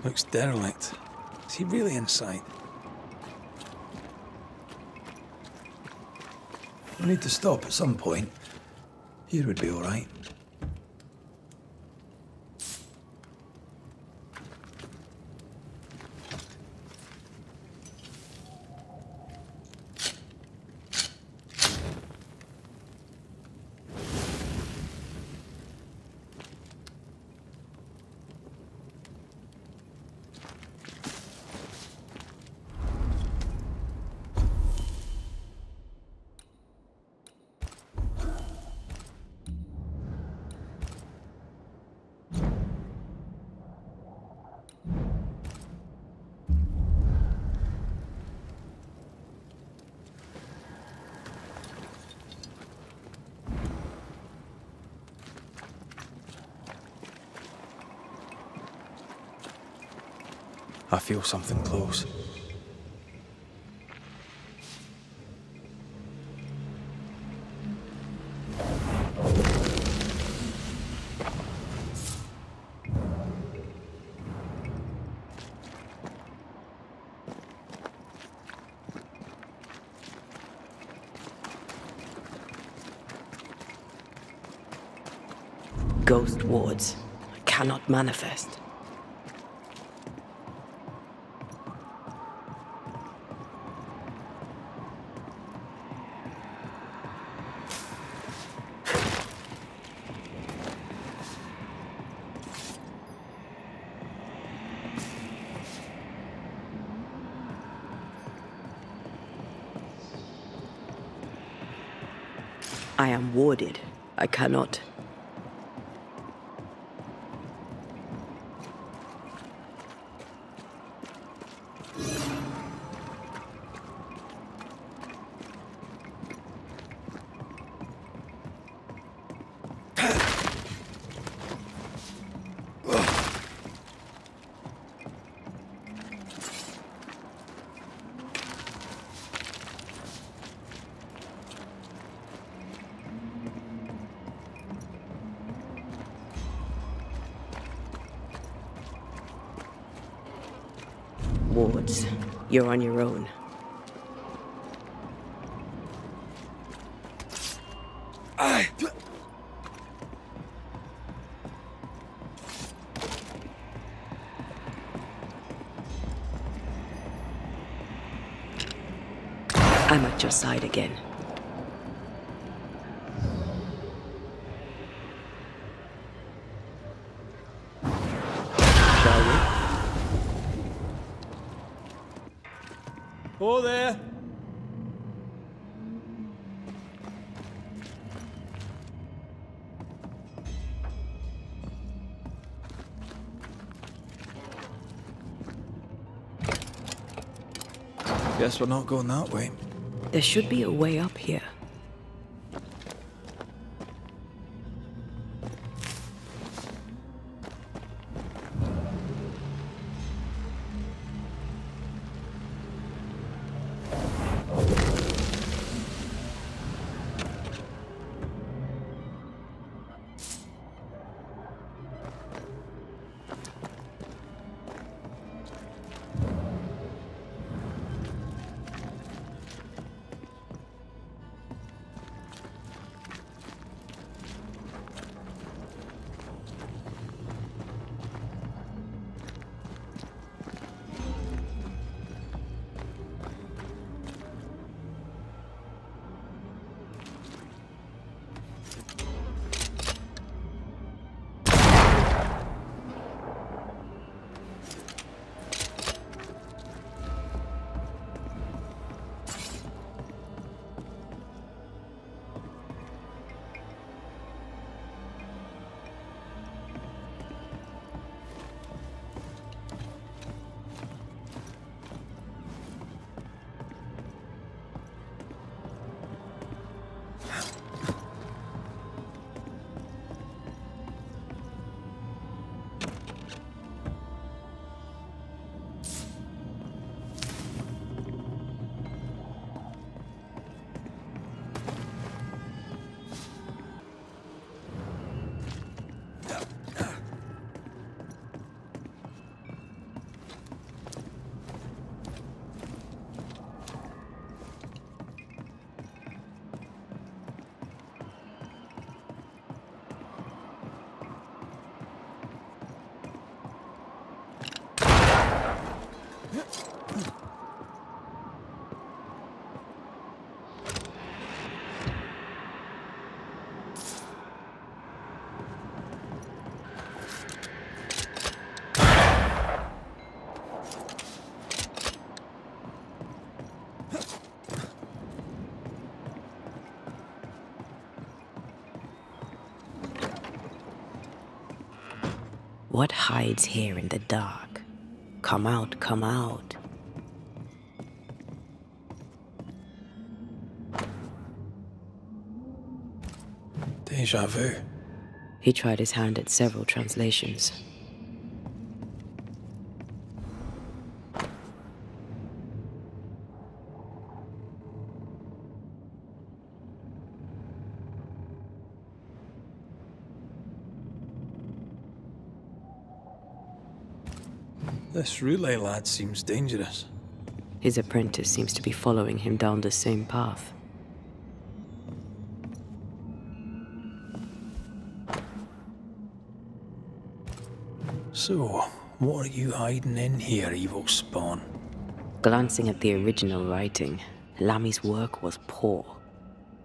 Looks derelict. Is he really inside? We need to stop at some point. Here would be all right. I feel something close. Ghost wards. I cannot manifest. I am warded. I cannot. Wards, you're on your own. I'm at your side again. Shall we? Oh, there. Guess we're not going that way. There should be a way up here. What hides here in the dark? Come out, come out. Deja vu. He tried his hand at several translations. This relay lad seems dangerous. His apprentice seems to be following him down the same path. So, what are you hiding in here, evil spawn? Glancing at the original writing, Lammy's work was poor.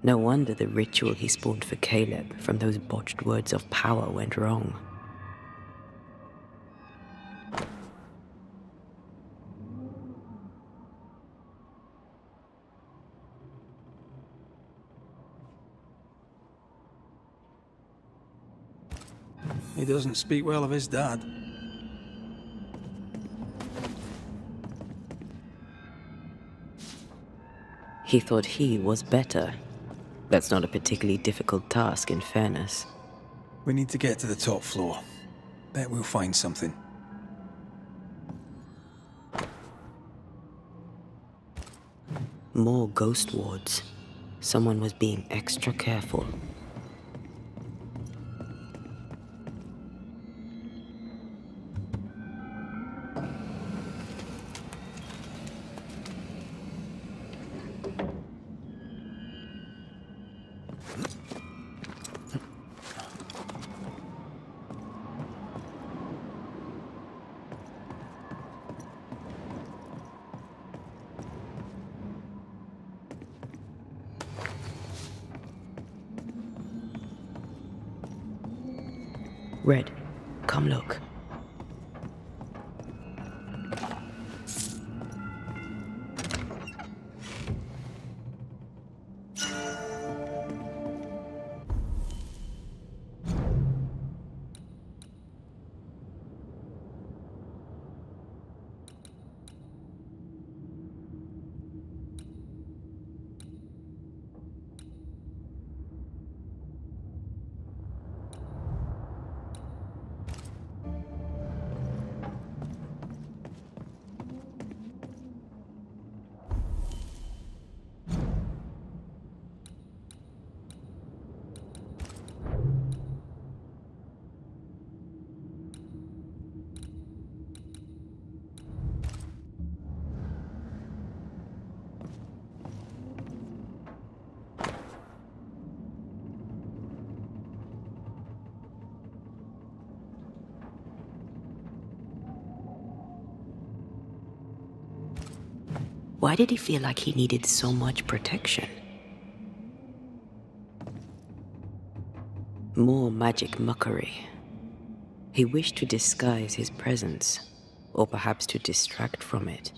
No wonder the ritual he spawned for Caleb from those botched words of power went wrong. He doesn't speak well of his dad. He thought he was better. That's not a particularly difficult task, in fairness. We need to get to the top floor. Bet we'll find something. More ghost wards. Someone was being extra careful. Red, come look. Why did he feel like he needed so much protection? More magic mockery. He wished to disguise his presence, or perhaps to distract from it.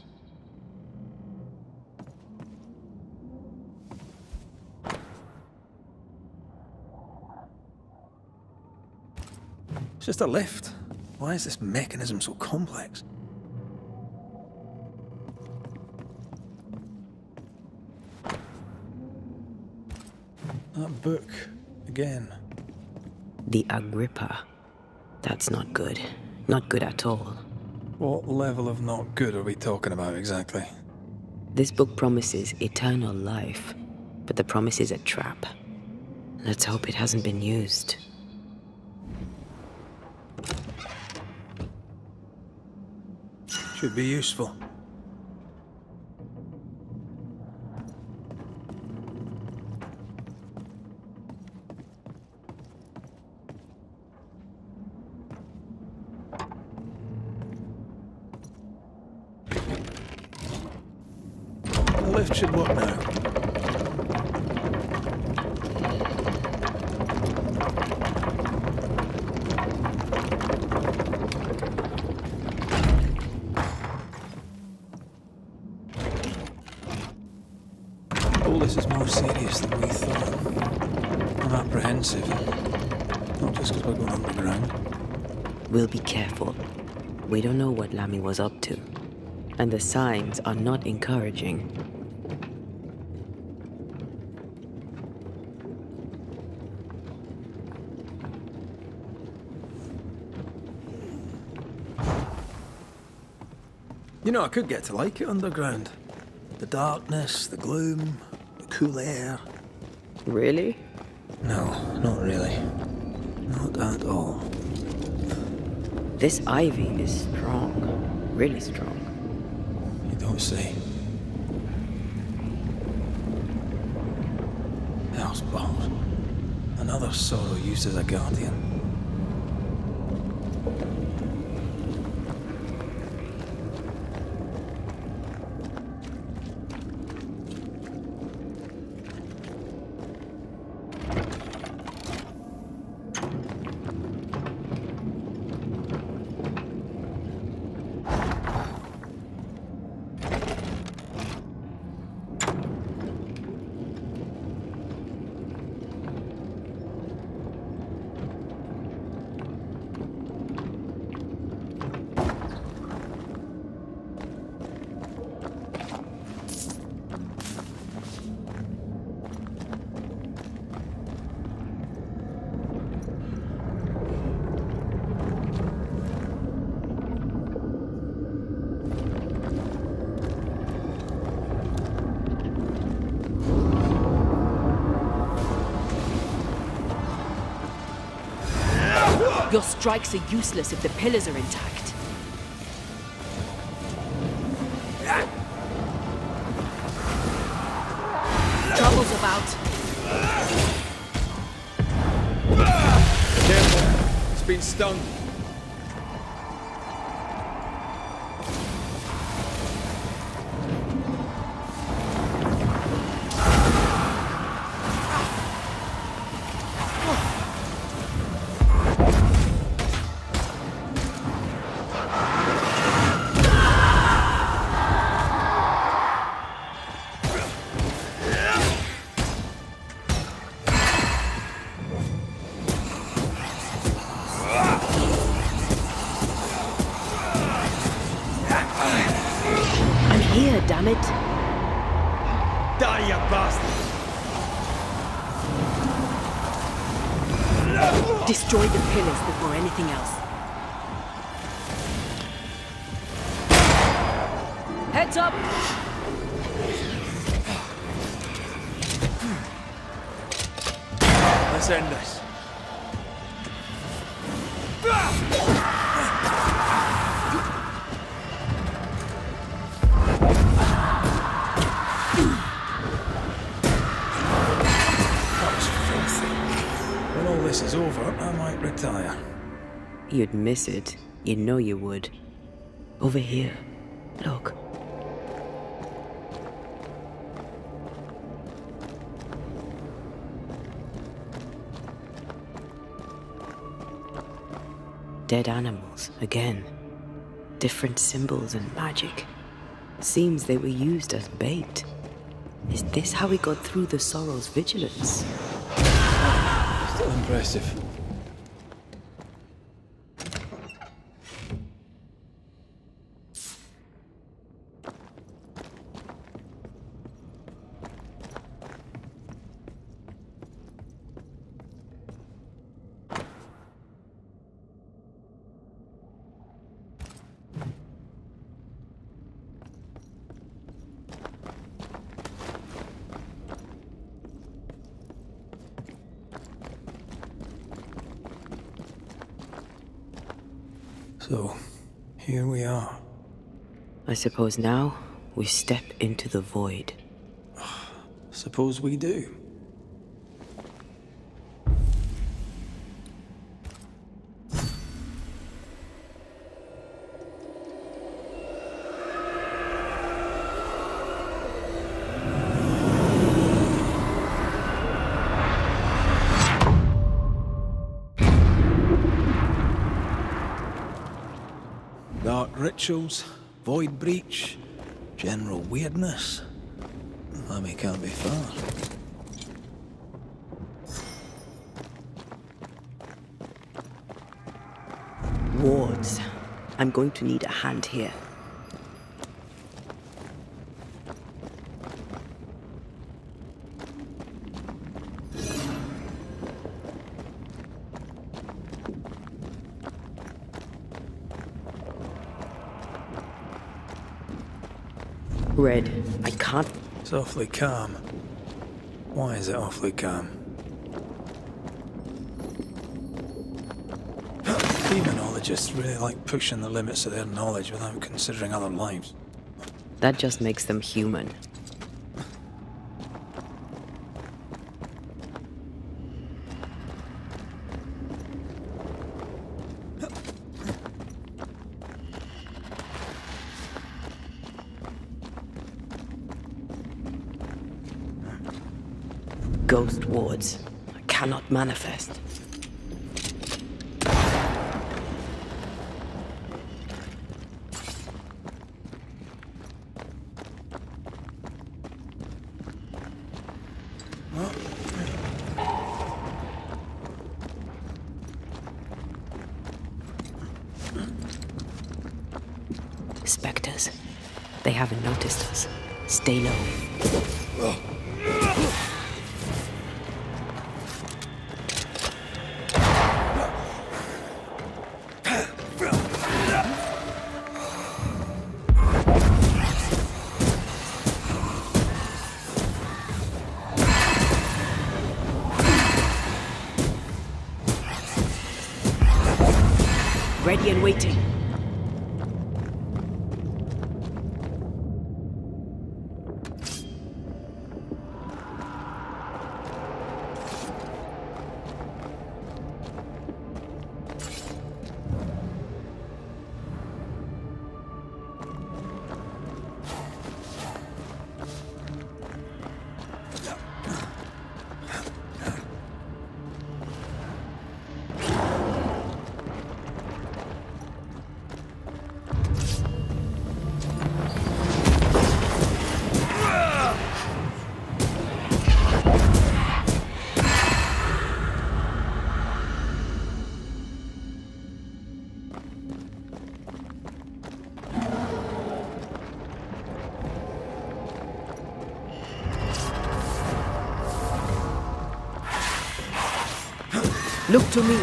It's just a lift. Why is this mechanism so complex? That book, again. The Agrippa. That's not good. Not good at all. What level of not good are we talking about exactly? This book promises eternal life, but the promise is a trap. Let's hope it hasn't been used. Should be useful. lift should work now. All this is more serious than we thought. I'm apprehensive. Not just because we're going underground. We'll be careful. We don't know what Lammy was up to, and the signs are not encouraging. You know, I could get to like it underground. The darkness, the gloom, the cool air. Really? No, not really. Not at all. This ivy is strong. Really strong. You don't say. Hellbound. Another sorrow used as a guardian. Your strikes are useless if the pillars are intact. Trouble's about. Careful, it's been stung. Damn it. Die, you bastard! Destroy the pillars before anything else. Heads up! Let's end this. This is over, I might retire. You'd miss it. You know you would. Over here. Look. Dead animals, again. Different symbols and magic. Seems they were used as bait. Is this how we got through the Sorrow's vigilance? Still impressive. So, here we are. I suppose now we step into the void. Suppose we do. rituals, void breach, general weirdness. Lammy can't be far. Wards. I'm going to need a hand here. Red, I can't... It's awfully calm. Why is it awfully calm? Demonologists really like pushing the limits of their knowledge without considering other lives. That just makes them human. Ghost wards. I cannot manifest. Specters. They haven't noticed us. Stay low. Ready and waiting. Look to me.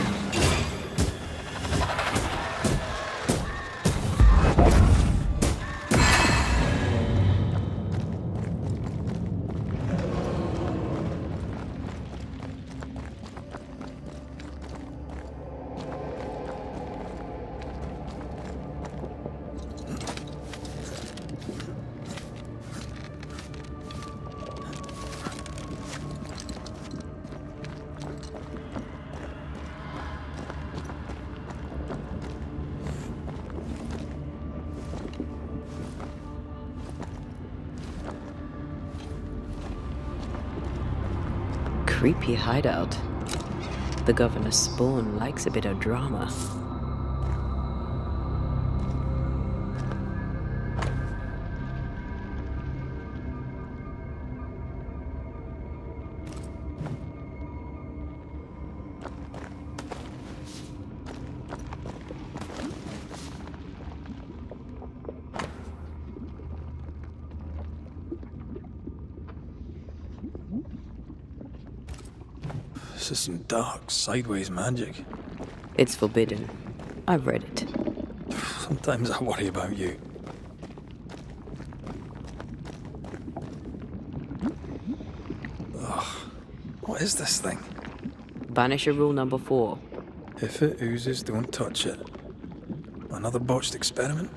Creepy hideout. The governor's spawn likes a bit of drama. This is some dark, sideways magic. It's forbidden. I've read it. Sometimes I worry about you. Ugh. What is this thing? Banisher rule number 4. If it oozes, don't touch it. Another botched experiment?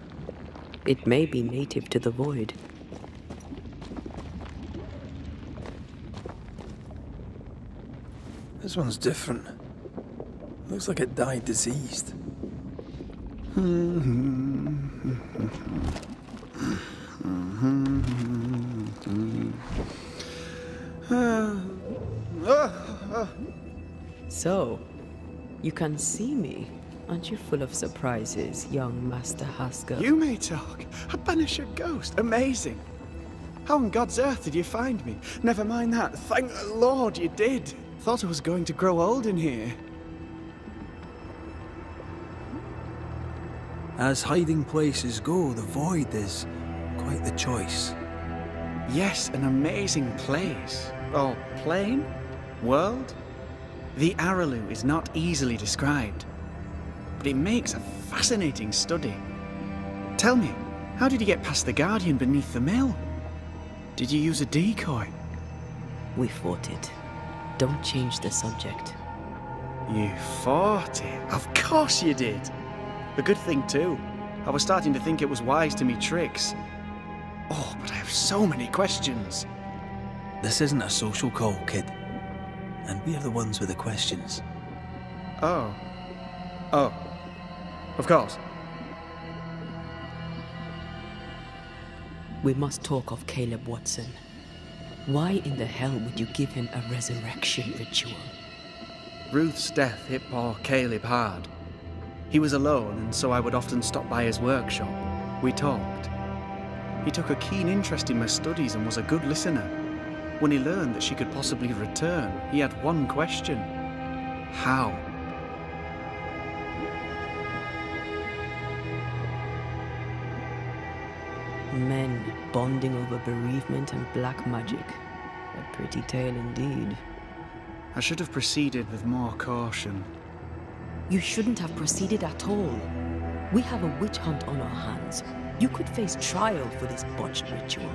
It may be native to the void. This one's different. Looks like it died diseased. So, you can see me. Aren't you full of surprises, young Master Haskell? You may talk. A Banisher ghost. Amazing. How on God's earth did you find me? Never mind that. Thank the Lord you did. Thought I was going to grow old in here. As hiding places go, the Void is quite the choice. Yes, an amazing place. Or plane? World? The Araloo is not easily described, but it makes a fascinating study. Tell me, how did you get past the Guardian beneath the mill? Did you use a decoy? We fought it. Don't change the subject. You fought it? Of course you did. A good thing too. I was starting to think it was wise to me tricks. Oh, but I have so many questions. This isn't a social call, kid. And we're the ones with the questions. Oh. Oh. Of course. We must talk of Caleb Watson. Why in the hell would you give him a resurrection ritual? Ruth's death hit poor Caleb hard. He was alone, and so I would often stop by his workshop. We talked. He took a keen interest in my studies and was a good listener. When he learned that she could possibly return, he had one question. How? Men bonding over bereavement and black magic. A pretty tale indeed. I should have proceeded with more caution. You shouldn't have proceeded at all. We have a witch hunt on our hands. You could face trial for this botched ritual.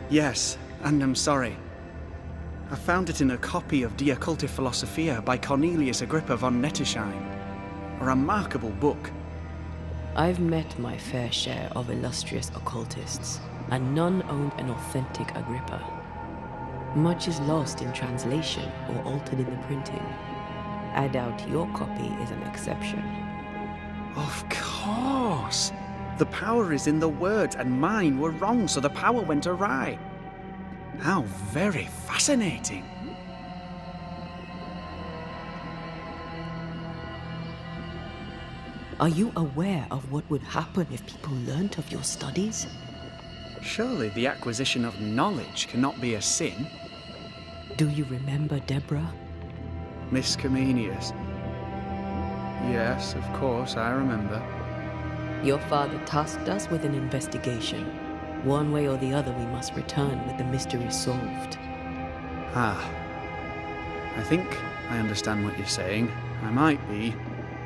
Yes, and I'm sorry. I found it in a copy of Die Occulte Philosophia by Cornelius Agrippa von Nettesheim. A remarkable book. I've met my fair share of illustrious occultists, and none owned an authentic Agrippa. Much is lost in translation or altered in the printing. I doubt your copy is an exception. Of course! The power is in the words, and mine were wrong, so the power went awry. How very fascinating! Are you aware of what would happen if people learnt of your studies? Surely the acquisition of knowledge cannot be a sin. Do you remember Deborah? Miss Comenius. Yes, of course, I remember. Your father tasked us with an investigation. One way or the other, we must return with the mystery solved. Ah. I think I understand what you're saying. I might be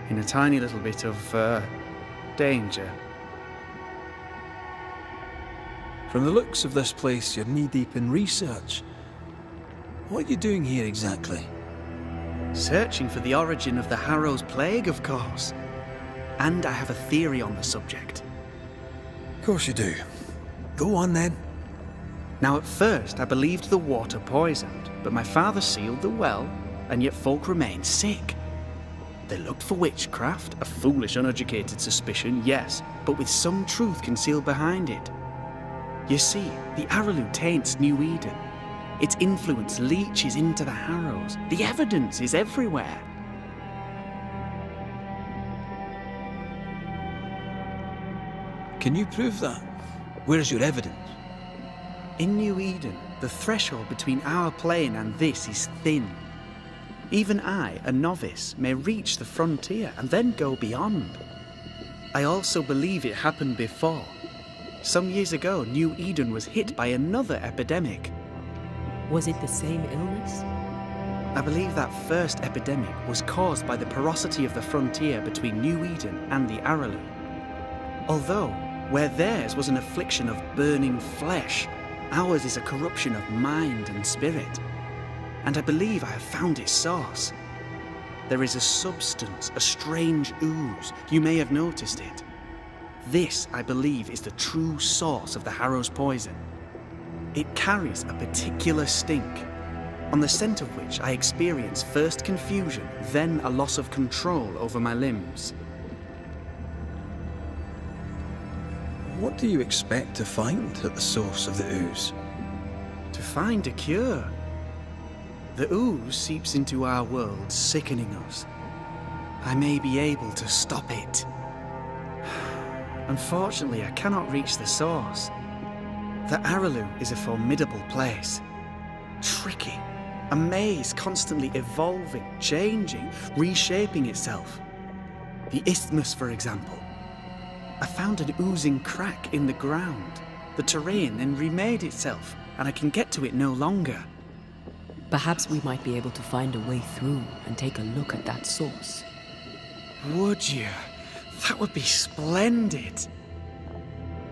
in a tiny little bit of, danger. From the looks of this place, you're knee-deep in research. What are you doing here exactly? Searching for the origin of the Harrow's Plague, of course. And I have a theory on the subject. Of course you do. Go on then. Now at first I believed the water poisoned, but my father sealed the well, and yet folk remained sick. They looked for witchcraft, a foolish, uneducated suspicion, yes, but with some truth concealed behind it. You see, the Araloo taints New Eden. Its influence leaches into the Harrows. The evidence is everywhere. Can you prove that? Where's your evidence? In New Eden, the threshold between our plane and this is thin. Even I, a novice, may reach the frontier and then go beyond. I also believe it happened before. Some years ago, New Eden was hit by another epidemic. Was it the same illness? I believe that first epidemic was caused by the porosity of the frontier between New Eden and the Araloo. Although, where theirs was an affliction of burning flesh, ours is a corruption of mind and spirit. And I believe I have found its source. There is a substance, a strange ooze. You may have noticed it. This, I believe, is the true source of the Harrow's poison. It carries a particular stink, on the scent of which I experience first confusion, then a loss of control over my limbs. What do you expect to find at the source of the ooze? To find a cure. The ooze seeps into our world, sickening us. I may be able to stop it. Unfortunately, I cannot reach the source. The Araloo is a formidable place. Tricky. A maze constantly evolving, changing, reshaping itself. The Isthmus, for example. I found an oozing crack in the ground. The terrain then remade itself, and I can get to it no longer. Perhaps we might be able to find a way through and take a look at that source. Would you? That would be splendid.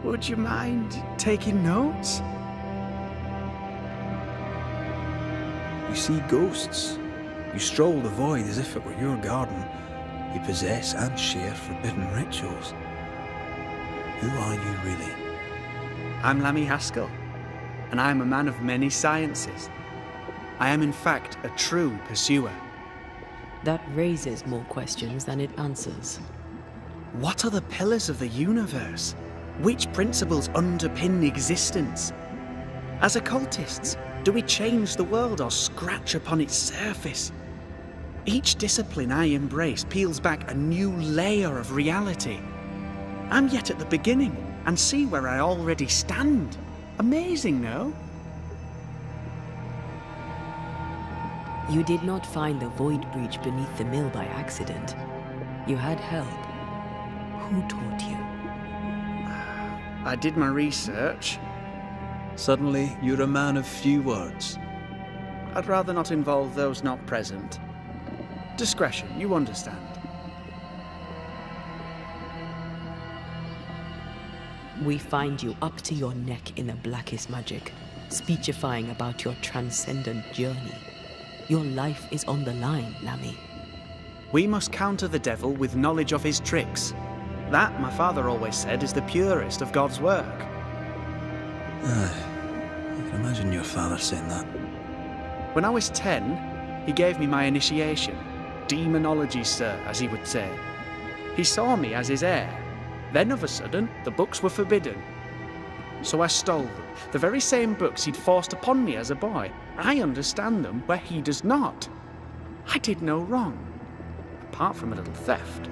Would you mind taking notes? You see ghosts. You stroll the void as if it were your garden. You possess and share forbidden rituals. Who are you really? I'm Lammy Haskell, and I'm a man of many sciences. I am in fact a true pursuer. That raises more questions than it answers. What are the pillars of the universe? Which principles underpin existence? As occultists, do we change the world or scratch upon its surface? Each discipline I embrace peels back a new layer of reality. I'm yet at the beginning, and see where I already stand. Amazing, no? You did not find the void breach beneath the mill by accident. You had help. Who taught you? I did my research. Suddenly, you're a man of few words. I'd rather not involve those not present. Discretion, you understand. We find you up to your neck in the blackest magic, speechifying about your transcendent journey. Your life is on the line, Lammy. We must counter the devil with knowledge of his tricks. That, my father always said, is the purest of God's work. I can imagine your father saying that. When I was 10, he gave me my initiation. Demonology, sir, as he would say. He saw me as his heir. Then, of a sudden, the books were forbidden. So I stole them. The very same books he'd forced upon me as a boy. I understand them where he does not. I did no wrong, apart from a little theft.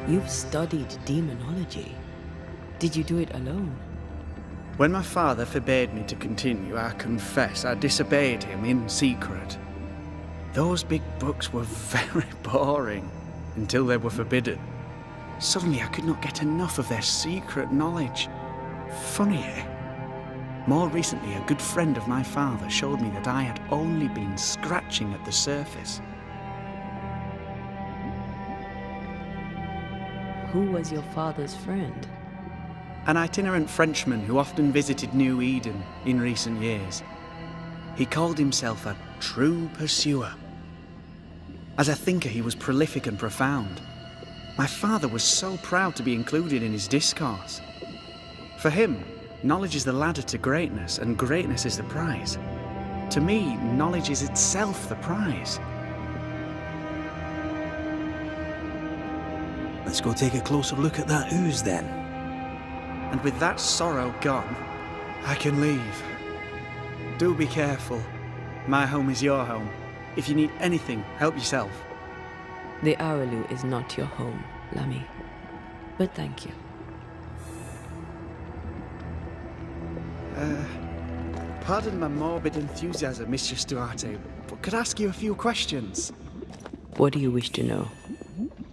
You've studied demonology. Did you do it alone? When my father forbade me to continue, I confess I disobeyed him in secret. Those big books were very boring until they were forbidden. Suddenly I could not get enough of their secret knowledge. Funny, eh? More recently, a good friend of my father showed me that I had only been scratching at the surface. Who was your father's friend? An itinerant Frenchman who often visited New Eden in recent years. He called himself a true pursuer. As a thinker, he was prolific and profound. My father was so proud to be included in his discourse. For him, knowledge is the ladder to greatness, and greatness is the prize. To me, knowledge is itself the prize. Let's go take a closer look at that ooze, then. And with that sorrow gone, I can leave. Do be careful. My home is your home. If you need anything, help yourself. The Araloo is not your home, Lammy. But thank you. Pardon my morbid enthusiasm, Mistress Duarte, but could I ask you a few questions? What do you wish to know?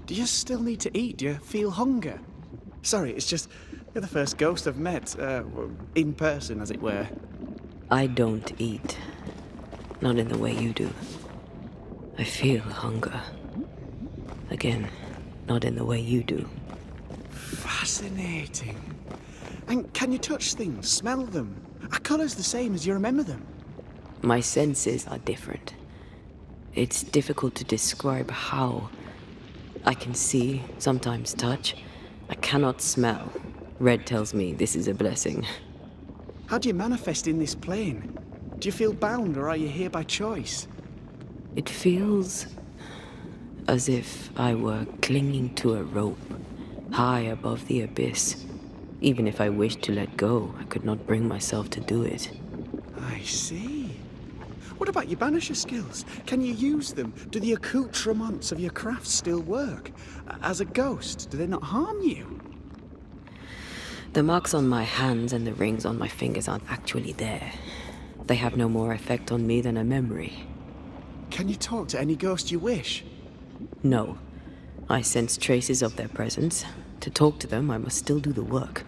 Do you still need to eat? Do you feel hunger? Sorry, it's just, you're the first ghost I've met, in person, as it were. I don't eat. Not in the way you do. I feel hunger. Again, not in the way you do. Fascinating. And can you touch things, smell them? Are colours the same as you remember them? My senses are different. It's difficult to describe how. I can see, sometimes touch. I cannot smell. Red tells me this is a blessing. How do you manifest in this plane? Do you feel bound, or are you here by choice? It feels as if I were clinging to a rope, high above the abyss. Even if I wished to let go, I could not bring myself to do it. I see. What about your banisher skills? Can you use them? Do the accoutrements of your craft still work? As a ghost, do they not harm you? The marks on my hands and the rings on my fingers aren't actually there. They have no more effect on me than a memory. Can you talk to any ghost you wish? No. I sense traces of their presence. To talk to them, I must still do the work.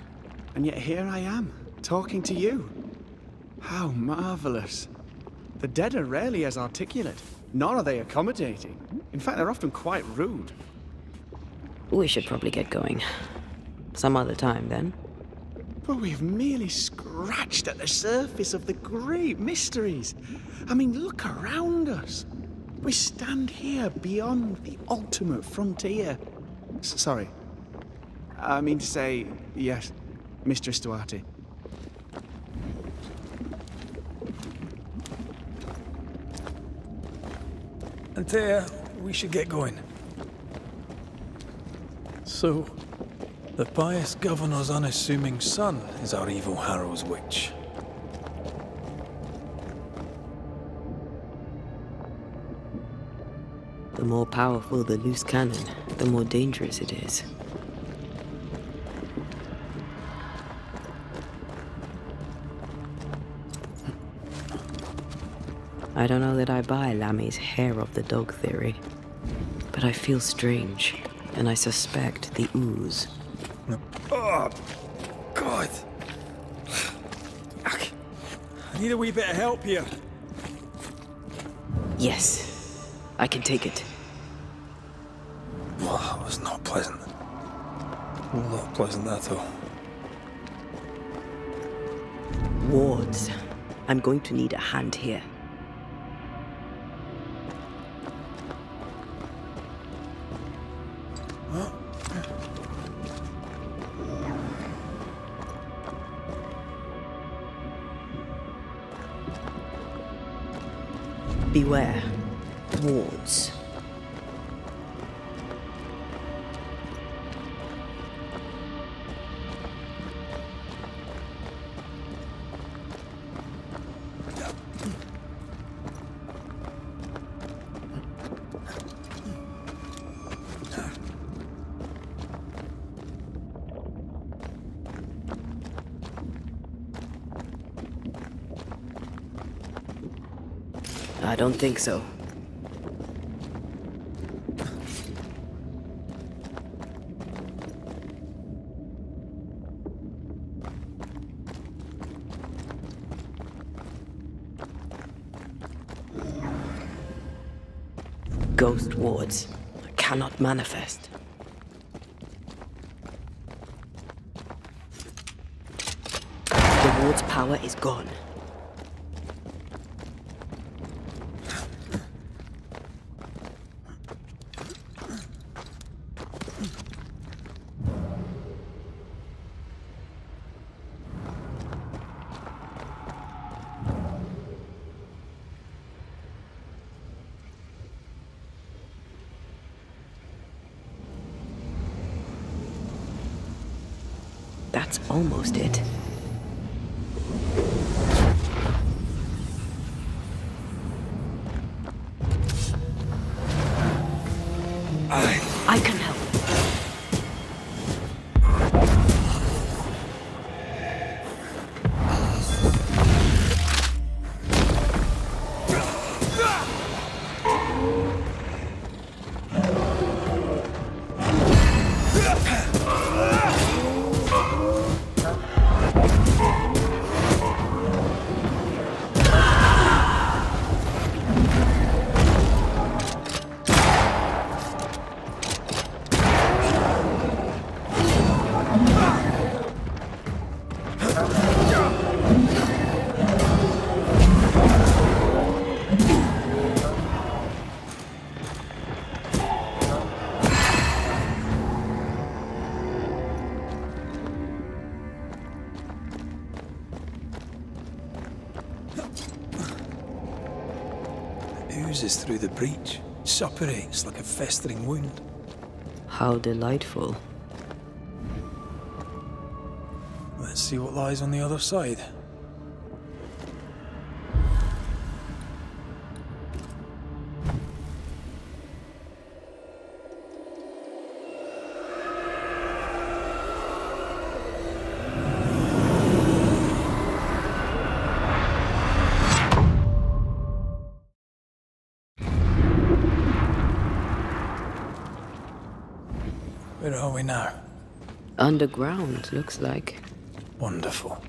And yet here I am, talking to you. How marvellous. The dead are rarely as articulate, nor are they accommodating. In fact, they're often quite rude. We should probably get going. Some other time, then. But we've merely scratched at the surface of the great mysteries. I mean, look around us. We stand here beyond the ultimate frontier. Sorry. I mean to say, yes, Mistress Duarte. Antea, we should get going. So, the pious governor's unassuming son is our evil Harrow's witch. The more powerful the loose cannon, the more dangerous it is. I don't know that I buy Lammy's hair of the dog theory, but I feel strange, and I suspect the ooze. Oh, God! I need a wee bit of help here. Yes, I can take it. Well, that was not pleasant. Not pleasant at all. Wards. I'm going to need a hand here. Beware. Wards. I don't think so. Ghost wards cannot manifest. The ward's power is gone. That's almost it. I can help. Oozes through the breach, suppurates like a festering wound. How delightful. Let's see what lies on the other side. Where are we now? Underground, looks like. Wonderful.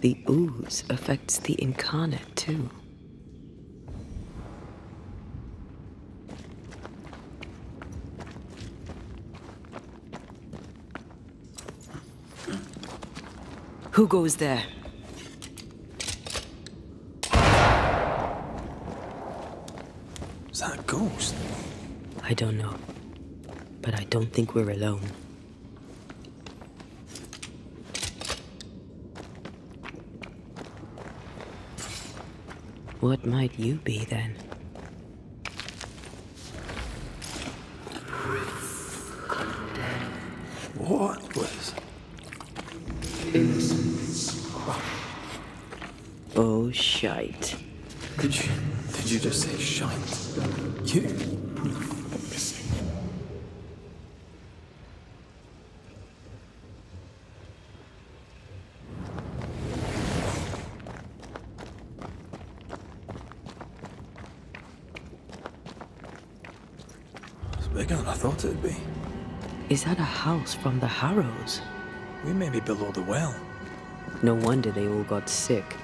The ooze affects the incarnate, too. Who goes there? Is that a ghost? I don't know. But I don't think we're alone. What might you be, then? What was... Oh, shite. Did you just say shite? You? It's bigger than I thought it'd be. Is that a house from the Harrows? We may be below the well. No wonder they all got sick.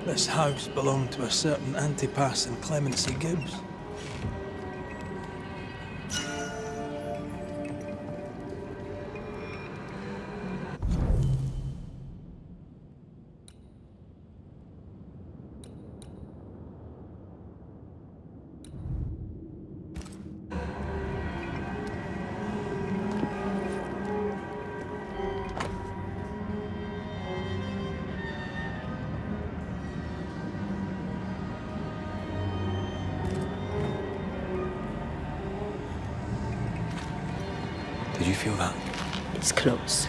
This house belonged to a certain Antipas and Clemency Gibbs. Did you feel that? It's close.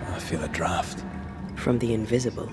I feel a draft. From the invisible.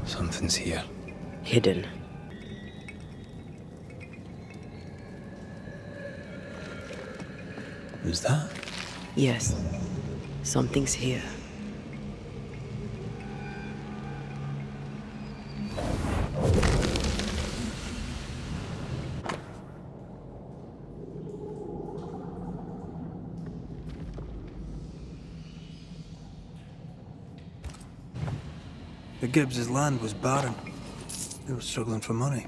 Something's here. Hidden. Who's that? Yes. Something's here. The Gibbs' land was barren. They were struggling for money.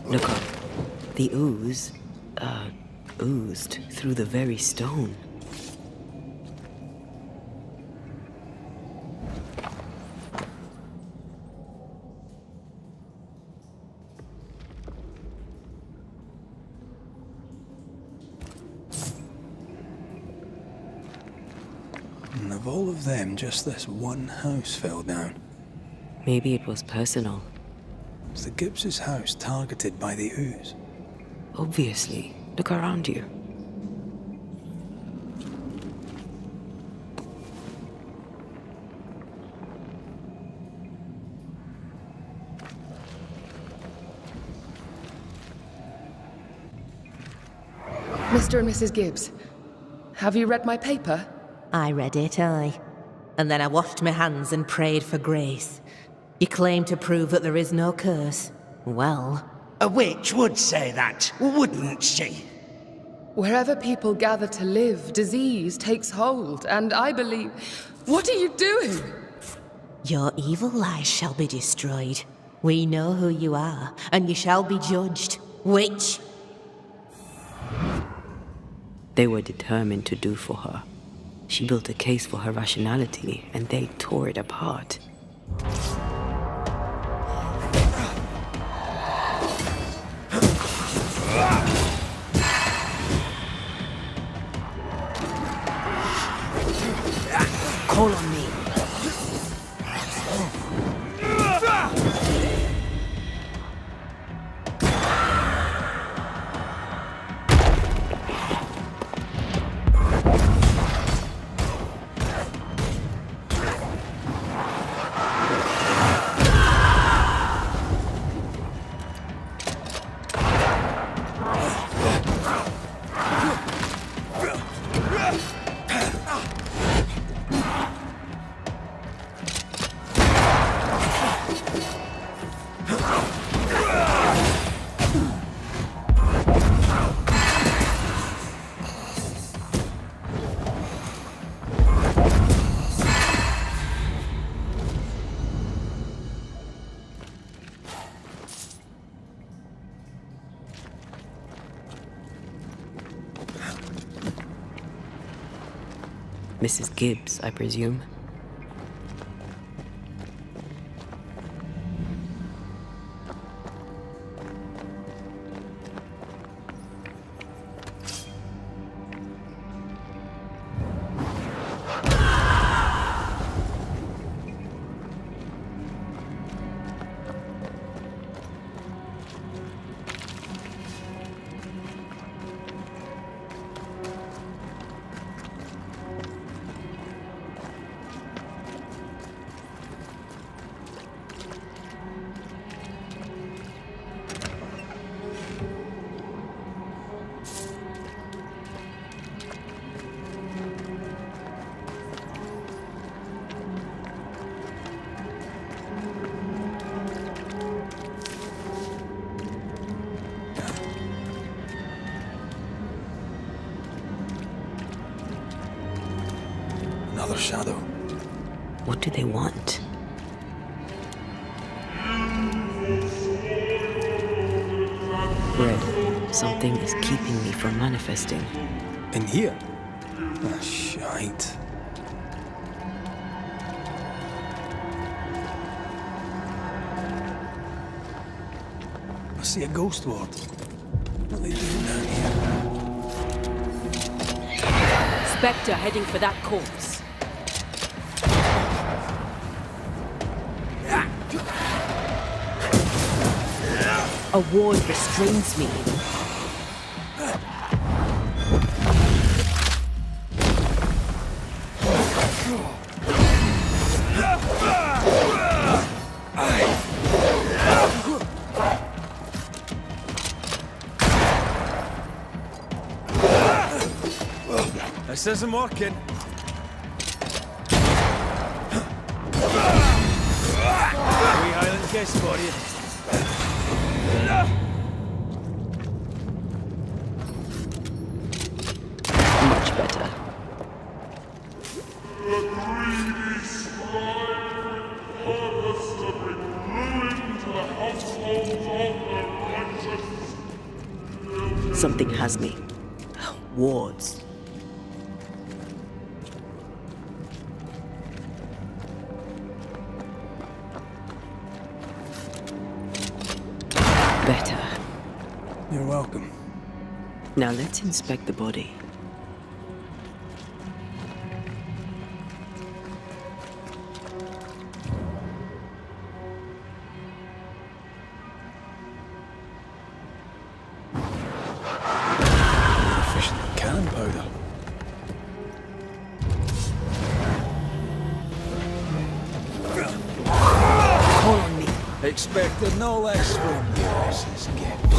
Look up. The ooze, oozed through the very stone. And of all of them, just this one house fell down. Maybe it was personal. Was the Gibbs' house targeted by the ooze? Obviously. Look around you. Mr. and Mrs. Gibbs, have you read my paper? I read it, aye. And then I washed my hands and prayed for grace. You claim to prove that there is no curse. Well... A witch would say that, wouldn't she? Wherever people gather to live, disease takes hold, and I believe... What are you doing? Your evil lies shall be destroyed. We know who you are, and you shall be judged. Witch! They were determined to do for her. She built a case for her rationality, and they tore it apart. Call on me. Mrs. Gibbs, I presume. Another shadow. What do they want? Red, something is keeping me from manifesting. In here? Ah, shite. see a ghost ward. What are they doing down here? Specter heading for that corpse. A ward restrains me. This isn't working. Wee Highland kiss for you. Much better. Something has me. Wards. Better. You're welcome. Now let's inspect the body. Efficient cannon powder. Call on me. Expected no less from you, Mrs. Gibbs.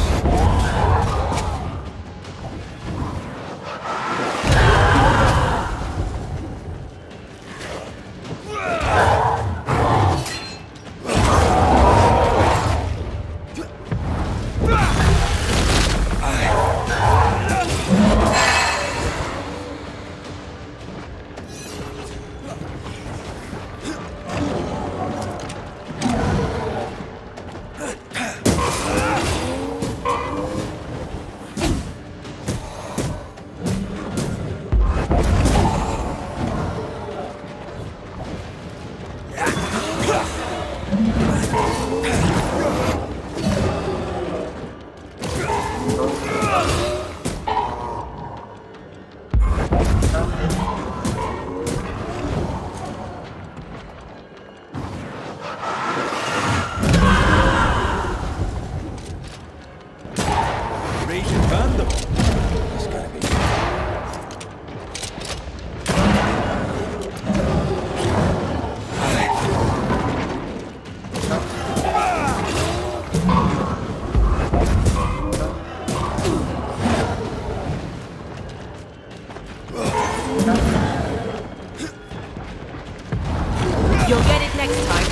You'll get it next time.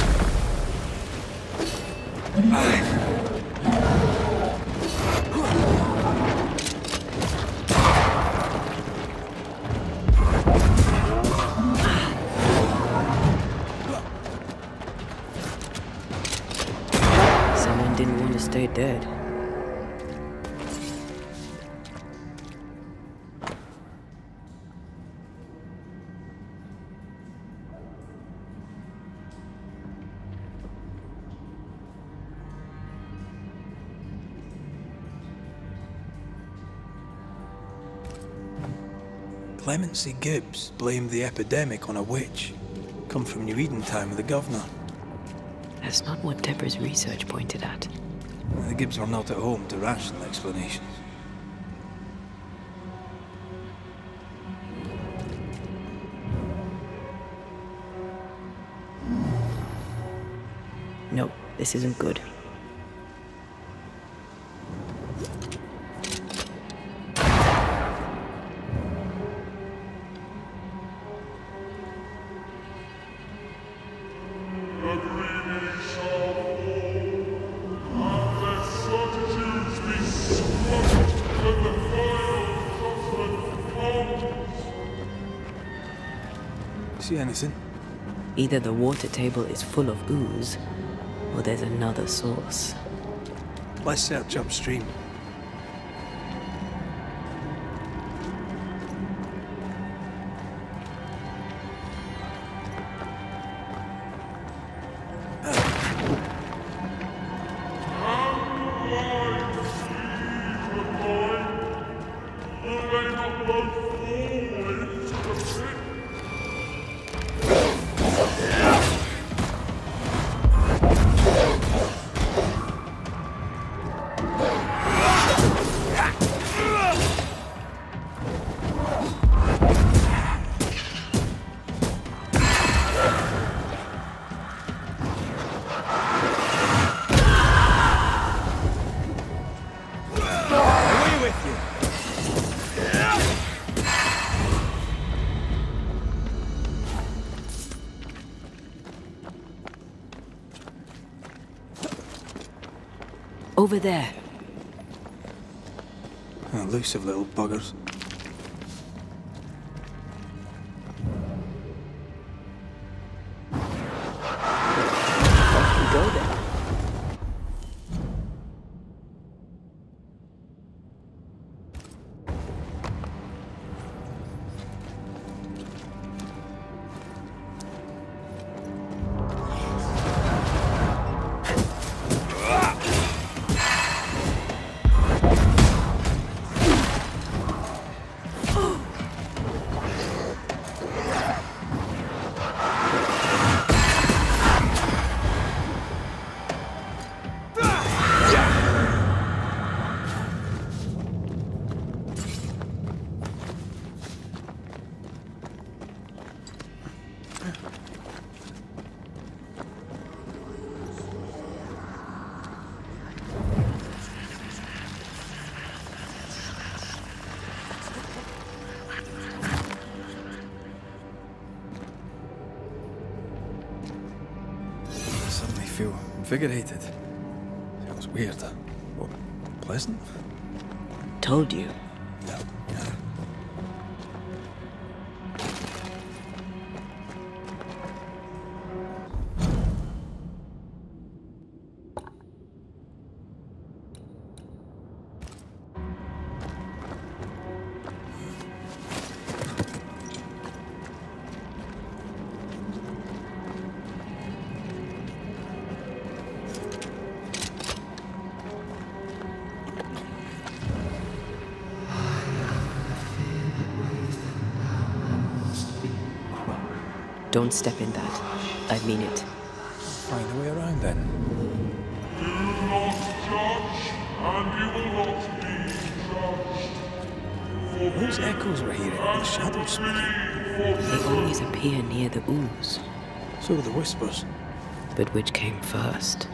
Someone didn't want to stay dead. Clemency Gibbs blamed the epidemic on a witch. Come from New Eden Town with the governor. That's not what Tepper's research pointed at. The Gibbs were not at home to rational explanations. No, this isn't good. See anything? Either the water table is full of ooze, or there's another source. Let's search upstream. Over there. Elusive little buggers. Off we go then. Invigorated. Feels weird. Well, pleasant. Told you. Yeah. Don't step in that. I mean it. Find a way around then. Do not judge, and you will not be judged. Those echoes we're hearing are the shadows speaking. They always appear near the ooze. So do the whispers. But which came first?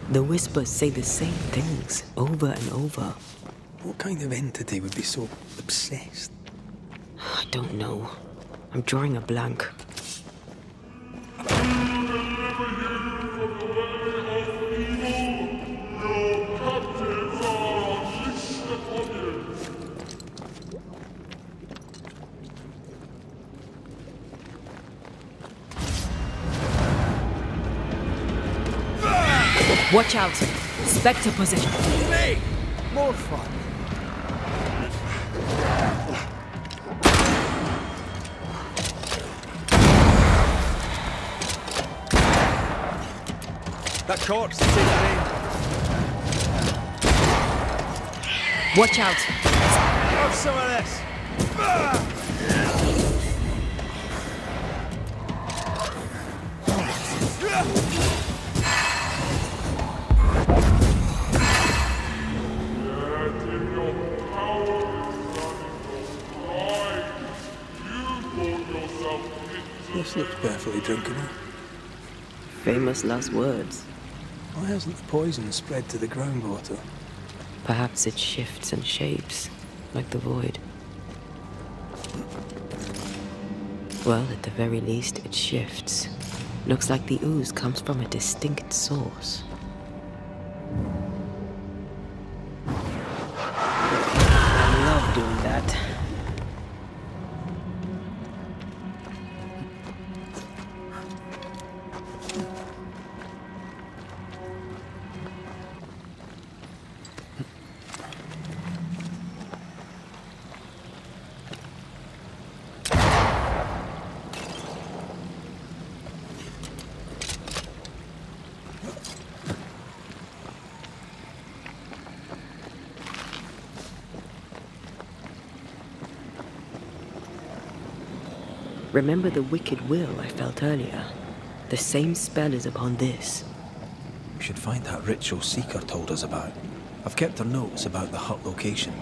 The whispers say the same things over and over. What kind of entity would be so obsessed? I don't know. I'm drawing a blank. Watch out! Specter position. Me! More fun. That corpse is taking aim. Watch out! Have some of this. This looks perfectly drinkable. Famous last words. Why hasn't the poison spread to the groundwater? Perhaps it shifts and shapes, like the void. Well, at the very least, it shifts. Looks like the ooze comes from a distinct source. I love doing that. Remember the wicked will I felt earlier? The same spell is upon this. We should find that ritual Seeker told us about. I've kept her notes about the hut location.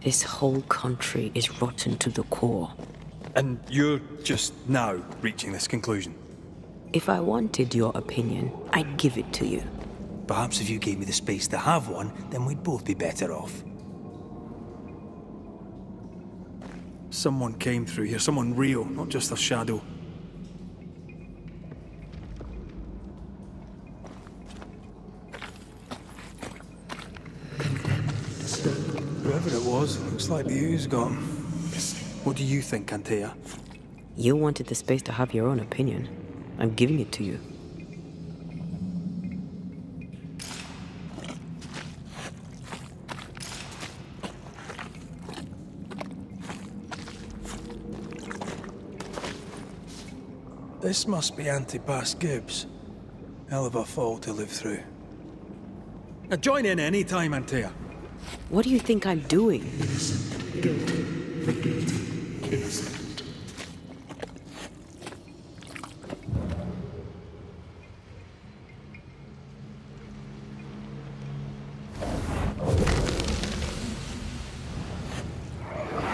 This whole country is rotten to the core. And you're just now reaching this conclusion? If I wanted your opinion, I'd give it to you. Perhaps if you gave me the space to have one, then we'd both be better off. Someone came through here, someone real, not just a shadow. Whoever it was, looks like the ooze got him. What do you think, Antea? You wanted the space to have your own opinion. I'm giving it to you. This must be Antipas Gibbs. Hell of a fall to live through. Now join in any time, Antea. What do you think I'm doing?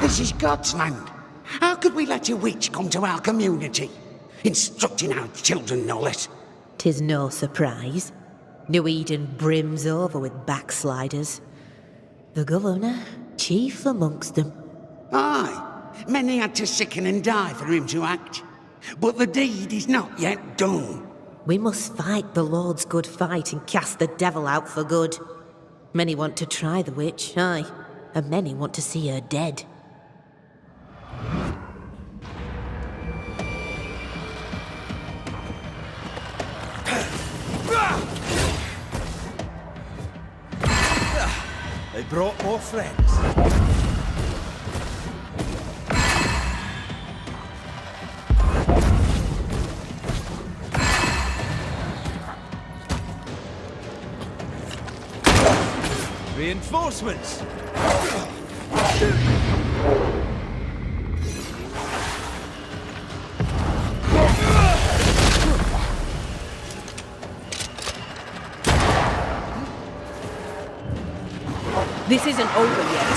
This is God's land. How could we let a witch come to our community? Instructing our children, no less. 'Tis no surprise. New Eden brims over with backsliders. The governor, chief amongst them. Aye, many had to sicken and die for him to act. But the deed is not yet done. We must fight the Lord's good fight and cast the devil out for good. Many want to try the witch, aye, and many want to see her dead. They brought more friends. Reinforcements! This isn't over yet.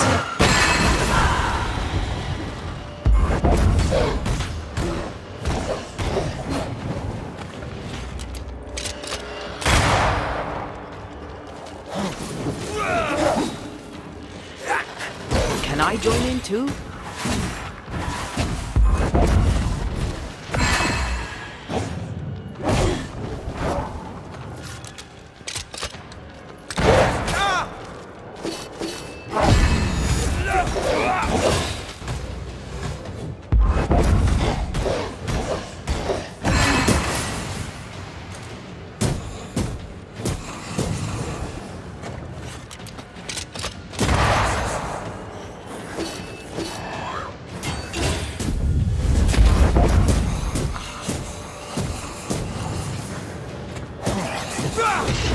Can I join in too?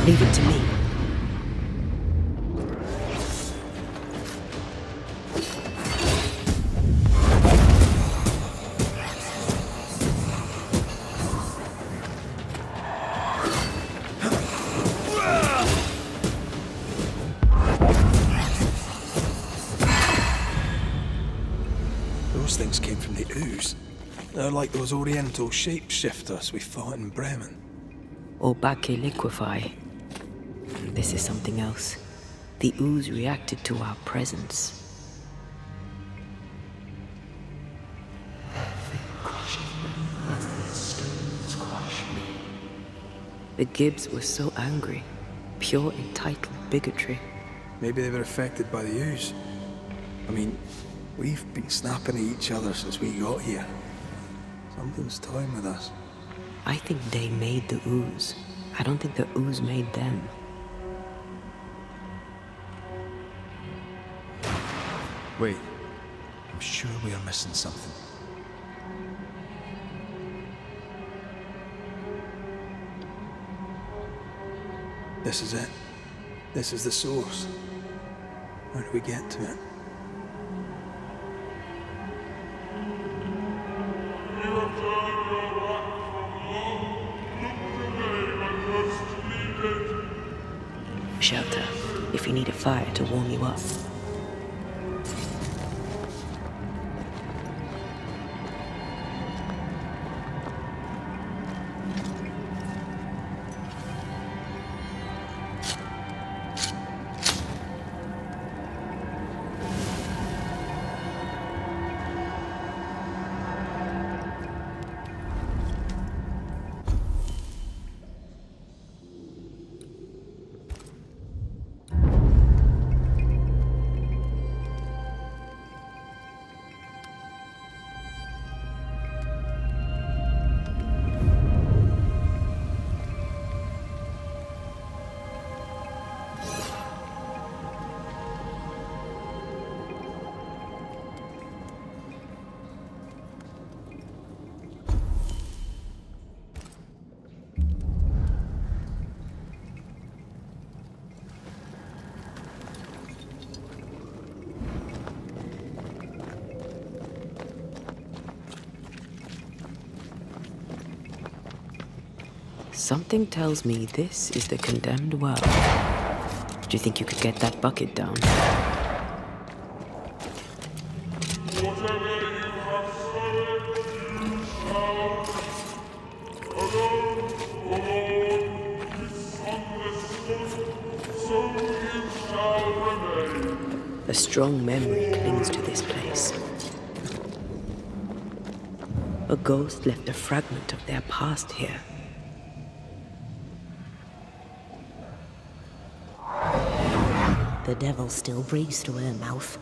Leave it to me. Those things came from the ooze. They're like those oriental shapeshifters we fought in Bremen. Obake liquefy. This is something else. The ooze reacted to our presence. The Gibbs were so angry. Pure entitled bigotry. Maybe they were affected by the ooze. I mean, we've been snapping at each other since we got here. Something's toying with us. I think they made the ooze. I don't think the ooze made them. Wait. I'm sure we are missing something. This is it. This is the source. How do we get to it? Shelter, if you need a fire to warm you up. Something tells me this is the condemned well. Do you think you could get that bucket down? A strong memory clings to this place. A ghost left a fragment of their past here. The devil still breathes through her mouth.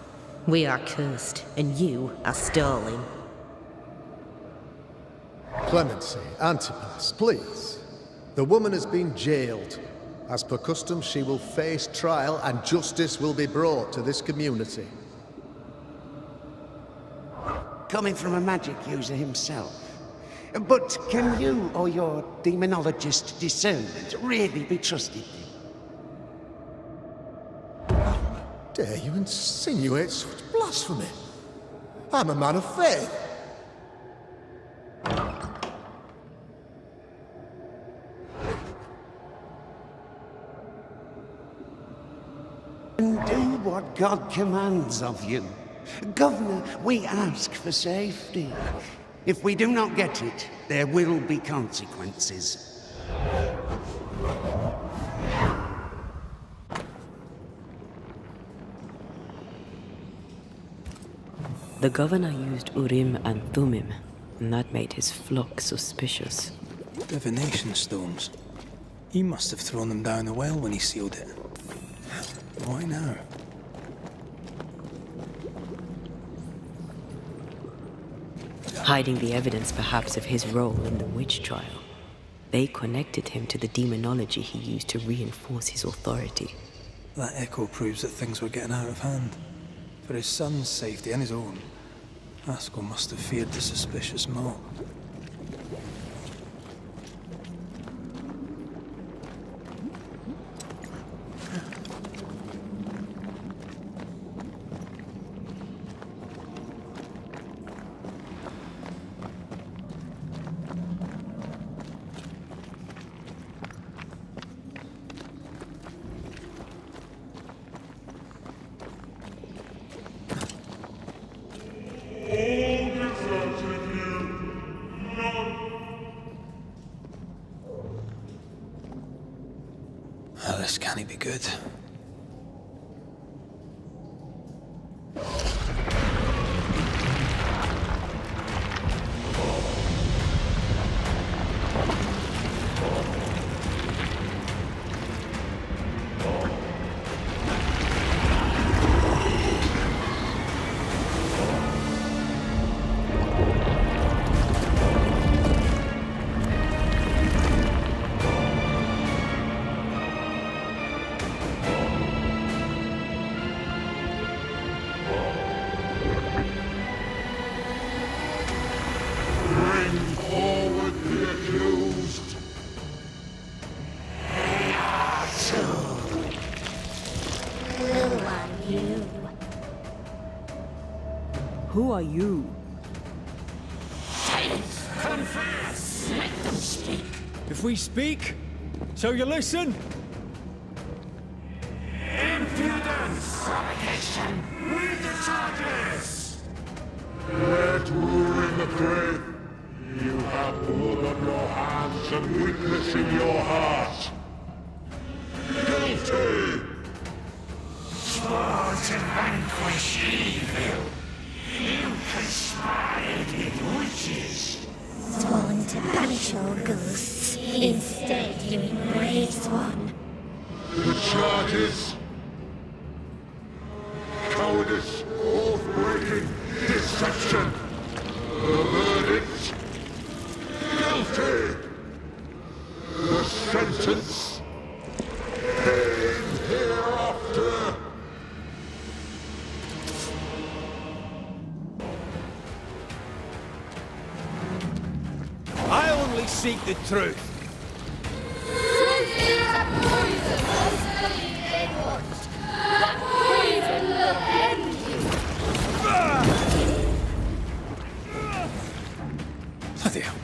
We are cursed, and you are stolen. Clemency, Antipas, please. The woman has been jailed. As per custom, she will face trial and justice will be brought to this community. Coming from a magic user himself. But can you or your demonologist discernment really be trusted? Dare you insinuate such blasphemy? I'm a man of faith. And do what God commands of you. Governor, we ask for safety. If we do not get it, there will be consequences. The governor used Urim and Thummim, and that made his flock suspicious. Divination stones. He must have thrown them down the well when he sealed it. Why now? Hiding the evidence perhaps of his role in the witch trial. They connected him to the demonology he used to reinforce his authority. That echo proves that things were getting out of hand. For his son's safety and his own, Haskell must have feared the suspicious mob. This can't be good. Who are you? Confess. Let them speak. If we speak, shall you listen? Impudence! Provocation! Read the charges! Let rule in the grave. You have blood on your hands and weakness in your heart. Guilty! Sworn to vanquish evil. You conspired with witches. Sworn to banish all ghosts. Instead, you embrace one. The charges. Cowardice, oath-breaking, deception. The verdict. Guilty. The sentence. Pain hereafter. I only seek the truth. Bloody hell.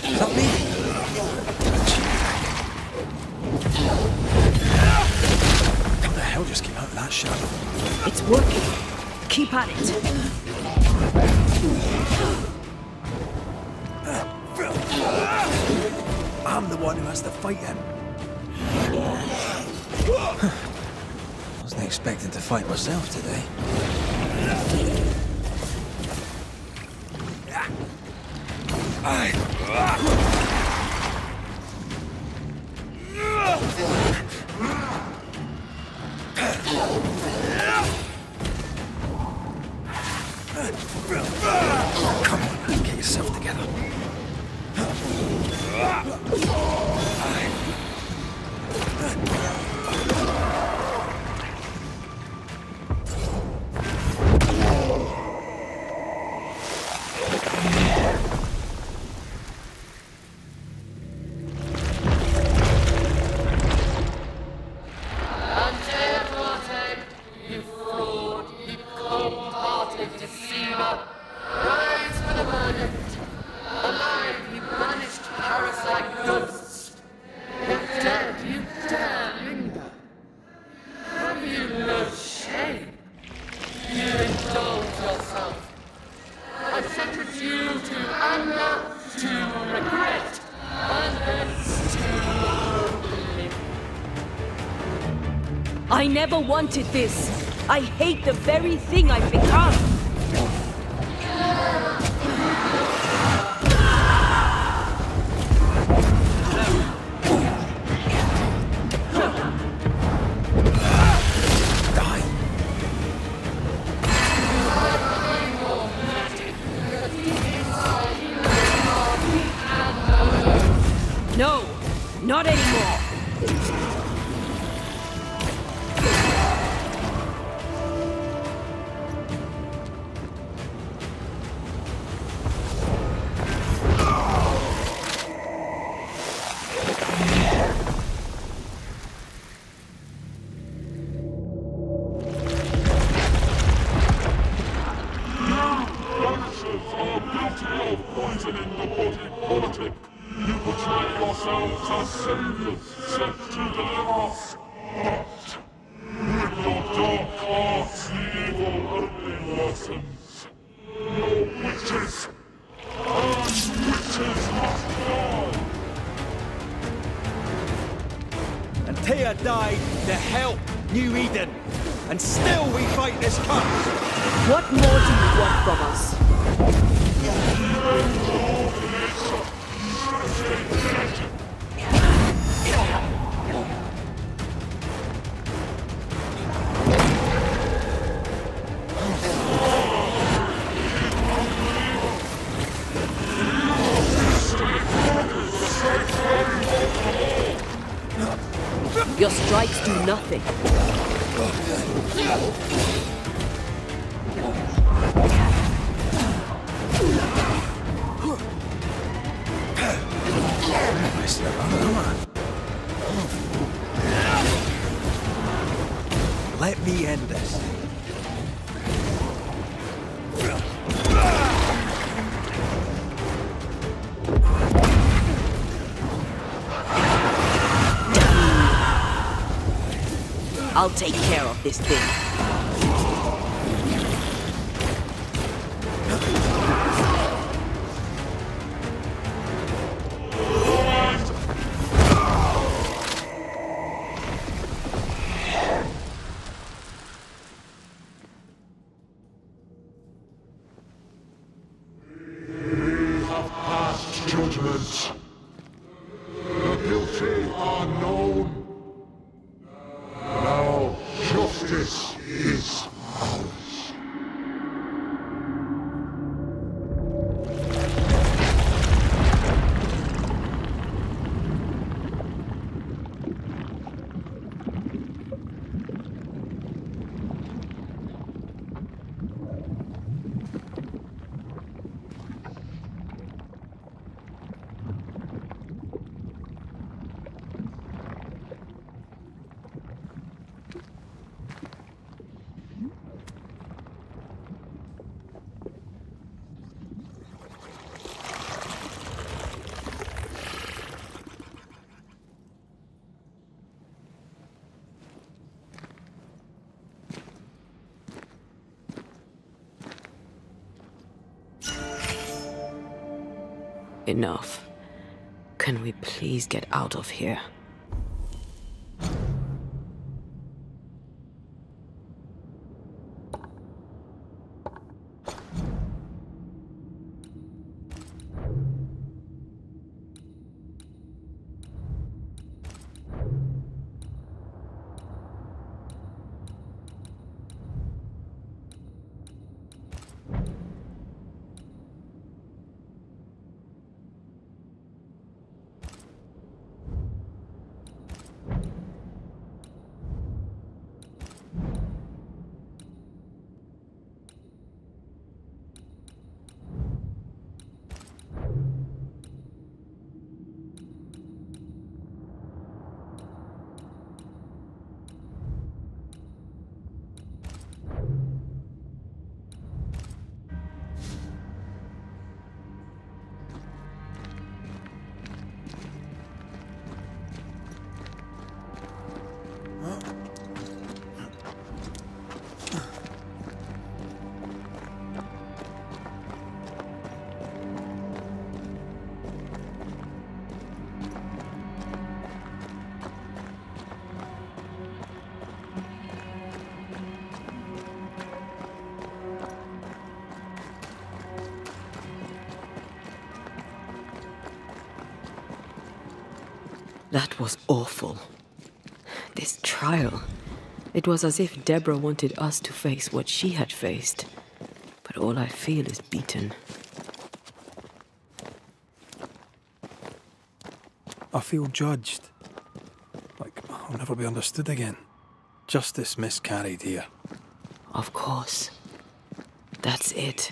Is that me? How the hell just came out of that shadow? It's working. Keep at it. I'm the one who has to fight him. Wasn't expecting to fight myself today. Come on, get yourself together. I never wanted this. I hate the very thing I've become. No, not anymore. Antea died to help New Eden, and still we fight this curse. What more do you want from us? Your strikes do nothing. Let me end this. I'll take care of this thing. Enough. Can we please get out of here? That was awful. This trial. It was as if Deborah wanted us to face what she had faced. But all I feel is beaten. I feel judged. Like I'll never be understood again. Justice miscarried here. Of course. That's it.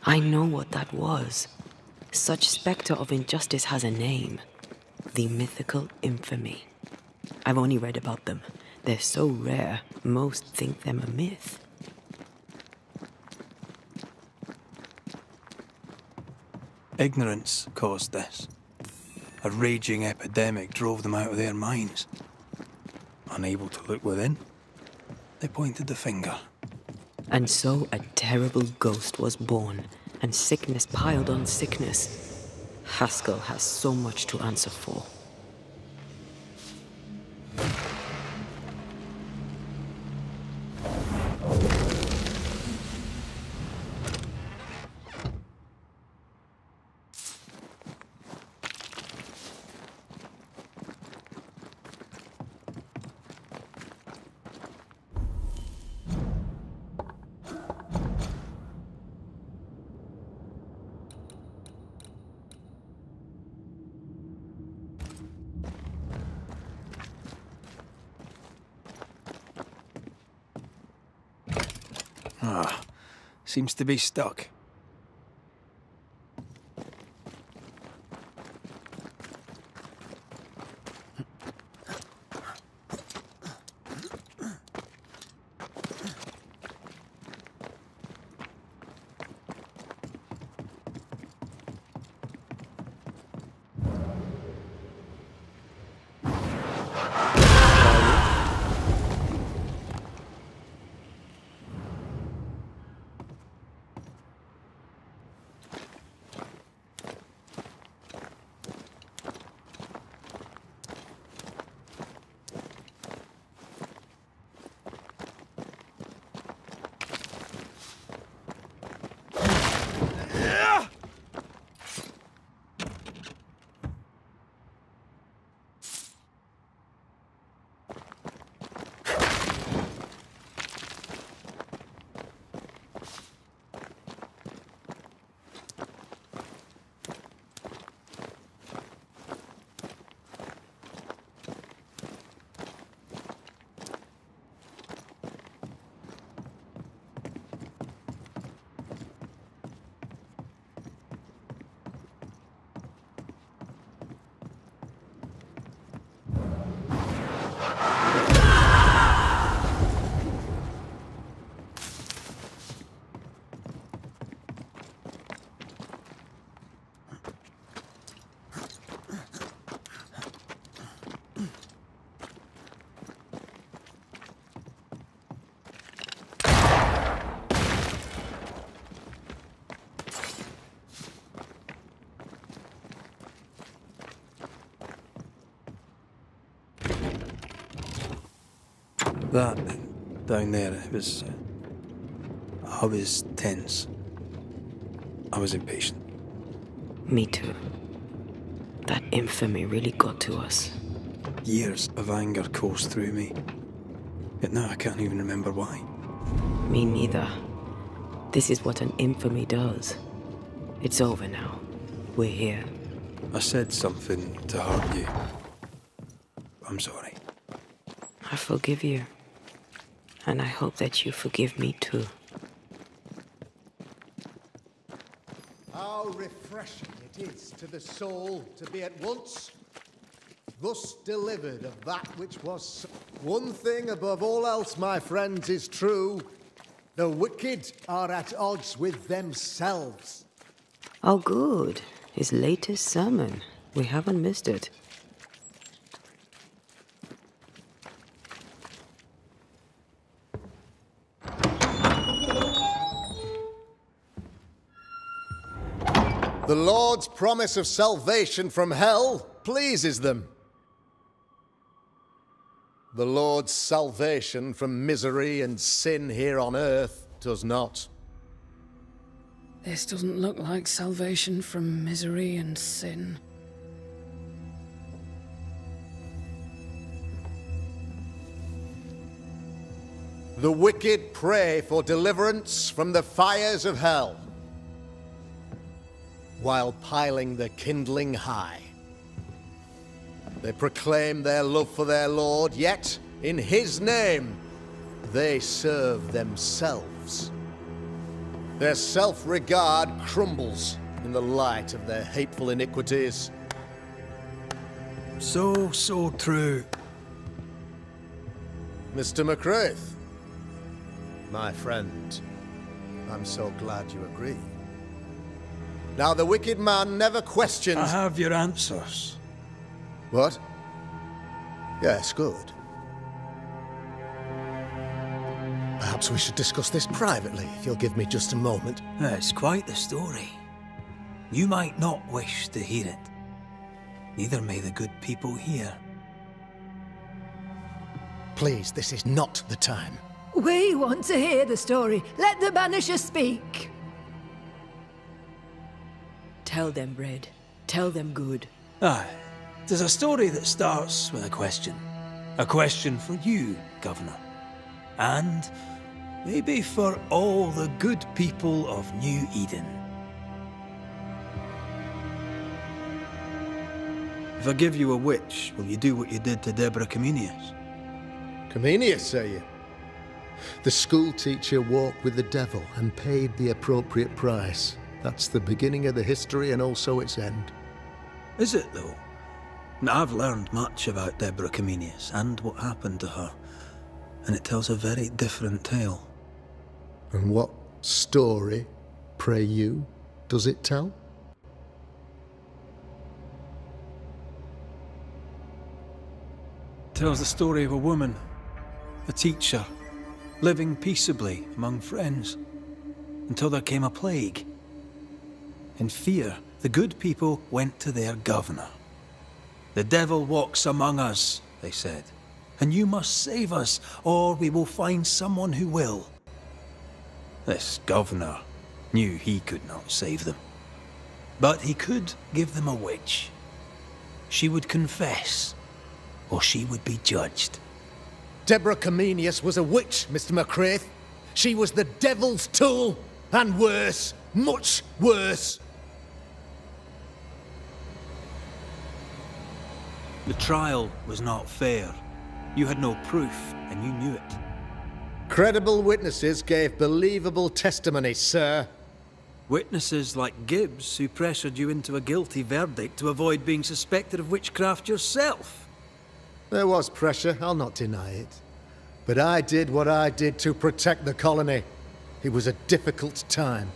I know what that was. Such specter of injustice has a name. The mythical infamy. I've only read about them. They're so rare, most think them a myth. Ignorance caused this. A raging epidemic drove them out of their minds. Unable to look within, they pointed the finger. And so a terrible ghost was born, and sickness piled on sickness. Haskell has so much to answer for. Seems to be stuck. That, down there, it was... I was tense. I was impatient. Me too. That infamy really got to us. Years of anger coursed through me. Yet now I can't even remember why. Me neither. This is what an infamy does. It's over now. We're here. I said something to hurt you. I'm sorry. I forgive you. And I hope that you forgive me too. How refreshing it is to the soul to be at once thus delivered of that which was. One thing above all else, my friends, is true. The wicked are at odds with themselves. Oh, good. His latest sermon. We haven't missed it. The Lord's promise of salvation from hell pleases them. The Lord's salvation from misery and sin here on earth does not. This doesn't look like salvation from misery and sin. The wicked pray for deliverance from the fires of hell, while piling the kindling high. They proclaim their love for their Lord, yet, in His name, they serve themselves. Their self-regard crumbles in the light of their hateful iniquities. So true. Mr. McCraith, my friend, I'm so glad you agree. Now, the wicked man never questions... I have your answers. What? Yes, good. Perhaps we should discuss this privately, if you'll give me just a moment. It's quite the story. You might not wish to hear it. Neither may the good people here. Please, this is not the time. We want to hear the story. Let the Banisher speak. Tell them, Red. Tell them good. Aye. There's a story that starts with a question. A question for you, Governor. And maybe for all the good people of New Eden. If I give you a witch, will you do what you did to Deborah Comenius? Comenius, say you? The school teacher walked with the devil and paid the appropriate price. That's the beginning of the history and also its end. Is it, though? I've learned much about Deborah Comenius and what happened to her, and it tells a very different tale. And what story, pray you, does it tell? It tells the story of a woman, a teacher, living peaceably among friends, until there came a plague. In fear, the good people went to their governor. "The devil walks among us," they said, "and you must save us, or we will find someone who will." This governor knew he could not save them. But he could give them a witch. She would confess, or she would be judged. Deborah Comenius was a witch, Mr. McCraith. She was the devil's tool, and worse, much worse. The trial was not fair. You had no proof, and you knew it. Credible witnesses gave believable testimony, sir. Witnesses like Gibbs, who pressured you into a guilty verdict to avoid being suspected of witchcraft yourself. There was pressure, I'll not deny it. But I did what I did to protect the colony. It was a difficult time.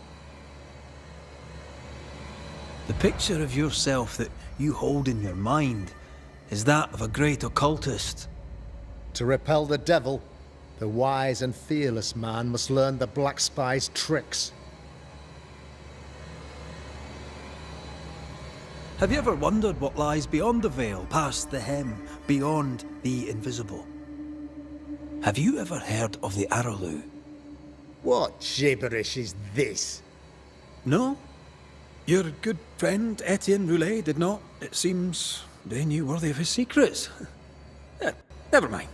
The picture of yourself that you hold in your mind is that of a great occultist. To repel the devil, the wise and fearless man must learn the Black Spy's tricks. Have you ever wondered what lies beyond the veil, past the hem, beyond the invisible? Have you ever heard of the Araloo? What gibberish is this? No? Your good friend Etienne Roulet did not. It seems they knew worthy of his secrets. Never mind.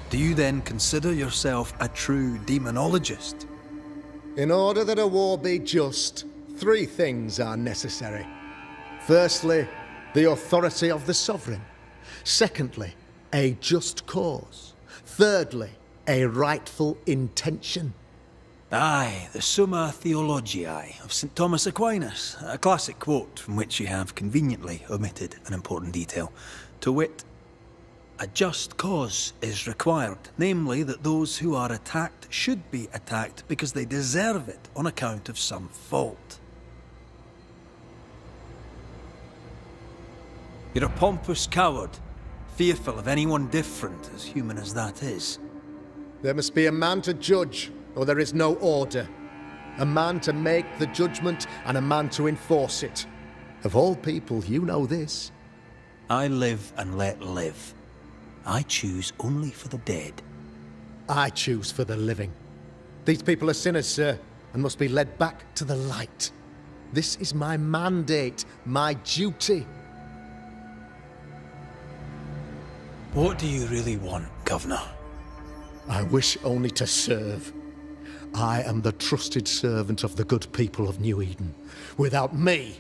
Do you then consider yourself a true demonologist? In order that a war be just, 3 things are necessary. Firstly, the authority of the sovereign. Secondly, a just cause. Thirdly, a rightful intention. Aye, the Summa Theologiae of St. Thomas Aquinas, a classic quote from which you have conveniently omitted an important detail. To wit, a just cause is required, namely that those who are attacked should be attacked because they deserve it on account of some fault. You're a pompous coward, fearful of anyone different, as human as that is. There must be a man to judge, or there is no order. A man to make the judgment, and a man to enforce it. Of all people, you know this. I live and let live. I choose only for the dead. I choose for the living. These people are sinners, sir, and must be led back to the light. This is my mandate, my duty. What do you really want, Governor? I wish only to serve. I am the trusted servant of the good people of New Eden. Without me,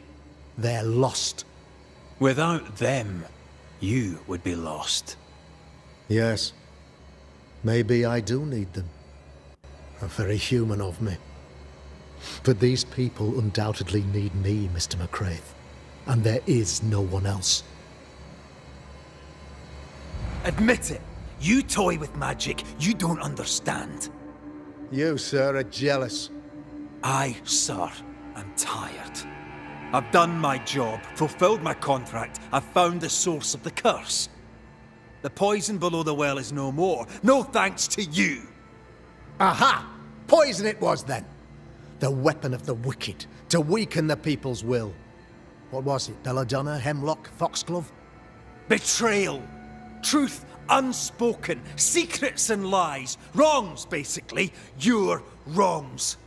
they're lost. Without them, you would be lost. Yes. Maybe I do need them. How very human of me. But these people undoubtedly need me, Mr. McCraith. And there is no one else. Admit it! You toy with magic you don't understand. You, sir, are jealous. I, sir, am tired. I've done my job, fulfilled my contract, I've found the source of the curse. The poison below the well is no more, no thanks to you! Aha! Poison it was then! The weapon of the wicked, to weaken the people's will. What was it, belladonna, hemlock, foxglove? Betrayal! Truth unspoken, secrets and lies, wrongs basically, your wrongs.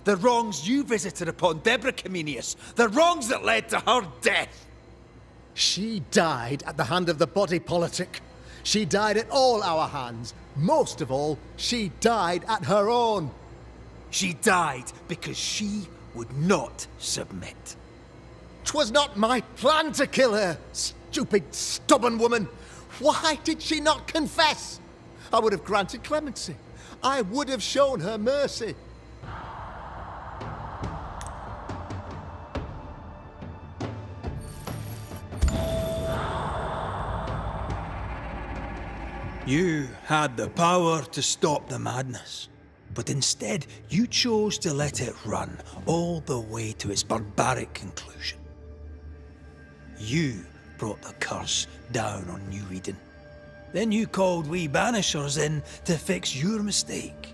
The wrongs you visited upon Deborah Comenius, the wrongs that led to her death. She died at the hand of the body politic. She died at all our hands. Most of all, she died at her own. She died because she would not submit. 'Twas not my plan to kill her, stupid, stubborn woman. Why did she not confess? I would have granted clemency. I would have shown her mercy. You had the power to stop the madness, but instead you chose to let it run all the way to its barbaric conclusion. You brought the curse down on New Eden. Then you called we Banishers in to fix your mistake.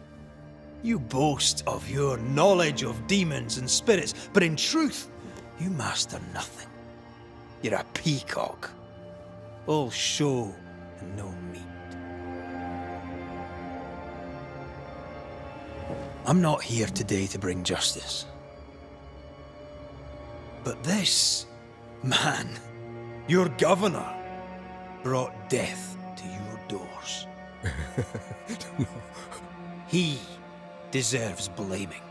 You boast of your knowledge of demons and spirits, but in truth, you master nothing. You're a peacock. All show and no meat. I'm not here today to bring justice. But this man, your governor, brought death to your doors. No. He deserves blaming.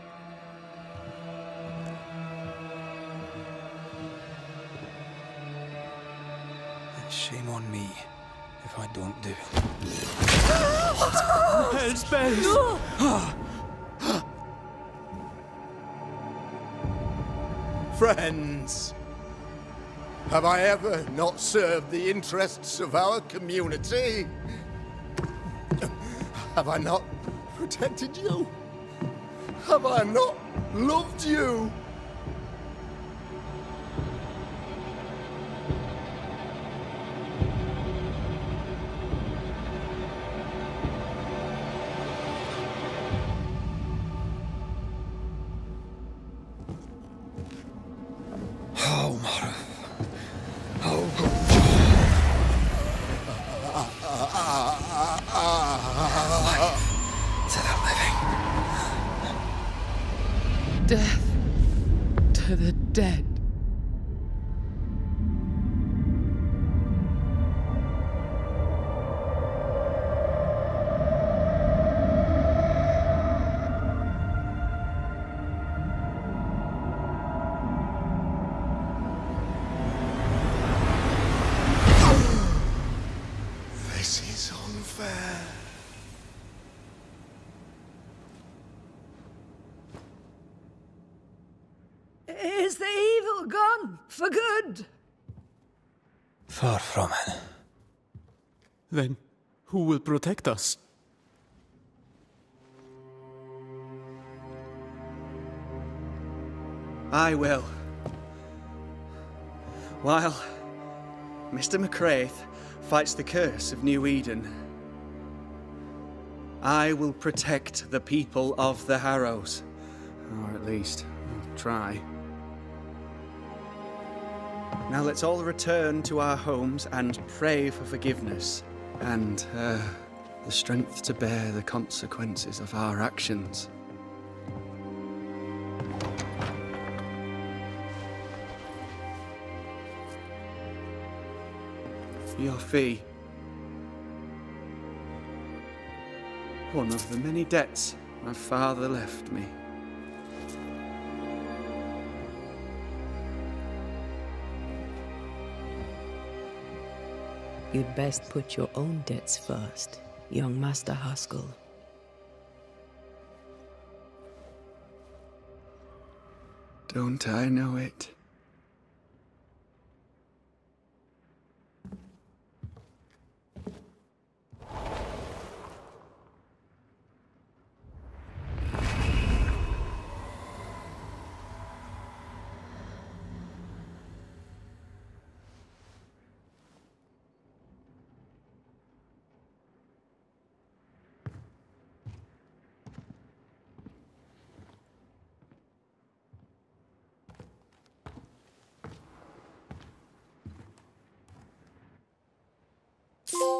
And shame on me if I don't do it. Headspace! Friends, have I ever not served the interests of our community? Have I not protected you? Have I not loved you? Death to the dead. This is unfair. Is the evil gone for good? Far from it. Then who will protect us? I will. While Mr. McCraith fights the curse of New Eden, I will protect the people of the Harrows. Or at least, try. Now let's all return to our homes and pray for forgiveness and the strength to bear the consequences of our actions. Your fee. One of the many debts my father left me. You'd best put your own debts first, young Master Haskell. Don't I know it?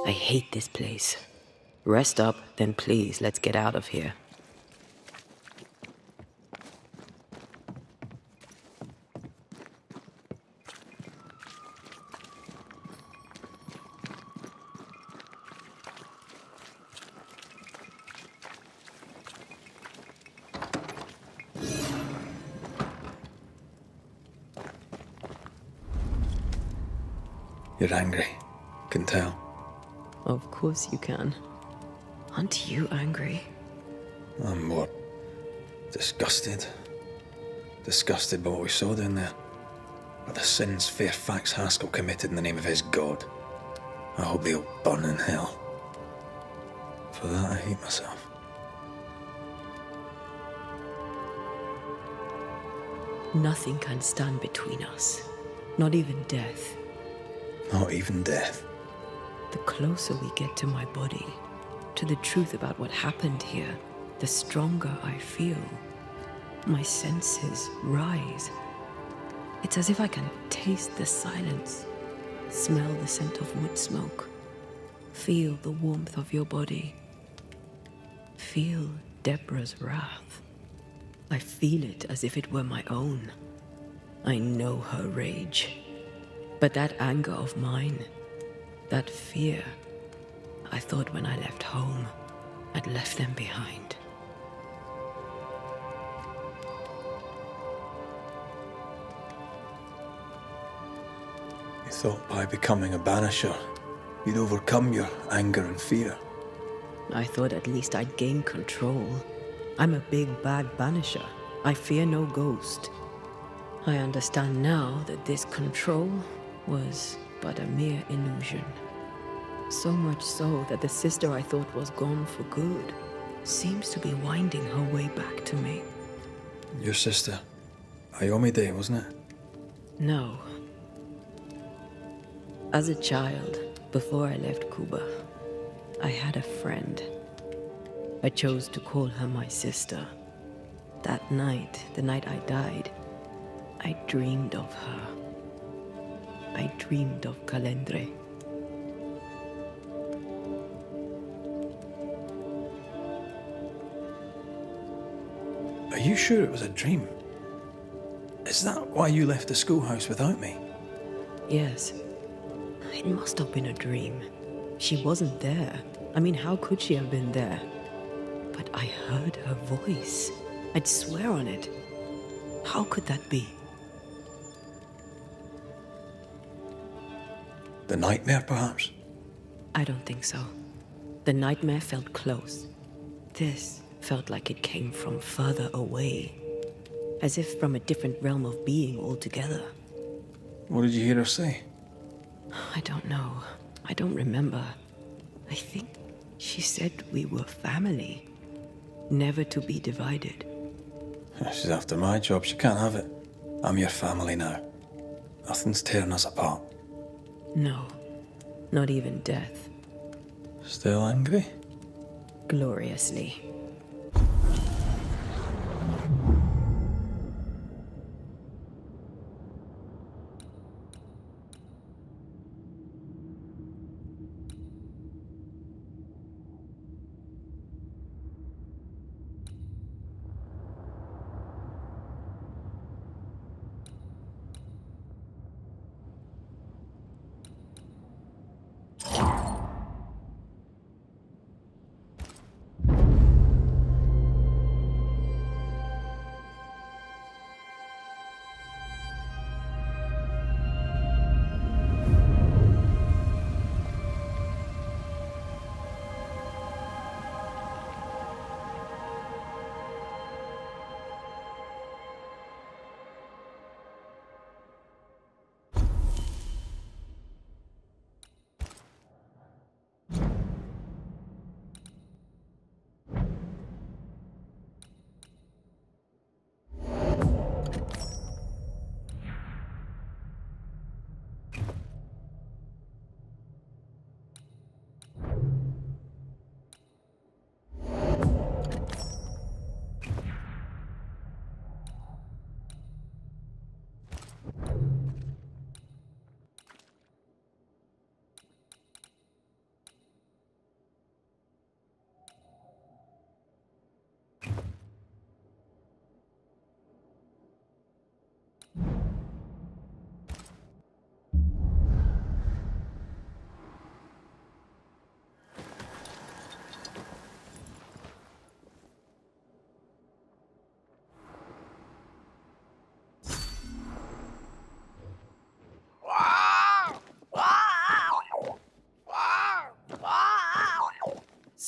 I hate this place. Rest up, then please, let's get out of here. You're angry. Can tell. Of course you can. Aren't you angry? I'm more disgusted. Disgusted by what we saw down there. By the sins Fairfax Haskell committed in the name of his god. I hope they'll burn in hell. For that I hate myself. Nothing can stand between us. Not even death. Not even death. The closer we get to my body, to the truth about what happened here, the stronger I feel. My senses rise. It's as if I can taste the silence, smell the scent of wood smoke, feel the warmth of your body, feel Deborah's wrath. I feel it as if it were my own. I know her rage. But that anger of mine, that fear, I thought when I left home, I'd left them behind. You thought by becoming a banisher, you'd overcome your anger and fear. I thought at least I'd gain control. I'm a big bad banisher. I fear no ghost. I understand now that this control was but a mere illusion. So much so that the sister I thought was gone for good seems to be winding her way back to me. Your sister, Ayomide, wasn't it? No. As a child, before I left Cuba, I had a friend. I chose to call her my sister. That night, the night I died, I dreamed of her. I dreamed of Calendre. Are you sure it was a dream? Is that why you left the schoolhouse without me? Yes. It must have been a dream. She wasn't there. I mean, how could she have been there? But I heard her voice. I'd swear on it. How could that be? The nightmare, perhaps? I don't think so. The nightmare felt close. This felt like it came from further away. As if from a different realm of being altogether. What did you hear her say? I don't know. I don't remember. I think she said we were family. Never to be divided. She's after my job. She can't have it. I'm your family now. Nothing's tearing us apart. No. Not even death. Still angry? Gloriously.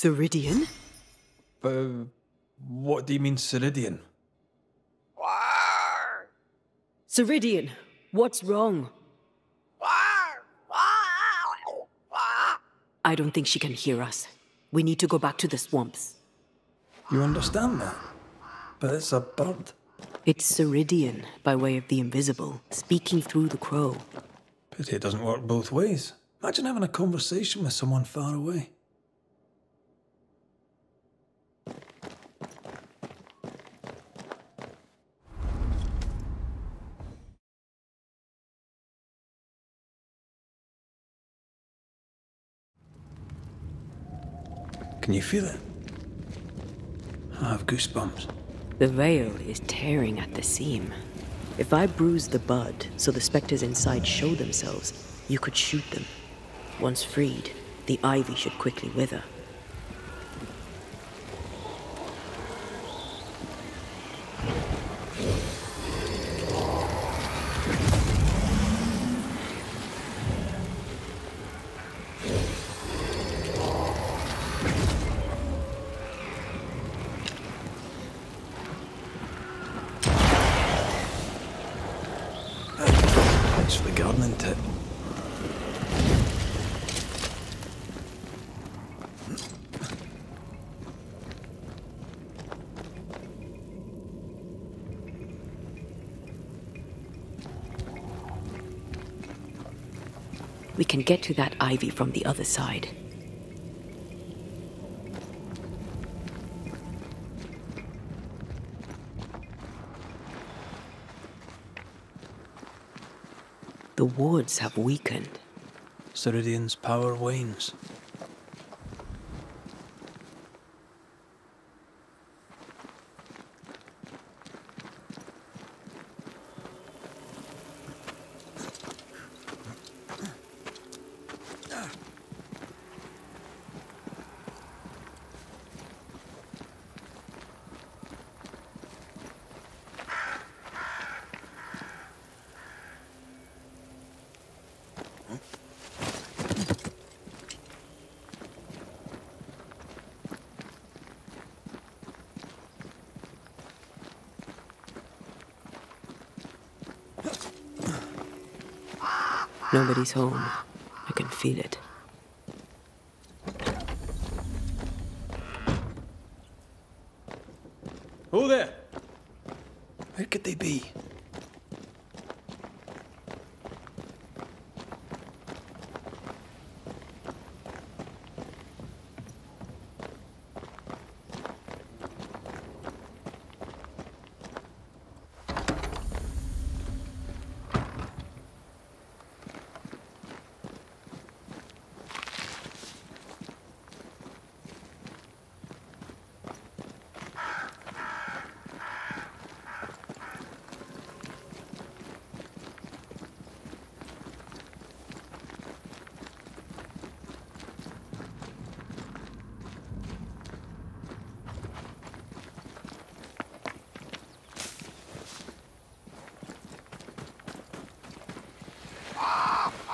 Ceridian? What do you mean, Ceridian? Ceridian, what's wrong? I don't think she can hear us. We need to go back to the swamps. You understand that? But it's a bird. It's Ceridian, by way of the invisible, speaking through the crow. Pity it doesn't work both ways. Imagine having a conversation with someone far away. Can you feel it? I have goosebumps. The veil is tearing at the seam. If I bruise the bud so the specters inside show themselves, you could shoot them. Once freed, the ivy should quickly wither. Thanks for the gardening tip. We can get to that ivy from the other side. The wards have weakened. Ceridian's power wanes. Nobody's home. I can feel it. Who there? Where could they be?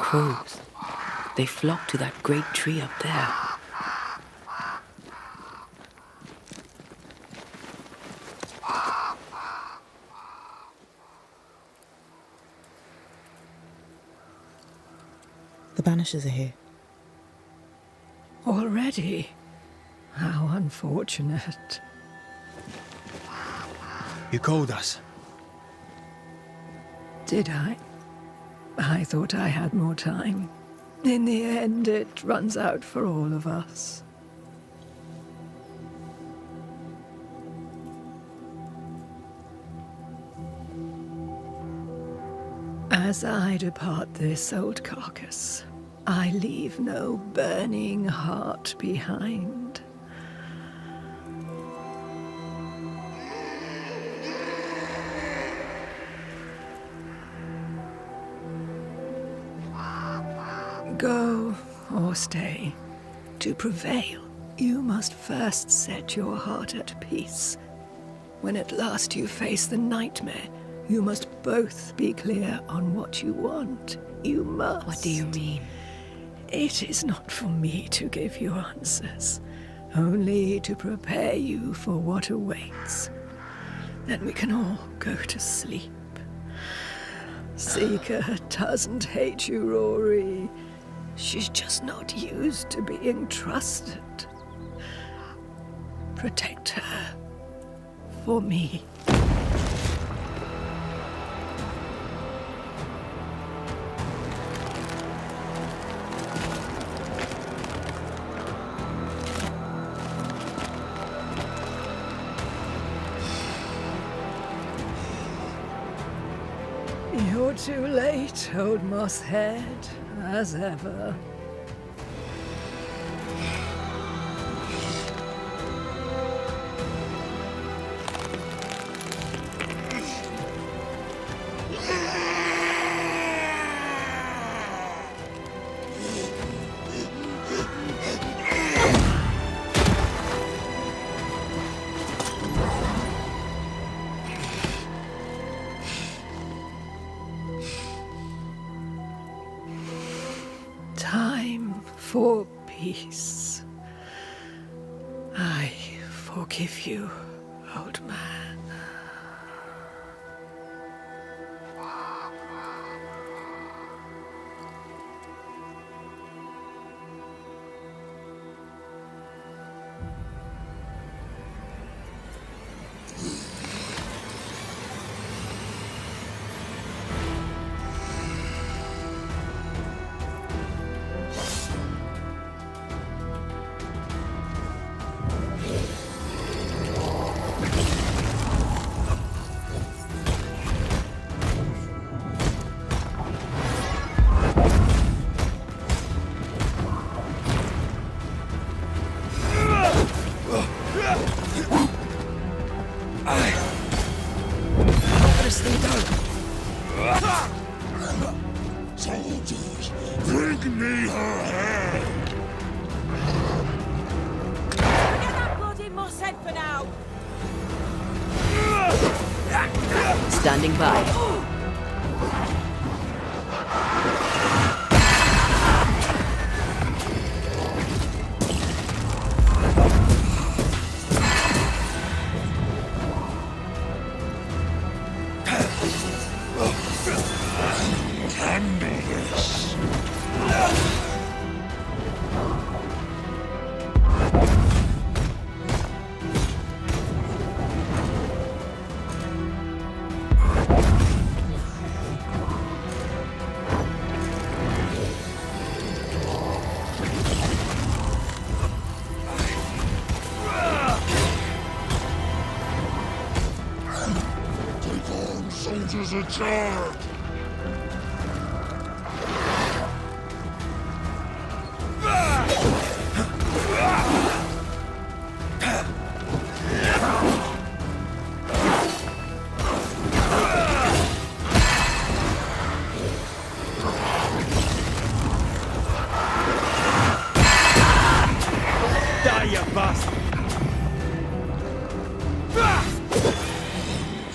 Crows. They flock to that great tree up there. The Banishers are here. Already? How unfortunate. You called us. Did I? I thought I had more time. In the end, it runs out for all of us. As I depart this old carcass, I leave no burning heart behind. Go or stay. To prevail, you must first set your heart at peace. When at last you face the nightmare, you must both be clear on what you want. You must. What do you mean? It is not for me to give you answers, only to prepare you for what awaits. Then we can all go to sleep. Seeker doesn't hate you, Rory. She's just not used to being trusted. Protect her. For me. You're too late, old mosshead, as ever. Time for peace. I forgive you, old man. Soldiers, bring me her head! Forget that bloody mosshead for now! Standing by. There's a charge! Die, you bastard!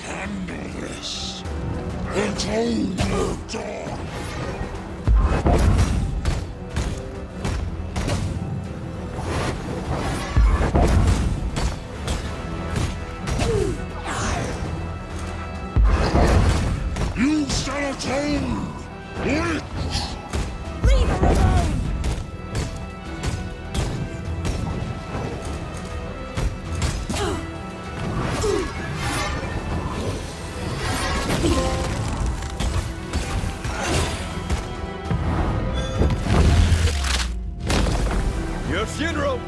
Handle this! Atone your dog! You shall atone! Witch! Leave her alone! Your funeral!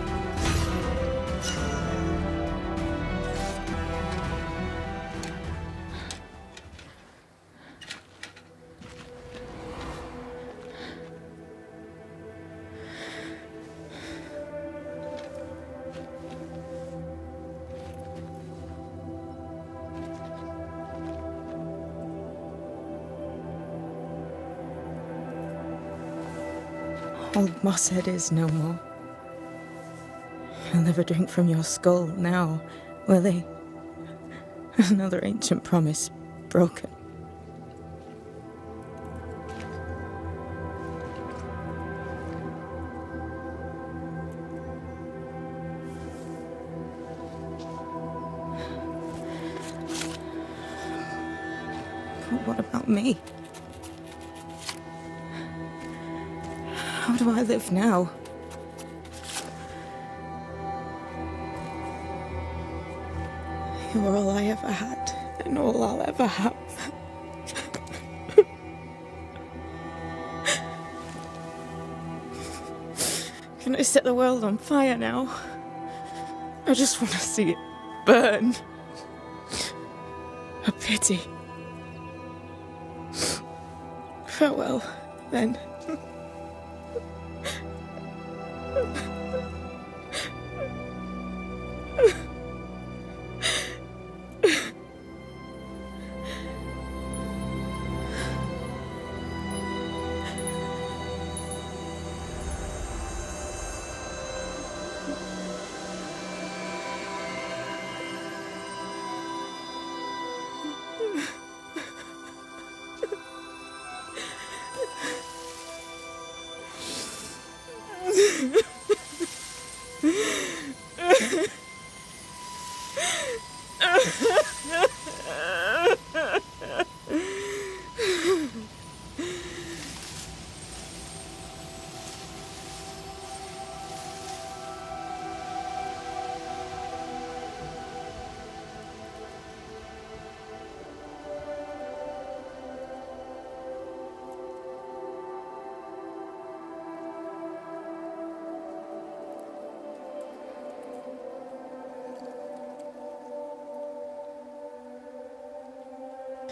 Old Mosshead is no more. He'll never drink from your skull now, will he? Another ancient promise broken. But what about me? How do I live now? You're all I ever had, and all I'll ever have. Can I set the world on fire now? I just want to see it burn. A pity. Farewell, then.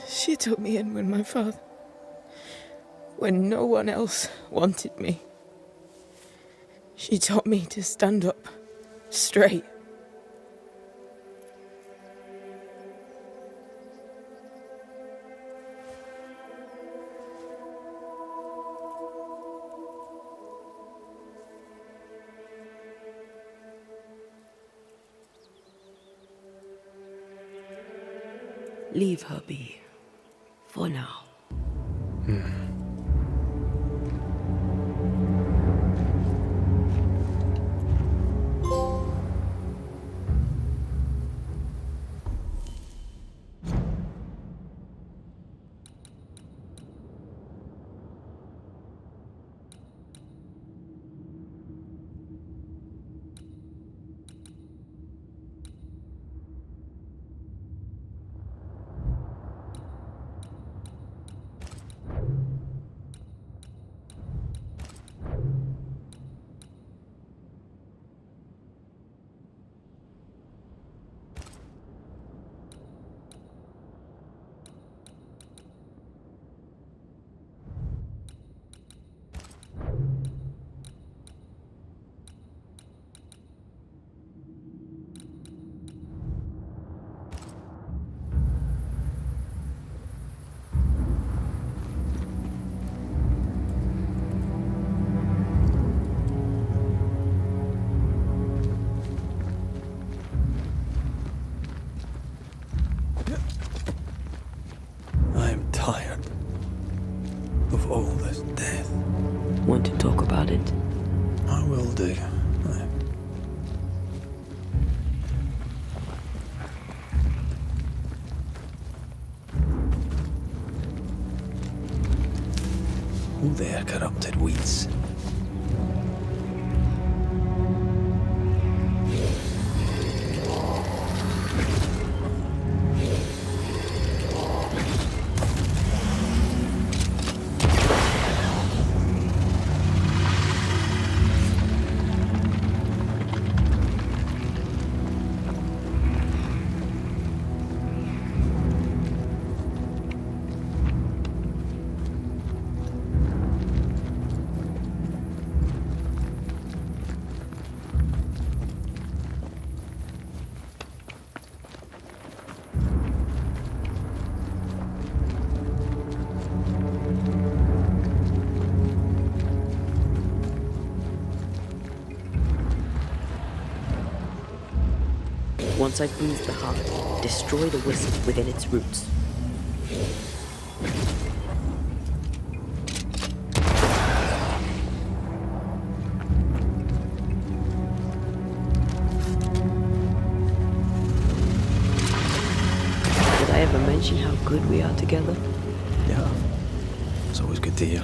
She took me in when my father... when no one else wanted me. She taught me to stand up straight. Leave her be. For now. want to talk about it? I will do. Who there, corrupted weeds? Once I bruise the heart, destroy the wisp within its roots. Did I ever mention how good we are together? Yeah. It's always good to hear.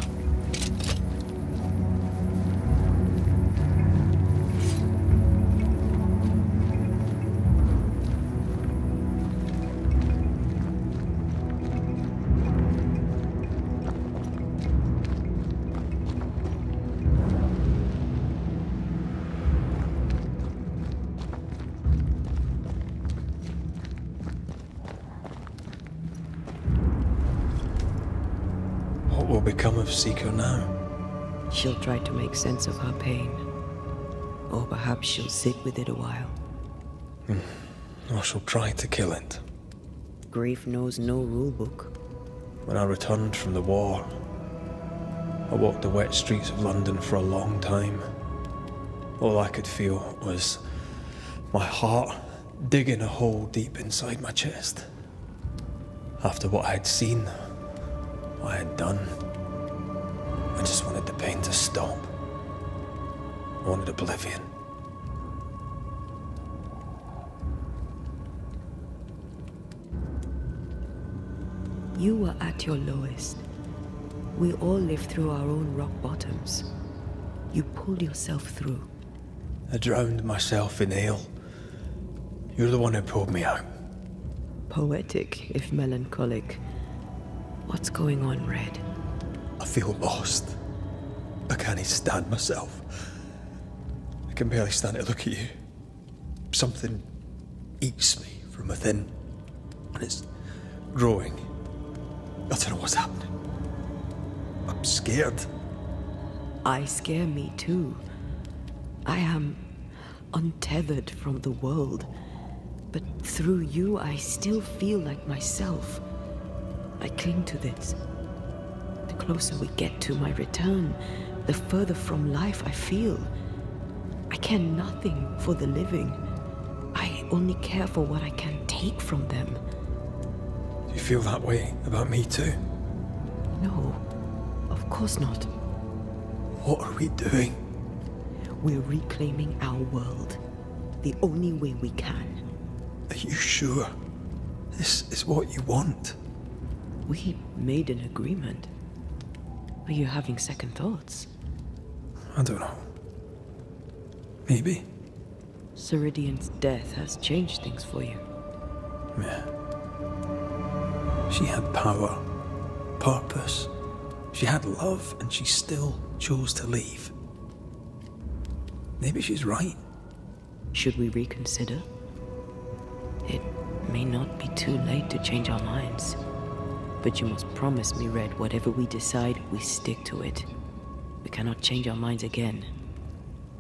What will become of Seeker now? She'll try to make sense of her pain. Or perhaps she'll sit with it a while. Or she'll try to kill it. Grief knows no rulebook. When I returned from the war, I walked the wet streets of London for a long time. All I could feel was my heart digging a hole deep inside my chest. After what I had seen, what I had done, I just wanted the pain to stop. I wanted oblivion. You were at your lowest. We all live through our own rock bottoms. You pulled yourself through. I drowned myself in ale. You're the one who pulled me out. Poetic, if melancholic. What's going on, Red? I feel lost. I can't stand myself. I can barely stand to look at you. Something eats me from within, and it's growing. I don't know what's happening. I'm scared. I scare me too. I am untethered from the world, but through you I still feel like myself. I cling to this. The closer we get to my return, the further from life I feel. I care nothing for the living. I only care for what I can take from them. Do you feel that way about me too? No, of course not. What are we doing? We're reclaiming our world. The only way we can. Are you sure? This is what you want? We made an agreement. Are you having second thoughts? I don't know. Maybe. Ceridian's death has changed things for you. Yeah. She had power, purpose. She had love, and she still chose to leave. Maybe she's right. Should we reconsider? It may not be too late to change our minds. But you must promise me, Red, whatever we decide, we stick to it. We cannot change our minds again.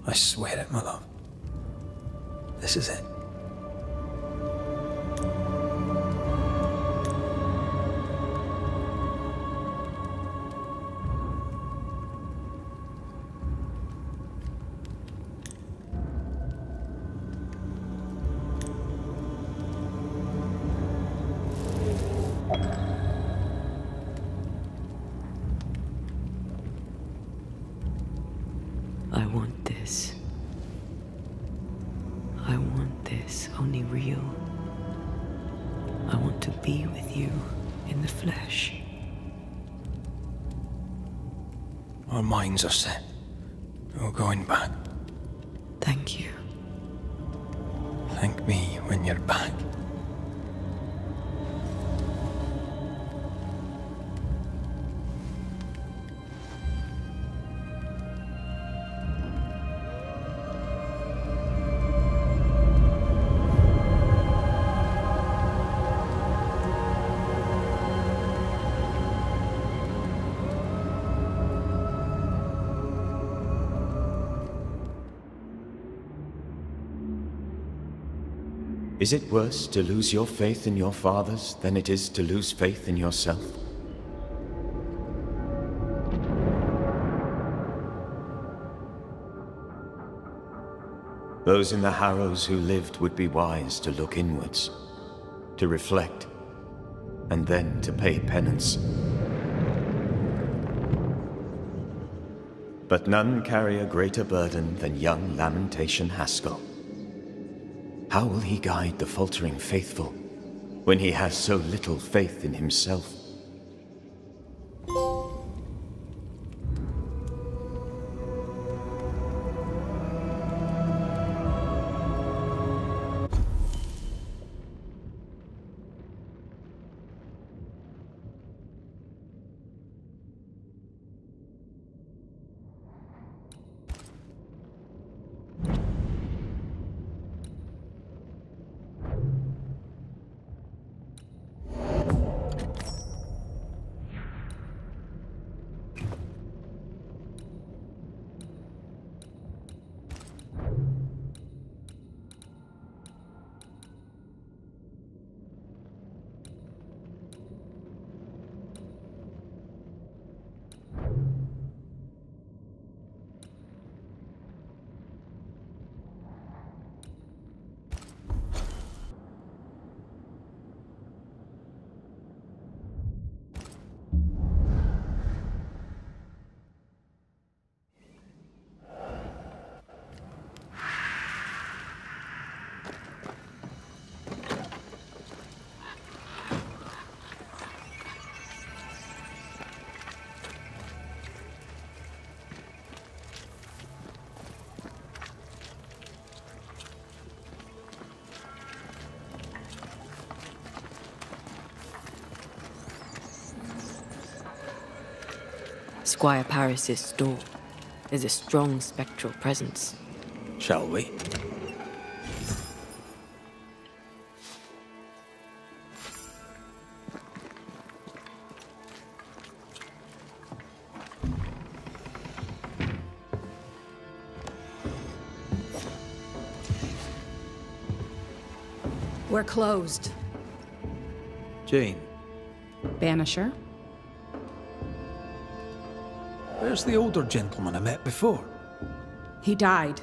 I swear it, my love. This is it. I want this. I want this, only real. I want to be with you in the flesh. Our minds are set. We're going back. Thank you. Thank me when you're back. Is it worse to lose your faith in your fathers than it is to lose faith in yourself? Those in the Harrows who lived would be wise to look inwards, to reflect, and then to pay penance. But none carry a greater burden than young Lamentation Haskell. How will he guide the faltering faithful when he has so little faith in himself? Squire Paris's store is a strong spectral presence. Shall we? We're closed. Jane. Banisher? Where's the older gentleman I met before? He died.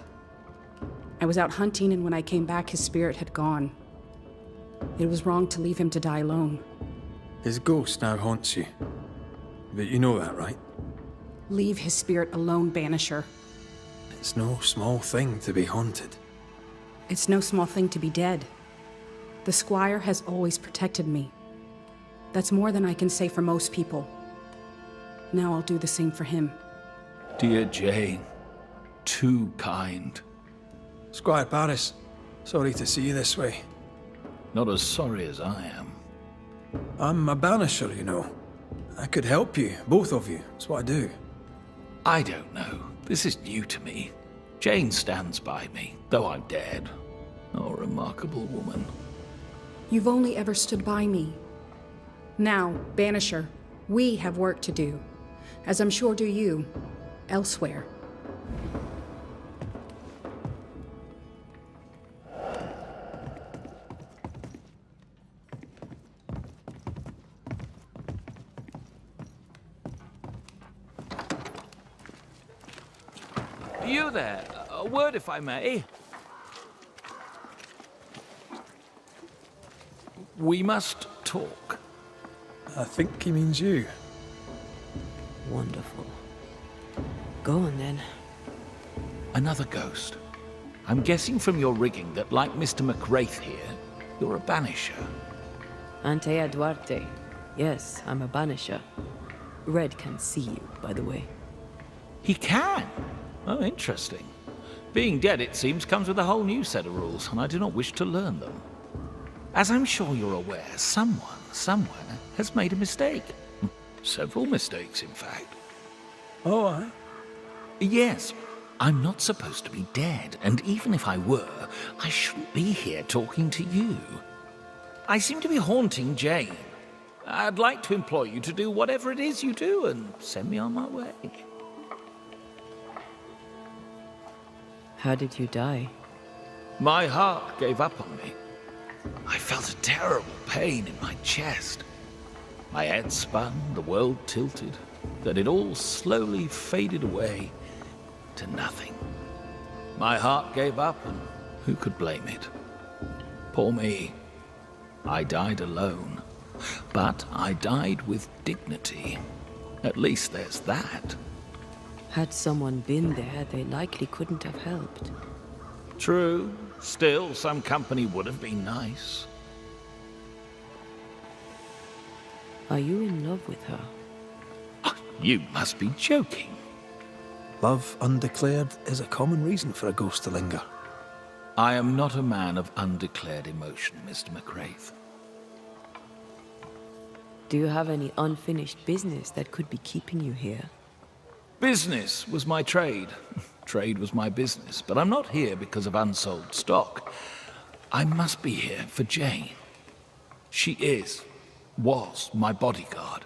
I was out hunting, and when I came back, his spirit had gone. It was wrong to leave him to die alone. His ghost now haunts you. But you know that, right? Leave his spirit alone, Banisher. It's no small thing to be haunted. It's no small thing to be dead. The Squire has always protected me. That's more than I can say for most people. Now I'll do the same for him. Dear Jane, too kind. Squire Paris, sorry to see you this way. Not as sorry as I am. I'm a banisher, you know. I could help you, both of you. That's what I do. I don't know. This is new to me. Jane stands by me, though I'm dead. Oh, remarkable woman. You've only ever stood by me. Now, Banisher, we have work to do. As I'm sure do you, elsewhere. You there? A word, if I may. We must talk. I think he means you. Wonderful. Go on then. Another ghost. I'm guessing from your rigging that, like Mr. McWraith here, you're a banisher. Antea Duarte. Yes, I'm a banisher. Red can see you, by the way. He can? Oh, interesting. Being dead, it seems, comes with a whole new set of rules, and I do not wish to learn them. As I'm sure you're aware, someone, somewhere, has made a mistake. Several mistakes, in fact. Oh, aye? Yes. I'm not supposed to be dead, and even if I were, I shouldn't be here talking to you. I seem to be haunting Jane. I'd like to implore you to do whatever it is you do and send me on my way. How did you die? My heart gave up on me. I felt a terrible pain in my chest. My head spun, the world tilted, then it all slowly faded away to nothing. My heart gave up, and who could blame it? Poor me. I died alone. But I died with dignity. At least there's that. Had someone been there, they likely couldn't have helped. True. Still, some company would have been nice. Are you in love with her? You must be joking. Love undeclared is a common reason for a ghost to linger. I am not a man of undeclared emotion, Mr. McWraith. Do you have any unfinished business that could be keeping you here? Business was my trade. Trade was my business. But I'm not here because of unsold stock. I must be here for Jane. She was my bodyguard.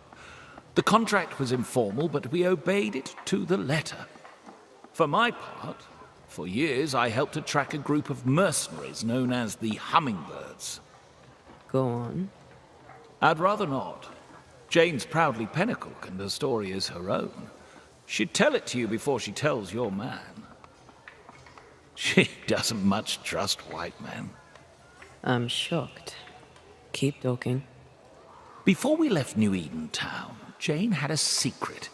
The contract was informal, but we obeyed it to the letter. For my part, for years I helped to track a group of mercenaries known as the Hummingbirds. Go on. I'd rather not. Jane's proudly Pennacook, and her story is her own. She'd tell it to you before she tells your man. She doesn't much trust white men. I'm shocked. Keep talking. Before we left New Eden Town, Jane had a secret.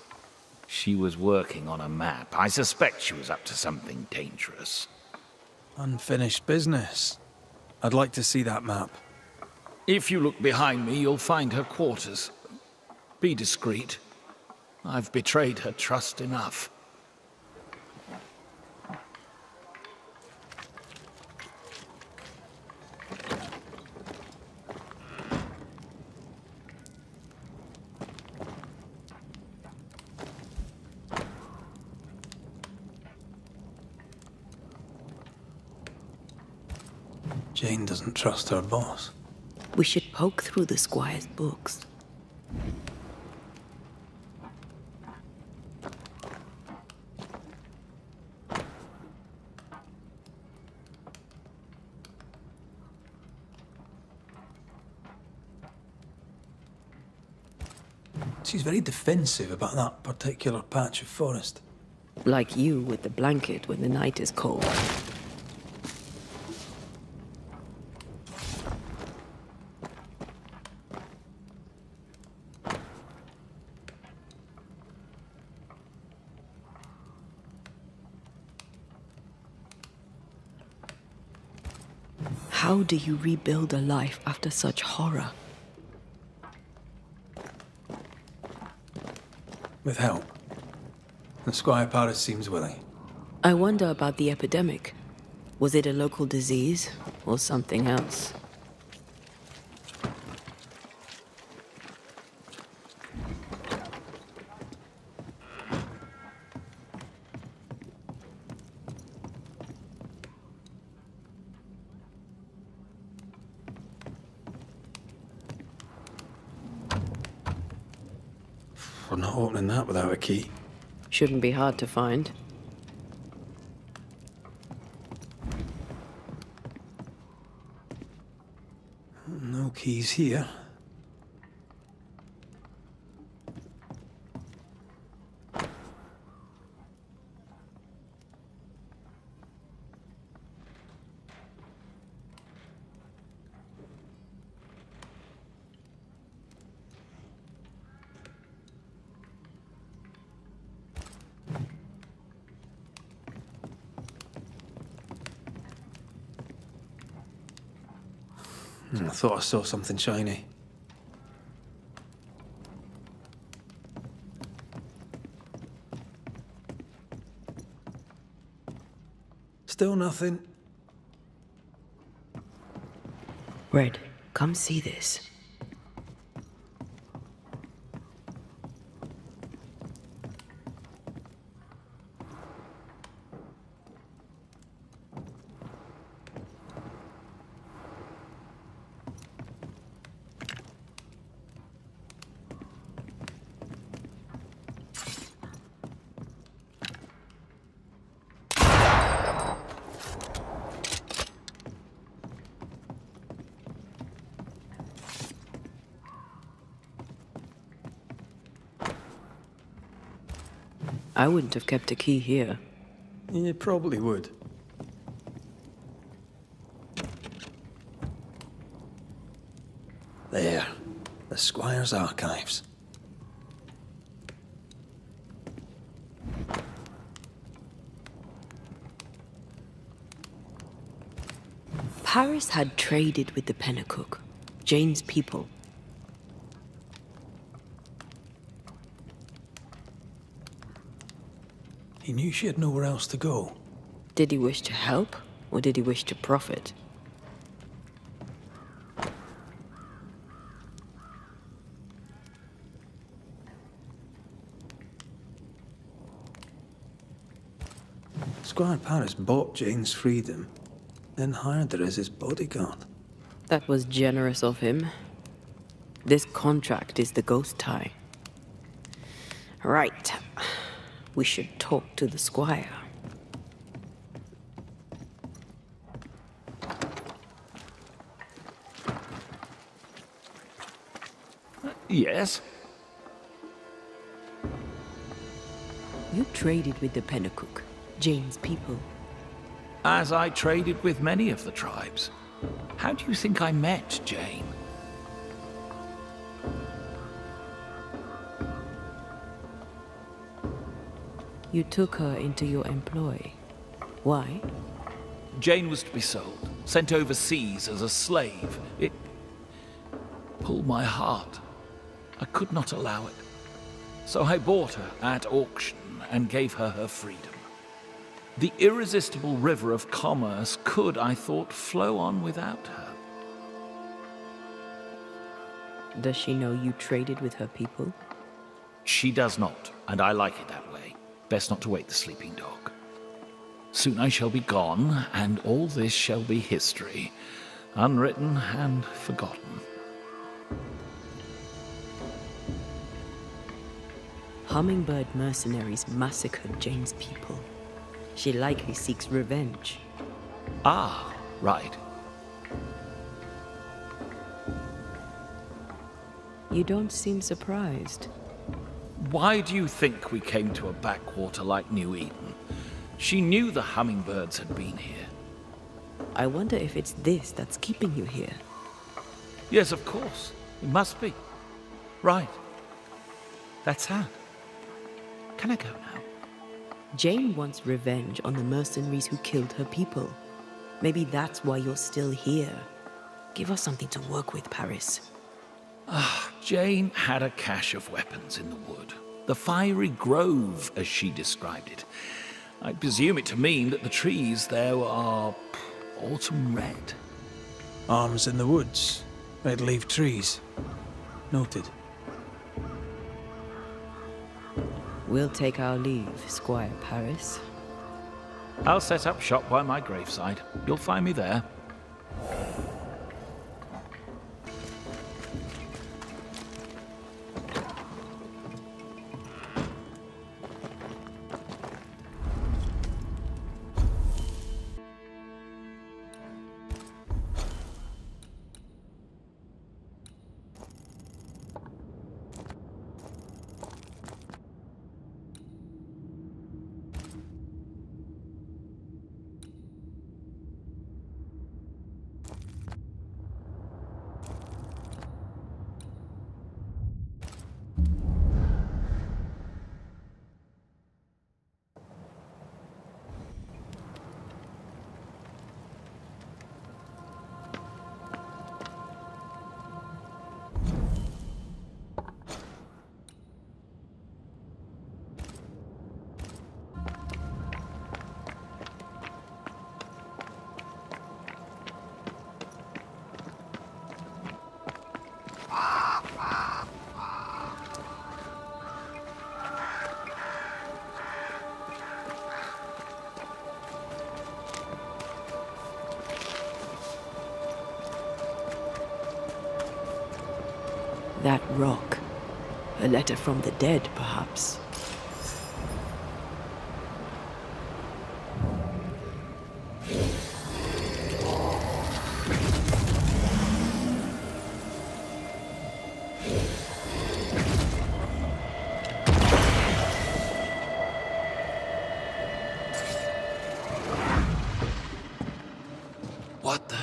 She was working on a map. I suspect she was up to something dangerous. Unfinished business. I'd like to see that map. If you look behind me, you'll find her quarters. Be discreet. I've betrayed her trust enough. Jane doesn't trust her boss. We should poke through the Squire's books. She's very defensive about that particular patch of forest. Like you with the blanket when the night is cold. How do you rebuild a life after such horror? With help. The Squire Paris seems willing. I wonder about the epidemic. Was it a local disease or something else? We're not opening that without a key. Shouldn't be hard to find. No keys here. I thought I saw something shiny. Still nothing. Red, come see this. I wouldn't have kept a key here. You probably would. There. The Squire's archives. Paris had traded with the Pennacook, Jane's people. He knew she had nowhere else to go. Did he wish to help, or did he wish to profit? Squire Paris bought Jane's freedom, then hired her as his bodyguard. That was generous of him. This contract is the ghost tie. Right. We should talk to the Squire. Yes? You traded with the Pennacook, Jane's people. As I traded with many of the tribes. How do you think I met Jane? You took her into your employ. Why? Jane was to be sold, sent overseas as a slave. It pulled my heart. I could not allow it. So I bought her at auction and gave her her freedom. The irresistible river of commerce could, I thought, flow on without her. Does she know you traded with her people? She does not, and I like it that way. Best not to wake the sleeping dog. Soon I shall be gone, and all this shall be history, unwritten and forgotten. Hummingbird mercenaries massacred Jane's people. She likely seeks revenge. Ah, right. You don't seem surprised. Why do you think we came to a backwater like New Eden? She knew the hummingbirds had been here. I wonder if it's this that's keeping you here. Yes, of course. It must be. Right. That's sad. Can I go now? Jane wants revenge on the mercenaries who killed her people. Maybe that's why you're still here. Give us something to work with, Paris. Jane had a cache of weapons in the wood. The fiery grove, as she described it. I presume it to mean that the trees there are autumn red. Arms in the woods. Red leaf trees. Noted. We'll take our leave, Squire Paris. I'll set up shop by my graveside. You'll find me there. That rock. A letter from the dead, perhaps. What the?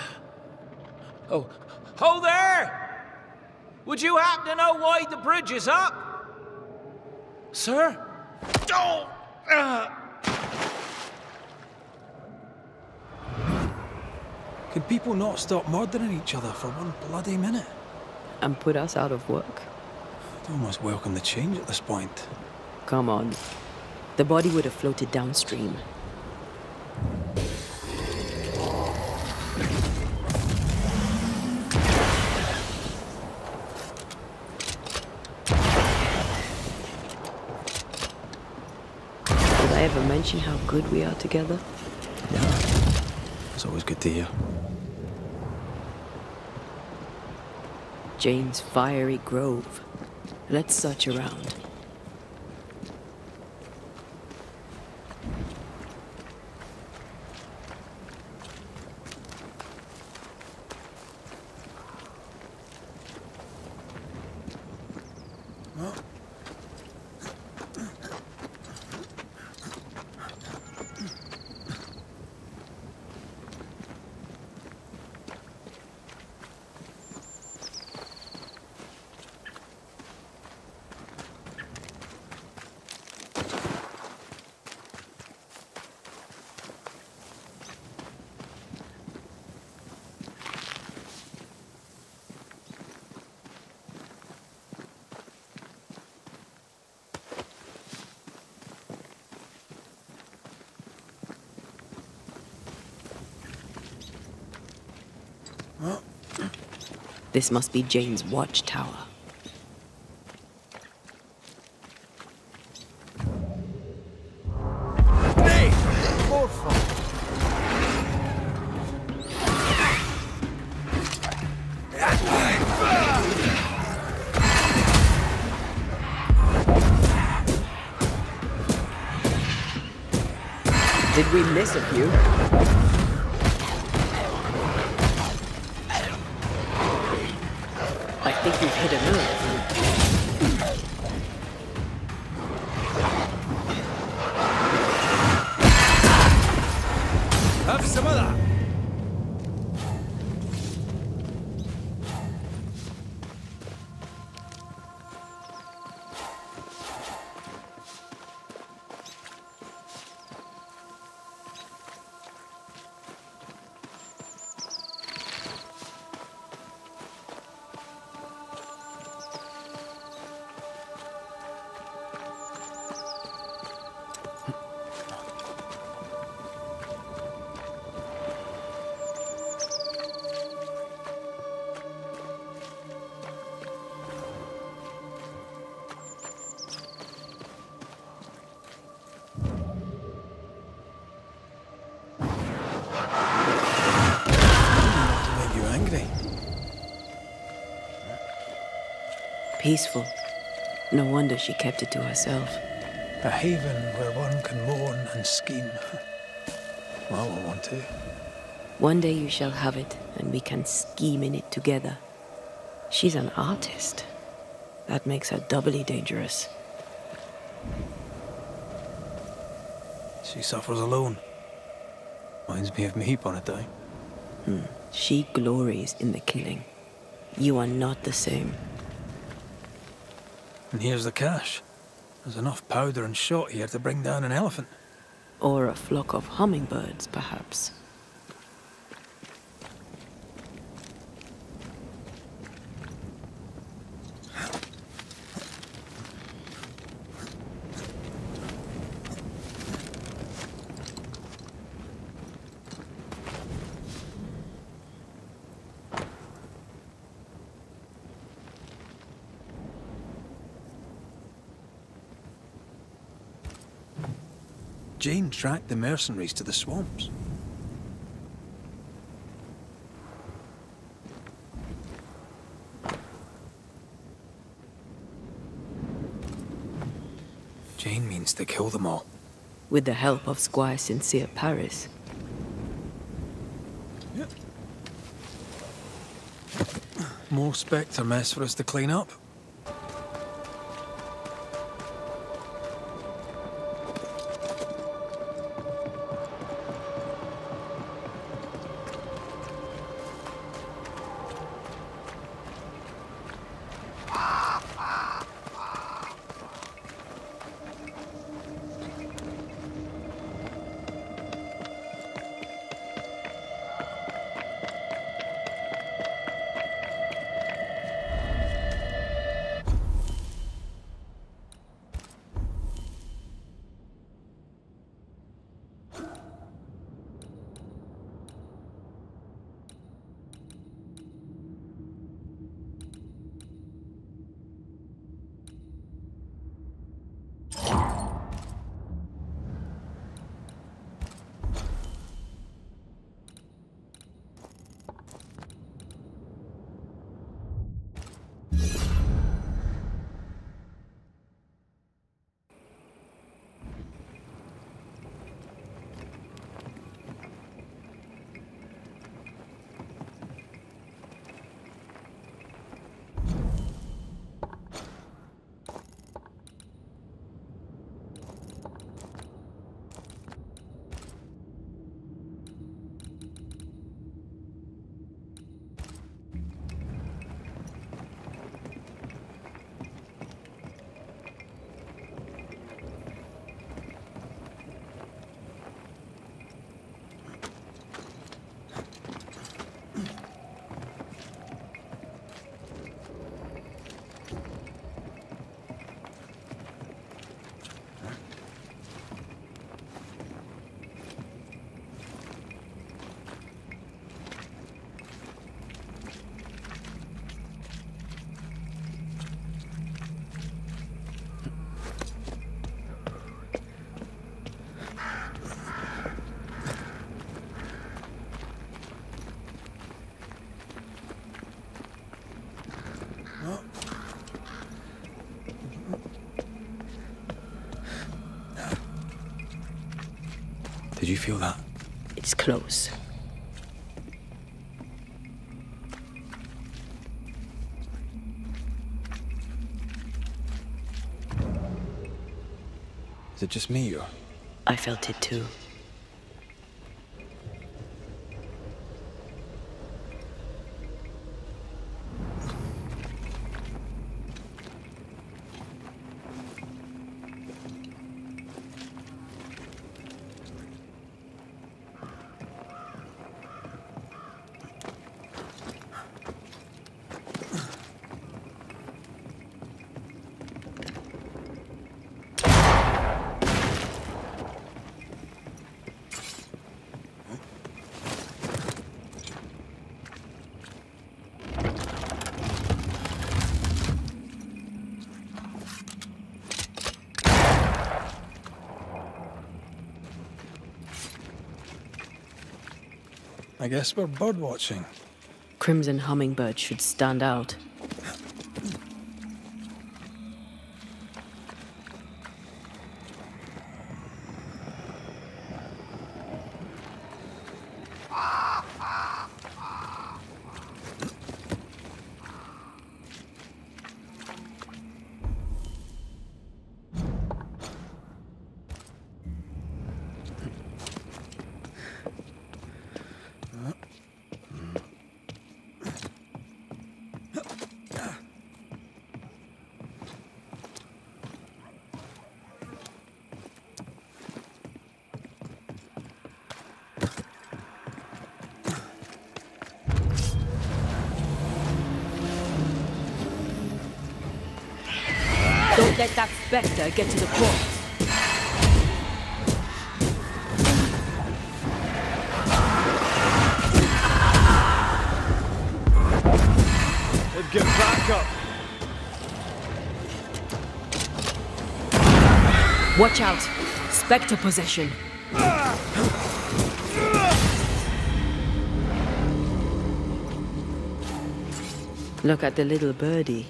Oh, ho there! Would you happen to know why the bridge is up? Sir? Oh! Can people not stop murdering each other for one bloody minute? And put us out of work? I'd almost welcome the change at this point. Come on. The body would have floated downstream. Did I ever mention how good we are together? Yeah. It's always good to hear. Jane's fiery grove. Let's search around. This must be Jane's watchtower. Hey! Woodfolks! Did we miss a few? I think we've hit a nerve. Have some of that. Peaceful. No wonder she kept it to herself. A haven where one can mourn and scheme. Well, I won't want to. One day you shall have it, and we can scheme in it together. She's an artist. That makes her doubly dangerous. She suffers alone. Reminds me of me upon a time. She glories in the killing. You are not the same. And here's the cash. There's enough powder and shot here to bring down an elephant. Or a flock of hummingbirds, perhaps. Jane tracked the mercenaries to the swamps. means to kill them all. With the help of Squire Sincere Paris. More Specter mess for us to clean up. Did you feel that? It's close. Is it just me or? I felt it too. I guess we're bird watching. Crimson hummingbird should stand out. Don't let that Specter get to the corpse. Get back up. Watch out. Specter possession. Look at the little birdie.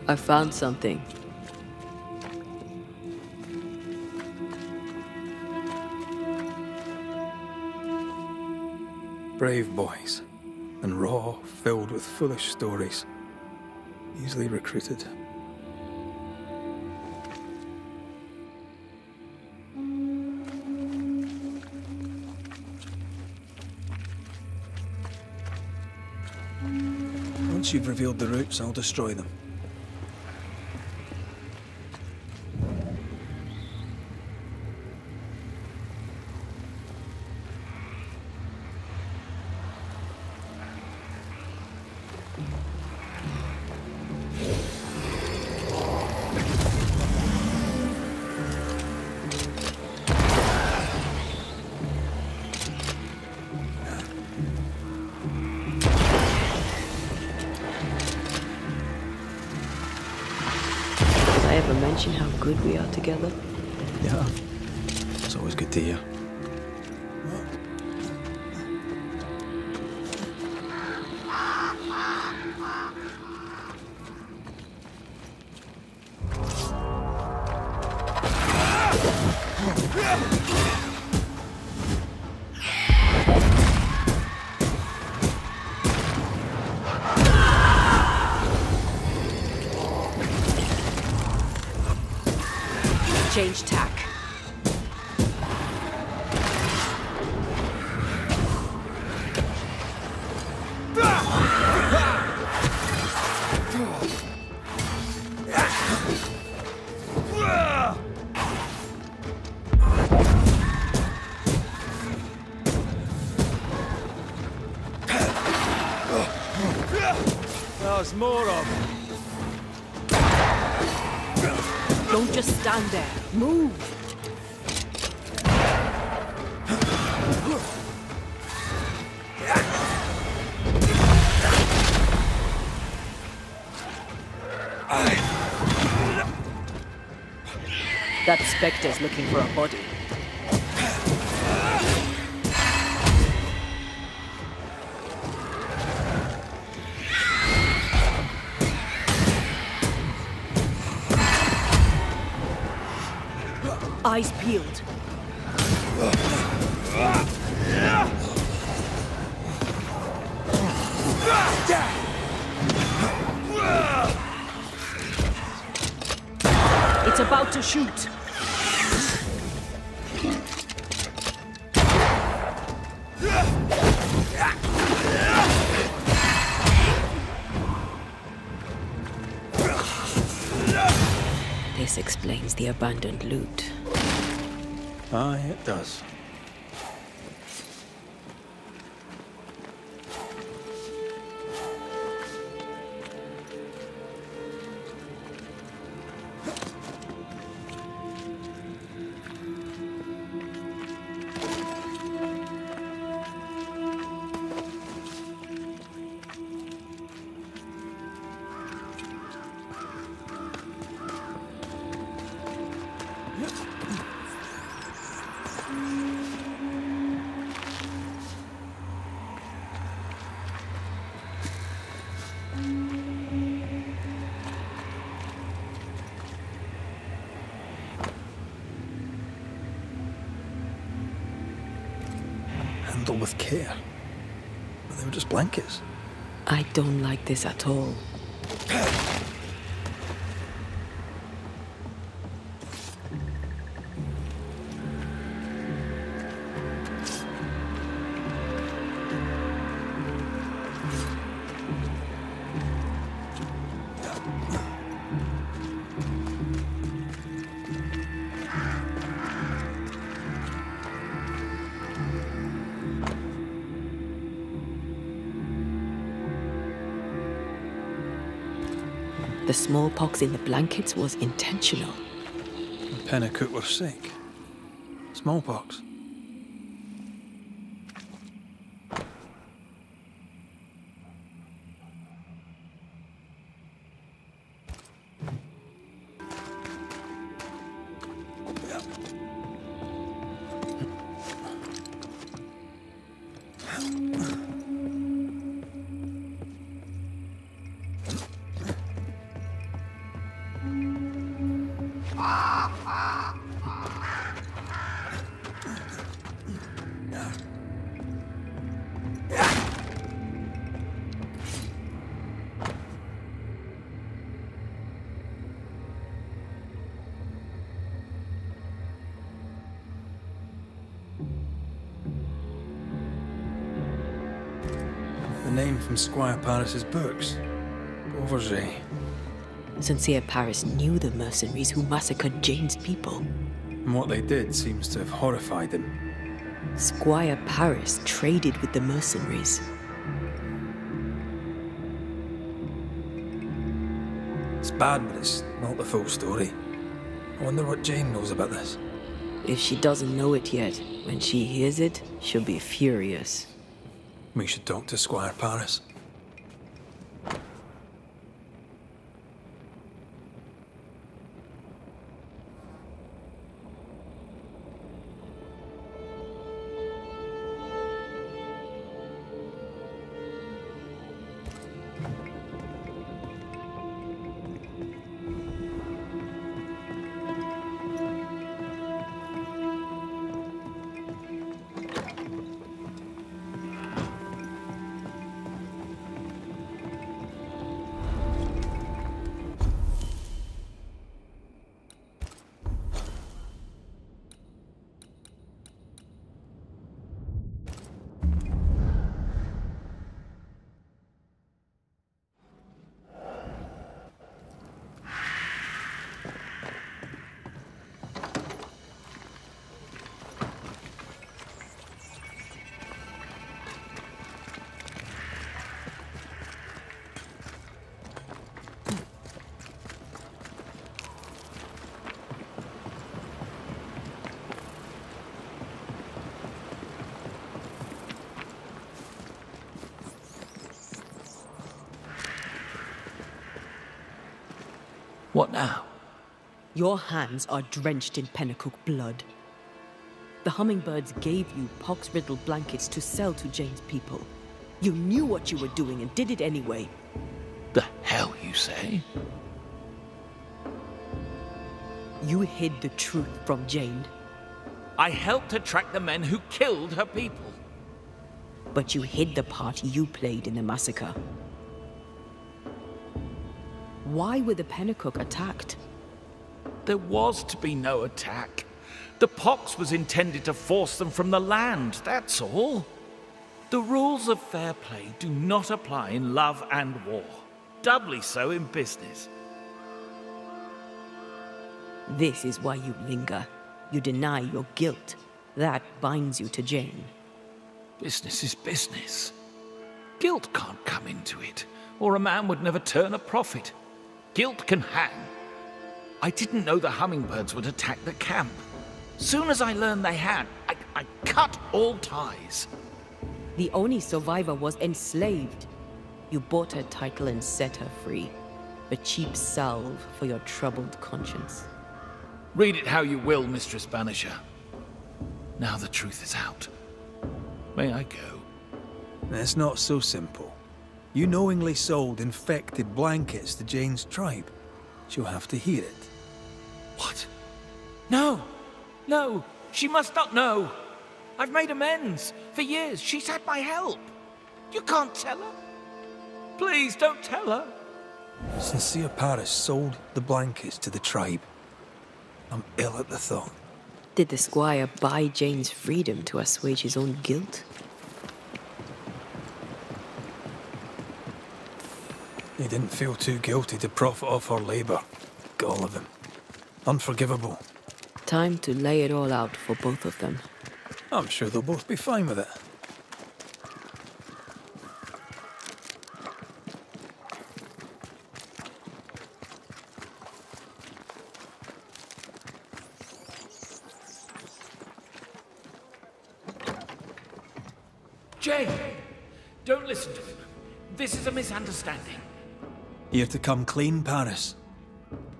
I found something. Brave boys, and raw, filled with foolish stories. Easily recruited. Once you've revealed the roots, I'll destroy them. Mention how good we are together? Yeah. It's always good to hear. Change tack. There's more of them. Don't just stand there. Move! That Specter's looking for a body. Eyes peeled. It's about to shoot. This explains the abandoned loot. Aye, it does. Handled with care. But they were just blankets. I don't like this at all. The smallpox in the blankets was intentional. The Pennacook were sick. Smallpox. The name from Squire Paris's books. Beauverger. Sincere Paris knew the mercenaries who massacred Jane's people. And what they did seems to have horrified him. Squire Paris traded with the mercenaries. It's bad, but it's not the full story. I wonder what Jane knows about this. If she doesn't know it yet, when she hears it, she'll be furious. We should talk to Squire Paris. What now? Your hands are drenched in Pennacook blood. The hummingbirds gave you pox-riddled blankets to sell to Jane's people. You knew what you were doing and did it anyway. The hell you say? You hid the truth from Jane. I helped her track the men who killed her people. But you hid the part you played in the massacre. Why were the Pennacook attacked? There was to be no attack. The pox was intended to force them from the land, that's all. The rules of fair play do not apply in love and war. Doubly so in business. This is why you linger. You deny your guilt. That binds you to Jane. Business is business. Guilt can't come into it, or a man would never turn a profit. Guilt can hang. I didn't know the hummingbirds would attack the camp. Soon as I learned they had, I cut all ties. The only survivor was enslaved. You bought her title and set her free. A cheap salve for your troubled conscience. Read it how you will, Mistress Banisher. Now the truth is out. May I go? It's not so simple. You knowingly sold infected blankets to Jane's tribe. She'll have to hear it. What? No! No! She must not know! I've made amends. For years, she's had my help. You can't tell her? Please, don't tell her. Sincere Paris sold the blankets to the tribe. I'm ill at the thought. Did the squire buy Jane's freedom to assuage his own guilt? He didn't feel too guilty to profit off her labor. All of him. Unforgivable. Time to lay it all out for both of them. I'm sure they'll both be fine with it. Jane! Don't listen to him. This is a misunderstanding. Here to come clean, Paris.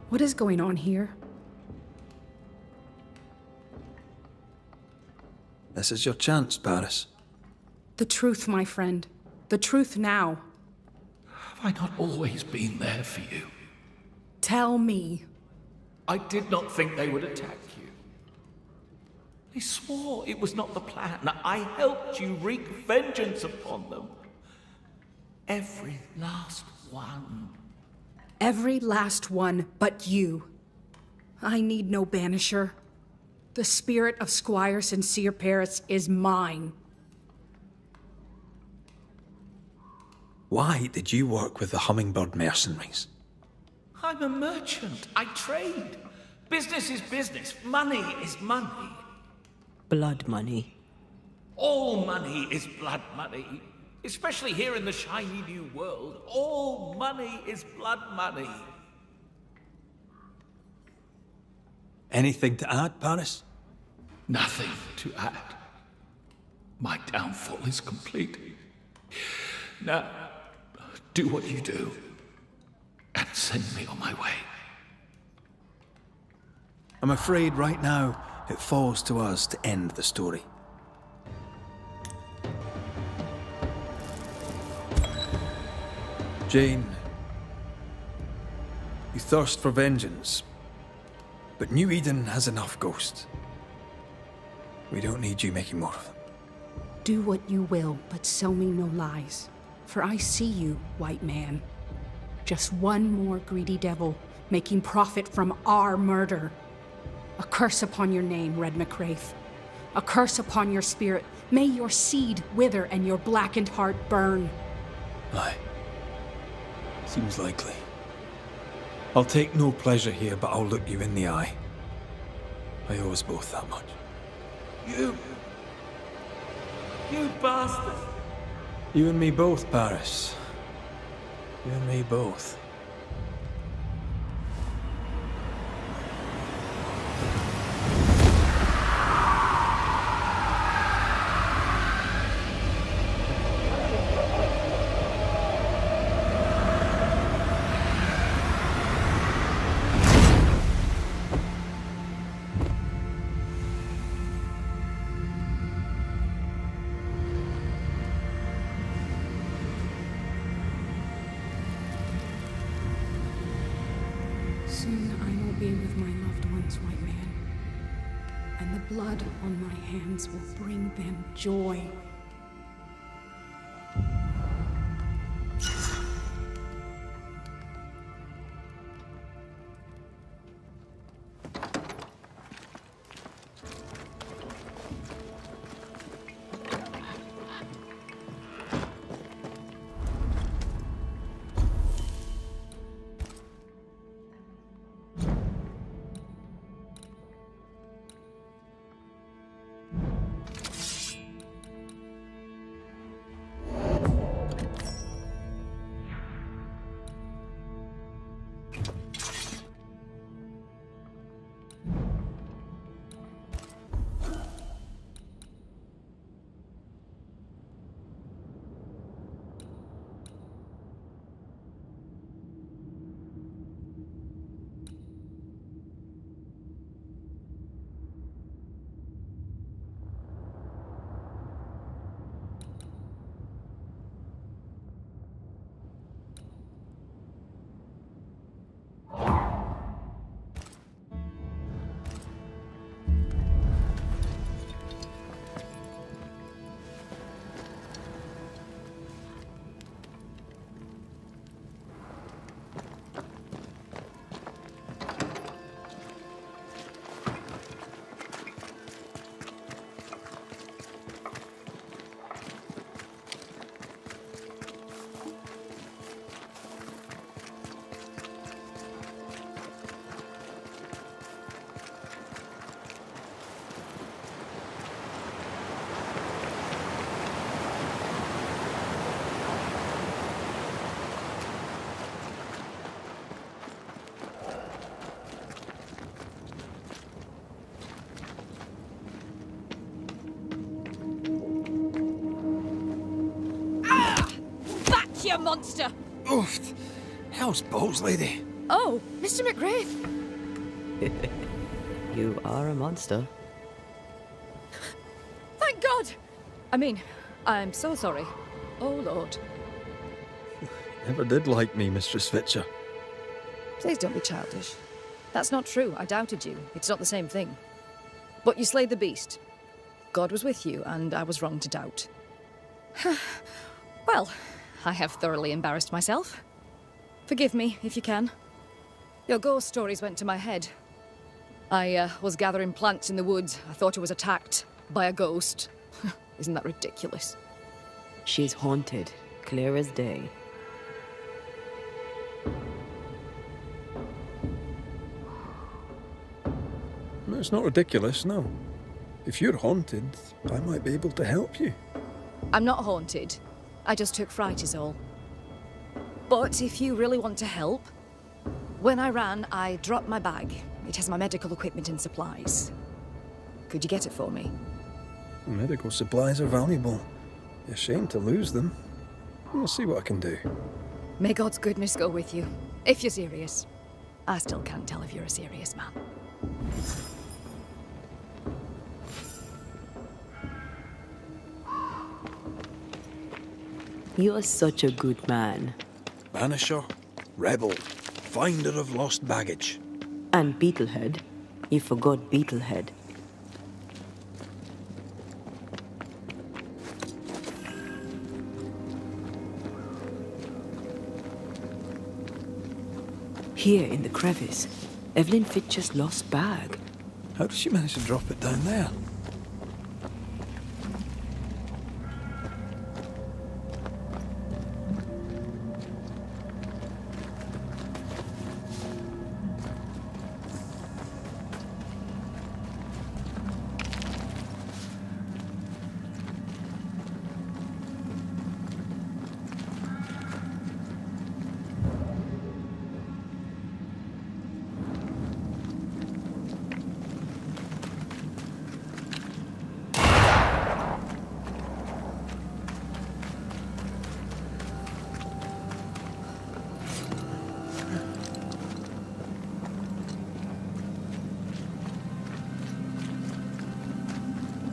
What is going on here? This is your chance, Paris. The truth, my friend. The truth now. Have I not always been there for you? Tell me. I did not think they would attack you. They swore it was not the plan. I helped you wreak vengeance upon them. Every last one. Every last one but you. I need no banisher. The spirit of Squire Sincere Paris is mine. Why did you work with the Hummingbird mercenaries? I'm a merchant. I trade. Business is business. Money is money. Blood money. All money is blood money. Especially here in the shiny new world. All money is blood money. Anything to add, Paris? Nothing to add. My downfall is complete. Now, do what you do, and send me on my way. I'm afraid right now it falls to us to end the story. Jane, you thirst for vengeance, but New Eden has enough ghosts. We don't need you making more of them. Do what you will, but sell me no lies. For I see you, white man. Just one more greedy devil, making profit from our murder. A curse upon your name, Red McCraith. A curse upon your spirit. May your seed wither and your blackened heart burn. Aye. Seems likely. I'll take no pleasure here, but I'll look you in the eye. I owe us both that much. You bastard! You and me both, Paris. You and me both. Soon I will be with my loved ones, white man. And the blood on my hands will bring them joy. you monster! Oof! Hell's balls, lady. Oh, Mr. McGrath. You are a monster. Thank God! I mean, I'm so sorry. Oh, Lord. Never did like me, Mistress Fitcher. Please don't be childish. That's not true. I doubted you. It's not the same thing. But you slayed the beast. God was with you, and I was wrong to doubt. Well, I have thoroughly embarrassed myself. Forgive me, if you can. Your ghost stories went to my head. I was gathering plants in the woods. I thought I was attacked by a ghost. Isn't that ridiculous? She's haunted, clear as day. It's not ridiculous, no. If you're haunted, I might be able to help you. I'm not haunted. I just took fright is all. But if you really want to help, when I ran, I dropped my bag. It has my medical equipment and supplies. Could you get it for me? Medical supplies are valuable. A shame to lose them. I'll see what I can do. May God's goodness go with you. If you're serious. I still can't tell if you're a serious man. You're such a good man. Banisher, rebel, finder of lost baggage. And Beetlehead. You forgot Beetlehead. Here in the crevice, Evelyn Fitcher's lost bag. How did she manage to drop it down there?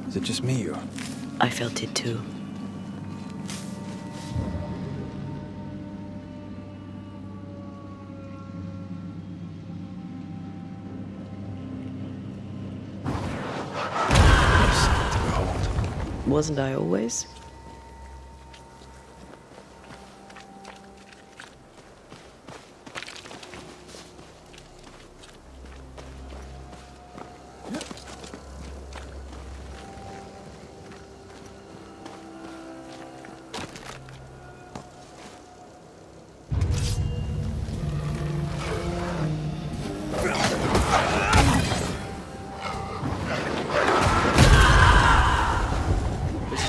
Is it just me, or? I felt it too. Wasn't I always?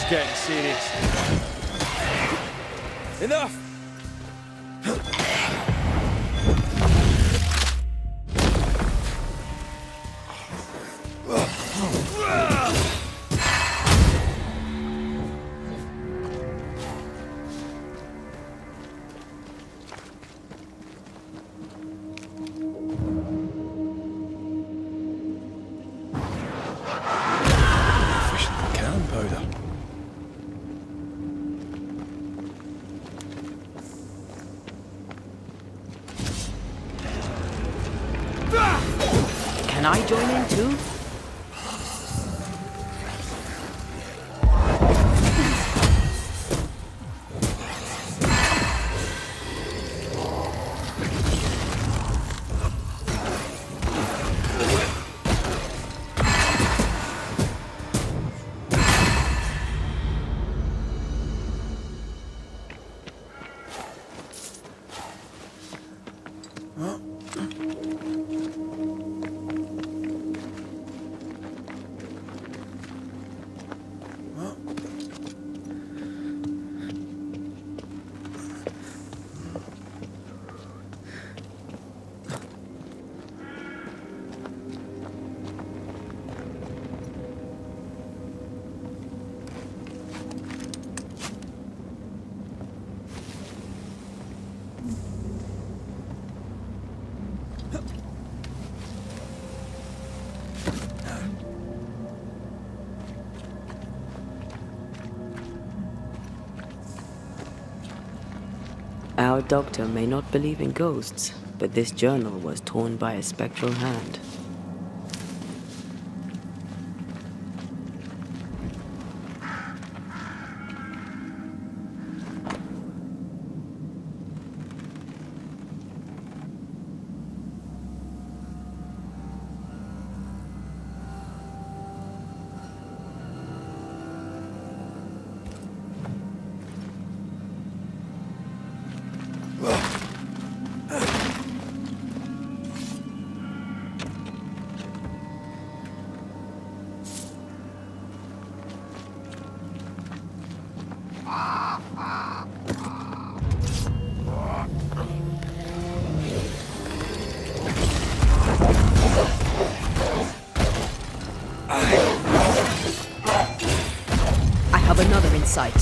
Getting serious. Enough! Can I join in too? Our doctor may not believe in ghosts, but this journal was torn by a spectral hand. Another in sight.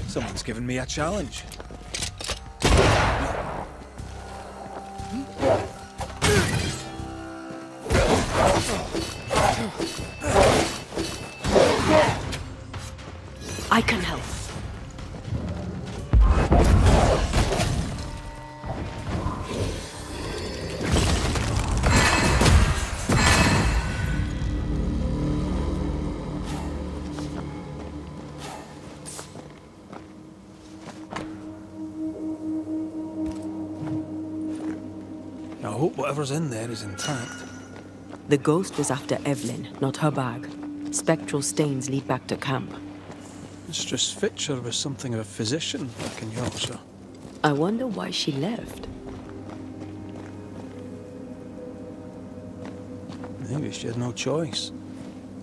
Someone's given me a challenge. I can help. I hope whatever's in there is intact. The ghost was after Evelyn, not her bag. Spectral stains lead back to camp. Mistress Fitcher was something of a physician back in Yorkshire. I wonder why she left. Maybe she had no choice.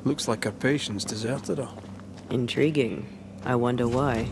Looks like her patients deserted her. Intriguing. I wonder why.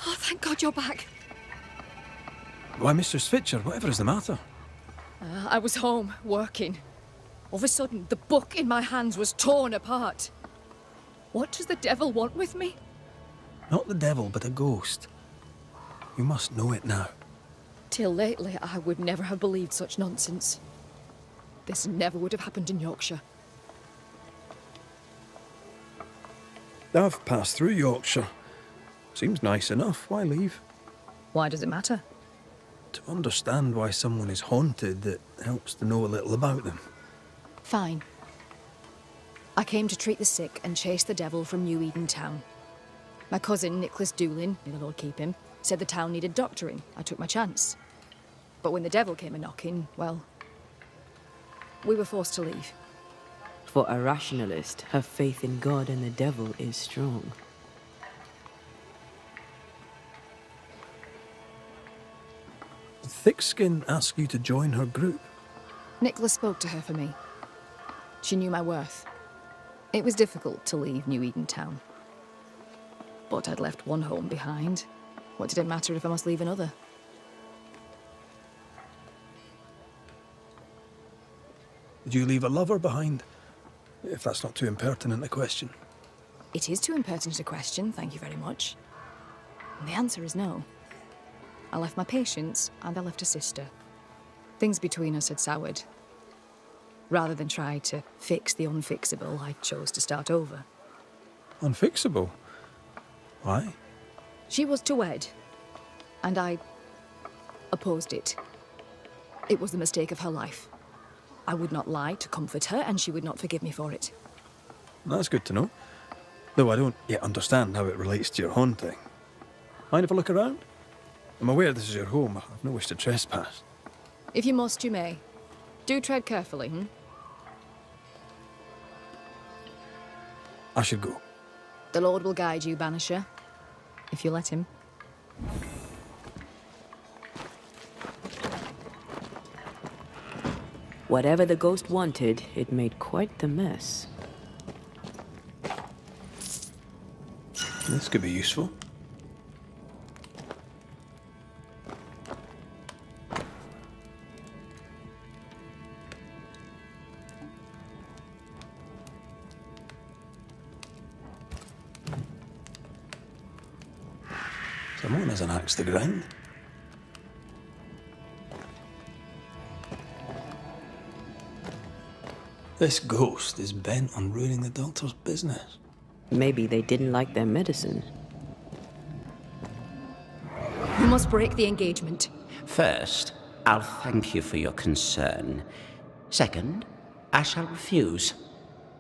Oh, thank God you're back. Why, Mistress Fitcher, whatever is the matter? I was home, working. All of a sudden, the book in my hands was torn apart. What does the devil want with me? Not the devil, but a ghost. You must know it now. Till lately, I would never have believed such nonsense. This never would have happened in Yorkshire. I've passed through Yorkshire. Seems nice enough. Why leave? Why does it matter? To understand why someone is haunted, it helps to know a little about them. Fine. I came to treat the sick and chase the devil from New Eden town. My cousin, Nicholas Doolin, may the Lord keep him, said the town needed doctoring. I took my chance. But when the devil came a-knocking, well, we were forced to leave. For a rationalist, her faith in God and the devil is strong. Did Thickskin ask you to join her group? Nicholas spoke to her for me. She knew my worth. It was difficult to leave New Eden town. But I'd left one home behind. What did it matter if I must leave another? Did you leave a lover behind? If that's not too impertinent a question. It is too impertinent a question, thank you very much. And the answer is no. I left my patients, and I left a sister. Things between us had soured. Rather than try to fix the unfixable, I chose to start over. Unfixable? Why? She was to wed, and I opposed it. It was the mistake of her life. I would not lie to comfort her, and she would not forgive me for it. That's good to know. Though I don't yet understand how it relates to your haunting. Mind if I look around? I'm aware this is your home. I've no wish to trespass. If you must, you may. Do tread carefully, I should go. The Lord will guide you, Banisher. If you let him. Whatever the ghost wanted, it made quite the mess. This could be useful. Someone has an axe to grind. This ghost is bent on ruining the doctor's business. Maybe they didn't like their medicine. You must break the engagement. First, I'll thank you for your concern. Second, I shall refuse.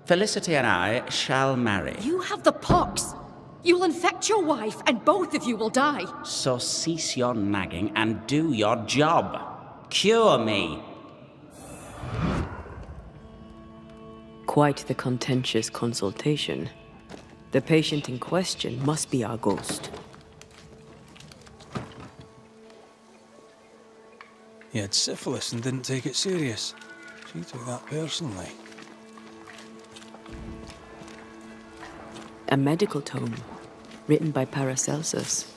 Felicity and I shall marry. You have the pox. You'll infect your wife, and both of you will die. So cease your nagging and do your job. Cure me. Quite the contentious consultation. The patient in question must be our ghost. He had syphilis and didn't take it serious. She took that personally. A medical tome, written by Paracelsus.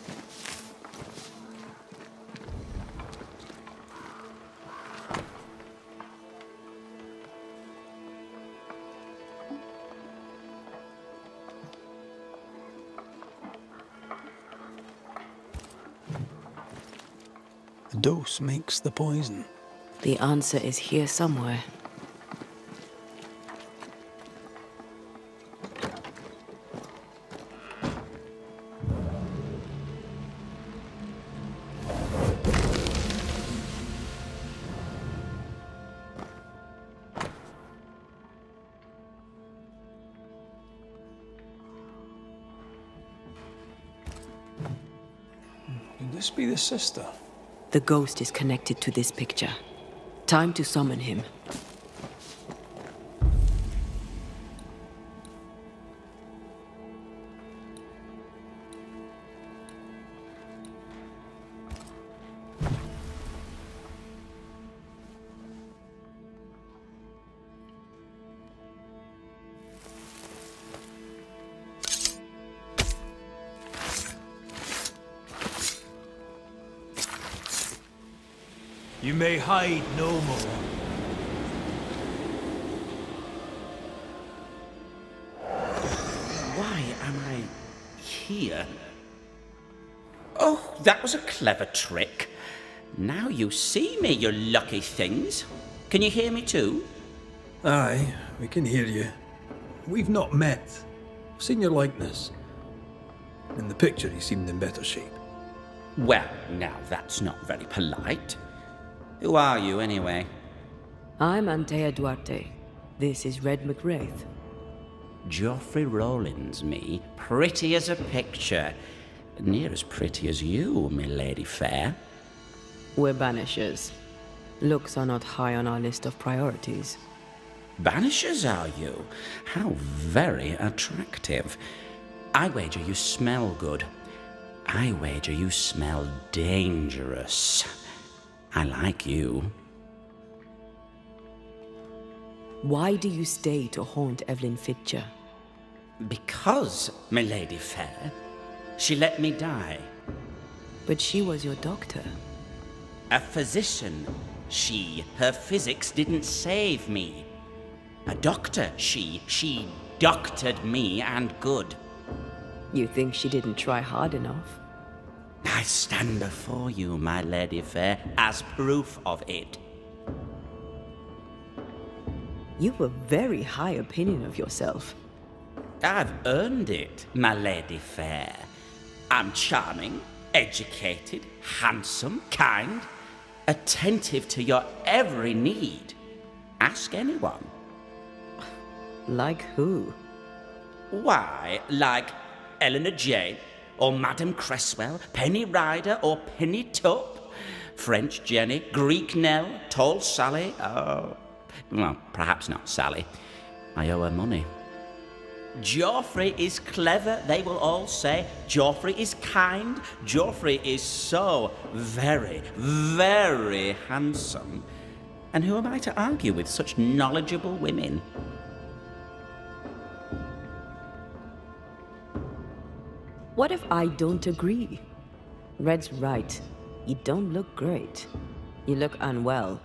The dose makes the poison. The answer is here somewhere. Could this be the sister? The ghost is connected to this picture. Time to summon him. You may hide no more. Why am I here? Oh, that was a clever trick. Now you see me, you lucky things. Can you hear me too? Aye, we can hear you. We've not met. I've seen your likeness. In the picture, you seemed in better shape. Well, now that's not very polite. Who are you, anyway? I'm Antea Duarte. This is Red McWraith. Geoffrey Rollins, me. Pretty as a picture. Near as pretty as you, my lady fair. We're Banishers. Looks are not high on our list of priorities. Banishers, are you? How very attractive. I wager you smell good. I wager you smell dangerous. I like you. Why do you stay to haunt Evelyn Fitcher? Because, my lady fair, she let me die. But she was your doctor. A physician. Her physics didn't save me. A doctor, she doctored me and good. You think she didn't try hard enough? I stand before you, my lady fair, as proof of it. You've a very high opinion of yourself. I've earned it, my lady fair. I'm charming, educated, handsome, kind, attentive to your every need. Ask anyone. Like who? Why, like Eleanor Jane, or Madame Cresswell, Penny Ryder, or Penny Tup, French Jenny, Greek Nell, Tall Sally, well, perhaps not Sally. I owe her money. Geoffrey is clever, they will all say. Geoffrey is kind. Geoffrey is so very, very handsome. And who am I to argue with such knowledgeable women? What if I don't agree? Red's right. You don't look great. You look unwell.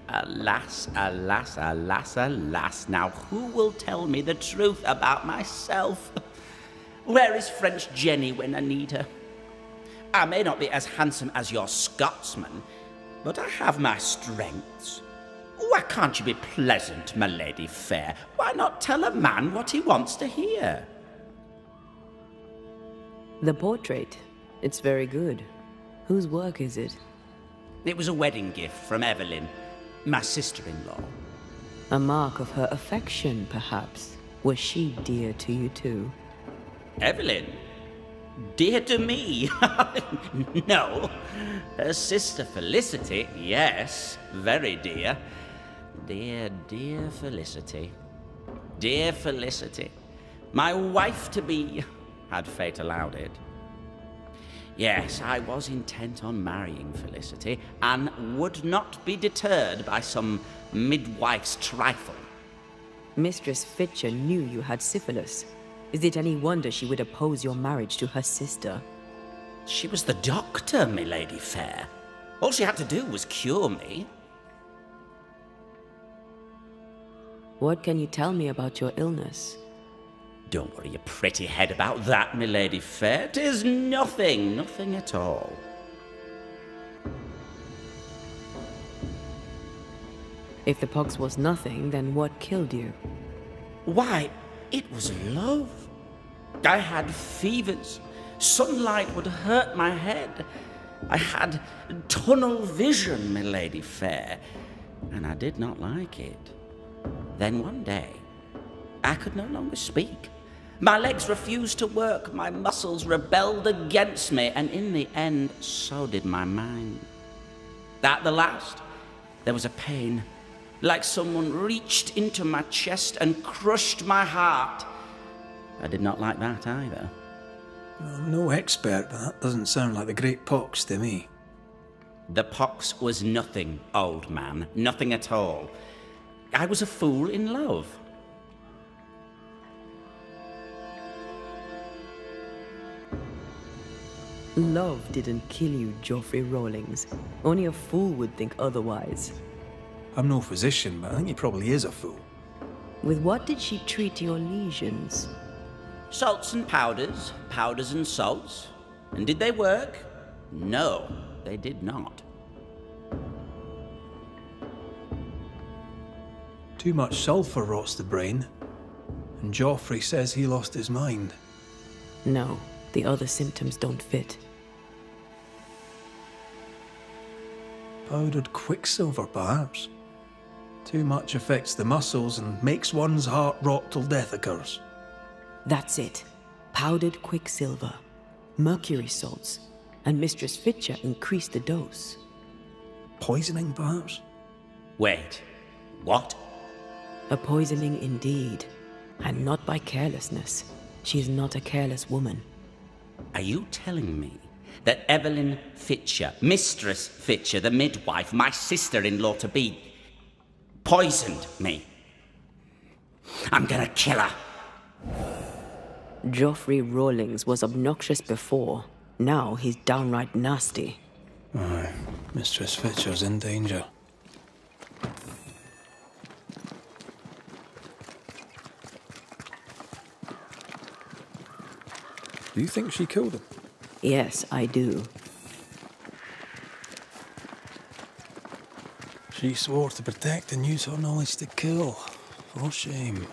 Alas, alas, alas, alas. Now who will tell me the truth about myself? Where is French Jenny when I need her? I may not be as handsome as your Scotsman, but I have my strengths. Why can't you be pleasant, my lady fair? Why not tell a man what he wants to hear? The portrait. It's very good. Whose work is it? It was a wedding gift from Evelyn, my sister-in-law. A mark of her affection, perhaps. Was she dear to you too? Evelyn? Dear to me? No. Her sister Felicity, yes, very dear. Dear, dear Felicity. Dear Felicity. My wife-to-be, had fate allowed it. Yes, I was intent on marrying Felicity, and would not be deterred by some midwife's trifle. Mistress Fitcher knew you had syphilis. Is it any wonder she would oppose your marriage to her sister? She was the doctor, my lady fair. All she had to do was cure me. What can you tell me about your illness? Don't worry your pretty head about that, my lady fair. 'Tis nothing, nothing at all. If the pox was nothing, then what killed you? Why, it was love. I had fevers. Sunlight would hurt my head. I had tunnel vision, my lady fair, and I did not like it. Then one day, I could no longer speak. My legs refused to work, my muscles rebelled against me, and in the end, so did my mind. At the last, there was a pain, like someone reached into my chest and crushed my heart. I did not like that either. I'm no expert, but that doesn't sound like the Great Pox to me. The pox was nothing, old man, nothing at all. I was a fool in love. Love didn't kill you, Geoffrey Rawlings. Only a fool would think otherwise. I'm no physician, but I think he probably is a fool. With what did she treat your lesions? Salts and powders, powders and salts. And did they work? No, they did not. Too much sulphur rots the brain, and Geoffrey says he lost his mind. No, the other symptoms don't fit. Powdered quicksilver, perhaps. Too much affects the muscles and makes one's heart rot till death occurs. That's it. Powdered quicksilver, mercury salts, and Mistress Fitcher increased the dose. Poisoning, perhaps? Wait, what? A poisoning indeed, and not by carelessness. She is not a careless woman. Are you telling me that Evelyn Fitcher, Mistress Fitcher, the midwife, my sister-in-law to be, poisoned me? I'm gonna kill her. Geoffrey Rawlings was obnoxious before. Now he's downright nasty. Aye, Mistress Fitcher's in danger. Do you think she killed him? Yes, I do. She swore to protect and use her knowledge to kill. For shame.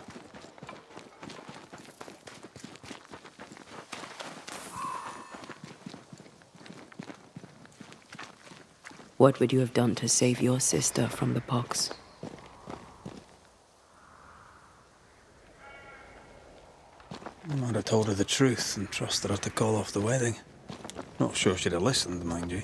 What would you have done to save your sister from the pox? I'd have told her the truth and trusted her to call off the wedding. Not sure she'd have listened, mind you.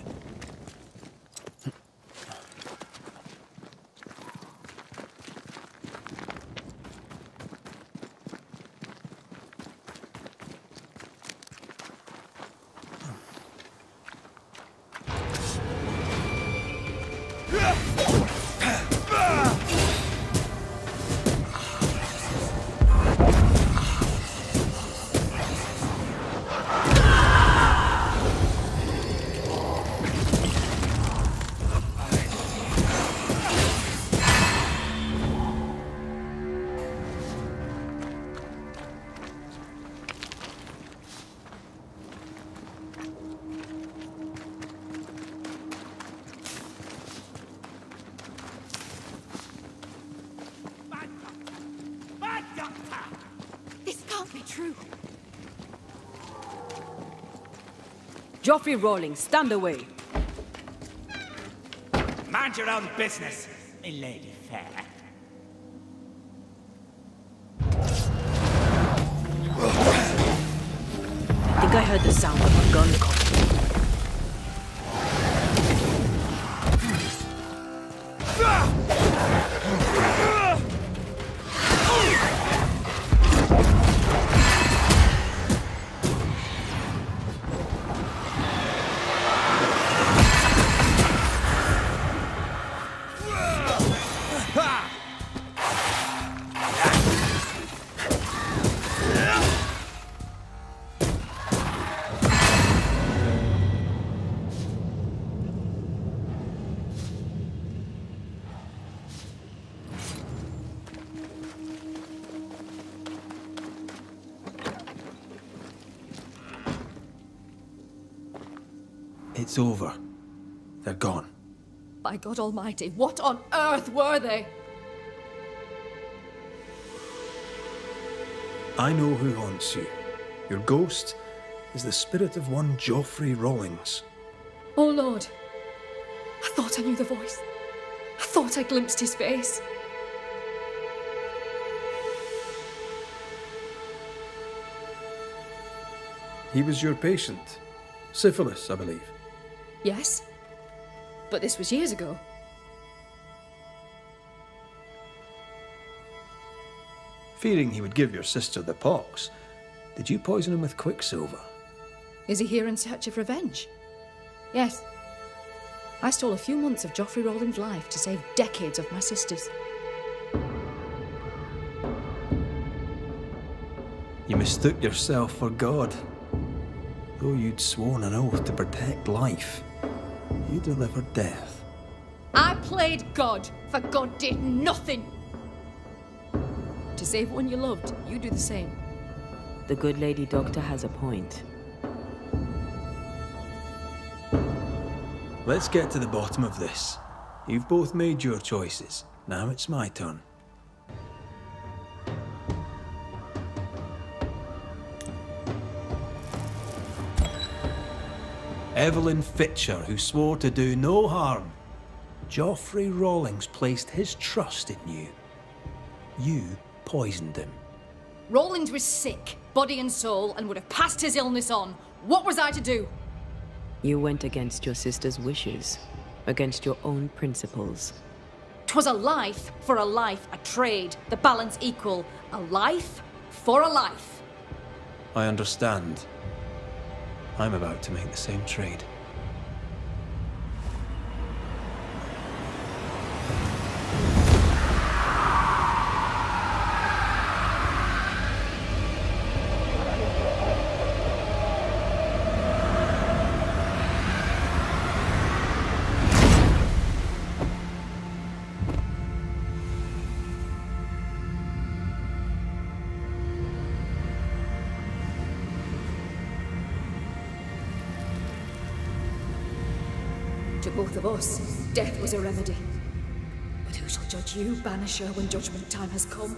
Joffrey Rawlings, stand away. Mind your own business, my lady fair. I think I heard the sound of a gun coming. It's over. They're gone. By God Almighty, what on earth were they? I know who haunts you. Your ghost is the spirit of one Joffrey Rawlings. Oh Lord, I thought I knew the voice. I thought I glimpsed his face. He was your patient. Syphilis, I believe. Yes, but this was years ago. Fearing he would give your sister the pox, did you poison him with quicksilver? Is he here in search of revenge? Yes. I stole a few months of Joffrey Rawlings' life to save decades of my sister's. You mistook yourself for God. Though you'd sworn an oath to protect life, you delivered death. I played God, for God did nothing. To save one you loved, you do the same. The good lady doctor has a point. Let's get to the bottom of this. You've both made your choices. Now it's my turn. Evelyn Fitcher, who swore to do no harm. Joffrey Rawlings placed his trust in you. You poisoned him. Rawlings was sick, body and soul, and would have passed his illness on. What was I to do? You went against your sister's wishes, against your own principles. 'Twas a life for a life, a trade, the balance equal. A life for a life. I understand. I'm about to make the same trade. To both of us, death was a remedy. Who shall judge you, Banisher, when judgment time has come?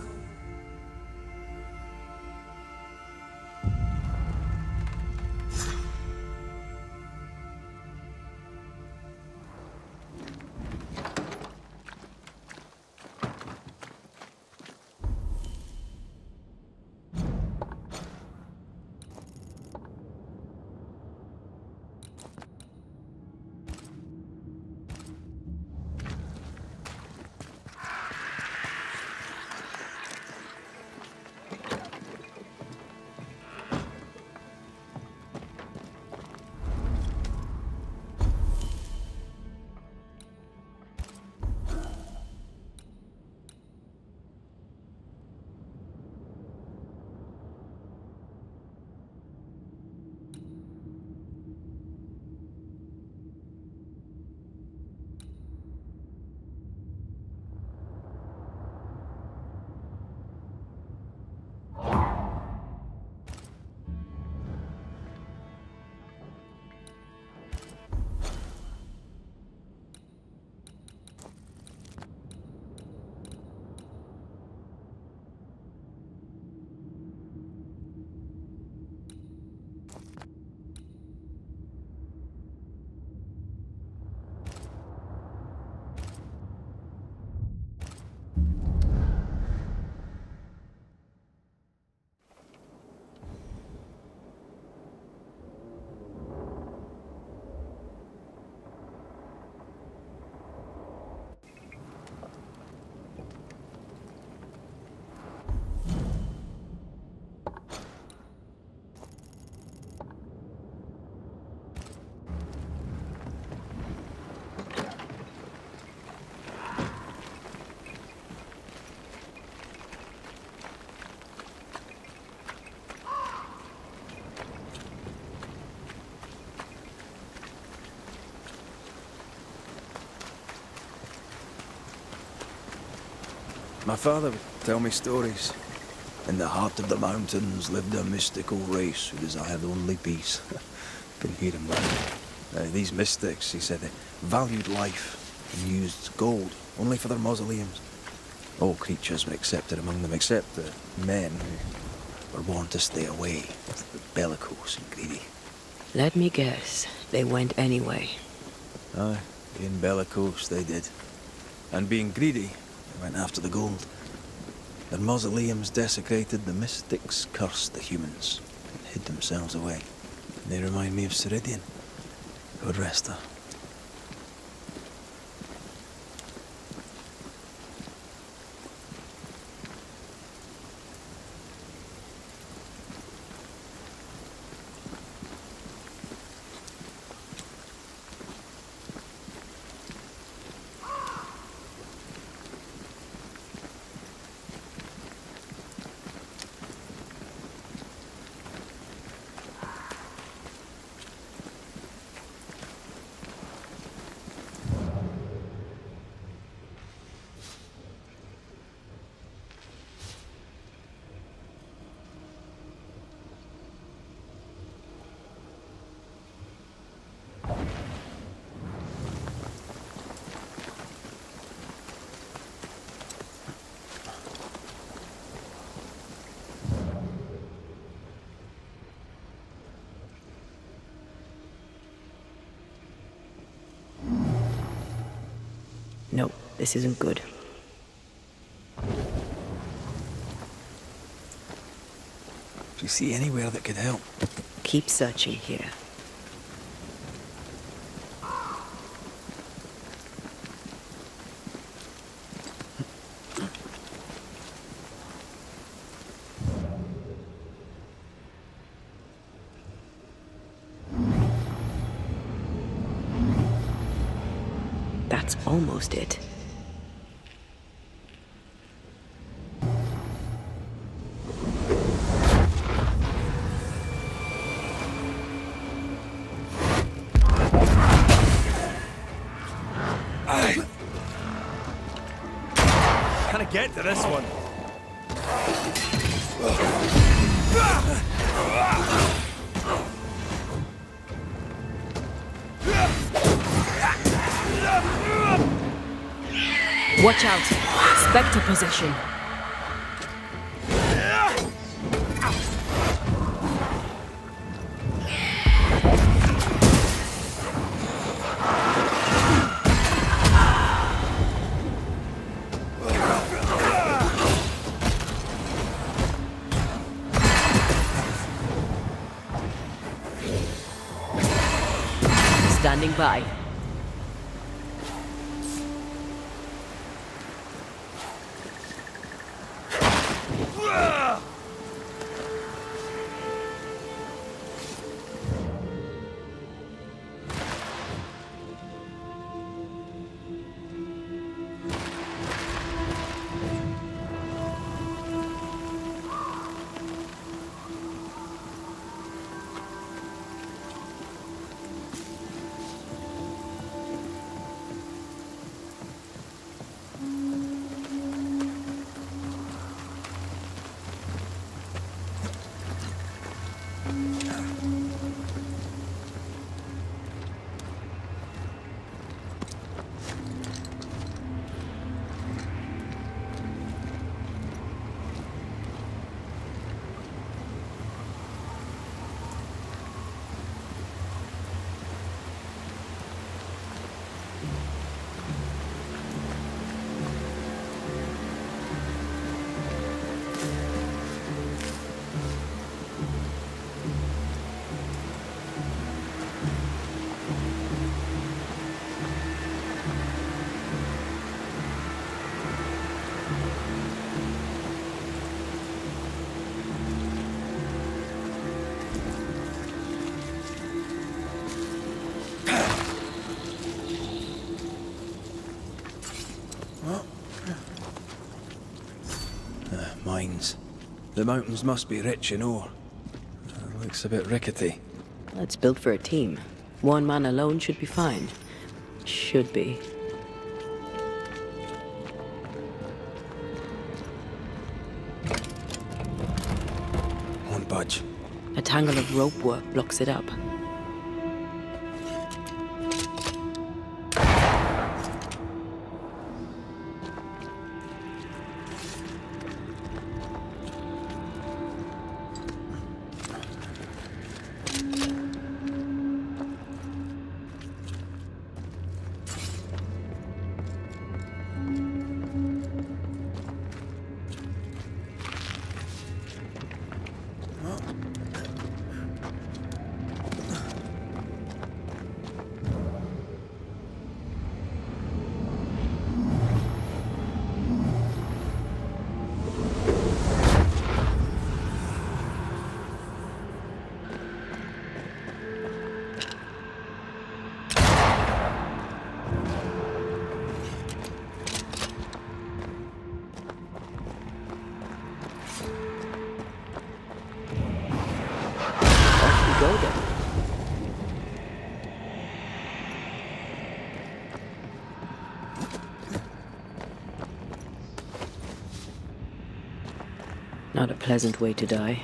My father would tell me stories. In the heart of the mountains lived a mystical race who desired only peace. Can hear him now. These mystics, he said, they valued life and used gold only for their mausoleums. All creatures were accepted among them except the men who were born to stay away, the bellicose and greedy. Let me guess, they went anyway. Aye, being bellicose they did. And being greedy, they went after the gold. Their mausoleums desecrated, the mystics cursed the humans and hid themselves away. They remind me of Ceridian. God rest her. No, this isn't good. Do you see anywhere that could help? Keep searching here. That's almost it. Can I get to this one? Watch out! Specter possession. Standing by. Mines. The mountains must be rich in ore. Looks a bit rickety. It's built for a team. One man alone should be fine. Should be. Won't budge. A tangle of rope work blocks it up. Not a pleasant way to die.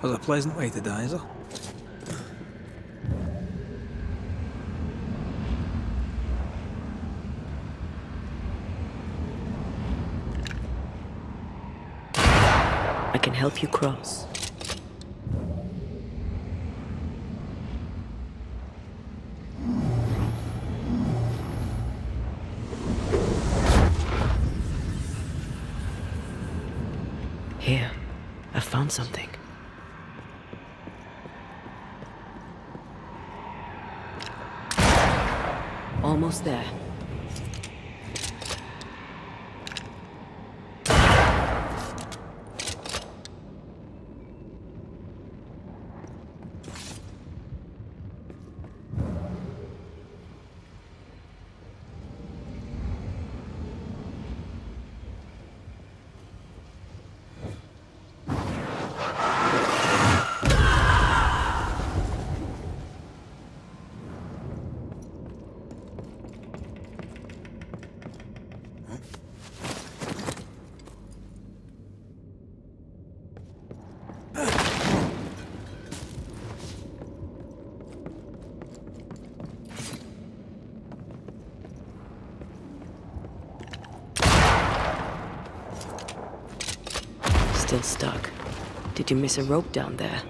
There's a pleasant way to die, is there? I can help you cross. Here, I found something. Almost there. Still stuck. Did you miss a rope down there?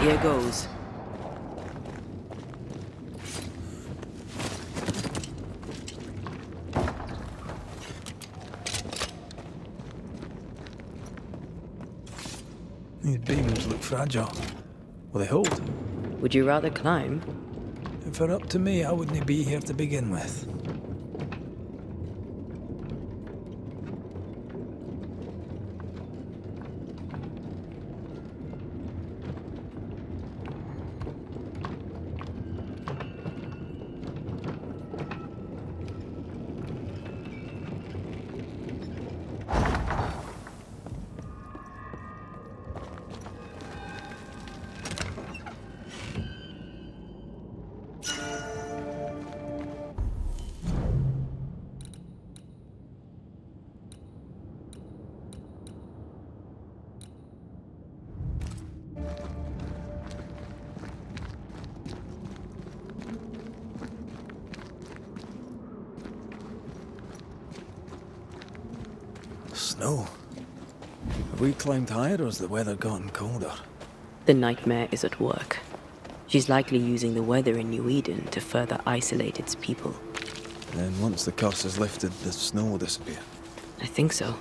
Here goes. These beams look fragile. Will they hold? Would you rather climb? If it were up to me, I wouldn't be here to begin with. Snow. Have we climbed higher or has the weather gotten colder? The nightmare is at work. She's likely using the weather in New Eden to further isolate its people. And once the curse is lifted, the snow will disappear. I think so.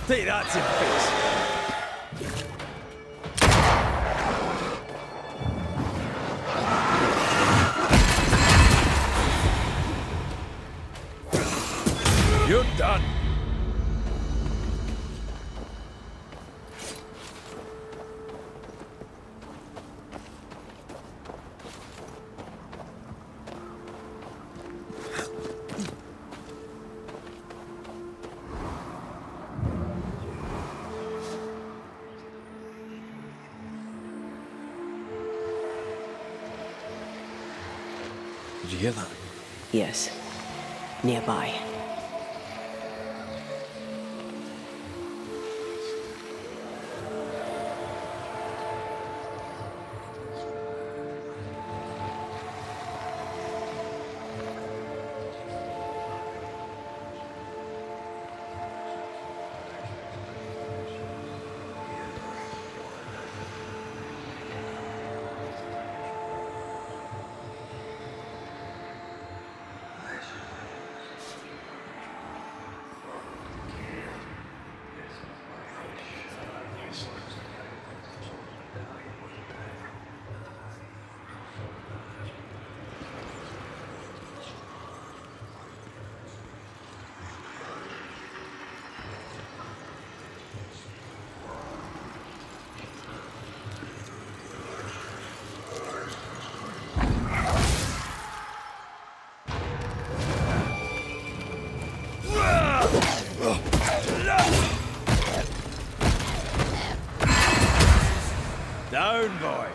Take that to your face. You're done. Did you hear that? Yes. Nearby. own, boy.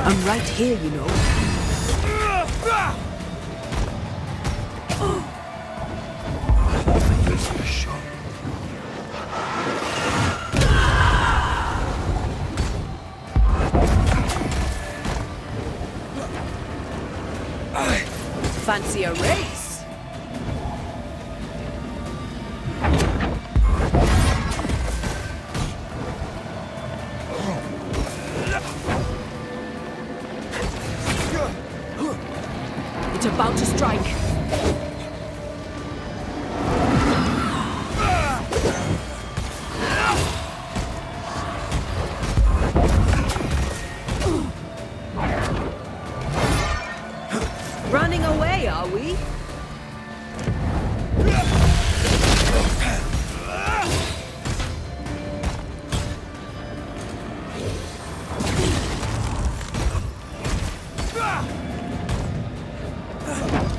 I'm right here, you know. Fancy a race? It's about to strike. Running away, are we?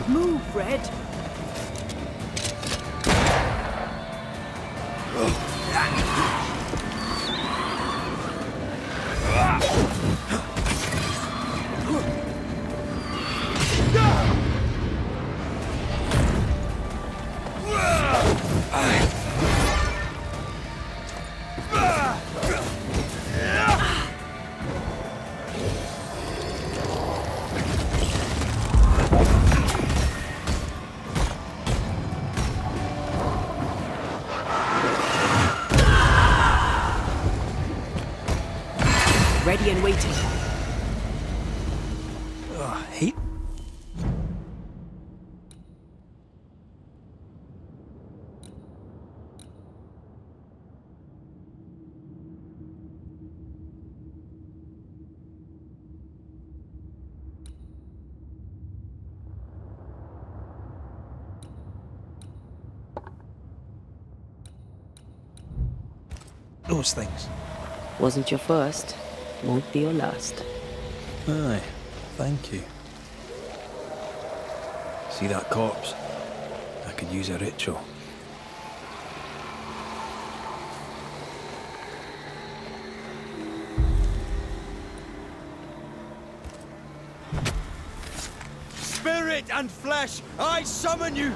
Move, Red. Ready and waiting. Hate. Those things. Wasn't your first. Won't be your last. Aye, thank you. See that corpse? I could use a ritual. Spirit and flesh, I summon you!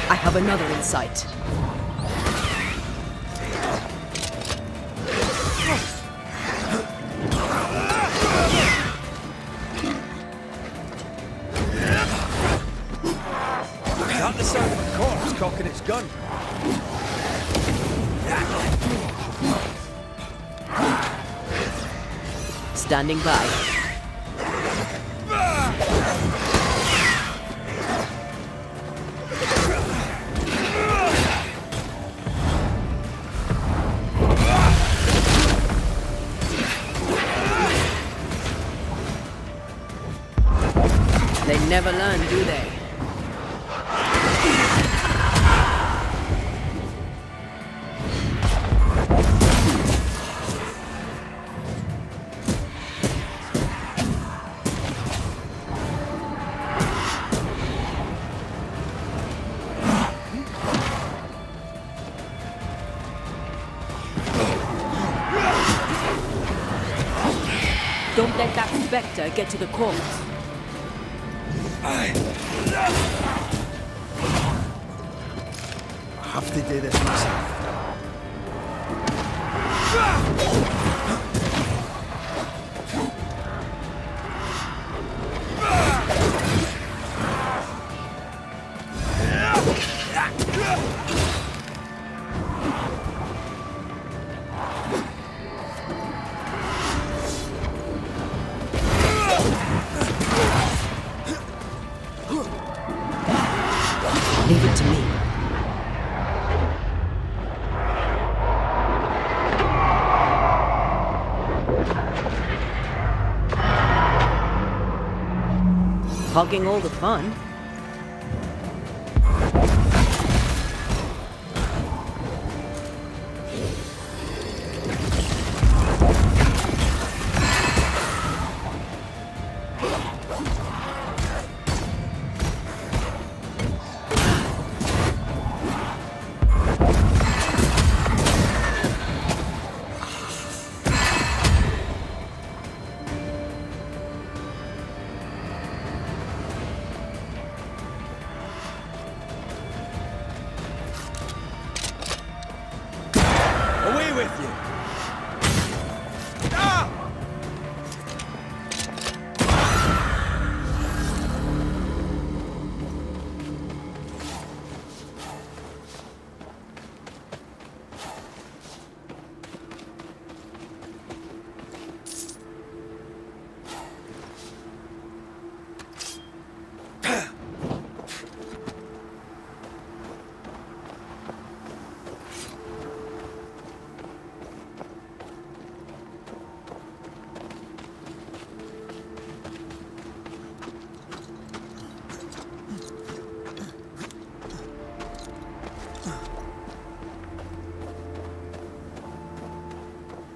I have another in sight. Not the sound of a corpse cocking its gun. Standing by. They never learn, do they? Don't let that Specter get to the corpse. I have to do this myself. Leave it to me. Hogging all the fun.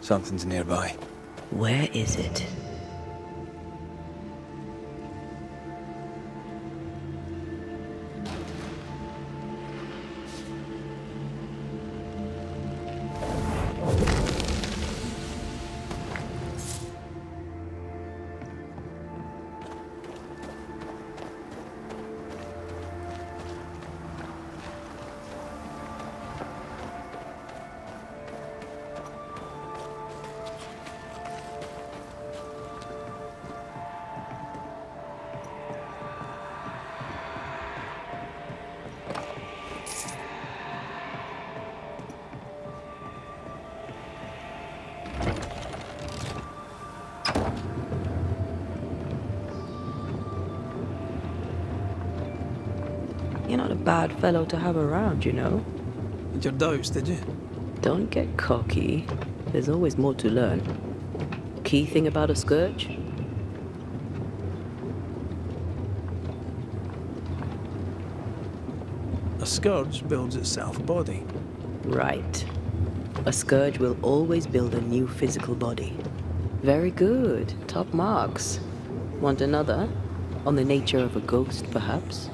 Something's nearby. Where is it? You're not a bad fellow to have around, you know. Had your doubts, did you? Don't get cocky. There's always more to learn. Key thing about a scourge? A scourge builds itself a body. Right. A scourge will always build a new physical body. Very good. Top marks. Want another? On the nature of a ghost, perhaps?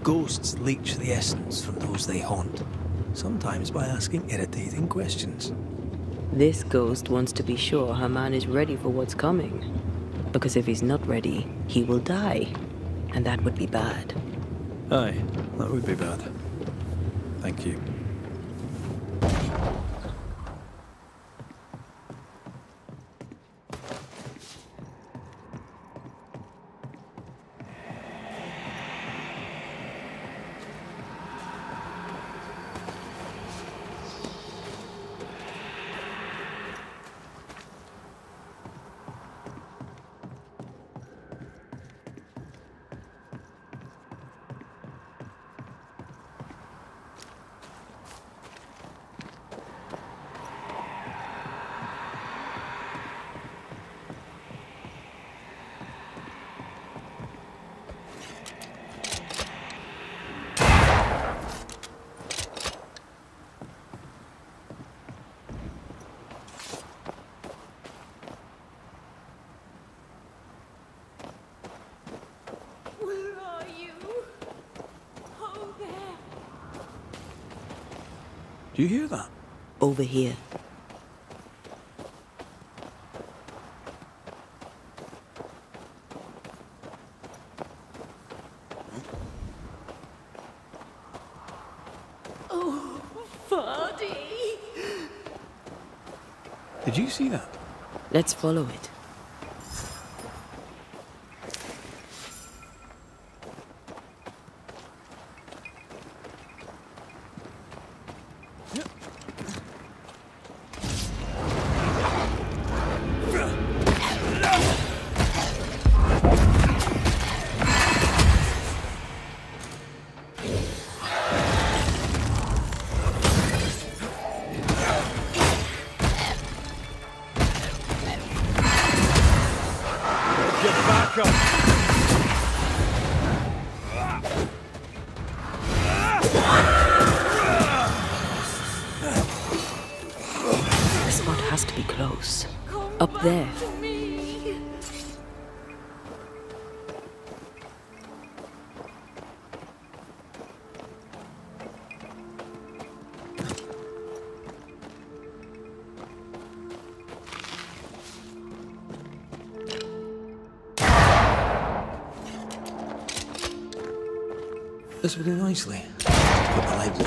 Ghosts leech the essence from those they haunt, sometimes by asking irritating questions. This ghost wants to be sure her man is ready for what's coming. Because if he's not ready, he will die. And that would be bad. Aye, that would be bad. Thank you. Do you hear that? Over here. body! Did you see that? Let's follow it. Up there. This will do nicely. Put my legs up.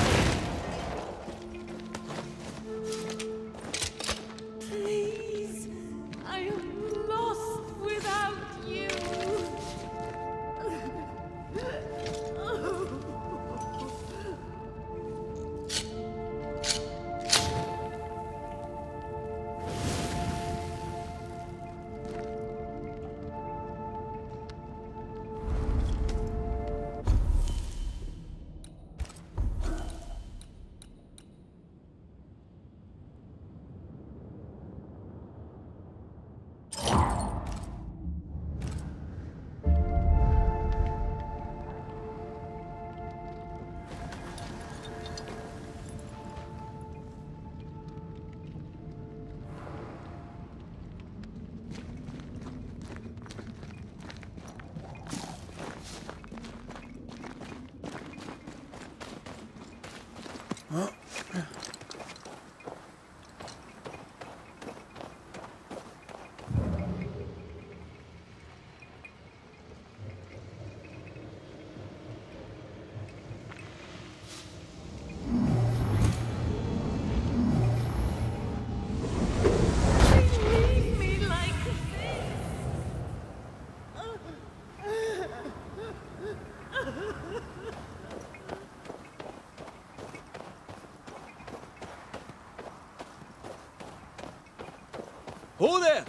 Who there?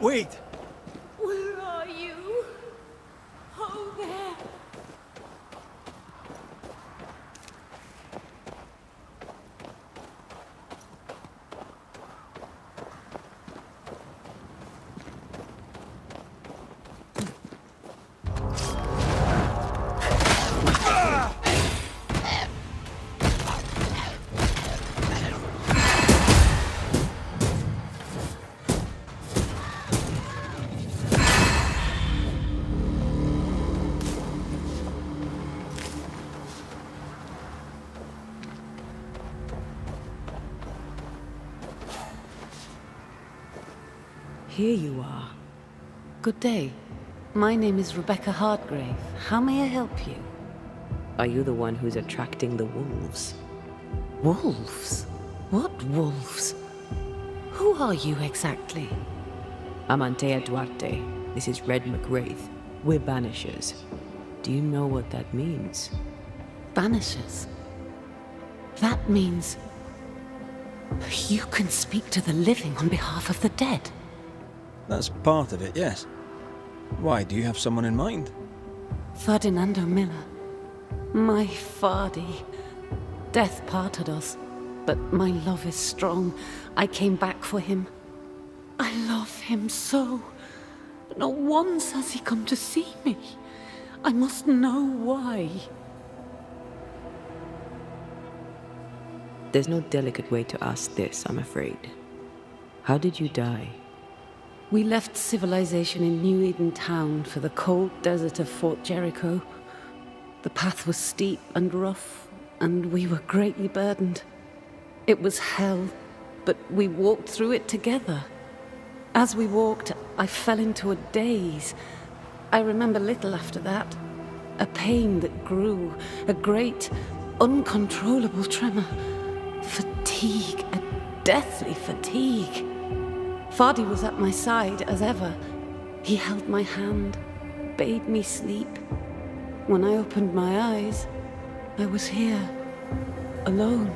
Wait! Where are you? Oh, there. Here you are. Good day. My name is Rebecca Hartgrave. How may I help you? Are you the one who's attracting the wolves? Wolves? What wolves? Who are you exactly? I'm Antea Duarte. This is Red McWraith. We're Banishers. Do you know what that means? Banishers? That means you can speak to the living on behalf of the dead. That's part of it, yes. Why, do you have someone in mind? Ferdinando Miller. My Fardy. Death parted us, but my love is strong. I came back for him. I love him so. But not once has he come to see me. I must know why. There's no delicate way to ask this, I'm afraid. How did you die? We left civilization in New Eden Town for the cold desert of Fort Jericho. The path was steep and rough, and we were greatly burdened. It was hell, but we walked through it together. As we walked, I fell into a daze. I remember little after that. A pain that grew, a great, uncontrollable tremor. Fatigue, a deathly fatigue. Fardy was at my side as ever. He held my hand, bade me sleep. When I opened my eyes, I was here, alone.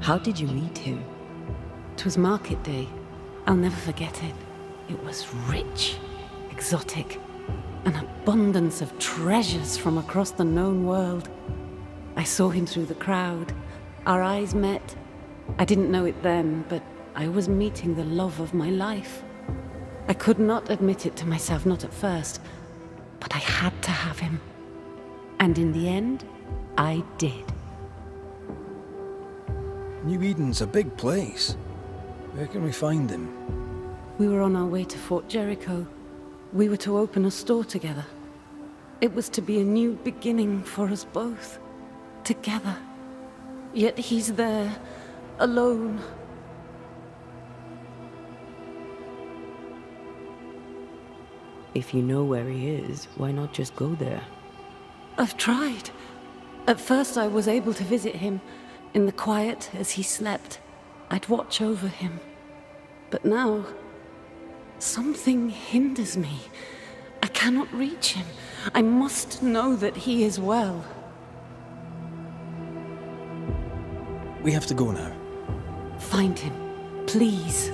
How did you meet him? 'Twas market day. I'll never forget it. It was rich, exotic, an abundance of treasures from across the known world. I saw him through the crowd. Our eyes met. I didn't know it then, but I was meeting the love of my life. I could not admit it to myself, not at first, but I had to have him. And in the end, I did. New Eden's a big place. Where can we find him? We were on our way to Fort Jericho. We were to open a store together. It was to be a new beginning for us both. Together. Yet he's there, alone. If you know where he is, why not just go there? I've tried. At first I was able to visit him in the quiet as he slept. I'd watch over him. But now, something hinders me. I cannot reach him. I must know that he is well. We have to go now. Find him, please.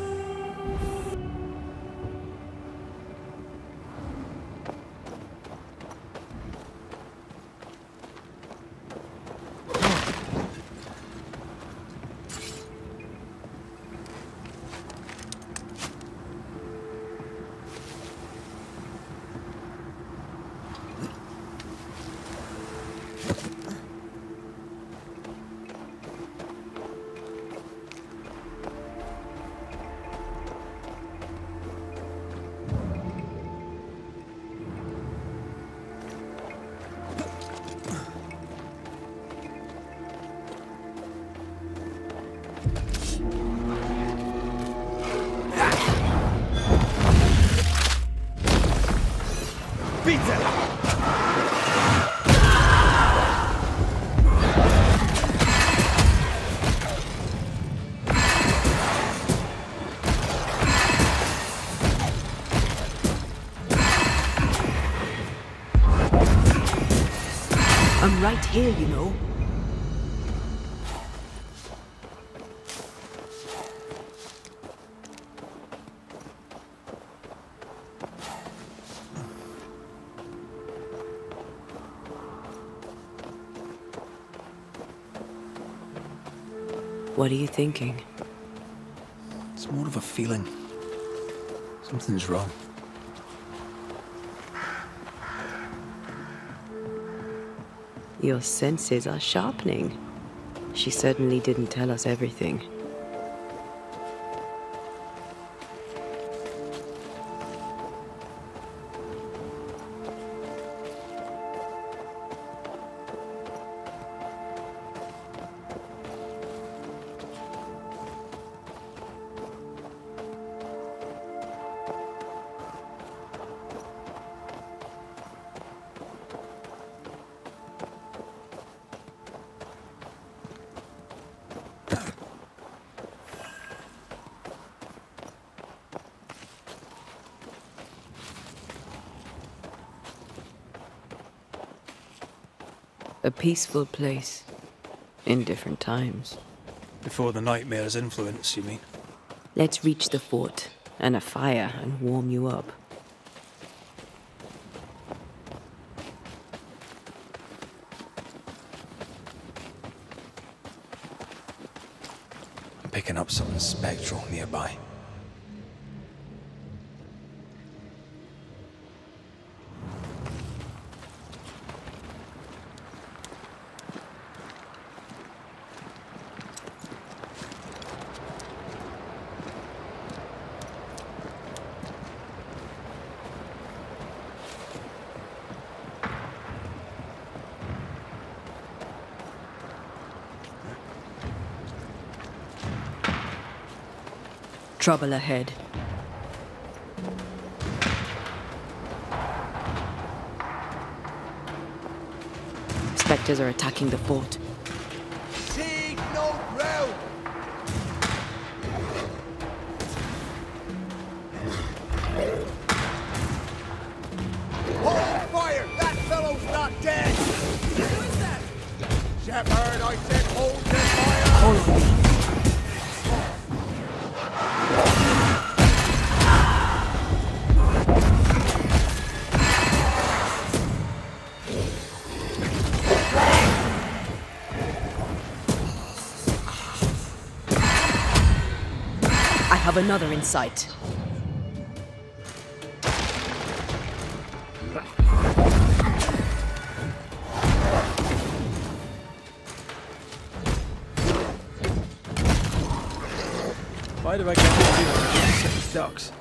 I'm right here, you know. What are you thinking? It's more of a feeling. Something's wrong. Your senses are sharpening. She certainly didn't tell us everything. A peaceful place, in different times. Before the nightmare's influence, you mean? Let's reach the fort, and a fire, and warm you up. I'm picking up something spectral nearby. Trouble ahead. specters are attacking the fort. Seed no ground! Hold fire! That fellow's not dead! Who is that? Shepherd, I said hold the fire! Follow me. I have another in sight. Why do I get these ducks?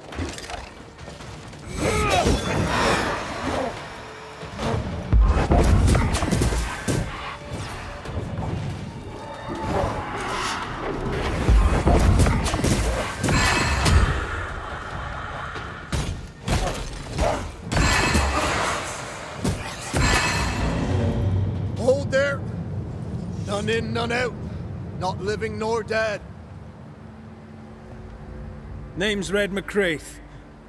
Hold there! None in, none out. Not living nor dead. Name's Red McCraith.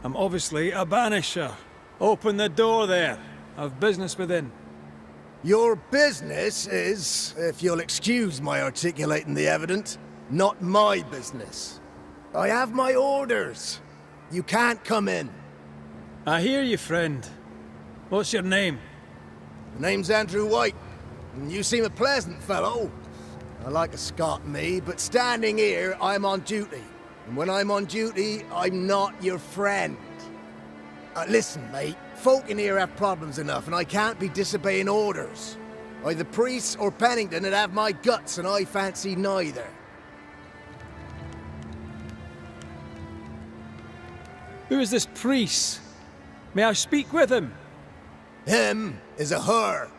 I'm obviously a banisher. Open the door there. I've business within. Your business is, if you'll excuse my articulating the evident, not my business. I have my orders. You can't come in. I hear you, friend. What's your name? The name's Andrew White, and you seem a pleasant fellow. I like a Scot, me, but standing here, I'm on duty. And when I'm on duty, I'm not your friend. Listen, mate, folk in here have problems enough, and I can't be disobeying orders. Either priests or Pennington would have my guts, and I fancy neither. Who is this priest? May I speak with him? Him is a her.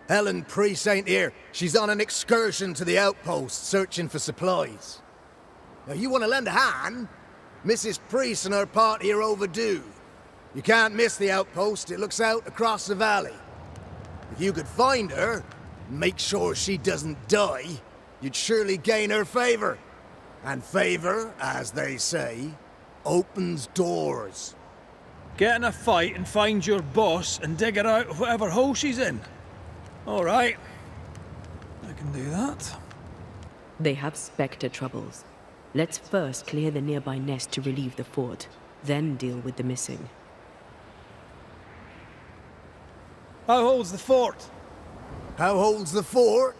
Helen Priest ain't here. She's on an excursion to the outpost, searching for supplies. Now, you want to lend a hand? Mrs. Priest and her party are overdue. You can't miss the outpost. It looks out across the valley. If you could find her, and make sure she doesn't die, you'd surely gain her favor. And favor, as they say, opens doors. Get in a fight and find your boss and dig her out of whatever hole she's in. All right. I can do that. They have Specter troubles. Let's first clear the nearby nest to relieve the fort, then deal with the missing. How holds the fort? How holds the fort?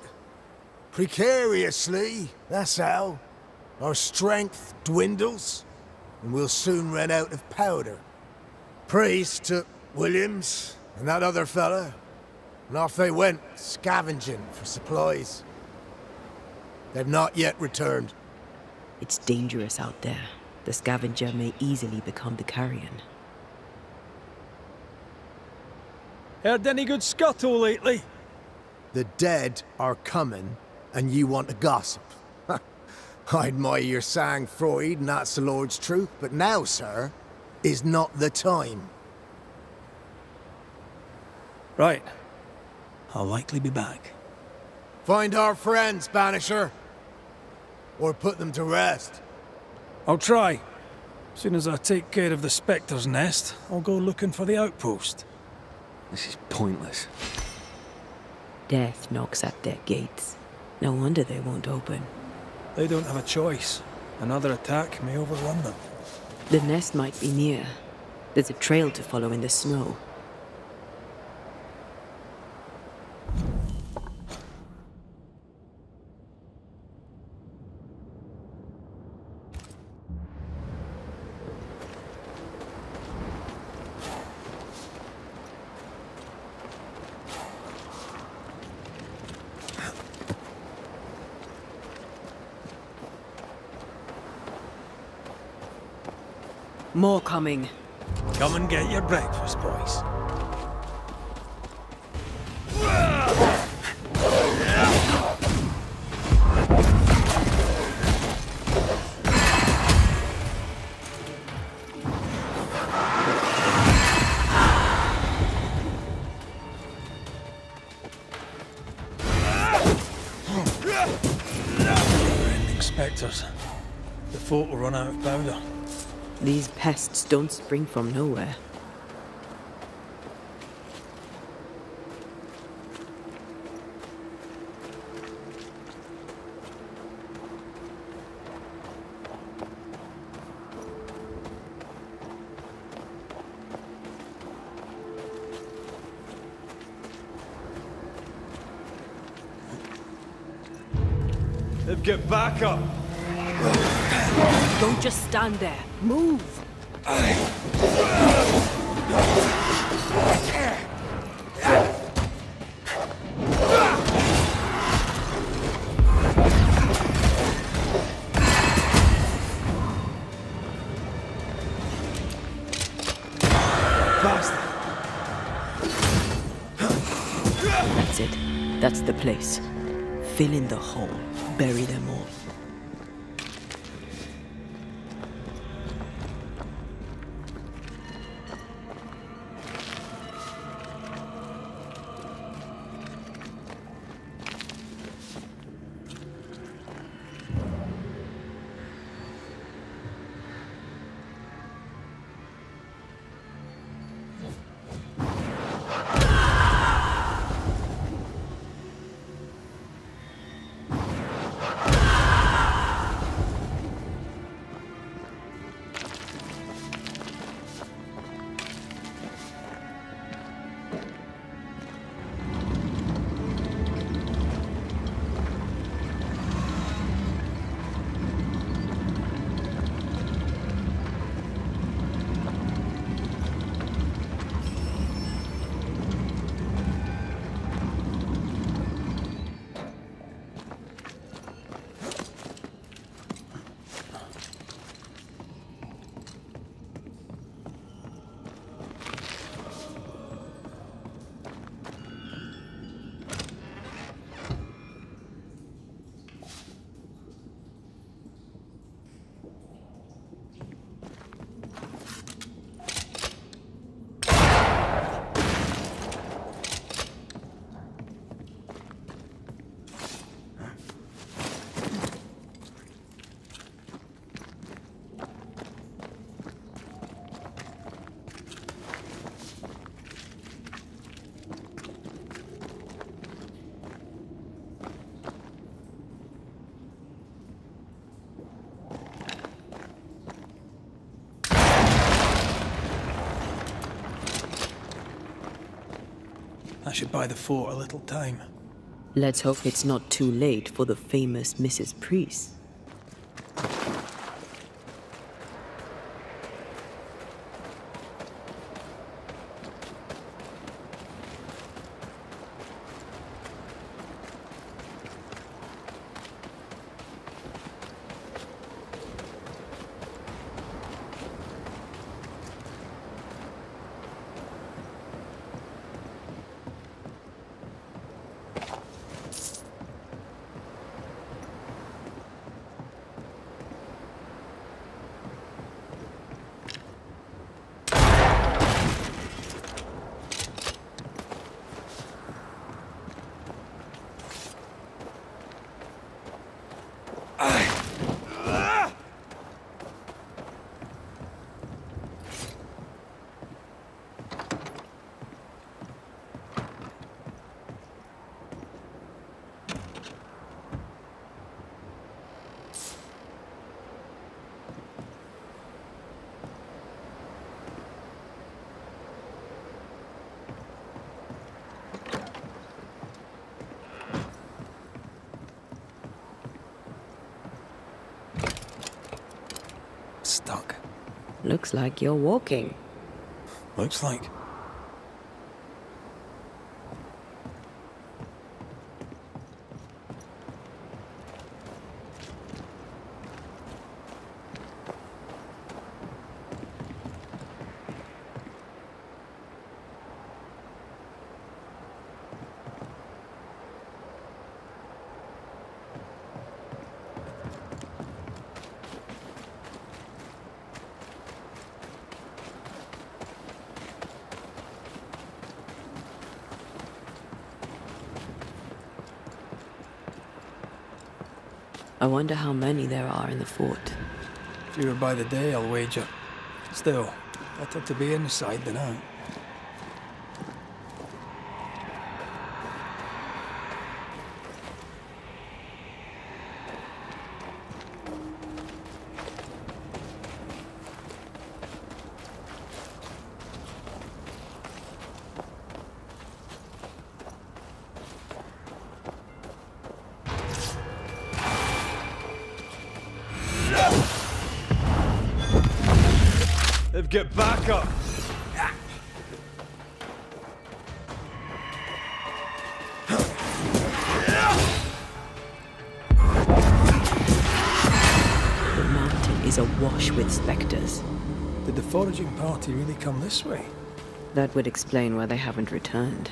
Precariously, that's how. Our strength dwindles, and we'll soon run out of powder. Priest took Williams and that other fella, and off they went, scavenging for supplies. They've not yet returned. It's dangerous out there. The scavenger may easily become the carrion. Heard any good scuttle lately? The dead are coming, and you want to gossip. I admire your sang-froid, and that's the Lord's truth, but now, sir, is not the time. Right. I'll likely be back. Find our friends, Banisher. Or put them to rest. I'll try. As soon as I take care of the Specter's nest, I'll go looking for the outpost. This is pointless. Death knocks at their gates. No wonder they won't open. They don't have a choice. Another attack may overrun them. The nest might be near. There's a trail to follow in the snow. More coming. Come and get your breakfast, boys. The fort will run out of powder. These pests don't spring from nowhere. Get back up! Don't just stand there. Move! That's it. That's the place. Fill in the hole. Bury them all. That should buy the fort a little time. Let's hope it's not too late for the famous Mrs. Priest. Stuck. Looks like you're walking. Looks like. I wonder how many there are in the fort. Fewer by the day, I'll wager. Still, better to be inside than out. Get back up! The mountain is awash with specters. Did the foraging party really come this way? That would explain why they haven't returned.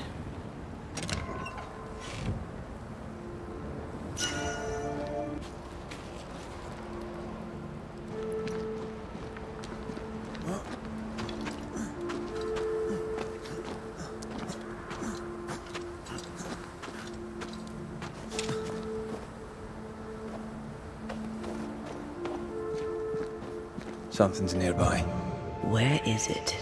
Something's nearby. Where is it?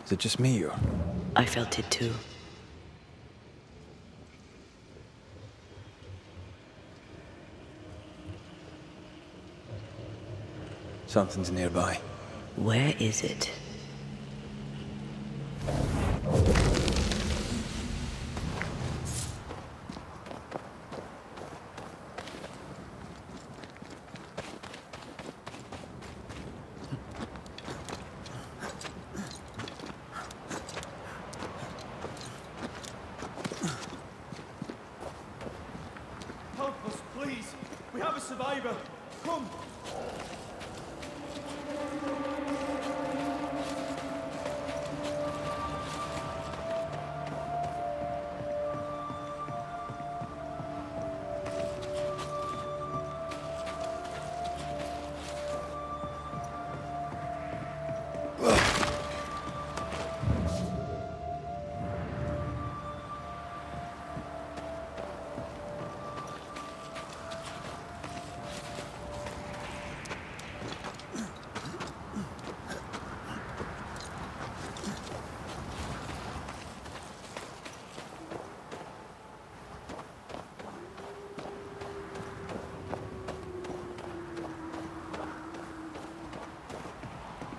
Is it just me or? I felt it too. Something's nearby. Where is it?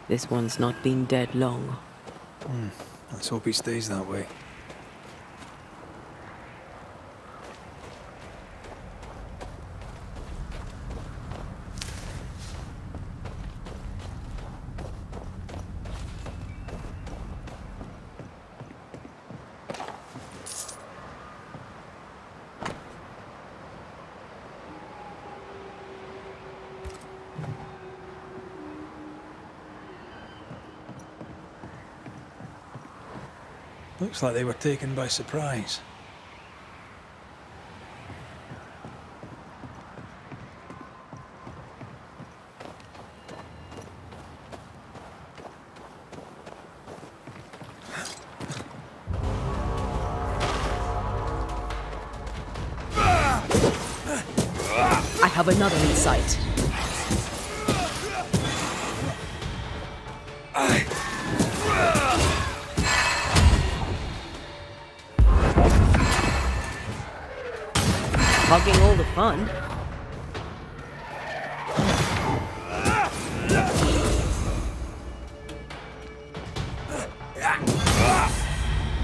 This one's not been dead long. Let's hope he stays that way. Looks like they were taken by surprise. I have another in sight. Hogging all the fun.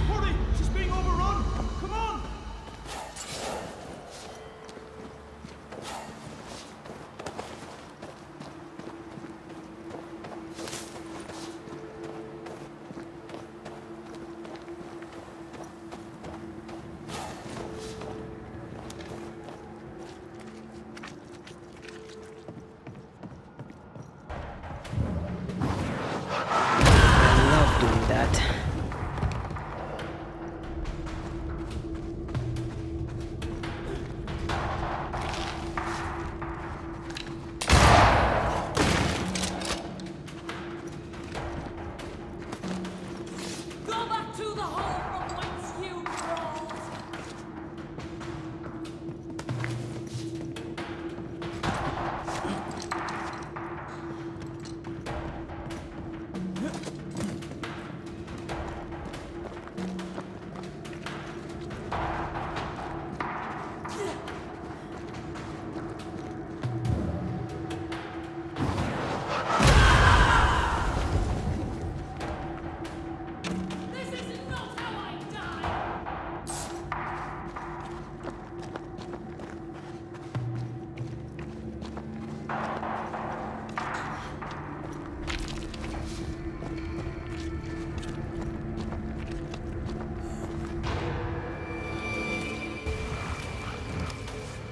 Hurry! She's being overrun! Come on! to the hole from whence you crawled!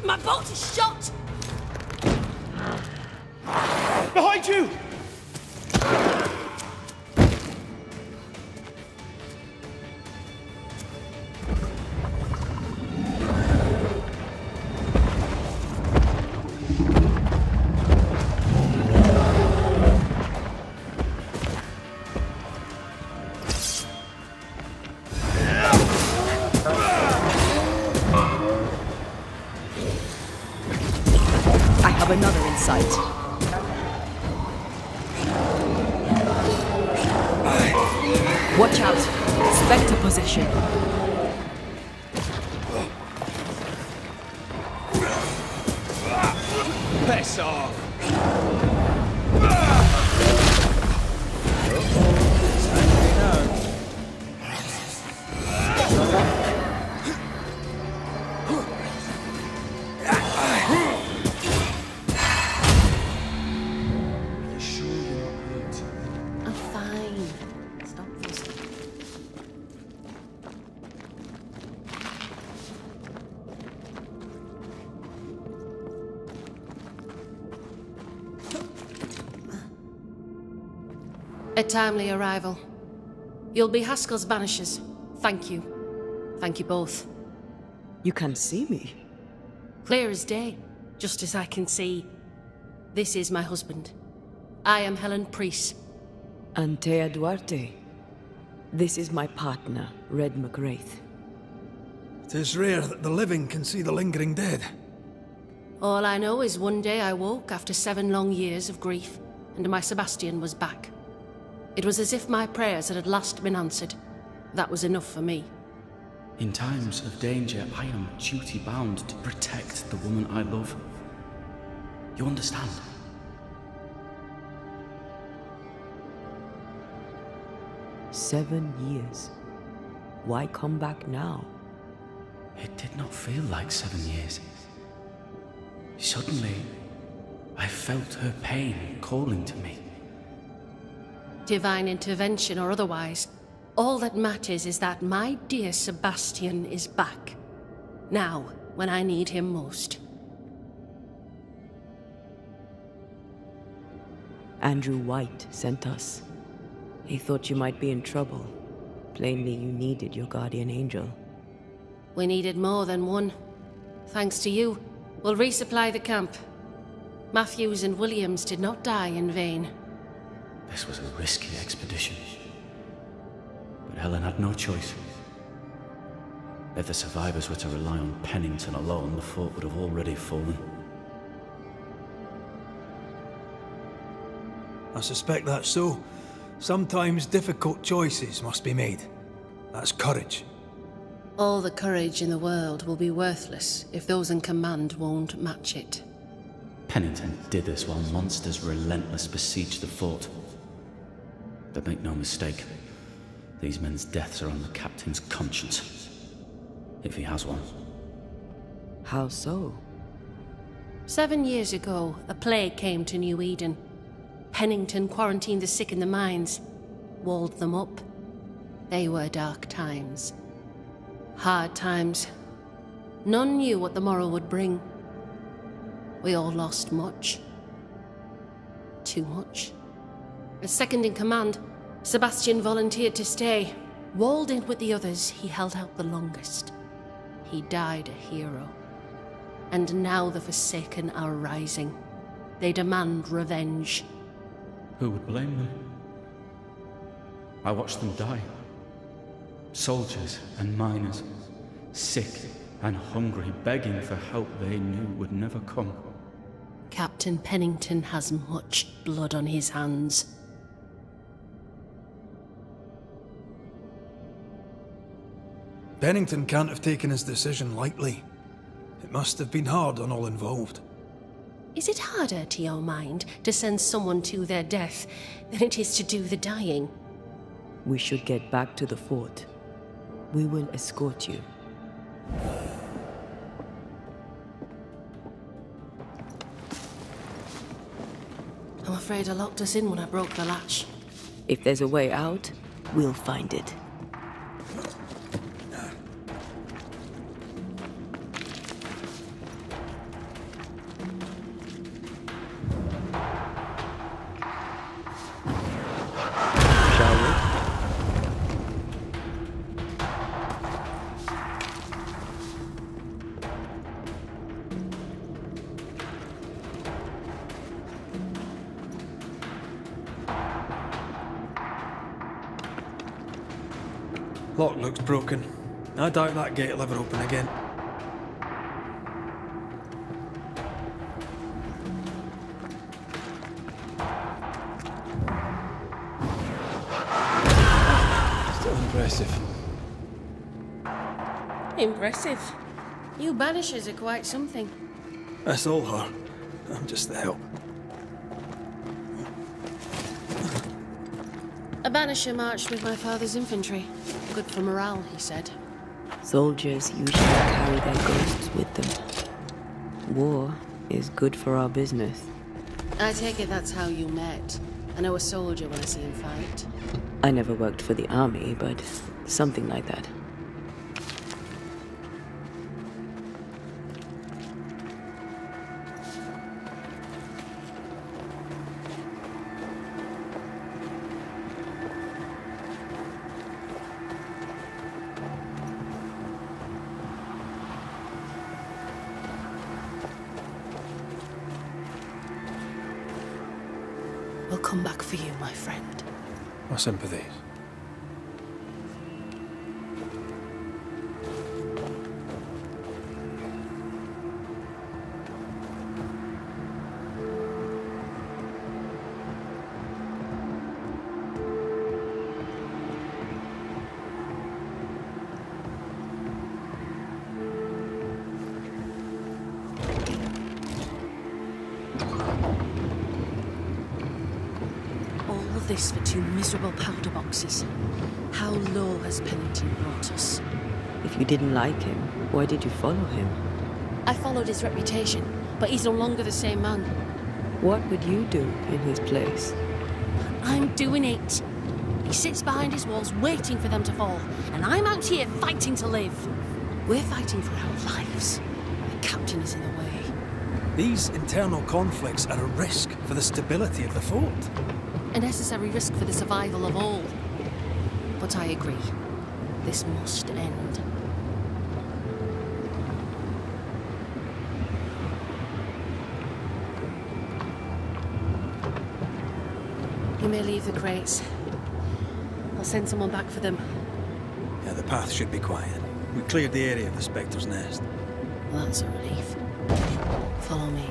My bolt is shot! Behind you! Another in sight. Watch out! Specter position. Piss off! A timely arrival. You'll be Haskell's Banishers. Thank you. Thank you both. You can see me? Clear as day, just as I can see. This is my husband. I am Helen Priest. Antea Duarte. This is my partner, Red McGrath. It is rare that the living can see the lingering dead. All I know is one day I woke after 7 long years of grief, and my Sebastian was back. It was as if my prayers had at last been answered. That was enough for me. In times of danger, I am duty-bound to protect the woman I love. You understand? "7 years. Why come back now?" It did not feel like 7 years. Suddenly, I felt her pain calling to me. Divine intervention or otherwise, all that matters is that my dear Sebastian is back. Now, when I need him most. Andrew White sent us. He thought you might be in trouble. Plainly, you needed your guardian angel. We needed more than one. Thanks to you, we'll resupply the camp. Matthews and Williams did not die in vain. This was a risky expedition. But Helen had no choice. If the survivors were to rely on Pennington alone, the fort would have already fallen. I suspect that's so. Sometimes difficult choices must be made. That's courage. All the courage in the world will be worthless if those in command won't match it. Pennington did this while monsters relentless besieged the fort. But make no mistake, these men's deaths are on the captain's conscience. If he has one. How so? 7 years ago, a plague came to New Eden. Pennington quarantined the sick in the mines, walled them up. They were dark times. Hard times. None knew what the morrow would bring. We all lost much. Too much. As second in command, Sebastian volunteered to stay. Walled in with the others, he held out the longest. He died a hero. And now the Forsaken are rising. They demand revenge. Who would blame them? I watched them die. Soldiers and miners, sick and hungry, begging for help they knew would never come. Captain Pennington has much blood on his hands. Pennington can't have taken his decision lightly. It must have been hard on all involved. Is it harder, to your mind, to send someone to their death than it is to do the dying? We should get back to the fort. We will escort you. I'm afraid I locked us in when I broke the latch. If there's a way out, we'll find it. Lock looks broken. I doubt that gate will ever open again. Still impressive. Impressive. You Banishers are quite something. That's all her. I'm just the help. A Banisher marched with my father's infantry. Good for morale, he said. Soldiers usually carry their ghosts with them. War is good for our business. I take it that's how you met. I know a soldier when I see him fight. I never worked for the army, but something like that. We'll come back for you, my friend. My sympathies. This for 2 miserable powder boxes. How low has Pennington brought us? If you didn't like him, why did you follow him? I followed his reputation, but he's no longer the same man. What would you do in his place? I'm doing it. He sits behind his walls waiting for them to fall, and I'm out here fighting to live. We're fighting for our lives. The captain is in the way. These internal conflicts are a risk for the stability of the fort. A necessary risk for the survival of all. But I agree. This must end. You may leave the crates. I'll send someone back for them. Yeah, the path should be quiet. We cleared the area of the Specter's nest. Well, that's a relief. Follow me.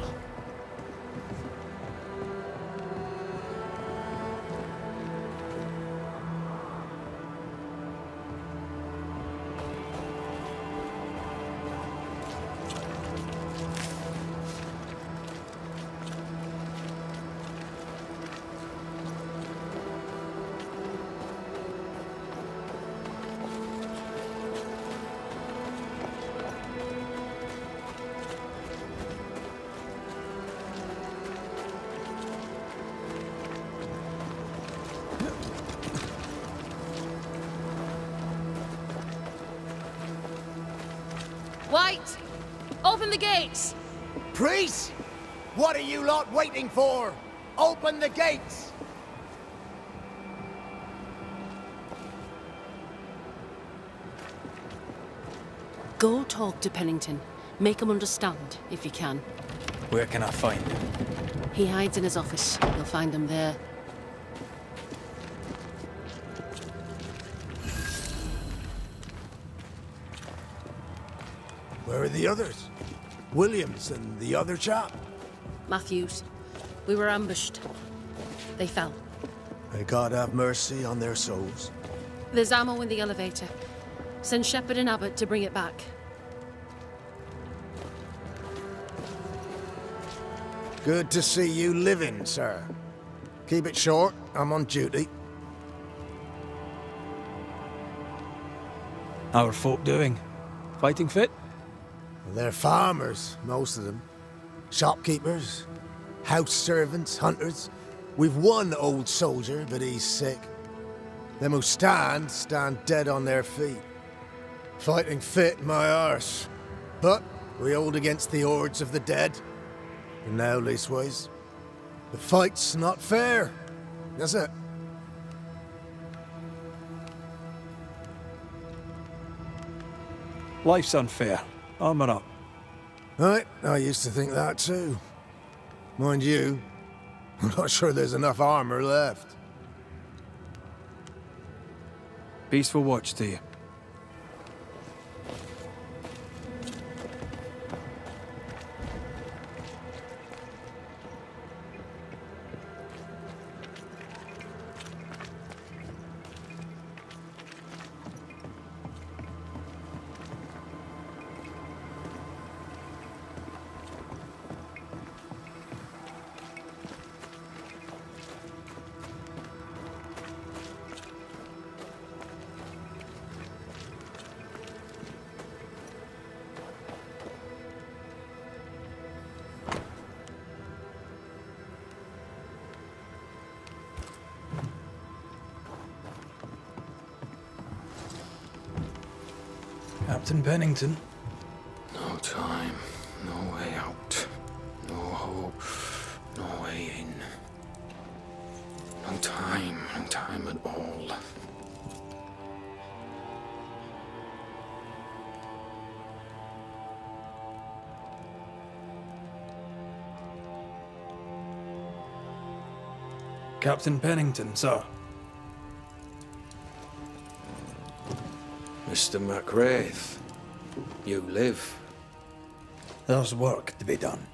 White! Open the gates! Priests! What are you lot waiting for? Open the gates! Go talk to Pennington. Make him understand, if you can. Where can I find him? He hides in his office. You'll find him there. Where are the others? Williams and the other chap? Matthews. We were ambushed. They fell. May God have mercy on their souls. There's ammo in the elevator. Send Shepherd and Abbott to bring it back. Good to see you living, sir. Keep it short, I'm on duty. How are folk doing? Fighting fit? Well, they're farmers, most of them. Shopkeepers, house servants, hunters. We've one old soldier, but he's sick. Them who stand dead on their feet. Fighting fit, my arse. But we hold against the hordes of the dead. And now, leastways, the fight's not fair. That's it. Life's unfair. Armour up. Right, I used to think that too. Mind you, I'm not sure there's enough armour left. Peaceful watch to you. Captain Pennington. No time, no way out, no hope, no way in. No time at all. Captain Pennington, sir. Mr. McWraith, you live. There's work to be done.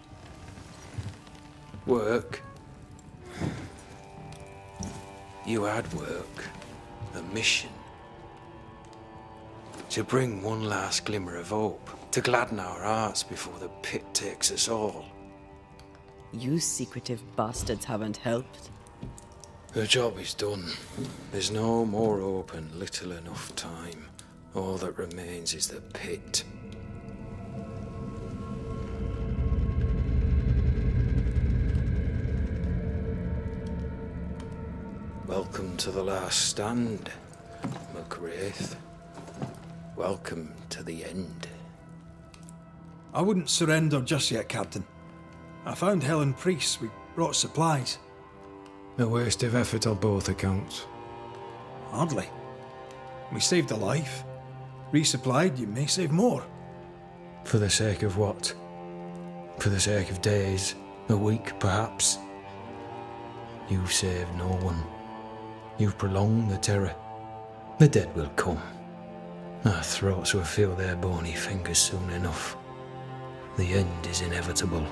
Work? You had work. A mission. To bring one last glimmer of hope. To gladden our hearts before the pit takes us all. You secretive bastards haven't helped. The job is done. There's no more hope and little enough time. All that remains is the pit. Welcome to the last stand, McWraith. Welcome to the end. I wouldn't surrender just yet, Captain. I found Helen Priest. We brought supplies. A waste of effort on both accounts. Hardly. We saved a life. Resupplied, you may save more. For the sake of what? For the sake of days, a week perhaps? You've saved no one. You've prolonged the terror. The dead will come. Our throats will feel their bony fingers soon enough. The end is inevitable.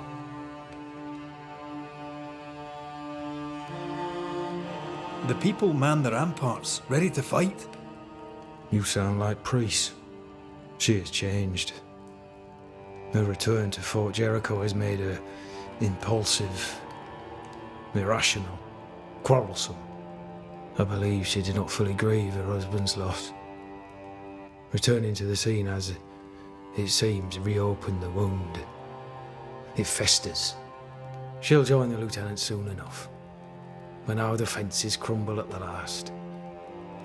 The people man the ramparts, ready to fight. You sound like Priest. She has changed. Her return to Fort Jericho has made her impulsive, irrational, quarrelsome. I believe she did not fully grieve her husband's loss. Returning to the scene has, it seems, reopened the wound. It festers. She'll join the lieutenant soon enough. When our defences crumble at the last,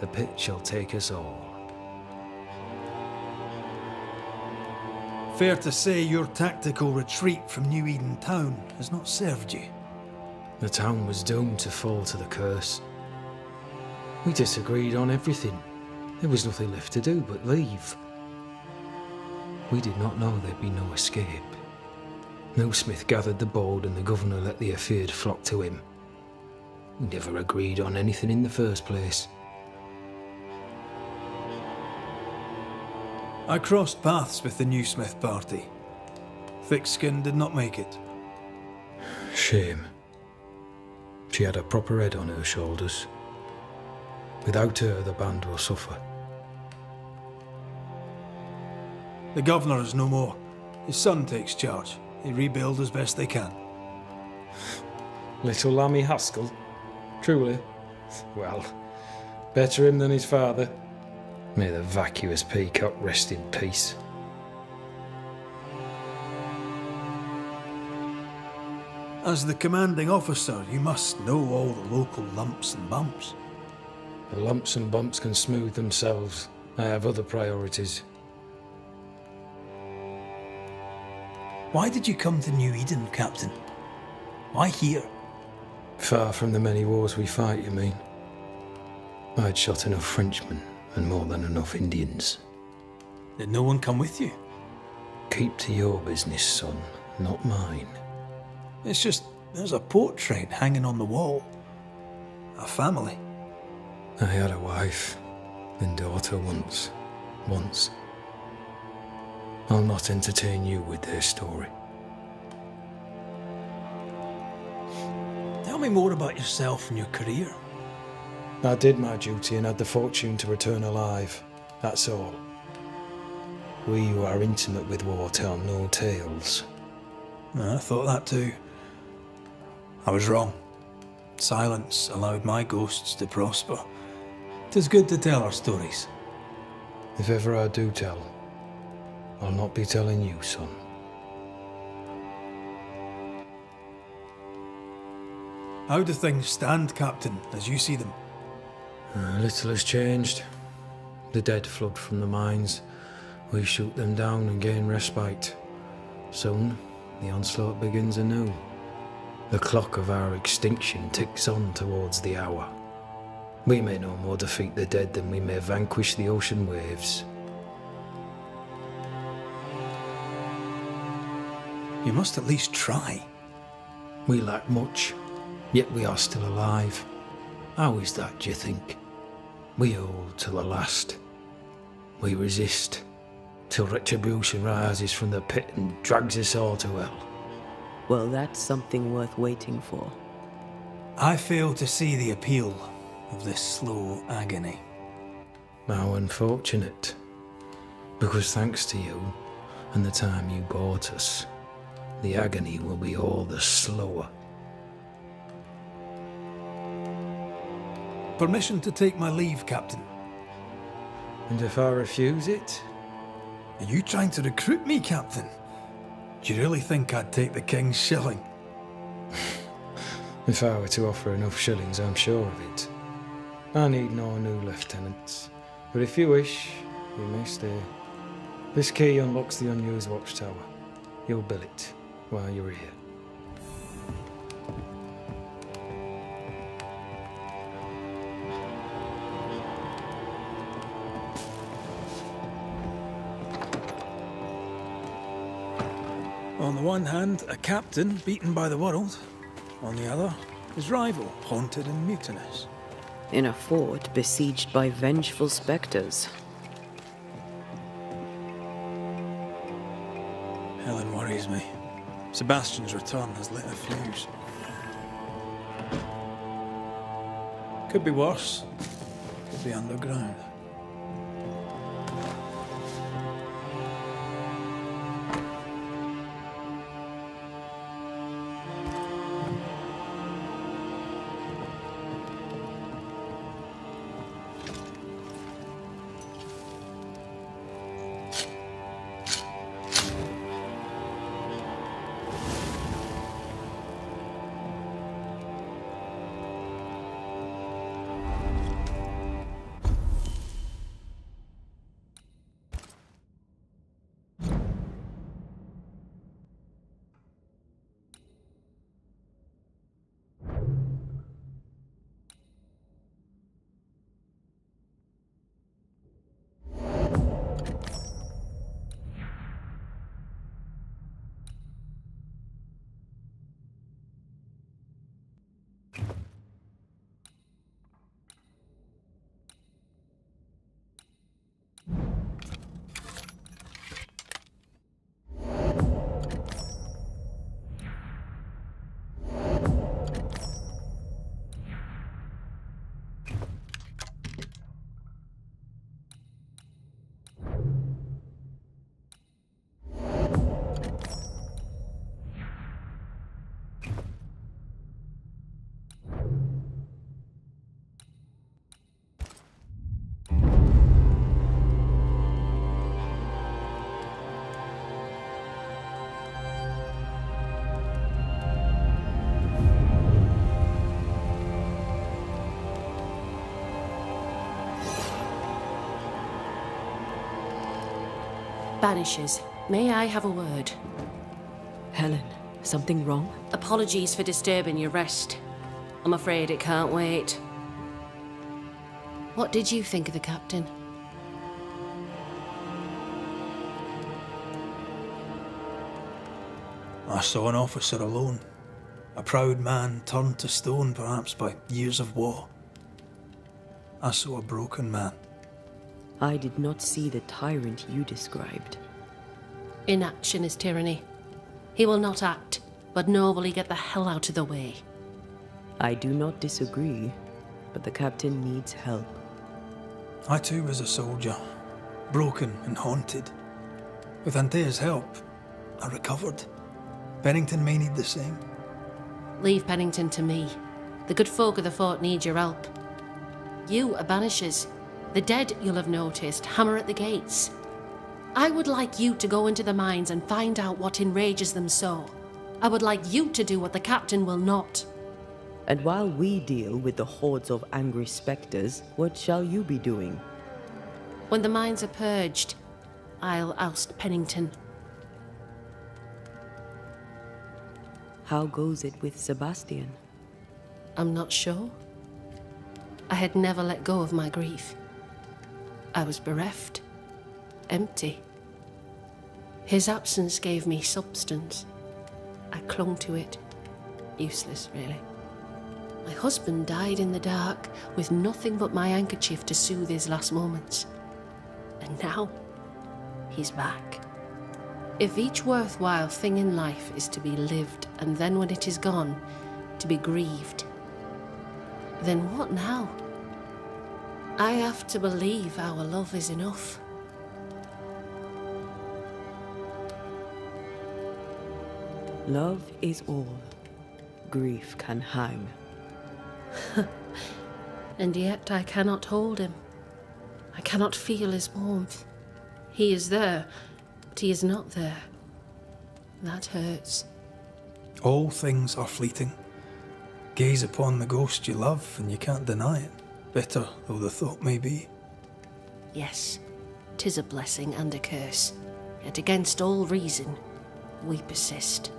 the pit shall take us all. Fair to say your tactical retreat from New Eden town has not served you. The town was doomed to fall to the curse. We disagreed on everything. There was nothing left to do but leave. We did not know there'd be no escape. No Smith gathered the board and the governor let the affair flock to him. We never agreed on anything in the first place. I crossed paths with the new Smith party. Thick-Skin did not make it. Shame. She had a proper head on her shoulders. Without her, the band will suffer. The governor is no more. His son takes charge. They rebuild as best they can. Little Lammy Haskell? Truly? Well, better him than his father. May the vacuous peacock rest in peace. As the commanding officer, you must know all the local lumps and bumps. The lumps and bumps can smooth themselves. I have other priorities. Why did you come to New Eden, Captain? Why here? Far from the many wars we fight, you mean? I'd shot enough Frenchmen and more than enough Indians. Did no one come with you? Keep to your business, son, not mine. It's just, there's a portrait hanging on the wall. A family. I had a wife and daughter once. I'll not entertain you with their story. Tell me more about yourself and your career. I did my duty and had the fortune to return alive. That's all. We who are intimate with war tell no tales. I thought that too. I was wrong. Silence allowed my ghosts to prosper. 'Tis good to tell our stories. If ever I do tell, I'll not be telling you, son. How do things stand, Captain, as you see them? Little has changed. The dead flood from the mines. We shoot them down and gain respite. Soon, the onslaught begins anew. The clock of our extinction ticks on towards the hour. We may no more defeat the dead than we may vanquish the ocean waves. You must at least try. We lack much, yet we are still alive. How is that, do you think? We hold till the last. We resist, till retribution rises from the pit and drags us all to hell. Well, that's something worth waiting for. I fail to see the appeal of this slow agony. How unfortunate. Because thanks to you, and the time you bought us, the agony will be all the slower. Permission to take my leave, Captain. And if I refuse it? Are you trying to recruit me, Captain? Do you really think I'd take the King's shilling? If I were to offer enough shillings, I'm sure of it. I need no new lieutenants. But if you wish, you may stay. This key unlocks the unused watchtower. You'll bill it while you're here. On the one hand, a captain beaten by the world. On the other, his rival, haunted and mutinous. In a fort besieged by vengeful specters. Helen worries me. Sebastian's return has lit a fuse. Could be worse. Could be underground. Banishers, may I have a word? Helen, something wrong? Apologies for disturbing your rest. I'm afraid it can't wait. What did you think of the captain? I saw an officer alone. A proud man turned to stone, perhaps by years of war. I saw a broken man. I did not see the tyrant you described. Inaction is tyranny. He will not act, but nor will he get the hell out of the way. I do not disagree, but the captain needs help. I too was a soldier, broken and haunted. With Antea's help, I recovered. Pennington may need the same. Leave Pennington to me. The good folk of the fort need your help. You are Banishers. The dead, you'll have noticed, hammer at the gates. I would like you to go into the mines and find out what enrages them so. I would like you to do what the captain will not. And while we deal with the hordes of angry specters, what shall you be doing? When the mines are purged, I'll oust Pennington. How goes it with Sebastian? I'm not sure. I had never let go of my grief. I was bereft, empty. His absence gave me substance. I clung to it. Useless, really. My husband died in the dark with nothing but my handkerchief to soothe his last moments. And now, he's back. If each worthwhile thing in life is to be lived, and then when it is gone, to be grieved, then what now? I have to believe our love is enough. Love is all. Grief can hang. And yet I cannot hold him. I cannot feel his warmth. He is there, but he is not there. That hurts. All things are fleeting. Gaze upon the ghost you love, and you can't deny it, bitter though the thought may be. Yes, 'tis a blessing and a curse. Yet against all reason, we persist.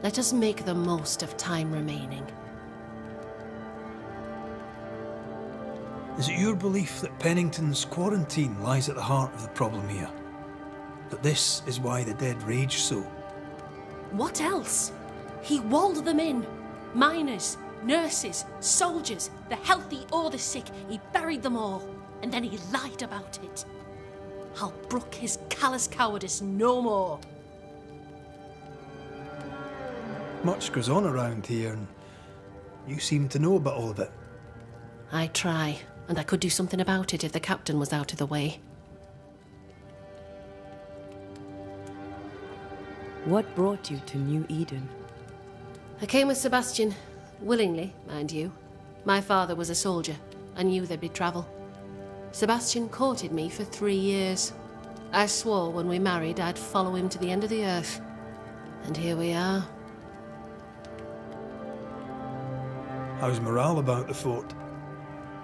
Let us make the most of time remaining. Is it your belief that Pennington's quarantine lies at the heart of the problem here? That this is why the dead rage so? What else? He walled them in. Miners, nurses, soldiers, the healthy or the sick. He buried them all, and then he lied about it. I'll brook his callous cowardice no more. Much goes on around here, and you seem to know about all of it. I try, and I could do something about it if the captain was out of the way. What brought you to New Eden? I came with Sebastian, willingly, mind you. My father was a soldier. I knew there'd be trouble. Sebastian courted me for 3 years. I swore when we married I'd follow him to the end of the earth. And here we are. How's morale about the fort?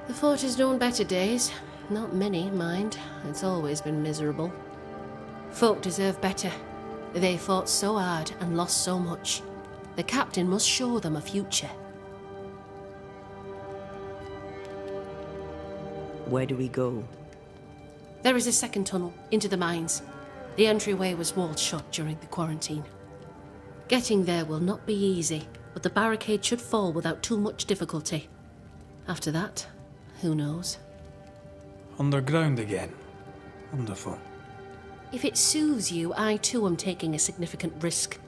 The fort has known better days. Not many, mind. It's always been miserable. Folk deserve better. They fought so hard and lost so much. The captain must show them a future. Where do we go? There is a second tunnel into the mines. The entryway was walled shut during the quarantine. Getting there will not be easy, but the barricade should fall without too much difficulty. After that, who knows? Underground again. Wonderful. If it soothes you, I too am taking a significant risk.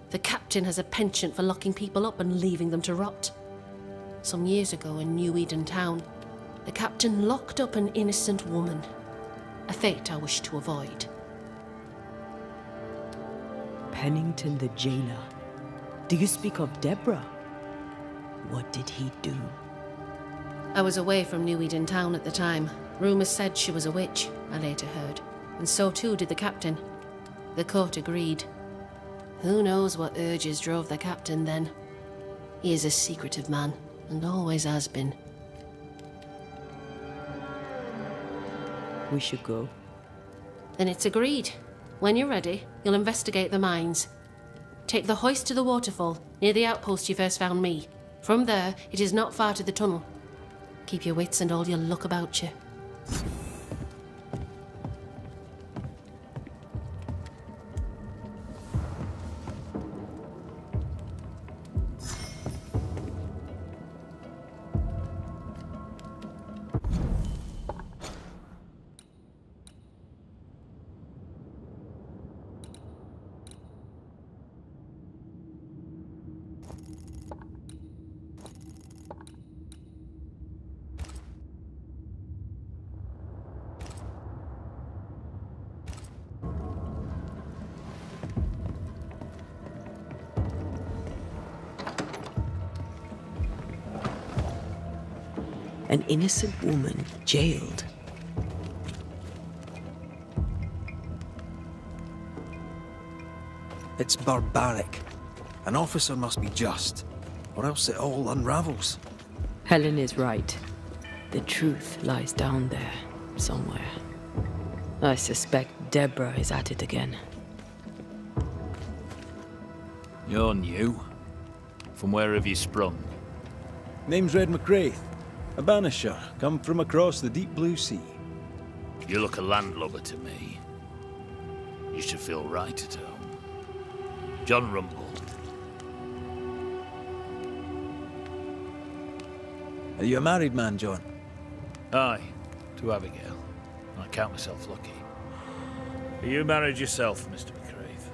The captain has a penchant for locking people up and leaving them to rot. Some years ago in New Eden town, the captain locked up an innocent woman. A fate I wish to avoid. Pennington the jailer. Do you speak of Deborah? What did he do? I was away from New Eden town at the time. Rumours said she was a witch, I later heard. And so too did the captain. The court agreed. Who knows what urges drove the captain then? He is a secretive man, and always has been. We should go. Then it's agreed. When you're ready, you'll investigate the mines. Take the hoist to the waterfall, near the outpost you first found me. From there, it is not far to the tunnel. Keep your wits and all your luck about you. An innocent woman jailed. It's barbaric. An officer must be just, or else it all unravels. Helen is right. The truth lies down there, somewhere. I suspect Deborah is at it again. You're new. From where have you sprung? Name's Red McGrath. A Banisher, come from across the deep blue sea. You look a landlubber to me. You should feel right at home. John Rumble. Are you a married man, John? Aye, to Abigail. I count myself lucky. Are you married yourself, Mr. McGrath?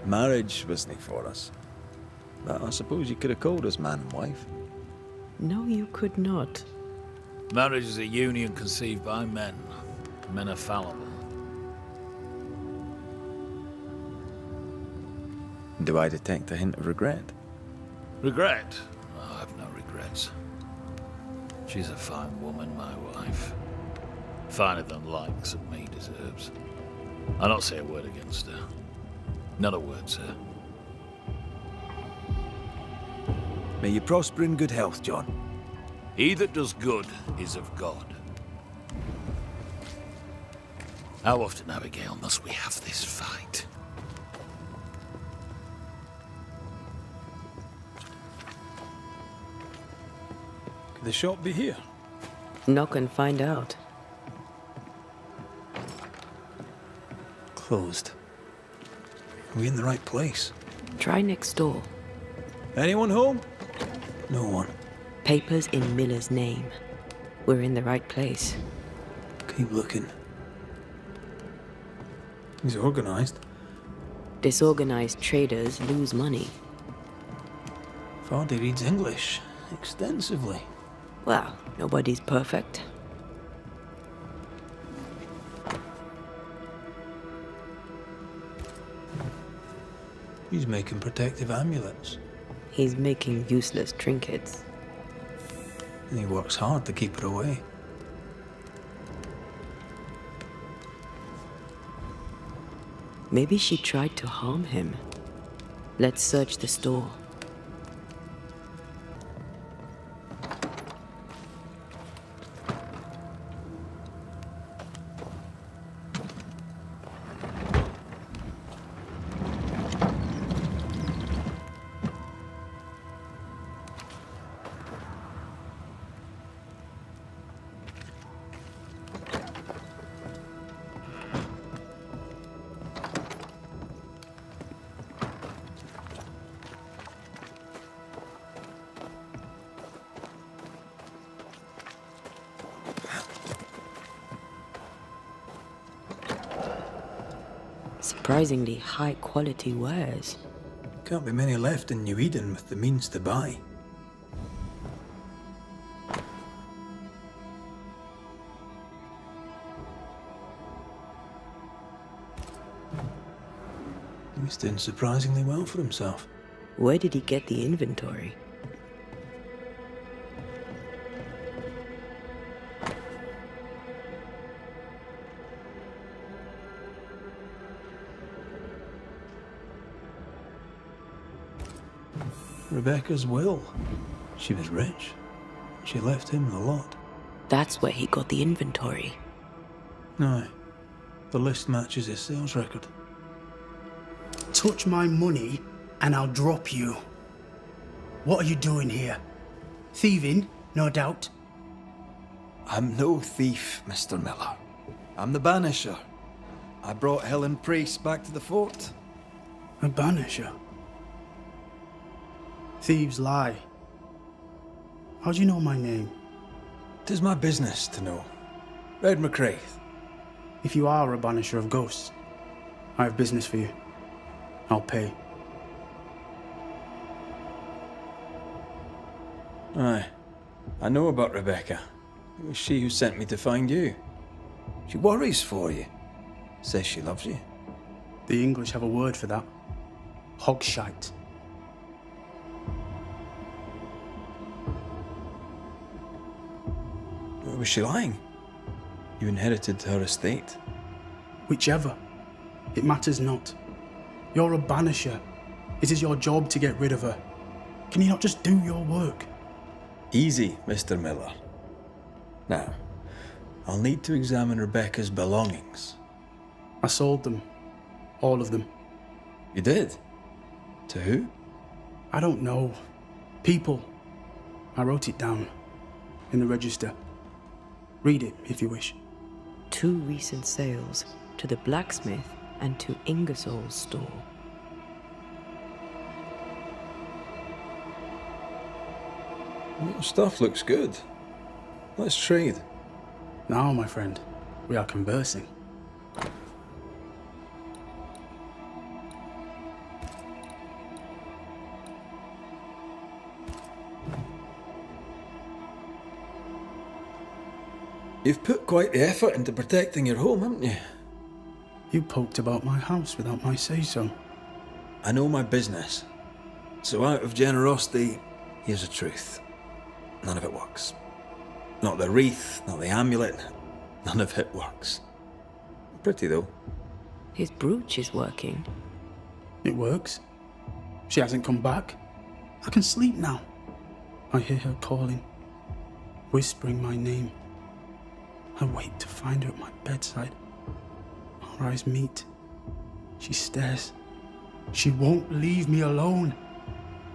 Marriage wasn't for us. But I suppose you could have called us man and wife. No, you could not. Marriage is a union conceived by men. Men are fallible. Do I detect a hint of regret? Regret? Oh, I've no regrets. She's a fine woman, my wife. Finer than likes of me deserves. I'll not say a word against her. Not a word, sir. May you prosper in good health, John. He that does good is of God. How often, Abigail, must we have this fight? Could the shop be here? Knock and find out. Closed. Are we in the right place? Try next door. Anyone home? No one. Papers in Miller's name. We're in the right place. Keep looking. He's organized. Disorganized traders lose money. Vardy reads English extensively. Well, nobody's perfect. He's making protective amulets. He's making useless trinkets. And he works hard to keep it away. Maybe she tried to harm him. Let's search the store. Surprisingly high-quality wares. Can't be many left in New Eden with the means to buy. He's doing surprisingly well for himself. Where did he get the inventory? Rebecca's will. She was rich. She left him the lot. That's where he got the inventory. No. The list matches his sales record. Touch my money and I'll drop you. What are you doing here? Thieving, no doubt. I'm no thief, Mr. Miller. I'm the Banisher. I brought Helen Priest back to the fort. A Banisher? Thieves lie. How do you know my name? 'Tis my business to know. Red McCraith. If you are a Banisher of ghosts, I have business for you. I'll pay. Aye. I know about Rebecca. It was she who sent me to find you. She worries for you. Says she loves you. The English have a word for that. Hogshite. Was she lying? You inherited her estate. Whichever. It matters not. You're a Banisher. It is your job to get rid of her. Can you not just do your work? Easy, Mr. Miller. Now, I'll need to examine Rebecca's belongings. I sold them. All of them. You did? To who? I don't know. People. I wrote it down. In the register. Read it, if you wish. 2 recent sales, to the blacksmith and to Ingersoll's store. Stuff looks good. Let's trade. Now, my friend, we are conversing. You've put quite the effort into protecting your home, haven't you? You poked about my house without my say-so. I know my business. So out of generosity, here's the truth. None of it works. Not the wreath, not the amulet. None of it works. Pretty, though. His brooch is working. It works. She hasn't come back. I can sleep now. I hear her calling, whispering my name. I wait to find her at my bedside. Our eyes meet. She stares. She won't leave me alone.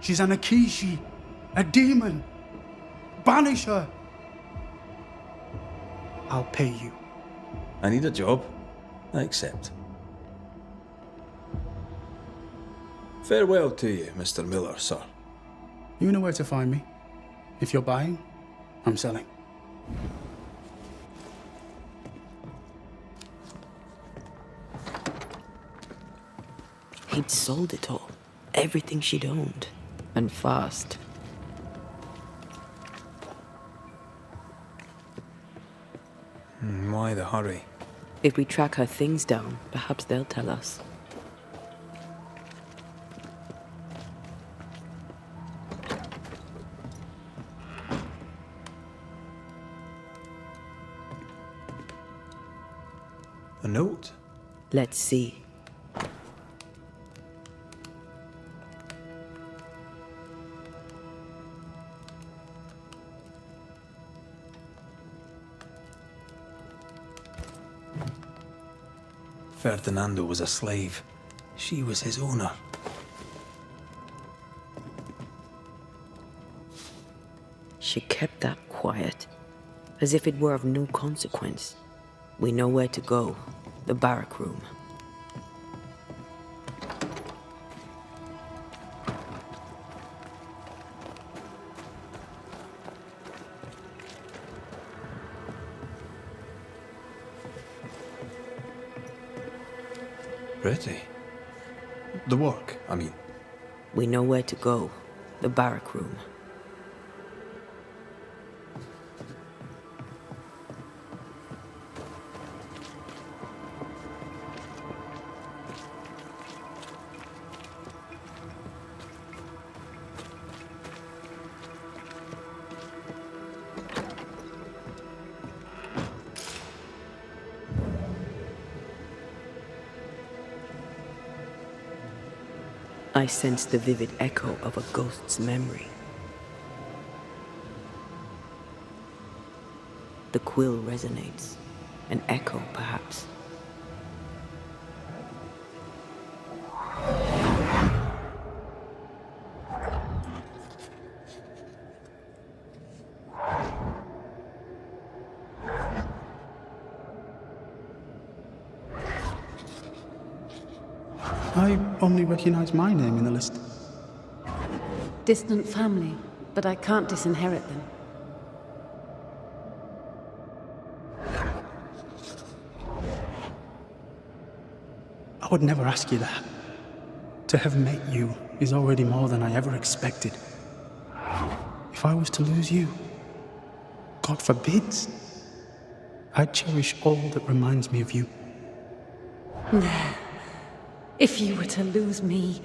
She's an Akishi, a demon. Banish her. I'll pay you. I need a job. I accept. Farewell to you, Mr. Miller, sir. You know where to find me. If you're buying, I'm selling. He'd sold it all. Everything she'd owned. And fast. Why the hurry? If we track her things down, perhaps they'll tell us. A note? Let's see. Ferdinando was a slave. She was his owner. She kept that quiet, as if it were of no consequence. We know where to go. The barrack room. Pretty. The work, I mean. We know where to go. The barrack room. I sense the vivid echo of a ghost's memory. The quill resonates. An echo, perhaps. I only recognise my name in the list. Distant family, but I can't disinherit them. I would never ask you that. To have met you is already more than I ever expected. If I was to lose you, God forbids, I'd cherish all that reminds me of you. If you were to lose me,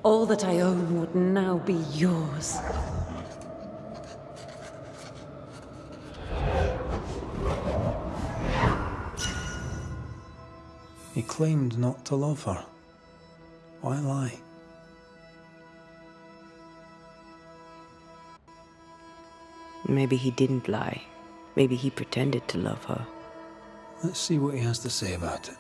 all that I own would now be yours. He claimed not to love her. Why lie? Maybe he didn't lie. Maybe he pretended to love her. Let's see what he has to say about it.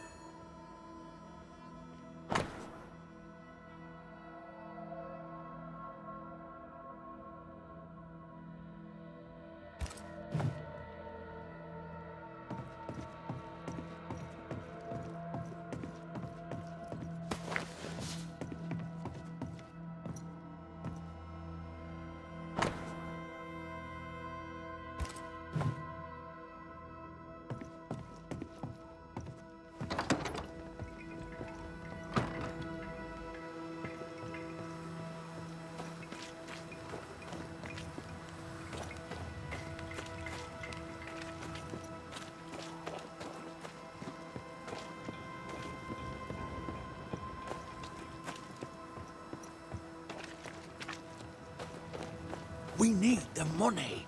We need the money.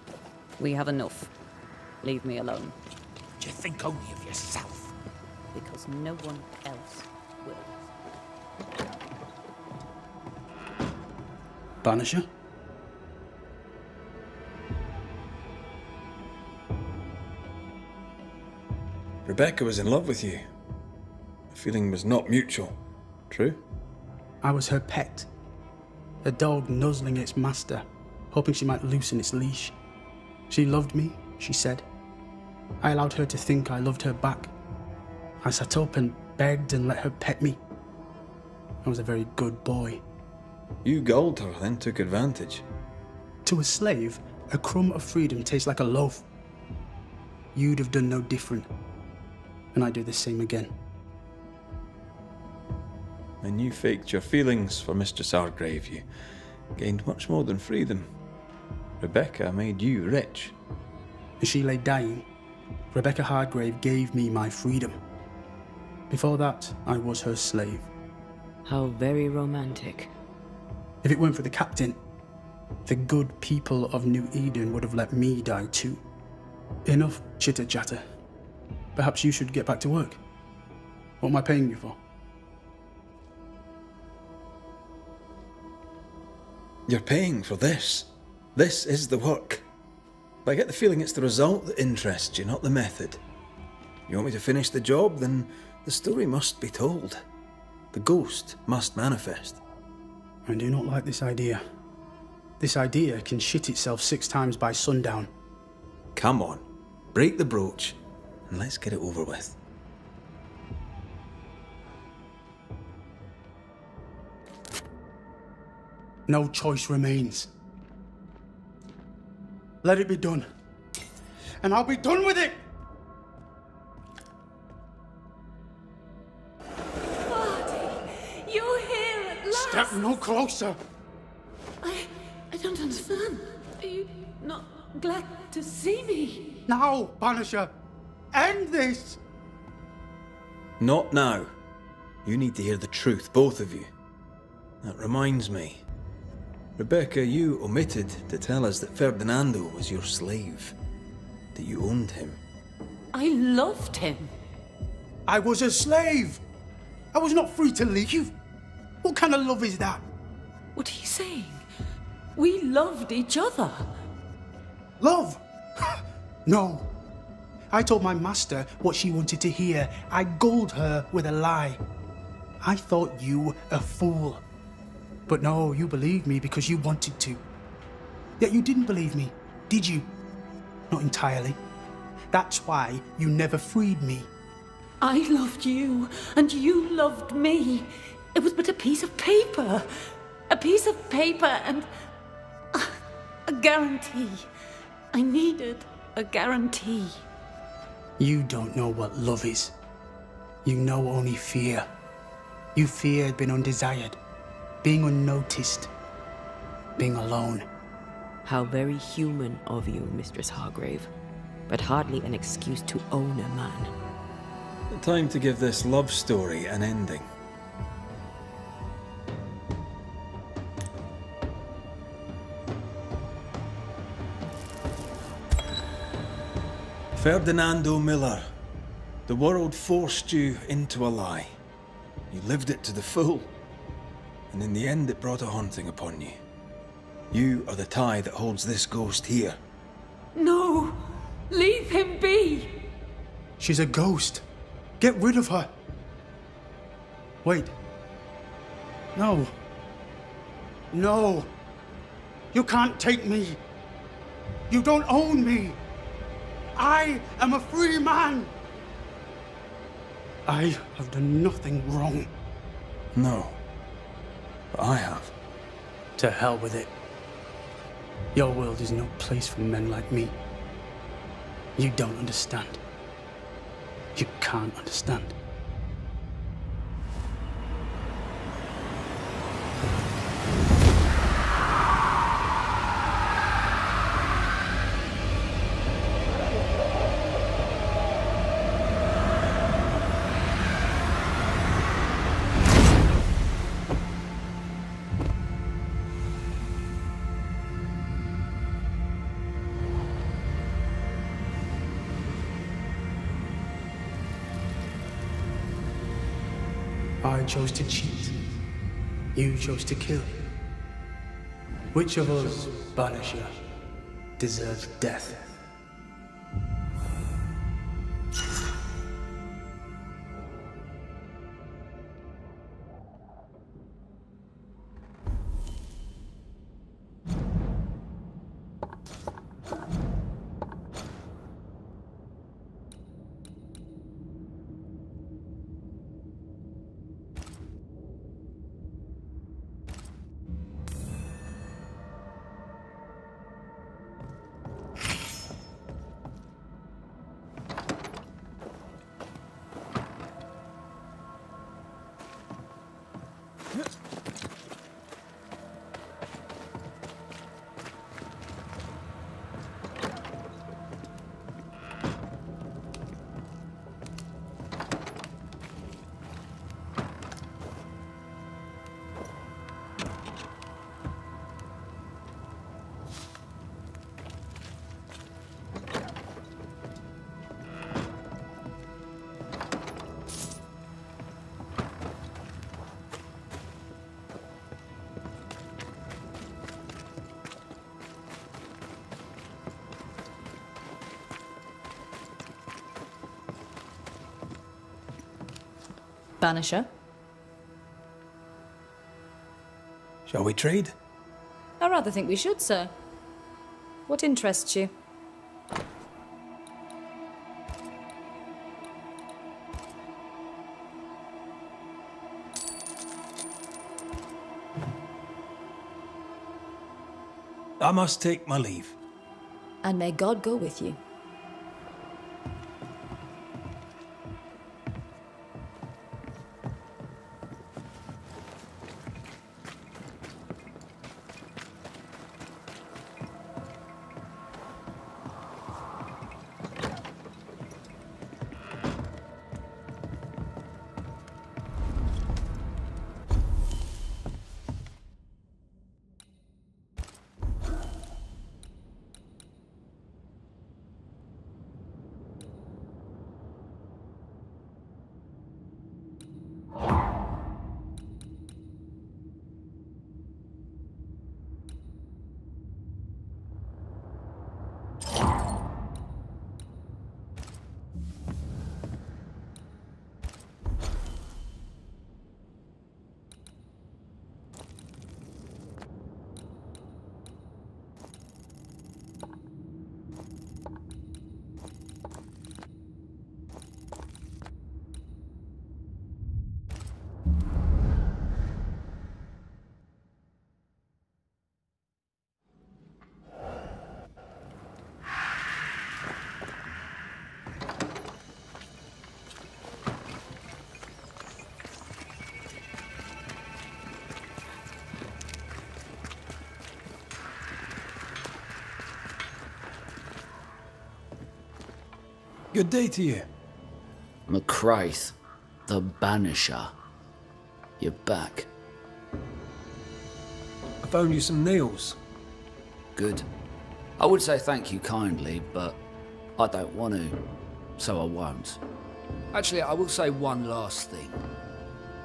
We have enough. Leave me alone. Do you think only of yourself? Because no one else will. Banisher? Rebecca was in love with you. The feeling was not mutual. True? I was her pet. A dog nuzzling its master, hoping she might loosen its leash. She loved me, she said. I allowed her to think I loved her back. I sat up and begged and let her pet me. I was a very good boy. You gulled her, then took advantage. To a slave, a crumb of freedom tastes like a loaf. You'd have done no different. And I'd do the same again. When you faked your feelings for Mistress Argrave, you gained much more than freedom. Rebecca made you rich. As she lay dying, Rebecca Hardgrave gave me my freedom. Before that, I was her slave. How very romantic. If it weren't for the captain, the good people of New Eden would have let me die too. Enough chitter-chatter. Perhaps you should get back to work. What am I paying you for? You're paying for this. This is the work. But I get the feeling it's the result that interests you, not the method. You want me to finish the job, then the story must be told. The ghost must manifest. I do not like this idea. This idea can shit itself 6 times by sundown. Come on, break the brooch, and let's get it over with. No choice remains. Let it be done. And I'll be done with it! You're here at last! Step no closer! I don't understand. Are you not glad to see me? Now, Banisher! End this! Not now. You need to hear the truth, both of you. That reminds me. Rebecca, you omitted to tell us that Ferdinando was your slave. That you owned him. I loved him. I was a slave! I was not free to leave. What kind of love is that? What are you saying? We loved each other. Love? No. I told my master what she wanted to hear. I gulled her with a lie. I thought you a fool. But no, you believed me because you wanted to. Yet you didn't believe me, did you? Not entirely. That's why you never freed me. I loved you, and you loved me. It was but a piece of paper. A piece of paper and a guarantee. I needed a guarantee. You don't know what love is. You know only fear. You feared being undesired, being unnoticed, being alone. How very human of you, Mistress Hargrave, but hardly an excuse to own a man. Time to give this love story an ending. Ferdinando Miller, the world forced you into a lie. You lived it to the full, and in the end it brought a haunting upon you. You are the tie that holds this ghost here. No! Leave him be! She's a ghost. Get rid of her. Wait. No. No. You can't take me. You don't own me. I am a free man. I have done nothing wrong. No. But I have. To hell with it. Your world is no place for men like me. You don't understand. You can't understand. I chose to cheat. You chose to kill. Which of us, Banisher, deserves death? Banisher? Shall we trade? I rather think we should, sir. What interests you? I must take my leave. And may God go with you. good day to you. McCraith, the Banisher. You're back. I found you some nails. Good. I would say thank you kindly, but I don't want to, so I won't. Actually, I will say one last thing.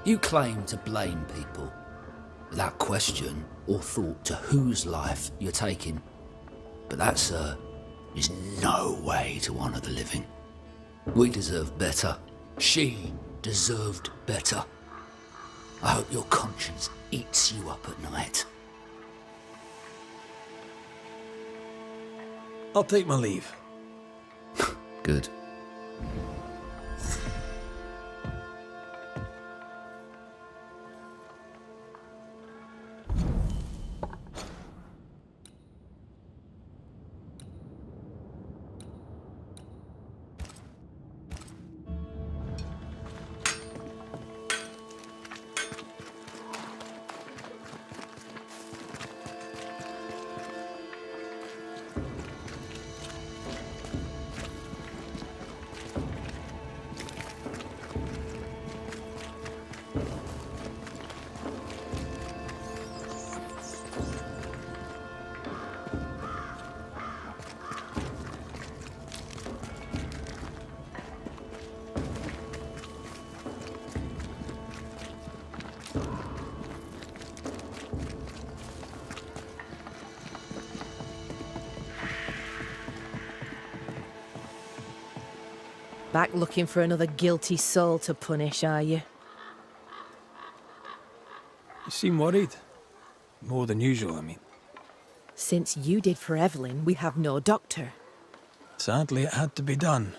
You claim to blame people, without question or thought to whose life you're taking. But that, sir, is no way to honour the living. We deserve better. She deserved better. I hope your conscience eats you up at night. I'll take my leave. Good. Back looking for another guilty soul to punish, are you? You seem worried. More than usual, I mean. Since you did for Evelyn, we have no doctor. Sadly, it had to be done.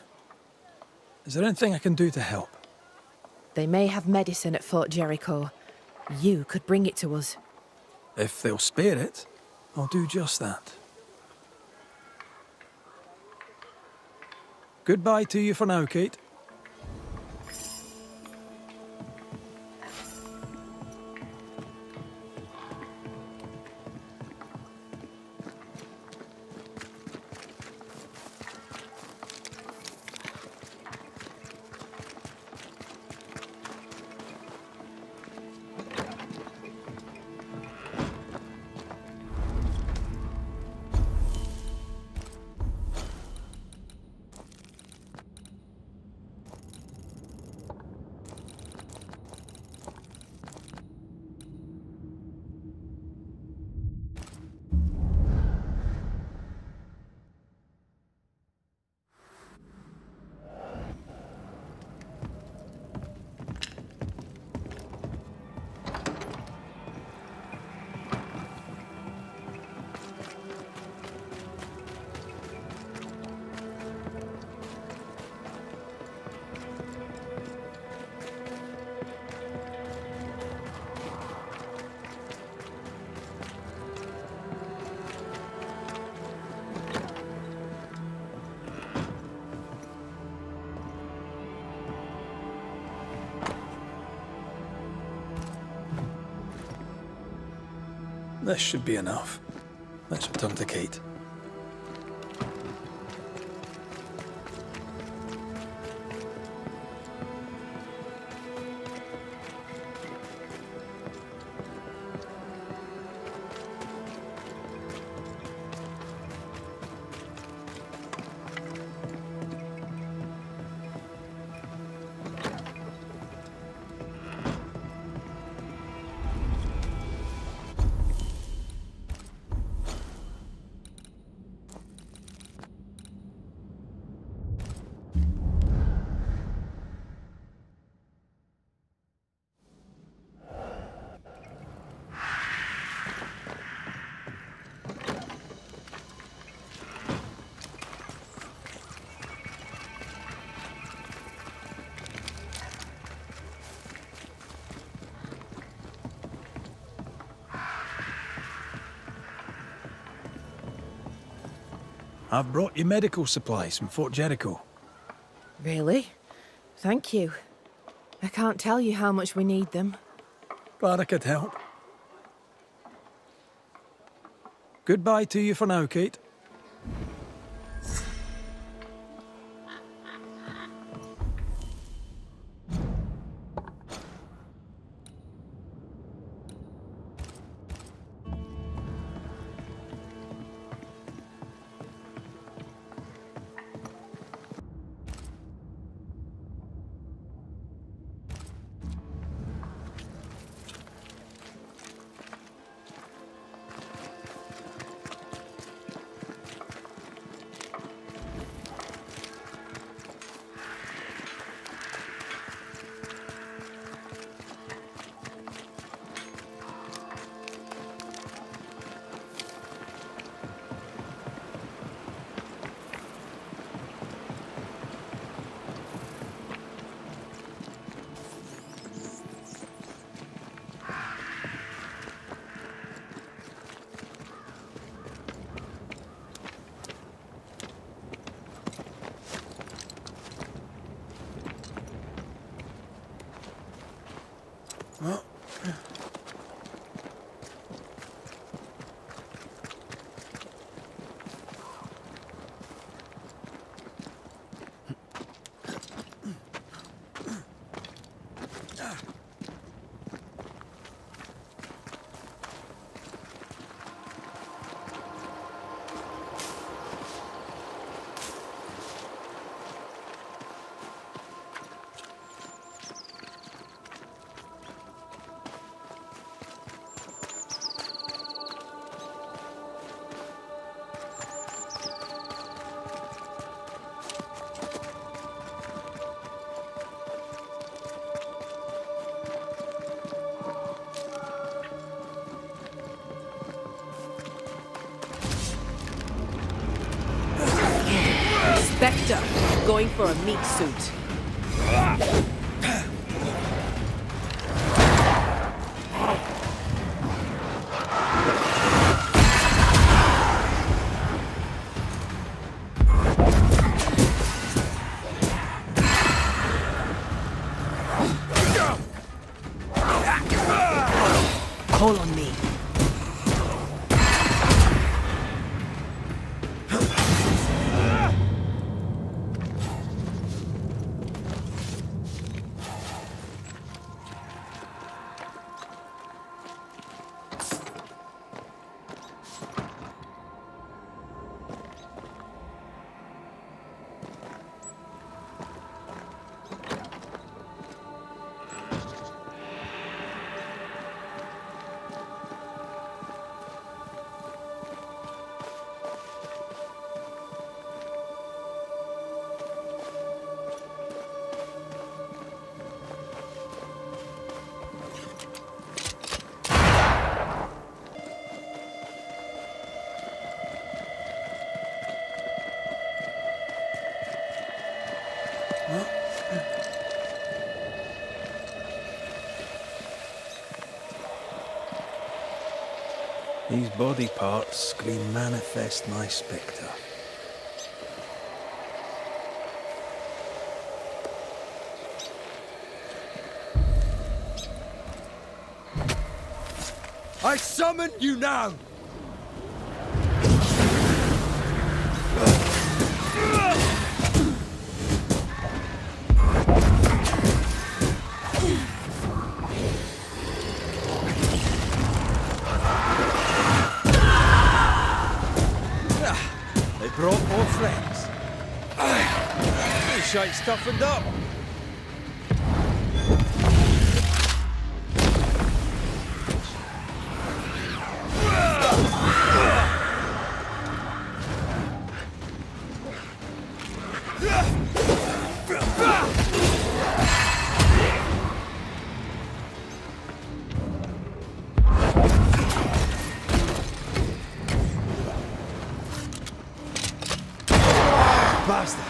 Is there anything I can do to help? They may have medicine at Fort Jericho. You could bring it to us. If they'll spare it, I'll do just that. Goodbye to you for now, Kate. This should be enough. Let's return to Kate. I've brought you medical supplies from Fort Jericho. Really? Thank you. I can't tell you how much we need them. Glad I could help. Goodbye to you for now, Kate. Well, Specter, going for a meat suit. Call on me. These body parts scream manifest my Specter. I summon you now! Brought more friends. This shite stuffened up. Bastard!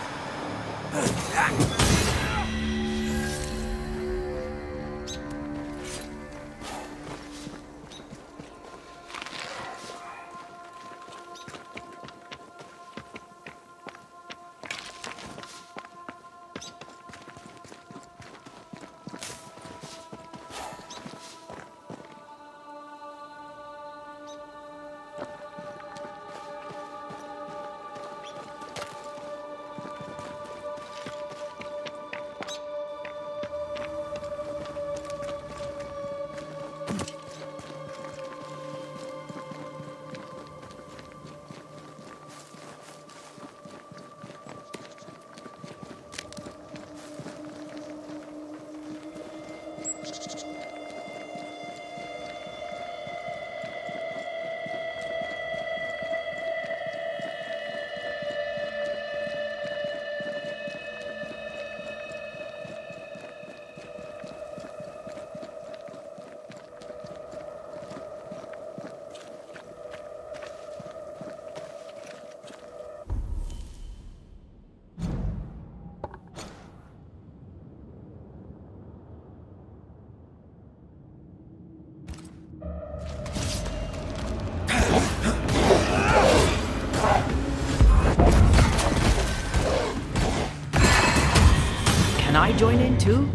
Can I join in too?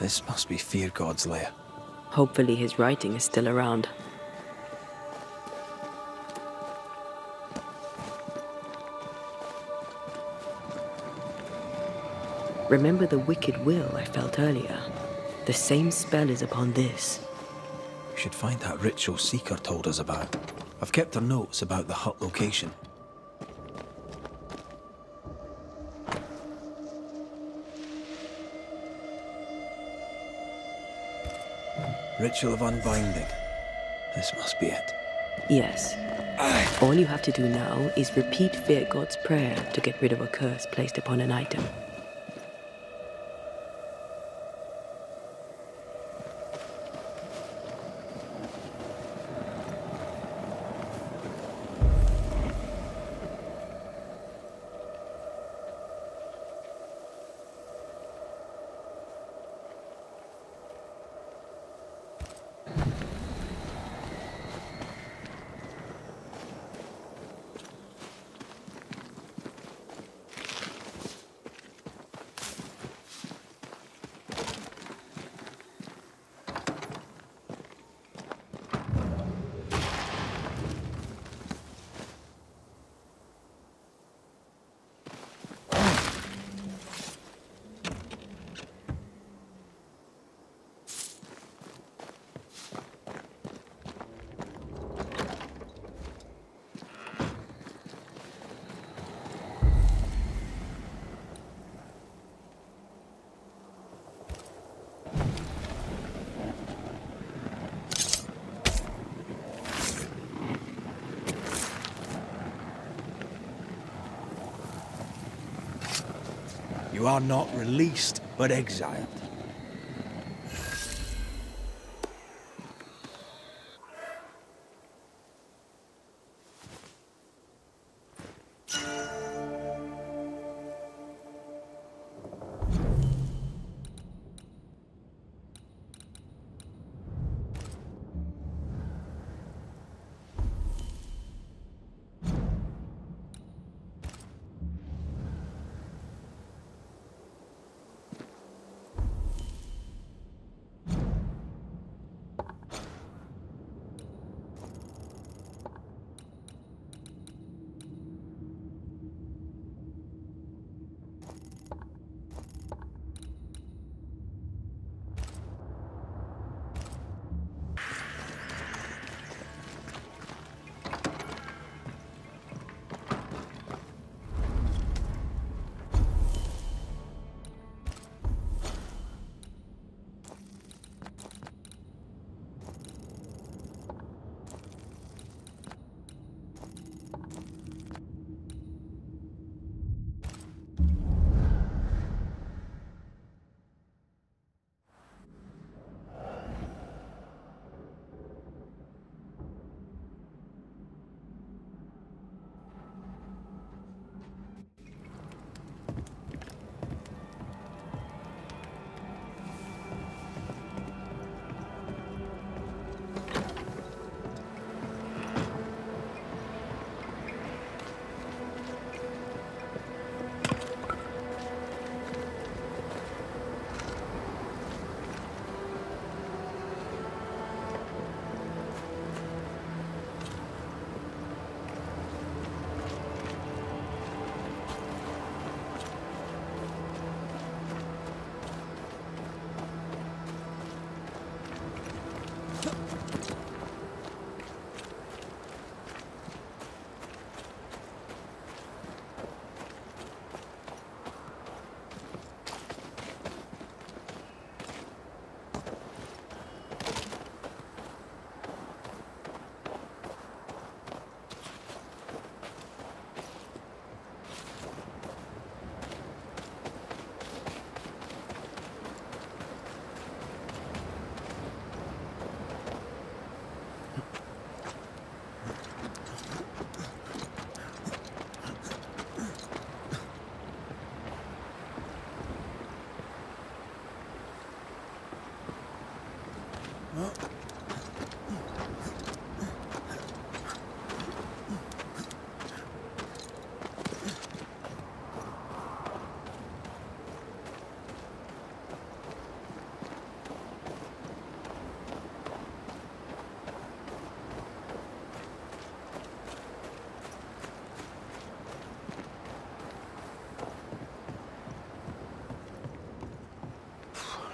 This must be Fear God's lair. Hopefully his writing is still around. Remember the wicked will I felt earlier? The same spell is upon this. We should find that ritual Seeker told us about. I've kept her notes about the hut location. Ritual of Unbounding. This must be it. Yes. All you have to do now is repeat Fear God's prayer to get rid of a curse placed upon an item. You are not released, but exiled.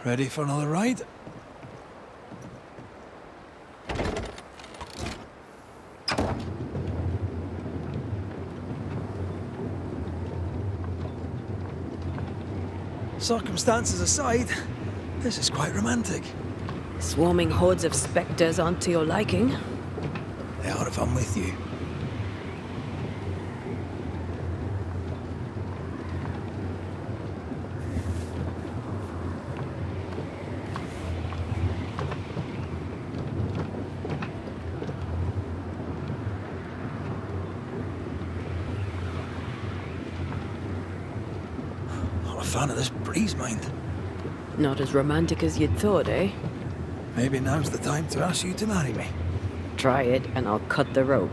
Ready for another ride? Circumstances aside, this is quite romantic. Swarming hordes of specters aren't to your liking. They are if I'm with you. Fan of this breeze, mind. Not as romantic as you'd thought, eh? Maybe now's the time to ask you to marry me. Try it and I'll cut the rope.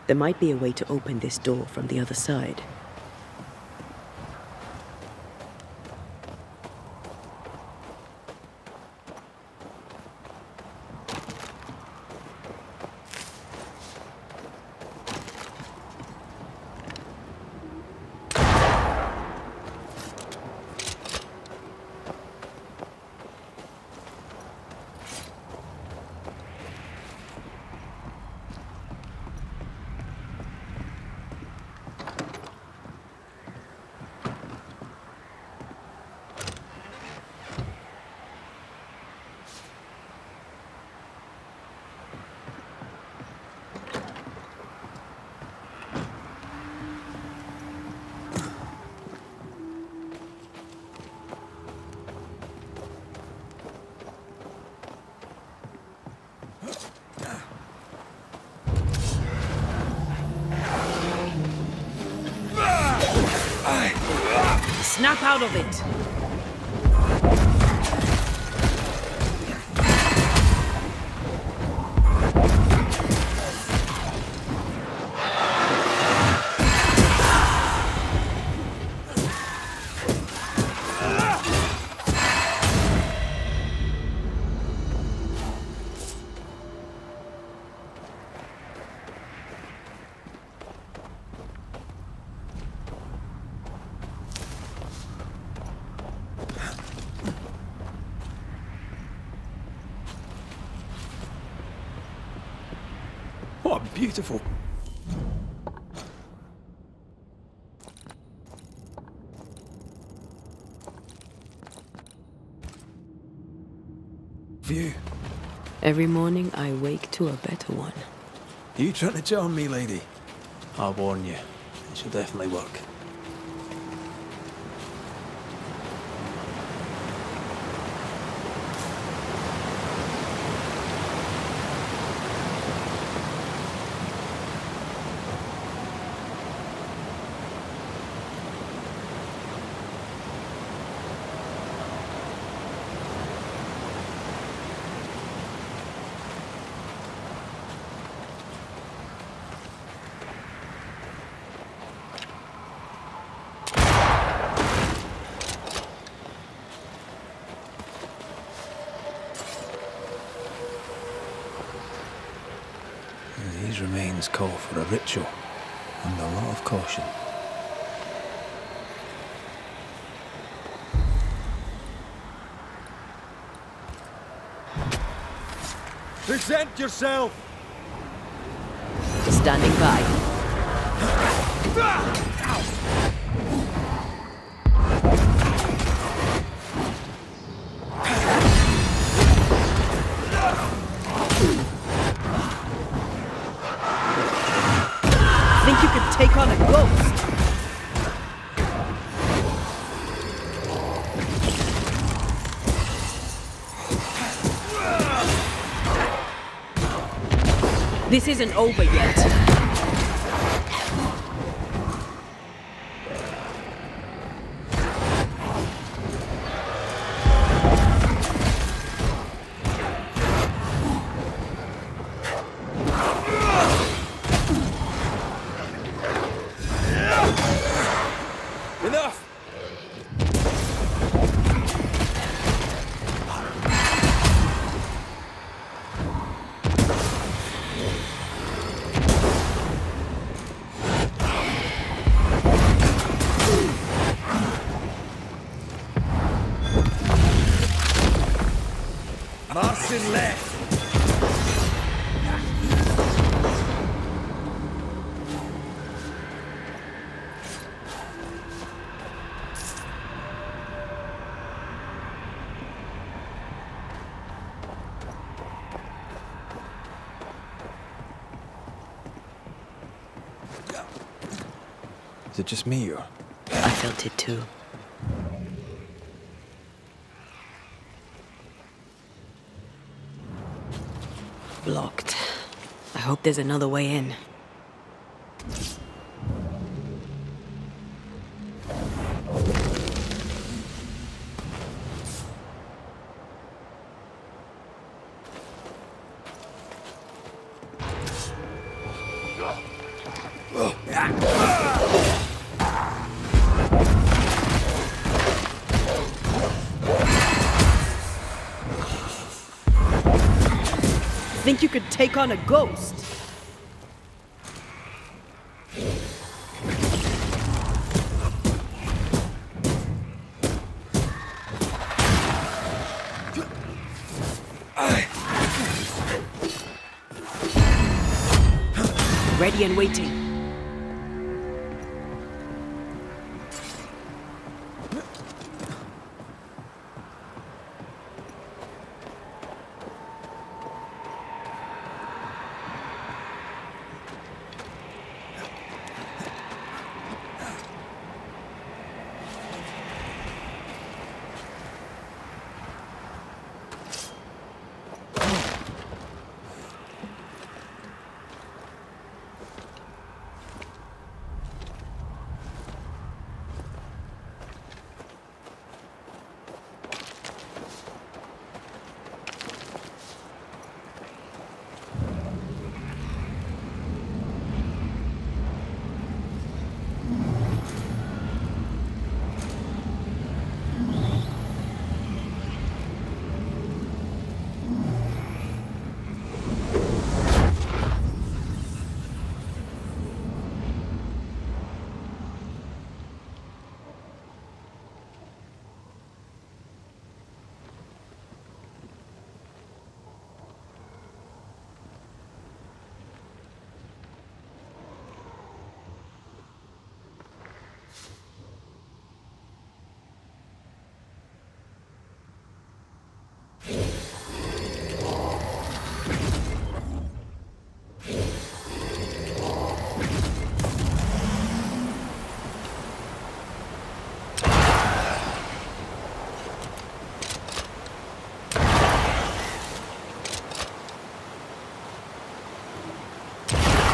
There might be a way to open this door from the other side. Snap out of it! What a beautiful... view. Every morning I wake to a better one. You trying to charm me, lady? I'll warn you. It should definitely work. These remains call for a ritual and a lot of caution. Present yourself! Standing by. Think you could take on a ghost? This isn't over yet. Marcin left! Is it just me, or...? I felt it too. Blocked. I hope there's another way in. Think you could take on a ghost? Ready and waiting.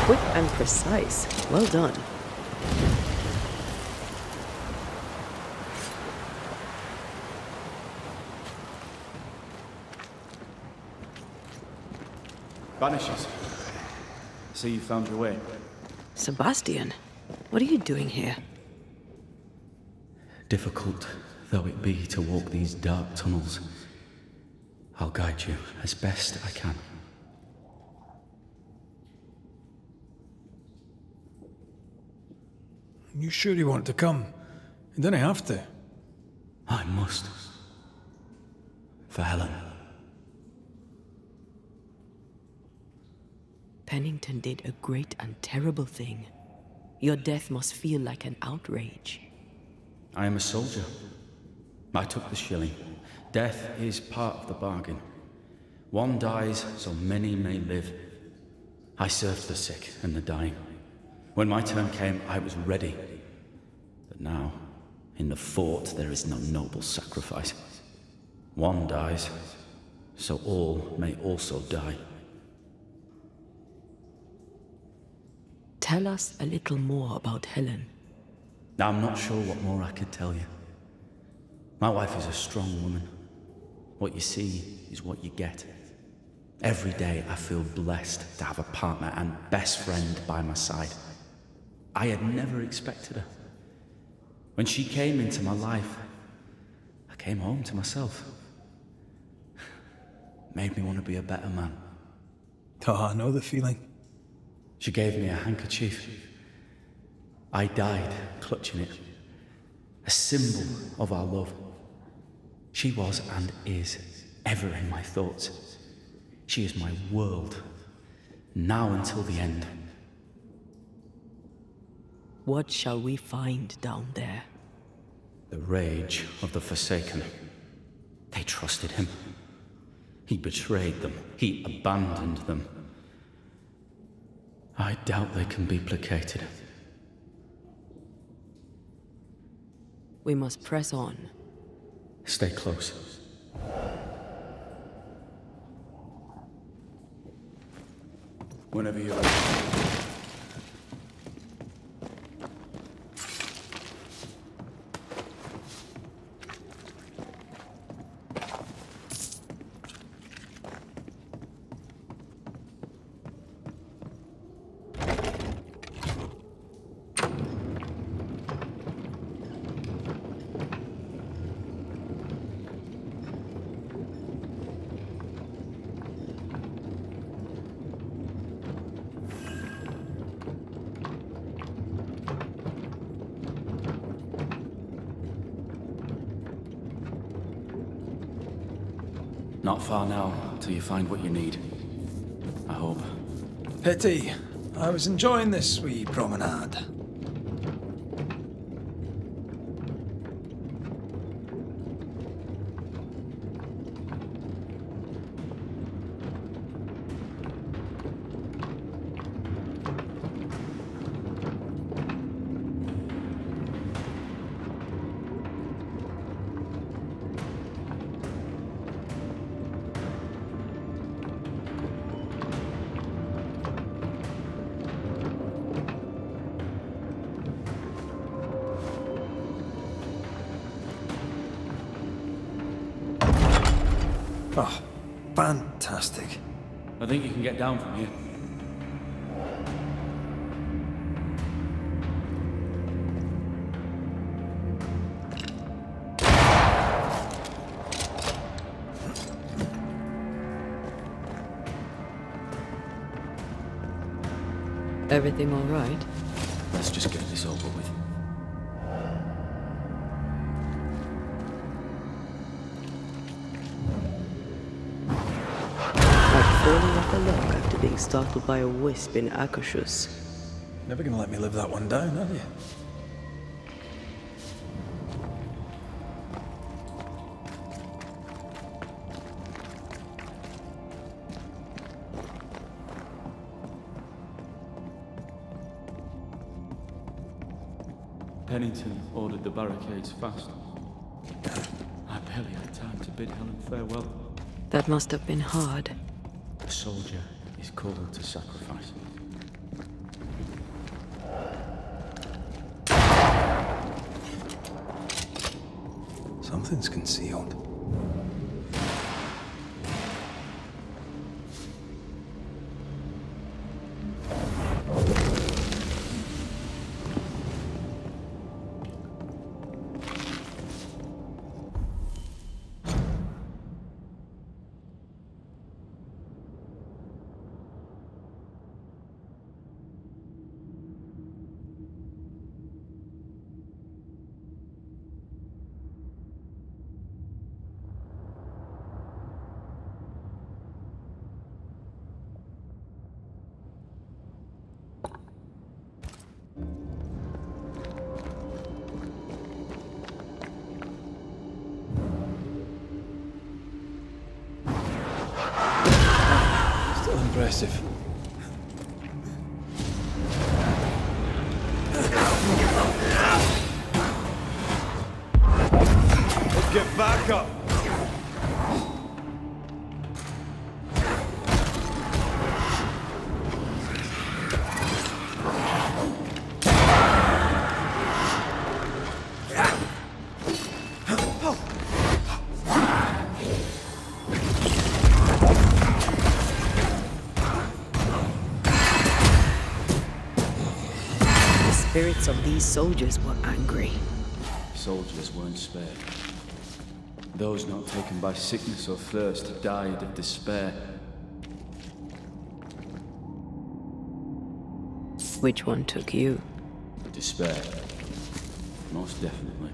Quick and precise. Well done. Banishers. See you found your way. Sebastian, what are you doing here? Difficult though it be to walk these dark tunnels, I'll guide you as best I can. You sure you want to come? You didn't have to. I must. For Helen. Pennington did a great and terrible thing. Your death must feel like an outrage. I am a soldier. I took the shilling. Death is part of the bargain. One dies so many may live. I served the sick and the dying. When my turn came, I was ready. But now, in the fort, there is no noble sacrifice. One dies, so all may also die. Tell us a little more about Helen. I'm not sure what more I could tell you. My wife is a strong woman. What you see is what you get. Every day I feel blessed to have a partner and best friend by my side. I had never expected her. When she came into my life, I came home to myself. Made me want to be a better man. Oh, I know the feeling. She gave me a handkerchief. I died clutching it. A symbol of our love. She was and is ever in my thoughts. She is my world, now until the end. What shall we find down there? The rage of the Forsaken. They trusted him. He betrayed them. He abandoned them. I doubt they can be placated. We must press on. Stay close. Whenever you're ready. Not far now, till you find what you need. I hope. Pity. I was enjoying this wee promenade. Oh, fantastic. I think you can get down from here. Everything all right? Let's just get this over with. Falling like a log after being startled by a wisp in Akashus. Never gonna let me live that one down, are you? Pennington ordered the barricades fast. I barely had time to bid Helen farewell. That must have been hard. A soldier is called to sacrifice. Something's concealed. Impressive. Get back up! Spirits of these soldiers were angry. Soldiers weren't spared. Those not taken by sickness or thirst died of despair. Which one took you? Despair. Most definitely.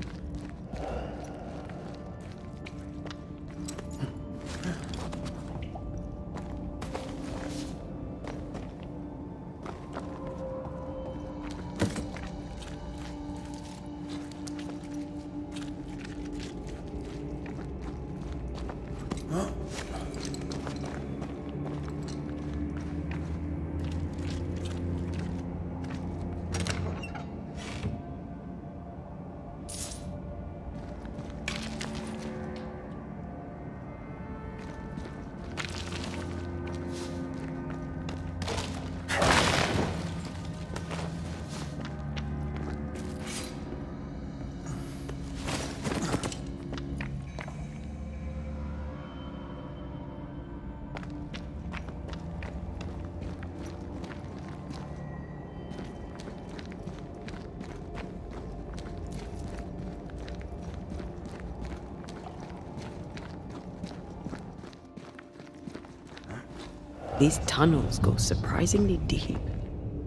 These tunnels go surprisingly deep.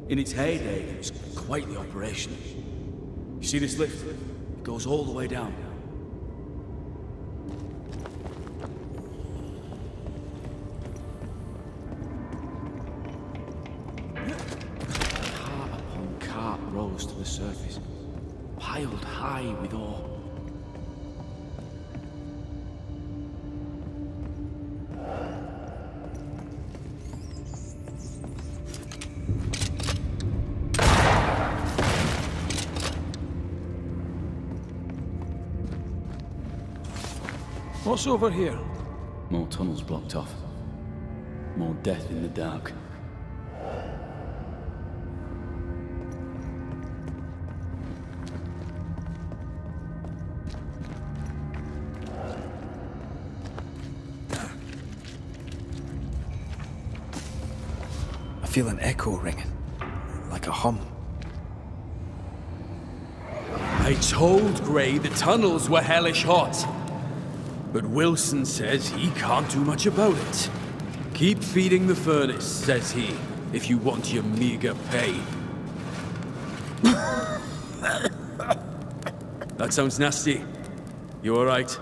In its heyday, it was quite the operation. You see this lift? It goes all the way down. Cart upon cart rose to the surface, piled high with ore. What's over here? More tunnels blocked off. More death in the dark. I feel an echo ringing, like a hum. I told Gray the tunnels were hellish hot. But Wilson says he can't do much about it. Keep feeding the furnace, says he, if you want your meager pay. That sounds nasty. You alright?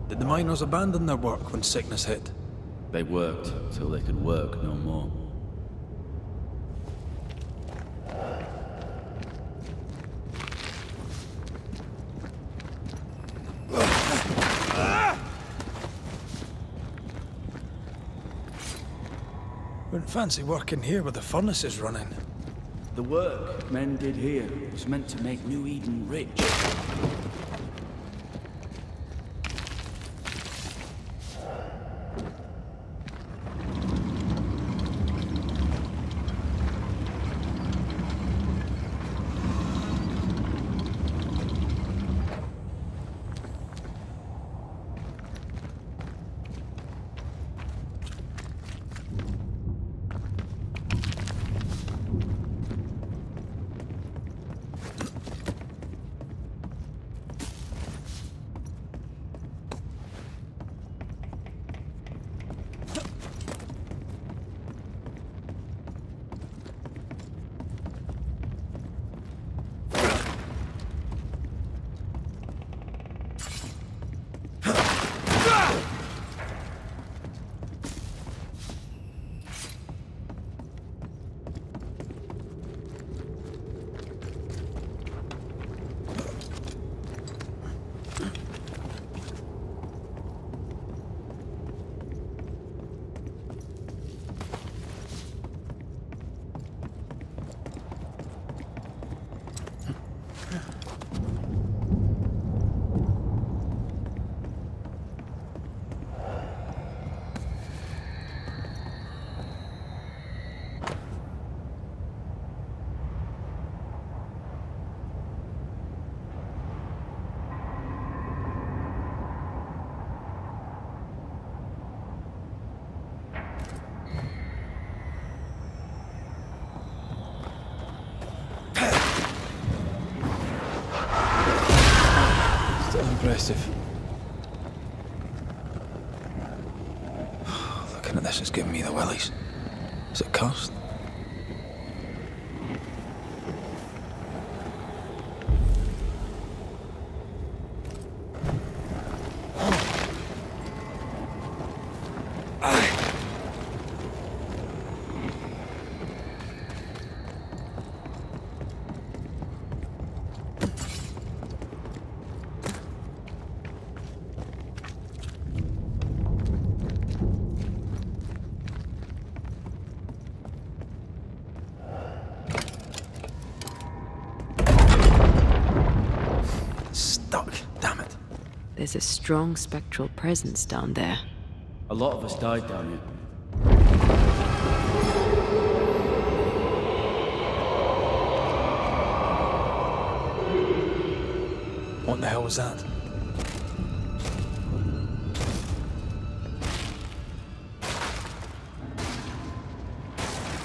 Did the miners abandon their work when sickness hit? They worked till they could work no more. Wouldn't fancy working here with the furnaces running. The work men did here was meant to make New Eden rich. Impressive. Looking at this is giving me the willies. Is it cursed? There's a strong spectral presence down there. A lot of us died down here. What the hell was that?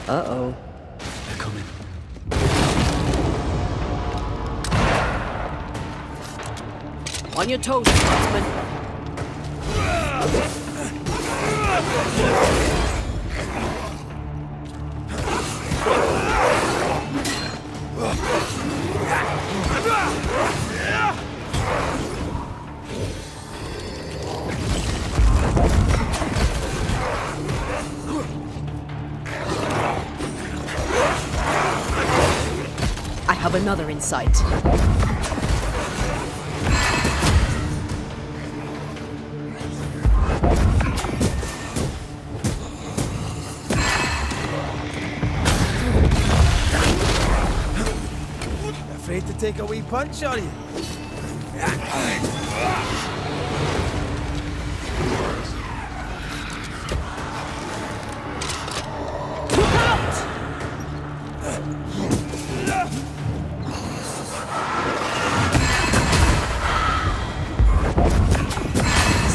Uh-oh. They're coming. On your toes, Scotsman. I have another in sight. Afraid to take a wee punch, are you?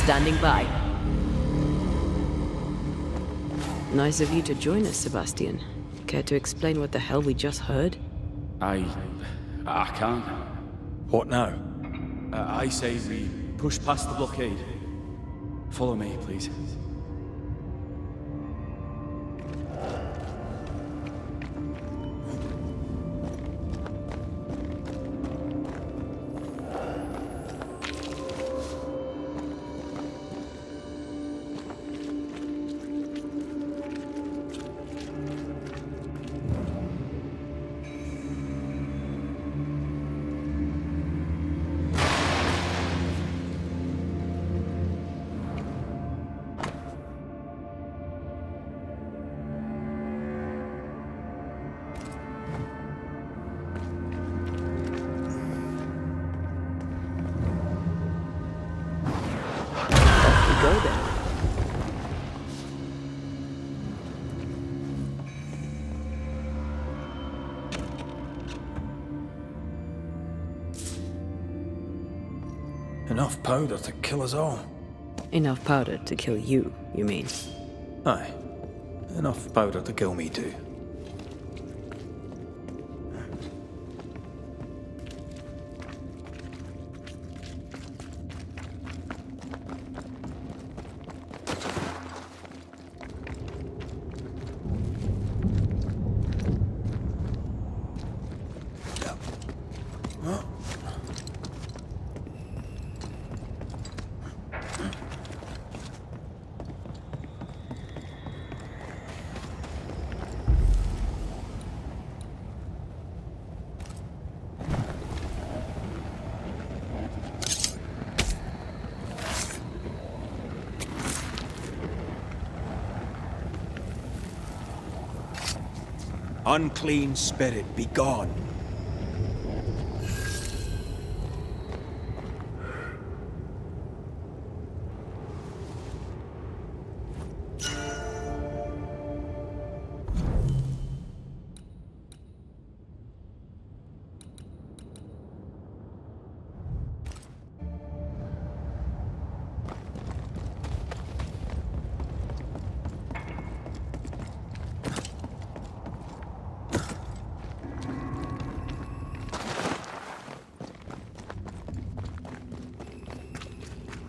Standing by. Nice of you to join us, Sebastian. Care to explain what the hell we just heard? I can't. What now? I say we push past the blockade. Follow me, please. Go then. Enough powder to kill us all. Enough powder to kill you, you mean? Aye. Enough powder to kill me too. Unclean spirit, be gone.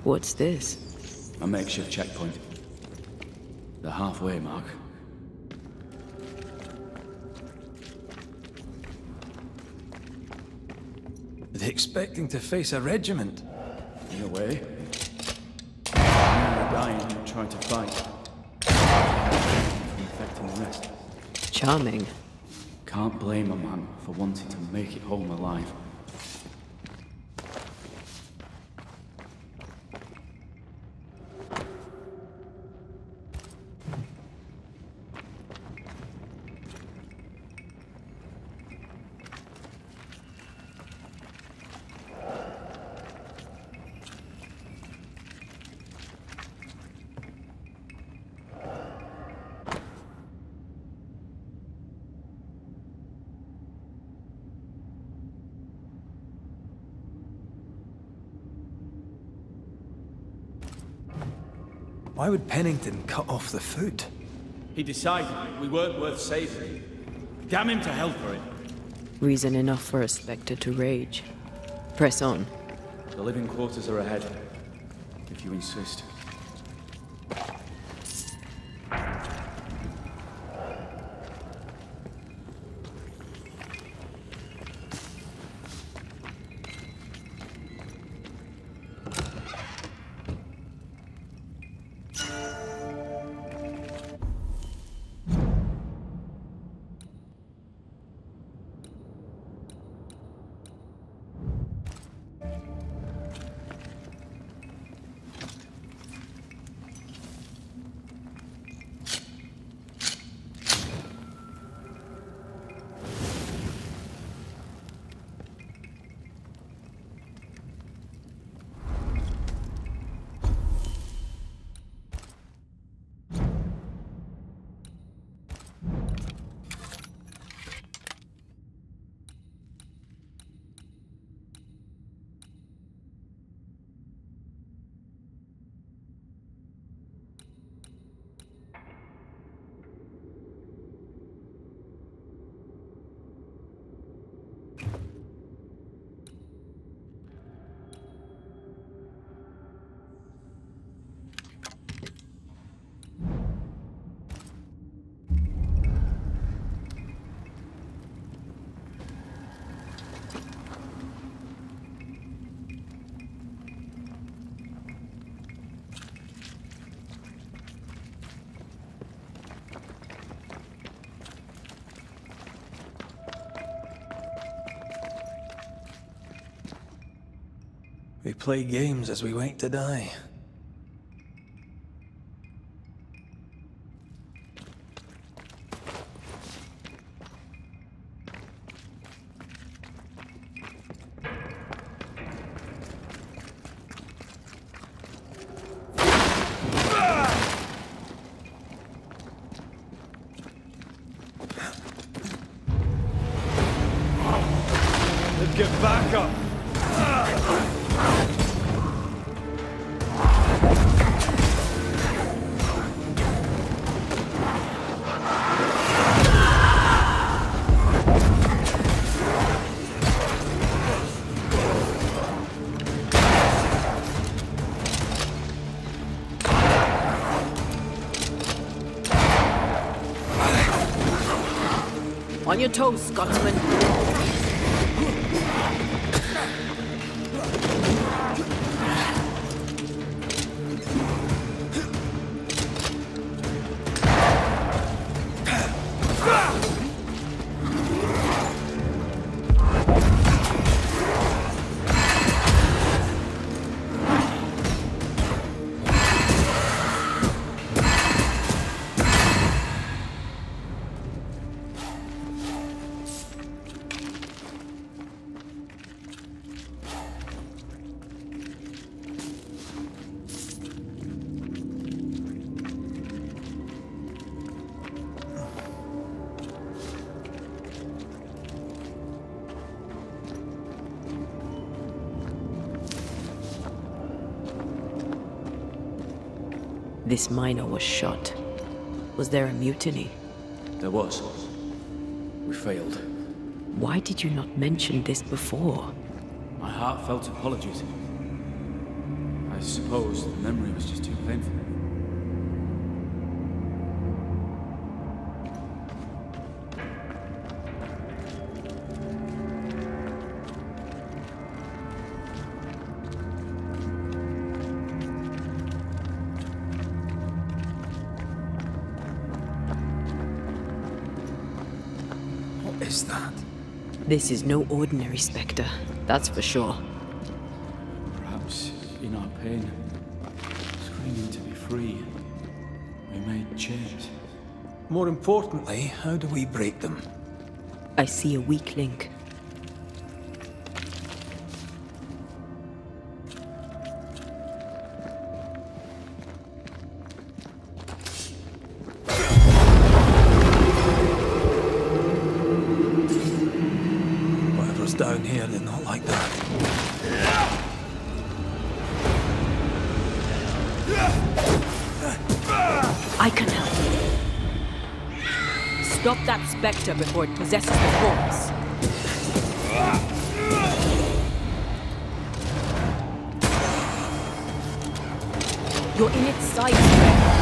What's this? A makeshift checkpoint. The halfway mark. Are they expecting to face a regiment? In a way. You're dying trying to fight. From infecting the rest. Charming. Can't blame a man for wanting to make it home alive. Why would Pennington cut off the foot? He decided we weren't worth saving. Damn him to hell for it. Reason enough for a Specter to rage. Press on. The living quarters are ahead, if you insist. We play games as we wait to die. Let's get back up! On your toes, Scotsman. This miner was shot. Was there a mutiny? There was. We failed. Why did you not mention this before? My heartfelt apologies. I suppose the memory was just too painful. This is no ordinary Specter, that's for sure. Perhaps in our pain, screaming to be free, we made chains. More importantly, how do we break them? I see a weak link. Down here, they're not like that. I can help. Stop that specter before it possesses the corpse. You're in its sights, Red.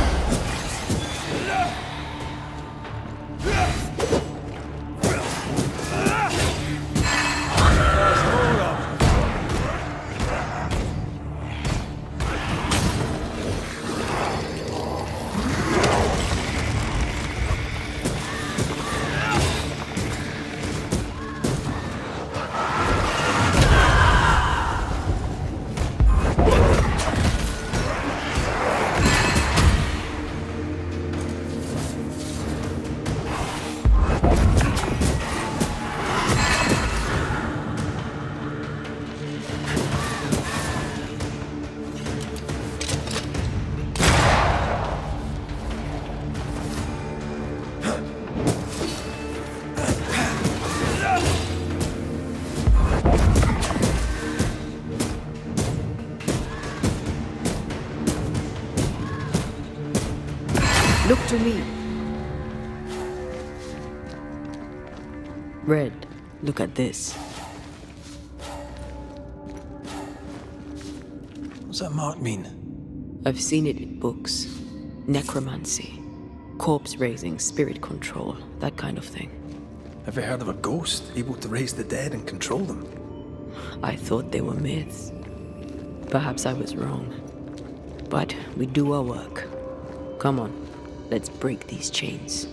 Look to me. Red, look at this. What's that mark mean? I've seen it in books. Necromancy. Corpse raising, spirit control, that kind of thing. Have you heard of a ghost able to raise the dead and control them? I thought they were myths. Perhaps I was wrong. But we do our work. Come on, let's break these chains.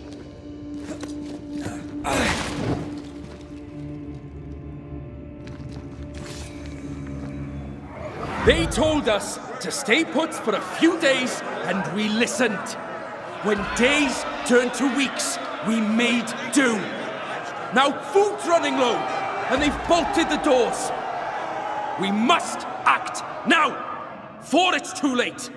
They told us to stay put for a few days, and we listened. When days turned to weeks, we made do. Now food's running low, and they've bolted the doors. We must act now, before it's too late.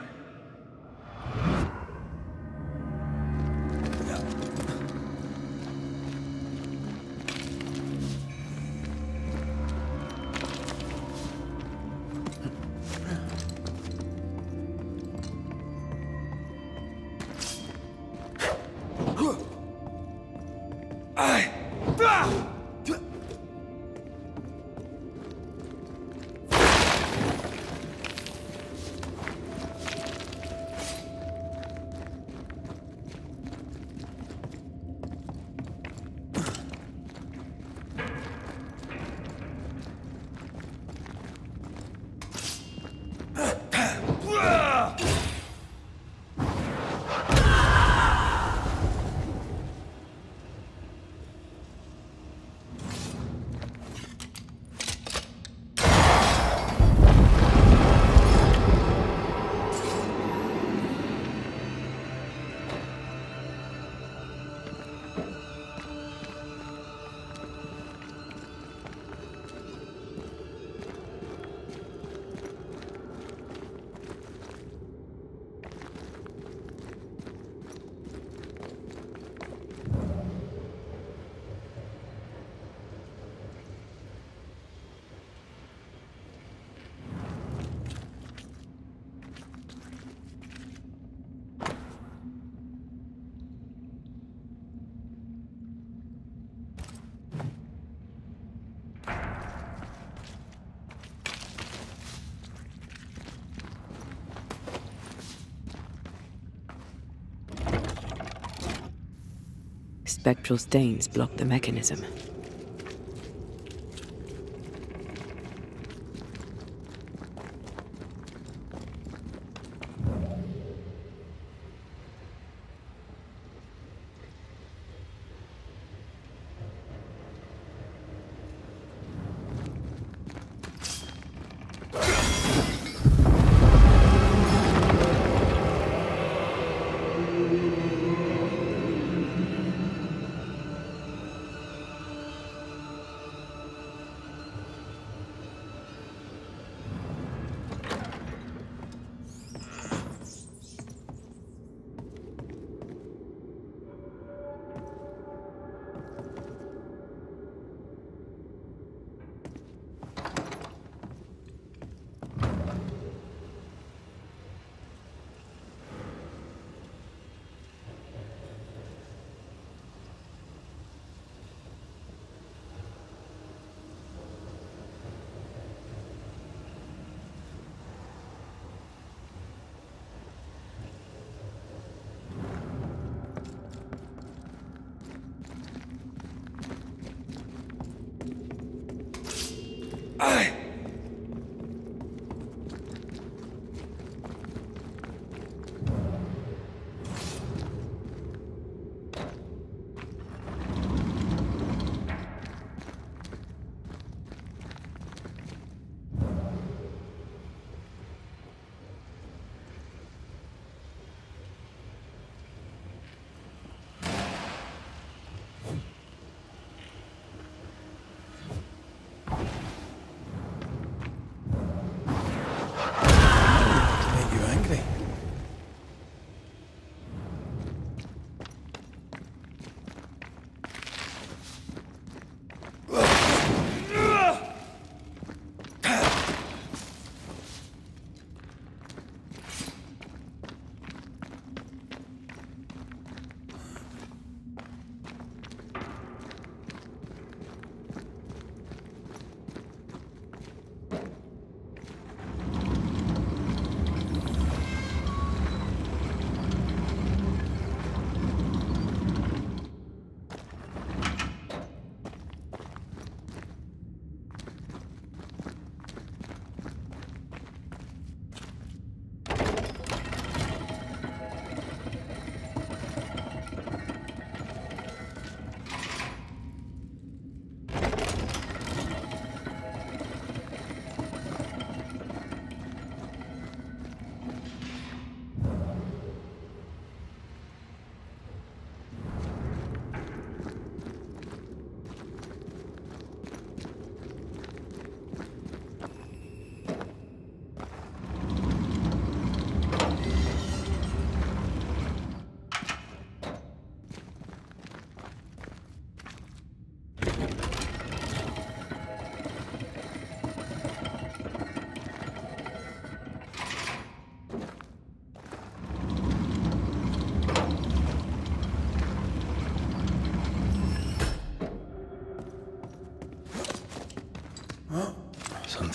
Spectral stains block the mechanism.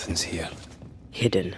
Something's here. Hidden.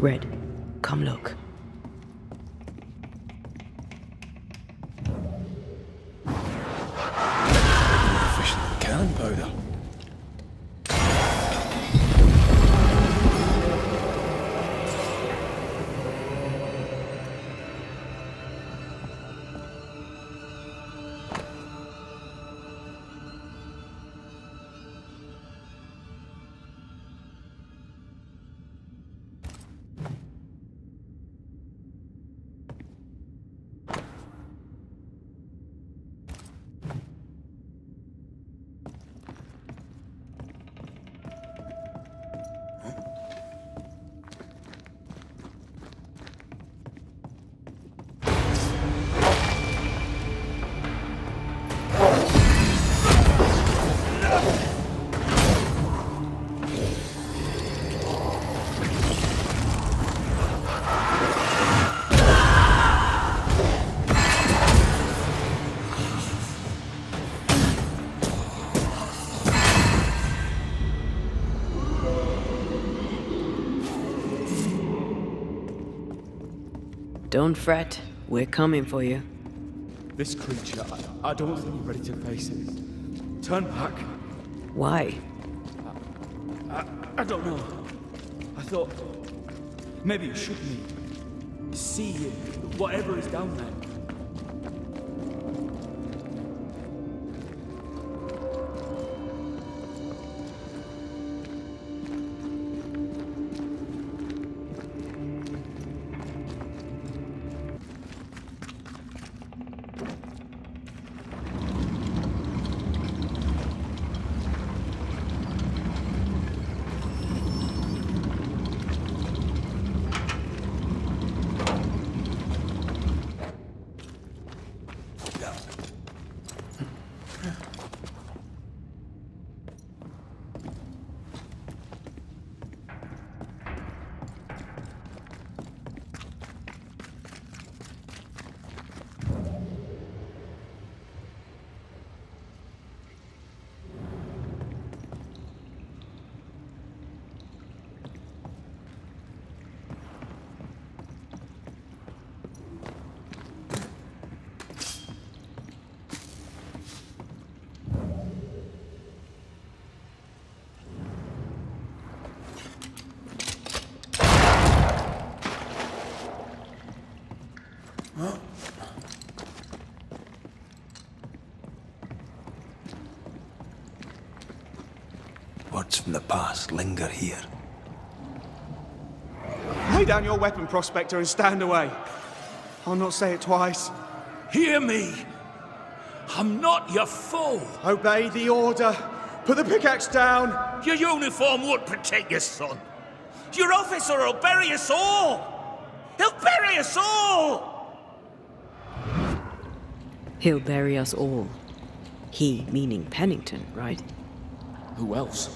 Red, come look. Efficient cannon powder. Don't fret. We're coming for you. This creature, I don't think you're ready to face it. Turn back. Why? I don't know. I thought maybe you should see him, whatever is down there. Words from the past linger here. Lay down your weapon, Prospector, and stand away. I'll not say it twice. Hear me! I'm not your foe! Obey the order! Put the pickaxe down! Your uniform won't protect your son! Your officer will bury us all! He'll bury us all! He'll bury us all. He meaning Pennington, right? Who else?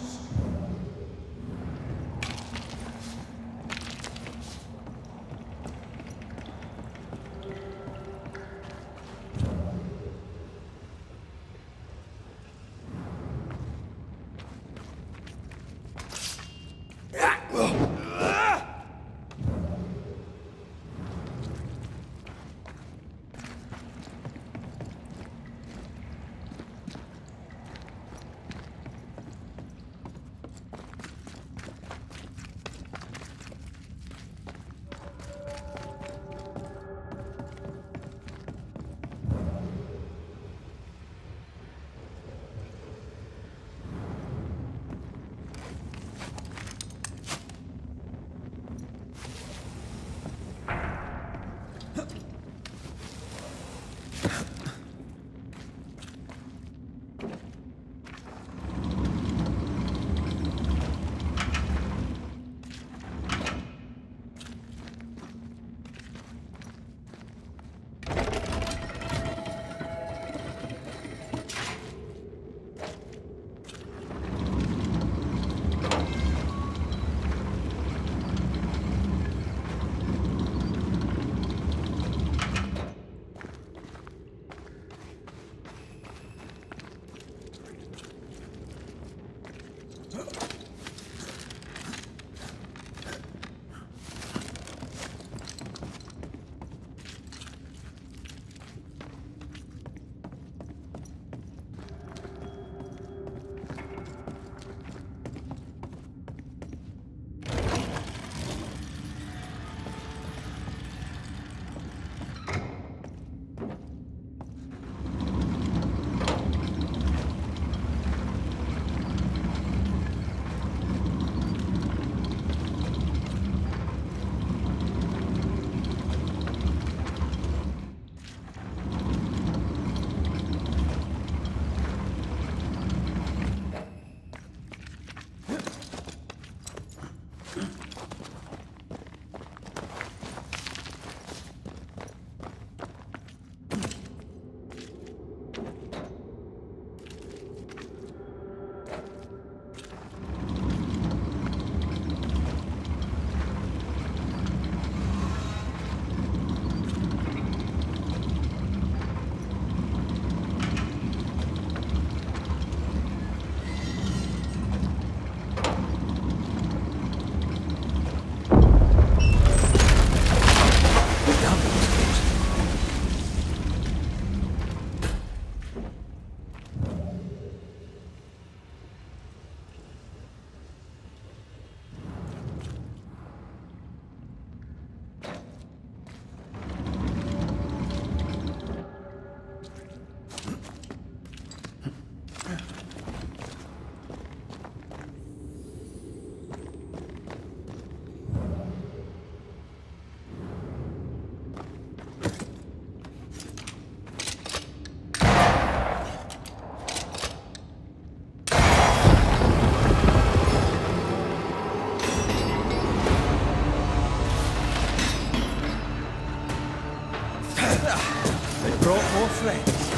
got more friends.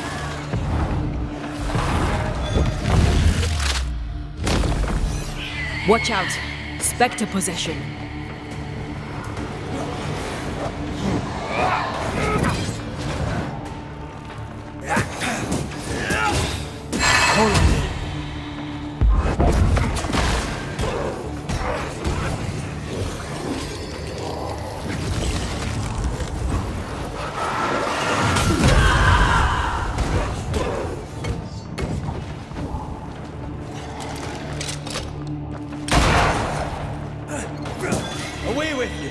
Watch out! Specter possession. Hold on. Away with you!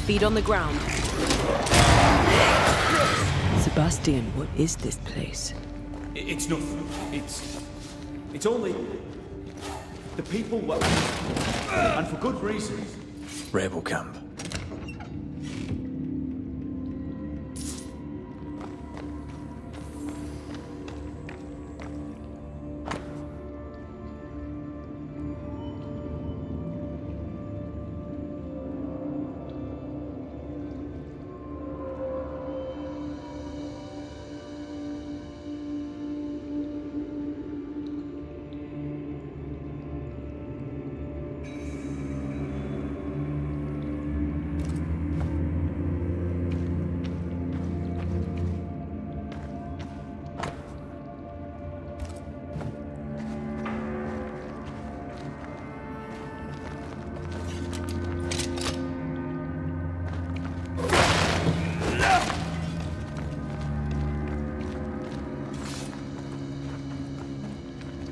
Feet on the ground. Sebastian, what is this place? It's nothing. It's only... The people were... And for good reason. Rebel camp.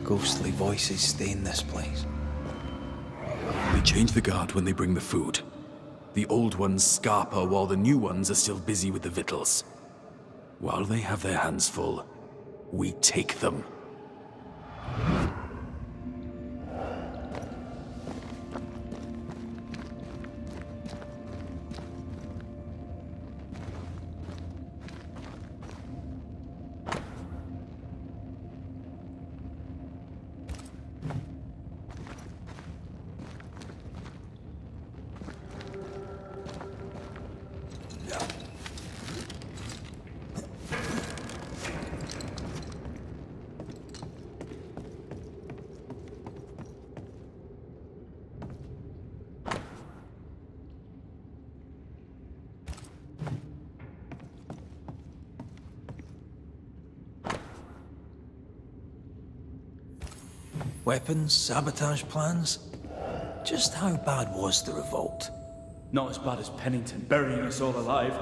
Ghostly voices stay in this place. They change the guard when they bring the food. The old ones scarper while the new ones are still busy with the victuals. While they have their hands full, we take them. Weapons, sabotage plans? Just how bad was the revolt? Not as bad as Pennington burying us all alive.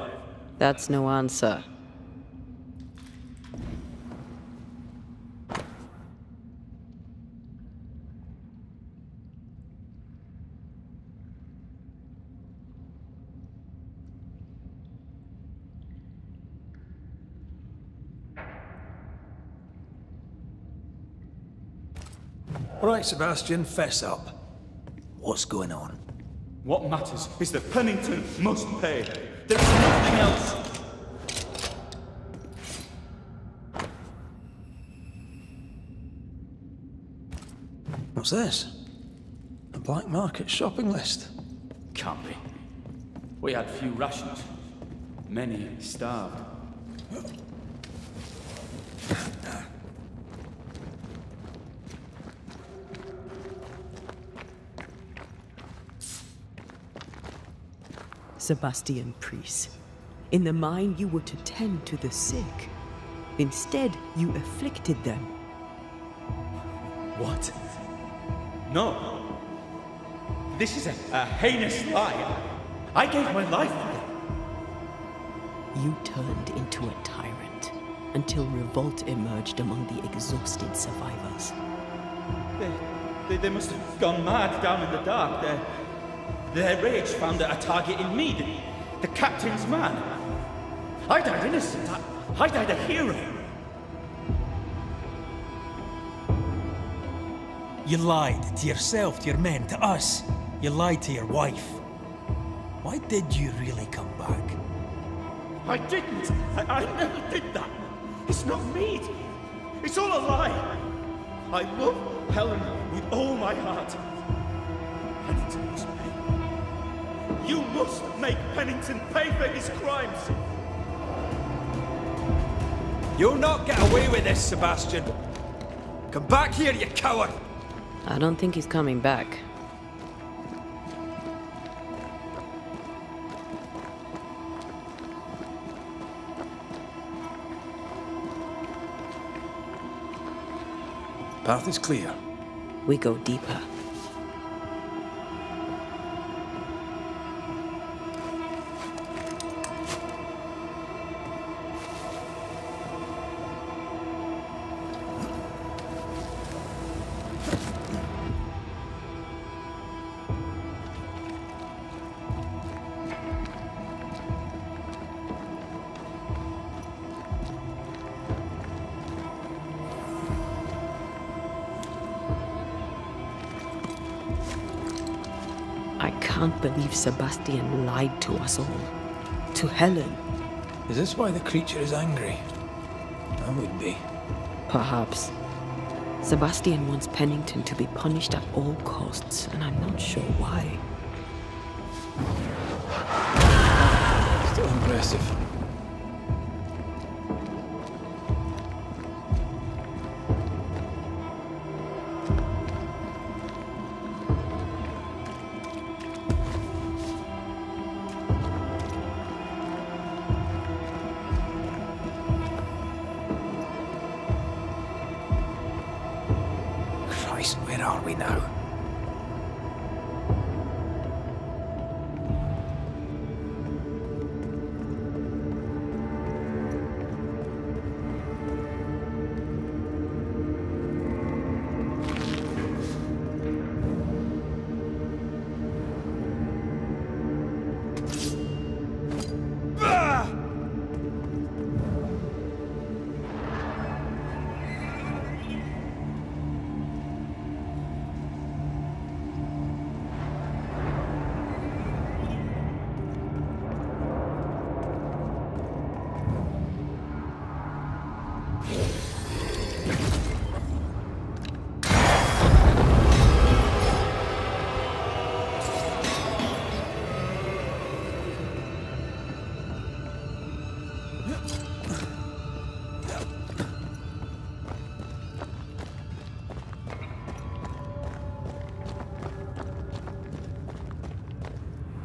That's no answer. All right, Sebastian, fess up. What's going on? What matters is that Pennington must pay. There is nothing else. What's this? A black market shopping list? Can't be. We had few rations. Many starved. Sebastian Priest. In the mine, you were to tend to the sick. Instead, you afflicted them. What? No. This is a heinous lie. I gave my life for it. You turned into a tyrant until revolt emerged among the exhausted survivors. They must have gone mad down in the dark. Their rage found a target in me, the captain's man. I died innocent. I died a hero. You lied to yourself, to your men, to us. You lied to your wife. Why did you really come back? I didn't. I never did that. It's not me. It's all a lie. I love Helen with all my heart. Pennington must pay. You must make Pennington pay for his crimes! You'll not get away with this, Sebastian! Come back here, you coward! I don't think he's coming back. Path is clear. We go deeper. I can't believe Sebastian lied to us all. To Helen. Is this why the creature is angry? I would be. Perhaps. Sebastian wants Pennington to be punished at all costs, and I'm not sure why. Still impressive. Where are we now?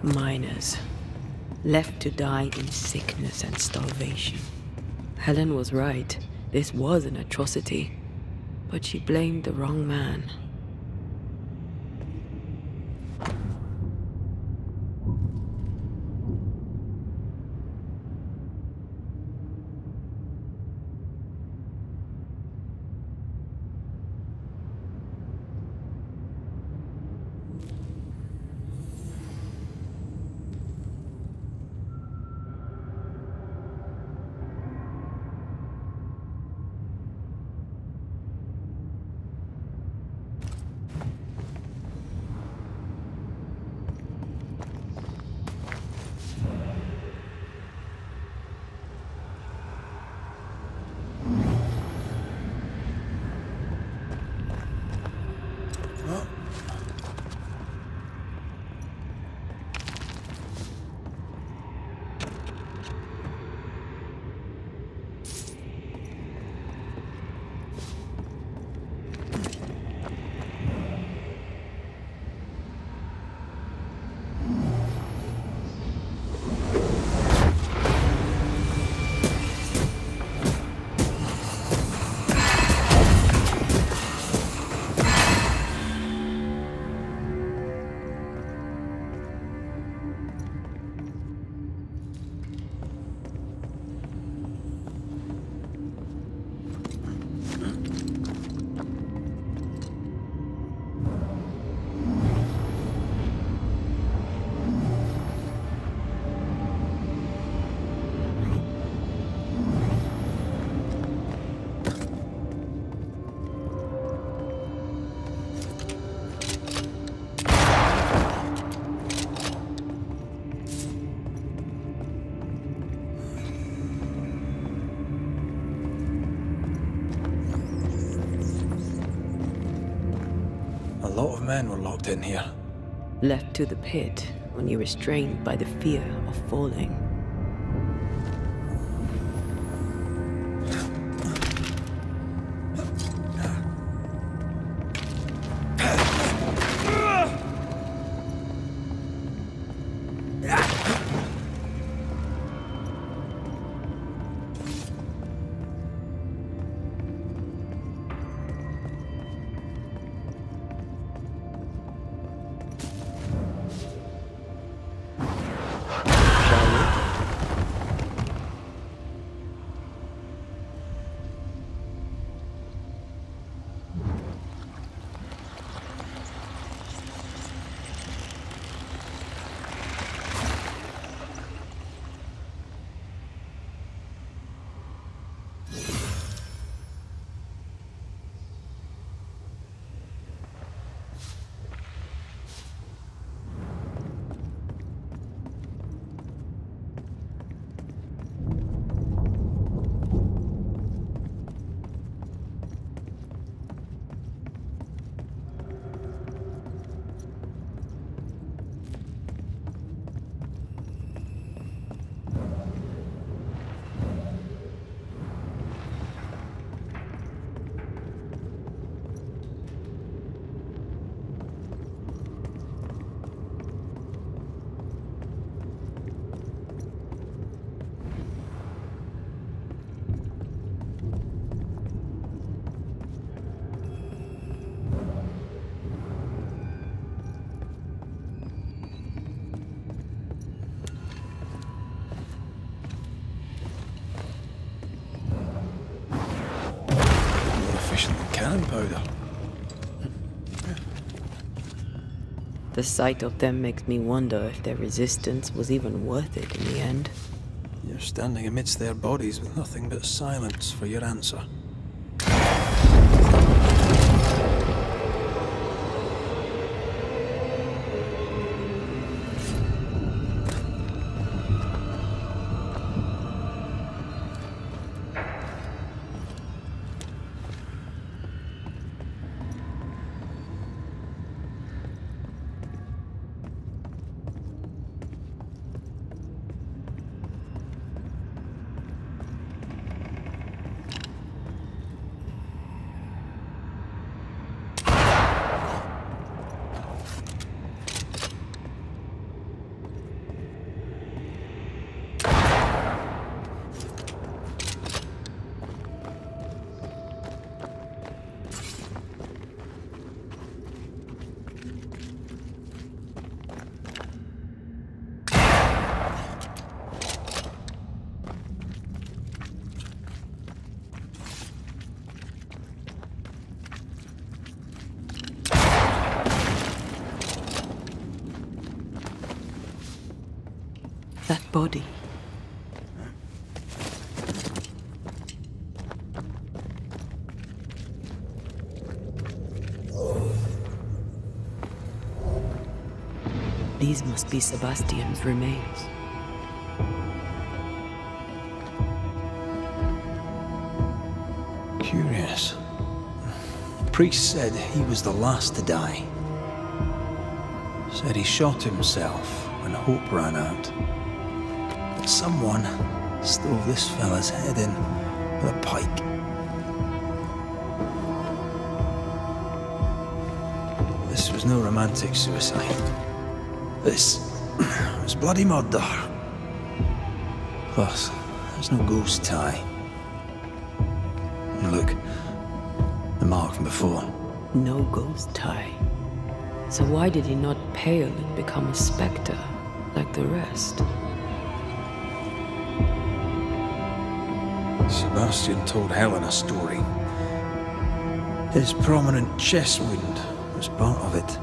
Miners, left to die in sickness and starvation. Helen was right. This was an atrocity. But she blamed the wrong man. A lot of men were locked in here. Left to the pit, only restrained by the fear of falling. Cannon powder. The sight of them makes me wonder if their resistance was even worth it in the end. You're standing amidst their bodies with nothing but silence for your answer. That body. These must be Sebastian's remains. Curious. The priest said he was the last to die. Said he shot himself when hope ran out. But someone stove this fella's head in with a pike. This was no romantic suicide. This was bloody murder. Plus, there's no ghost tie. And look, the mark from before. No ghost tie. So why did he not pale and become a specter like the rest? Sebastian told Helen a story. His prominent chest wound was part of it.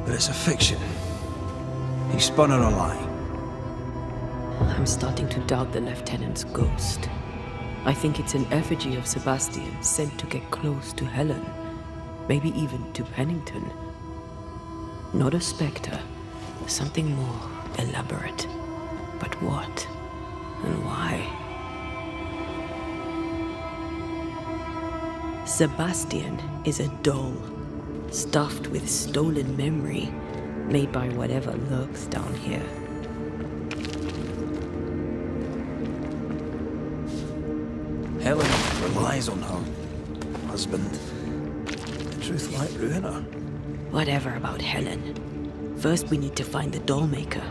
But it's a fiction. He spun her a lie. I'm starting to doubt the Lieutenant's ghost. I think it's an effigy of Sebastian sent to get close to Helen. Maybe even to Pennington. Not a specter. Something more elaborate. But what? And why? Sebastian is a doll, stuffed with stolen memory, made by whatever lurks down here. Helen relies on her husband. The truth might ruin her. Whatever about Helen. First we need to find the doll maker.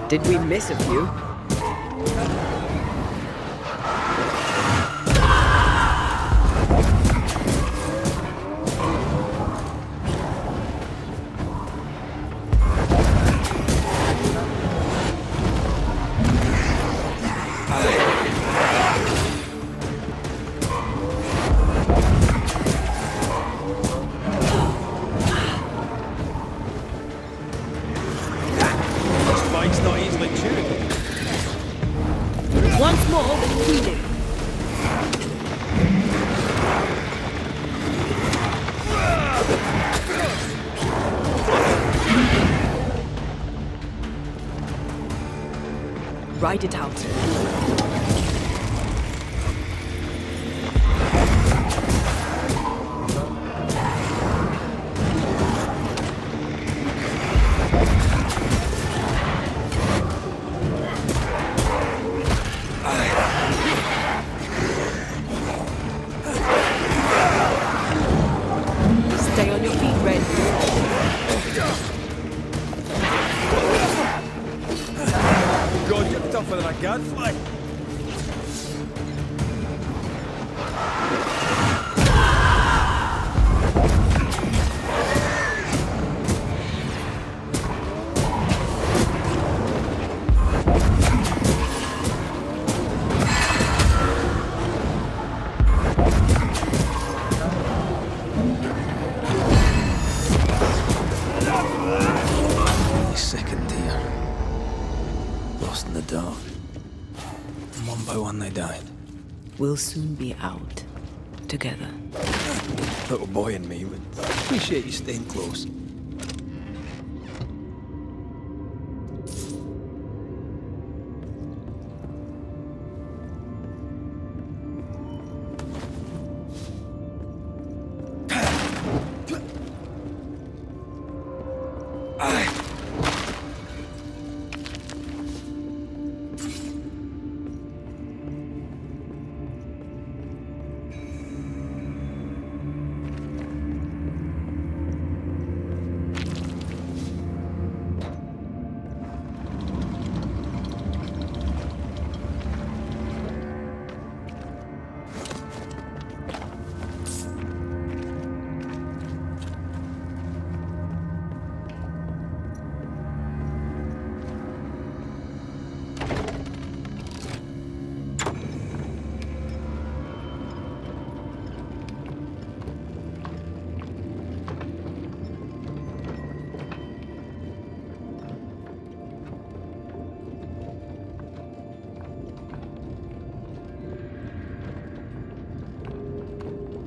Did we miss a few? Write it out. Stay on your feet, Red. God, you're tougher than a gadfly. Sick and dear. Lost in the dark. And one by one they died. We'll soon be out. Together. Little boy and me would appreciate you staying close.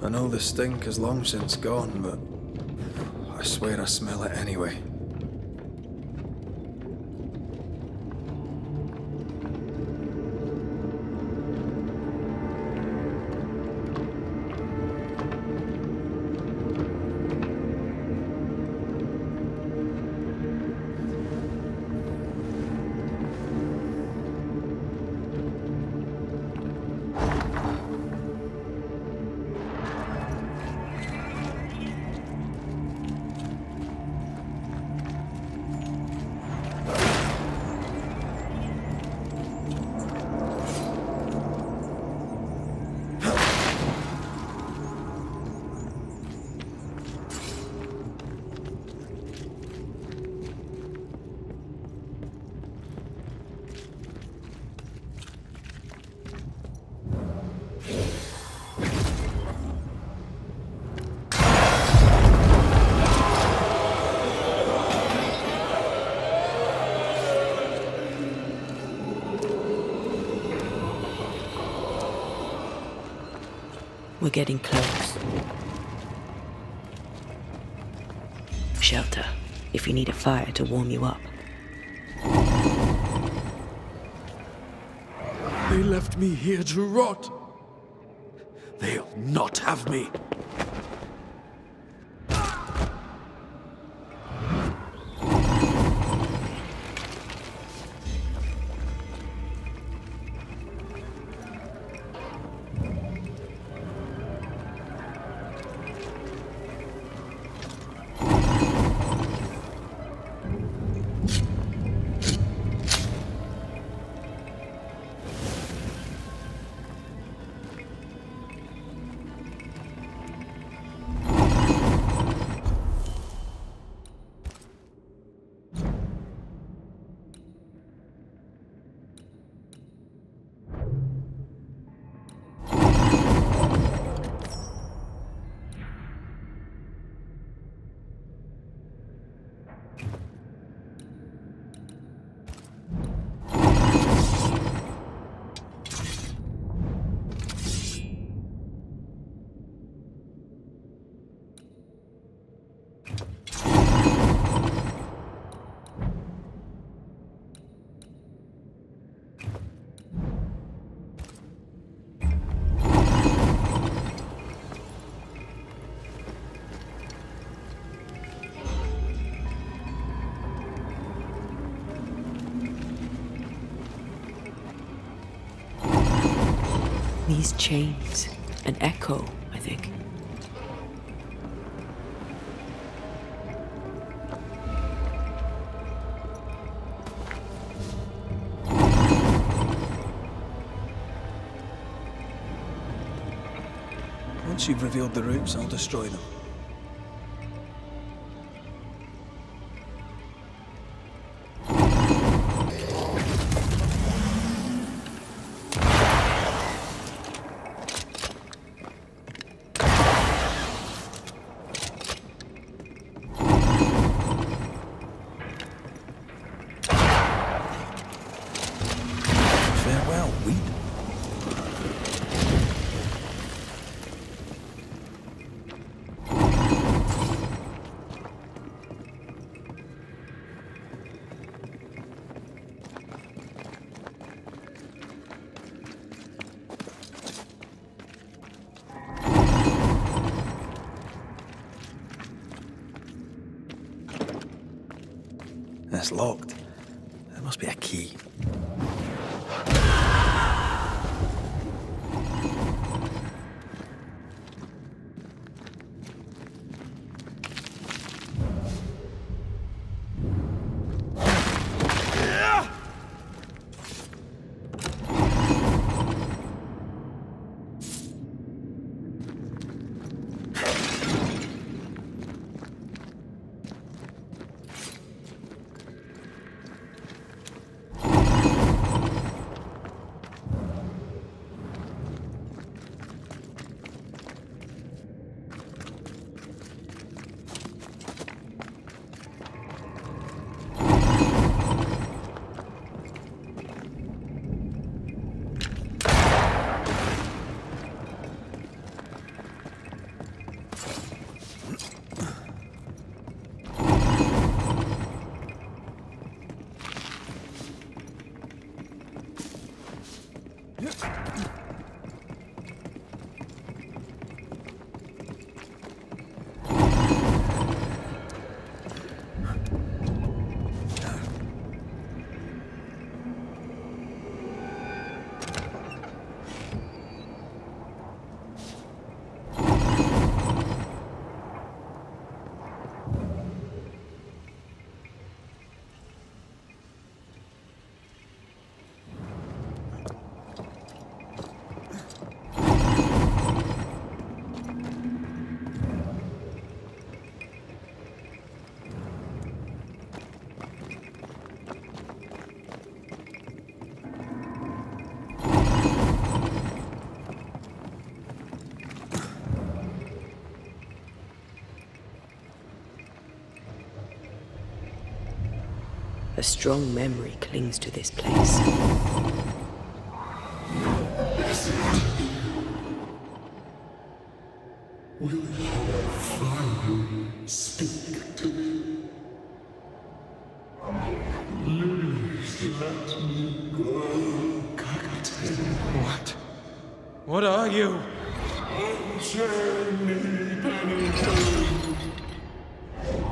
I know the stink is long since gone, but I swear I smell it anyway. We're getting close. Shelter, if you need a fire to warm you up. They left me here to rot. They'll not have me. These chains, an echo, I think. Once you've revealed the roots, I'll destroy them. It's locked. There must be a key. A strong memory clings to this place. Finally, speak to me. Please let me go, Captain. What? What are you? Unchain me, Pennington.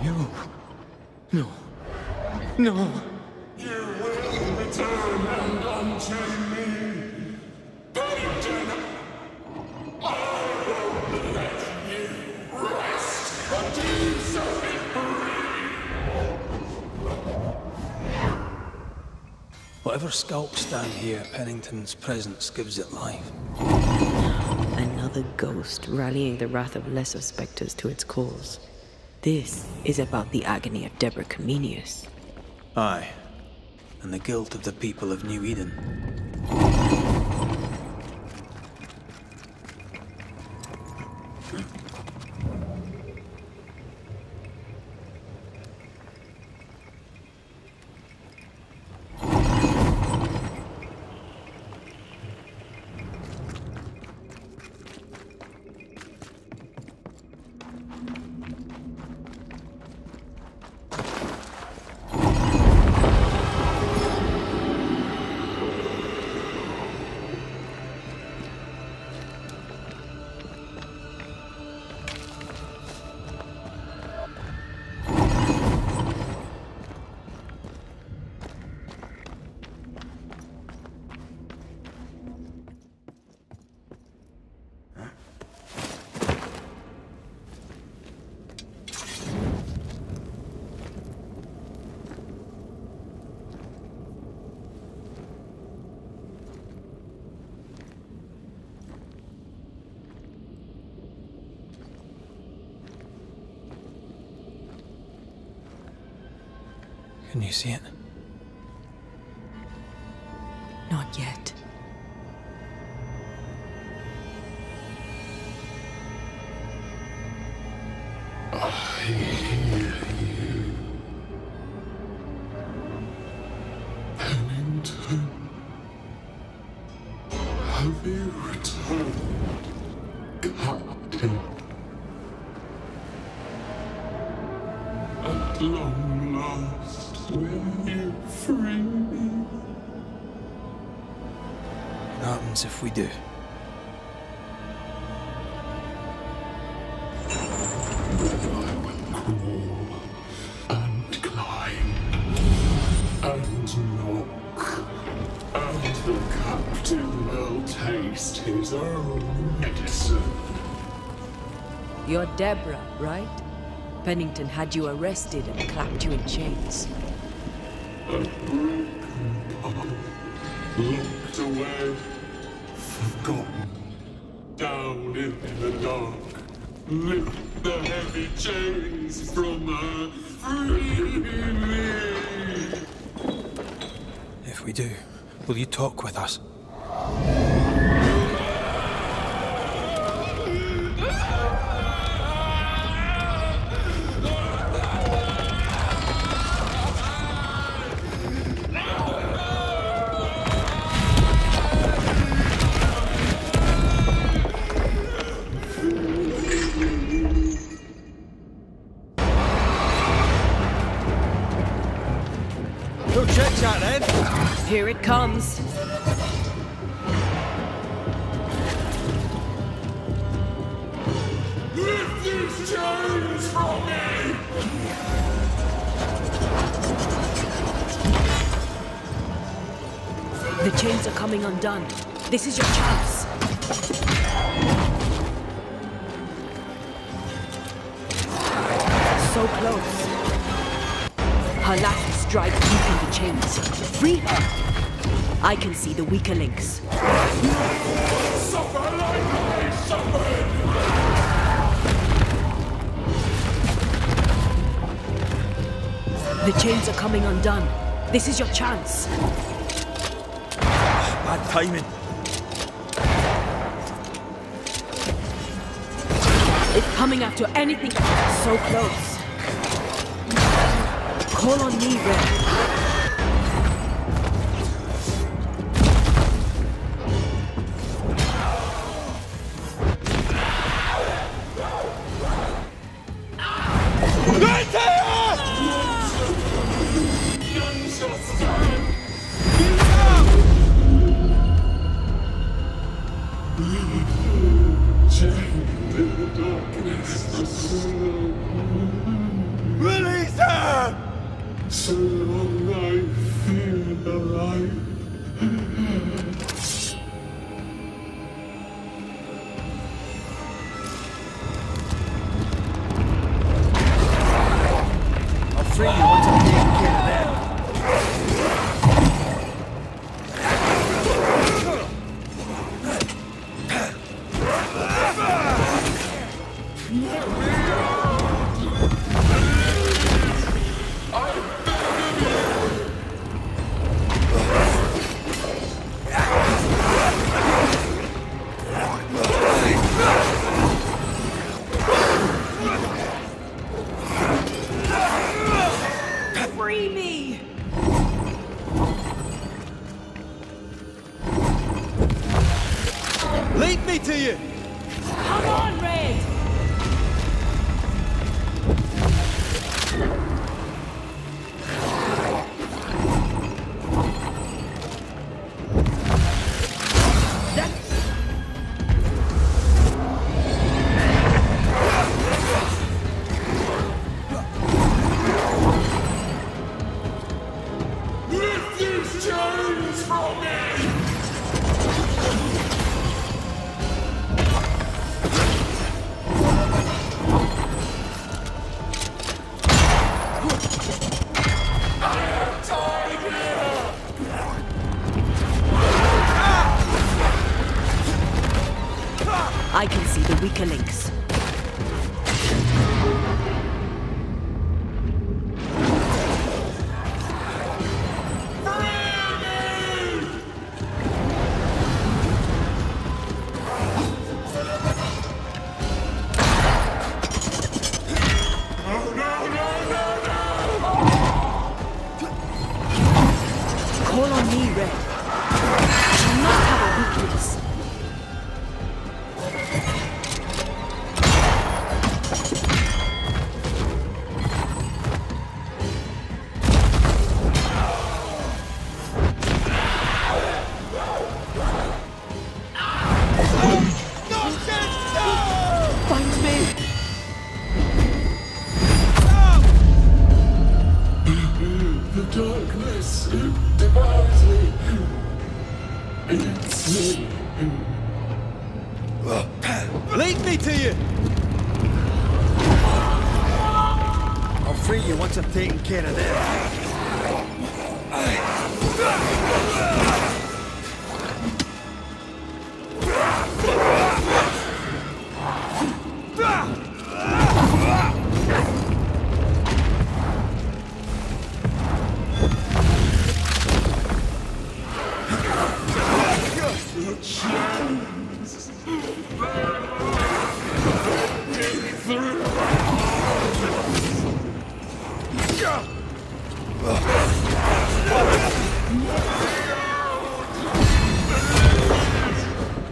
You? No. No. You will return and unchain me. Pennington, I won't let you rest until you set me Whatever skulks down here, Pennington's presence gives it life. Another ghost rallying the wrath of lesser specters to its cause. This is about the agony of Deborah Comenius. Aye, and the guilt of the people of New Eden. Can you see it? Not yet. I hear you. Pennington. Have you returned, Captain? At long last, will you free me? What happens if we do? I will crawl and climb and knock, and the captain will taste his own medicine. You're Deborah, right? Pennington had you arrested and clapped you in chains. A broken bubble, locked away, forgotten, down in the dark. Lift the heavy chains from her, free me! If we do, will you talk with us? Go check that then. Here it comes. Lift these chains from me! The chains are coming undone. This is your chance. So close. Her last strike deepened the chains. Free her! I can see the weaker links. Suffer like I suffered! The chains are coming undone. This is your chance. Bad timing. It's coming after anything. So close. Call on me, Red. Release her! So long I feel alive. I'll free you once I'm taking care of them. Free me! Lead me to you! Come on, Red! Lift these chains from me! I can see the weaker links. Call on me, Red. You must have a weakness. Find me! The darkness devours me. It's me. Lead me to you! I'll free you once I've taken care of them.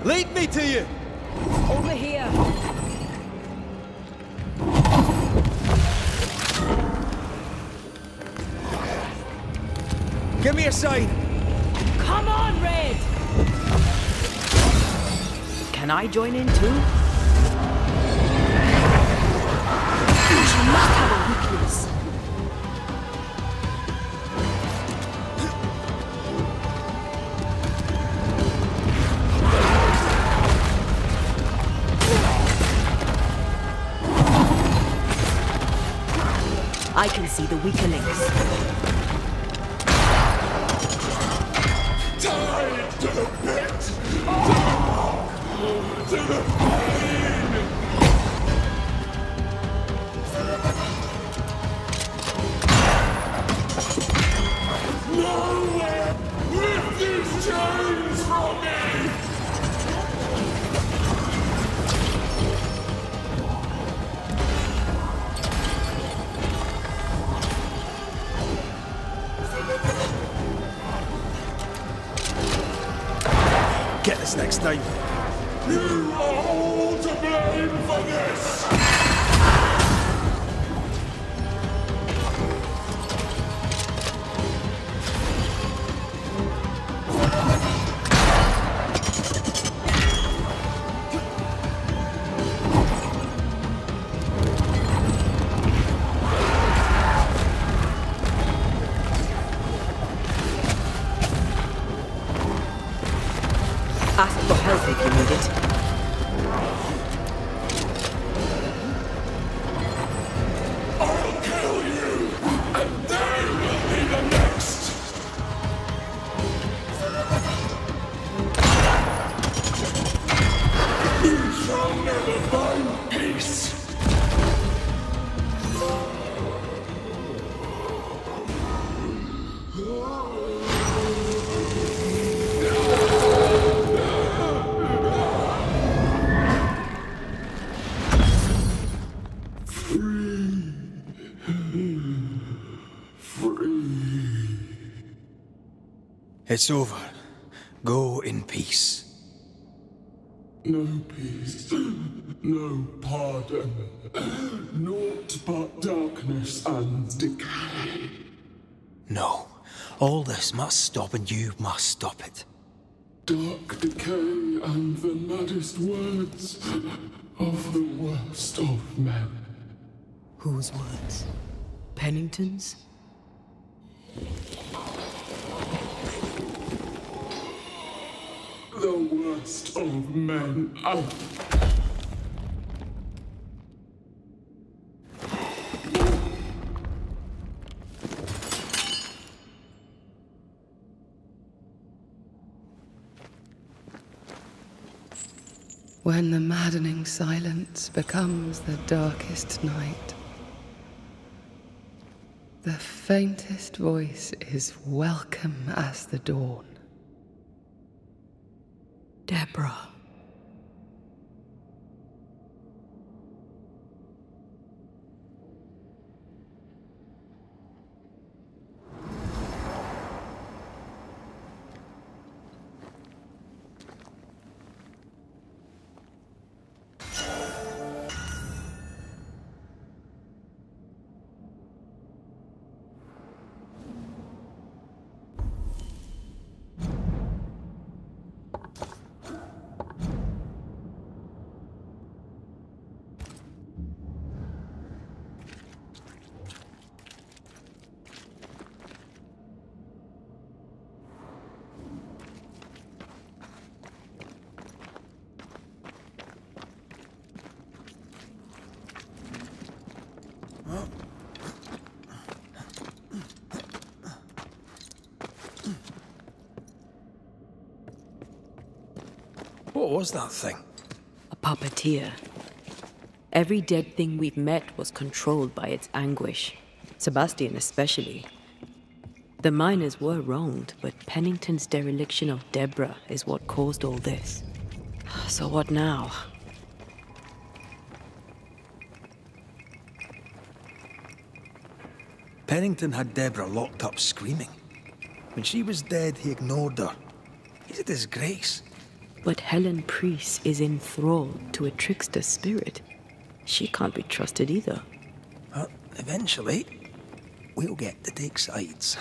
Lead me to you! Over here! Give me a sign! Come on, Red! Can I join in too? You must have a weakness. I can see the weaker links. Tied to the pit! To the pain! Nowhere! Lift these chains from me! Get this next time. You are all to blame for this! Free. Free. It's over. Go in peace. No peace. No pardon. Naught but darkness and decay. No. All this must stop and you must stop it. Dark decay and the maddest words of the worst of men. Whose words? Pennington's? The worst of men. When the maddening silence becomes the darkest night, the faintest voice is welcome as the dawn. Deborah. What was that thing? A puppeteer. Every dead thing we've met was controlled by its anguish. Sebastian especially. The miners were wronged, but Pennington's dereliction of Deborah is what caused all this. So what now? Pennington had Deborah locked up screaming. When she was dead, he ignored her. He's a disgrace. But Helen Priest is enthralled to a trickster spirit. She can't be trusted either. Eventually, we'll get to take sides.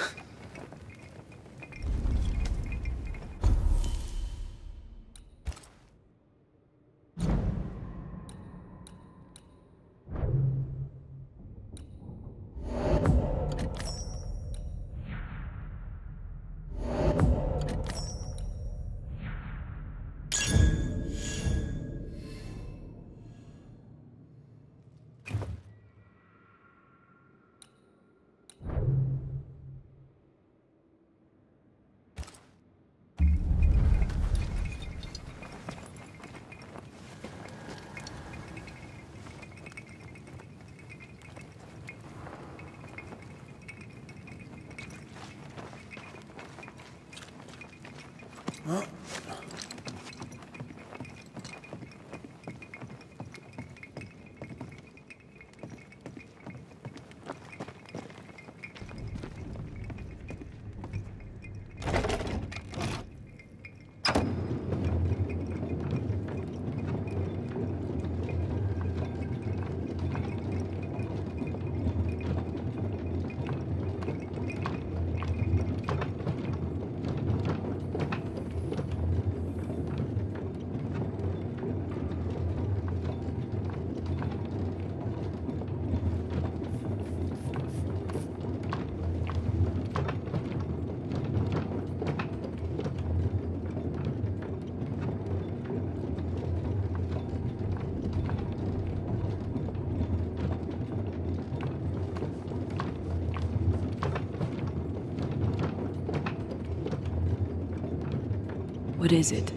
What is it?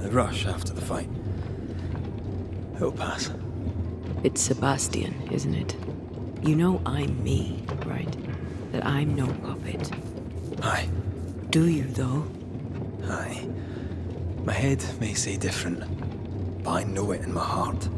The rush after the fight. It'll pass. It's Sebastian, isn't it? You know I'm me, right? That I'm no puppet. Aye. Do you, though? Aye. My head may say different, but I know it in my heart.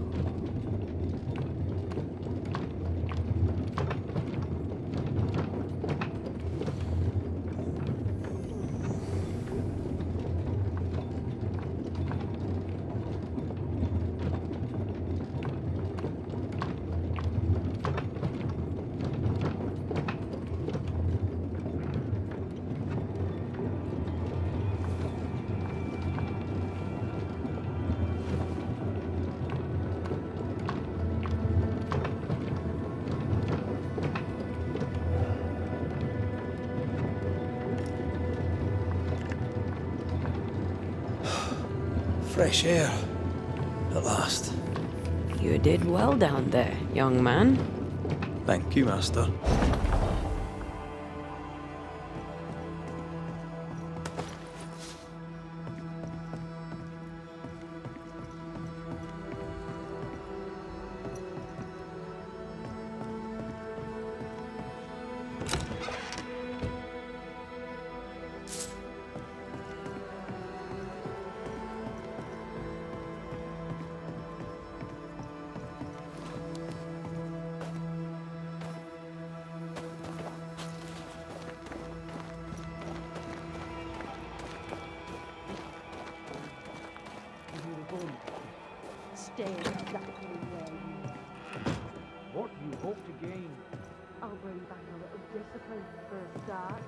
fresh air. At last. You did well down there, young man. Thank you, Master. Stay exactly where you are. What do you hope to gain? I'll bring back a little discipline for a start.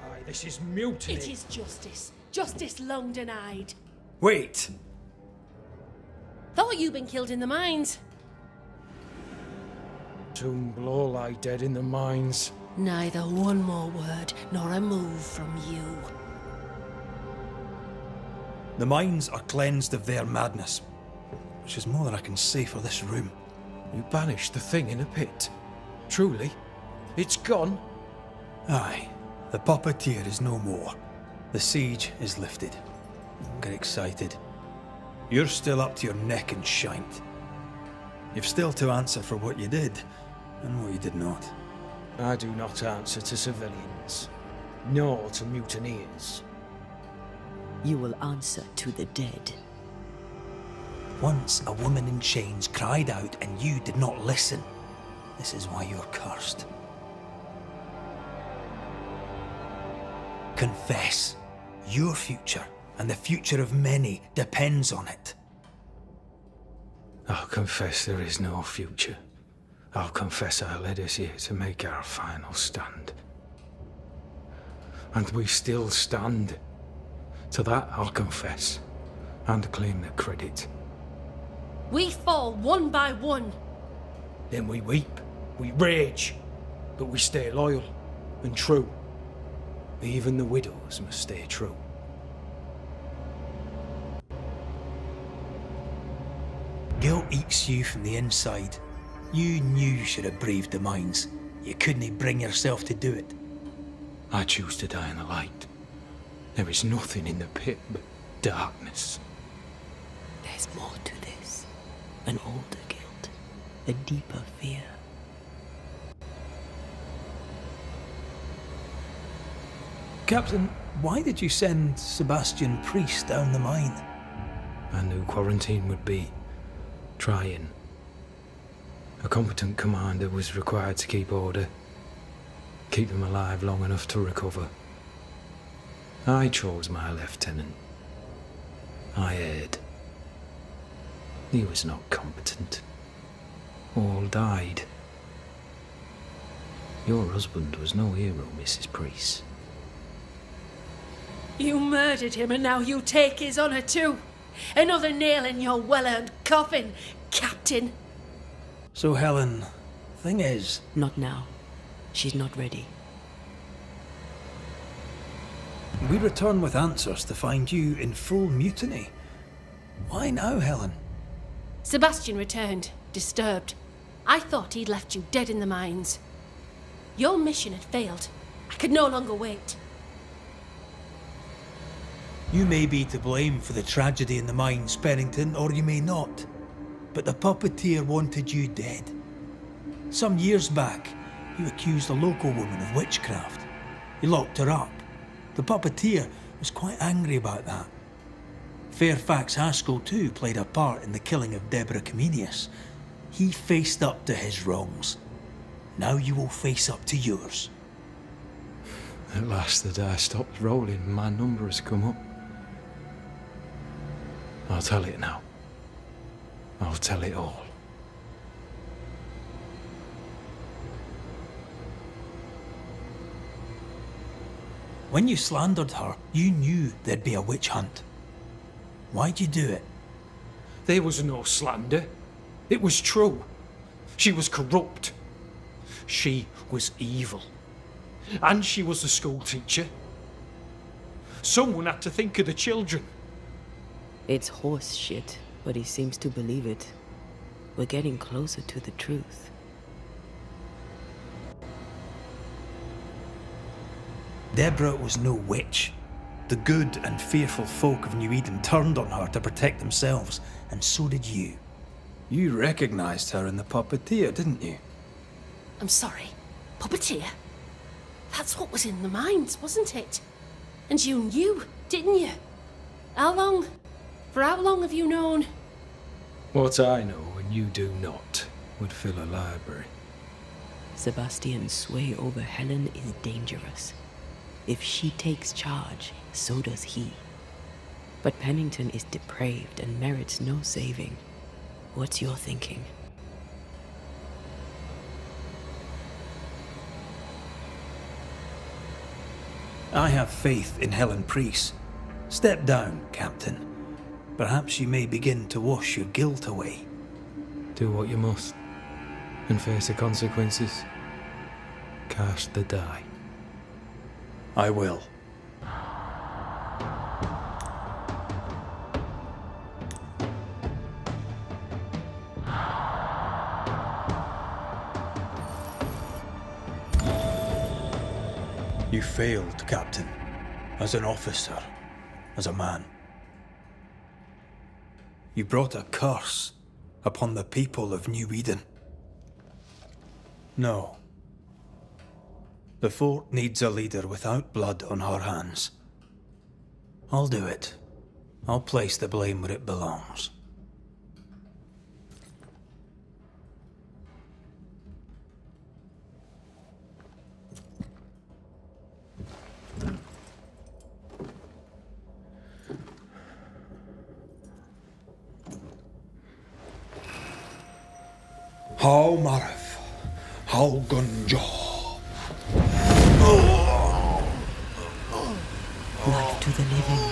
Aye, this is mutiny. It is justice. Justice long denied. Wait! Thought you'd been killed in the mines. Soon blow lie dead in the mines. Neither one more word nor a move from you. The mines are cleansed of their madness, which is more than I can say for this room. You banished the thing in a pit. Truly? It's gone? Aye. The puppeteer is no more. The siege is lifted. Don't get excited. You're still up to your neck in shite. You've still to answer for what you did, and what you did not. I do not answer to civilians, nor to mutineers. You will answer to the dead. Once a woman in chains cried out and you did not listen. This is why you're cursed. Confess. Your future and the future of many depends on it. I'll confess there is no future. I'll confess I led us here to make our final stand. And we still stand. To that I'll confess, and claim the credit. We fall one by one. Then we weep, we rage, but we stay loyal and true. Even the widows must stay true. Guilt eats you from the inside. You knew you should have braved the mines. You couldn't bring yourself to do it. I choose to die in the light. There is nothing in the pit but darkness. There's more to this. An older guilt. A deeper fear. Captain, why did you send Sebastian Priest down the mine? I knew quarantine would be trying. A competent commander was required to keep order. Keep him alive long enough to recover. I chose my lieutenant. I erred. He was not competent. All died. Your husband was no hero, Mrs. Priest. You murdered him and now you take his honour too. Another nail in your well-earned coffin, Captain. So Helen, thing is... Not now. She's not ready. We return with answers to find you in full mutiny. Why now, Helen? Sebastian returned, disturbed. I thought he'd left you dead in the mines. Your mission had failed. I could no longer wait. You may be to blame for the tragedy in the mines, Pennington, or you may not. But the puppeteer wanted you dead. Some years back, you accused a local woman of witchcraft. You locked her up. The puppeteer was quite angry about that. Fairfax Haskell too played a part in the killing of Deborah Comenius. He faced up to his wrongs. Now you will face up to yours. At last the die stopped rolling and my number has come up. I'll tell it now. I'll tell it all. When you slandered her, you knew there'd be a witch hunt. Why'd you do it? There was no slander. It was true. She was corrupt. She was evil. And she was a school teacher. Someone had to think of the children. It's horse shit, but he seems to believe it. We're getting closer to the truth. Deborah was no witch. The good and fearful folk of New Eden turned on her to protect themselves, and so did you. You recognized her in the puppeteer, didn't you? I'm sorry. Puppeteer? That's what was in the mines, wasn't it? And you knew, didn't you? How long? For how long have you known? What I know and you do not would fill a library. Sebastian's sway over Helen is dangerous. If she takes charge, so does he. But Pennington is depraved and merits no saving. What's your thinking? I have faith in Helen Priest. Step down, Captain. Perhaps you may begin to wash your guilt away. Do what you must, and face the consequences. Cast the die. I will. You failed, Captain. As an officer, as a man. You brought a curse upon the people of New Eden. No. The fort needs a leader without blood on her hands. I'll do it. I'll place the blame where it belongs. How Marif, how Gunjo. Life to the living.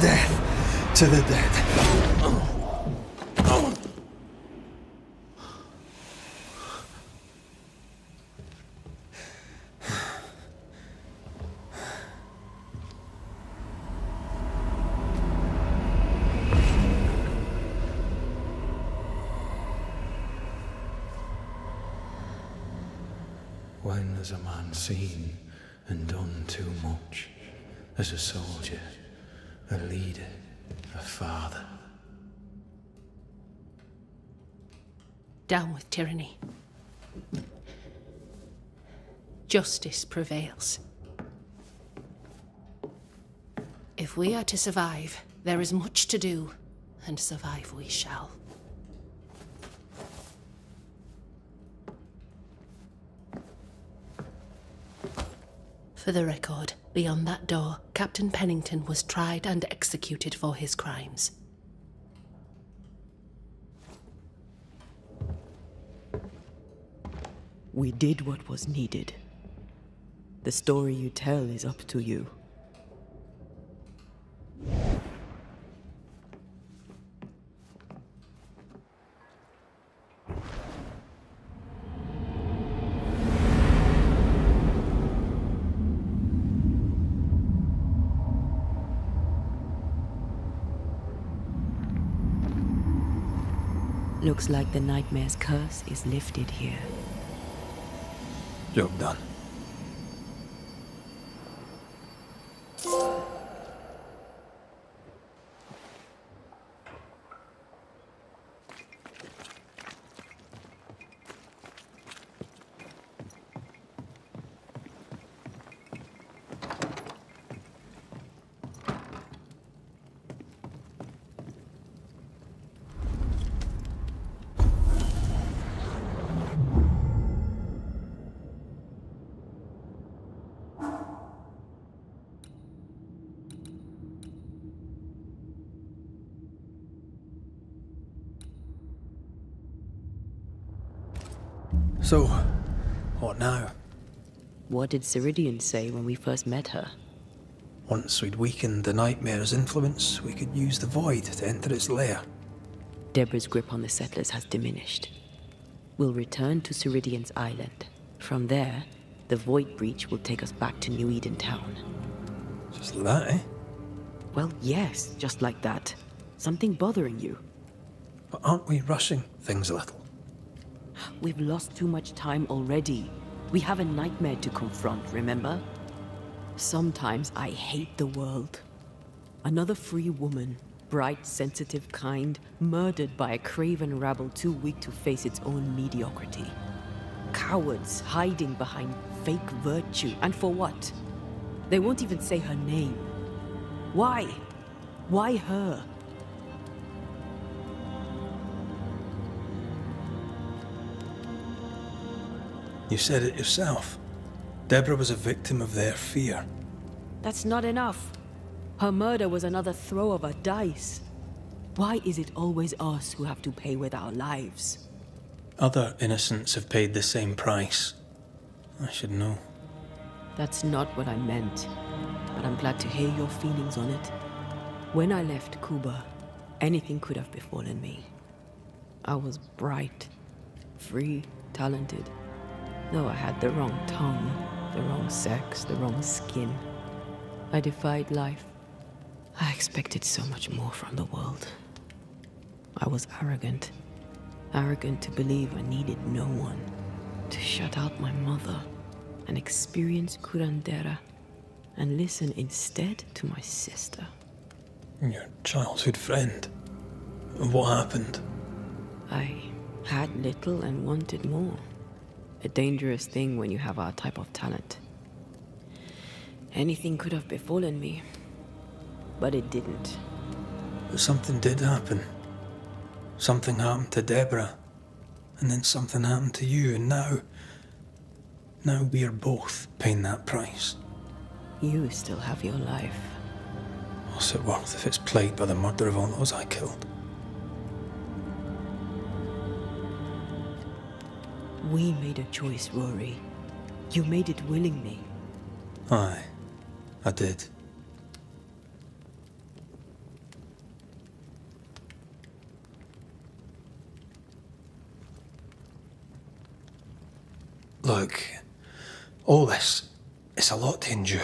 Death to the dead. When has a man seen and done too much? As a soldier, a leader, a father. Down with tyranny. Justice prevails. If we are to survive, there is much to do, and survive we shall. For the record, beyond that door, Captain Pennington was tried and executed for his crimes. We did what was needed. The story you tell is up to you. Looks like the nightmare's curse is lifted here. Job done. So, what now? What did Ceridian say when we first met her? Once we'd weakened the nightmare's influence, we could use the void to enter its lair. Deborah's grip on the settlers has diminished. We'll return to Ceridian's island. From there, the Void Breach will take us back to New Eden Town. Just like that, eh? Well, yes, just like that. Something bothering you. But aren't we rushing things a little? We've lost too much time already. We have a nightmare to confront, remember? Sometimes I hate the world. Another free woman, bright, sensitive, kind, murdered by a craven rabble too weak to face its own mediocrity. Cowards hiding behind fake virtue, and for what? They won't even say her name. Why? Why her? You said it yourself. Deborah was a victim of their fear. That's not enough. Her murder was another throw of a dice. Why is it always us who have to pay with our lives? Other innocents have paid the same price. I should know. That's not what I meant, but I'm glad to hear your feelings on it. When I left Cuba, anything could have befallen me. I was bright, free, talented. Though I had the wrong tongue, the wrong sex, the wrong skin. I defied life. I expected so much more from the world. I was arrogant. Arrogant to believe I needed no one. To shut out my mother and experience curandera and listen instead to my sister. Your childhood friend. What happened? I had little and wanted more. A dangerous thing when you have our type of talent. Anything could have befallen me, but it didn't. But something did happen. Something happened to Deborah, and then something happened to you, and now we're both paying that price. You still have your life. What's it worth if it's plagued by the murder of all those I killed? We made a choice, Rory. You made it willingly. Aye, I did. Look, all this, it's a lot to endure.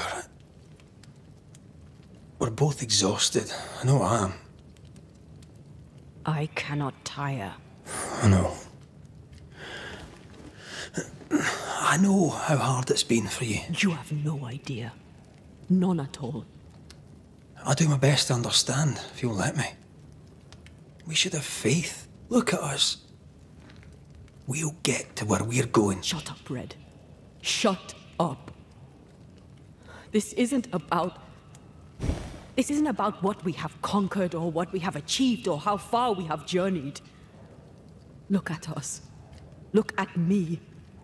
We're both exhausted. I know I am. I cannot tire. I know. I know how hard it's been for you. You have no idea. None at all. I'll do my best to understand, if you'll let me. We should have faith. Look at us. We'll get to where we're going. Shut up, Red. Shut up. This isn't about what we have conquered or what we have achieved or how far we have journeyed. Look at us. Look at me.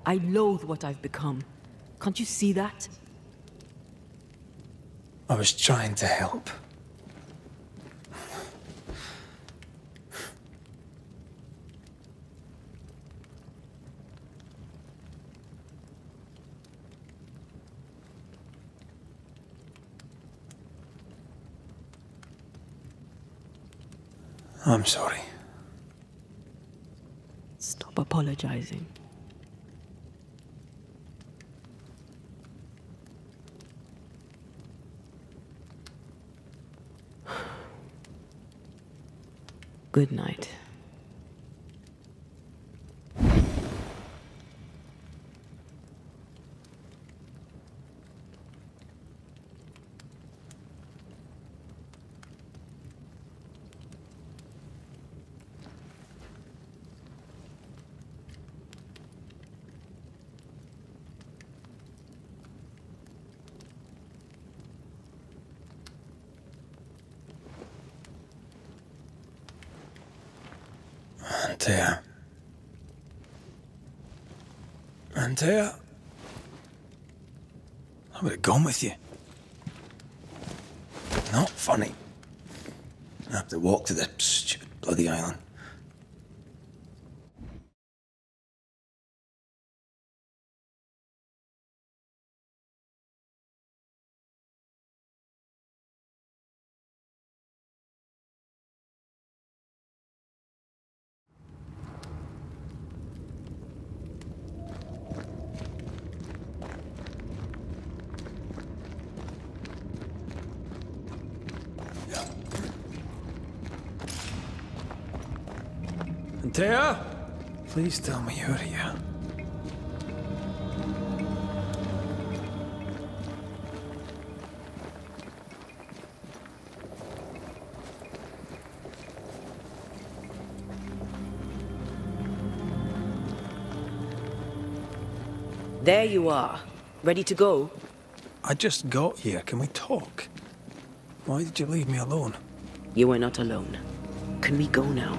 I loathe what I've become. Can't you see that? I was trying to help. I'm sorry. Stop apologizing. Good night. Antea. Antea? I would have gone with you. Not funny. I have to walk to the stupid bloody island. Antea? Please tell me you're here. There you are. Ready to go? I just got here. Can we talk? Why did you leave me alone? You are not alone. Can we go now?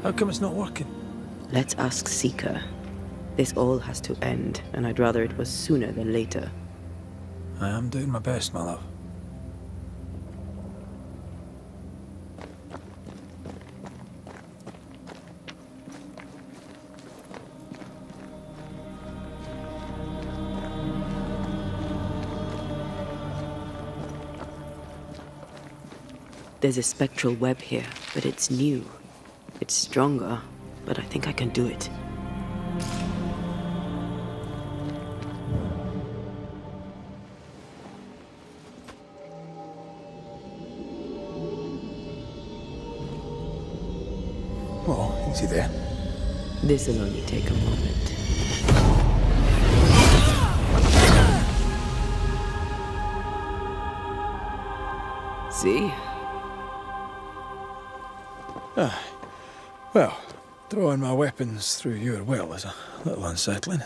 How come it's not working? Let's ask Seeker. This all has to end, and I'd rather it was sooner than later. I am doing my best, my love. There's a spectral web here, but it's new. It's stronger, but I think I can do it. Oh, easy there. This'll only take a moment. See? Well, throwing my weapons through your will is a little unsettling.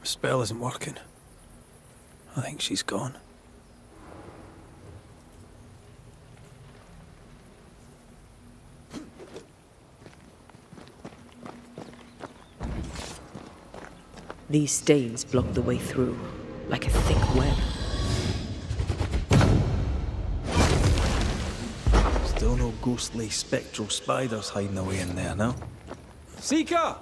The spell isn't working. I think she's gone. These stains block the way through, like a thick web. Still no ghostly spectral spiders hiding away in there, no? Seeker!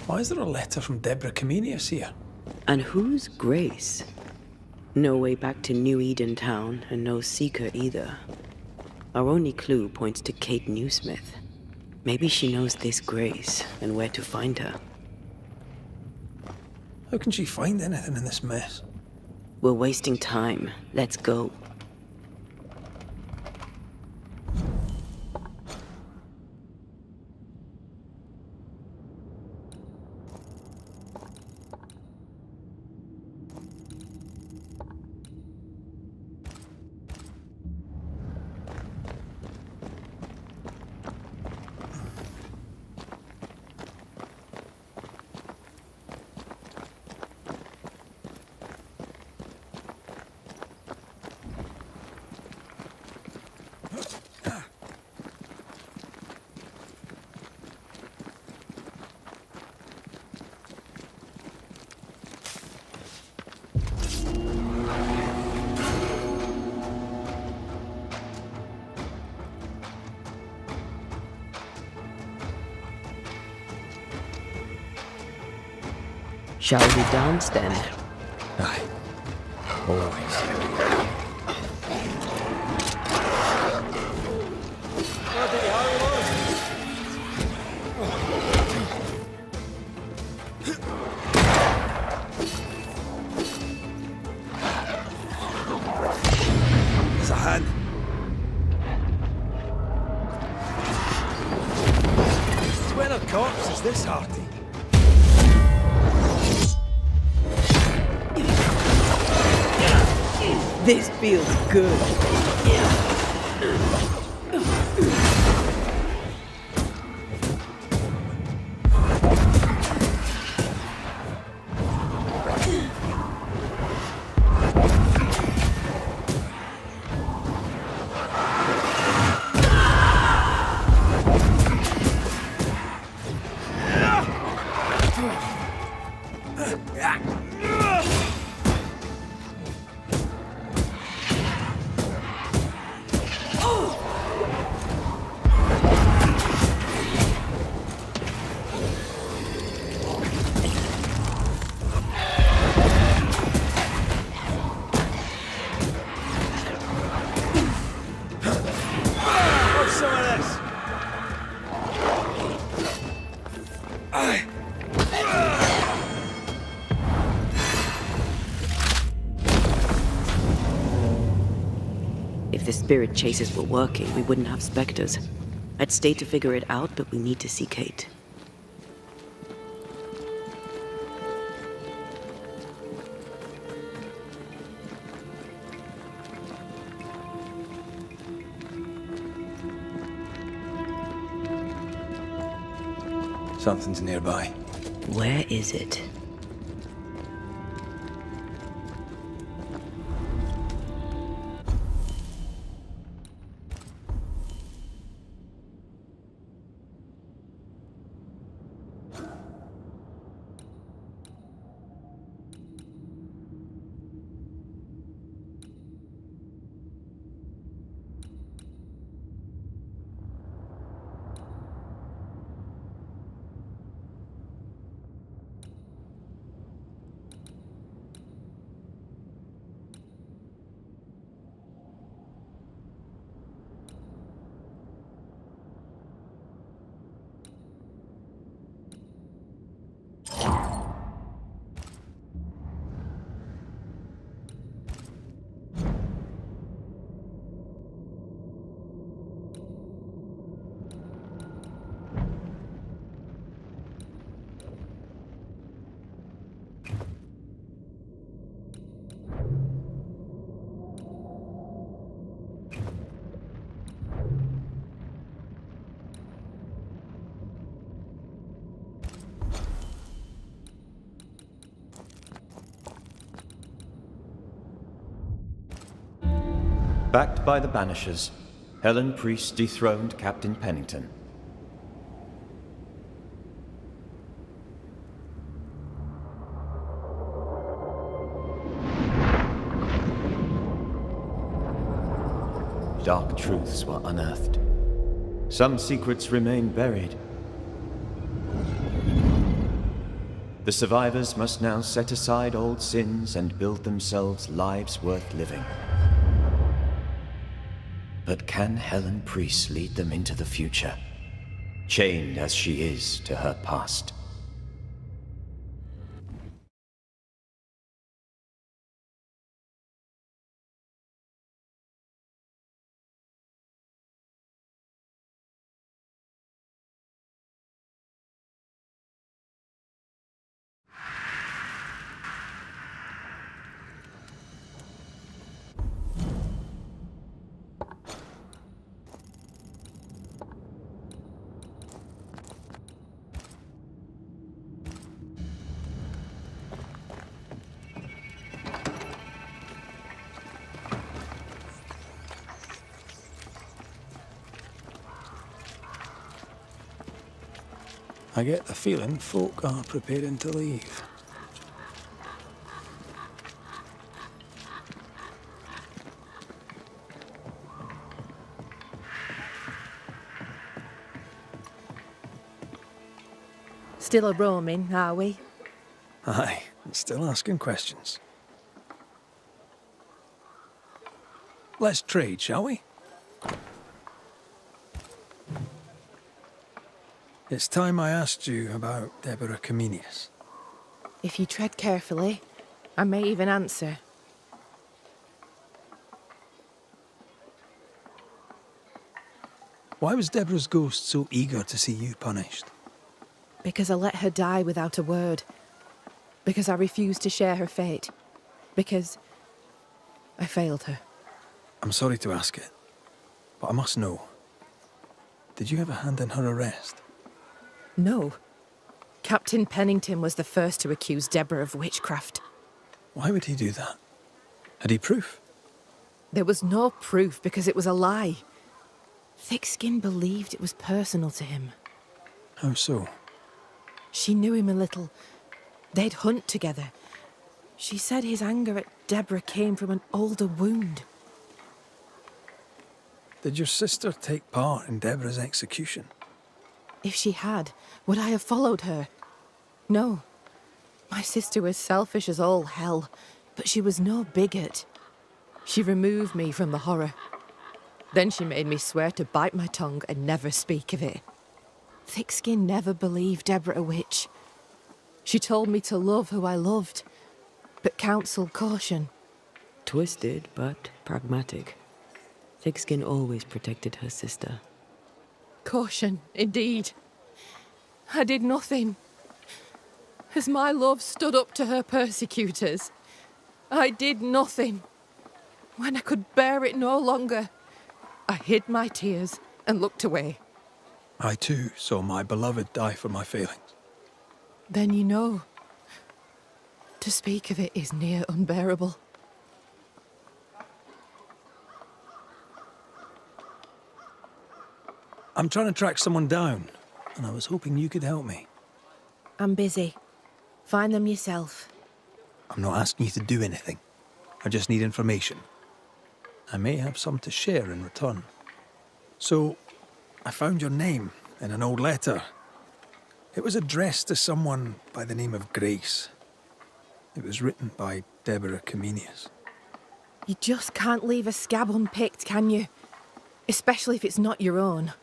Why is there a letter from Deborah Comenius here? And who's Grace? No way back to New Eden Town, and no Seeker either. Our only clue points to Kate Newsmith. Maybe she knows this Grace, and where to find her. How can she find anything in this mess? We're wasting time. Let's go. Shall we dance then? Aye. Always. There's a hand. When a corpse is this hearty? This feels good. some of this! If the spirit chases were working, we wouldn't have specters. I'd stay to figure it out, but we need to see Kate. Something's nearby. Where is it? Backed by the Banishers, Helen Priest dethroned Captain Pennington. Dark truths were unearthed. Some secrets remain buried. The survivors must now set aside old sins and build themselves lives worth living. But can Helen Priest lead them into the future, chained as she is to her past? I get the feeling folk are preparing to leave. Still a roaming, are we? Aye, and still asking questions. Let's trade, shall we? It's time I asked you about Deborah Comenius. If you tread carefully, I may even answer. Why was Deborah's ghost so eager to see you punished? Because I let her die without a word. Because I refused to share her fate. Because I failed her. I'm sorry to ask it, but I must know. Did you have a hand in her arrest? No. Captain Pennington was the first to accuse Deborah of witchcraft. Why would he do that? Had he proof? There was no proof because it was a lie. Thickskin believed it was personal to him. How so? She knew him a little. They'd hunt together. She said his anger at Deborah came from an older wound. Did your sister take part in Deborah's execution? If she had, would I have followed her? No. My sister was selfish as all hell, but she was no bigot. She removed me from the horror. Then she made me swear to bite my tongue and never speak of it. Thickskin never believed Deborah a witch. She told me to love who I loved, but counselled caution. Twisted, but pragmatic. Thickskin always protected her sister. Caution, indeed. I did nothing. As my love stood up to her persecutors, I did nothing. When I could bear it no longer, I hid my tears and looked away. I too saw my beloved die for my failings. Then you know. To speak of it is near unbearable. I'm trying to track someone down, and I was hoping you could help me. I'm busy. Find them yourself. I'm not asking you to do anything. I just need information. I may have some to share in return. So, I found your name in an old letter. It was addressed to someone by the name of Grace. It was written by Deborah Comenius. You just can't leave a scab unpicked, can you? Especially if it's not your own.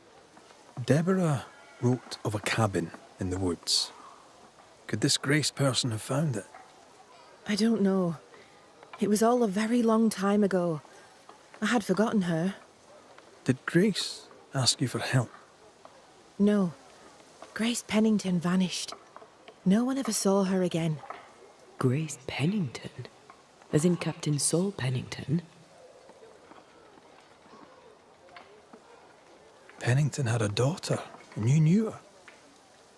Deborah wrote of a cabin in the woods. Could this Grace person have found it? I don't know. It was all a very long time ago. I had forgotten her. Did Grace ask you for help? No. Grace Pennington vanished. No one ever saw her again. Grace Pennington? As in Captain Saul Pennington? Pennington had a daughter, and you knew her.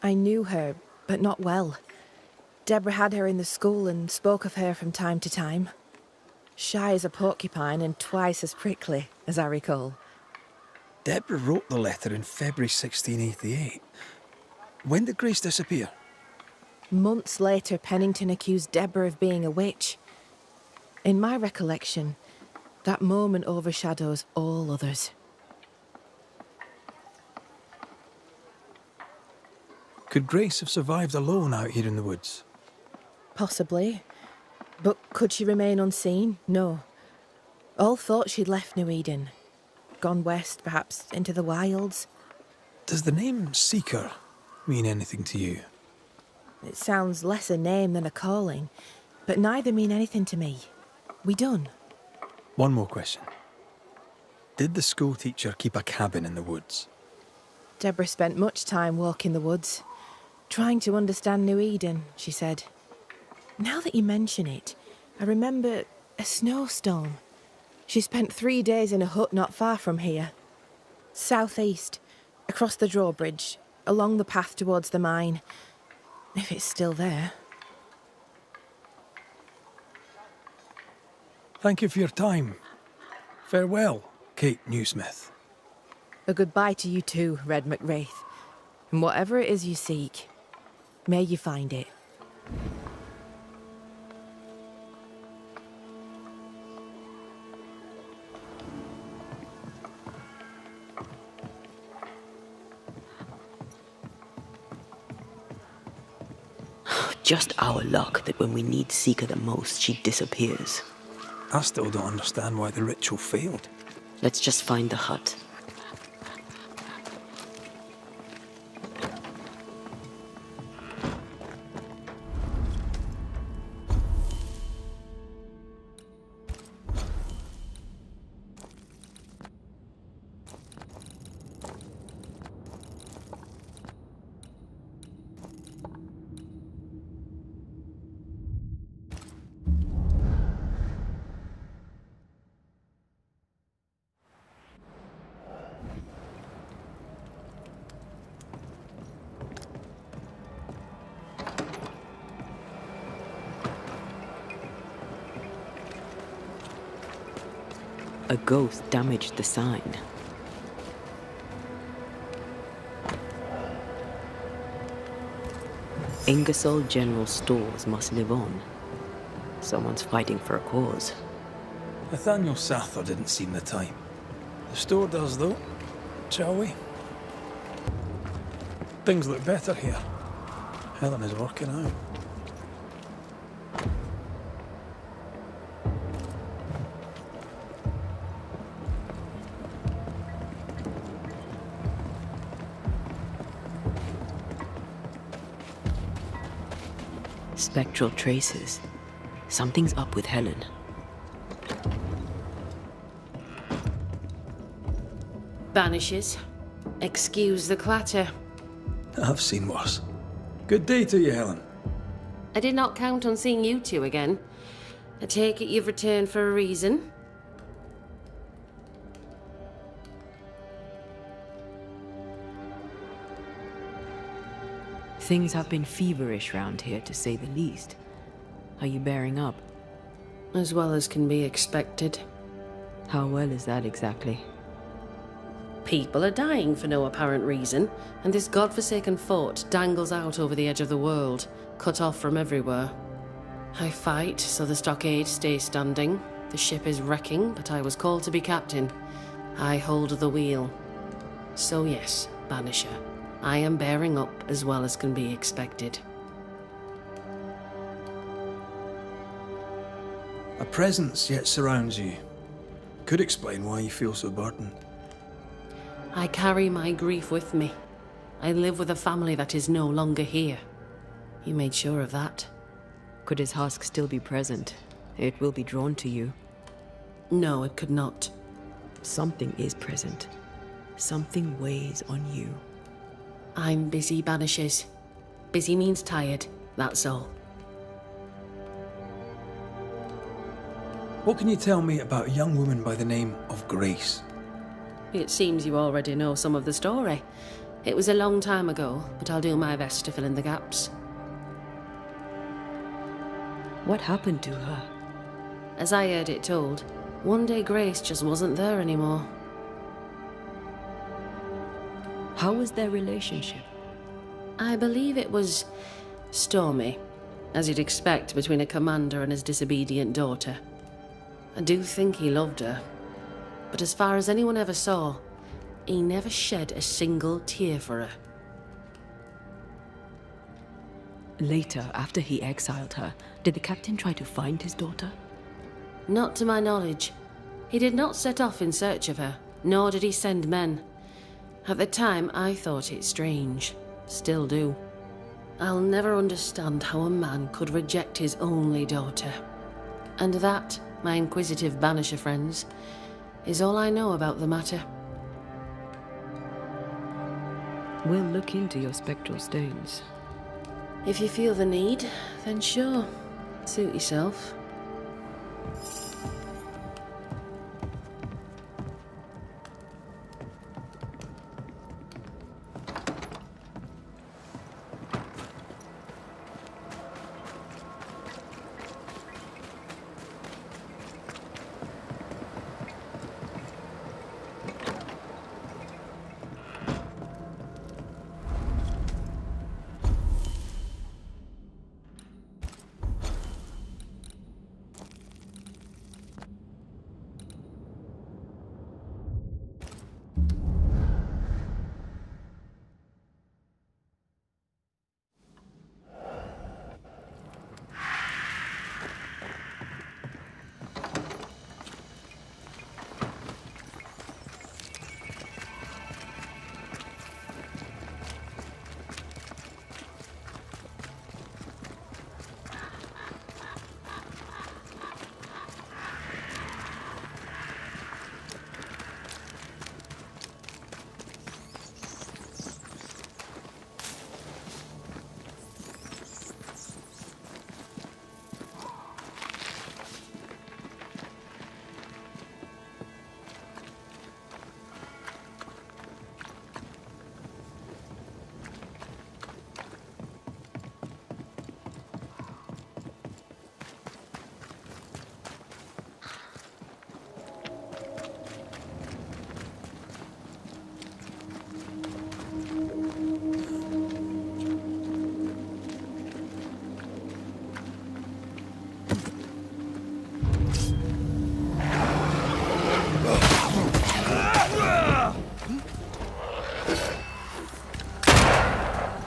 I knew her, but not well. Deborah had her in the school and spoke of her from time to time. Shy as a porcupine and twice as prickly, as I recall. Deborah wrote the letter in February 1688. When did Grace disappear? Months later, Pennington accused Deborah of being a witch. In my recollection, that moment overshadows all others. Could Grace have survived alone out here in the woods? Possibly. But could she remain unseen? No. All thought she'd left New Eden. Gone west, perhaps into the wilds. Does the name Seeker mean anything to you? It sounds less a name than a calling, but neither mean anything to me. We done. One more question. Did the school teacher keep a cabin in the woods? Deborah spent much time walking the woods, trying to understand New Eden, she said. Now that you mention it, I remember a snowstorm. She spent 3 days in a hut not far from here. Southeast, across the drawbridge, along the path towards the mine. If it's still there. Thank you for your time. Farewell, Kate Newsmith. A goodbye to you too, Red McWraith. And whatever it is you seek, may you find it. Just our luck that when we need Seeker the most, she disappears. I still don't understand why the ritual failed. Let's just find the hut. A ghost damaged the sign. Ingersoll General Stores must live on. Someone's fighting for a cause. Nathaniel Sather didn't seem the type. The store does, though. Shall we? Things look better here. Helen is working out. Spectral traces. Something's up with Helen. Banishers. Excuse the clatter. I've seen worse. Good day to you, Helen. I did not count on seeing you two again. I take it you've returned for a reason? Things have been feverish round here, to say the least. Are you bearing up? As well as can be expected. How well is that exactly? People are dying for no apparent reason, and this godforsaken fort dangles out over the edge of the world, cut off from everywhere. I fight so the stockade stays standing. The ship is wrecking, but I was called to be captain. I hold the wheel. So yes, Banisher, I am bearing up as well as can be expected. A presence yet surrounds you. Could explain why you feel so burdened. I carry my grief with me. I live with a family that is no longer here. You made sure of that. Could his husk still be present? It will be drawn to you. No, it could not. Something is present. Something weighs on you. I'm busy, Banishers. Busy means tired, that's all. What can you tell me about a young woman by the name of Grace? It seems you already know some of the story. It was a long time ago, but I'll do my best to fill in the gaps. What happened to her? As I heard it told, one day Grace just wasn't there anymore. How was their relationship? I believe it was stormy, as you'd expect between a commander and his disobedient daughter. I do think he loved her, but as far as anyone ever saw, he never shed a single tear for her. Later, after he exiled her, did the captain try to find his daughter? Not to my knowledge. He did not set off in search of her, nor did he send men. At the time, I thought it strange. Still do. I'll never understand how a man could reject his only daughter. And that, my inquisitive Banisher friends, is all I know about the matter. We'll look into your spectral stones. If you feel the need, then sure. Suit yourself.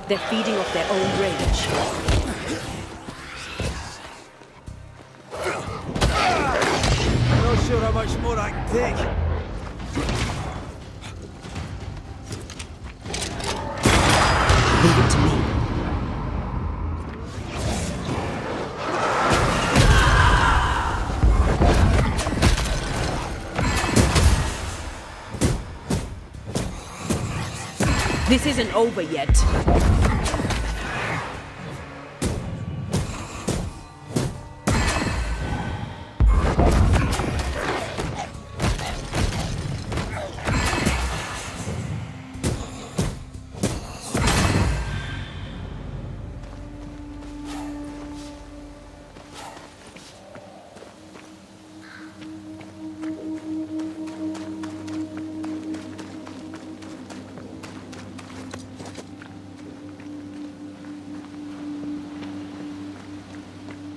They're feeding off their own rage. I'm not sure how much more I can take. Leave it to me. This isn't over yet.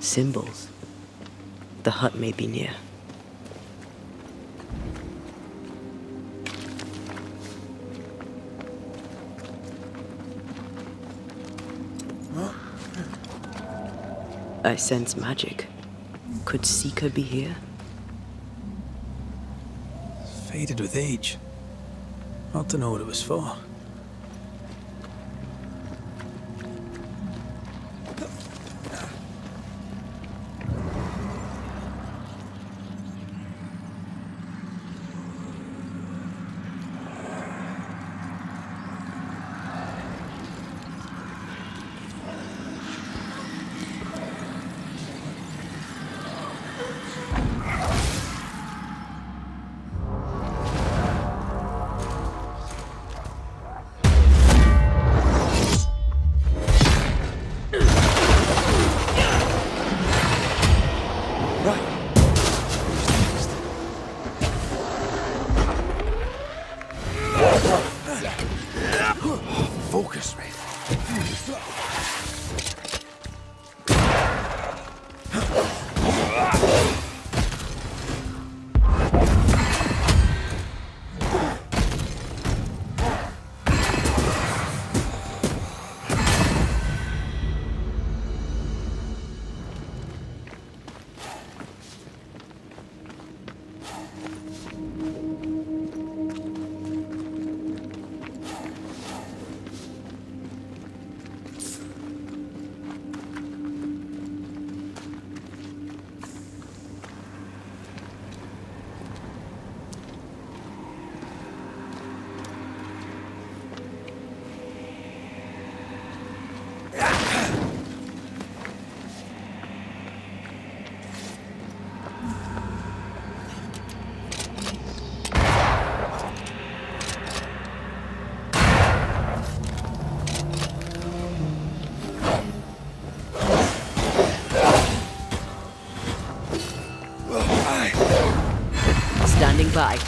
Symbols. The hut may be near. I sense magic. Could Seeker be here? Faded with age. Hard to know what it was for. Focus, Ray. Standing by.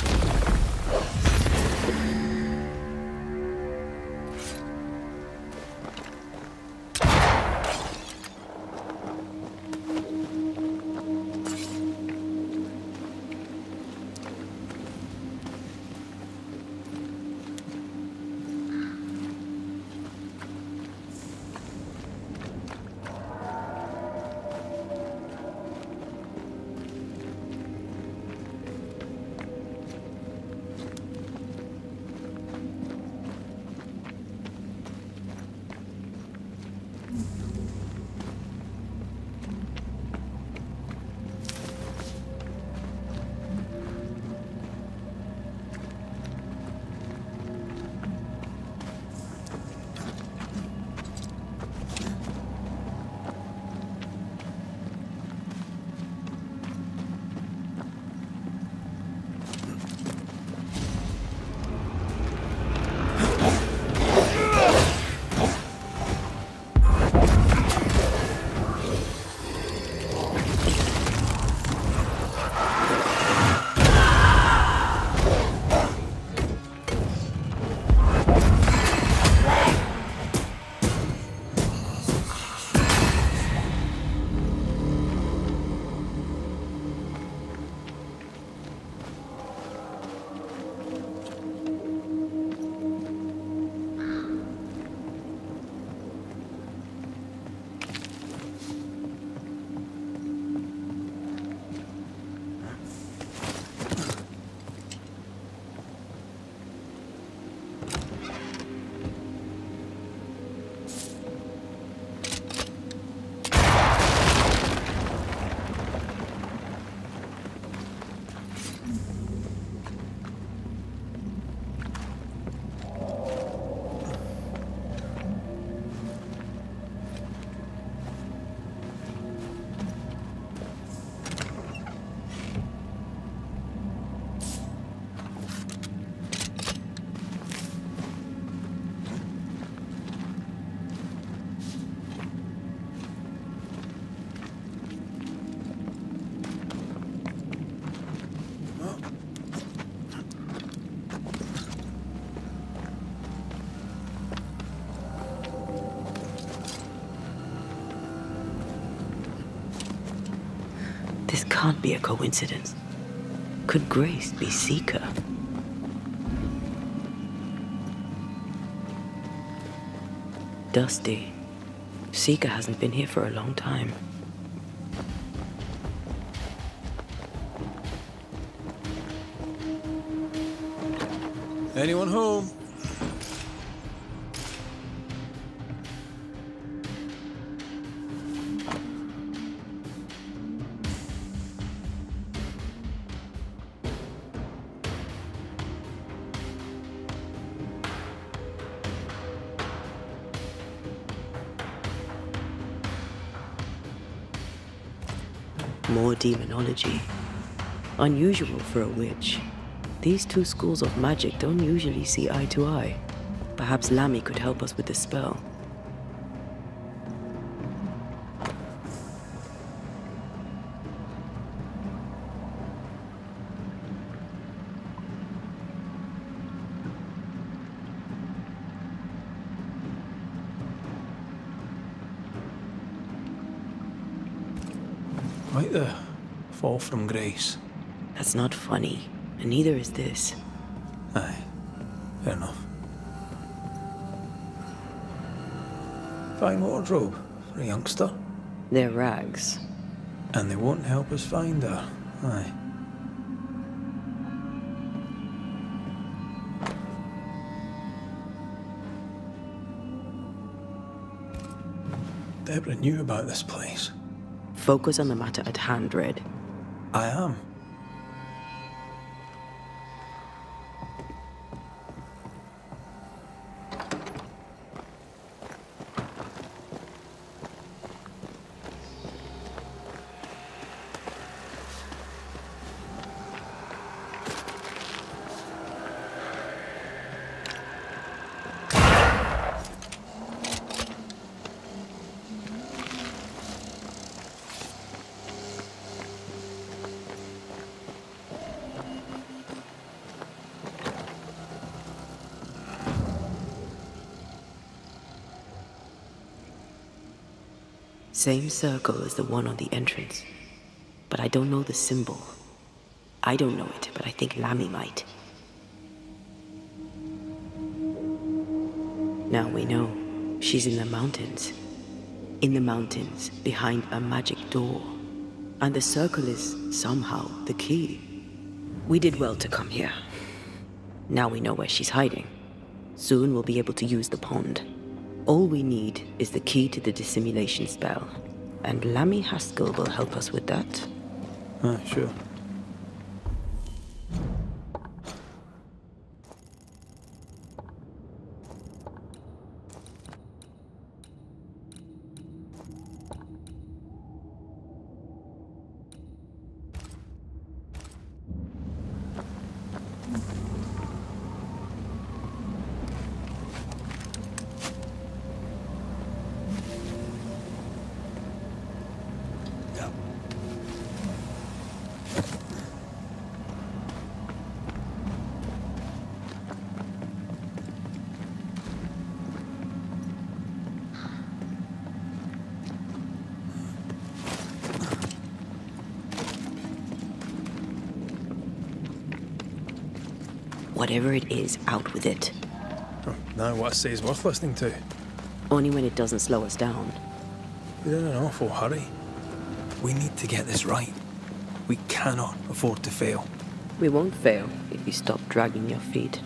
can't be a coincidence. Could Grace be Seeker? Dusty. Seeker hasn't been here for a long time. Anyone home? More demonology. Unusual for a witch. These two schools of magic don't usually see eye to eye. Perhaps Lammy could help us with the spell. Right there. Fall from grace. That's not funny, and neither is this. Aye, fair enough. Fine wardrobe for a youngster. They're rags. And they won't help us find her. Aye. Deborah knew about this place. Focus on the matter at hand, Red. I am. Same circle as the one on the entrance. But I don't know the symbol. I don't know it, but I think Lammy might. Now we know. She's in the mountains. In the mountains, behind a magic door. And the circle is, somehow, the key. We did well to come here. Now we know where she's hiding. Soon we'll be able to use the pond. All we need is the key to the dissimulation spell. And Lammy Haskell will help us with that. Sure. Whatever it is, out with it. Now what I say is worth listening to. Only when it doesn't slow us down. We're in an awful hurry. We need to get this right. We cannot afford to fail. We won't fail if you stop dragging your feet.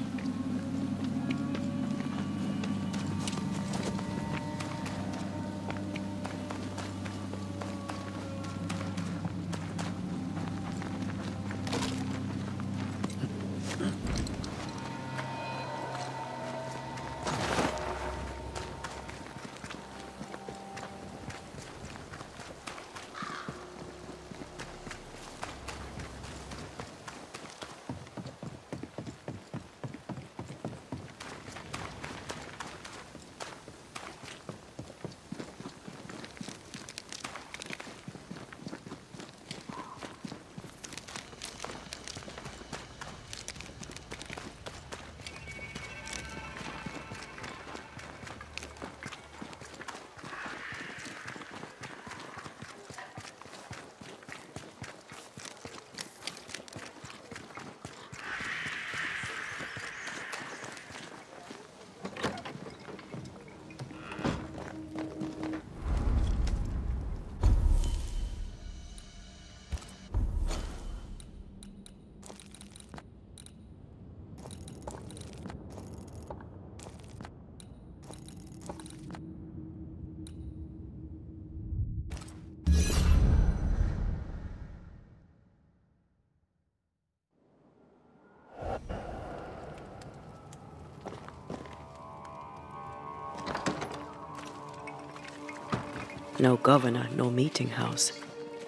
No governor, no meeting house.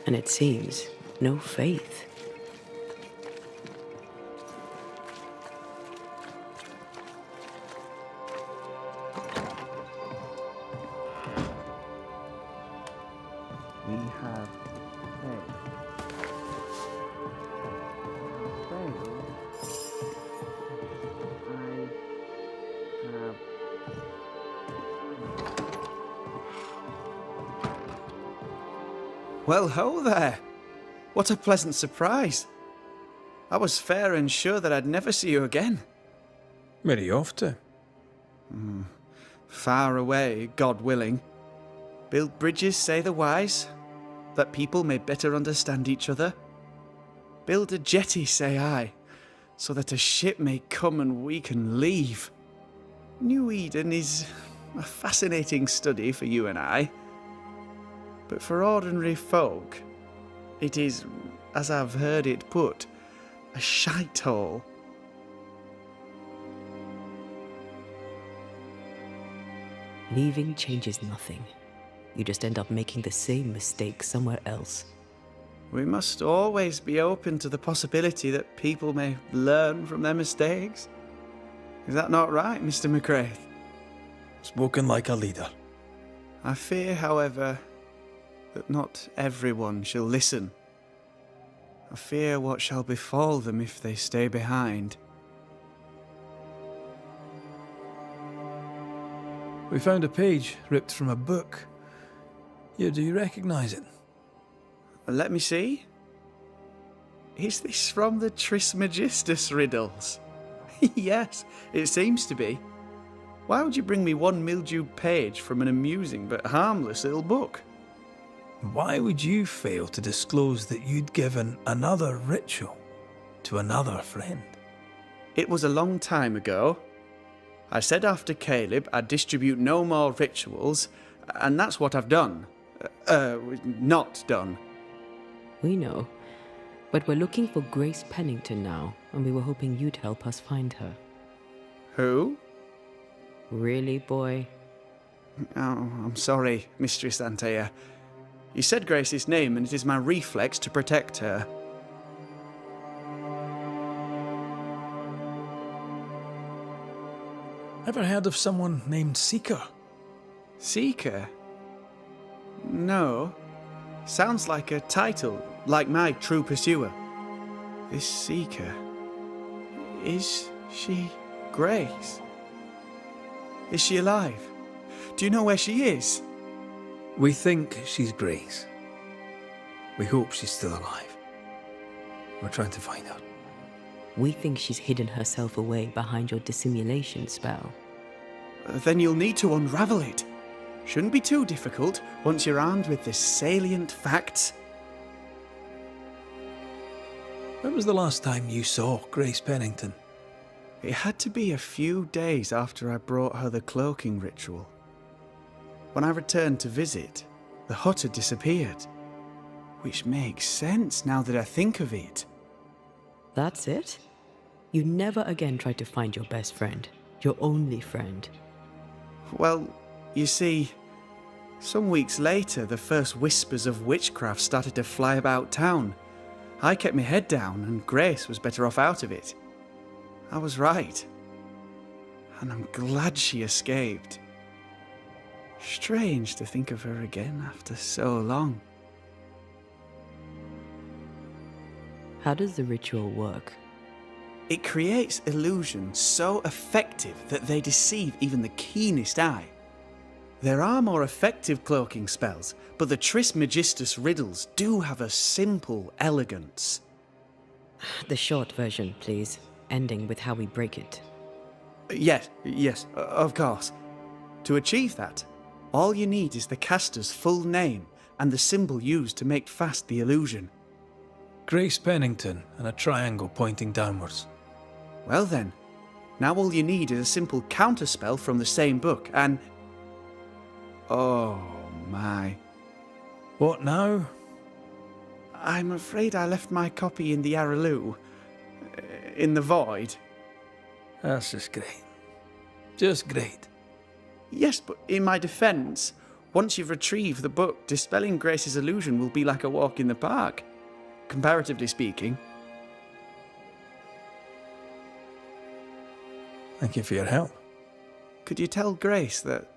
And it seems, no faith. We have faith. Well, ho there! What a pleasant surprise. I was fair and sure that I'd never see you again. Where are you off to? Far away, God willing. Build bridges, say the wise, that people may better understand each other. Build a jetty, say I, so that a ship may come and we can leave. New Eden is a fascinating study for you and I. But for ordinary folk, it is, as I've heard it put, a shite hole. Leaving changes nothing. You just end up making the same mistake somewhere else. We must always be open to the possibility that people may learn from their mistakes. Is that not right, Mr. McCraith? Spoken like a leader. I fear, however, that not everyone shall listen. I fear what shall befall them if they stay behind. We found a page ripped from a book. Here, do you recognise it? Let me see. Is this from the Trismegistus riddles? Yes, it seems to be. Why would you bring me one mildewed page from an amusing but harmless little book? Why would you fail to disclose that you'd given another ritual to another friend? It was a long time ago. I said after Caleb I'd distribute no more rituals, and that's what I've done. Not done. We know. But we're looking for Grace Pennington now, and we were hoping you'd help us find her. Who? Really, boy? Oh, I'm sorry, Mistress Antea. You said Grace's name, and it is my reflex to protect her. Ever heard of someone named Seeker? Seeker? No. Sounds like a title, like my true pursuer. This Seeker... Is she Grace? Is she alive? Do you know where she is? We think she's Grace. We hope she's still alive. We're trying to find her. We think she's hidden herself away behind your dissimulation spell. Then you'll need to unravel it. Shouldn't be too difficult once you're armed with the salient facts. When was the last time you saw Grace Pennington? It had to be a few days after I brought her the cloaking ritual. When I returned to visit, the hut had disappeared. Which makes sense now that I think of it. That's it? You never again tried to find your best friend. Your only friend. Well, you see, some weeks later, the first whispers of witchcraft started to fly about town. I kept my head down, and Grace was better off out of it. I was right. And I'm glad she escaped. Strange to think of her again after so long. How does the ritual work? It creates illusions so effective that they deceive even the keenest eye. There are more effective cloaking spells, but the Trismegistus riddles do have a simple elegance. The short version, please, ending with how we break it. Yes, of course. To achieve that, all you need is the caster's full name and the symbol used to make fast the illusion. Grace Pennington and a triangle pointing downwards. Well then, now all you need is a simple counterspell from the same book and... Oh my. What now? I'm afraid I left my copy in the Araloo. In the void. That's just great. Just great. Yes, but in my defence, Once you've retrieved the book, dispelling Grace's illusion will be like a walk in the park, comparatively speaking. Thank you for your help. Could you tell Grace that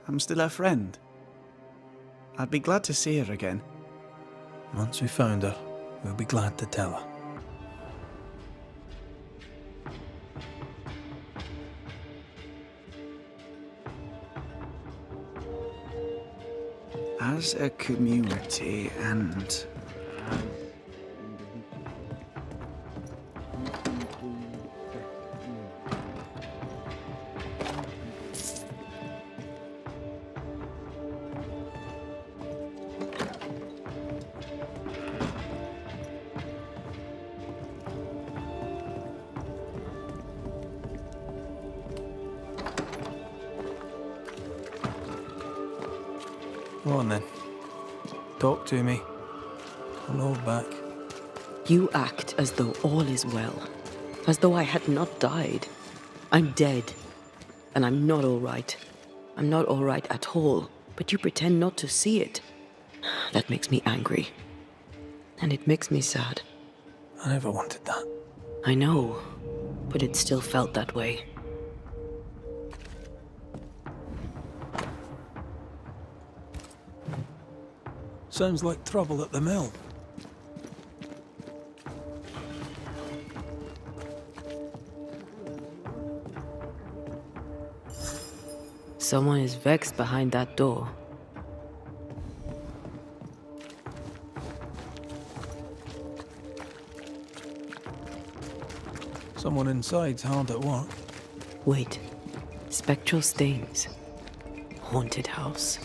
I'm still her friend? I'd be glad to see her again. Once we found her, we'll be glad to tell her. As a community and... Go on then. Talk to me. Don't hold back. You act as though all is well. As though I had not died. I'm dead. And I'm not all right. I'm not all right at all. But you pretend not to see it. That makes me angry. And it makes me sad. I never wanted that. I know. But it still felt that way. Sounds like trouble at the mill. Someone is vexed behind that door. Someone inside's hard at work. Wait. Spectral stains. Haunted house.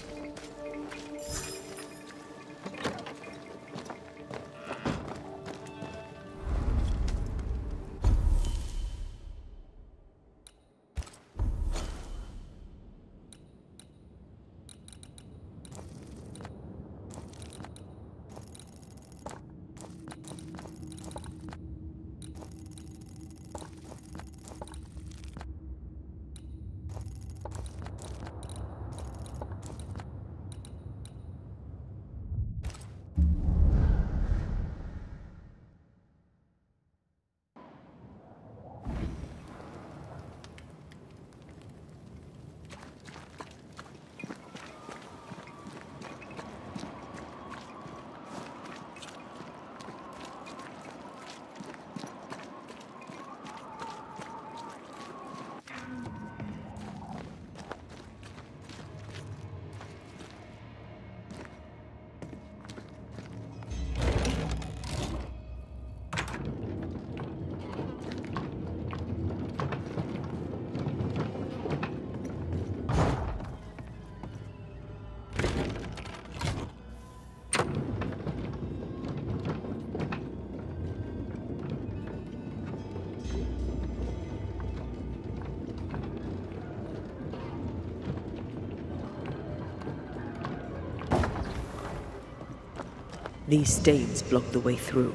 These stains block the way through,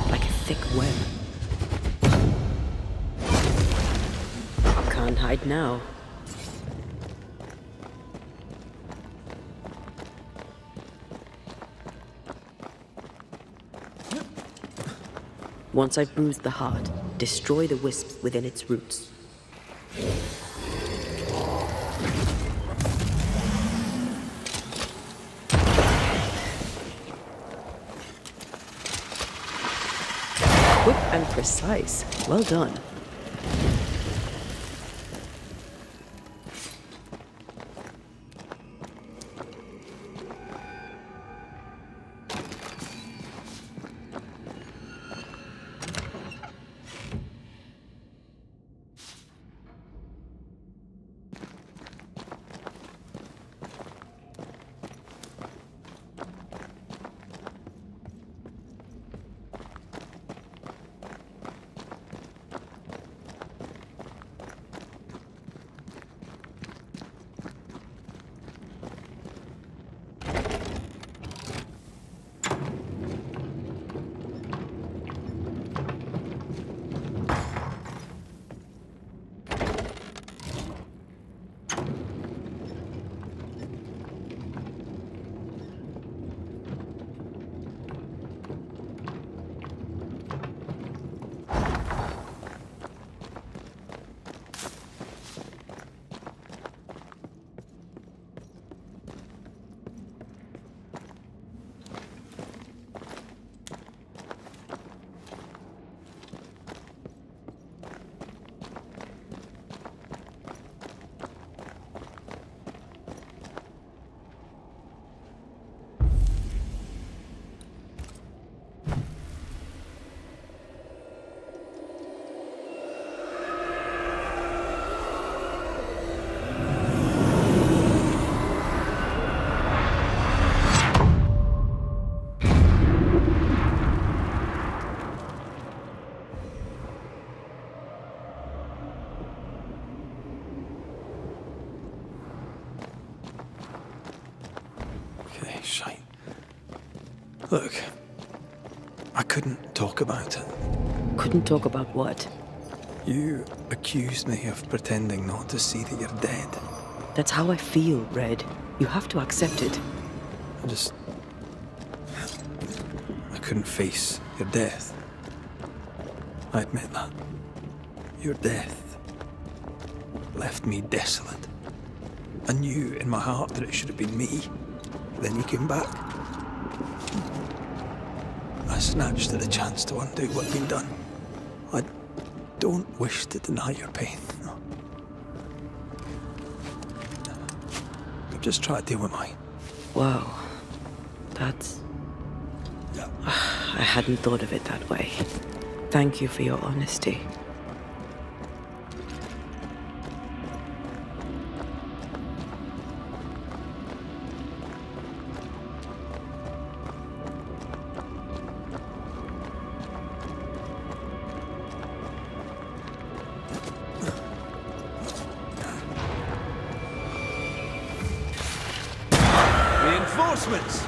like a thick web. Can't hide now. Once I've bruised the heart, destroy the wisps within its roots. Quick and precise. Well done. shite. Look, I couldn't talk about it. Couldn't talk about what? You accused me of pretending not to see that you're dead. That's how I feel, Red. You have to accept it. I couldn't face your death. I admit that. Your death left me desolate. I knew in my heart that it should have been me. Then you came back. I snatched at the chance to undo what had been done. I don't wish to deny your pain. No. I've just tried to deal with mine. Wow. That's... I hadn't thought of it that way. Thank you for your honesty. Reinforcements!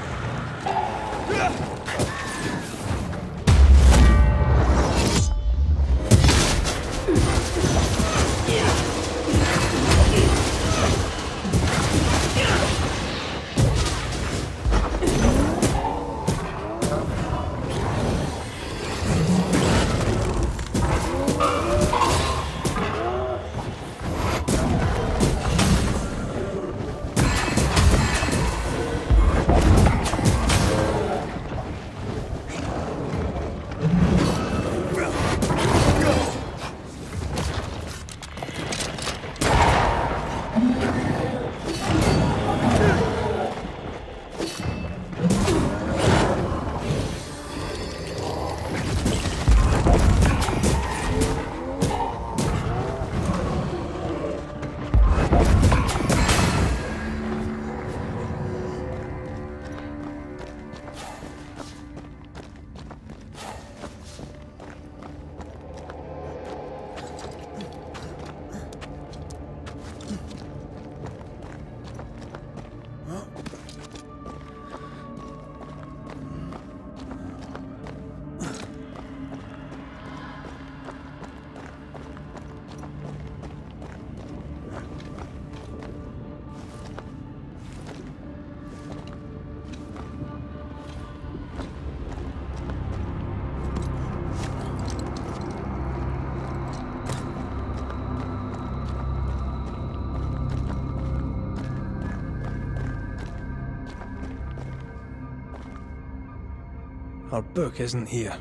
Our book isn't here.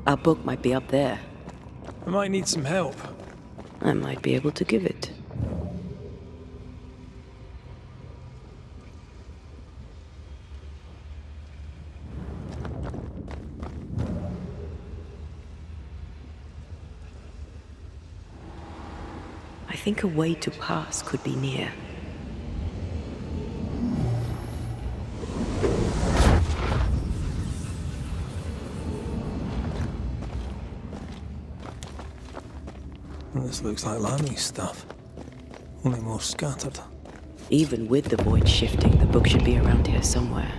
Our book might be up there. I might need some help. I might be able to give it. I think a way to pass could be near. This looks like Lami's stuff. Only more scattered. Even with the void shifting, the book should be around here somewhere.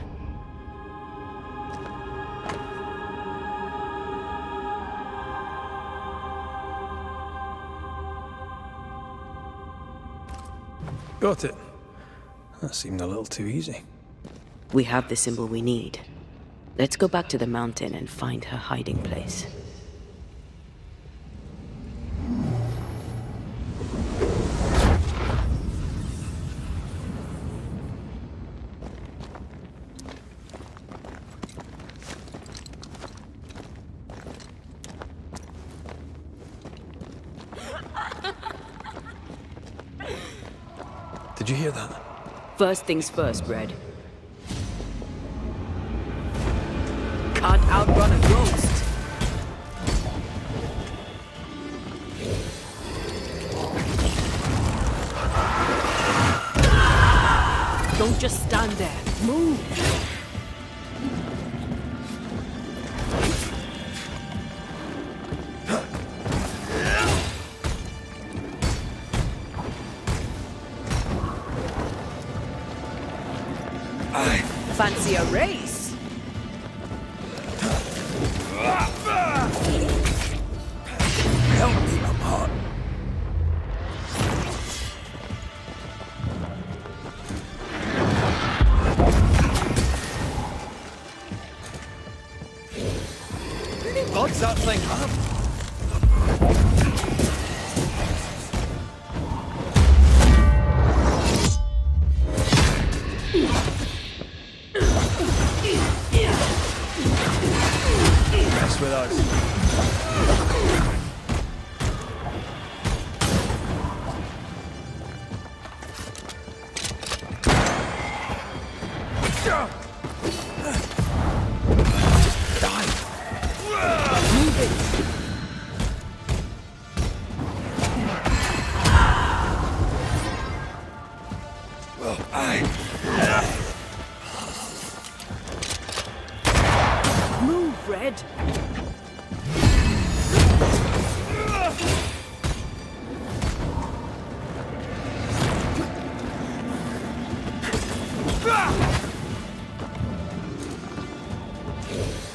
Got it. That seemed a little too easy. We have the symbol we need. Let's go back to the mountain and find her hiding place. Did you hear that? First things first, Red. Can't outrun a ghost. Don't just stand there. Move. Fancy a race? Help me, I'm hot. How many mods that thing have? Mess with us. Move, Red.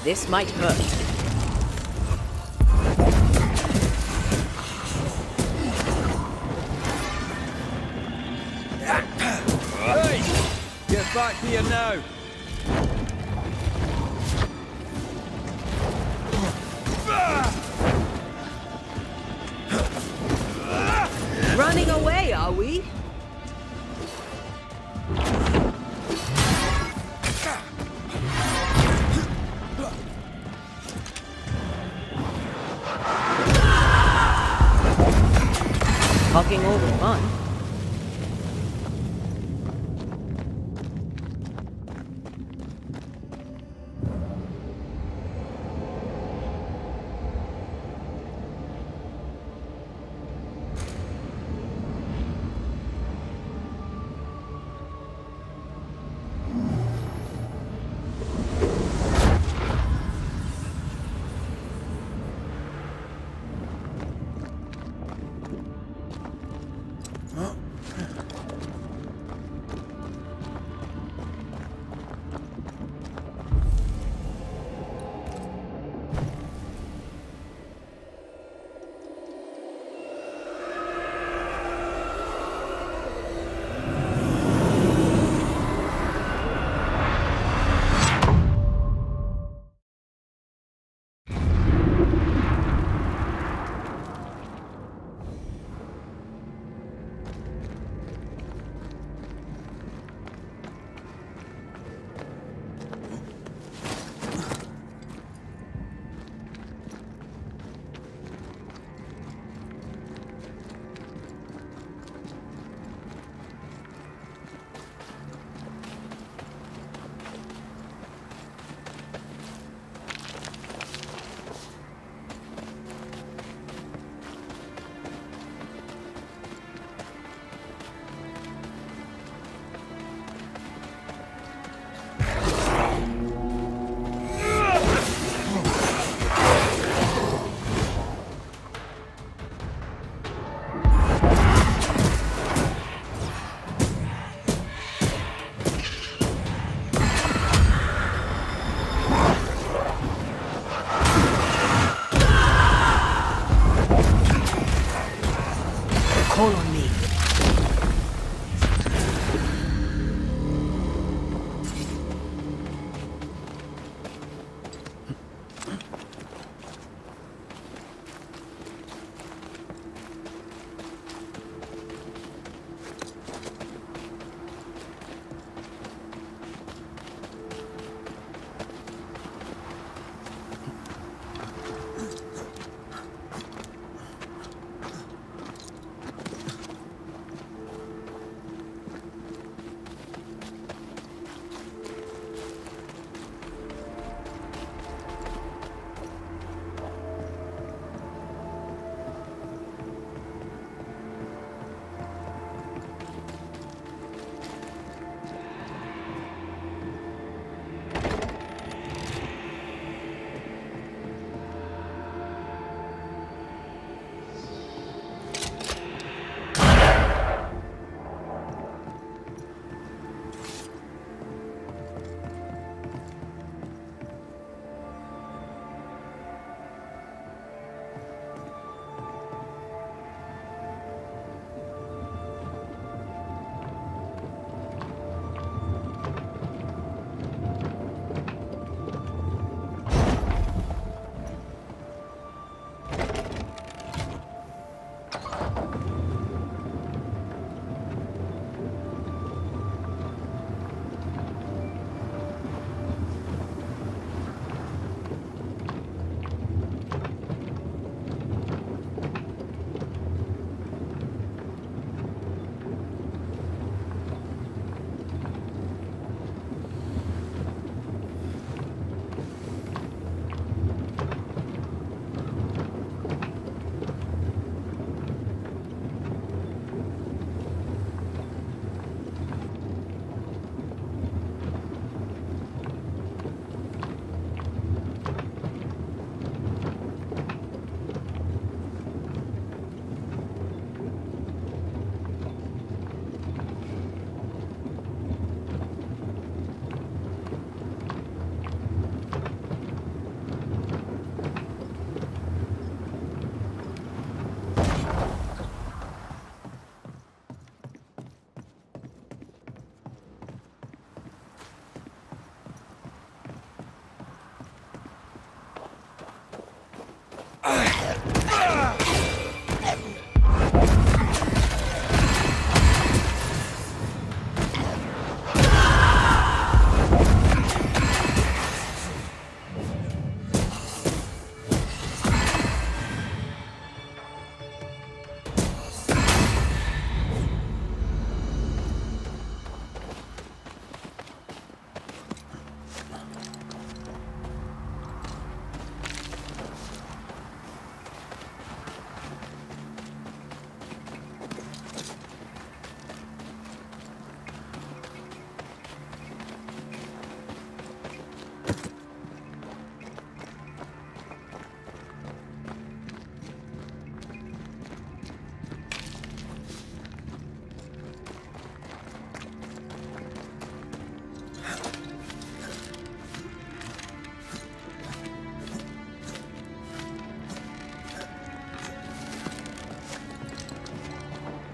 This might hurt. Hey! Get back here now! Running away, are we? Hogging all the fun.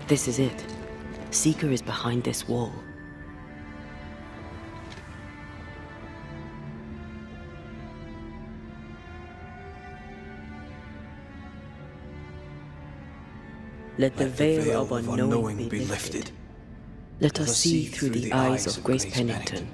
This is it. Seeker is behind this wall. Let the veil of unknowing be lifted. Let us see through the eyes of Grace Pennington.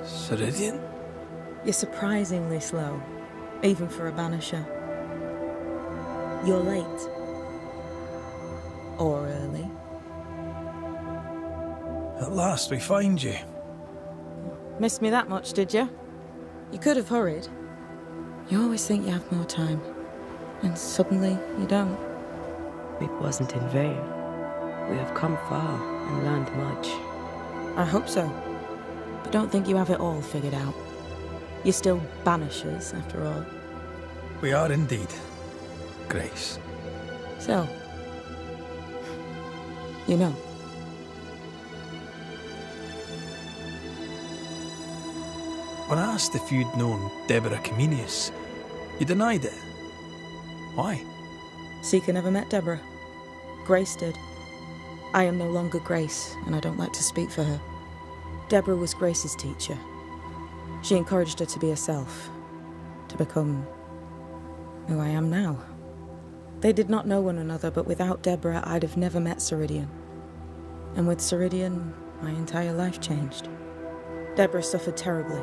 Ceridian? You're surprisingly slow, even for a Banisher. You're late. Or early. At last we find you. Missed me that much, did you? You could have hurried. You always think you have more time, and suddenly you don't. It wasn't in vain. We have come far and learned much. I hope so. But don't think you have it all figured out. You're still Banishers, after all. We are indeed, Grace. So, you know. When I asked if you'd known Deborah Comenius, you denied it. Why? Seeker never met Deborah. Grace did. I am no longer Grace, and I don't like to speak for her. Deborah was Grace's teacher. She encouraged her to be herself, to become who I am now. They did not know one another, but without Deborah, I'd have never met Ceridian. And with Ceridian, my entire life changed. Deborah suffered terribly,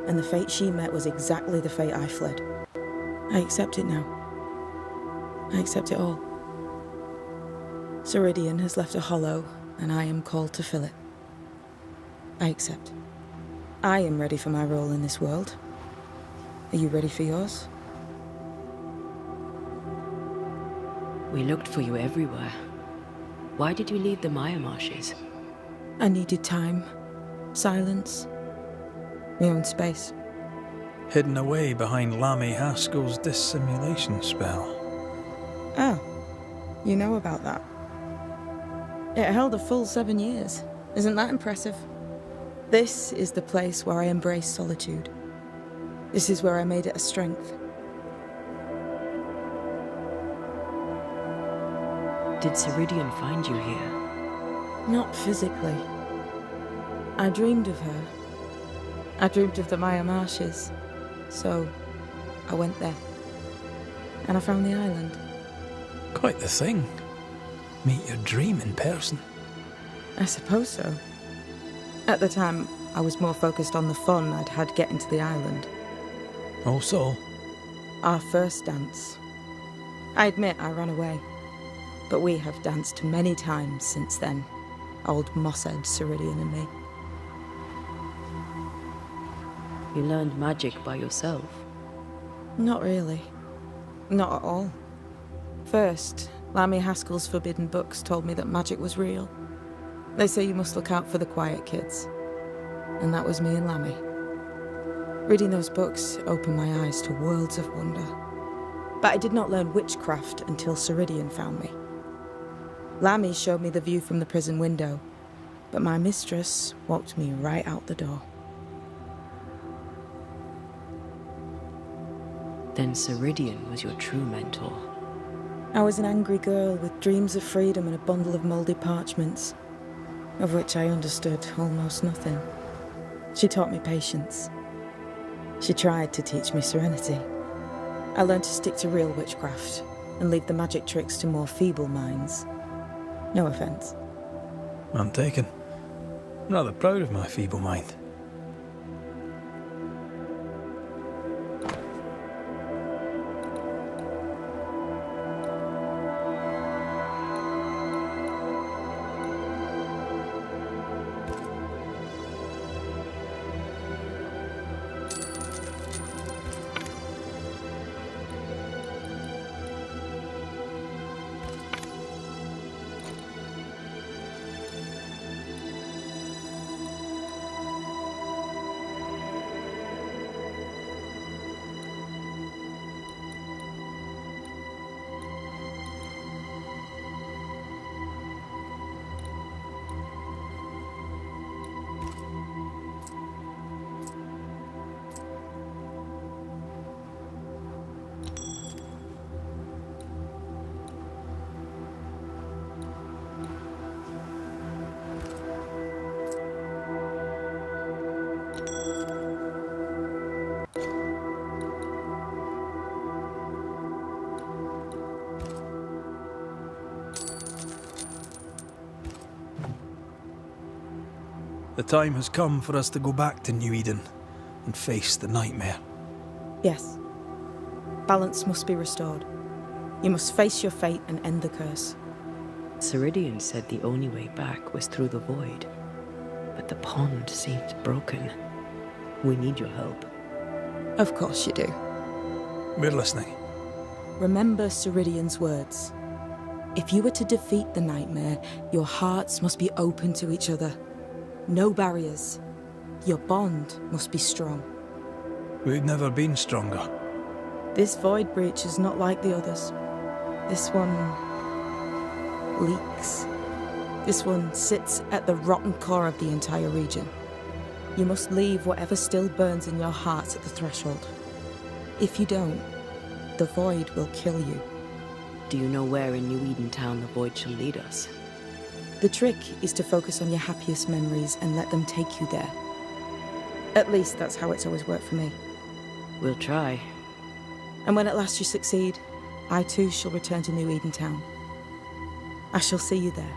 and the fate she met was exactly the fate I fled. I accept it now. I accept it all. Ceridian has left a hollow, and I am called to fill it. I accept. I am ready for my role in this world. Are you ready for yours? We looked for you everywhere. Why did you leave the Maya Marshes? I needed time, silence, my own space. Hidden away behind Lammy Haskell's dissimulation spell. Oh, you know about that. It held a full 7 years. Isn't that impressive? This is the place where I embrace solitude. This is where I made it a strength. Did Ceridian find you here? Not physically. I dreamed of her. I dreamed of the Maya Marshes. So, I went there. And I found the island. Quite the thing. Meet your dream in person. I suppose so. At the time, I was more focused on the fun I'd had getting to the island. Also? Our first dance. I admit I ran away. But we have danced many times since then. Old Mosshead, Ceridian and me. You learned magic by yourself? Not really. Not at all. First, Lammy Haskell's forbidden books told me that magic was real. They say you must look out for the quiet kids. And that was me and Lammy. Reading those books opened my eyes to worlds of wonder. But I did not learn witchcraft until Ceridian found me. Lammy showed me the view from the prison window, but my mistress walked me right out the door. Then Ceridian was your true mentor. I was an angry girl with dreams of freedom and a bundle of mouldy parchments, of which I understood almost nothing. She taught me patience. She tried to teach me serenity. I learned to stick to real witchcraft and leave the magic tricks to more feeble minds. No offense. I'm taken. I'm rather proud of my feeble mind. The time has come for us to go back to New Eden and face the nightmare. Yes. Balance must be restored. You must face your fate and end the curse. Ceridian said the only way back was through the void. But the pond seems broken. We need your help. Of course you do. We're listening. Remember Ceridian's words. If you were to defeat the nightmare, your hearts must be open to each other. No barriers. Your bond must be strong. We've never been stronger. This void breach is not like the others. This one leaks. This one sits at the rotten core of the entire region. You must leave whatever still burns in your hearts at the threshold. If you don't, the void will kill you. Do you know where in New Eden Town the void shall lead us? The trick is to focus on your happiest memories and let them take you there. At least that's how it's always worked for me. We'll try. And when at last you succeed, I too shall return to New Eden Town. I shall see you there.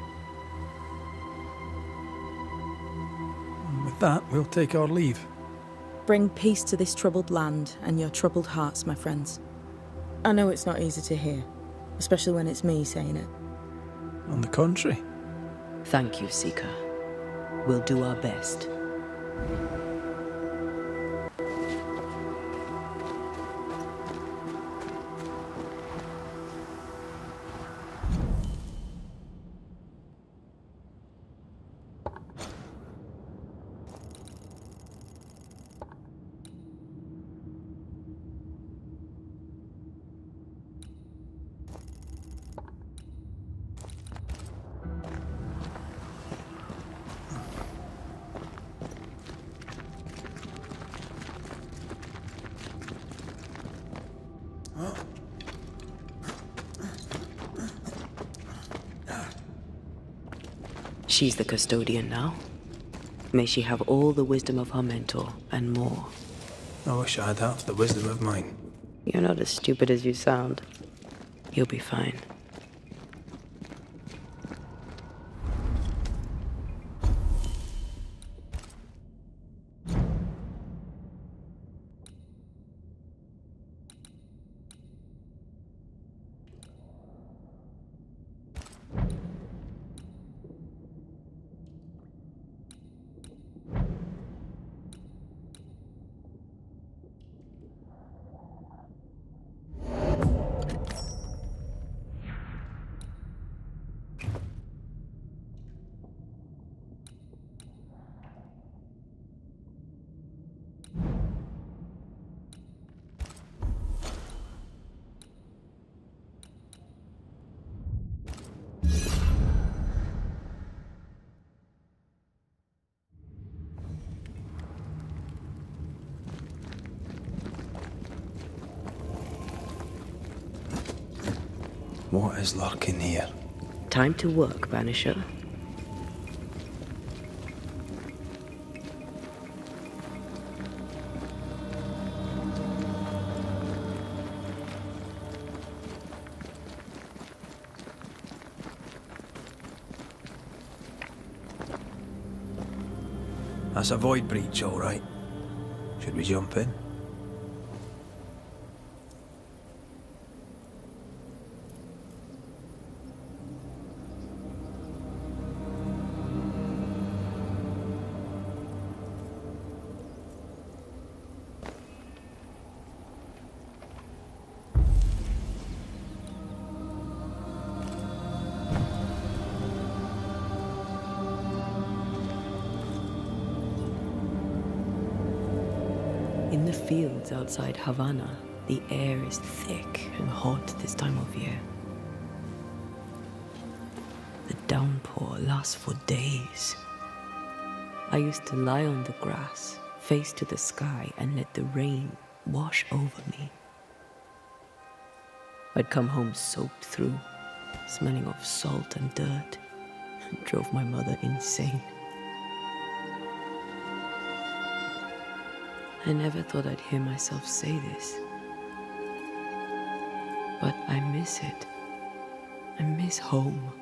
And with that, we'll take our leave. Bring peace to this troubled land and your troubled hearts, my friends. I know it's not easy to hear, especially when it's me saying it. On the contrary. Thank you, Seeker. We'll do our best. She's the custodian now. May she have all the wisdom of her mentor, and more. I wish I had half the wisdom of mine. You're not as stupid as you sound. You'll be fine. What is lurking here? Time to work, Banisher. That's a void breach, all right. Should we jump in? In the fields outside Havana, the air is thick and hot this time of year. The downpour lasts for days. I used to lie on the grass, face to the sky, and let the rain wash over me. I'd come home soaked through, smelling of salt and dirt, and drove my mother insane. I never thought I'd hear myself say this. But I miss it. I miss home.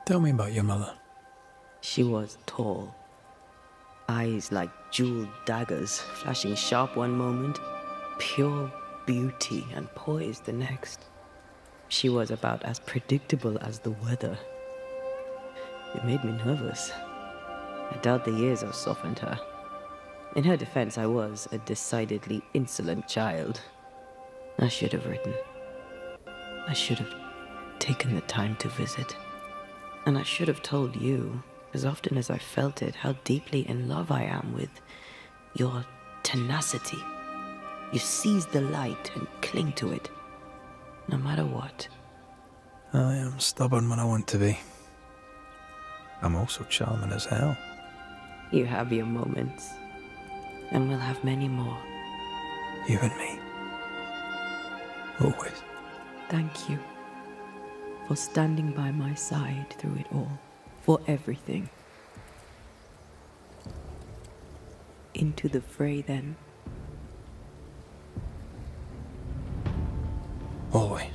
Tell me about your mother. She was tall. Eyes like jeweled daggers, flashing sharp one moment, pure beauty and poise the next. She was about as predictable as the weather. It made me nervous. I doubt the years have softened her. In her defense, I was a decidedly insolent child. I should have written. I should have taken the time to visit. And I should have told you, as often as I felt it, how deeply in love I am with your tenacity. You seize the light and cling to it. No matter what. I am stubborn when I want to be. I'm also charming as hell. You have your moments. And we'll have many more. You and me. Always. Thank you. For standing by my side through it all. For everything. Into the fray then. Always.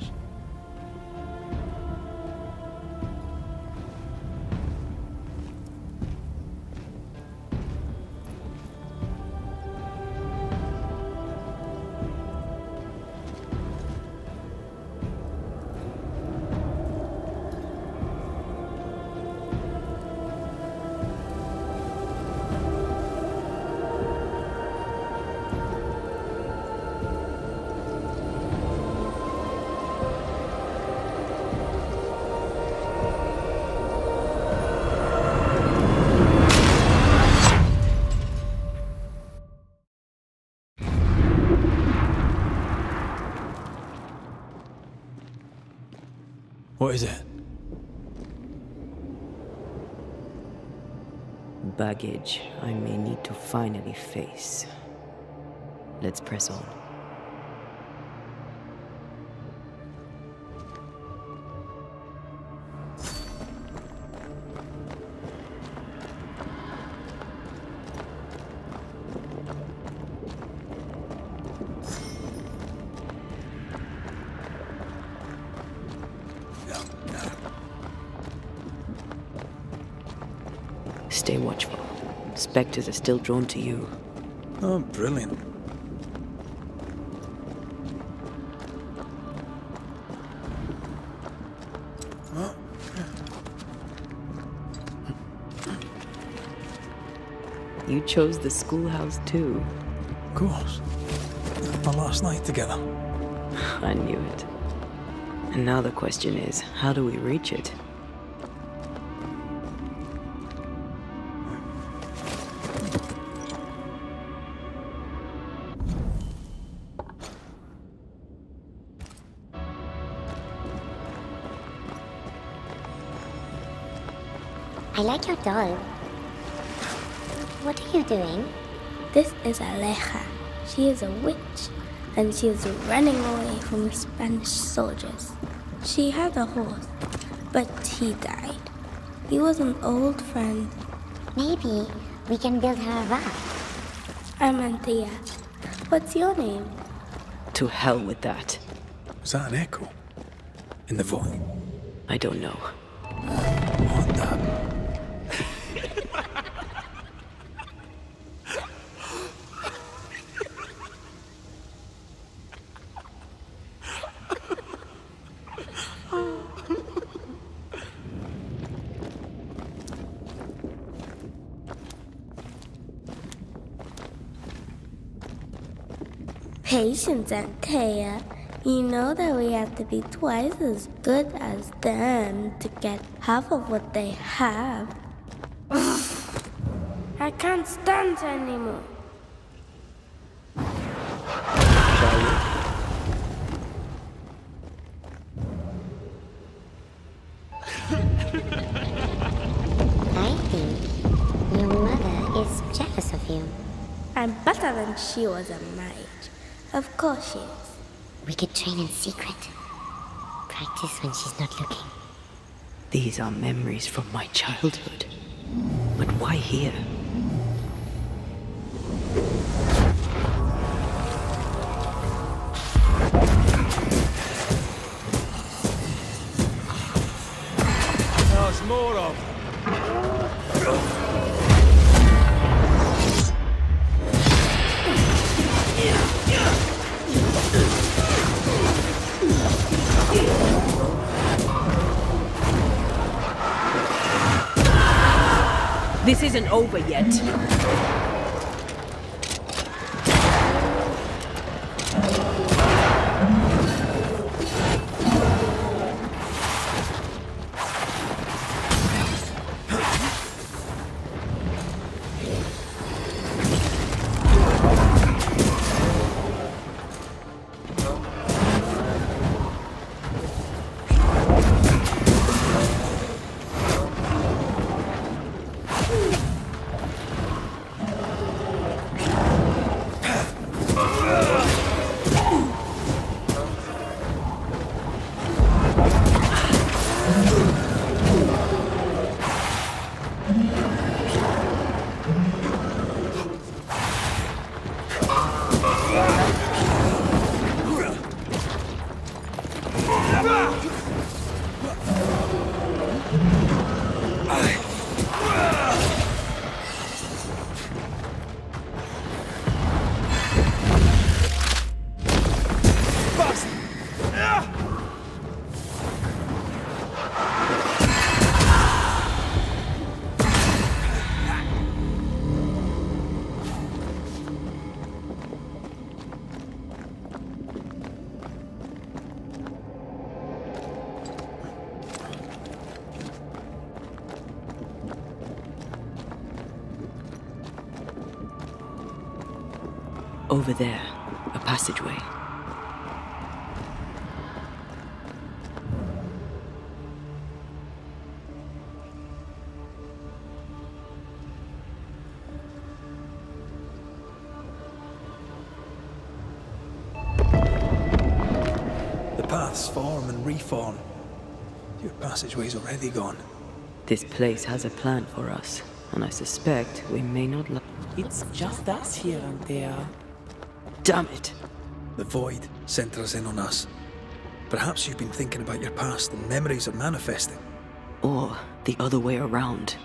What is it? Baggage I may need to finally face. Let's press on. Stay watchful. Specters are still drawn to you. Oh, brilliant. You chose the schoolhouse too. Of course. Our last night together. I knew it. And now the question is, how do we reach it? I like your dog. What are you doing? This is Aleja. She is a witch, and she is running away from the Spanish soldiers. She had a horse, but he died. He was an old friend. Maybe we can build her a raft. I'm Antea. What's your name? To hell with that. Was that an echo? In the void? I don't know. What the? Patience, Antea. You know that we have to be twice as good as them to get half of what they have. I can't stand anymore. I think your mother is jealous of you. I'm better than she was a mage. Of course she is. We could train in secret. Practice when she's not looking. These are memories from my childhood. But why here? There's more of them. This isn't over yet. Over there, a passageway. The paths form and reform. Your passageway's already gone. This place has a plan for us, and I suspect we may not It's just us here, Antea. Damn it! The void centers in on us. Perhaps you've been thinking about your past and memories are manifesting. Or the other way around.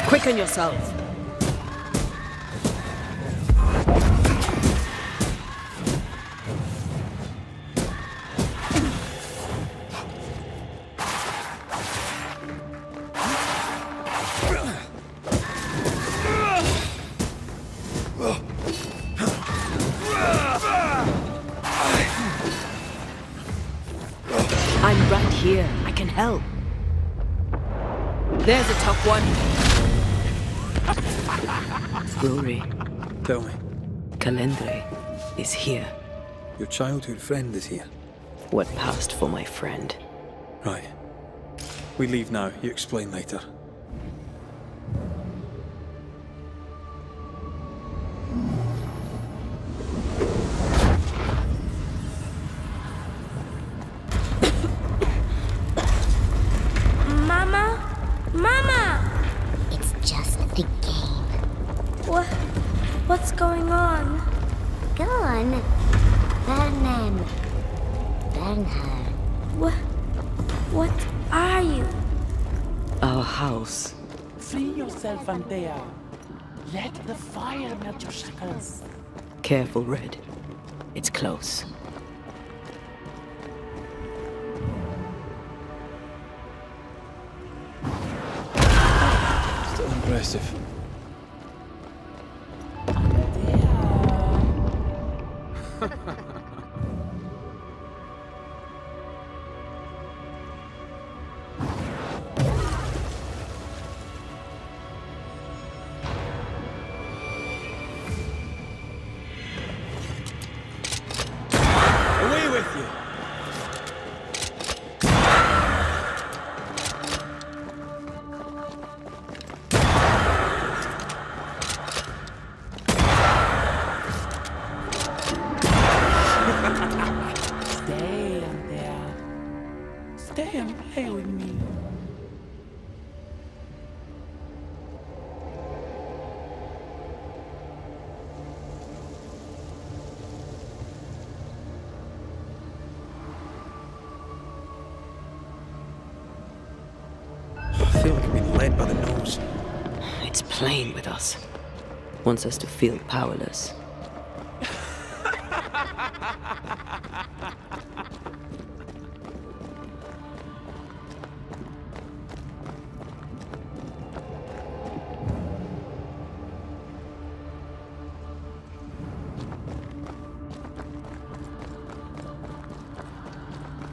Quicken yourself. I'm right here. I can help. There's a tough one. Rory. Tell me. Calendre is here. Your childhood friend is here. What passed for my friend? Right. We leave now. You explain later. Mama? Mama! It's just the game. What's going on? Go on. Burn them. Burn her. What are you? Our house. Free yourself, Antea. Let the fire melt your shackles. Careful, Red. It's close. Still impressive. Away with you! Stay, Antea. Stay and play with me. I feel like I've been led by the nose. It's playing with us. Wants us to feel powerless.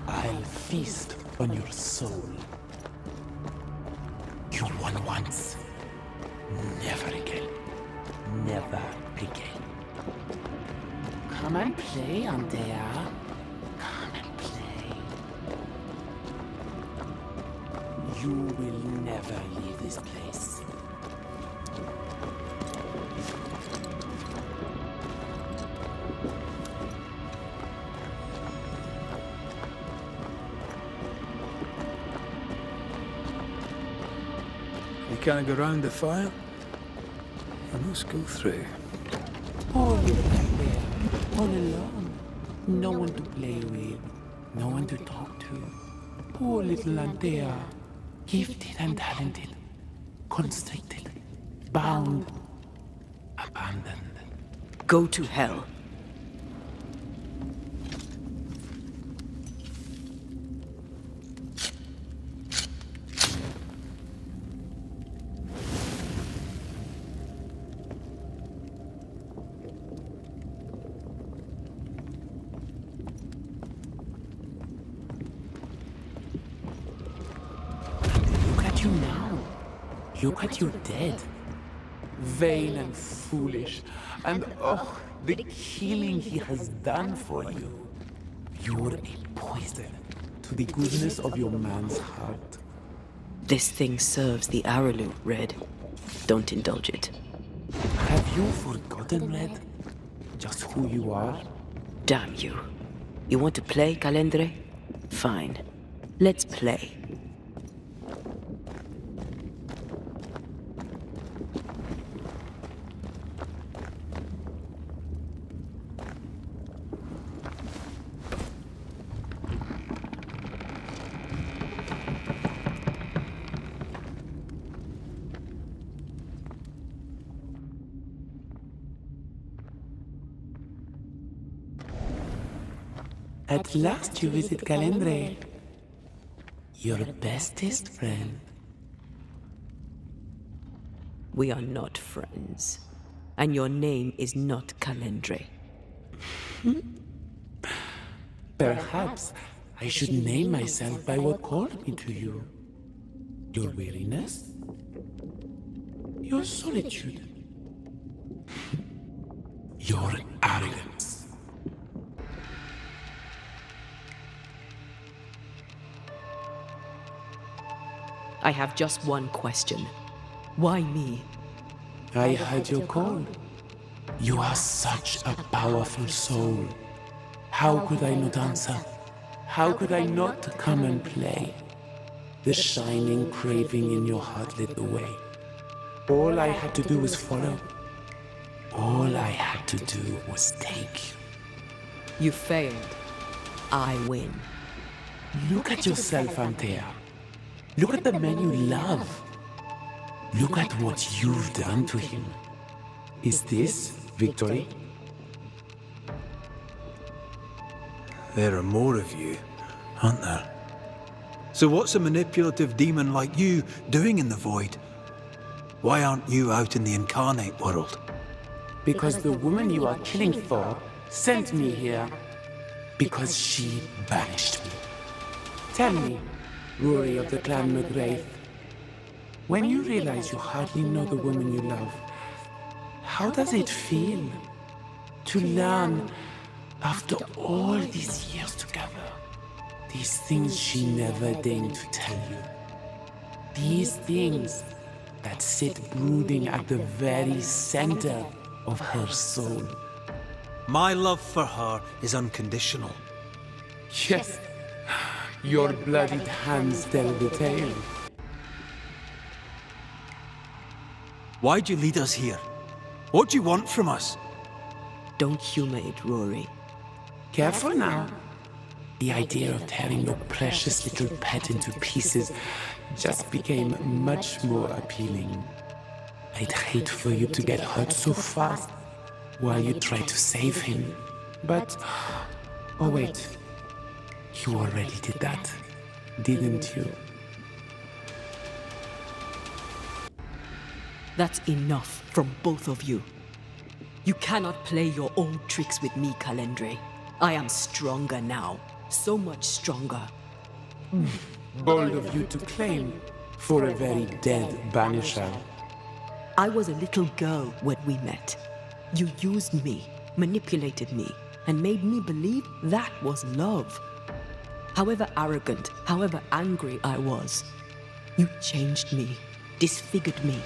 I'll feast on your soul. You won once. Never again. Never again. Come and play, Antea. Come and play. You will never leave this place. You can't go round the fire? I must go through. Oh, you're back there, all alone. No one to play with, no one to talk to. Poor little Antea, gifted and talented, constricted, bound, abandoned. Go to hell. Look at you dead. Vain and foolish. And oh, the killing he has done for you. You're a poison to the goodness of your man's heart. This thing serves the Araloo, Red. Don't indulge it. Have you forgotten, Red? Just who you are? Damn you. You want to play, Calendre? Fine. Let's play. At last you visit Calendre, your bestest friend. We are not friends. And your name is not Calendre. Perhaps I should name myself by what called me to you. Your weariness? Your solitude? Your arrogance? I have just one question. Why me? I heard your call. You are such a powerful soul. How could I not answer? How could I not come and play? The shining craving in your heart lit the way. All I had to do was follow. All I had to do was take. You failed. I win. Look at yourself, Antea. Look at the man you love. Look at what you've done to him. Is this victory? There are more of you, aren't there? So what's a manipulative demon like you doing in the void? Why aren't you out in the incarnate world? Because the woman you are killing for sent me here. Because she banished me. Tell me, Rory of the Clan McGrath, when you realize you hardly know the woman you love, how does it feel to learn, after all these years together, these things she never deigned to tell you? These things that sit brooding at the very center of her soul. My love for her is unconditional. Yes. Your bloodied hands tell the tale. Why'd you lead us here? What do you want from us? Don't humor it, Rory. Careful now. The idea of tearing your precious little pet into pieces just became much more appealing. I'd hate for you to get hurt so fast while you try to save him. But... oh wait. You already did that, didn't you? That's enough from both of you. You cannot play your old tricks with me, Calendre. I am stronger now. So much stronger. Bold of you to claim for a very dead Banisher. I was a little girl when we met. You used me, manipulated me, and made me believe that was love. However arrogant, however angry I was, you changed me, disfigured me.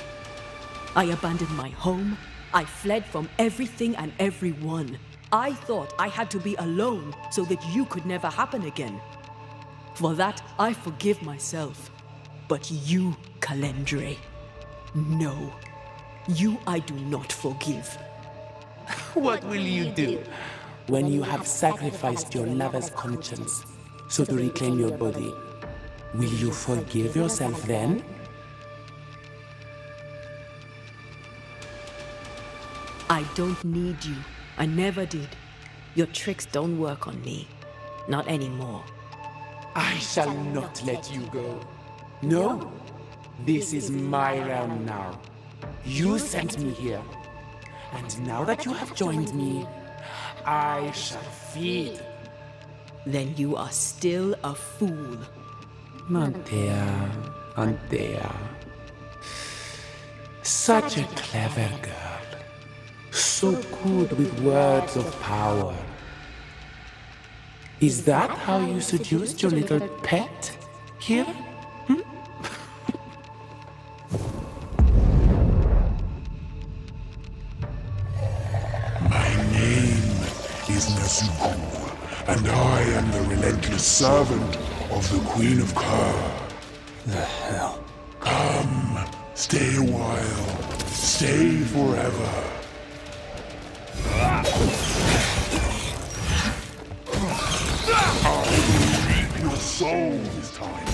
I abandoned my home. I fled from everything and everyone. I thought I had to be alone so that you could never happen again. For that, I forgive myself. But you, Calendre, no. You I do not forgive. What will you do when you have sacrificed your lover's conscience so to reclaim your body? Will you forgive yourself then? I don't need you. I never did. Your tricks don't work on me. Not anymore. I shall not let you go. No, this is my realm now. You sent me here. And now that you have joined me, I shall feed. Then you are still a fool. Antea, Antea. Such a clever girl. So good with words of power. Is that how you seduced your little pet here? My name is Nezuko, and I am the relentless servant of the Queen of Kher. The hell? Come, stay a while, stay forever. I will reap your soul this time.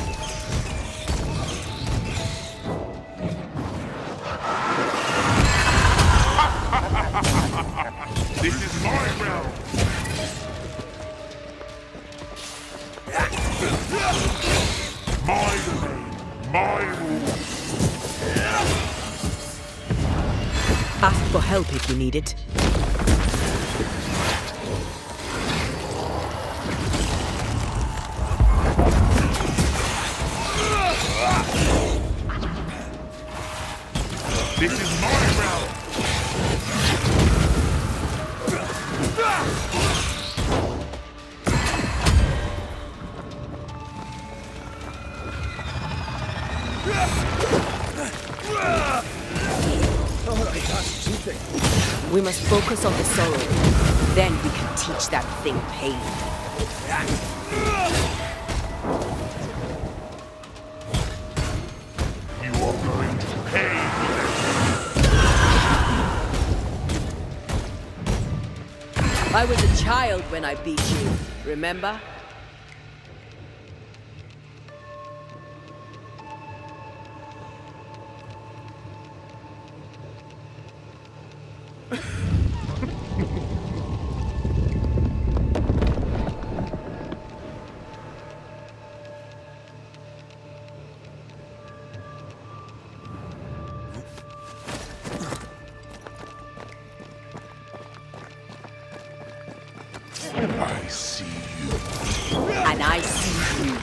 This is my realm. My domain, my rules. Ask for help if you need it. This is my realm. We must focus on the sorrow. Then we can teach that thing pain. You are going to pay for this. I was a child when I beat you, remember? I see you. And I see you.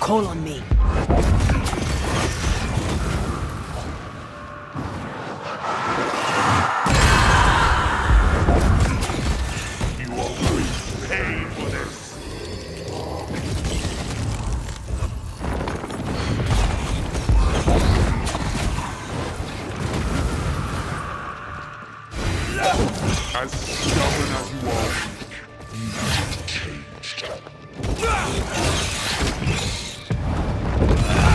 Call on me. You are going to pay for this. As stubborn as you are, you have changed.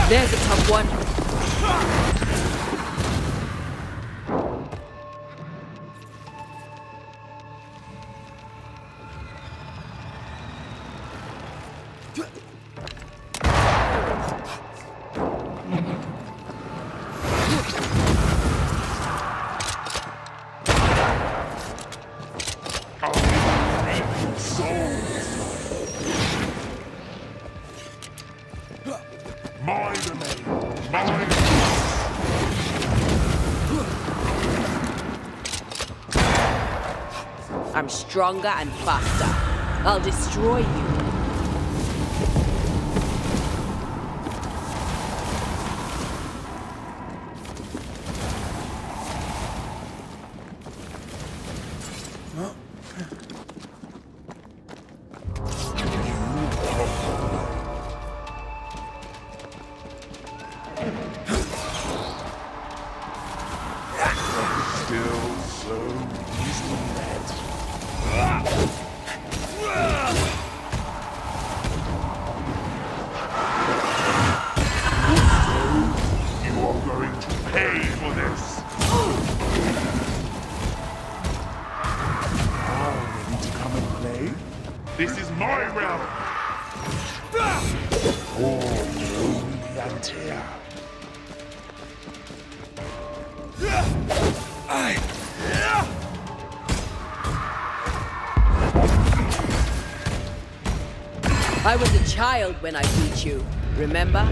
There's a tough one. I'm stronger and faster. I'll destroy you. This is my realm! Oh, lonely Antea. I was a child when I beat you, remember?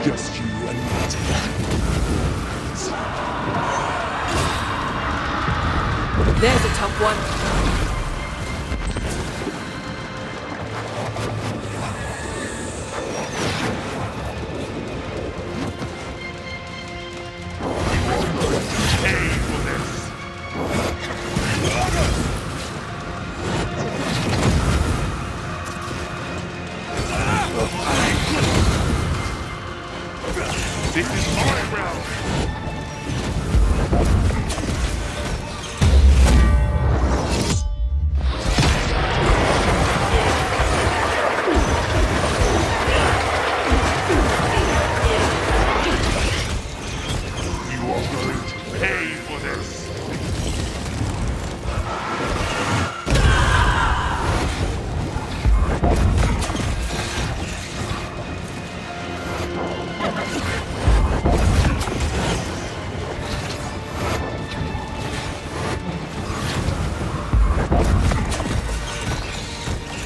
Just you and Antea. There's a tough one. This is my realm! You are going to pay for this!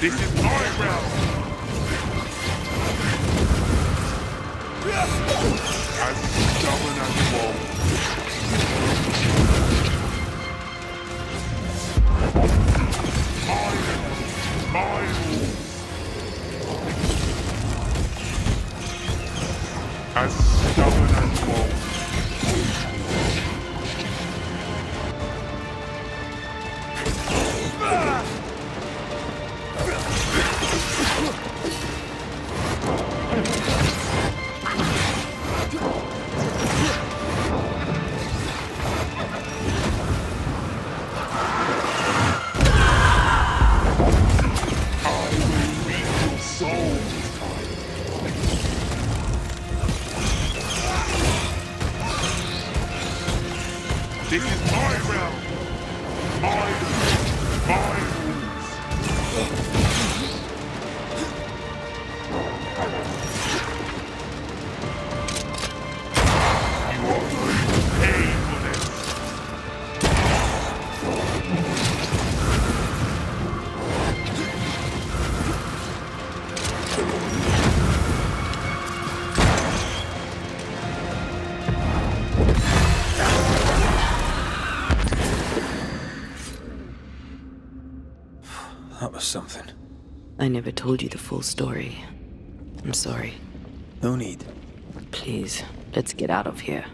This is my realm! As stubborn as you are. My rules. As stubborn as you are. This is my realm! My rules! You are going to pay for this! That was something. I never told you the full story. I'm sorry. No need. Please, let's get out of here.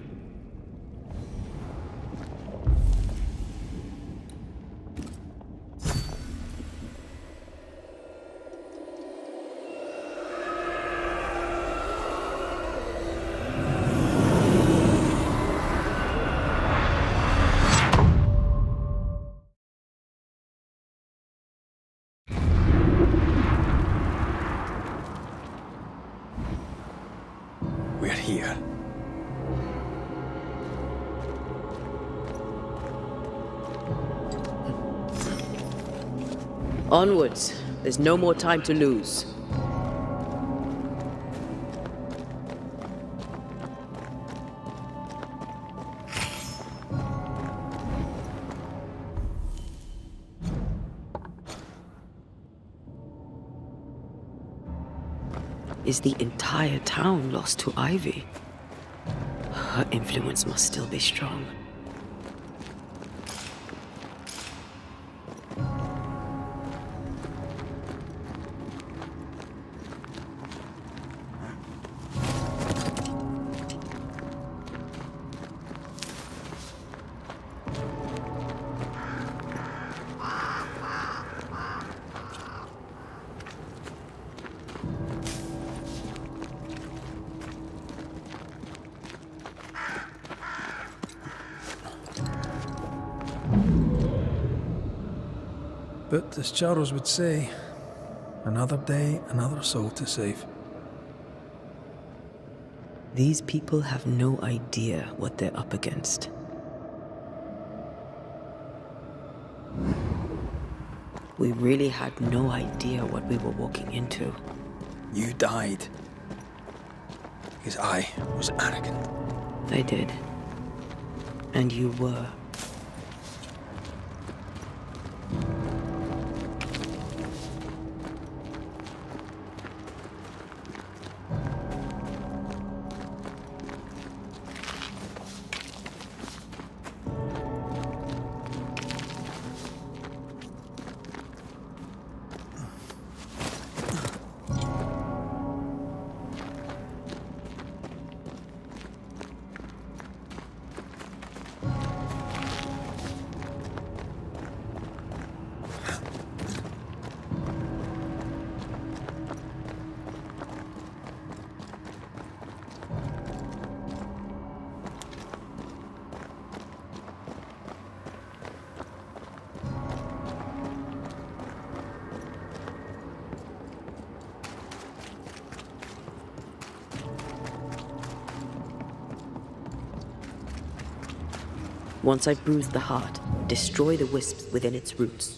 We're here. Onwards. There's no more time to lose. Is the entire town lost to Ivy? Her influence must still be strong. But as Charles would say, another day, another soul to save. These people have no idea what they're up against. We really had no idea what we were walking into. You died. because I was arrogant. I did. And you were. Once I've bruised the heart, destroy the wisps within its roots.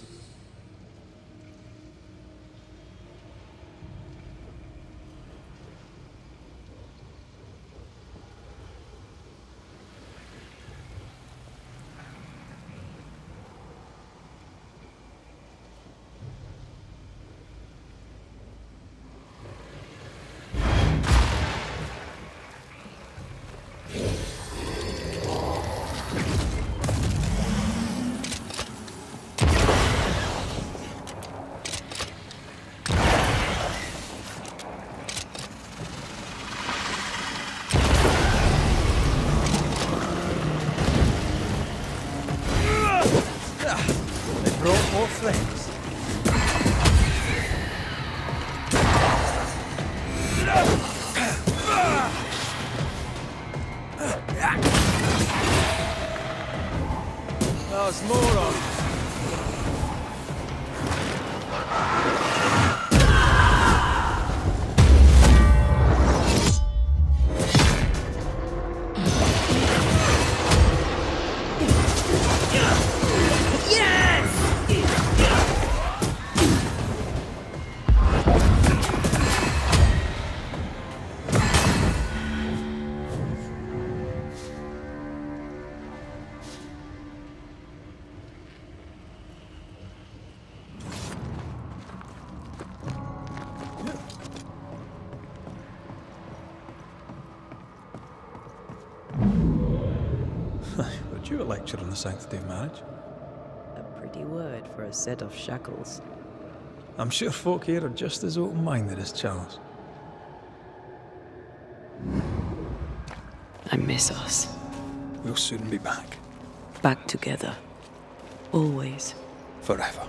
There's more of them. Would you a lecture on the sanctity of marriage? A pretty word for a set of shackles. I'm sure folk here are just as open-minded as Charles. I miss us. We'll soon be back. Back together. Always. Forever.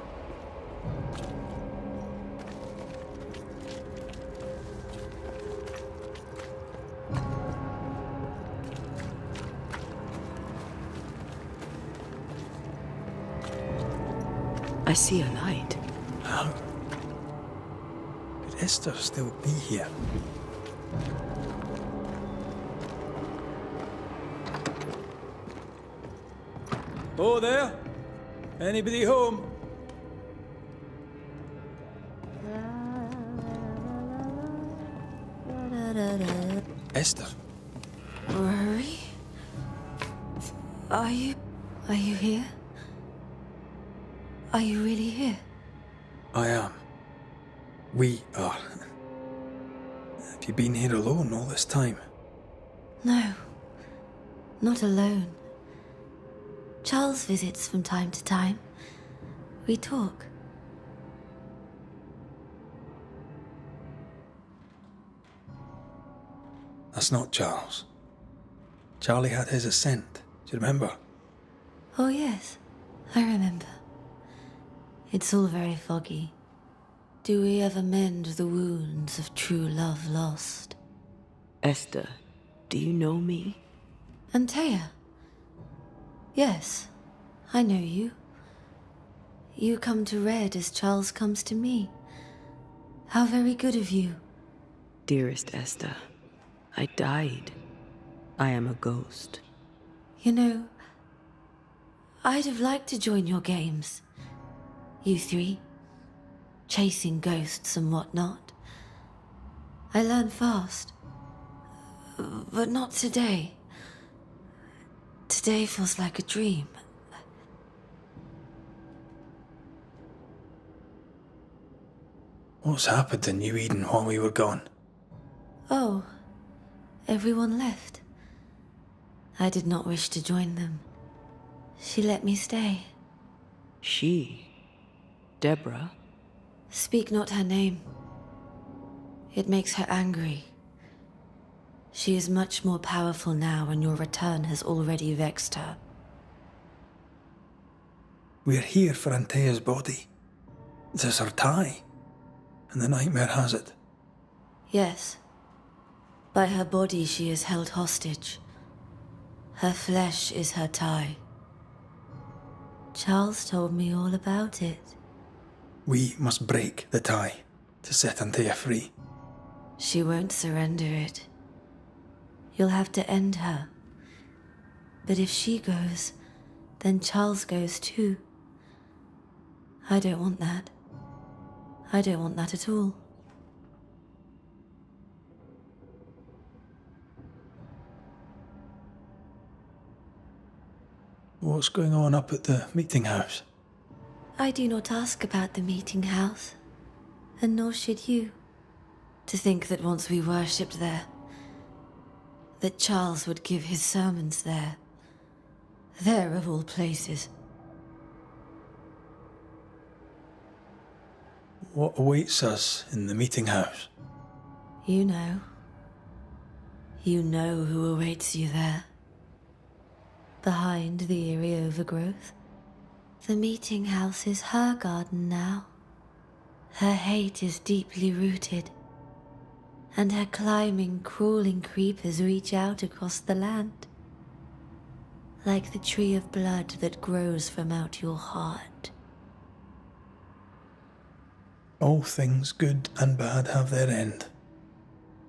I see a light. How? Could Esther still be here? Oh, there? Anybody home? Esther. Rory? Are you here? Are you really here? I am. We are. Have you been here alone all this time? No. Not alone. Charles visits from time to time. We talk. That's not Charles. Charlie had his ascent. Do you remember? Oh yes, I remember. It's all very foggy. Do we ever mend the wounds of true love lost? Esther, do you know me? Antea? Yes, I know you. You come to Red as Charles comes to me. How very good of you. Dearest Esther, I died. I am a ghost. You know, I'd have liked to join your games. You three. Chasing ghosts and whatnot. I learn fast. But not today. Today feels like a dream. What's happened in New Eden while we were gone? Oh, everyone left. I did not wish to join them. She let me stay. She? Deborah? Speak not her name. It makes her angry. She is much more powerful now, and your return has already vexed her. We're here for Antea's body. This is her tie, and the nightmare has it. Yes. By her body she is held hostage. Her flesh is her tie. Charles told me all about it. We must break the tie to set Antea free. She won't surrender it. You'll have to end her. But if she goes, then Charles goes too. I don't want that. I don't want that at all. What's going on up at the meeting house? I do not ask about the meeting house, and nor should you. To think that once we worshipped there, that Charles would give his sermons there. There of all places. What awaits us in the meeting house? You know. You know who awaits you there. Behind the eerie overgrowth. The meeting house is her garden now. Her hate is deeply rooted. And her climbing, crawling creepers reach out across the land. Like the tree of blood that grows from out your heart. All things good and bad have their end.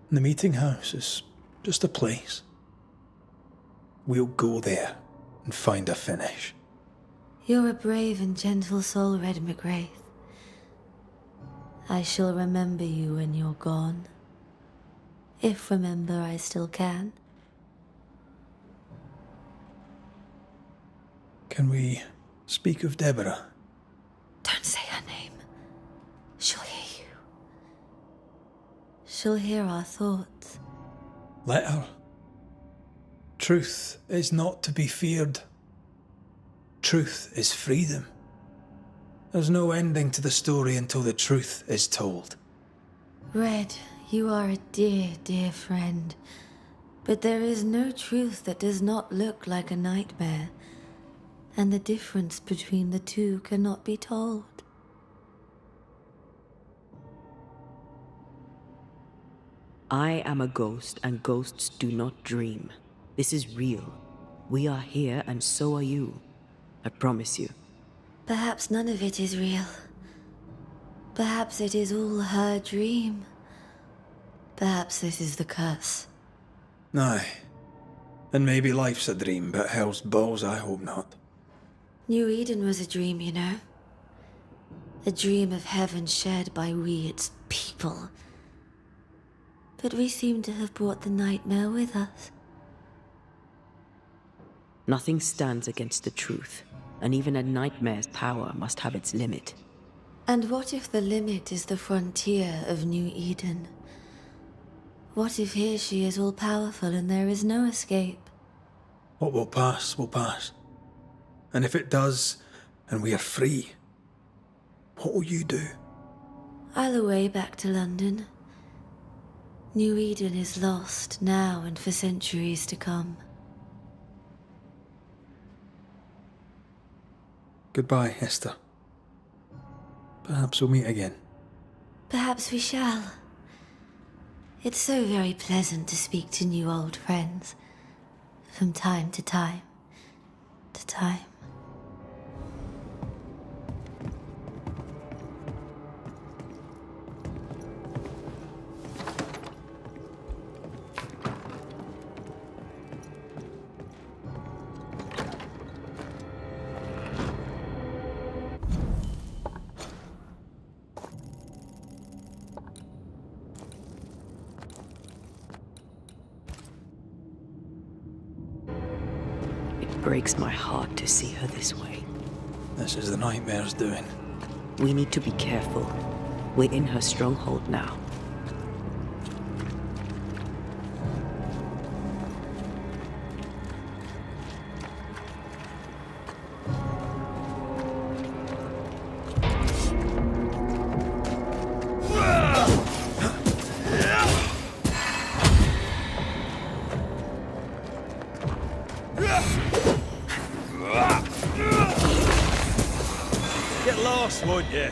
The meeting house is just a place. We'll go there and find a finish. You're a brave and gentle soul, Red McGrath. I shall remember you when you're gone. If remember I still can. Can we speak of Deborah? Don't say her name. She'll hear you. She'll hear our thoughts. Let her. Truth is not to be feared. Truth is freedom. There's no ending to the story until the truth is told. Red, you are a dear, dear friend. But there is no truth that does not look like a nightmare. And the difference between the two cannot be told. I am a ghost, and ghosts do not dream. This is real. We are here, and so are you. I promise you. Perhaps none of it is real. Perhaps it is all her dream. Perhaps this is the curse. Aye. And maybe life's a dream, but hell's balls, I hope not. New Eden was a dream, you know. A dream of heaven shared by we, its people. But we seem to have brought the nightmare with us. Nothing stands against the truth, and even a nightmare's power must have its limit. And what if the limit is the frontier of New Eden? What if here she is all-powerful and there is no escape? What will pass, will pass. And if it does, and we are free, what will you do? I'll away back to London. New Eden is lost now and for centuries to come. Goodbye, Esther. Perhaps we'll meet again. Perhaps we shall. It's so very pleasant to speak to new old friends. From time to time. To time. breaks my heart to see her this way. This is the nightmare's doing. We need to be careful. We're in her stronghold now. Get lost, would you?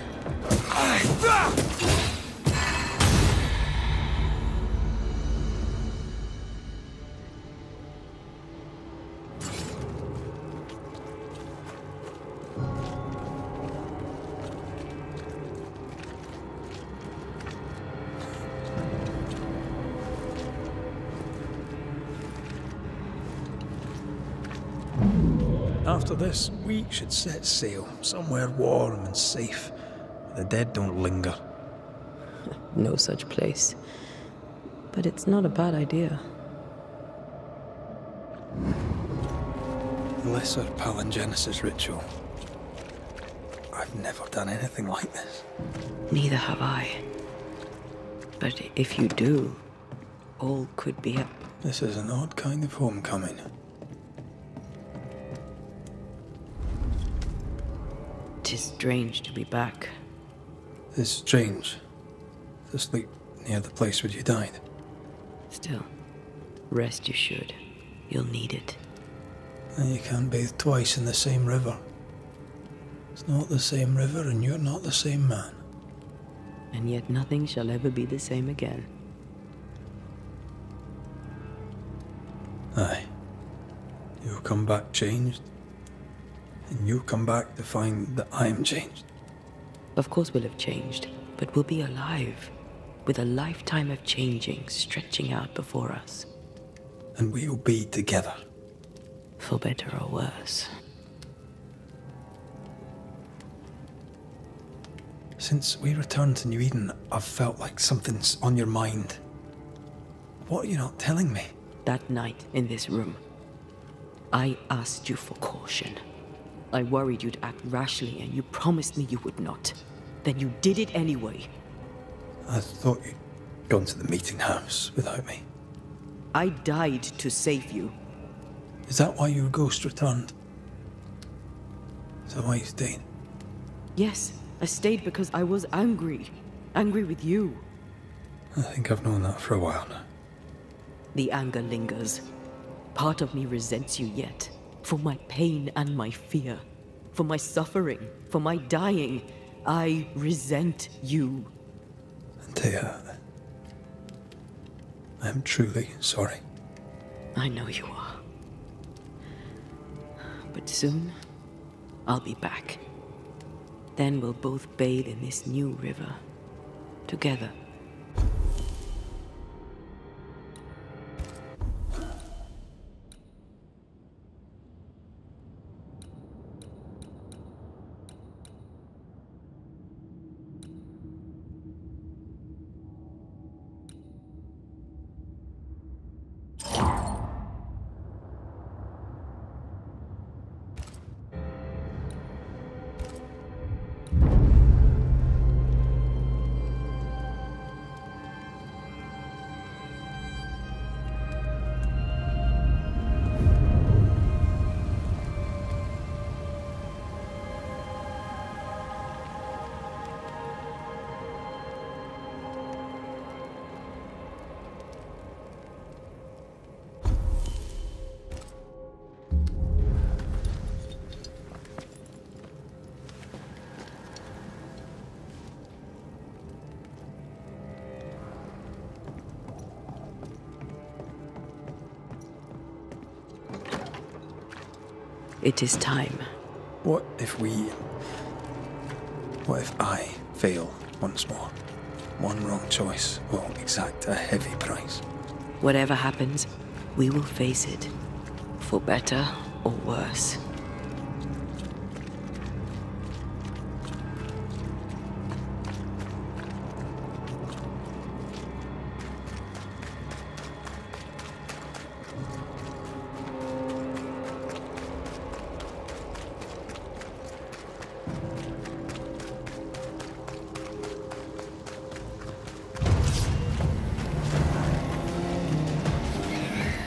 After this, we should set sail somewhere warm and safe, where the dead don't linger. No such place. But it's not a bad idea. The Lesser Palingenesis ritual. I've never done anything like this. Neither have I. But if you do, all could be a... This is an odd kind of homecoming. Tis strange to be back. It's strange to sleep near the place where you died. Still, rest you should. You'll need it. And you can't bathe twice in the same river. It's not the same river and you're not the same man. And yet nothing shall ever be the same again. Aye. You'll come back changed. And you'll come back to find that I am changed. Of course we'll have changed, but we'll be alive, with a lifetime of changing stretching out before us. And we'll be together. For better or worse. Since we returned to New Eden, I've felt like something's on your mind. What are you not telling me? That night in this room, I asked you for caution. I worried you'd act rashly, and you promised me you would not. Then you did it anyway. I thought you'd gone to the meeting house without me. I died to save you. Is that why your ghost returned? Is that why you stayed? Yes, I stayed because I was angry. Angry with you. I think I've known that for a while now. The anger lingers. Part of me resents you yet. For my pain and my fear. For my suffering. For my dying. I resent you. Antea, I am truly sorry. I know you are. But soon, I'll be back. Then we'll both bathe in this new river. Together. It is time. What if I fail once more? One wrong choice will exact a heavy price. Whatever happens, we will face it. For better or worse.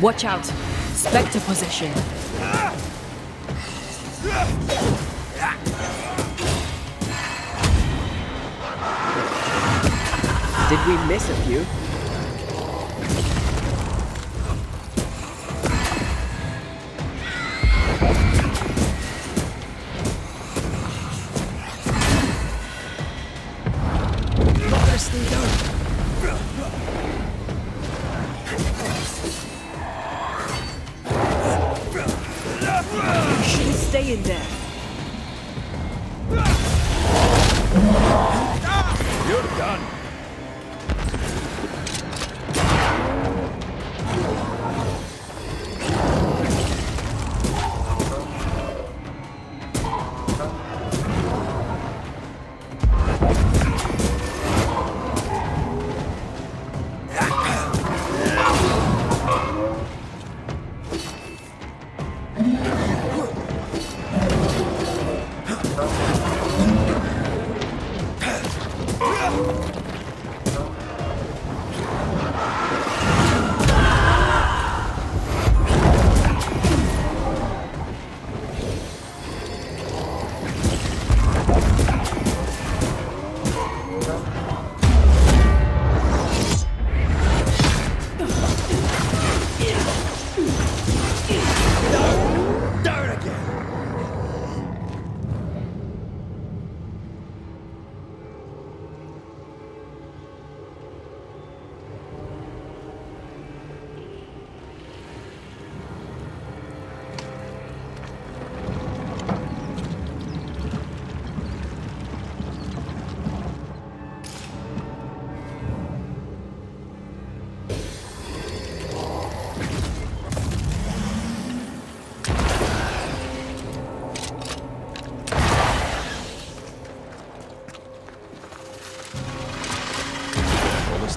Watch out! Specter position! Did we miss a few? Stay in there. You're done.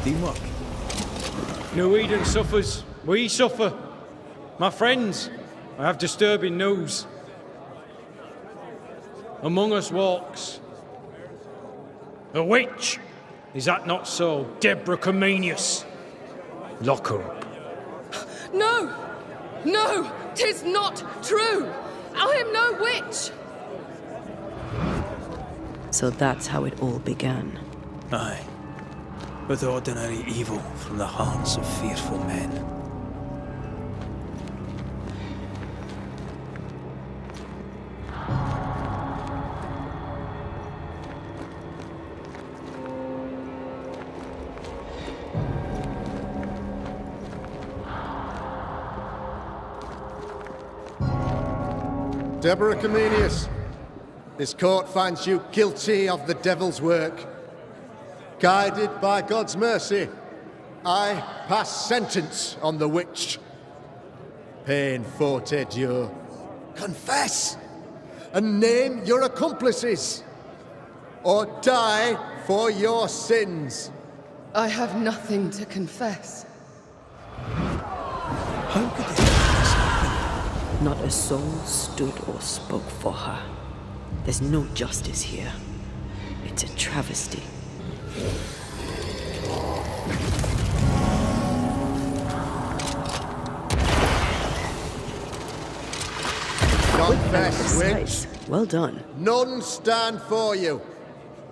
Teamwork. New Eden suffers. We suffer. My friends, I have disturbing news. Among us walks a witch. Is that not so, Deborah Comenius? Lock her up. No! No! 'Tis not true! I am no witch! So that's how it all began. Aye. With ordinary evil from the hearts of fearful men. Deborah Comenius, this court finds you guilty of the devil's work. Guided by God's mercy, I pass sentence on the witch. Pain forte Dieu. Confess and name your accomplices, or die for your sins. I have nothing to confess. How could this happen? Not a soul stood or spoke for her. There's no justice here. It's a travesty. Confess, witch. Well done. None stand for you.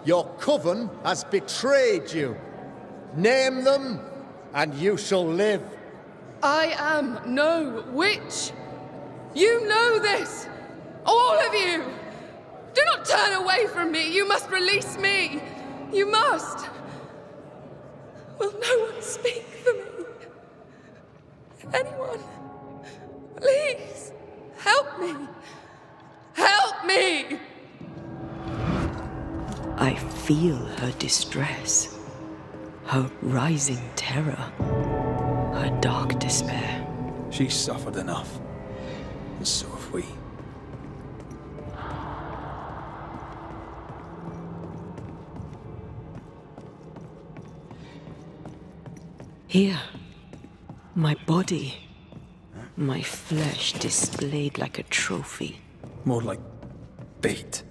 Your coven has betrayed you. Name them, and you shall live. I am no witch. You know this. All of you. Do not turn away from me. You must release me. You must. Will no one speak for me? Anyone? Please, help me. Help me! I feel her distress, her rising terror, her dark despair. She's suffered enough, and so have we. Here, my body, my flesh displayed like a trophy. More like bait.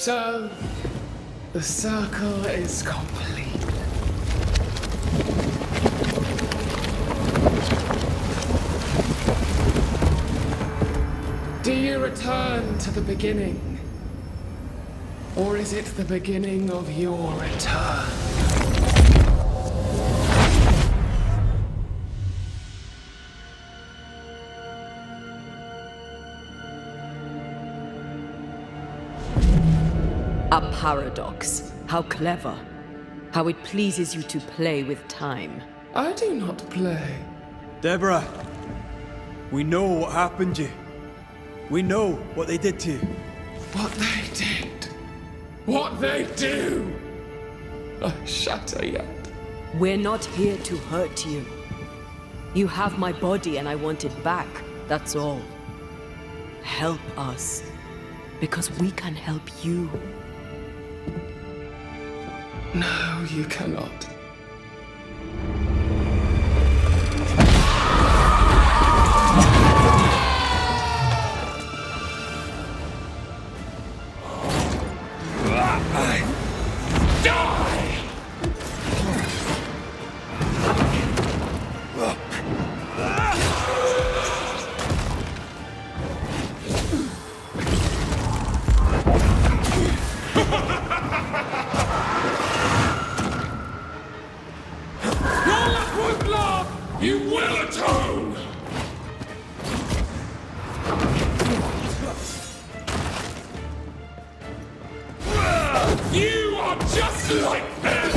So, the circle is complete. Do you return to the beginning? Or is it the beginning of your return? A paradox. How clever. How it pleases you to play with time. I do not play. Deborah, we know what happened to you. We know what they did to you. What they did. What they do. I shatter yet. We're not here to hurt you. You have my body and I want it back, that's all. Help us, because we can help you. No, you cannot. You will atone! You are just like them!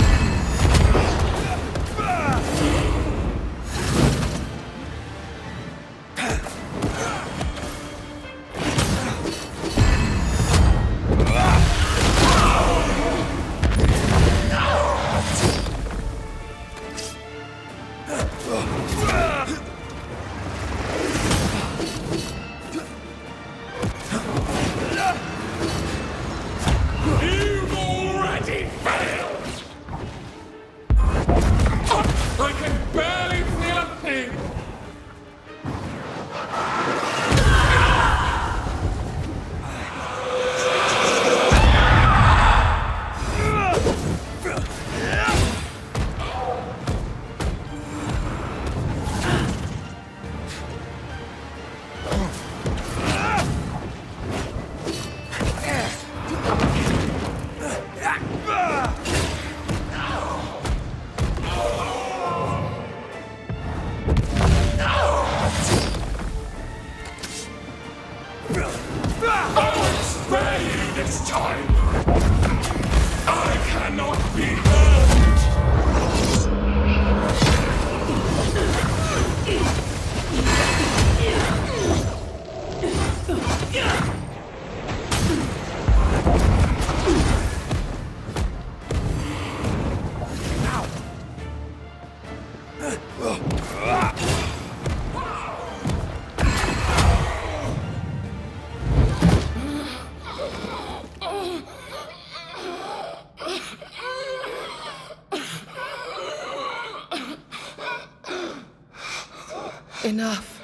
Enough.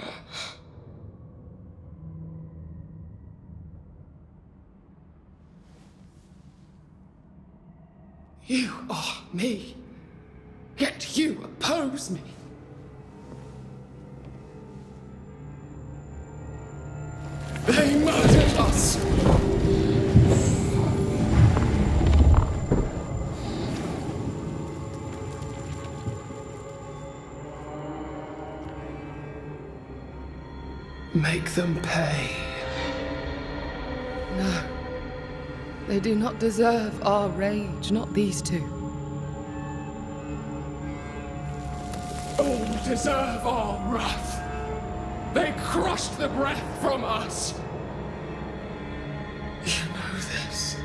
You are me, yet you oppose me. They murdered us. Make them pay. No. They do not deserve our rage, not these two. All deserve our wrath. They crushed the breath from us. You know this.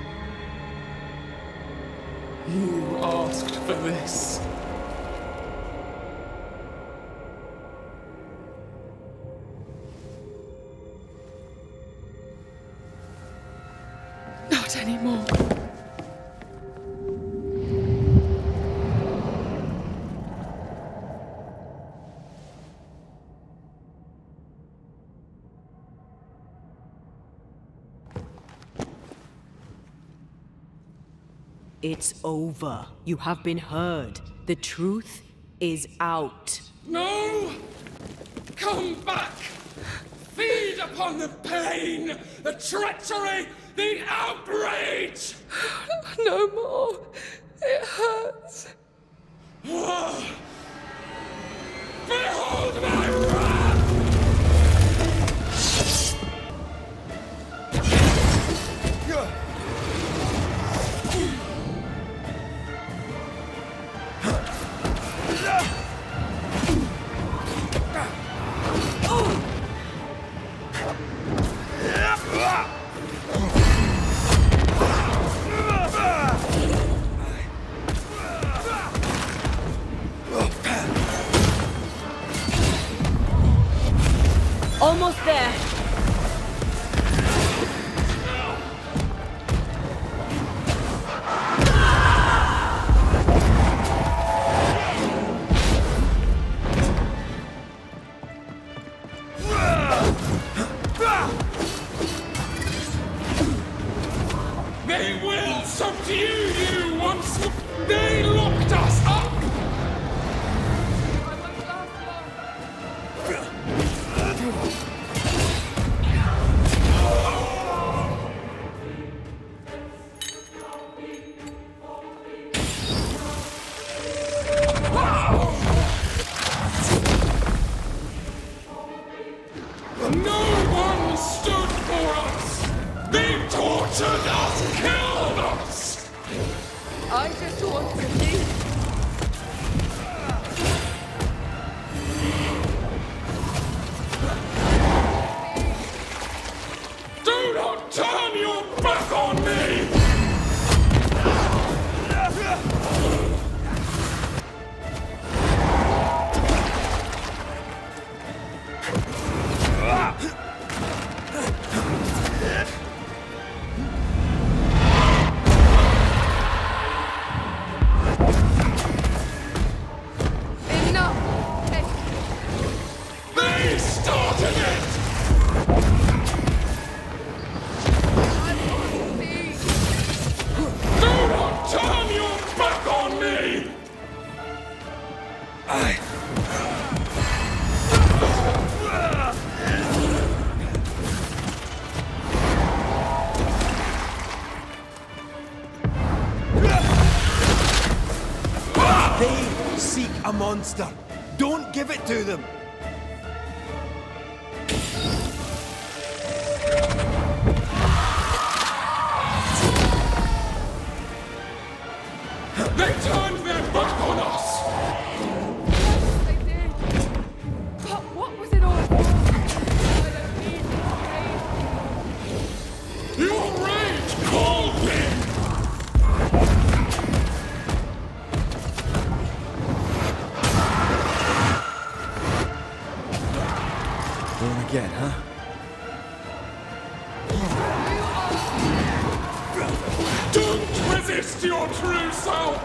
You asked for this. Not anymore. It's over. You have been heard. The truth is out. No! Come back! Feed upon the pain, the treachery, the outrage! No more. It hurts. Behold my wrath! Almost there. They will subdue you once they locked us up! No one stood for us! They tortured us, killed us! I just want to leave. Do not turn your back on me! They started it! Do not turn your back on me! They seek a monster. Don't give it to them. They turned their back on us! They did. But what was it all for? I don't need to Your rage called me! Going again, huh? Don't resist your true self!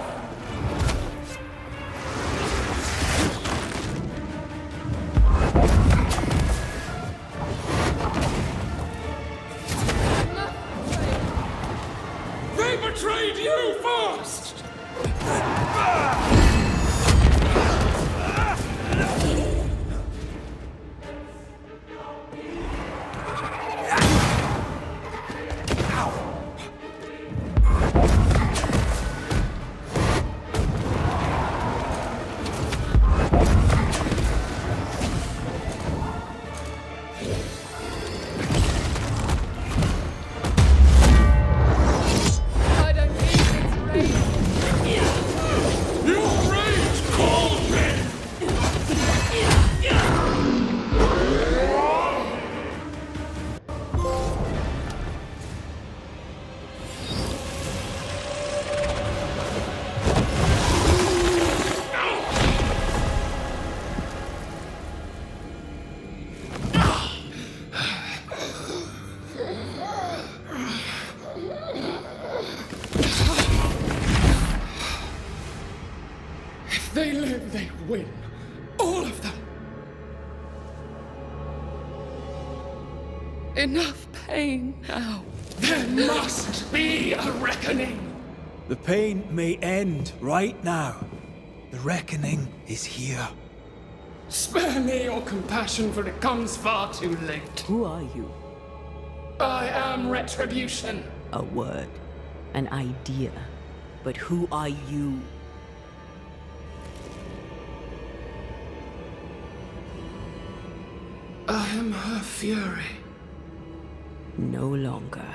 They betrayed you first! I don't need this rage. Your rage called me! If they live, they win. All of them. Enough pain now. There must be a reckoning. The pain may end right now. The reckoning is here. Spare me your compassion, for it comes far too late. Who are you? I am retribution. A word. An idea. But who are you? I am her fury. No longer.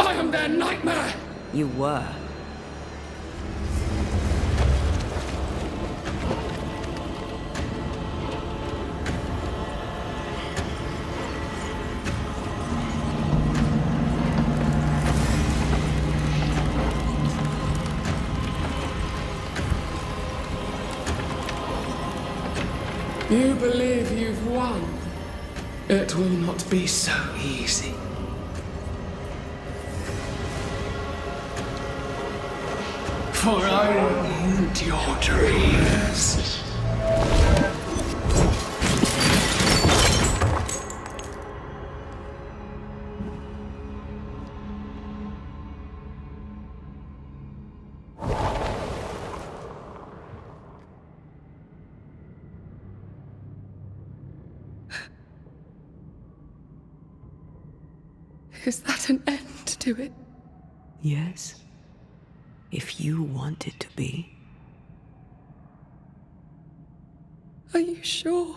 I am their nightmare! You were. You believe you've won? It will not be so easy. For I will haunt your dreams. Is that an end to it? Yes. If you want it to be. Are you sure?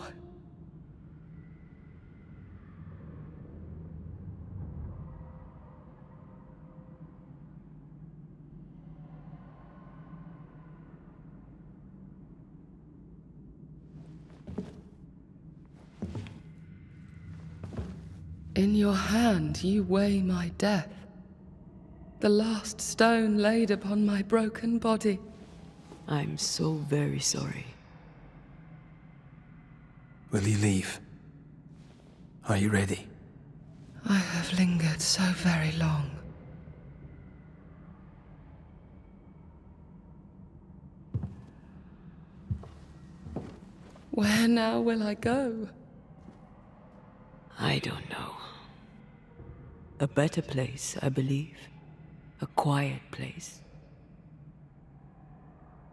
In your hand you weigh my death, the last stone laid upon my broken body. I'm so very sorry. Will you leave? Are you ready? I have lingered so very long. Where now will I go? I don't know. A better place, I believe. A quiet place.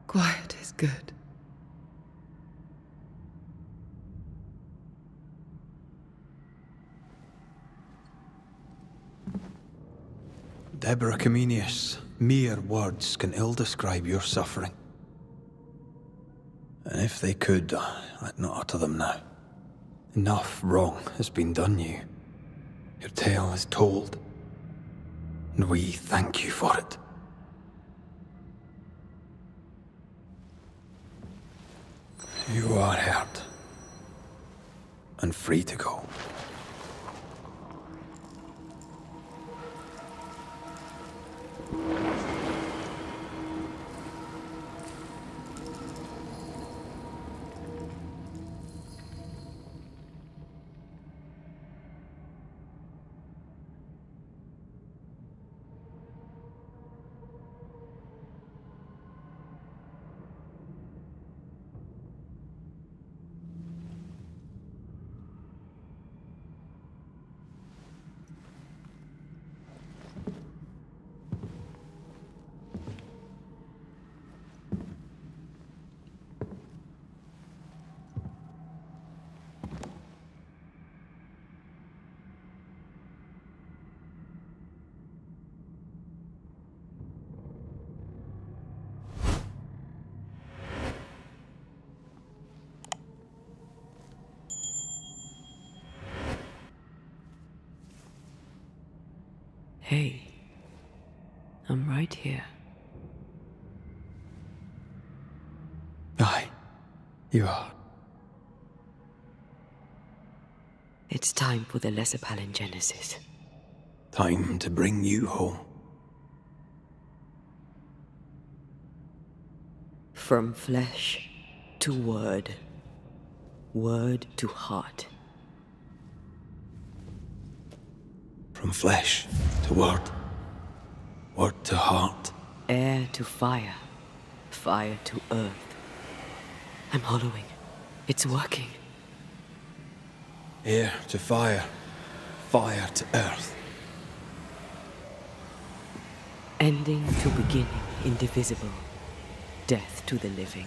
Quiet is good. Deborah Comenius, mere words can ill describe your suffering. And if they could, I'd not utter them now. Enough wrong has been done you. Your tale is told, and we thank you for it. You are hurt, and free to go. Hey, I'm right here. Aye, you are. It's time for the lesser palingenesis. Time to bring you home. From flesh to word. Word to heart. From flesh to word. Word to heart. Air to fire. Fire to earth. I'm hollowing. It's working. Air to fire. Fire to earth. Ending to beginning, indivisible. Death to the living.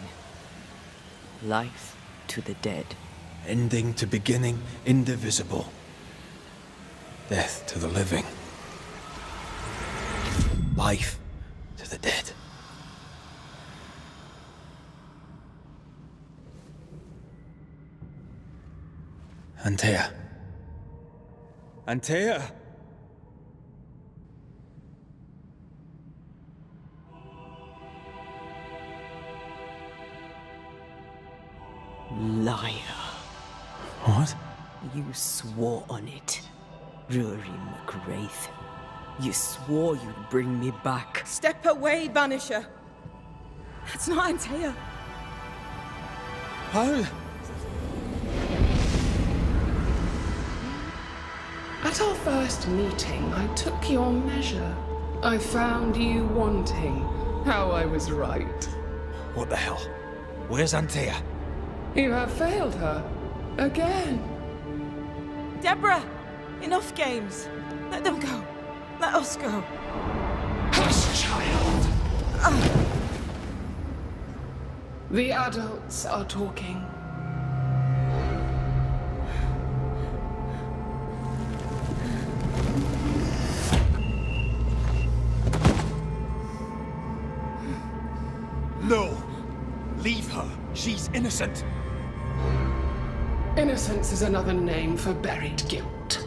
Life to the dead. Ending to beginning, indivisible. Death to the living. Life to the dead. Antea. Antea! Liar. What? You swore on it. Rory McGrath. You swore you'd bring me back. Step away, Banisher. That's not Antea. How? At our first meeting, I took your measure. I found you wanting. How I was right. What the hell? Where's Antea? You have failed her. Again. Deborah! Enough games. Let them go. Let us go. Hush, child! The adults are talking. No! Leave her. She's innocent. Innocence is another name for buried guilt.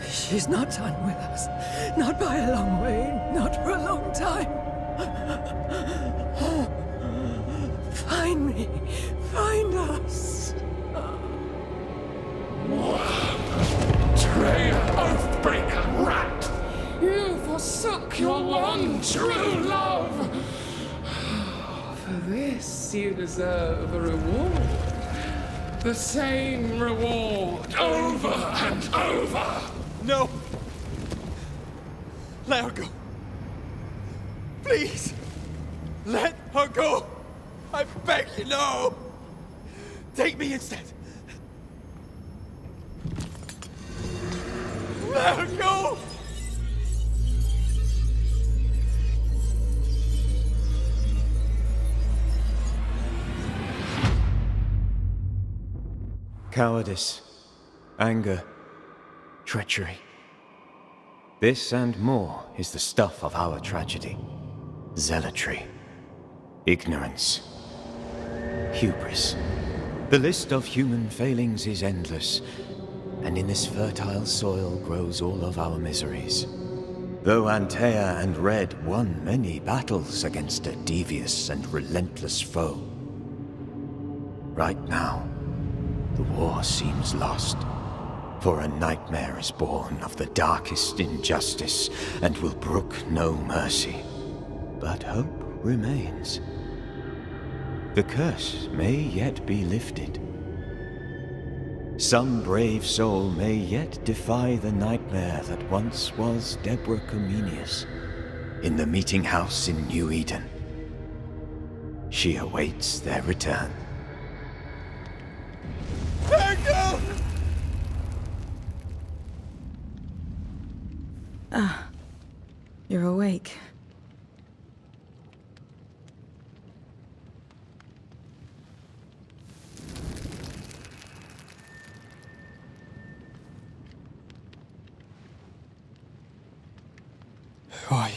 She's not done with us. Not by a long way. Not for a long time. Find me. Find us. Traitor, oathbreaker, rat! You forsook your one true love. For this, you deserve a reward. The same reward over and over. No! Let her go. Please! Let her go! I beg you, no! Take me instead! Let her go! Cowardice, anger, treachery. This and more is the stuff of our tragedy. Zealotry, ignorance, hubris. The list of human failings is endless, and in this fertile soil grows all of our miseries. Though Antea and Red won many battles against a devious and relentless foe, right now, the war seems lost, for a nightmare is born of the darkest injustice and will brook no mercy. But hope remains. The curse may yet be lifted. Some brave soul may yet defy the nightmare that once was Deborah Comenius in the meeting house in New Eden. She awaits their return. Ah, you're awake. Who are you?